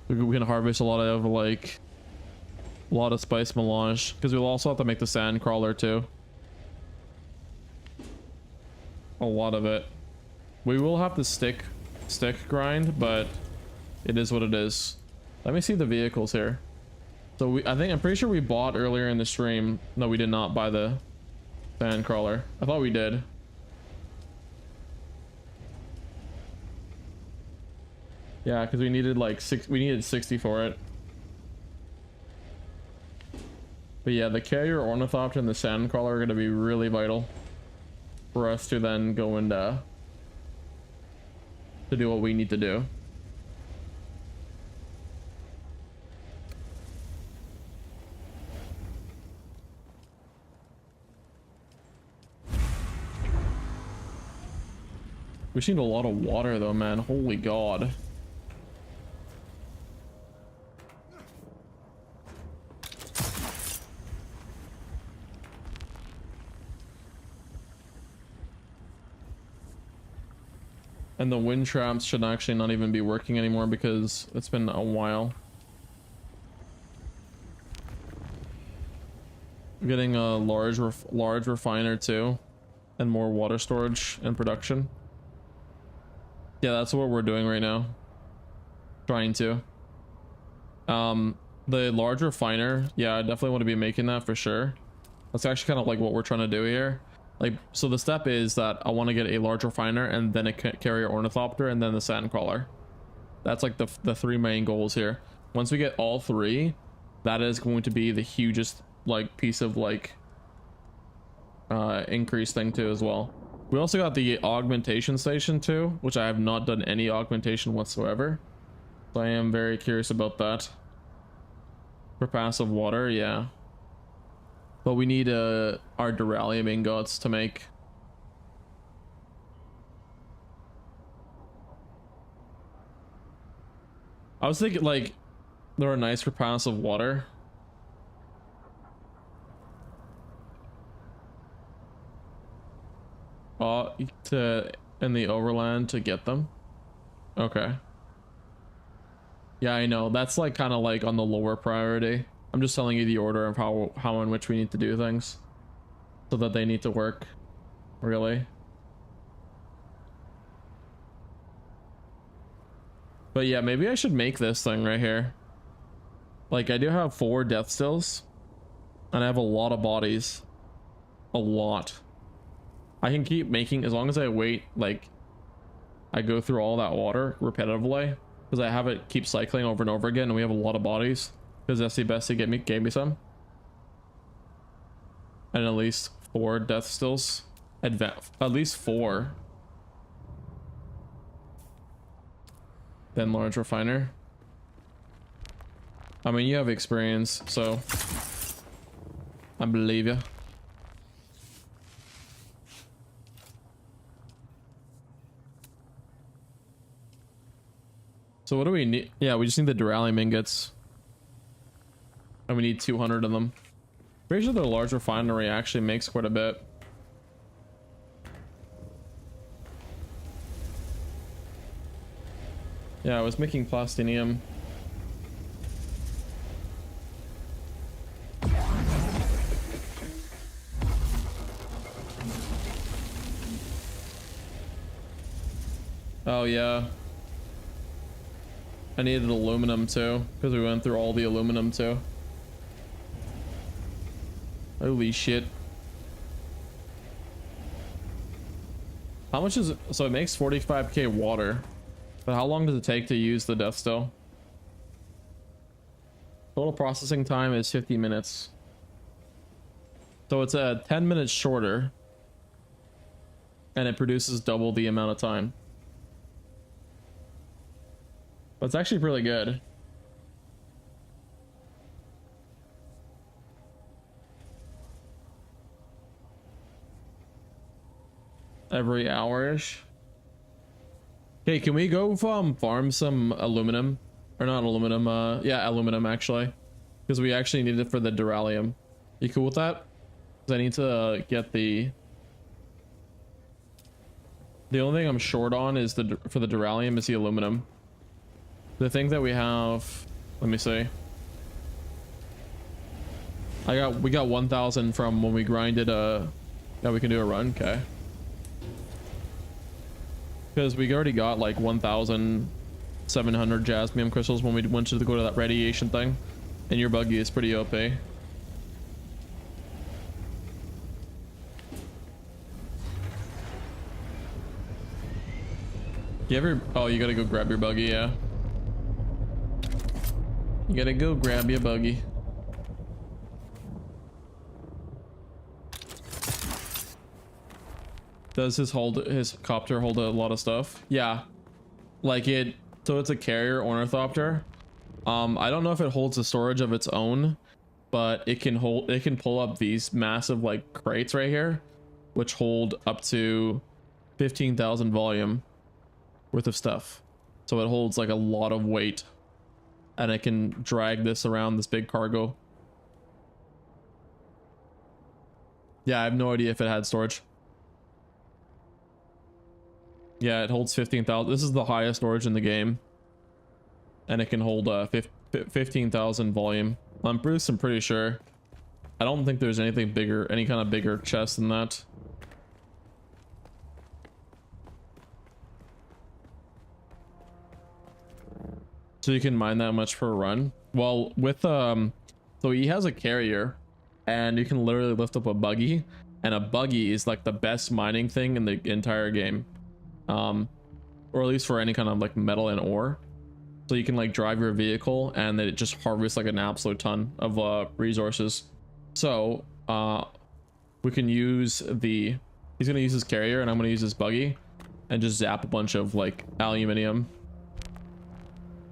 We can harvest a lot of like a lot of spice melange, because we'll also have to make the sand crawler too. A lot of it. We will have to stick grind, but it is what it is. Let me see the vehicles here. So I'm pretty sure we bought earlier in the stream. No, we did not buy the sand crawler. I thought we did. Yeah, because we needed like we needed 60 for it. But yeah, the carrier ornithopter and the sand crawler are going to be really vital for us to then go and to do what we need to do. We need a lot of water though, man. Holy God. And the wind traps should actually not even be working anymore because it's been a while. We're getting a large refiner too, and more water storage and production. Yeah, that's what we're doing right now. Trying to. The large refiner, yeah, I definitely want to be making that for sure. That's actually kind of like what we're trying to do here. Like, so the step is that I want to get a large refiner and then a carrier ornithopter and then the sand crawler. That's like the three main goals here. Once we get all three, that is going to be the hugest like piece of like increase thing too as well. We also got the augmentation station too, which I have not done any augmentation whatsoever. So I am very curious about that. For passive water, yeah. But we need our duralium ingots to make. I was thinking like they were nice for passive water. In the overland to get them. Okay. Yeah, I know. That's like kind of like on the lower priority. I'm just telling you the order of how in which we need to do things so that they need to work really. But yeah, maybe I should make this thing right here. Like I do have 4 death stills and I have a lot of bodies. A lot. I can keep making as long as I wait, like I go through all that water repetitively because I have it keep cycling over and over again and we have a lot of bodies. Because that's the best they gave me some. And at least 4 death stills. At least 4. Then large refiner. I mean, you have experience, so I believe you. So what do we need? Yeah, we just need the duralium ingots. And we need 200 of them. Pretty sure the large refinery actually makes quite a bit. Yeah, I was making plastinium. Oh yeah. I needed aluminum too, because we went through all the aluminum too. Holy shit. How much is it? So it makes 45k water. But how long does it take to use the death still? Total processing time is 50 minutes. So it's 10 minutes shorter. And it produces double the amount of time. But it's actually really good. Every hour-ish. Okay, can we go farm some aluminum? Or not aluminum, yeah, aluminum actually. Because we actually need it for the duralium. You cool with that? 'Cause I need to get the only thing I'm short on is for the duralium is the aluminum. The thing that we have, let me see. We got 1,000 from when we grinded yeah, we can do a run, okay. Because we already got like 1,700 jasmium crystals when we went to go to that radiation thing. And your buggy is pretty OP. You ever, oh, you gotta go grab your buggy, yeah. You gotta go grab your buggy. Does his copter hold a lot of stuff? Yeah. Like it, so it's a carrier ornithopter. I don't know if it holds a storage of its own, but it can pull up these massive like crates right here, which hold up to 15,000 volume worth of stuff. So it holds like a lot of weight, and it can drag this around, this big cargo. Yeah, I have no idea if it had storage. Yeah, it holds 15,000. This is the highest storage in the game, and it can hold 15,000 volume. I'm pretty sure. I don't think there's anything bigger, any kind of bigger chest than that. So you can mine that much per run. Well, with so he has a carrier, and you can literally lift up a buggy, and a buggy is like the best mining thing in the entire game. Or at least for any kind of like metal and ore. So you can like drive your vehicle and then it just harvests like an absolute ton of resources. So we can use he's gonna use his carrier and I'm gonna use his buggy and just zap a bunch of like aluminium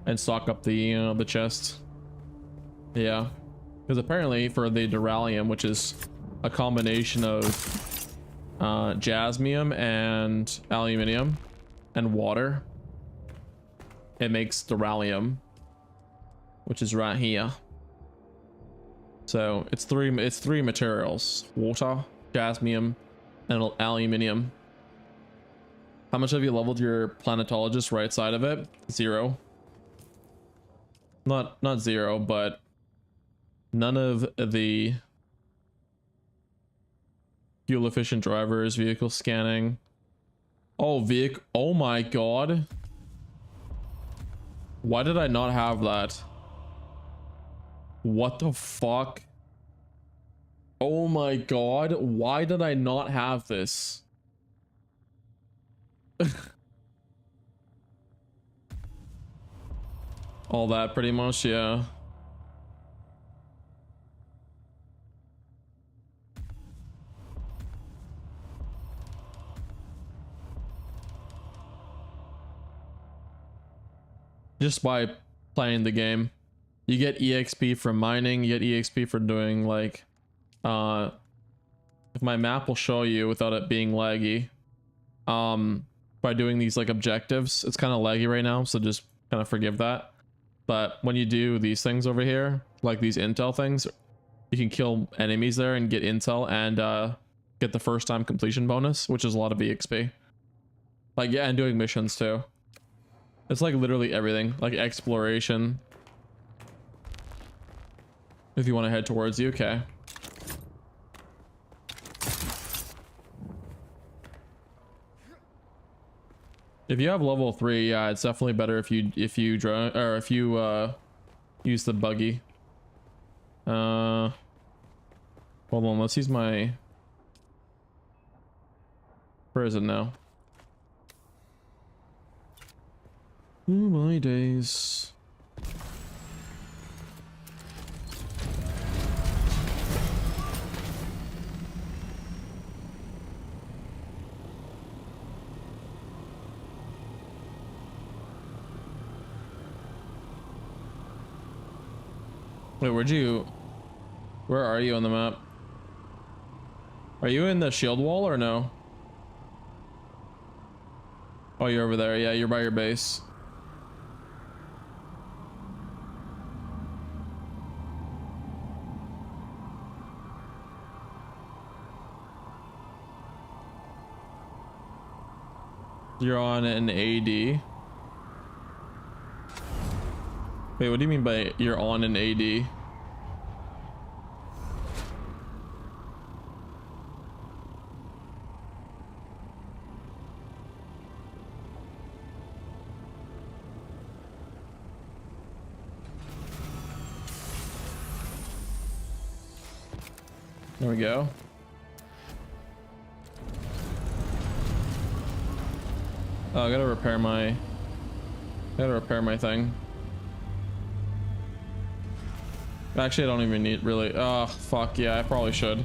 and stock up the chest. Yeah, because apparently for the duralium, which is a combination of jasmium and aluminium and water, it makes duralium, which is right here. So it's three materials: water, jasmium, and aluminium. How much have you leveled your planetologist right side of it? 0. Not 0, but none of the fuel efficient drivers, vehicle scanning. Oh, oh my god. Why did I not have that? What the fuck? Oh my god, why did I not have this? All that pretty much, yeah. Just by playing the game. You get EXP from mining, you get EXP for doing like if my map will show you without it being laggy. By doing these like objectives, it's kind of laggy right now, so just kind of forgive that. But when you do these things over here, like these intel things, you can kill enemies there and get intel and get the first time completion bonus, which is a lot of EXP. Like, yeah, and doing missions too. It's like literally everything, like exploration. If you want to head towards the UK. If you have level 3, yeah, it's definitely better if you use the buggy. Hold on, let's use my. Where is it now? Oh my days. Wait, where are you on the map? Are you in the shield wall or no? Oh, you're over there. Yeah, you're by your base. You're on an AD. Wait, what do you mean by you're on an AD? There we go. Oh, I gotta repair my thing. Actually, I don't even need really. Oh, fuck yeah, I probably should.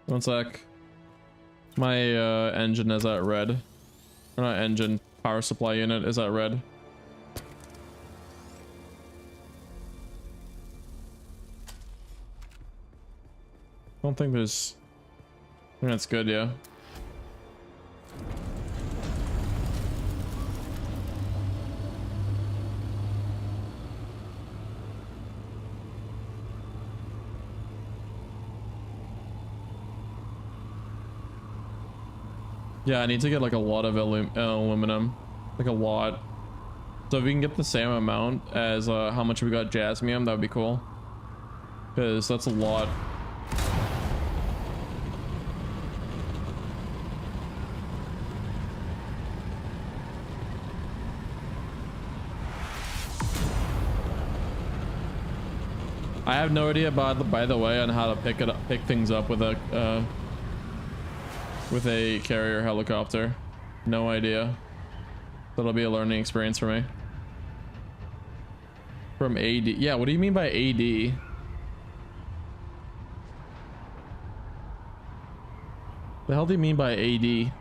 One sec. My engine is at red. Or not engine, power supply unit is at red. I don't think there's... I think that's good, yeah. Yeah, I need to get like a lot of aluminum. Like a lot. So if we can get the same amount as how much we got jasmium, that would be cool. Because that's a lot. I have no idea about, by the way, on how to pick things up with a carrier helicopter. No idea. That'll be a learning experience for me. From AD. Yeah, what do you mean by AD? The hell do you mean by AD?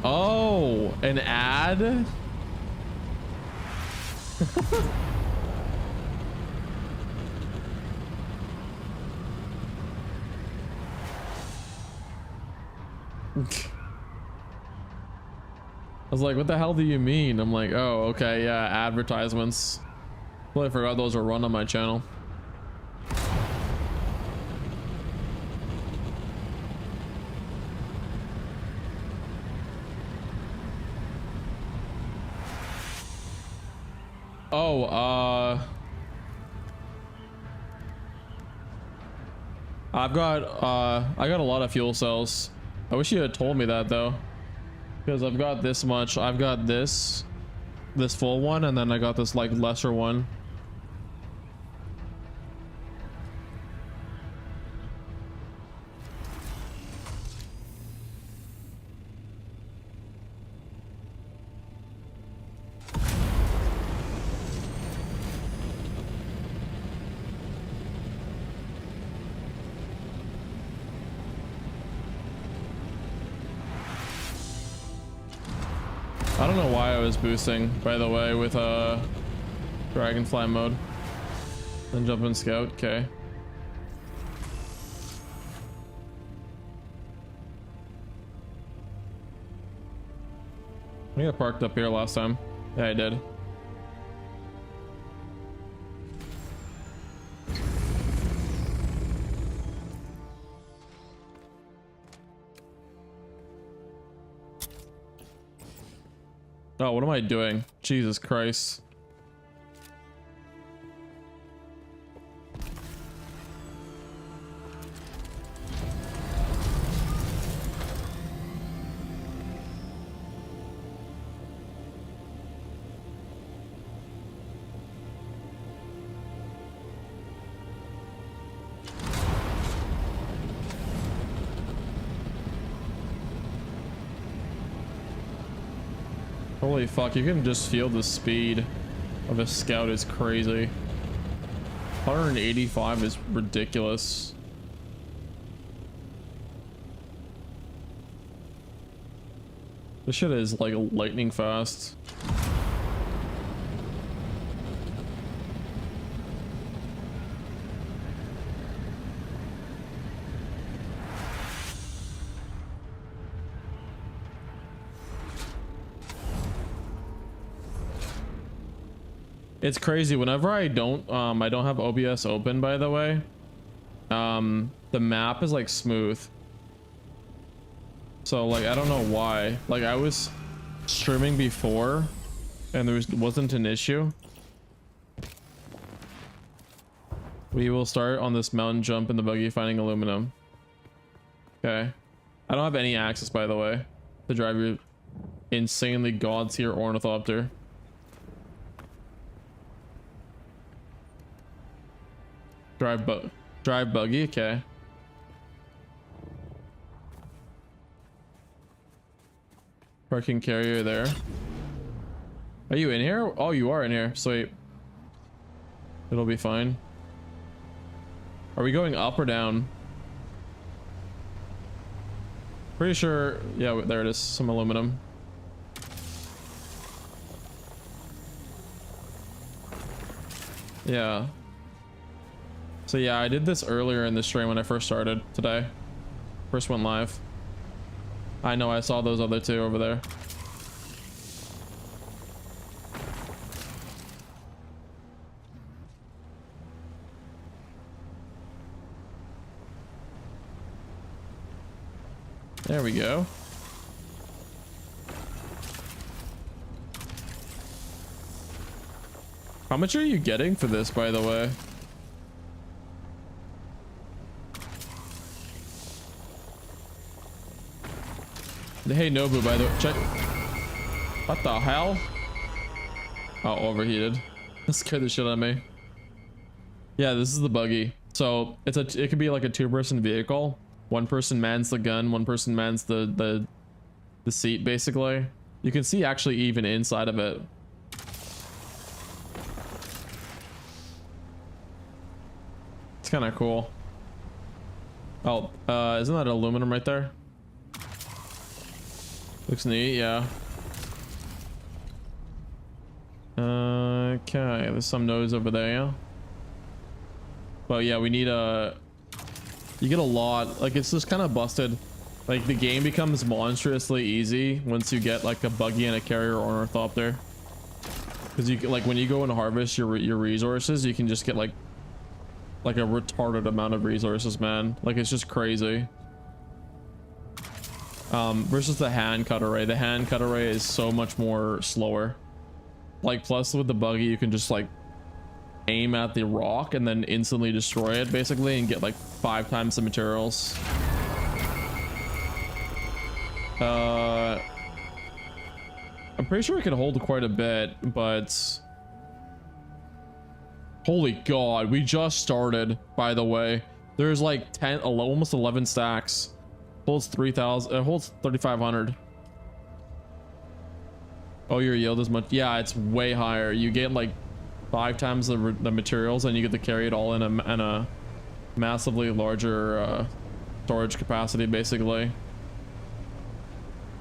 Oh, an ad? I was like, what the hell do you mean? I'm like, oh, okay, yeah, advertisements. Totally forgot those were run on my channel. Oh, I got a lot of fuel cells. I wish you had told me that though, because I've got this much. I've got this full one, and then I got this like lesser one. I don't know why I was boosting, by the way, with dragonfly mode. Then jump in scout. Okay. I think I parked up here last time. Yeah, I did. Oh, what am I doing? Jesus Christ. Holy fuck, you can just feel the speed of a scout is crazy. 185 is ridiculous. This shit is like lightning fast. It's crazy. Whenever I don't have OBS open, by the way, the map is like smooth. So like, I don't know why. Like I was streaming before and wasn't an issue. We will start on this mountain jump in the buggy finding aluminum. Okay. I don't have any access, by the way, to drive your insanely god tier Ornithopter. Drive buggy, okay. Parking carrier there. Are you in here? Oh, you are in here. Sweet. It'll be fine. Are we going up or down? Pretty sure. Yeah, there it is. Some aluminum. Yeah. So yeah, I did this earlier in the stream when I first started today. First went live. I know, I saw those other two over there. There we go. How much are you getting for this, by the way? Hey Nobu, by the way, check. What the hell? Oh, overheated. That scared the shit out of me. Yeah, this is the buggy. So it could be like a two-person vehicle. One person mans the gun, one person mans the seat, basically. You can see actually even inside of it. It's kind of cool. Oh, isn't that aluminum right there? Looks neat, yeah. Okay, there's some nodes over there, yeah. But yeah, we need a... You get a lot, like it's just kind of busted. Like the game becomes monstrously easy once you get like a buggy and a carrier or Ornithopter. Because you like when you go and harvest your resources, you can just get like a retarded amount of resources, man. Like it's just crazy. Versus the hand cut array. The hand cut array is so much more slower. Like plus with the buggy, you can just like aim at the rock and then instantly destroy it basically and get like 5 times the materials. I'm pretty sure it can hold quite a bit, but holy god, we just started, by the way. There's like 10 almost 11 stacks. Holds 3,000. It holds 3,500. Oh, your yield is much. Yeah, it's way higher. You get like 5 times the materials and you get to carry it all in a massively larger storage capacity, basically.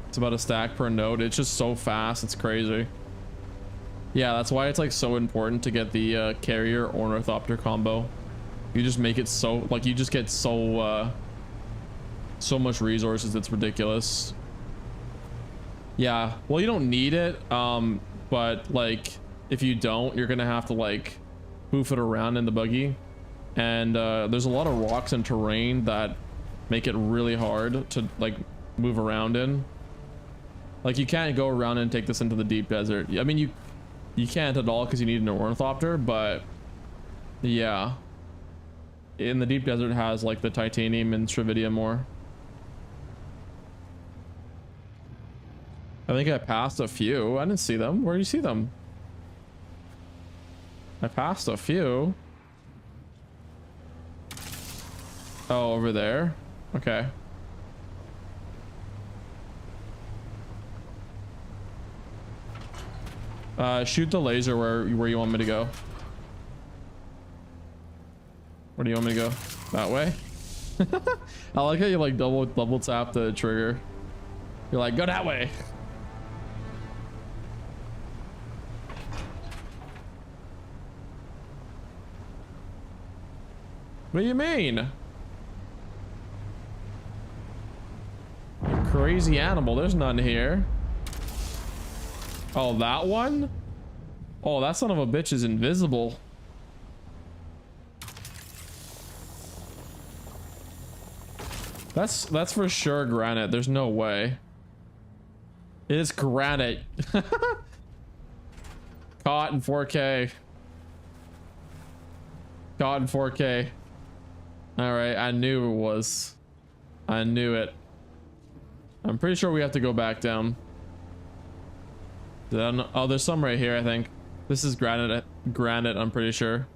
It's about a stack per node. It's just so fast, it's crazy. Yeah, that's why it's like so important to get the carrier Ornithopter combo. You just make it so like you just get so much resources, it's ridiculous. Yeah, well, you don't need it, but like if you don't, you're gonna have to like poof it around in the buggy, and there's a lot of rocks and terrain that make it really hard to like move around in. Like you can't go around and take this into the deep desert. I mean, you can't at all because you need an Ornithopter, but yeah, in the deep desert it has like the titanium and stravidium ore. I think I passed a few. I didn't see them. Where do you see them? I passed a few. Oh, over there. Okay. Shoot the laser where you want me to go. Where do you want me to go? That way? I like how you like double tap the trigger. You're like, go that way. What do you mean? You crazy animal, there's none here. Oh, that one? Oh, that son of a bitch is invisible. That's for sure granite. There's no way. It is granite. Caught in 4K. Caught in 4K. All right, I knew it was. I knew it. I'm pretty sure we have to go back down. Oh, there's some right here, I think. This is granite. Granite, I'm pretty sure.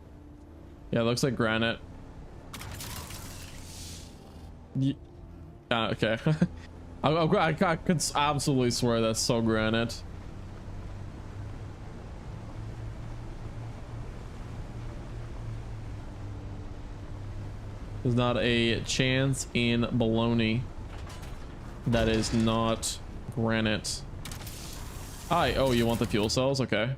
Yeah, it looks like granite. Okay. I could absolutely swear that's so granite. There's not a chance in baloney that is not granite. Oh, you want the fuel cells? Okay.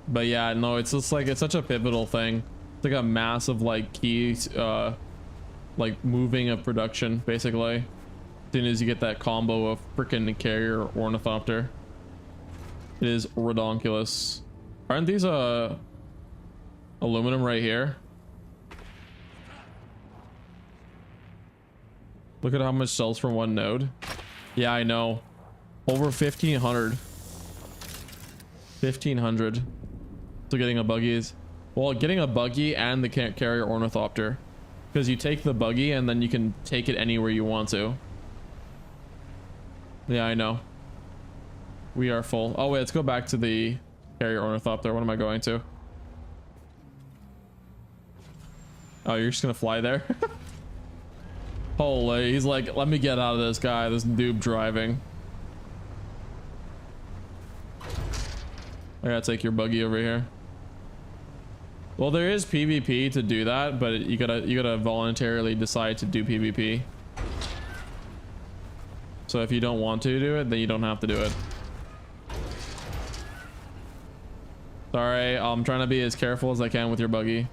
But yeah, no, it's just like, it's such a pivotal thing. It's like a massive like key, like moving of production, basically. As soon as you get that combo of freaking carrier ornithopter, it is redonkulous. Aren't these aluminum right here? Look at how much sells from one node. Yeah, I know. Over 1,500. 1,500. So getting a buggy is, well, getting a buggy and the carrier ornithopter, because you take the buggy and then you can take it anywhere you want to. Yeah, I know. We are full. Oh wait, let's go back to the carrier ornithopter. What am I going to? Oh, you're just gonna fly there? Holy, he's like, let me get out of this guy, this dude driving. I gotta take your buggy over here. Well, there is PvP to do that, but you gotta voluntarily decide to do PvP. So if you don't want to do it, then you don't have to do it. Sorry, I'm trying to be as careful as I can with your buggy.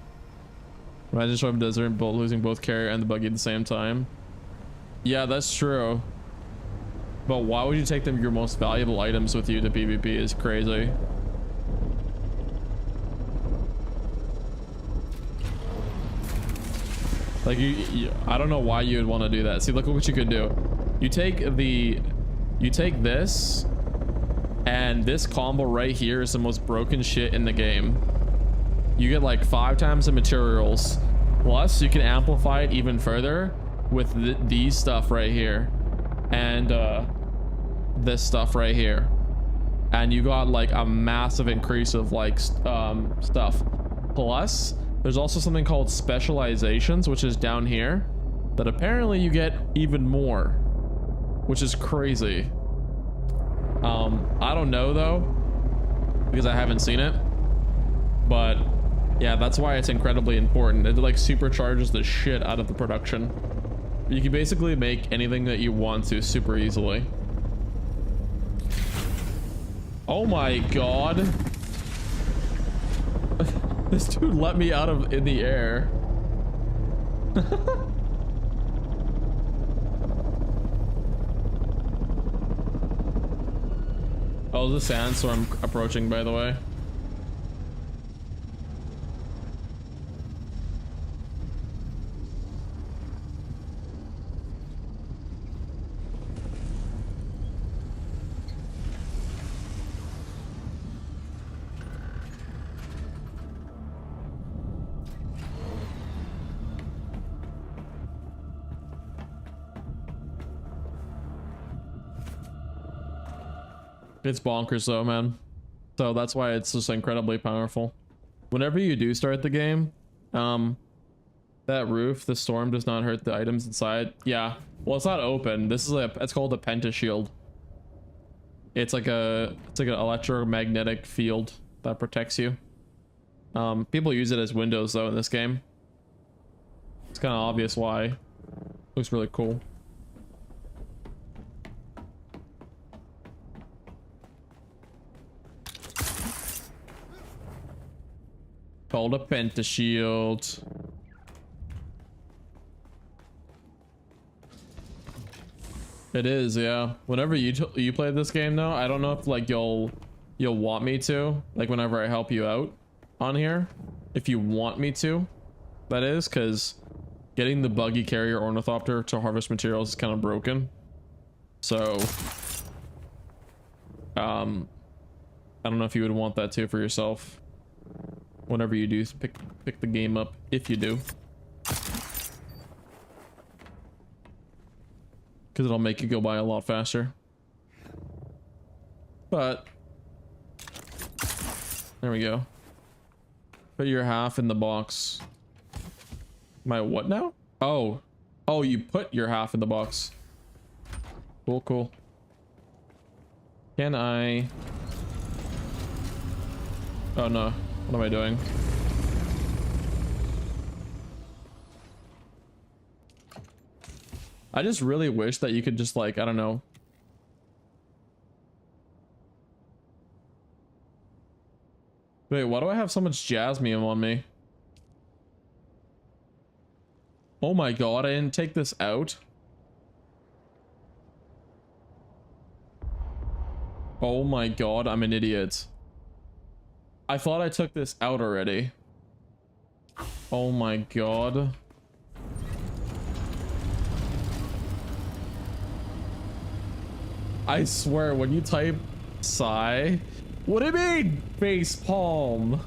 Imagine showing desert and losing both carrier and the buggy at the same time. Yeah, that's true. But why would you take them your most valuable items with you to PvP is crazy. Like I don't know why you would want to do that. See, look at what you could do. You take this, and this combo right here is the most broken shit in the game. You get like 5 times the materials, plus you can amplify it even further with these stuff right here, and this stuff right here, and you got like a massive increase of like stuff. Plus, there's also something called specializations, which is down here, that apparently you get even more, which is crazy. I don't know though, because I haven't seen it, but yeah, that's why it's incredibly important. It like supercharges the shit out of the production. You can basically make anything that you want to super easily. Oh my god. This dude let me out of in the air. Oh, there's a sandstorm approaching, by the way. It's bonkers though, man. So that's why it's just incredibly powerful. Whenever you do start the game, that roof, the storm does not hurt the items inside. Yeah, well, it's not open. This is it's called a pentashield. It's like an electromagnetic field that protects you. People use it as windows though in this game. It's kind of obvious why. Looks really cool. Called a pentashield. It is, yeah. Whenever you play this game though, I don't know if like you'll want me to, like whenever I help you out on here, if you want me to, that is, because getting the buggy carrier ornithopter to harvest materials is kind of broken. So I don't know if you would want that too for yourself whenever you do pick the game up, if you do, because it'll make you go by a lot faster. But there we go. Put your half in the box. My what now? Oh, you put your half in the box. Cool. Can I? Oh no, what am I doing? I just really wish that you could just like, I don't know. Wait, why do I have so much jasmine on me? Oh my god, I didn't take this out. Oh my god, I'm an idiot. I thought I took this out already. Oh my god. I swear, when you type sigh, what do you mean face palm?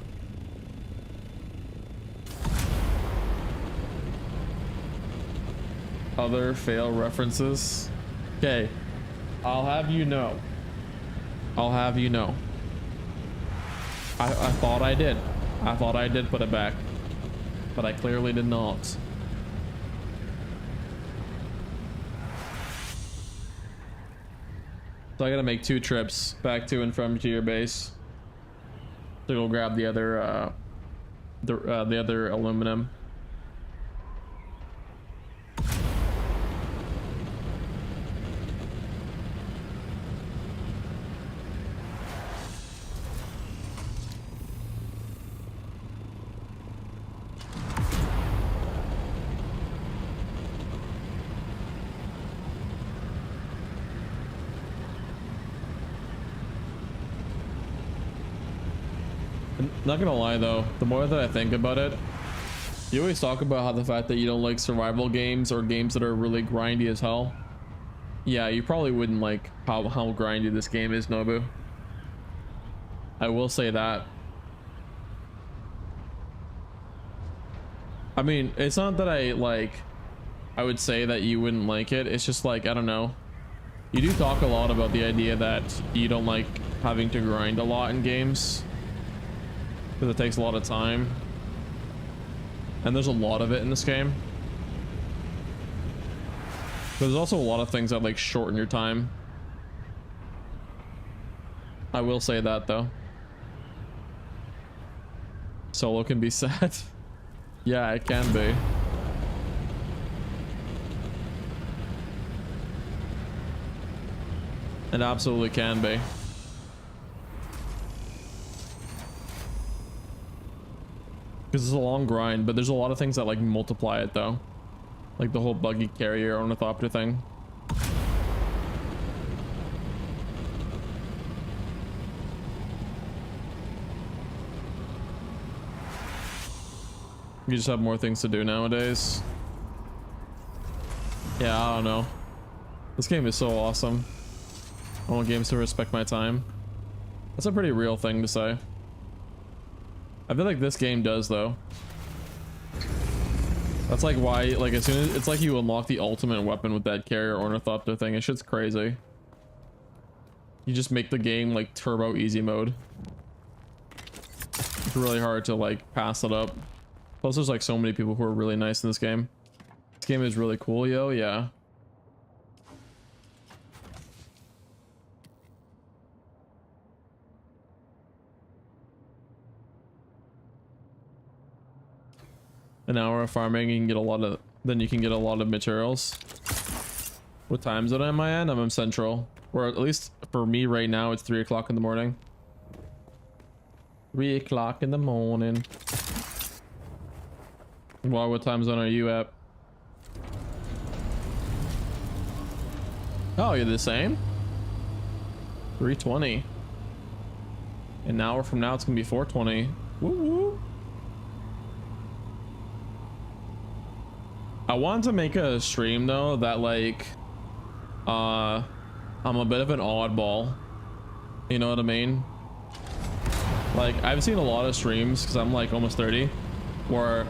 Other fail references. Okay, I'll have you know. I thought I did. I thought I did put it back, but I clearly did not. So I gotta make 2 trips back to and from to your base to go grab the other the other aluminum. Not gonna lie though, the more that I think about it, you always talk about how the fact that you don't like survival games or games that are really grindy as hell. Yeah, you probably wouldn't like how grindy this game is, Nobu. I will say that. I mean, it's not that I would say that you wouldn't like it. It's just like, I don't know. You do talk a lot about the idea that you don't like having to grind a lot in games, because it takes a lot of time, and there's a lot of it in this game. But there's also a lot of things that like shorten your time. I will say that though. Solo can be sad. Yeah, it can be. It absolutely can be. Because it's a long grind, but there's a lot of things that like multiply it though. Like the whole buggy carrier ornithopter thing. You just have more things to do nowadays. Yeah, I don't know. This game is so awesome. I want games to respect my time. That's a pretty real thing to say. I feel like this game does though. That's like why, like as soon as it's like you unlock the ultimate weapon with that carrier ornithopter thing, it's shit's crazy. You just make the game like turbo easy mode. It's really hard to like pass it up. Plus there's like so many people who are really nice in this game. This game is really cool, yo, yeah. An hour of farming, you can get a lot of, then you can get a lot of materials. What time zone am I in? I'm in Central. Or at least for me right now, it's 3 o'clock in the morning. 3 o'clock in the morning. Well, what time zone are you at? Oh, you're the same? 320. An hour from now, it's gonna be 420. Woo woo. I wanted to make a stream though that like, I'm a bit of an oddball. You know what I mean? Like I've seen a lot of streams because I'm like almost 30, where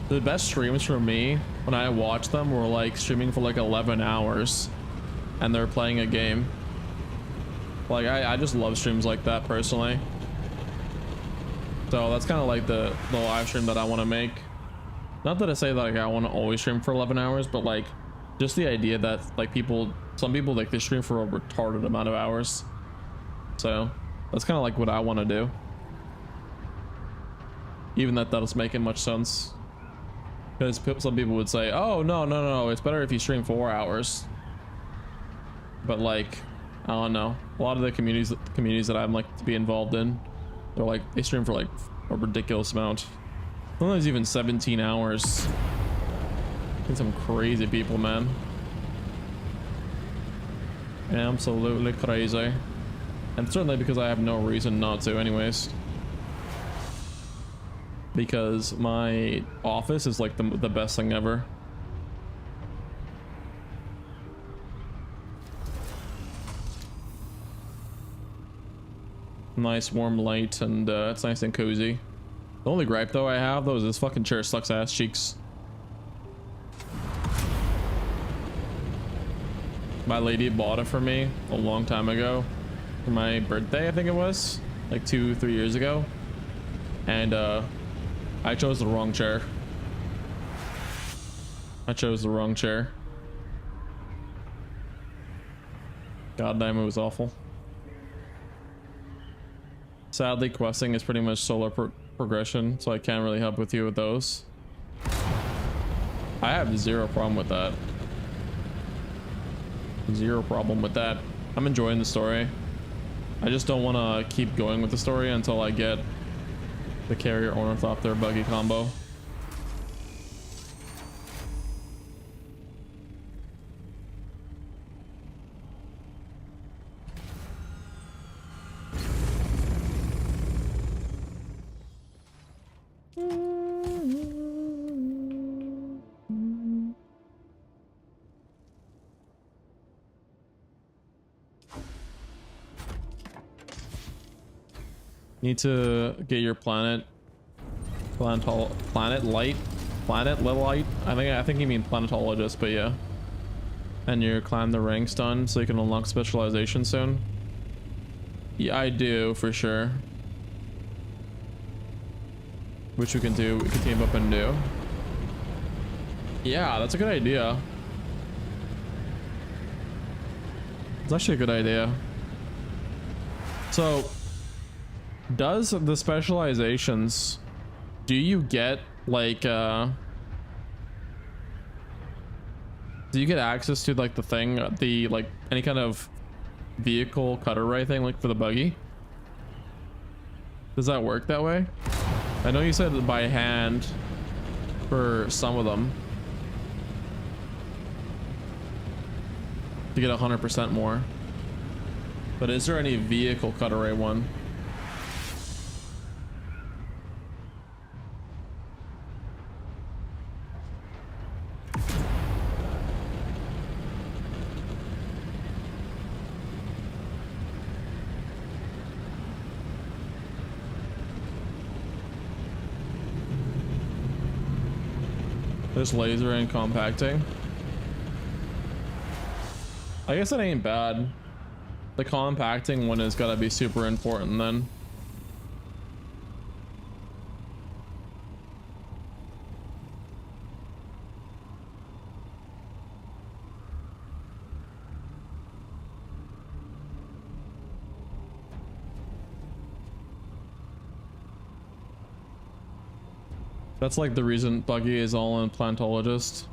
the best streams for me when I watch them were like streaming for like 11 hours and they're playing a game. Like I just love streams like that personally. So that's kind of like the live stream that I want to make. Not that I say that like I want to always stream for 11 hours, but like just the idea that like some people like they stream for a retarded amount of hours. So that's kind of like what I want to do. Even that doesn't make much sense. Because some people would say, oh, no, it's better if you stream 4 hours. But like, I don't know. A lot of the communities that I'm like to be involved in, they're like, they stream for like a ridiculous amount. Sometimes even 17 hours. I think some crazy people, man. Absolutely crazy. And certainly because I have no reason not to anyways. Because my office is like the best thing ever. Nice warm light, and it's nice and cozy. The only gripe though I have though is this fucking chair sucks ass cheeks. My lady bought it for me a long time ago for my birthday, I think it was like 2-3 years ago, and I chose the wrong chair. I chose the wrong chair. God damn, it was awful. Sadly, questing is pretty much solo progression, so I can't really help with you with those. I have zero problem with that. Zero problem with that. I'm enjoying the story. I just don't want to keep going with the story until I get the carrier Ornithopter buggy combo. Need to get your planet light. I think you mean planetologist, but yeah. And your climb the ranks done so you can unlock specialization soon. Yeah, I do for sure. Which we can do. We can team up and do. Yeah, that's a good idea. It's actually a good idea. So, does the specializations, do you get like do you get access to like the thing, the like any kind of vehicle cutter ray thing like for the buggy? Does that work that way? I know you said by hand for some of them to get 100% more, but is there any vehicle cutter ray one? There's laser and compacting. I guess that ain't bad. The compacting one has got to be super important then. That's like the reason Buggy is all in plantologist.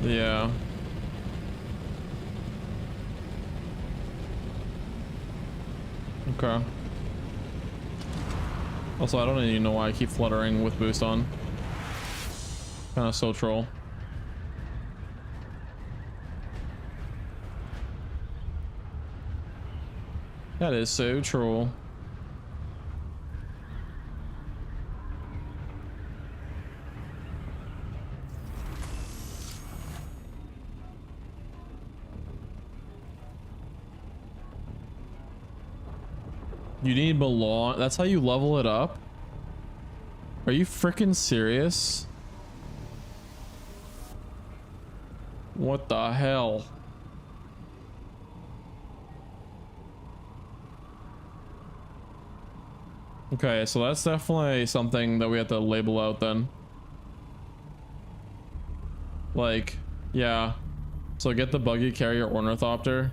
Yeah. Okay. Also, I don't even know why I keep fluttering with boost on. Kind of so troll. That is so true. You need belong. That's how you level it up? Are you freaking serious? What the hell? Okay, so that's definitely something that we have to label out then. Like, yeah. So get the buggy carrier ornithopter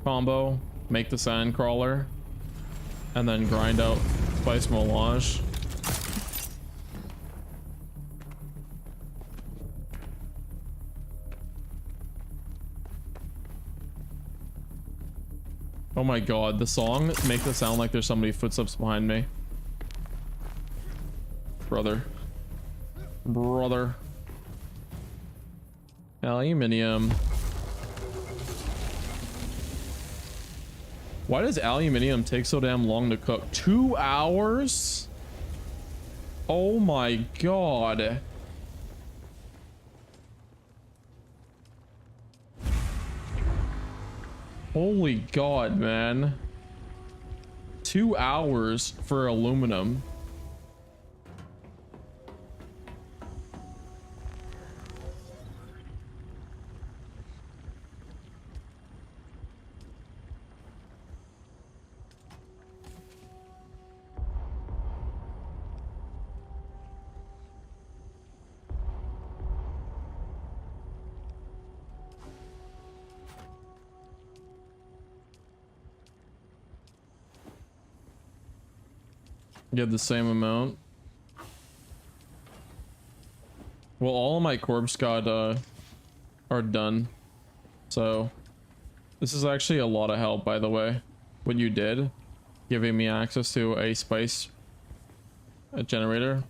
combo, make the sand crawler, and then grind out spice melange. Oh my god, the song makes it sound like there's somebody footsteps behind me. Brother. Aluminium. Why does aluminium take so damn long to cook? 2 hours? Oh my god. Holy god, man. 2 hours for aluminum. You have the same amount. Well, all of my corpse got are done. So this is actually a lot of help, by the way. What you did, giving me access to a spice generator.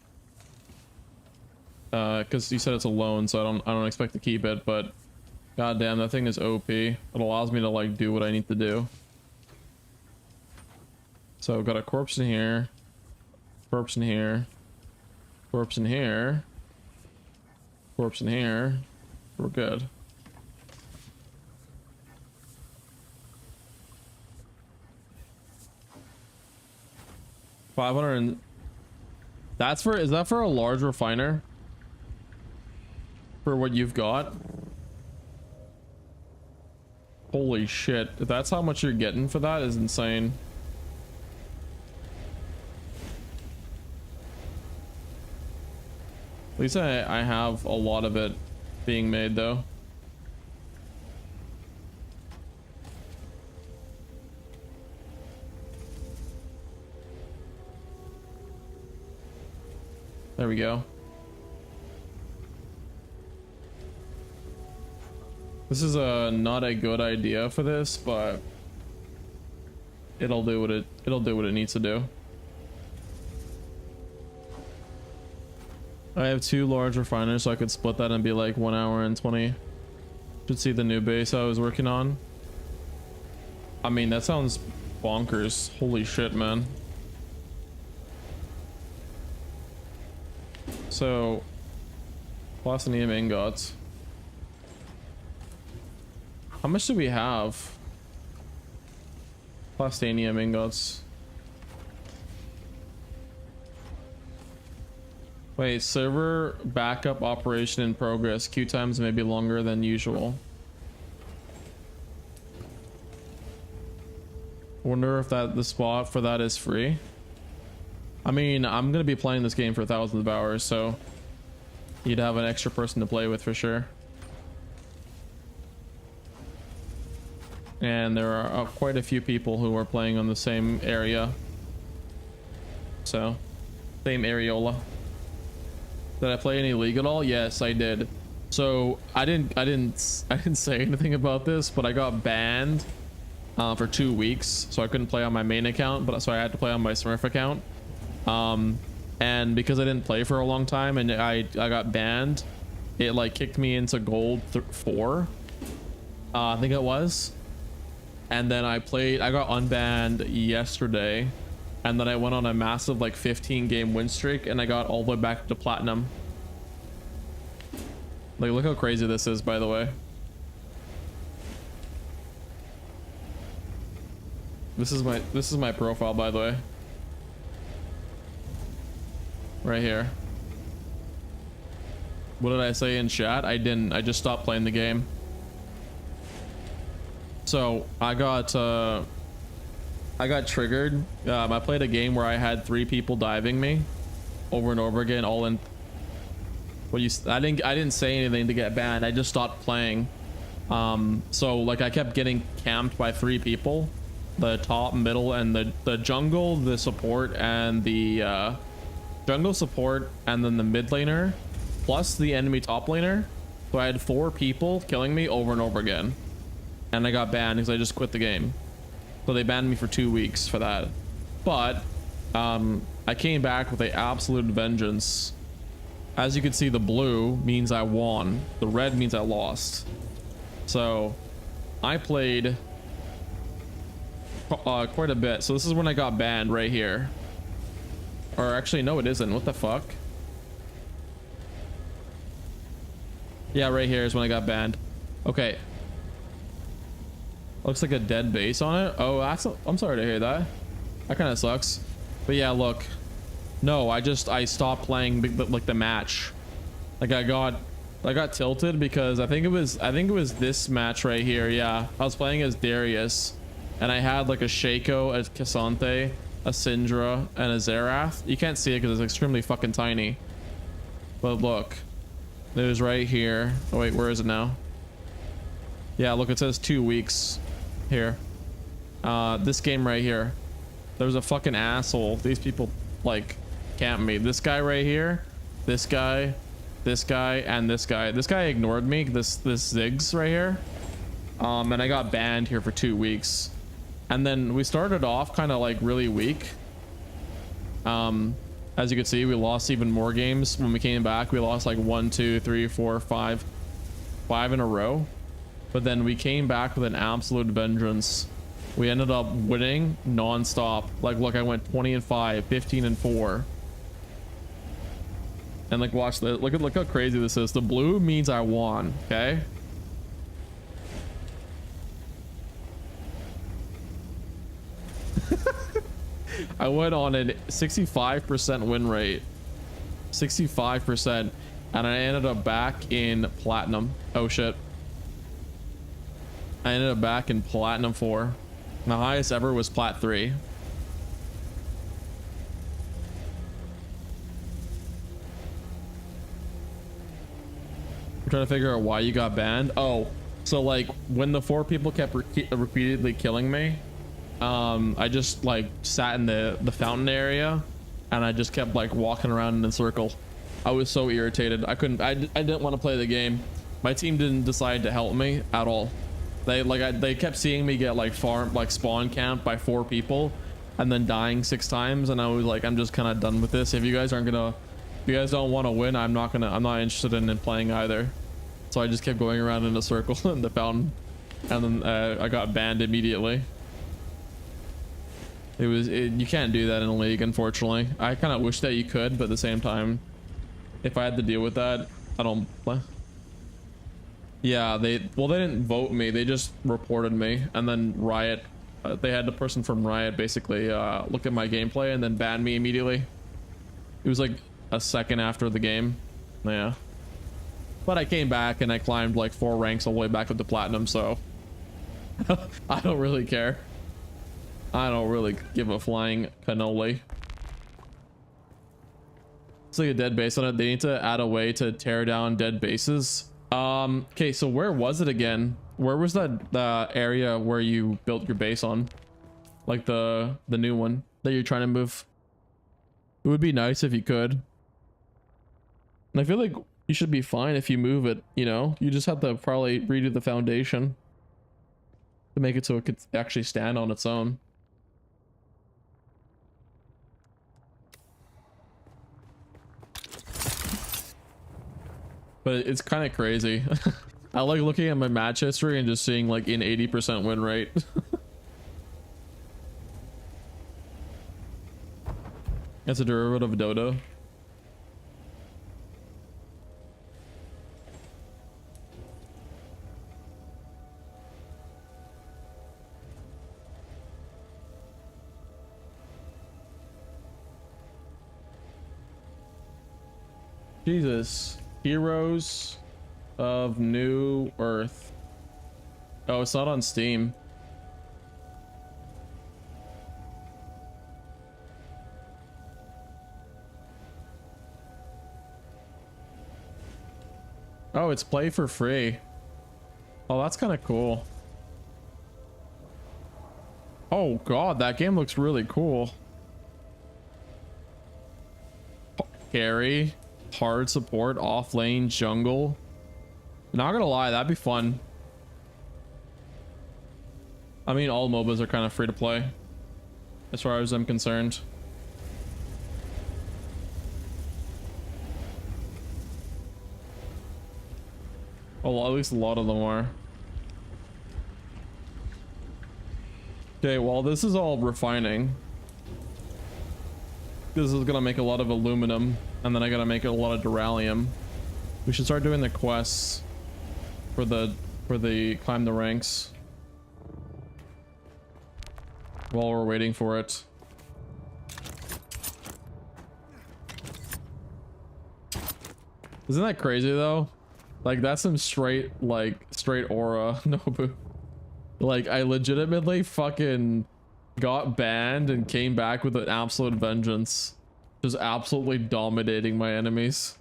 Because you said it's a loan, so I don't expect to keep it, but goddamn, that thing is OP. It allows me to like do what I need to do. So I've got a corpse in here. Corpse in here, corpse in here, corpse in here. We're good. $500. That's for, is that for a large refiner? For what you've got? Holy shit. If that's how much you're getting for that, is insane. At least I have a lot of it being made though. There we go. This is not a good idea for this, but it'll do what it needs to do. I have 2 large refiners, so I could split that and be like 1 hour and 20. Should see the new base I was working on. I mean, that sounds bonkers. Holy shit, man. So, plastinium ingots. How much do we have? Plastinium ingots. Wait, server backup operation in progress. Queue times may be longer than usual. Wonder if the spot for that is free. I mean, I'm gonna be playing this game for thousands of hours, so you'd have an extra person to play with for sure. And there are quite a few people who are playing on the same area. So, same areola. Did I play any League at all? Yes, I did. So I didn't say anything about this, but I got banned for 2 weeks, so I couldn't play on my main account, but so I had to play on my Smurf account. And because I didn't play for a long time and I got banned, it like kicked me into gold 4. I think it was. And then I got unbanned yesterday, and then I went on a massive like 15 game win streak, and I got all the way back to platinum. Like, look how crazy this is, by the way. This is my profile, by the way. Right here. What did I say in chat? I didn't. I just stopped playing the game. So I got triggered. I played a game where I had 3 people diving me over and over again, all in. Well, I didn't say anything to get banned. I just stopped playing. So like I kept getting camped by 3 people, the top, middle, and the jungle, the support, and the jungle support, and then the mid laner, plus the enemy top laner. So I had 4 people killing me over and over again, and I got banned because I just quit the game. So they banned me for 2 weeks for that. But I came back with an absolute vengeance. As you can see, the blue means I won, the red means I lost. So I played quite a bit. So this is when I got banned, right here. Or actually, no, it isn't. What the fuck? Yeah, right here is when I got banned. Okay. Looks like a dead base on it. Oh, I'm sorry to hear that. That kind of sucks. But yeah, look. No, I stopped playing like the match. Like I got tilted because I think it was this match right here. Yeah, I was playing as Darius, and I had like a Shaco, a Cassante, a Syndra, and a Xerath. You can't see it because it's extremely fucking tiny. But look, it was right here. Oh wait, where is it now? Yeah, look, it says 2 weeks here. This game right here. There's a fucking asshole. These people like camp me. This guy right here, this guy, and this guy. This guy ignored me. This Ziggs right here. And I got banned here for 2 weeks. And then we started off kind of like really weak. As you can see, we lost even more games. When we came back, we lost like 1, 2, 3, 4, 5 in a row. But then we came back with an absolute vengeance. We ended up winning non-stop. Like, look, I went 20-5, 15-4. And like, watch this. Look how crazy this is. The blue means I won, okay? I went on a 65% win rate. 65%. And I ended up back in platinum. Oh shit. I ended up back in platinum 4. The highest ever was plat 3. I'm trying to figure out why you got banned. Oh, so like when the 4 people kept repeatedly killing me, I just like sat in the fountain area, and I just kept like walking around in a circle. I was so irritated. I didn't want to play the game. My team didn't decide to help me at all. They kept seeing me get like spawn camped by 4 people and then dying 6 times, and I was like, I'm just kind of done with this. If you guys don't want to win, I'm not interested in playing either. So I just kept going around in a circle in the fountain, and then I got banned immediately. You can't do that in a league, unfortunately. I kind of wish that you could, but at the same time, if I had to deal with that, I don't play. Yeah, they didn't vote me. They just reported me, and then Riot, they had the person from Riot basically look at my gameplay and then ban me immediately. It was like a second after the game. Yeah. But I came back and I climbed like 4 ranks all the way back up to platinum, so I don't really care. I don't really give a flying cannoli. It's like a dead base on it. They need to add a way to tear down dead bases. Okay, so where was it again? Where was that area where you built your base on? Like the new one that you're trying to move? It would be nice if you could. And I feel like you should be fine if you move it, you know? You just have to probably redo the foundation to make it so it could actually stand on its own. But it's kind of crazy. I like looking at my match history and just seeing like an 80% win rate. It's a derivative of Dota. Jesus. Heroes of New Earth. Oh, it's not on Steam. Oh, it's play for free. Oh, that's kind of cool. Oh god, that game looks really cool. Carry, hard support, off lane, jungle. Not gonna lie, that'd be fun. I mean, all MOBAs are kind of free to play, as far as I'm concerned. Well, at least a lot of them are. Okay, well, this is all refining. This is gonna make a lot of aluminum, and then I gotta make a lot of duralium. We should start doing the quests for the climb the ranks while we're waiting for it. Isn't that crazy though? Like, that's some straight aura, Nobu. Like, I legitimately fucking got banned and came back with an absolute vengeance. Just absolutely dominating my enemies.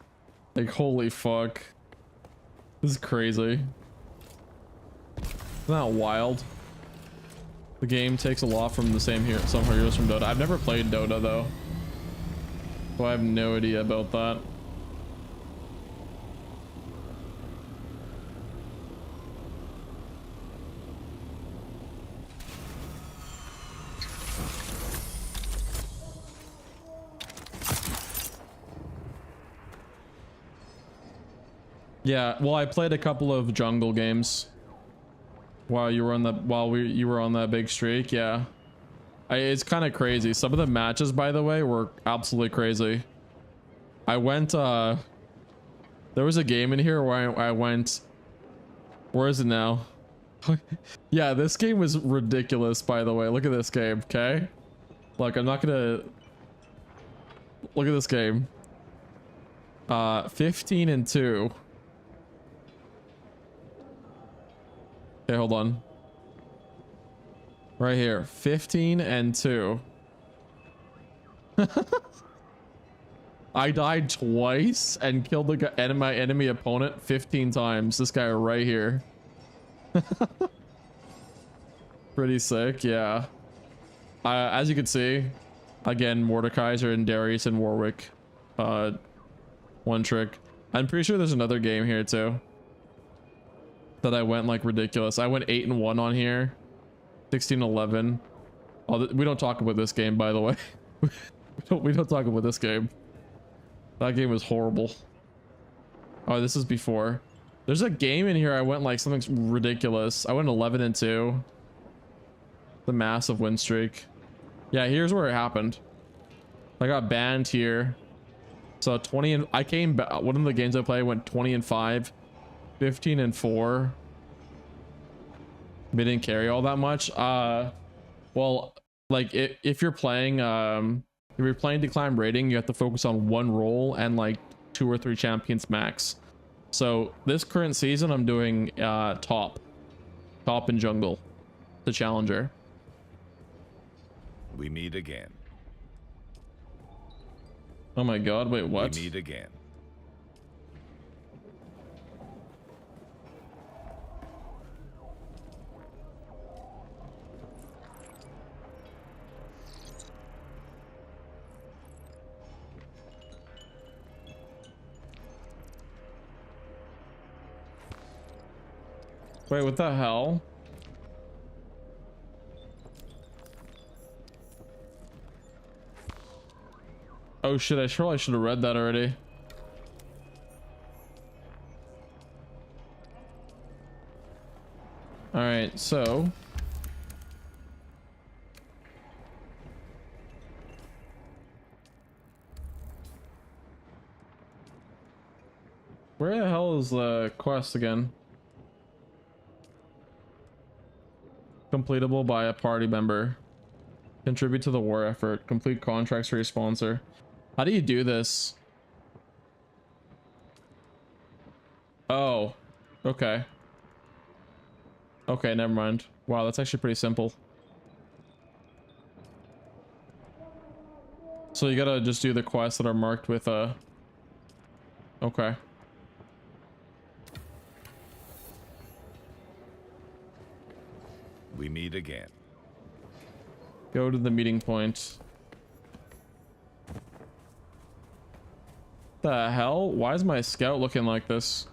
Like, holy fuck. This is crazy. Isn't that wild? The game takes a lot from the some heroes from Dota. I've never played Dota though, so I have no idea about that. Yeah, well, I played a couple of jungle games while you were on you were on that big streak. Yeah, it's kind of crazy. Some of the matches, by the way, were absolutely crazy. I went there was a game in here where I went, where is it now? Yeah, this game was ridiculous, by the way. Look at this game. Okay, look, I'm not gonna look at this game. 15-2. Okay, hold on. Right here, 15-2. I died twice and killed the guy, my enemy opponent 15 times. This guy right here. Pretty sick, yeah. As you can see, again, Mordekaiser and Darius and Warwick. One trick. I'm pretty sure there's another game here too that I went like ridiculous. I went 8-1 on here, 16-11. Oh, we don't talk about this game, by the way. we don't talk about this game. That game was horrible. Oh, this is before. There's a game in here I went like something ridiculous. I went 11-2. The massive win streak. Yeah, here's where it happened. I got banned here. So 20 and I came back. One of the games I played went 20-5, 15-4. We didn't carry all that much. Well, like if you're playing to climb rating, you have to focus on one role and like 2 or 3 champions max. So this current season I'm doing top and jungle, the challenger. We meet again. Oh my god, wait, what? We meet again. Wait, what the hell? Oh shit, I probably should have read that already. All right, so Where the hell is the quest again? Completable by a party member. Contribute to the war effort. Complete contracts for your sponsor. How do you do this? Oh, okay. Okay, never mind. Wow, that's actually pretty simple. So you gotta just do the quests that are marked with okay. We meet again. Go to the meeting point. The hell? Why is my scout looking like this?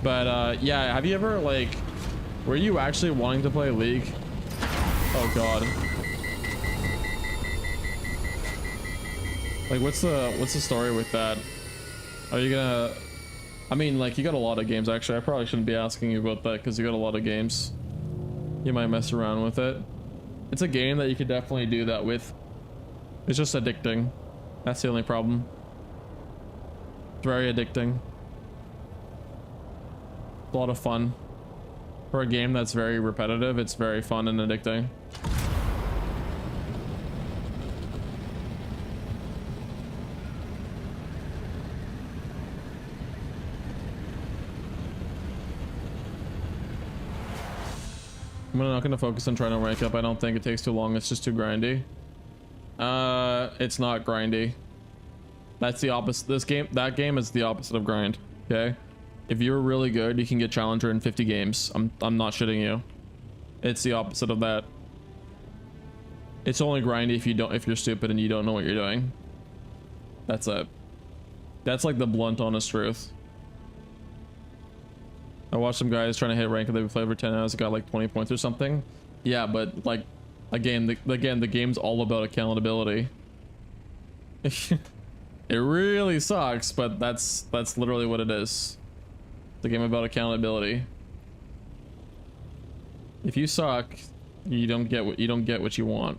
But yeah, have you ever like, were you actually wanting to play League? Oh god. Like what's the story with that? Are you gonna, I mean like you got a lot of games actually. I probably shouldn't be asking you about that because you got a lot of games. You might mess around with it. It's a game that you could definitely do that with. It's just addicting. That's the only problem. It's very addicting. A lot of fun. For a game that's very repetitive, it's very fun and addicting. I'm not gonna focus on trying to rank up. I don't think it takes too long. It's just too grindy. It's not grindy. That's the opposite. That game is the opposite of grind. Okay. If you're really good, you can get challenger in 50 games. I'm not shitting you. It's the opposite of that. It's only grindy if you're stupid and you don't know what you're doing. That's it. That's like the blunt, honest truth. I watched some guys trying to hit rank and they played for 10 hours, got like 20 points or something. Yeah, but like again, the game's all about accountability. It really sucks, but that's literally what it is. The game about accountability. If you suck, you don't get what you want.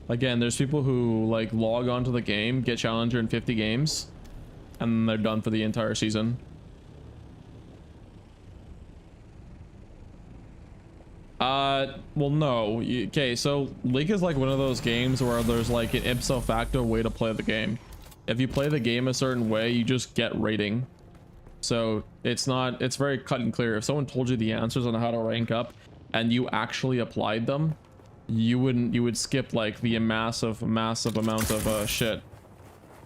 Again, there's people who like log onto the game, get challenger in 50 games, and they're done for the entire season. Well, no. Okay, so League is like one of those games where there's like an ipso facto way to play the game. If you play the game a certain way, you just get rating. So it's very cut and clear. If someone told you the answers on how to rank up and you actually applied them, you would skip like the massive amount of shit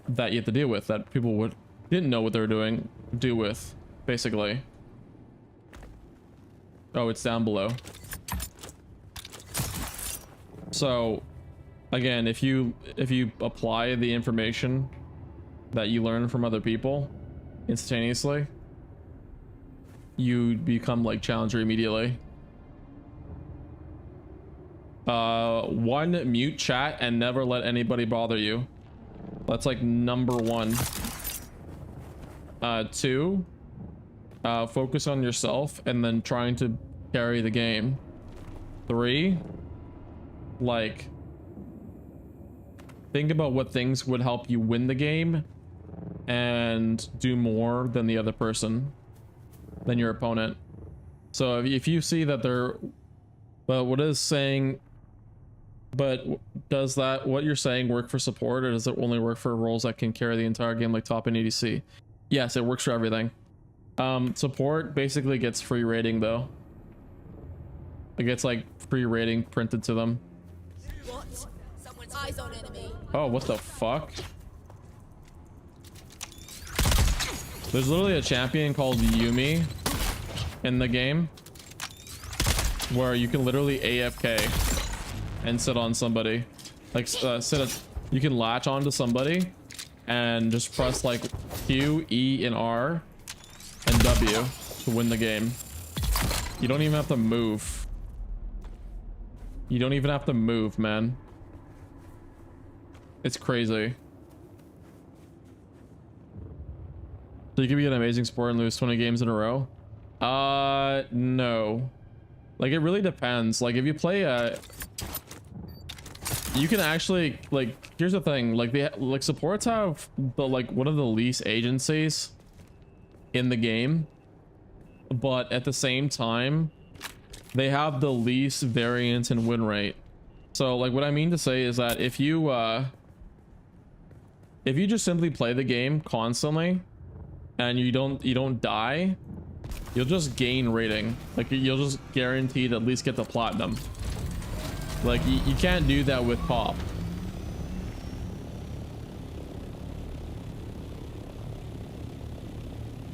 that you have to deal with that people didn't know what they were doing with, basically. Oh, it's down below. So again, if you apply the information that you learn from other people instantaneously, you become like challenger immediately. One, mute chat and never let anybody bother you. That's like number one. Two, focus on yourself and then trying to carry the game. Three, like think about what things would help you win the game and do more than the other person, than your opponent. So if you see that they're, but does that what you're saying work for support, or does it only work for roles that can carry the entire game like top and ADC? Yes, it works for everything. Support basically gets free rating though. It gets like free rating printed to them. What? Someone's eyes on enemy. Oh, what the fuck? There's literally a champion called Yumi in the game where you can literally AFK and sit on somebody. Like you can latch onto somebody and just press like Q, E, and R and W to win the game. You don't even have to move. You don't even have to move, man. It's crazy. So you could be an amazing sport and lose 20 games in a row? No. Like, it really depends. Like, if you play you can actually, like, here's the thing, like supports have the, like, one of the least agencies in the game, but at the same time they have the least variance in win rate. So, like, what I mean to say is that if you just simply play the game constantly and you don't die, you'll just gain rating. Like, you'll just guaranteed at least get the platinum. Like, you can't do that with pop.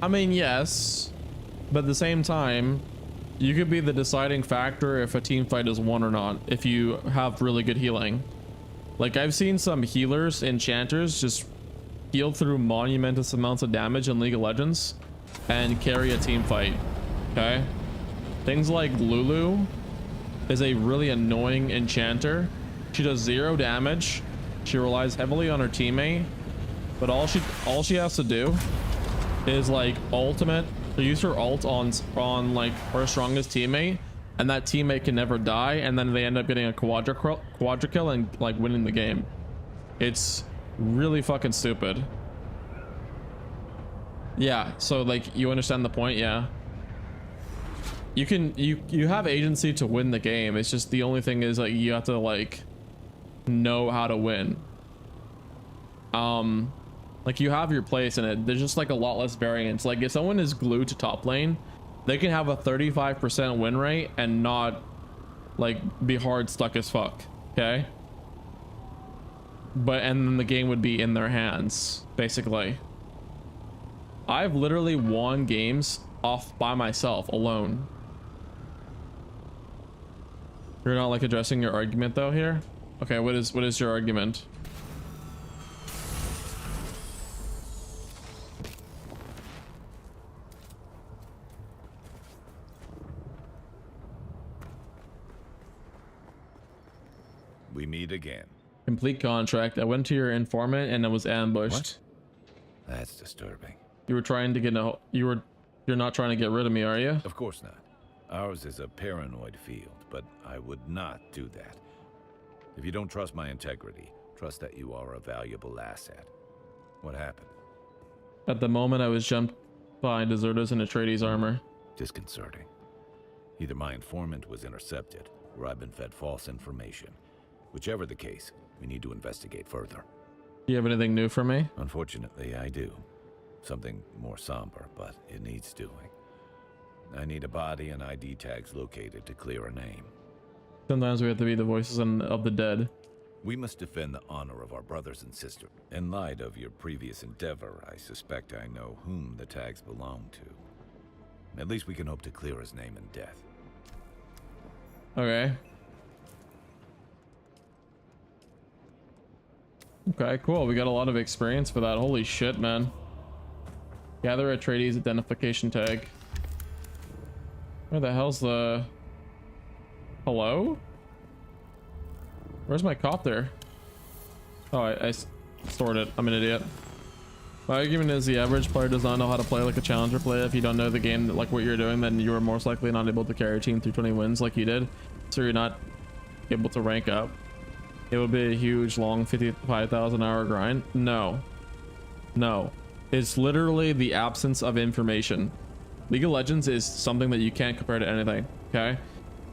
I mean, yes, but at the same time, you could be the deciding factor if a team fight is won or not, if you have really good healing. Like, I've seen some healers, enchanters, just heal through monumentous amounts of damage in League of Legends and carry a team fight. Okay, things like LaoTzu is a really annoying enchanter. She does 0 damage. She relies heavily on her teammate, but all she has to do is, like, ultimate, to use her ult on like her strongest teammate, and that teammate can never die, and then they end up getting a quadra kill and, like, winning the game. It's really fucking stupid. Yeah, so, like, you understand the point? Yeah, you have agency to win the game. It's just the only thing is, like, you have to, like, know how to win. Like, you have your place in it. There's just, like, a lot less variance. Like, if someone is glued to top lane, they can have a 35% win rate and not, like, be hard stuck as fuck. Okay, and then the game would be in their hands, basically. I've literally won games off by myself alone. You're not, like, addressing your argument though here? Okay, what is your argument? We meet again. Complete contract. I went to your informant and I was ambushed. What? That's disturbing. You were trying to get you're not trying to get rid of me, are you? Of course not. Ours is a paranoid field, but I would not do that. If you don't trust my integrity, trust that you are a valuable asset. What happened? At the moment, I was jumped by deserters in Atreides armor. Disconcerting. Either my informant was intercepted, or I've been fed false information. Whichever the case, we need to investigate further. Do you have anything new for me? Unfortunately, I do. Something more somber, but it needs doing. I need a body and ID tags located to clear a name. Sometimes we have to be the voices of the dead. We must defend the honor of our brothers and sisters. In light of your previous endeavor, I suspect I know whom the tags belong to. At least we can hope to clear his name in death. Okay. Okay, cool. We got a lot of experience for that. Holy shit, man. Gather Atreides identification tag. Where the hell's the... Hello? Where's my copter? Oh, I stored it. I'm an idiot. My argument is the average player does not know how to play like a challenger player. If you don't know the game like what you're doing, then you are most likely not able to carry a team through 20 wins like you did. So you're not able to rank up. It would be a huge, long 55,000 hour grind. No. No. It's literally the absence of information. League of Legends is something that you can't compare to anything, okay?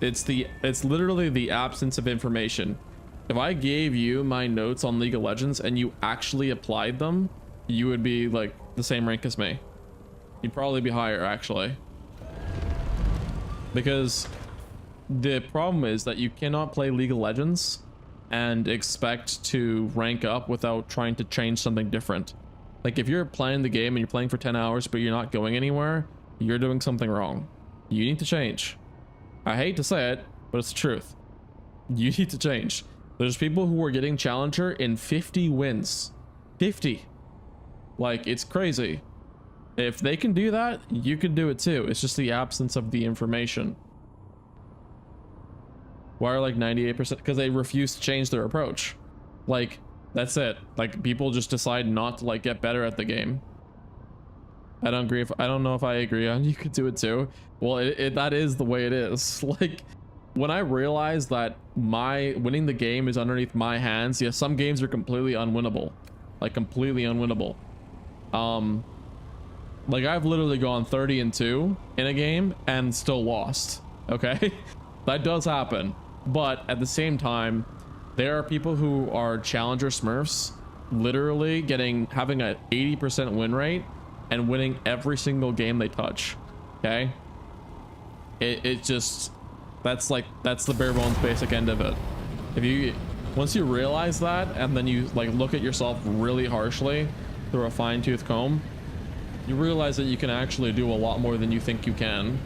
It's literally the absence of information. If I gave you my notes on League of Legends and you actually applied them, you would be like the same rank as me. You'd probably be higher, actually. Because the problem is that you cannot play League of Legends and expect to rank up without trying to change something different. Like, if you're playing the game and you're playing for 10 hours but you're not going anywhere, you're doing something wrong. You need to change. I hate to say it, but it's the truth. You need to change. There's people who are getting challenger in 50 wins. 50. Like, it's crazy. If they can do that, you can do it too. It's just the absence of the information. Why are like 98%? Because they refuse to change their approach. Like, that's it. Like, people just decide not to like get better at the game. I don't agree. I don't know if I agree on you could do it too. Well, that is the way it is. Like, when I realized that my winning the game is underneath my hands, yeah, some games are completely unwinnable. Like, completely unwinnable. Like, I've literally gone 30-2 in a game and still lost. Okay? That does happen. But at the same time, there are people who are challenger smurfs, literally having an 80% win rate and winning every single game they touch. Okay? It just, that's the bare bones basic end of it. Once you realize that, and then you like look at yourself really harshly through a fine-tooth comb, you realize that you can actually do a lot more than you think you can.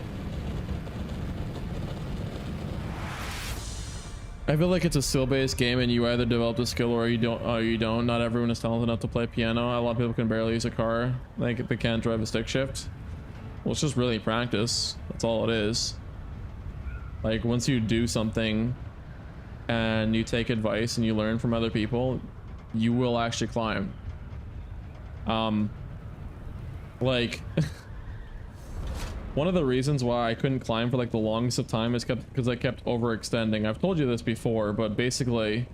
I feel like it's a skill-based game, and you either develop the skill or you don't. Not everyone is talented enough to play piano. A lot of people can barely use a car. Like, they can't drive a stick shift. Well, it's just really practice. That's all it is. Like, once you do something and you take advice and you learn from other people, you will actually climb. Like, one of the reasons why I couldn't climb for like the longest of time is because I kept overextending. I've told you this before, but basically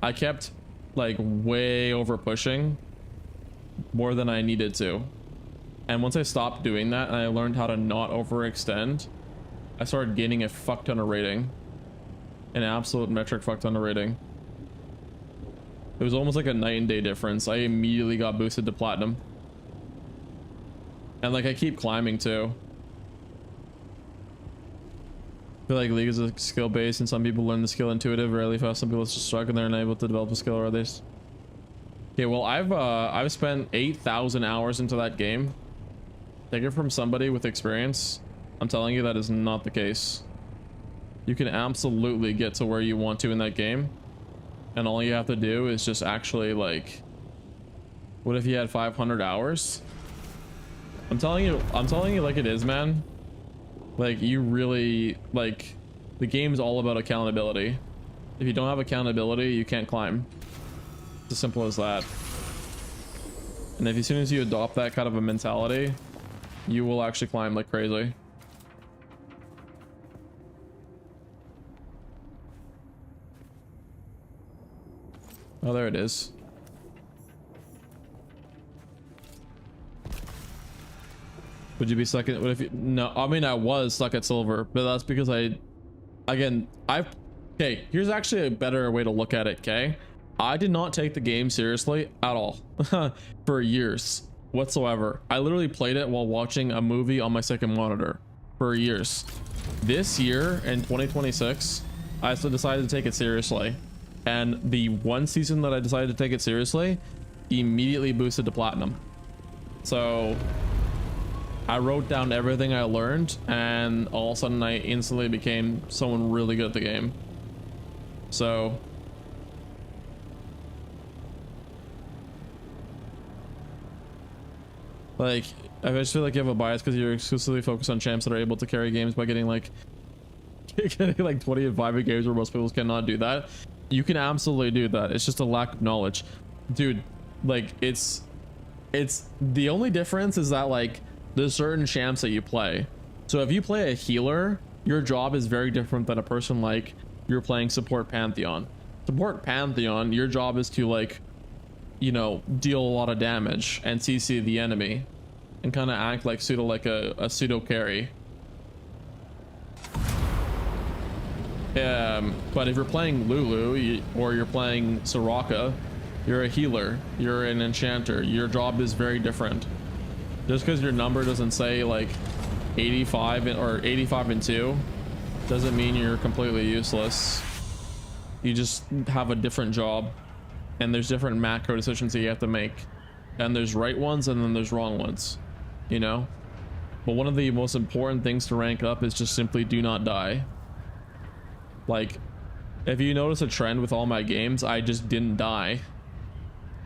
I kept like way over pushing more than I needed to. And once I stopped doing that and I learned how to not overextend, I started gaining a fuck ton of rating. An absolute metric fuck ton of rating. It was almost like a night and day difference. I immediately got boosted to platinum. And like, I keep climbing too. I feel like League is a skill based and some people learn the skill intuitive really fast. Some people just struggle and they're unable to develop a skill or others. Okay, well, I've spent 8,000 hours into that game. Take it from somebody with experience. I'm telling you, that is not the case. You can absolutely get to where you want to in that game. And all you have to do is just actually like, what if you had 500 hours? I'm telling you like it is, man. Like, you really, like, the game's all about accountability. If you don't have accountability, you can't climb. It's as simple as that. And as soon as you adopt that kind of a mentality, you will actually climb like crazy. Oh, there it is. Would you be stuck at, what if you, no, I mean, I was stuck at silver, but that's because okay, here's actually a better way to look at it, okay? I did not take the game seriously at all for years whatsoever. I literally played it while watching a movie on my second monitor for years. This year in 2026, I still decided to take it seriously. And the one season that I decided to take it seriously immediately boosted to platinum. So I wrote down everything I learned, and all of a sudden I instantly became someone really good at the game. So like, I just feel like you have a bias because you're exclusively focused on champs that are able to carry games by getting like 20 and 5 in games where most people cannot do that. You can absolutely do that. It's just a lack of knowledge, dude. Like, it's the only difference is that like there's certain champs that you play. So if you play a healer, your job is very different than a person like you're playing support Pantheon. Support Pantheon, your job is to like, you know, deal a lot of damage and CC the enemy and kind of act like a pseudo carry. But if you're playing Lulu or you're playing Soraka, you're a healer, you're an enchanter. Your job is very different. Just because your number doesn't say like 85 or 85 and 2 doesn't mean you're completely useless. You just have a different job, and there's different macro decisions that you have to make, and there's right ones and then there's wrong ones, you know. But one of the most important things to rank up is just simply do not die. Like, if you notice a trend with all my games, I just didn't die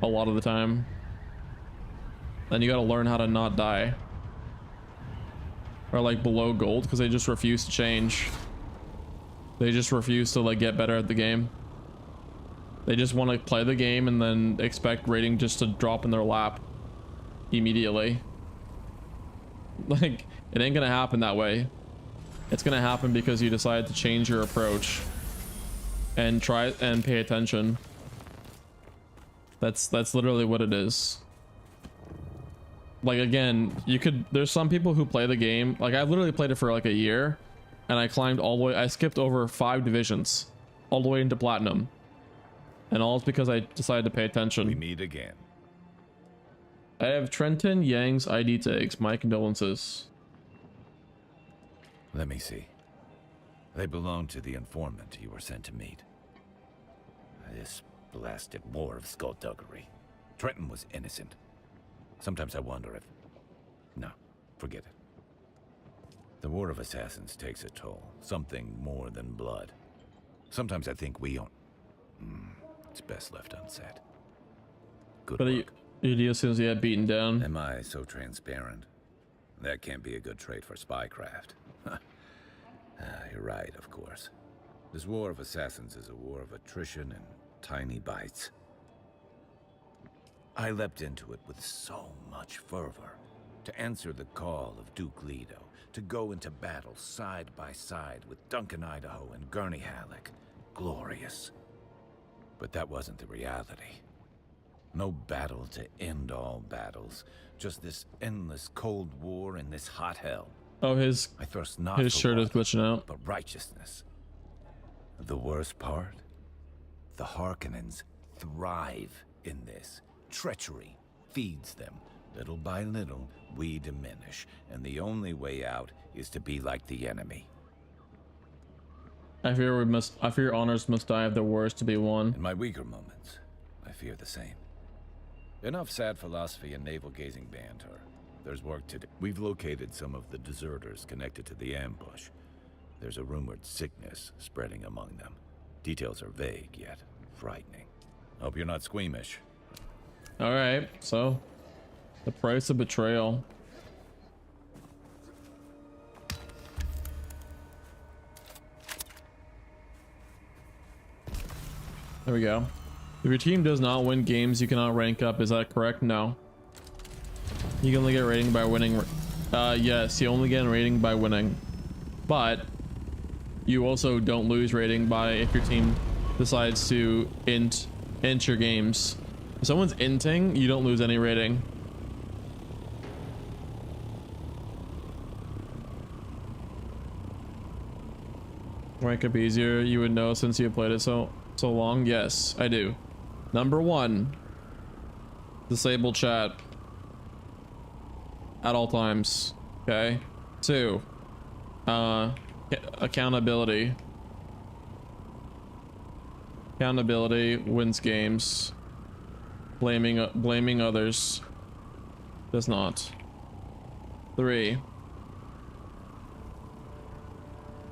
a lot of the time. Then you got to learn how to not die. are like below gold because they just refuse to change. They just refuse to like get better at the game. They just want to play the game and then expect rating just to drop in their lap immediately. Like, it ain't gonna happen that way. It's gonna happen because you decide to change your approach and try and pay attention. That's literally what it is. Like, again, there's some people who play the game, like I've literally played it for like a year and I climbed all the way, I skipped over 5 divisions all the way into platinum, and all it's because I decided to pay attention. We meet again. I have Trenton Yang's ID tags. My condolences. Let me see. They belong to the informant you were sent to meet. This blasted war of skullduggery. Trenton was innocent. Sometimes I wonder if... No, forget it. The war of assassins takes a toll. Something more than blood. Sometimes I think we own... it's best left unsaid. Good work. Idiot seems to get beaten down. Am I so transparent? That can't be a good trait for spycraft. You're right, of course. This war of assassins is a war of attrition and tiny bites. I leapt into it with so much fervor. To answer the call of Duke Leto. To go into battle side by side with Duncan Idaho and Gurney Halleck. Glorious. But that wasn't the reality. No battle to end all battles. Just this endless cold war in this hot hell. Oh, his shirt is glitching out. But righteousness. The worst part? The Harkonnens thrive in this. Treachery feeds them. Little by little, we diminish. And the only way out is to be like the enemy. I fear honors must die of the worst to be won. In my weaker moments, I fear the same. Enough sad philosophy and navel-gazing banter. There's work to do. We've located some of the deserters connected to the ambush. There's a rumored sickness spreading among them. Details are vague, yet frightening. Hope you're not squeamish. Alright, so... the price of betrayal. There we go. If your team does not win games, you cannot rank up. Is that correct? No. You can only get rating by winning. Yes, you only get rating by winning. But you also don't lose rating by if your team decides to int your games. If someone's inting, you don't lose any rating. Rank up easier, you would know since you played it so long. Yes, I do. Number 1, disable chat at all times. Okay. 2, accountability. Accountability wins games. Blaming others does not. 3,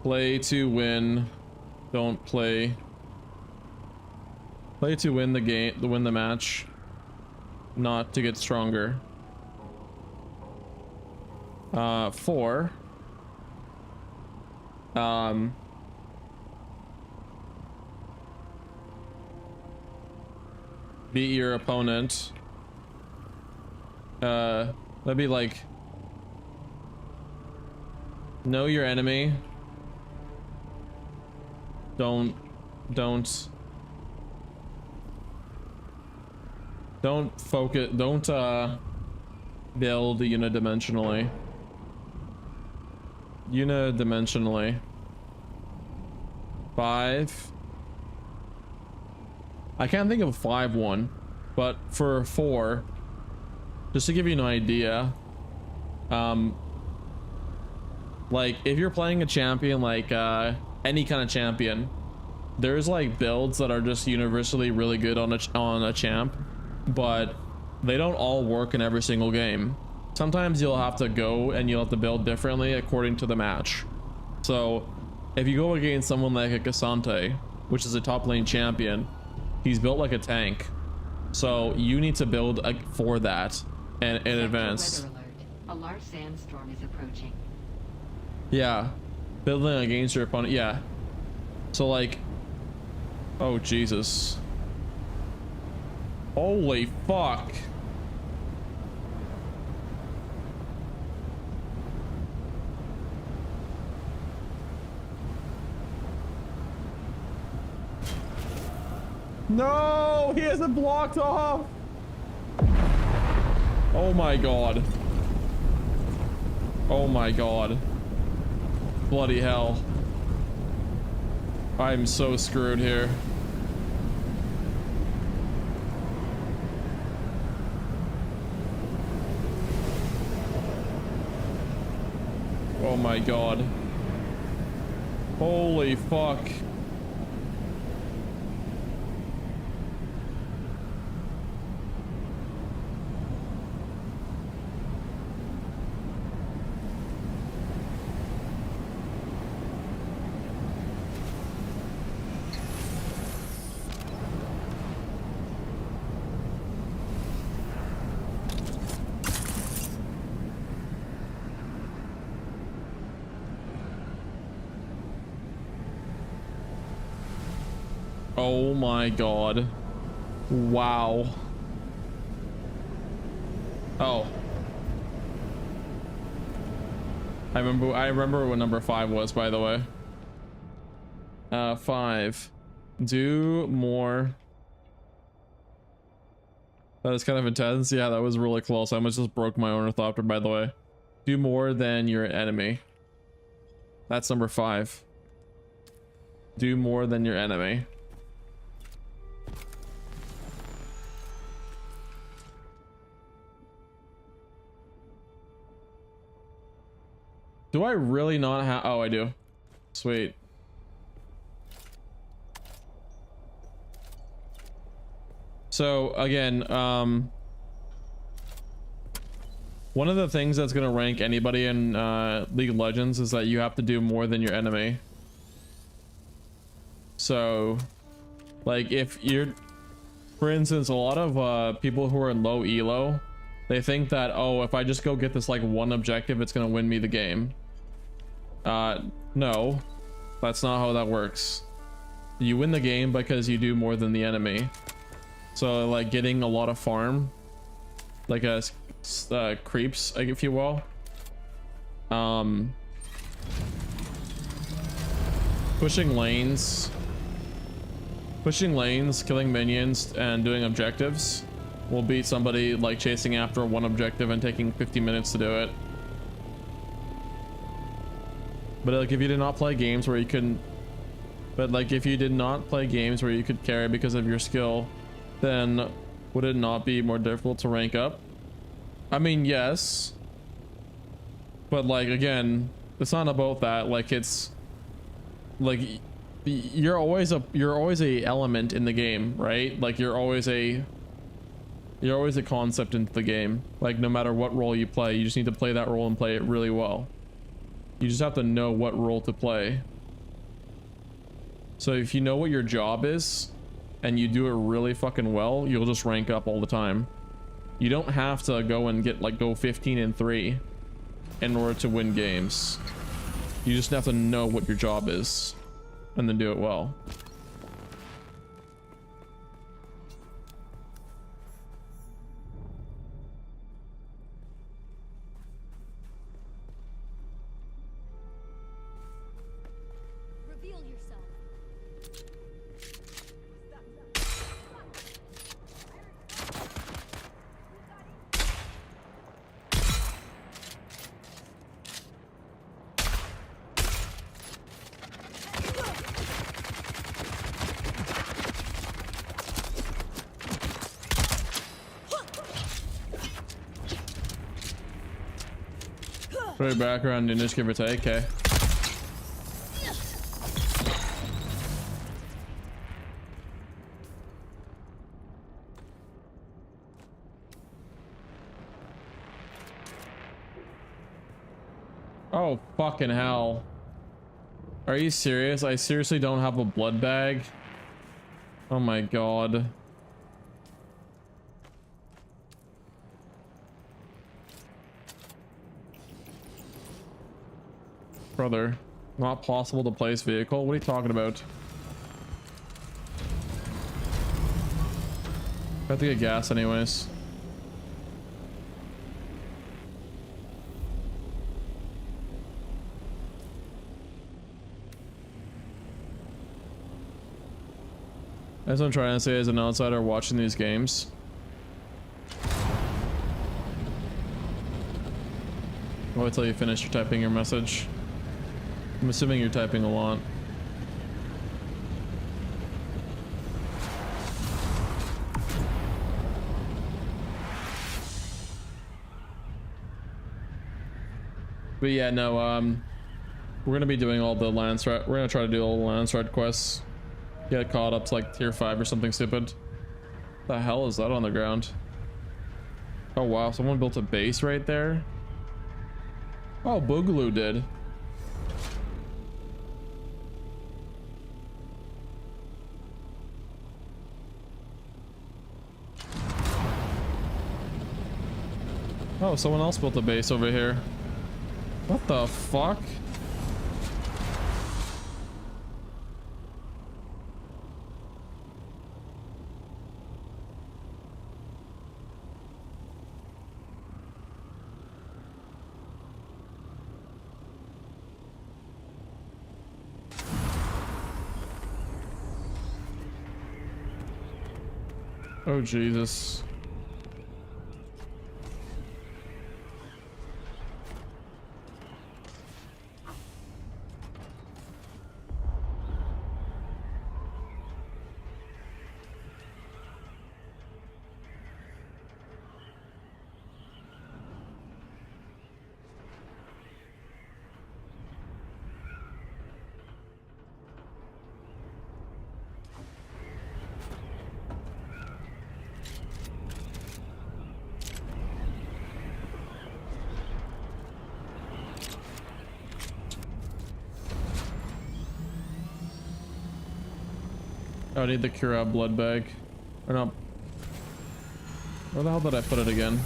play to win. Don't play. Play to win the game, to win the match, not to get stronger. 4. Beat your opponent. That'd be like, know your enemy. Don't focus, don't build unidimensionally. Unidimensionally. 5. I can't think of a 5 one, but for 4, just to give you an idea, like if you're playing a champion, like any kind of champion, there's like builds that are just universally really good on a champ, but they don't all work in every single game. Sometimes you'll have to go and you'll have to build differently according to the match. So if you go against someone like a Cassante, which is a top lane champion, he's built like a tank. So you need to build for that and in advance. Weather alert. A large sandstorm is approaching. Yeah. Building against your opponent. Yeah. So like, oh Jesus. Holy fuck. No, he hasn't blocked off. Oh my god. Oh my god. Bloody hell. I'm so screwed here. Oh my god. Holy fuck. Oh my god. Wow. Oh. I remember what number 5 was, by the way. 5. Do more. That is kind of intense. Yeah, that was really close. I almost just broke my Ornithopter, by the way. Do more than your enemy. That's number 5. Do more than your enemy. Do I really not have? Oh, I do. Sweet. So again, one of the things that's gonna rank anybody in League of Legends is that you have to do more than your enemy. So, like, if you're, for instance, a lot of people who are in low elo, they think that, oh, if I just go get this like one objective, it's gonna win me the game. No, that's not how that works. You win the game because you do more than the enemy. So like getting a lot of farm, like creeps, like, if you will. Pushing lanes, killing minions, and doing objectives will beat somebody like chasing after one objective and taking 50 minutes to do it. But like if you did not play games where you couldn't, if you did not play games where you could carry because of your skill, then would it not be more difficult to rank up? I mean, yes. But like, again, it's not about that. Like, it's like you're always a element in the game, right? Like you're always a concept into the game. Like no matter what role you play, you just need to play that role and play it really well. You just have to know what role to play. So if you know what your job is and you do it really fucking well, you'll just rank up all the time. You don't have to go and get like go 15-3 in order to win games. You just have to know what your job is and then do it well. Reveal yourself. Pretty background in this, give or take, okay. Oh, fucking hell. Are you serious? I seriously don't have a blood bag? Oh my god. Brother, not possible to place vehicle? What are you talking about? I have to get gas anyways. That's what I'm trying to say as an outsider watching these games. I'll wait till you finish your typing your message. I'm assuming you're typing a lot. But yeah, no, we're gonna be doing all the lance red. We're gonna try to do all the lance red quests. Get caught up to like tier 5 or something stupid. The hell is that on the ground? Oh wow, someone built a base right there. Oh, Boogaloo did. Oh, someone else built a base over here. What the fuck? Oh, Jesus. I need the Cura blood bag. Or not. Where the hell did I put it again?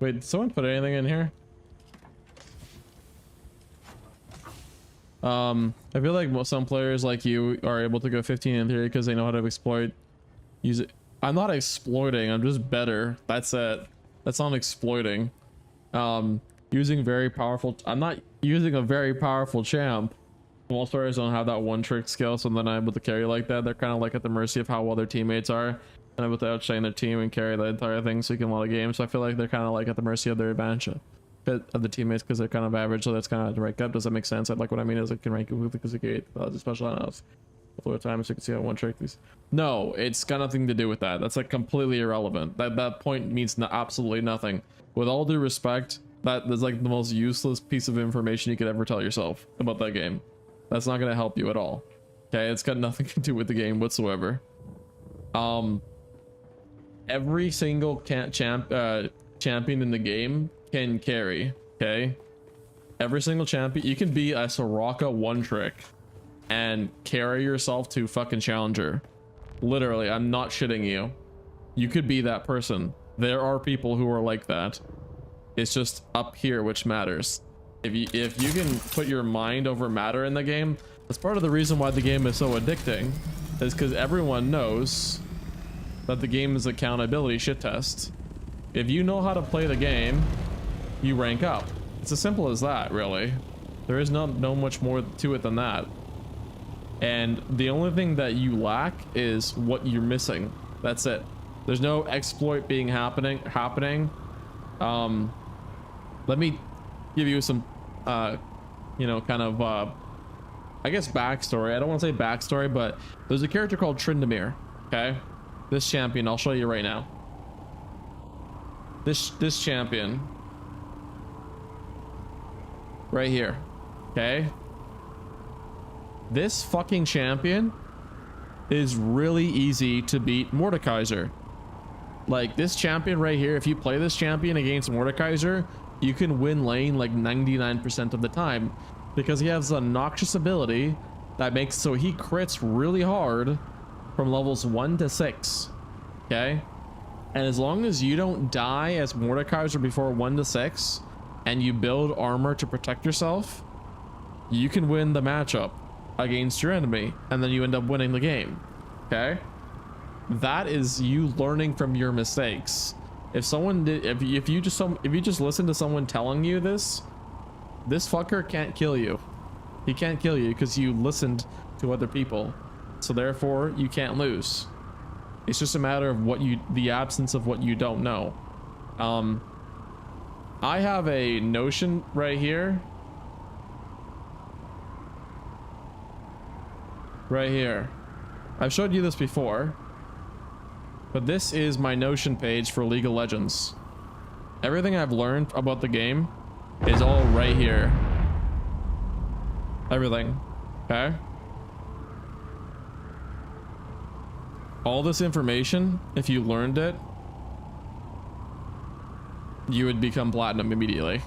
Wait, did someone put anything in here? I feel like some players like you are able to go 15 in theory because they know how to exploit. Use it. I'm not exploiting, I'm just better. That's it. That's not exploiting. Using very powerful. I'm not using a very powerful champ. Most players don't have that one trick skill, so they're not able to carry like that. They're kind of like at the mercy of how well their teammates are, and able to outshine their team and carry the entire thing so you can win a lot of games. So I feel like they're kind of like at the mercy of their advantage of the teammates because they're kind of average. So that's kind of to rank up. Does that make sense? Like what I mean is it can rank you because you get special enough before the time so you can see how one trick these. No, it's got nothing to do with that. That's like completely irrelevant. That point means absolutely nothing. With all due respect, that is like the most useless piece of information you could ever tell yourself about that game. That's not going to help you at all. Okay, it's got nothing to do with the game whatsoever. Every single champion in the game can carry. Okay, every single champion. You can be a Soraka one trick and carry yourself to fucking challenger. Literally, I'm not shitting you. You could be that person. There are people who are like that. It's just up here which matters. If you can put your mind over matter in the game, that's part of the reason why the game is so addicting, is because everyone knows that the game is accountability shit test. If you know how to play the game, you rank up. It's as simple as that, really. There is no much more to it than that. And the only thing that you lack is what you're missing. That's it. There's no exploit being happening. Let me give you some you know, kind of I guess backstory. I don't want to say backstory, but there's a character called Tryndamere. Okay, this champion, I'll show you right now. This champion right here. Okay, this fucking champion is really easy to beat Mordekaiser. Like this champion right here, if you play this champion against Mordekaiser, you can win lane like 99% of the time because he has a noxious ability that makes so he crits really hard from levels 1 to 6. Okay, And as long as you don't die as Mordecai's or before 1 to 6, and you build armor to protect yourself, you can win the matchup against your enemy, and then you end up winning the game. Okay? That is you learning from your mistakes. If someone did, if you just listen to someone telling you this fucker can't kill you. He can't kill you because you listened to other people. So therefore, you can't lose. It's just a matter of the absence of what you don't know. I have a notion right here. Right here. I've showed you this before. But this is my Notion page for League of Legends. Everything I've learned about the game is all right here. Everything. Okay? All this information, if you learned it, you would become platinum immediately.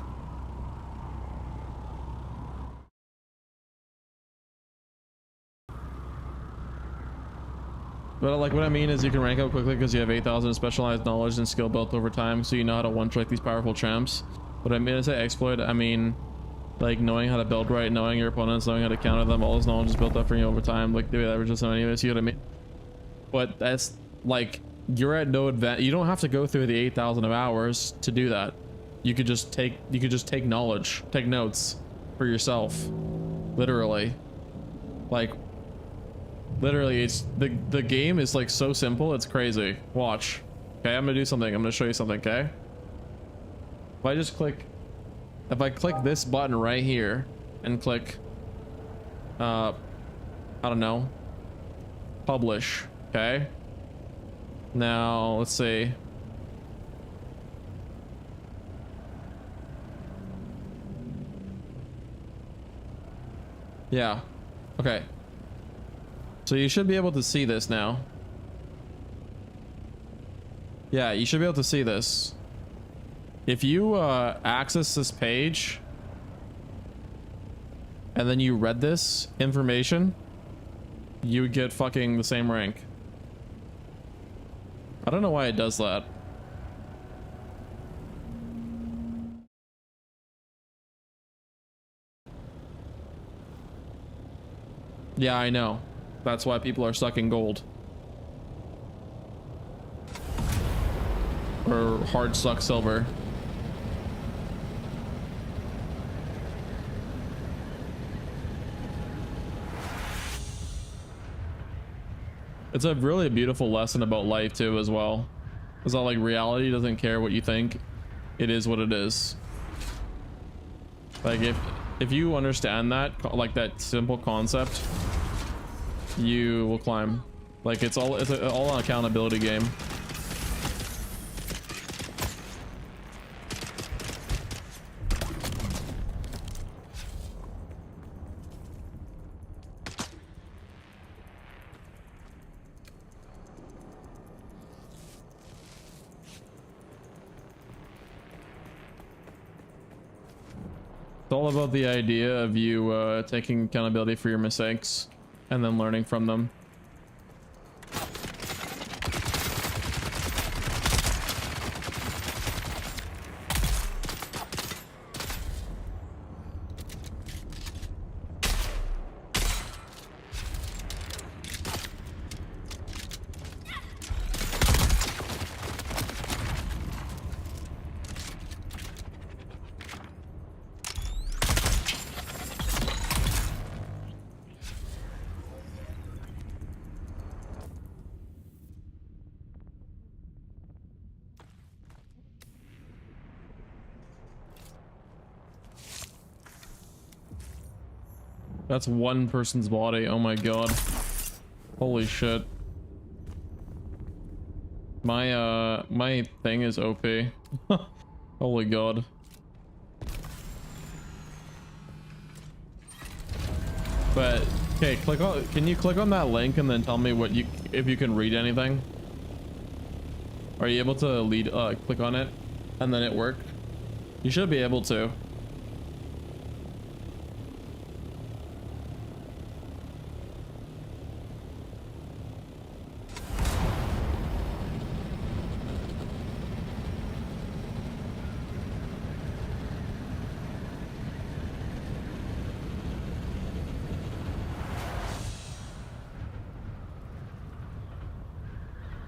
But like what I mean is you can rank up quickly because you have 8,000 specialized knowledge and skill built over time, so you know how to one-trick these powerful champs. What I mean to say exploit, I mean like knowing how to build right, knowing your opponents, knowing how to counter them. All this knowledge is built up for you over time. Like the average of so anyways, you know what I mean? But that's like you're at no advantage. You don't have to go through the 8,000 of hours to do that. You could just take knowledge, take notes for yourself, literally. Like literally, it's the game is like so simple, it's crazy. Watch. Okay, I'm gonna do something. I'm gonna show you something. Okay. If I click this button right here and click, I don't know, publish. Okay. Now let's see. Yeah. Okay. So you should be able to see this now. Yeah, you should be able to see this. If you access this page and then you read this information, you would get fucking the same rank. I don't know why it does that. Yeah, I know. That's why people are stuck in gold. Or hard stuck silver. It's a really beautiful lesson about life too as well. It's not like reality doesn't care what you think. It is what it is. Like if you understand that, like that simple concept, you will climb. Like it's all an accountability game. It's all about the idea of you taking accountability for your mistakes and then learning from them. That's one person's body. Oh my god. Holy shit. My thing is OP. Holy god. But okay, can you click on that link and then tell me what if you can read anything? Are you able to click on it and then it work? You should be able to.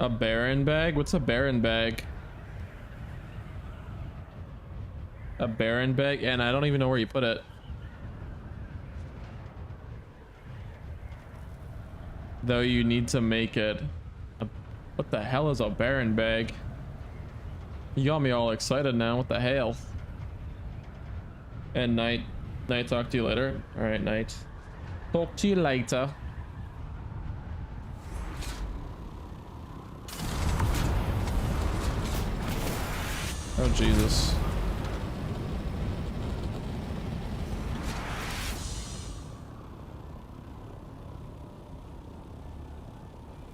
A barren bag? What's a barren bag? A barren bag? And I don't even know where you put it. Though you need to make it. What the hell is a barren bag? You got me all excited now. What the hell? And night. Night, talk to you later. All right, night. Talk to you later. Oh, Jesus.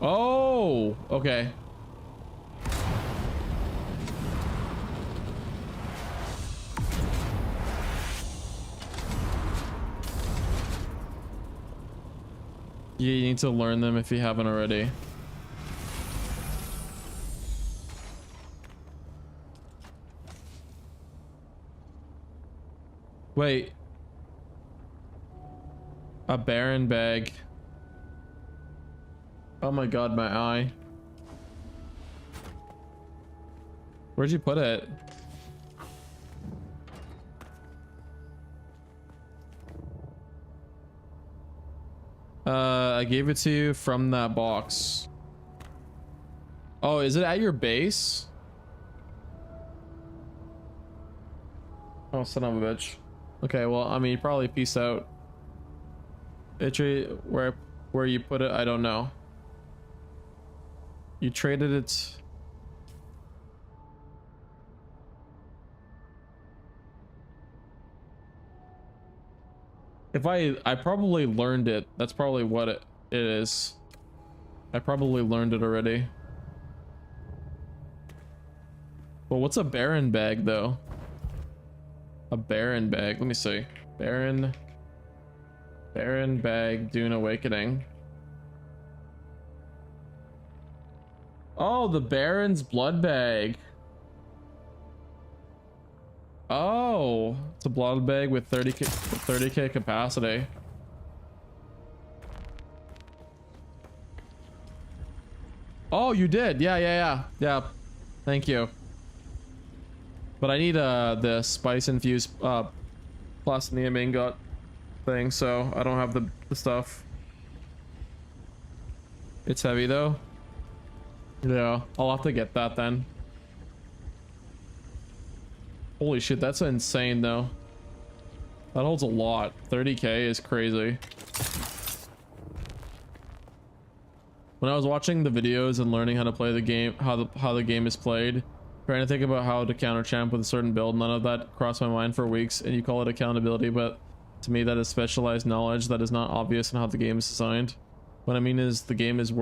Oh, okay. You need to learn them if you haven't already. Wait. A barren bag. Oh my god, my eye. Where'd you put it? I gave it to you from that box. Oh, is it at your base? Oh, son of a bitch. Okay, well, I mean, probably peace out. Where you put it, I don't know. You traded it. If I probably learned it. That's probably what it is. I probably learned it already. Well, what's a barren bag though? A barren bag. Let me see. Barren bag, Dune Awakening. Oh, the Baron's blood bag. Oh, it's a blood bag with 30k capacity. Oh, you did. Yeah. Thank you. But I need the spice infused plus neum ingot thing, so I don't have the stuff. It's heavy though. Yeah, I'll have to get that then. Holy shit, that's insane though. That holds a lot. 30k is crazy. When I was watching the videos and learning how to play the game, how the game is played, trying to think about how to counter champ with a certain build, none of that crossed my mind for weeks, and you call it accountability, but to me that is specialized knowledge that is not obvious in how the game is designed. What I mean is the game is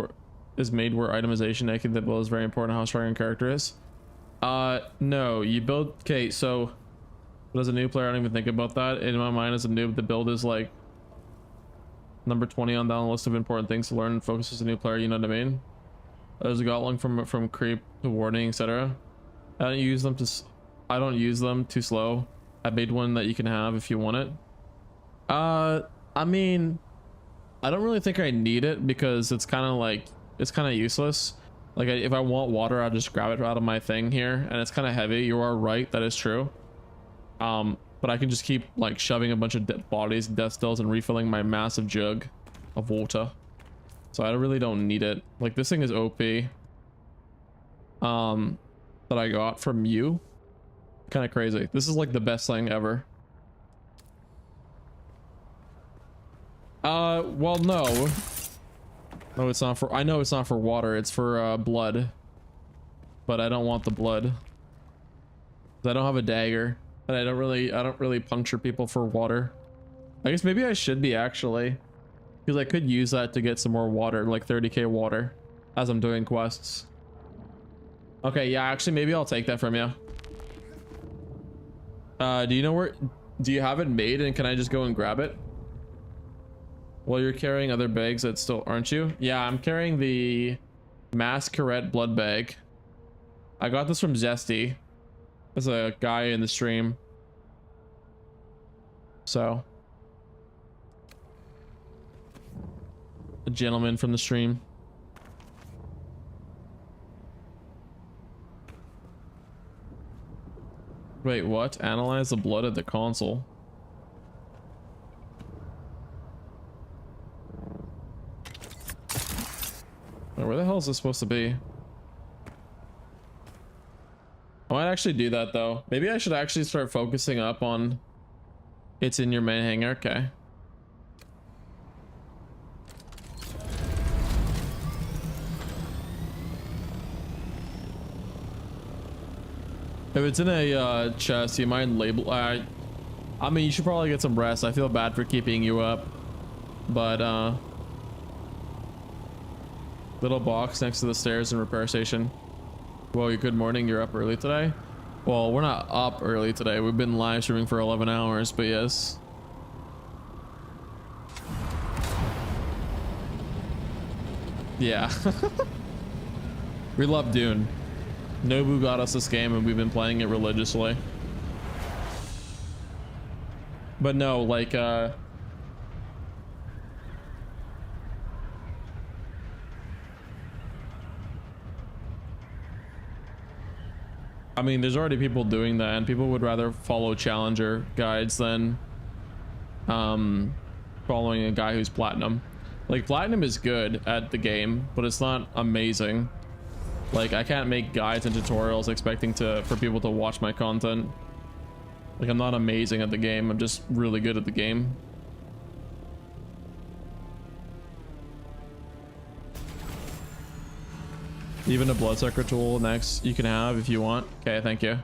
made where itemization making the build is very important, how strong your character is. No, you build, okay, so as a new player I don't even think about that. In my mind as a noob, the build is like number 20 on down the list of important things to learn and focus as a new player, you know what I mean? There's a gauntlet from creep to warning, etc. I don't use them too slow. I made one that you can have if you want it. I mean, I don't really think I need it because it's kind of useless. Like if I want water, I'll just grab it out of my thing here, and it's kind of heavy. You are right, that is true. But I can just keep like shoving a bunch of bodies, death stills, and refilling my massive jug of water. So I really don't need it. Like this thing is OP. That I got from you. Kind of crazy. This is like the best thing ever. Well, no. No, it's not for, I know it's not for water, it's for blood. But I don't want the blood. I don't have a dagger. And I don't really puncture people for water. I guess maybe I should be actually. Because I could use that to get some more water, like 30k water, as I'm doing quests. Okay, yeah, actually maybe I'll take that from you. Do you know where, do you have it made and can I just go and grab it? Well, you're carrying other bags that still, aren't you? Yeah, I'm carrying the Masquerade blood bag. I got this from Zesty. There's a guy in the stream. So. A gentleman from the stream. Wait, what? Analyze the blood at the console. Wait, where the hell is this supposed to be? I might actually do that though. Maybe I should actually start focusing up on it's in your main hangar. Okay. If it's in a chest, you might label. I mean, you should probably get some rest. I feel bad for keeping you up, but little box next to the stairs and repair station. Well, good morning. You're up early today. Well, we're not up early today. We've been live streaming for 11 hours, but yes. Yeah. We love Dune. Nobu got us this game and we've been playing it religiously. But no, like I mean, there's already people doing that, and people would rather follow challenger guides than following a guy who's platinum. Like, platinum is good at the game, but it's not amazing. Like, I can't make guides and tutorials expecting for people to watch my content. Like, I'm not amazing at the game, I'm just really good at the game. Even a bloodsucker tool next you can have if you want. Okay, thank you.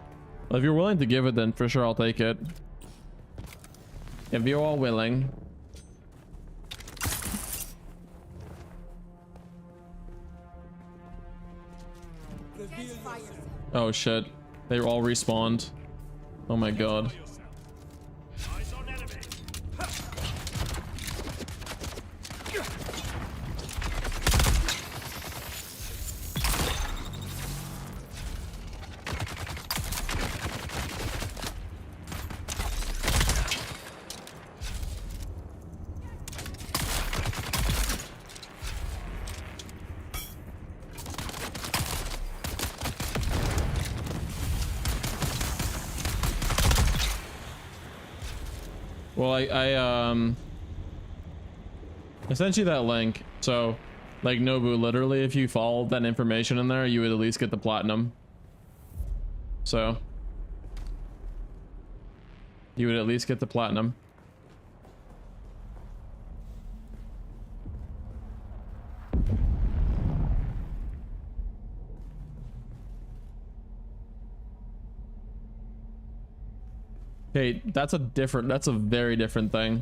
Well, if you're willing to give it, then for sure I'll take it. If you're all willing. Oh shit, they all respawned. Oh my god. Well, I sent you that link. So, like, Nobu, literally, if you followed that information in there, you would at least get the platinum. So, you would at least get the platinum. Okay, that's a very different thing.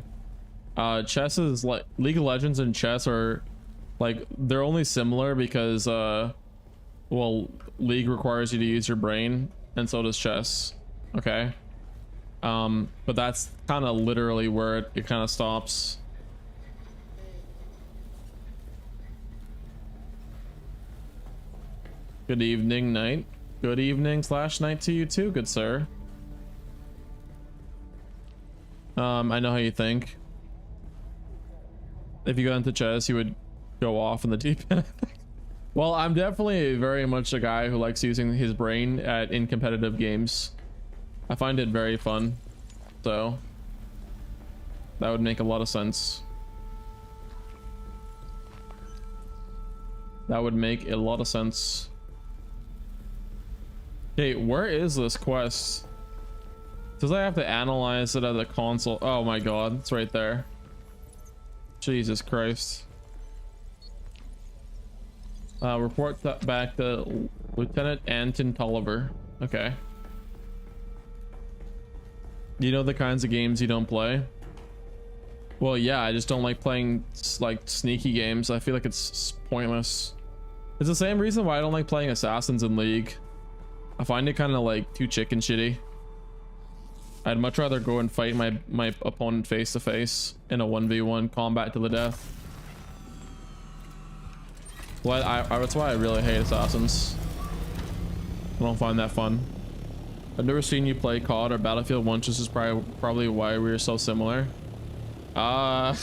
Chess is like League of Legends and chess are like, they're only similar because well, League requires you to use your brain and so does chess. Okay. But that's kind of literally where it kind of stops. Good evening, night. Good evening / night to you too, good sir. I know how you think. If you got into chess, you would go off in the deep end. Well, I'm definitely very much a guy who likes using his brain in competitive games. I find it very fun. So that would make a lot of sense. That would make a lot of sense. Okay, where is this quest? Does I have to analyze it at the console? Oh my god, it's right there. Jesus Christ. Report that back to Lieutenant Anton Tolliver. Okay. You know the kinds of games you don't play? Well, yeah, I just don't like playing like sneaky games. I feel like it's pointless. It's the same reason why I don't like playing Assassins in League. I find it kind of like too chicken shitty. I'd much rather go and fight my opponent face to face in a 1v1 combat to the death. Well, that's why I really hate Assassins. I don't find that fun. I've never seen you play COD or Battlefield 1, which is probably why we are so similar. I'm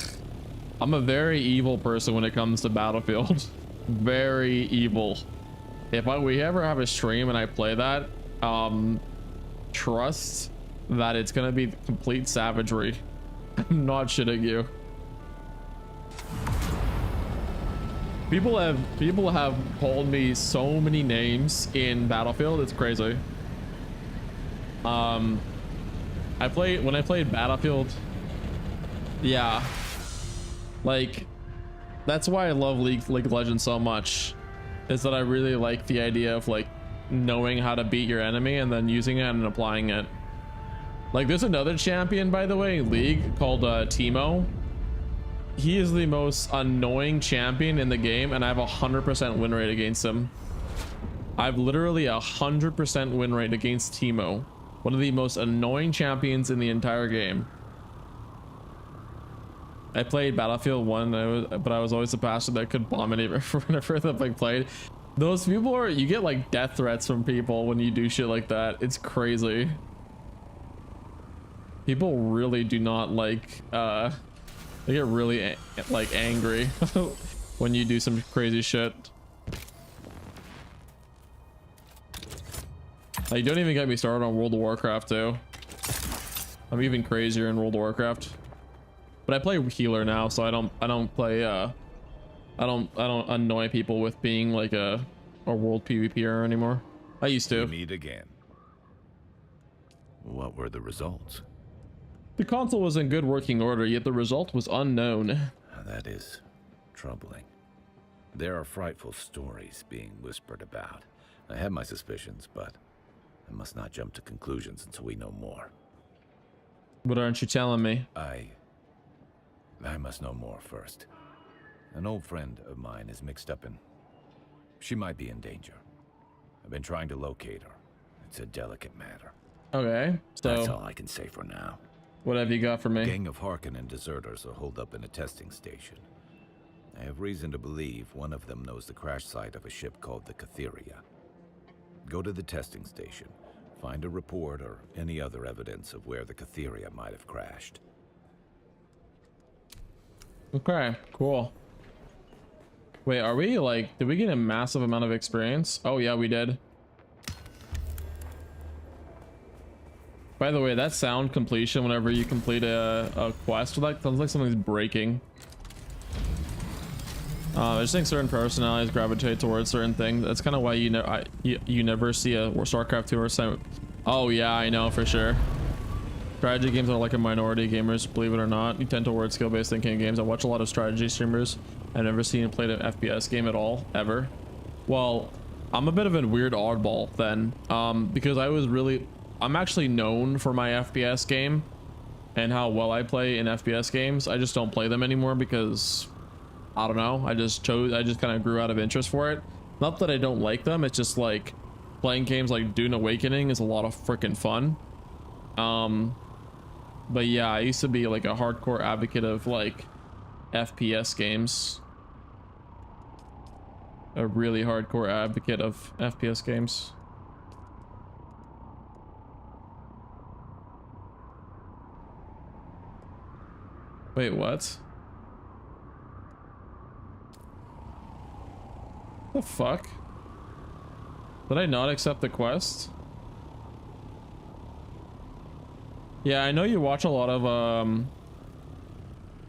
a very evil person when it comes to Battlefield. Very evil. If we ever have a stream and I play that, trust that it's gonna be complete savagery. I'm not shitting you. People have called me so many names in Battlefield, it's crazy. When I played Battlefield, yeah, like that's why I love League of Legends so much, is that I really like the idea of like knowing how to beat your enemy and then using it and applying it. Like there's another champion, by the way, in League called Teemo. He is the most annoying champion in the game, and I have 100% win rate against him. I've literally 100% win rate against Teemo, one of the most annoying champions in the entire game. I played Battlefield 1, but I was always a bastard that could bomb anywhere whenever the like played. Those people are, you get like death threats from people when you do shit like that. It's crazy. People really do not like they get really like angry when you do some crazy shit. Like, don't even get me started on World of Warcraft too. I'm even crazier in World of Warcraft. But I play healer now, so I don't play I don't annoy people with being like a world PvPer anymore. I used to. Meet again. What were the results? The console was in good working order, yet the result was unknown. That is troubling. There are frightful stories being whispered about. I have my suspicions, but I must not jump to conclusions until we know more. But aren't you telling me? I must know more first. An old friend of mine is mixed up in... She might be in danger. I've been trying to locate her. It's a delicate matter. Okay, so... That's all I can say for now. What have you got for me? A gang of Harkonnen deserters are holed up in a testing station. I have reason to believe one of them knows the crash site of a ship called the Catheria. Go to the testing station. Find a report or any other evidence of where the Catheria might have crashed. Okay, cool. Wait, are we like, did we get a massive amount of experience? Oh yeah, we did. By the way, that sound completion whenever you complete a quest, that sounds like something's breaking. I just think certain personalities gravitate towards certain things. That's kind of why you never see a StarCraft 2 or something. Oh yeah, I know for sure. Strategy games are like a minority of gamers, believe it or not. You tend towards skill-based thinking games. I watch a lot of strategy streamers. I've never seen them play an FPS game at all, ever. Well, I'm a bit of a weird oddball then, because I'm actually known for my FPS game and how well I play in FPS games. I just don't play them anymore because I don't know. I just kind of grew out of interest for it. Not that I don't like them. It's just like playing games like Dune Awakening is a lot of freaking fun. But yeah, I used to be like a hardcore advocate of like FPS games. A really hardcore advocate of FPS games. Wait, what? The fuck? Did I not accept the quest? Yeah, I know you watch a lot of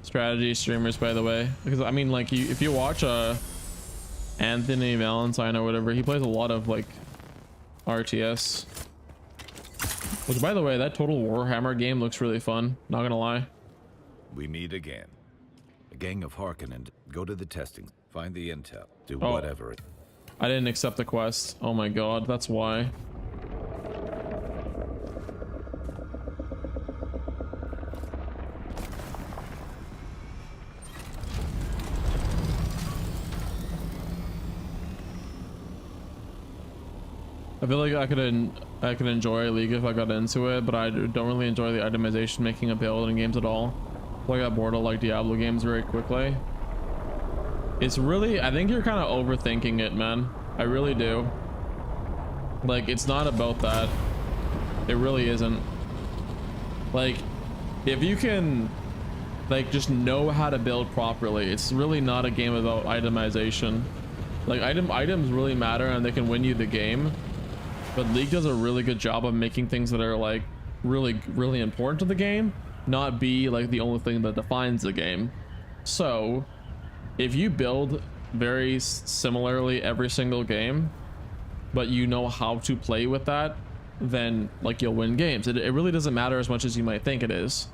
strategy streamers, by the way, because I mean, like, if you watch Anthony Valentine or whatever, he plays a lot of like RTS. Which, by the way, that Total Warhammer game looks really fun, not gonna lie. We meet again. A gang of Harkonnen. Go to the testing. Find the intel. Do whatever. I didn't accept the quest. Oh my god, that's why. I feel like I could enjoy League if I got into it, but I don't really enjoy the itemization, making a build in games at all. I got bored of like Diablo games very quickly. It's really, I think you're kind of overthinking it, man. I really do. Like, it's not about that. It really isn't. Like, if you can like just know how to build properly, it's really not a game about itemization. Like items really matter and they can win you the game. but League does a really good job of making things that are like really important to the game not be like the only thing that defines the game. So if you build very similarly every single game, but you know how to play with that, then like you'll win games. It really doesn't matter as much as you might think it is.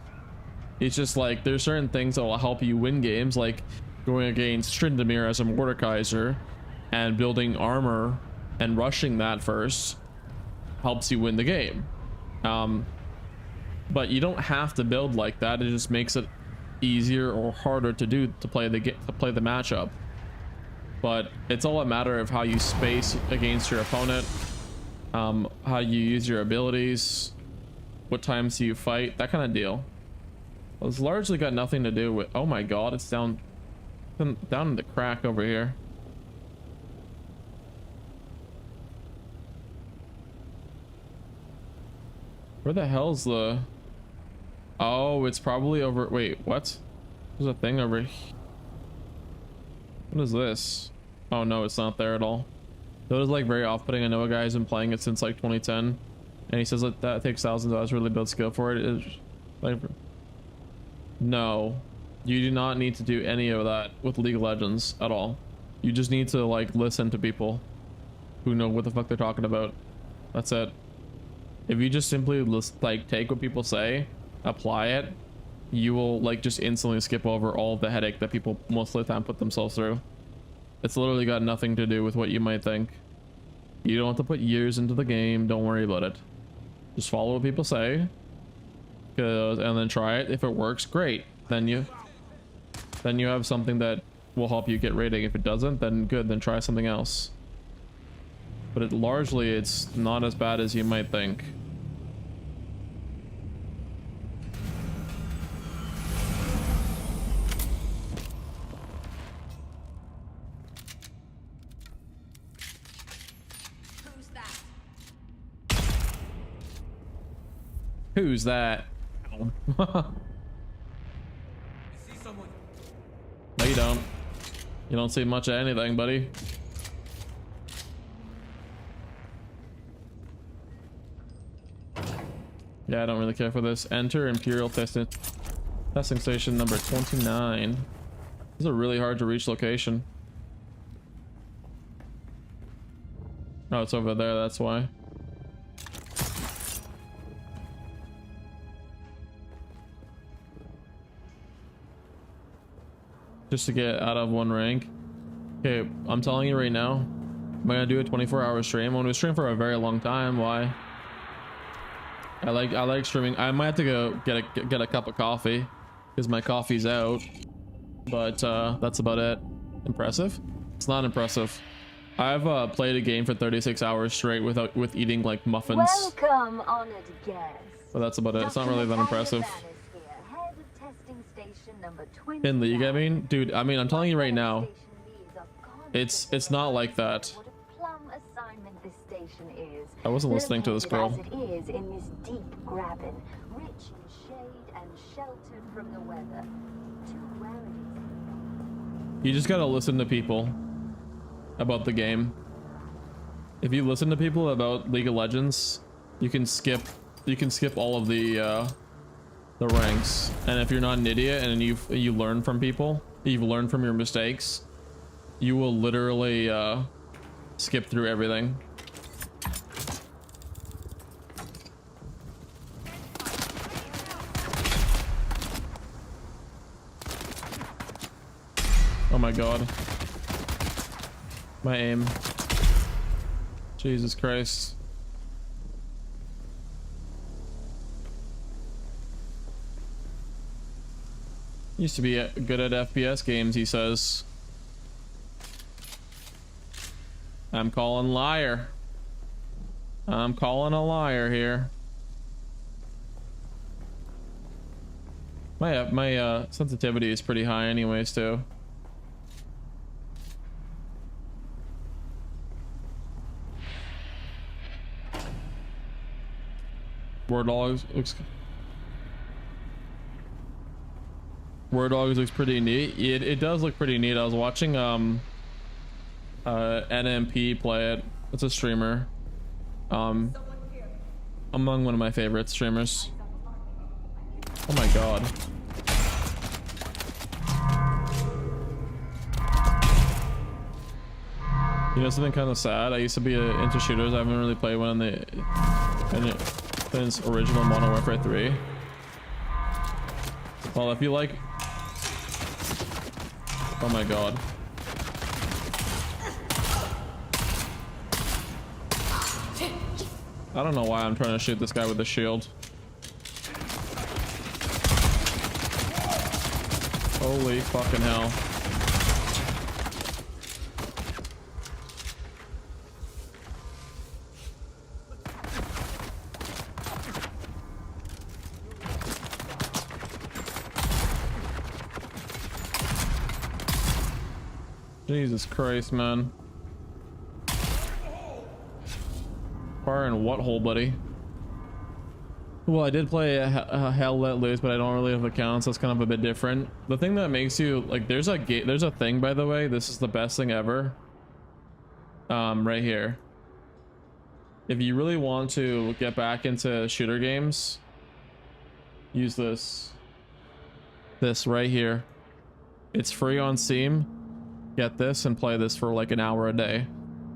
It's just like there's certain things that will help you win games, like going against Tryndamere as a Mordekaiser and building armor and rushing that first helps you win the game. But you don't have to build like that. It just makes it easier or harder to do to play the matchup. But it's all a matter of how you space against your opponent, how you use your abilities, what times you fight, that kind of deal. It's largely got nothing to do with. Oh my god, it's down in the crack over here. Where the hell's the... Oh, it's probably over... Wait, what? There's a thing over here. What is this? Oh no, it's not there at all. That is like very off-putting. I know a guy who's been playing it since like 2010, and he says that takes thousands of hours to really build skill for it. It's like... No, you do not need to do any of that with League of Legends at all. You just need to like listen to people who know what the fuck they're talking about. That's it. If you just simply like take what people say, apply it, you will like just instantly skip over all of the headache that people most of the time put themselves through. It's literally got nothing to do with what you might think. You don't have to put years into the game. Don't worry about it. Just follow what people say, and then try it. If it works, great. Then you have something that will help you get rating. If it doesn't, then good. Then try something else. But it's not as bad as you might think. Who's that? No, you don't. You don't see much of anything, buddy. Yeah, I don't really care for this. Enter Imperial testing station number 29. This is a really hard to reach location. Oh, it's over there, that's why. Just to get out of one rank. Okay, I'm telling you right now, I'm gonna do a 24-hour stream. I'm gonna stream for a very long time. Why? I like streaming. I might have to go get a cup of coffee because my coffee's out. But that's about it. Impressive? It's not impressive. I've played a game for 36 hours straight with eating like muffins. Welcome, honored guest. But that's about it. It's not really that impressive. In League, I mean, dude, I mean, I'm telling you right now, it's not like that. I wasn't listening to this girl. It is in this deep graben, rich in shade and sheltered from the weather. You just gotta listen to people about the game. If you listen to people about League of Legends, you can skip all of the ranks. And if you're not an idiot and you learn from people, you've learned from your mistakes, you will literally skip through everything. Oh my god. My aim. Jesus Christ. Used to be good at FPS games, he says. I'm calling liar. I'm calling a liar here. My sensitivity is pretty high anyways too. War Dogs looks pretty neat. It does look pretty neat. I was watching NMP play it. It's a streamer. among one of my favorite streamers. Oh my god. You know something kind of sad? I used to be into shooters. I haven't really played one since original Modern Warfare 3. Well, if you like... Oh my god. I don't know why I'm trying to shoot this guy with the shield. Holy fucking hell. Jesus Christ, man. Fire in what hole, buddy? Well, I did play Hell Let Loose, but I don't really have accounts, so it's kind of a bit different. The thing that makes you like, there's a thing, by the way. This is the best thing ever. Right here. If you really want to get back into shooter games, use this. This right here. It's free on Steam. Get this and play this for like an hour a day.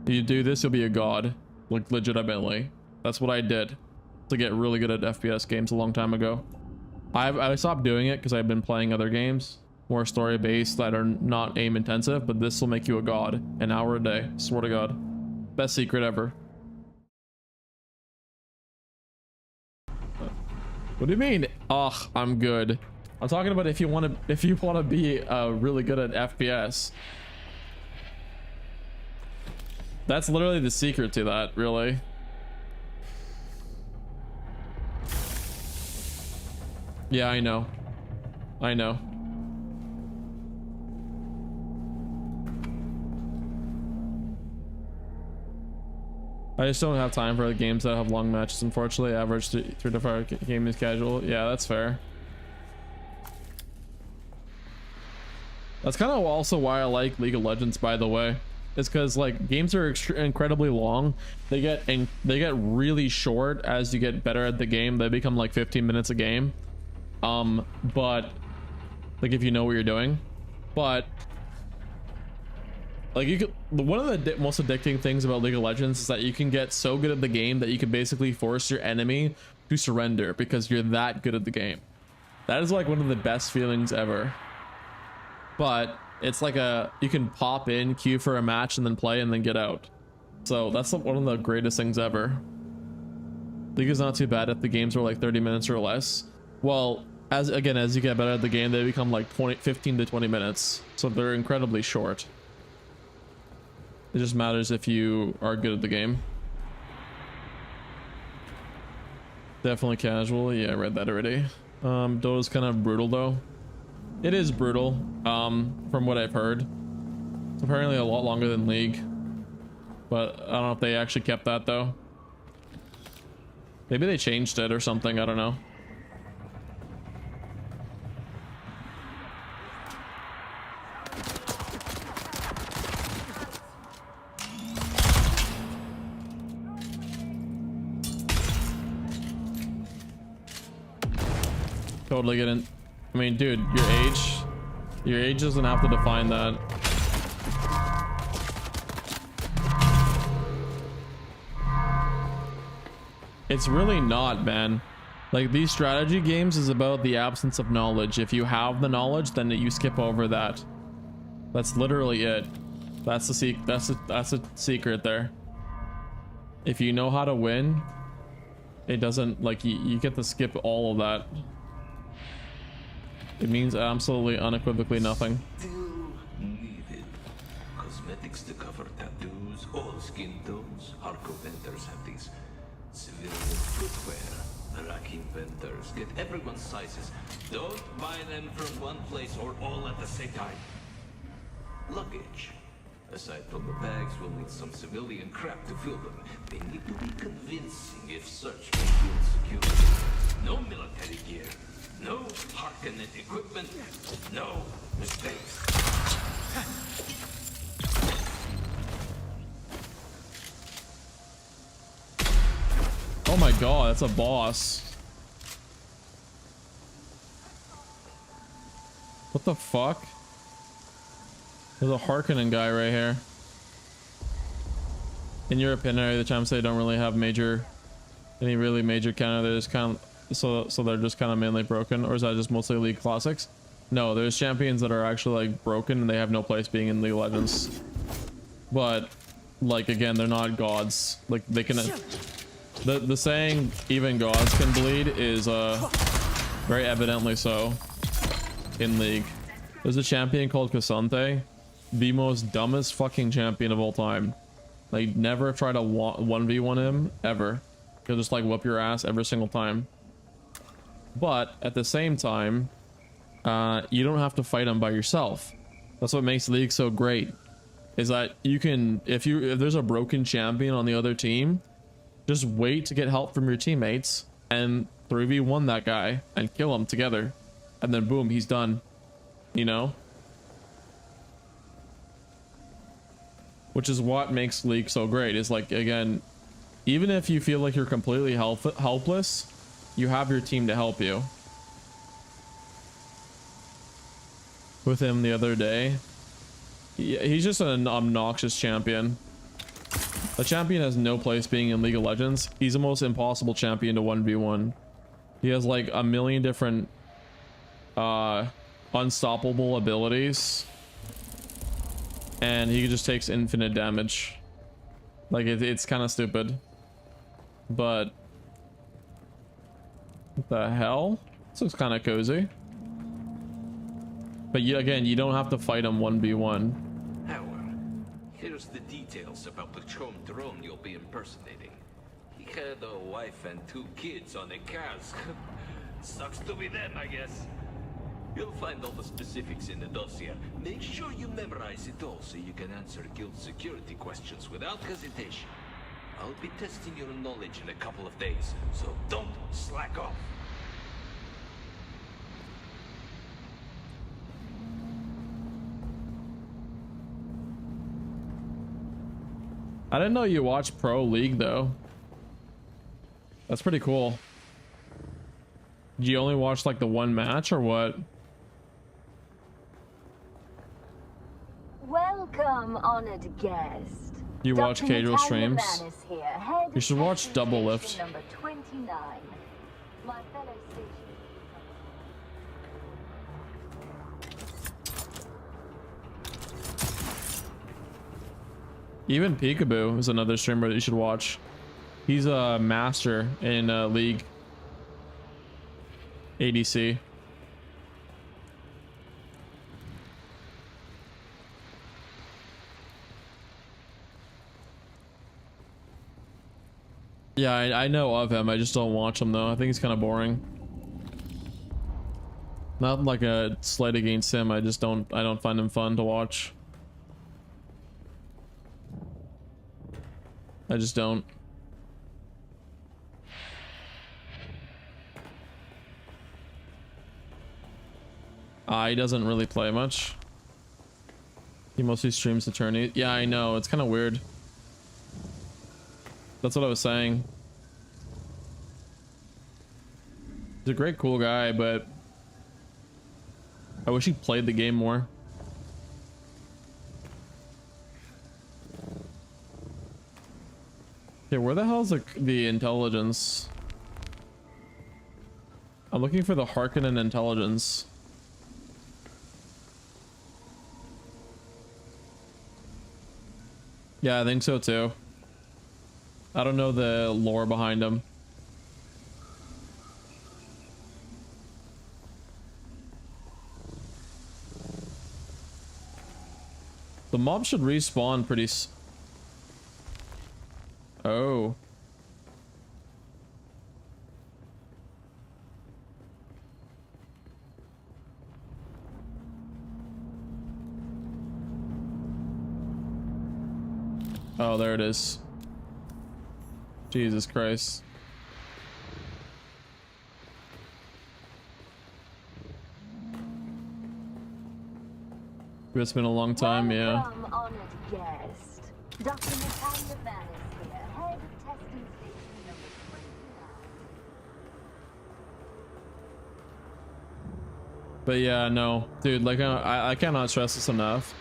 If you do this, you'll be a god. Like, legitimately. That's what I did to get really good at FPS games a long time ago. I stopped doing it because I've been playing other games, more story based, that are not aim intensive, but this will make you a god. An hour a day, swear to god. Best secret ever. What do you mean? Ugh, I'm good. I'm talking about if you want to be really good at FPS. That's literally the secret to that, really. Yeah, I know. I know. I just don't have time for the games that have long matches, unfortunately. Average 3 to 5 game is casual. Yeah, that's fair. That's kind of also why I like League of Legends, by the way. It's because like games are incredibly long. They get really short as you get better at the game. They become like 15 minutes a game. But like if you know what you're doing, but like you could, one of the most addicting things about League of Legends is that you can get so good at the game that you can basically force your enemy to surrender because you're that good at the game. That is like one of the best feelings ever. But it's like you can pop in, queue for a match, and then play and then get out. So that's one of the greatest things ever. League is not too bad if the games are like 30 minutes or less. Well, as you get better at the game, they become like 15 to 20 minutes. So they're incredibly short. It just matters if you are good at the game. Definitely casual. Yeah, I read that already. Dota's kind of brutal though. It is brutal, from what I've heard. It's apparently a lot longer than League. But I don't know if they actually kept that though. Maybe they changed it or something, I don't know. Totally get in. I mean, dude, your age doesn't have to define that. It's really not, man. Like, these strategy games is about the absence of knowledge. If you have the knowledge, then you skip over that. That's literally it. That's the secret there. If you know how to win, it doesn't, like, you get to skip all of that. It means absolutely unequivocally nothing. Still needed. Cosmetics to cover tattoos, all skin tones. Hardcore vendors have these civilian footwear. Iraqi vendors get everyone's sizes. Don't buy them from one place or all at the same time. Luggage. Aside from the bags, we'll need some civilian crap to fill them. They need to be convincing if search may feel secure. No military gear. No Harkonnen equipment. No mistakes. my god, that's a boss. What the fuck? There's a Harkonnen guy right here. In your opinion, are the champs they don't really have any really major counter? They're just kind of so they're just kind of mainly broken, or is that just mostly League Classics? No, there's champions that are actually like broken and they have no place being in League of Legends. But like again, they're not gods. Like they can. The saying even gods can bleed is very evidently so in League. There's a champion called Cassante, the most dumbest fucking champion of all time. Like never try to 1v1 him ever. He'll just like whoop your ass every single time. But at the same time, you don't have to fight him by yourself. That's what makes League so great. Is that you can, if there's a broken champion on the other team, just wait to get help from your teammates and 3v1 that guy and kill him together, and then boom, he's done. You know, which is what makes League so great. Is like again, even if you feel like you're completely helpless, you have your team to help you. With him the other day, he's just an obnoxious champion. A champion has no place being in League of Legends. He's the most impossible champion to 1v1. He has like a million different unstoppable abilities, and he just takes infinite damage. Like it's kind of stupid, but what the hell? This looks kind of cozy. But again, you don't have to fight him 1v1. However, here's the details about the Chom drone you'll be impersonating. He had a wife and 2 kids on a cask. Sucks to be them, I guess. You'll find all the specifics in the dossier. Make sure you memorize it all so you can answer guild security questions without hesitation. I'll be testing your knowledge in a couple of days, so don't slack off. I didn't know you watched Pro League though. That's pretty cool. Did you only watch like the one match or what? Welcome, honored guest. You watch Dr. casual Nhat streams? Hanh is here, head You should watch of Double station Lift. Number 29. My fellow station. Even Peekaboo is another streamer that you should watch. He's a master in League ADC. Yeah, I know of him. I just don't watch him though. I think he's kind of boring. Not like a slight against him. I don't find him fun to watch. I just don't. He doesn't really play much. He mostly streams the tourney. Yeah, I know. It's kind of weird. That's what I was saying. He's a great, cool guy, but I wish he played the game more. Okay, where the hell is the intelligence? I'm looking for the Harkonnen intelligence. Yeah, I think so too. I don't know the lore behind him. The mob should respawn pretty Oh. Oh, there it is. Jesus Christ. It's been a long time, yeah. Welcome, honored guest. Dr. Nhat Hanh is here, head of testing station number 29. But yeah, no, dude, like I cannot stress this enough.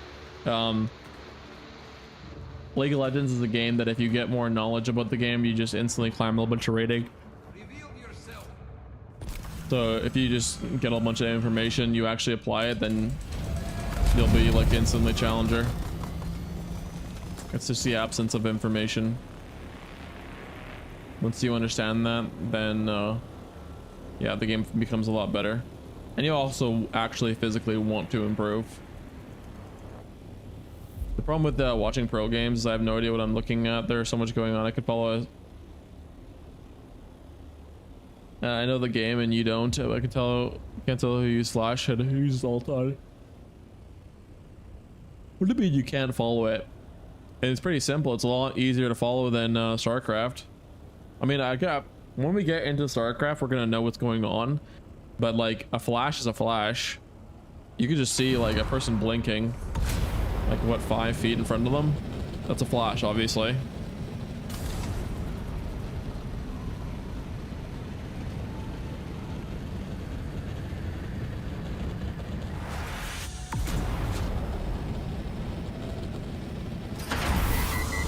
League of Legends is a game that if you get more knowledge about the game, you just instantly climb a little bit of rating. So if you just get a bunch of information, you actually apply it, then you'll be like instantly challenger. It's just the absence of information. Once you understand that, then yeah, the game becomes a lot better. And you also actually physically want to improve. The problem with watching pro games is I have no idea what I'm looking at. There's so much going on. I could follow it. I know the game and you don't. I can tell. Can't tell who uses Flash and who uses all time. What do you mean you can't follow it? And it's pretty simple. It's a lot easier to follow than StarCraft. I mean, when we get into StarCraft, we're gonna know what's going on. But like a flash is a flash. You can just see like a person blinking, like what, 5 feet in front of them. That's a flash, obviously.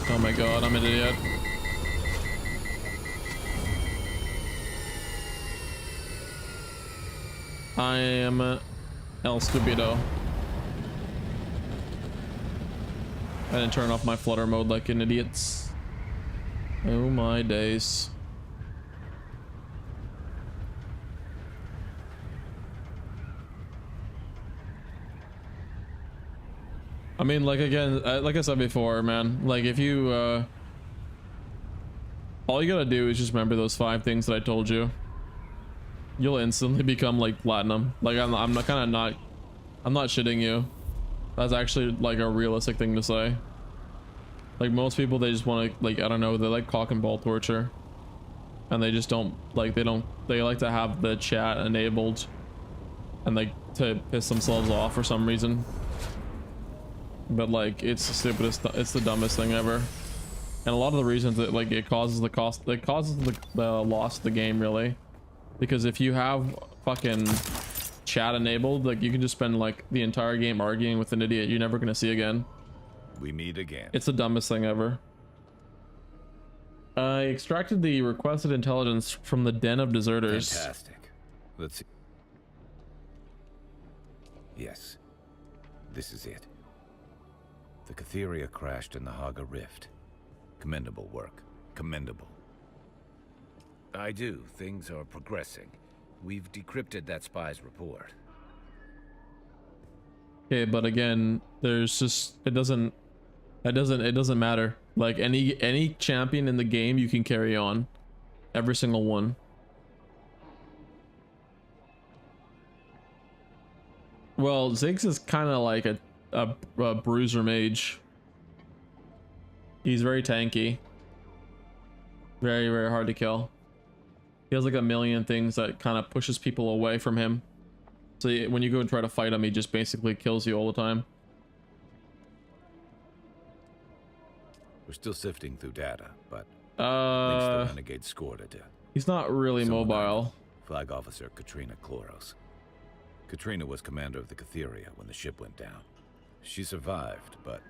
Oh my god, I'm an idiot. I am El Stupido. I didn't turn off my flutter mode like an idiot. Oh my days. I mean, like, again, like I said before, man, like if you all you gotta do is just remember those 5 things that I told you. You'll instantly become like platinum. Like I'm not I'm not shitting you. That's actually like a realistic thing to say. Like most people, they just want to, like, I don't know, they like cock and ball torture, and they just don't like, they like to have the chat enabled and like to piss themselves off for some reason. But like it's the stupidest, it's the dumbest thing ever. And a lot of the reasons that like it causes the loss of the game, really. Because if you have fucking chat enabled, like you can just spend like the entire game arguing with an idiot you're never gonna see again. We meet again. It's the dumbest thing ever. I extracted the requested intelligence from the den of deserters. Fantastic. Let's see. Yes, this is it. The Catheria crashed in the Haga Rift. Commendable work. Commendable. I do. Things are progressing. We've decrypted that spy's report. Okay, but again, there's just, it doesn't matter. Like any champion in the game, you can carry on. Every single one. Well, Ziggs is kind of like a bruiser mage. He's very tanky. Very, very hard to kill. He has like a million things that kind of pushes people away from him. So when you go and try to fight him, he just basically kills you all the time. We're still sifting through data, but the Renegade scored it. He's not really mobile. Flag Officer Katrina Kloros. Katrina was commander of the Catheria when the ship went down. She survived, but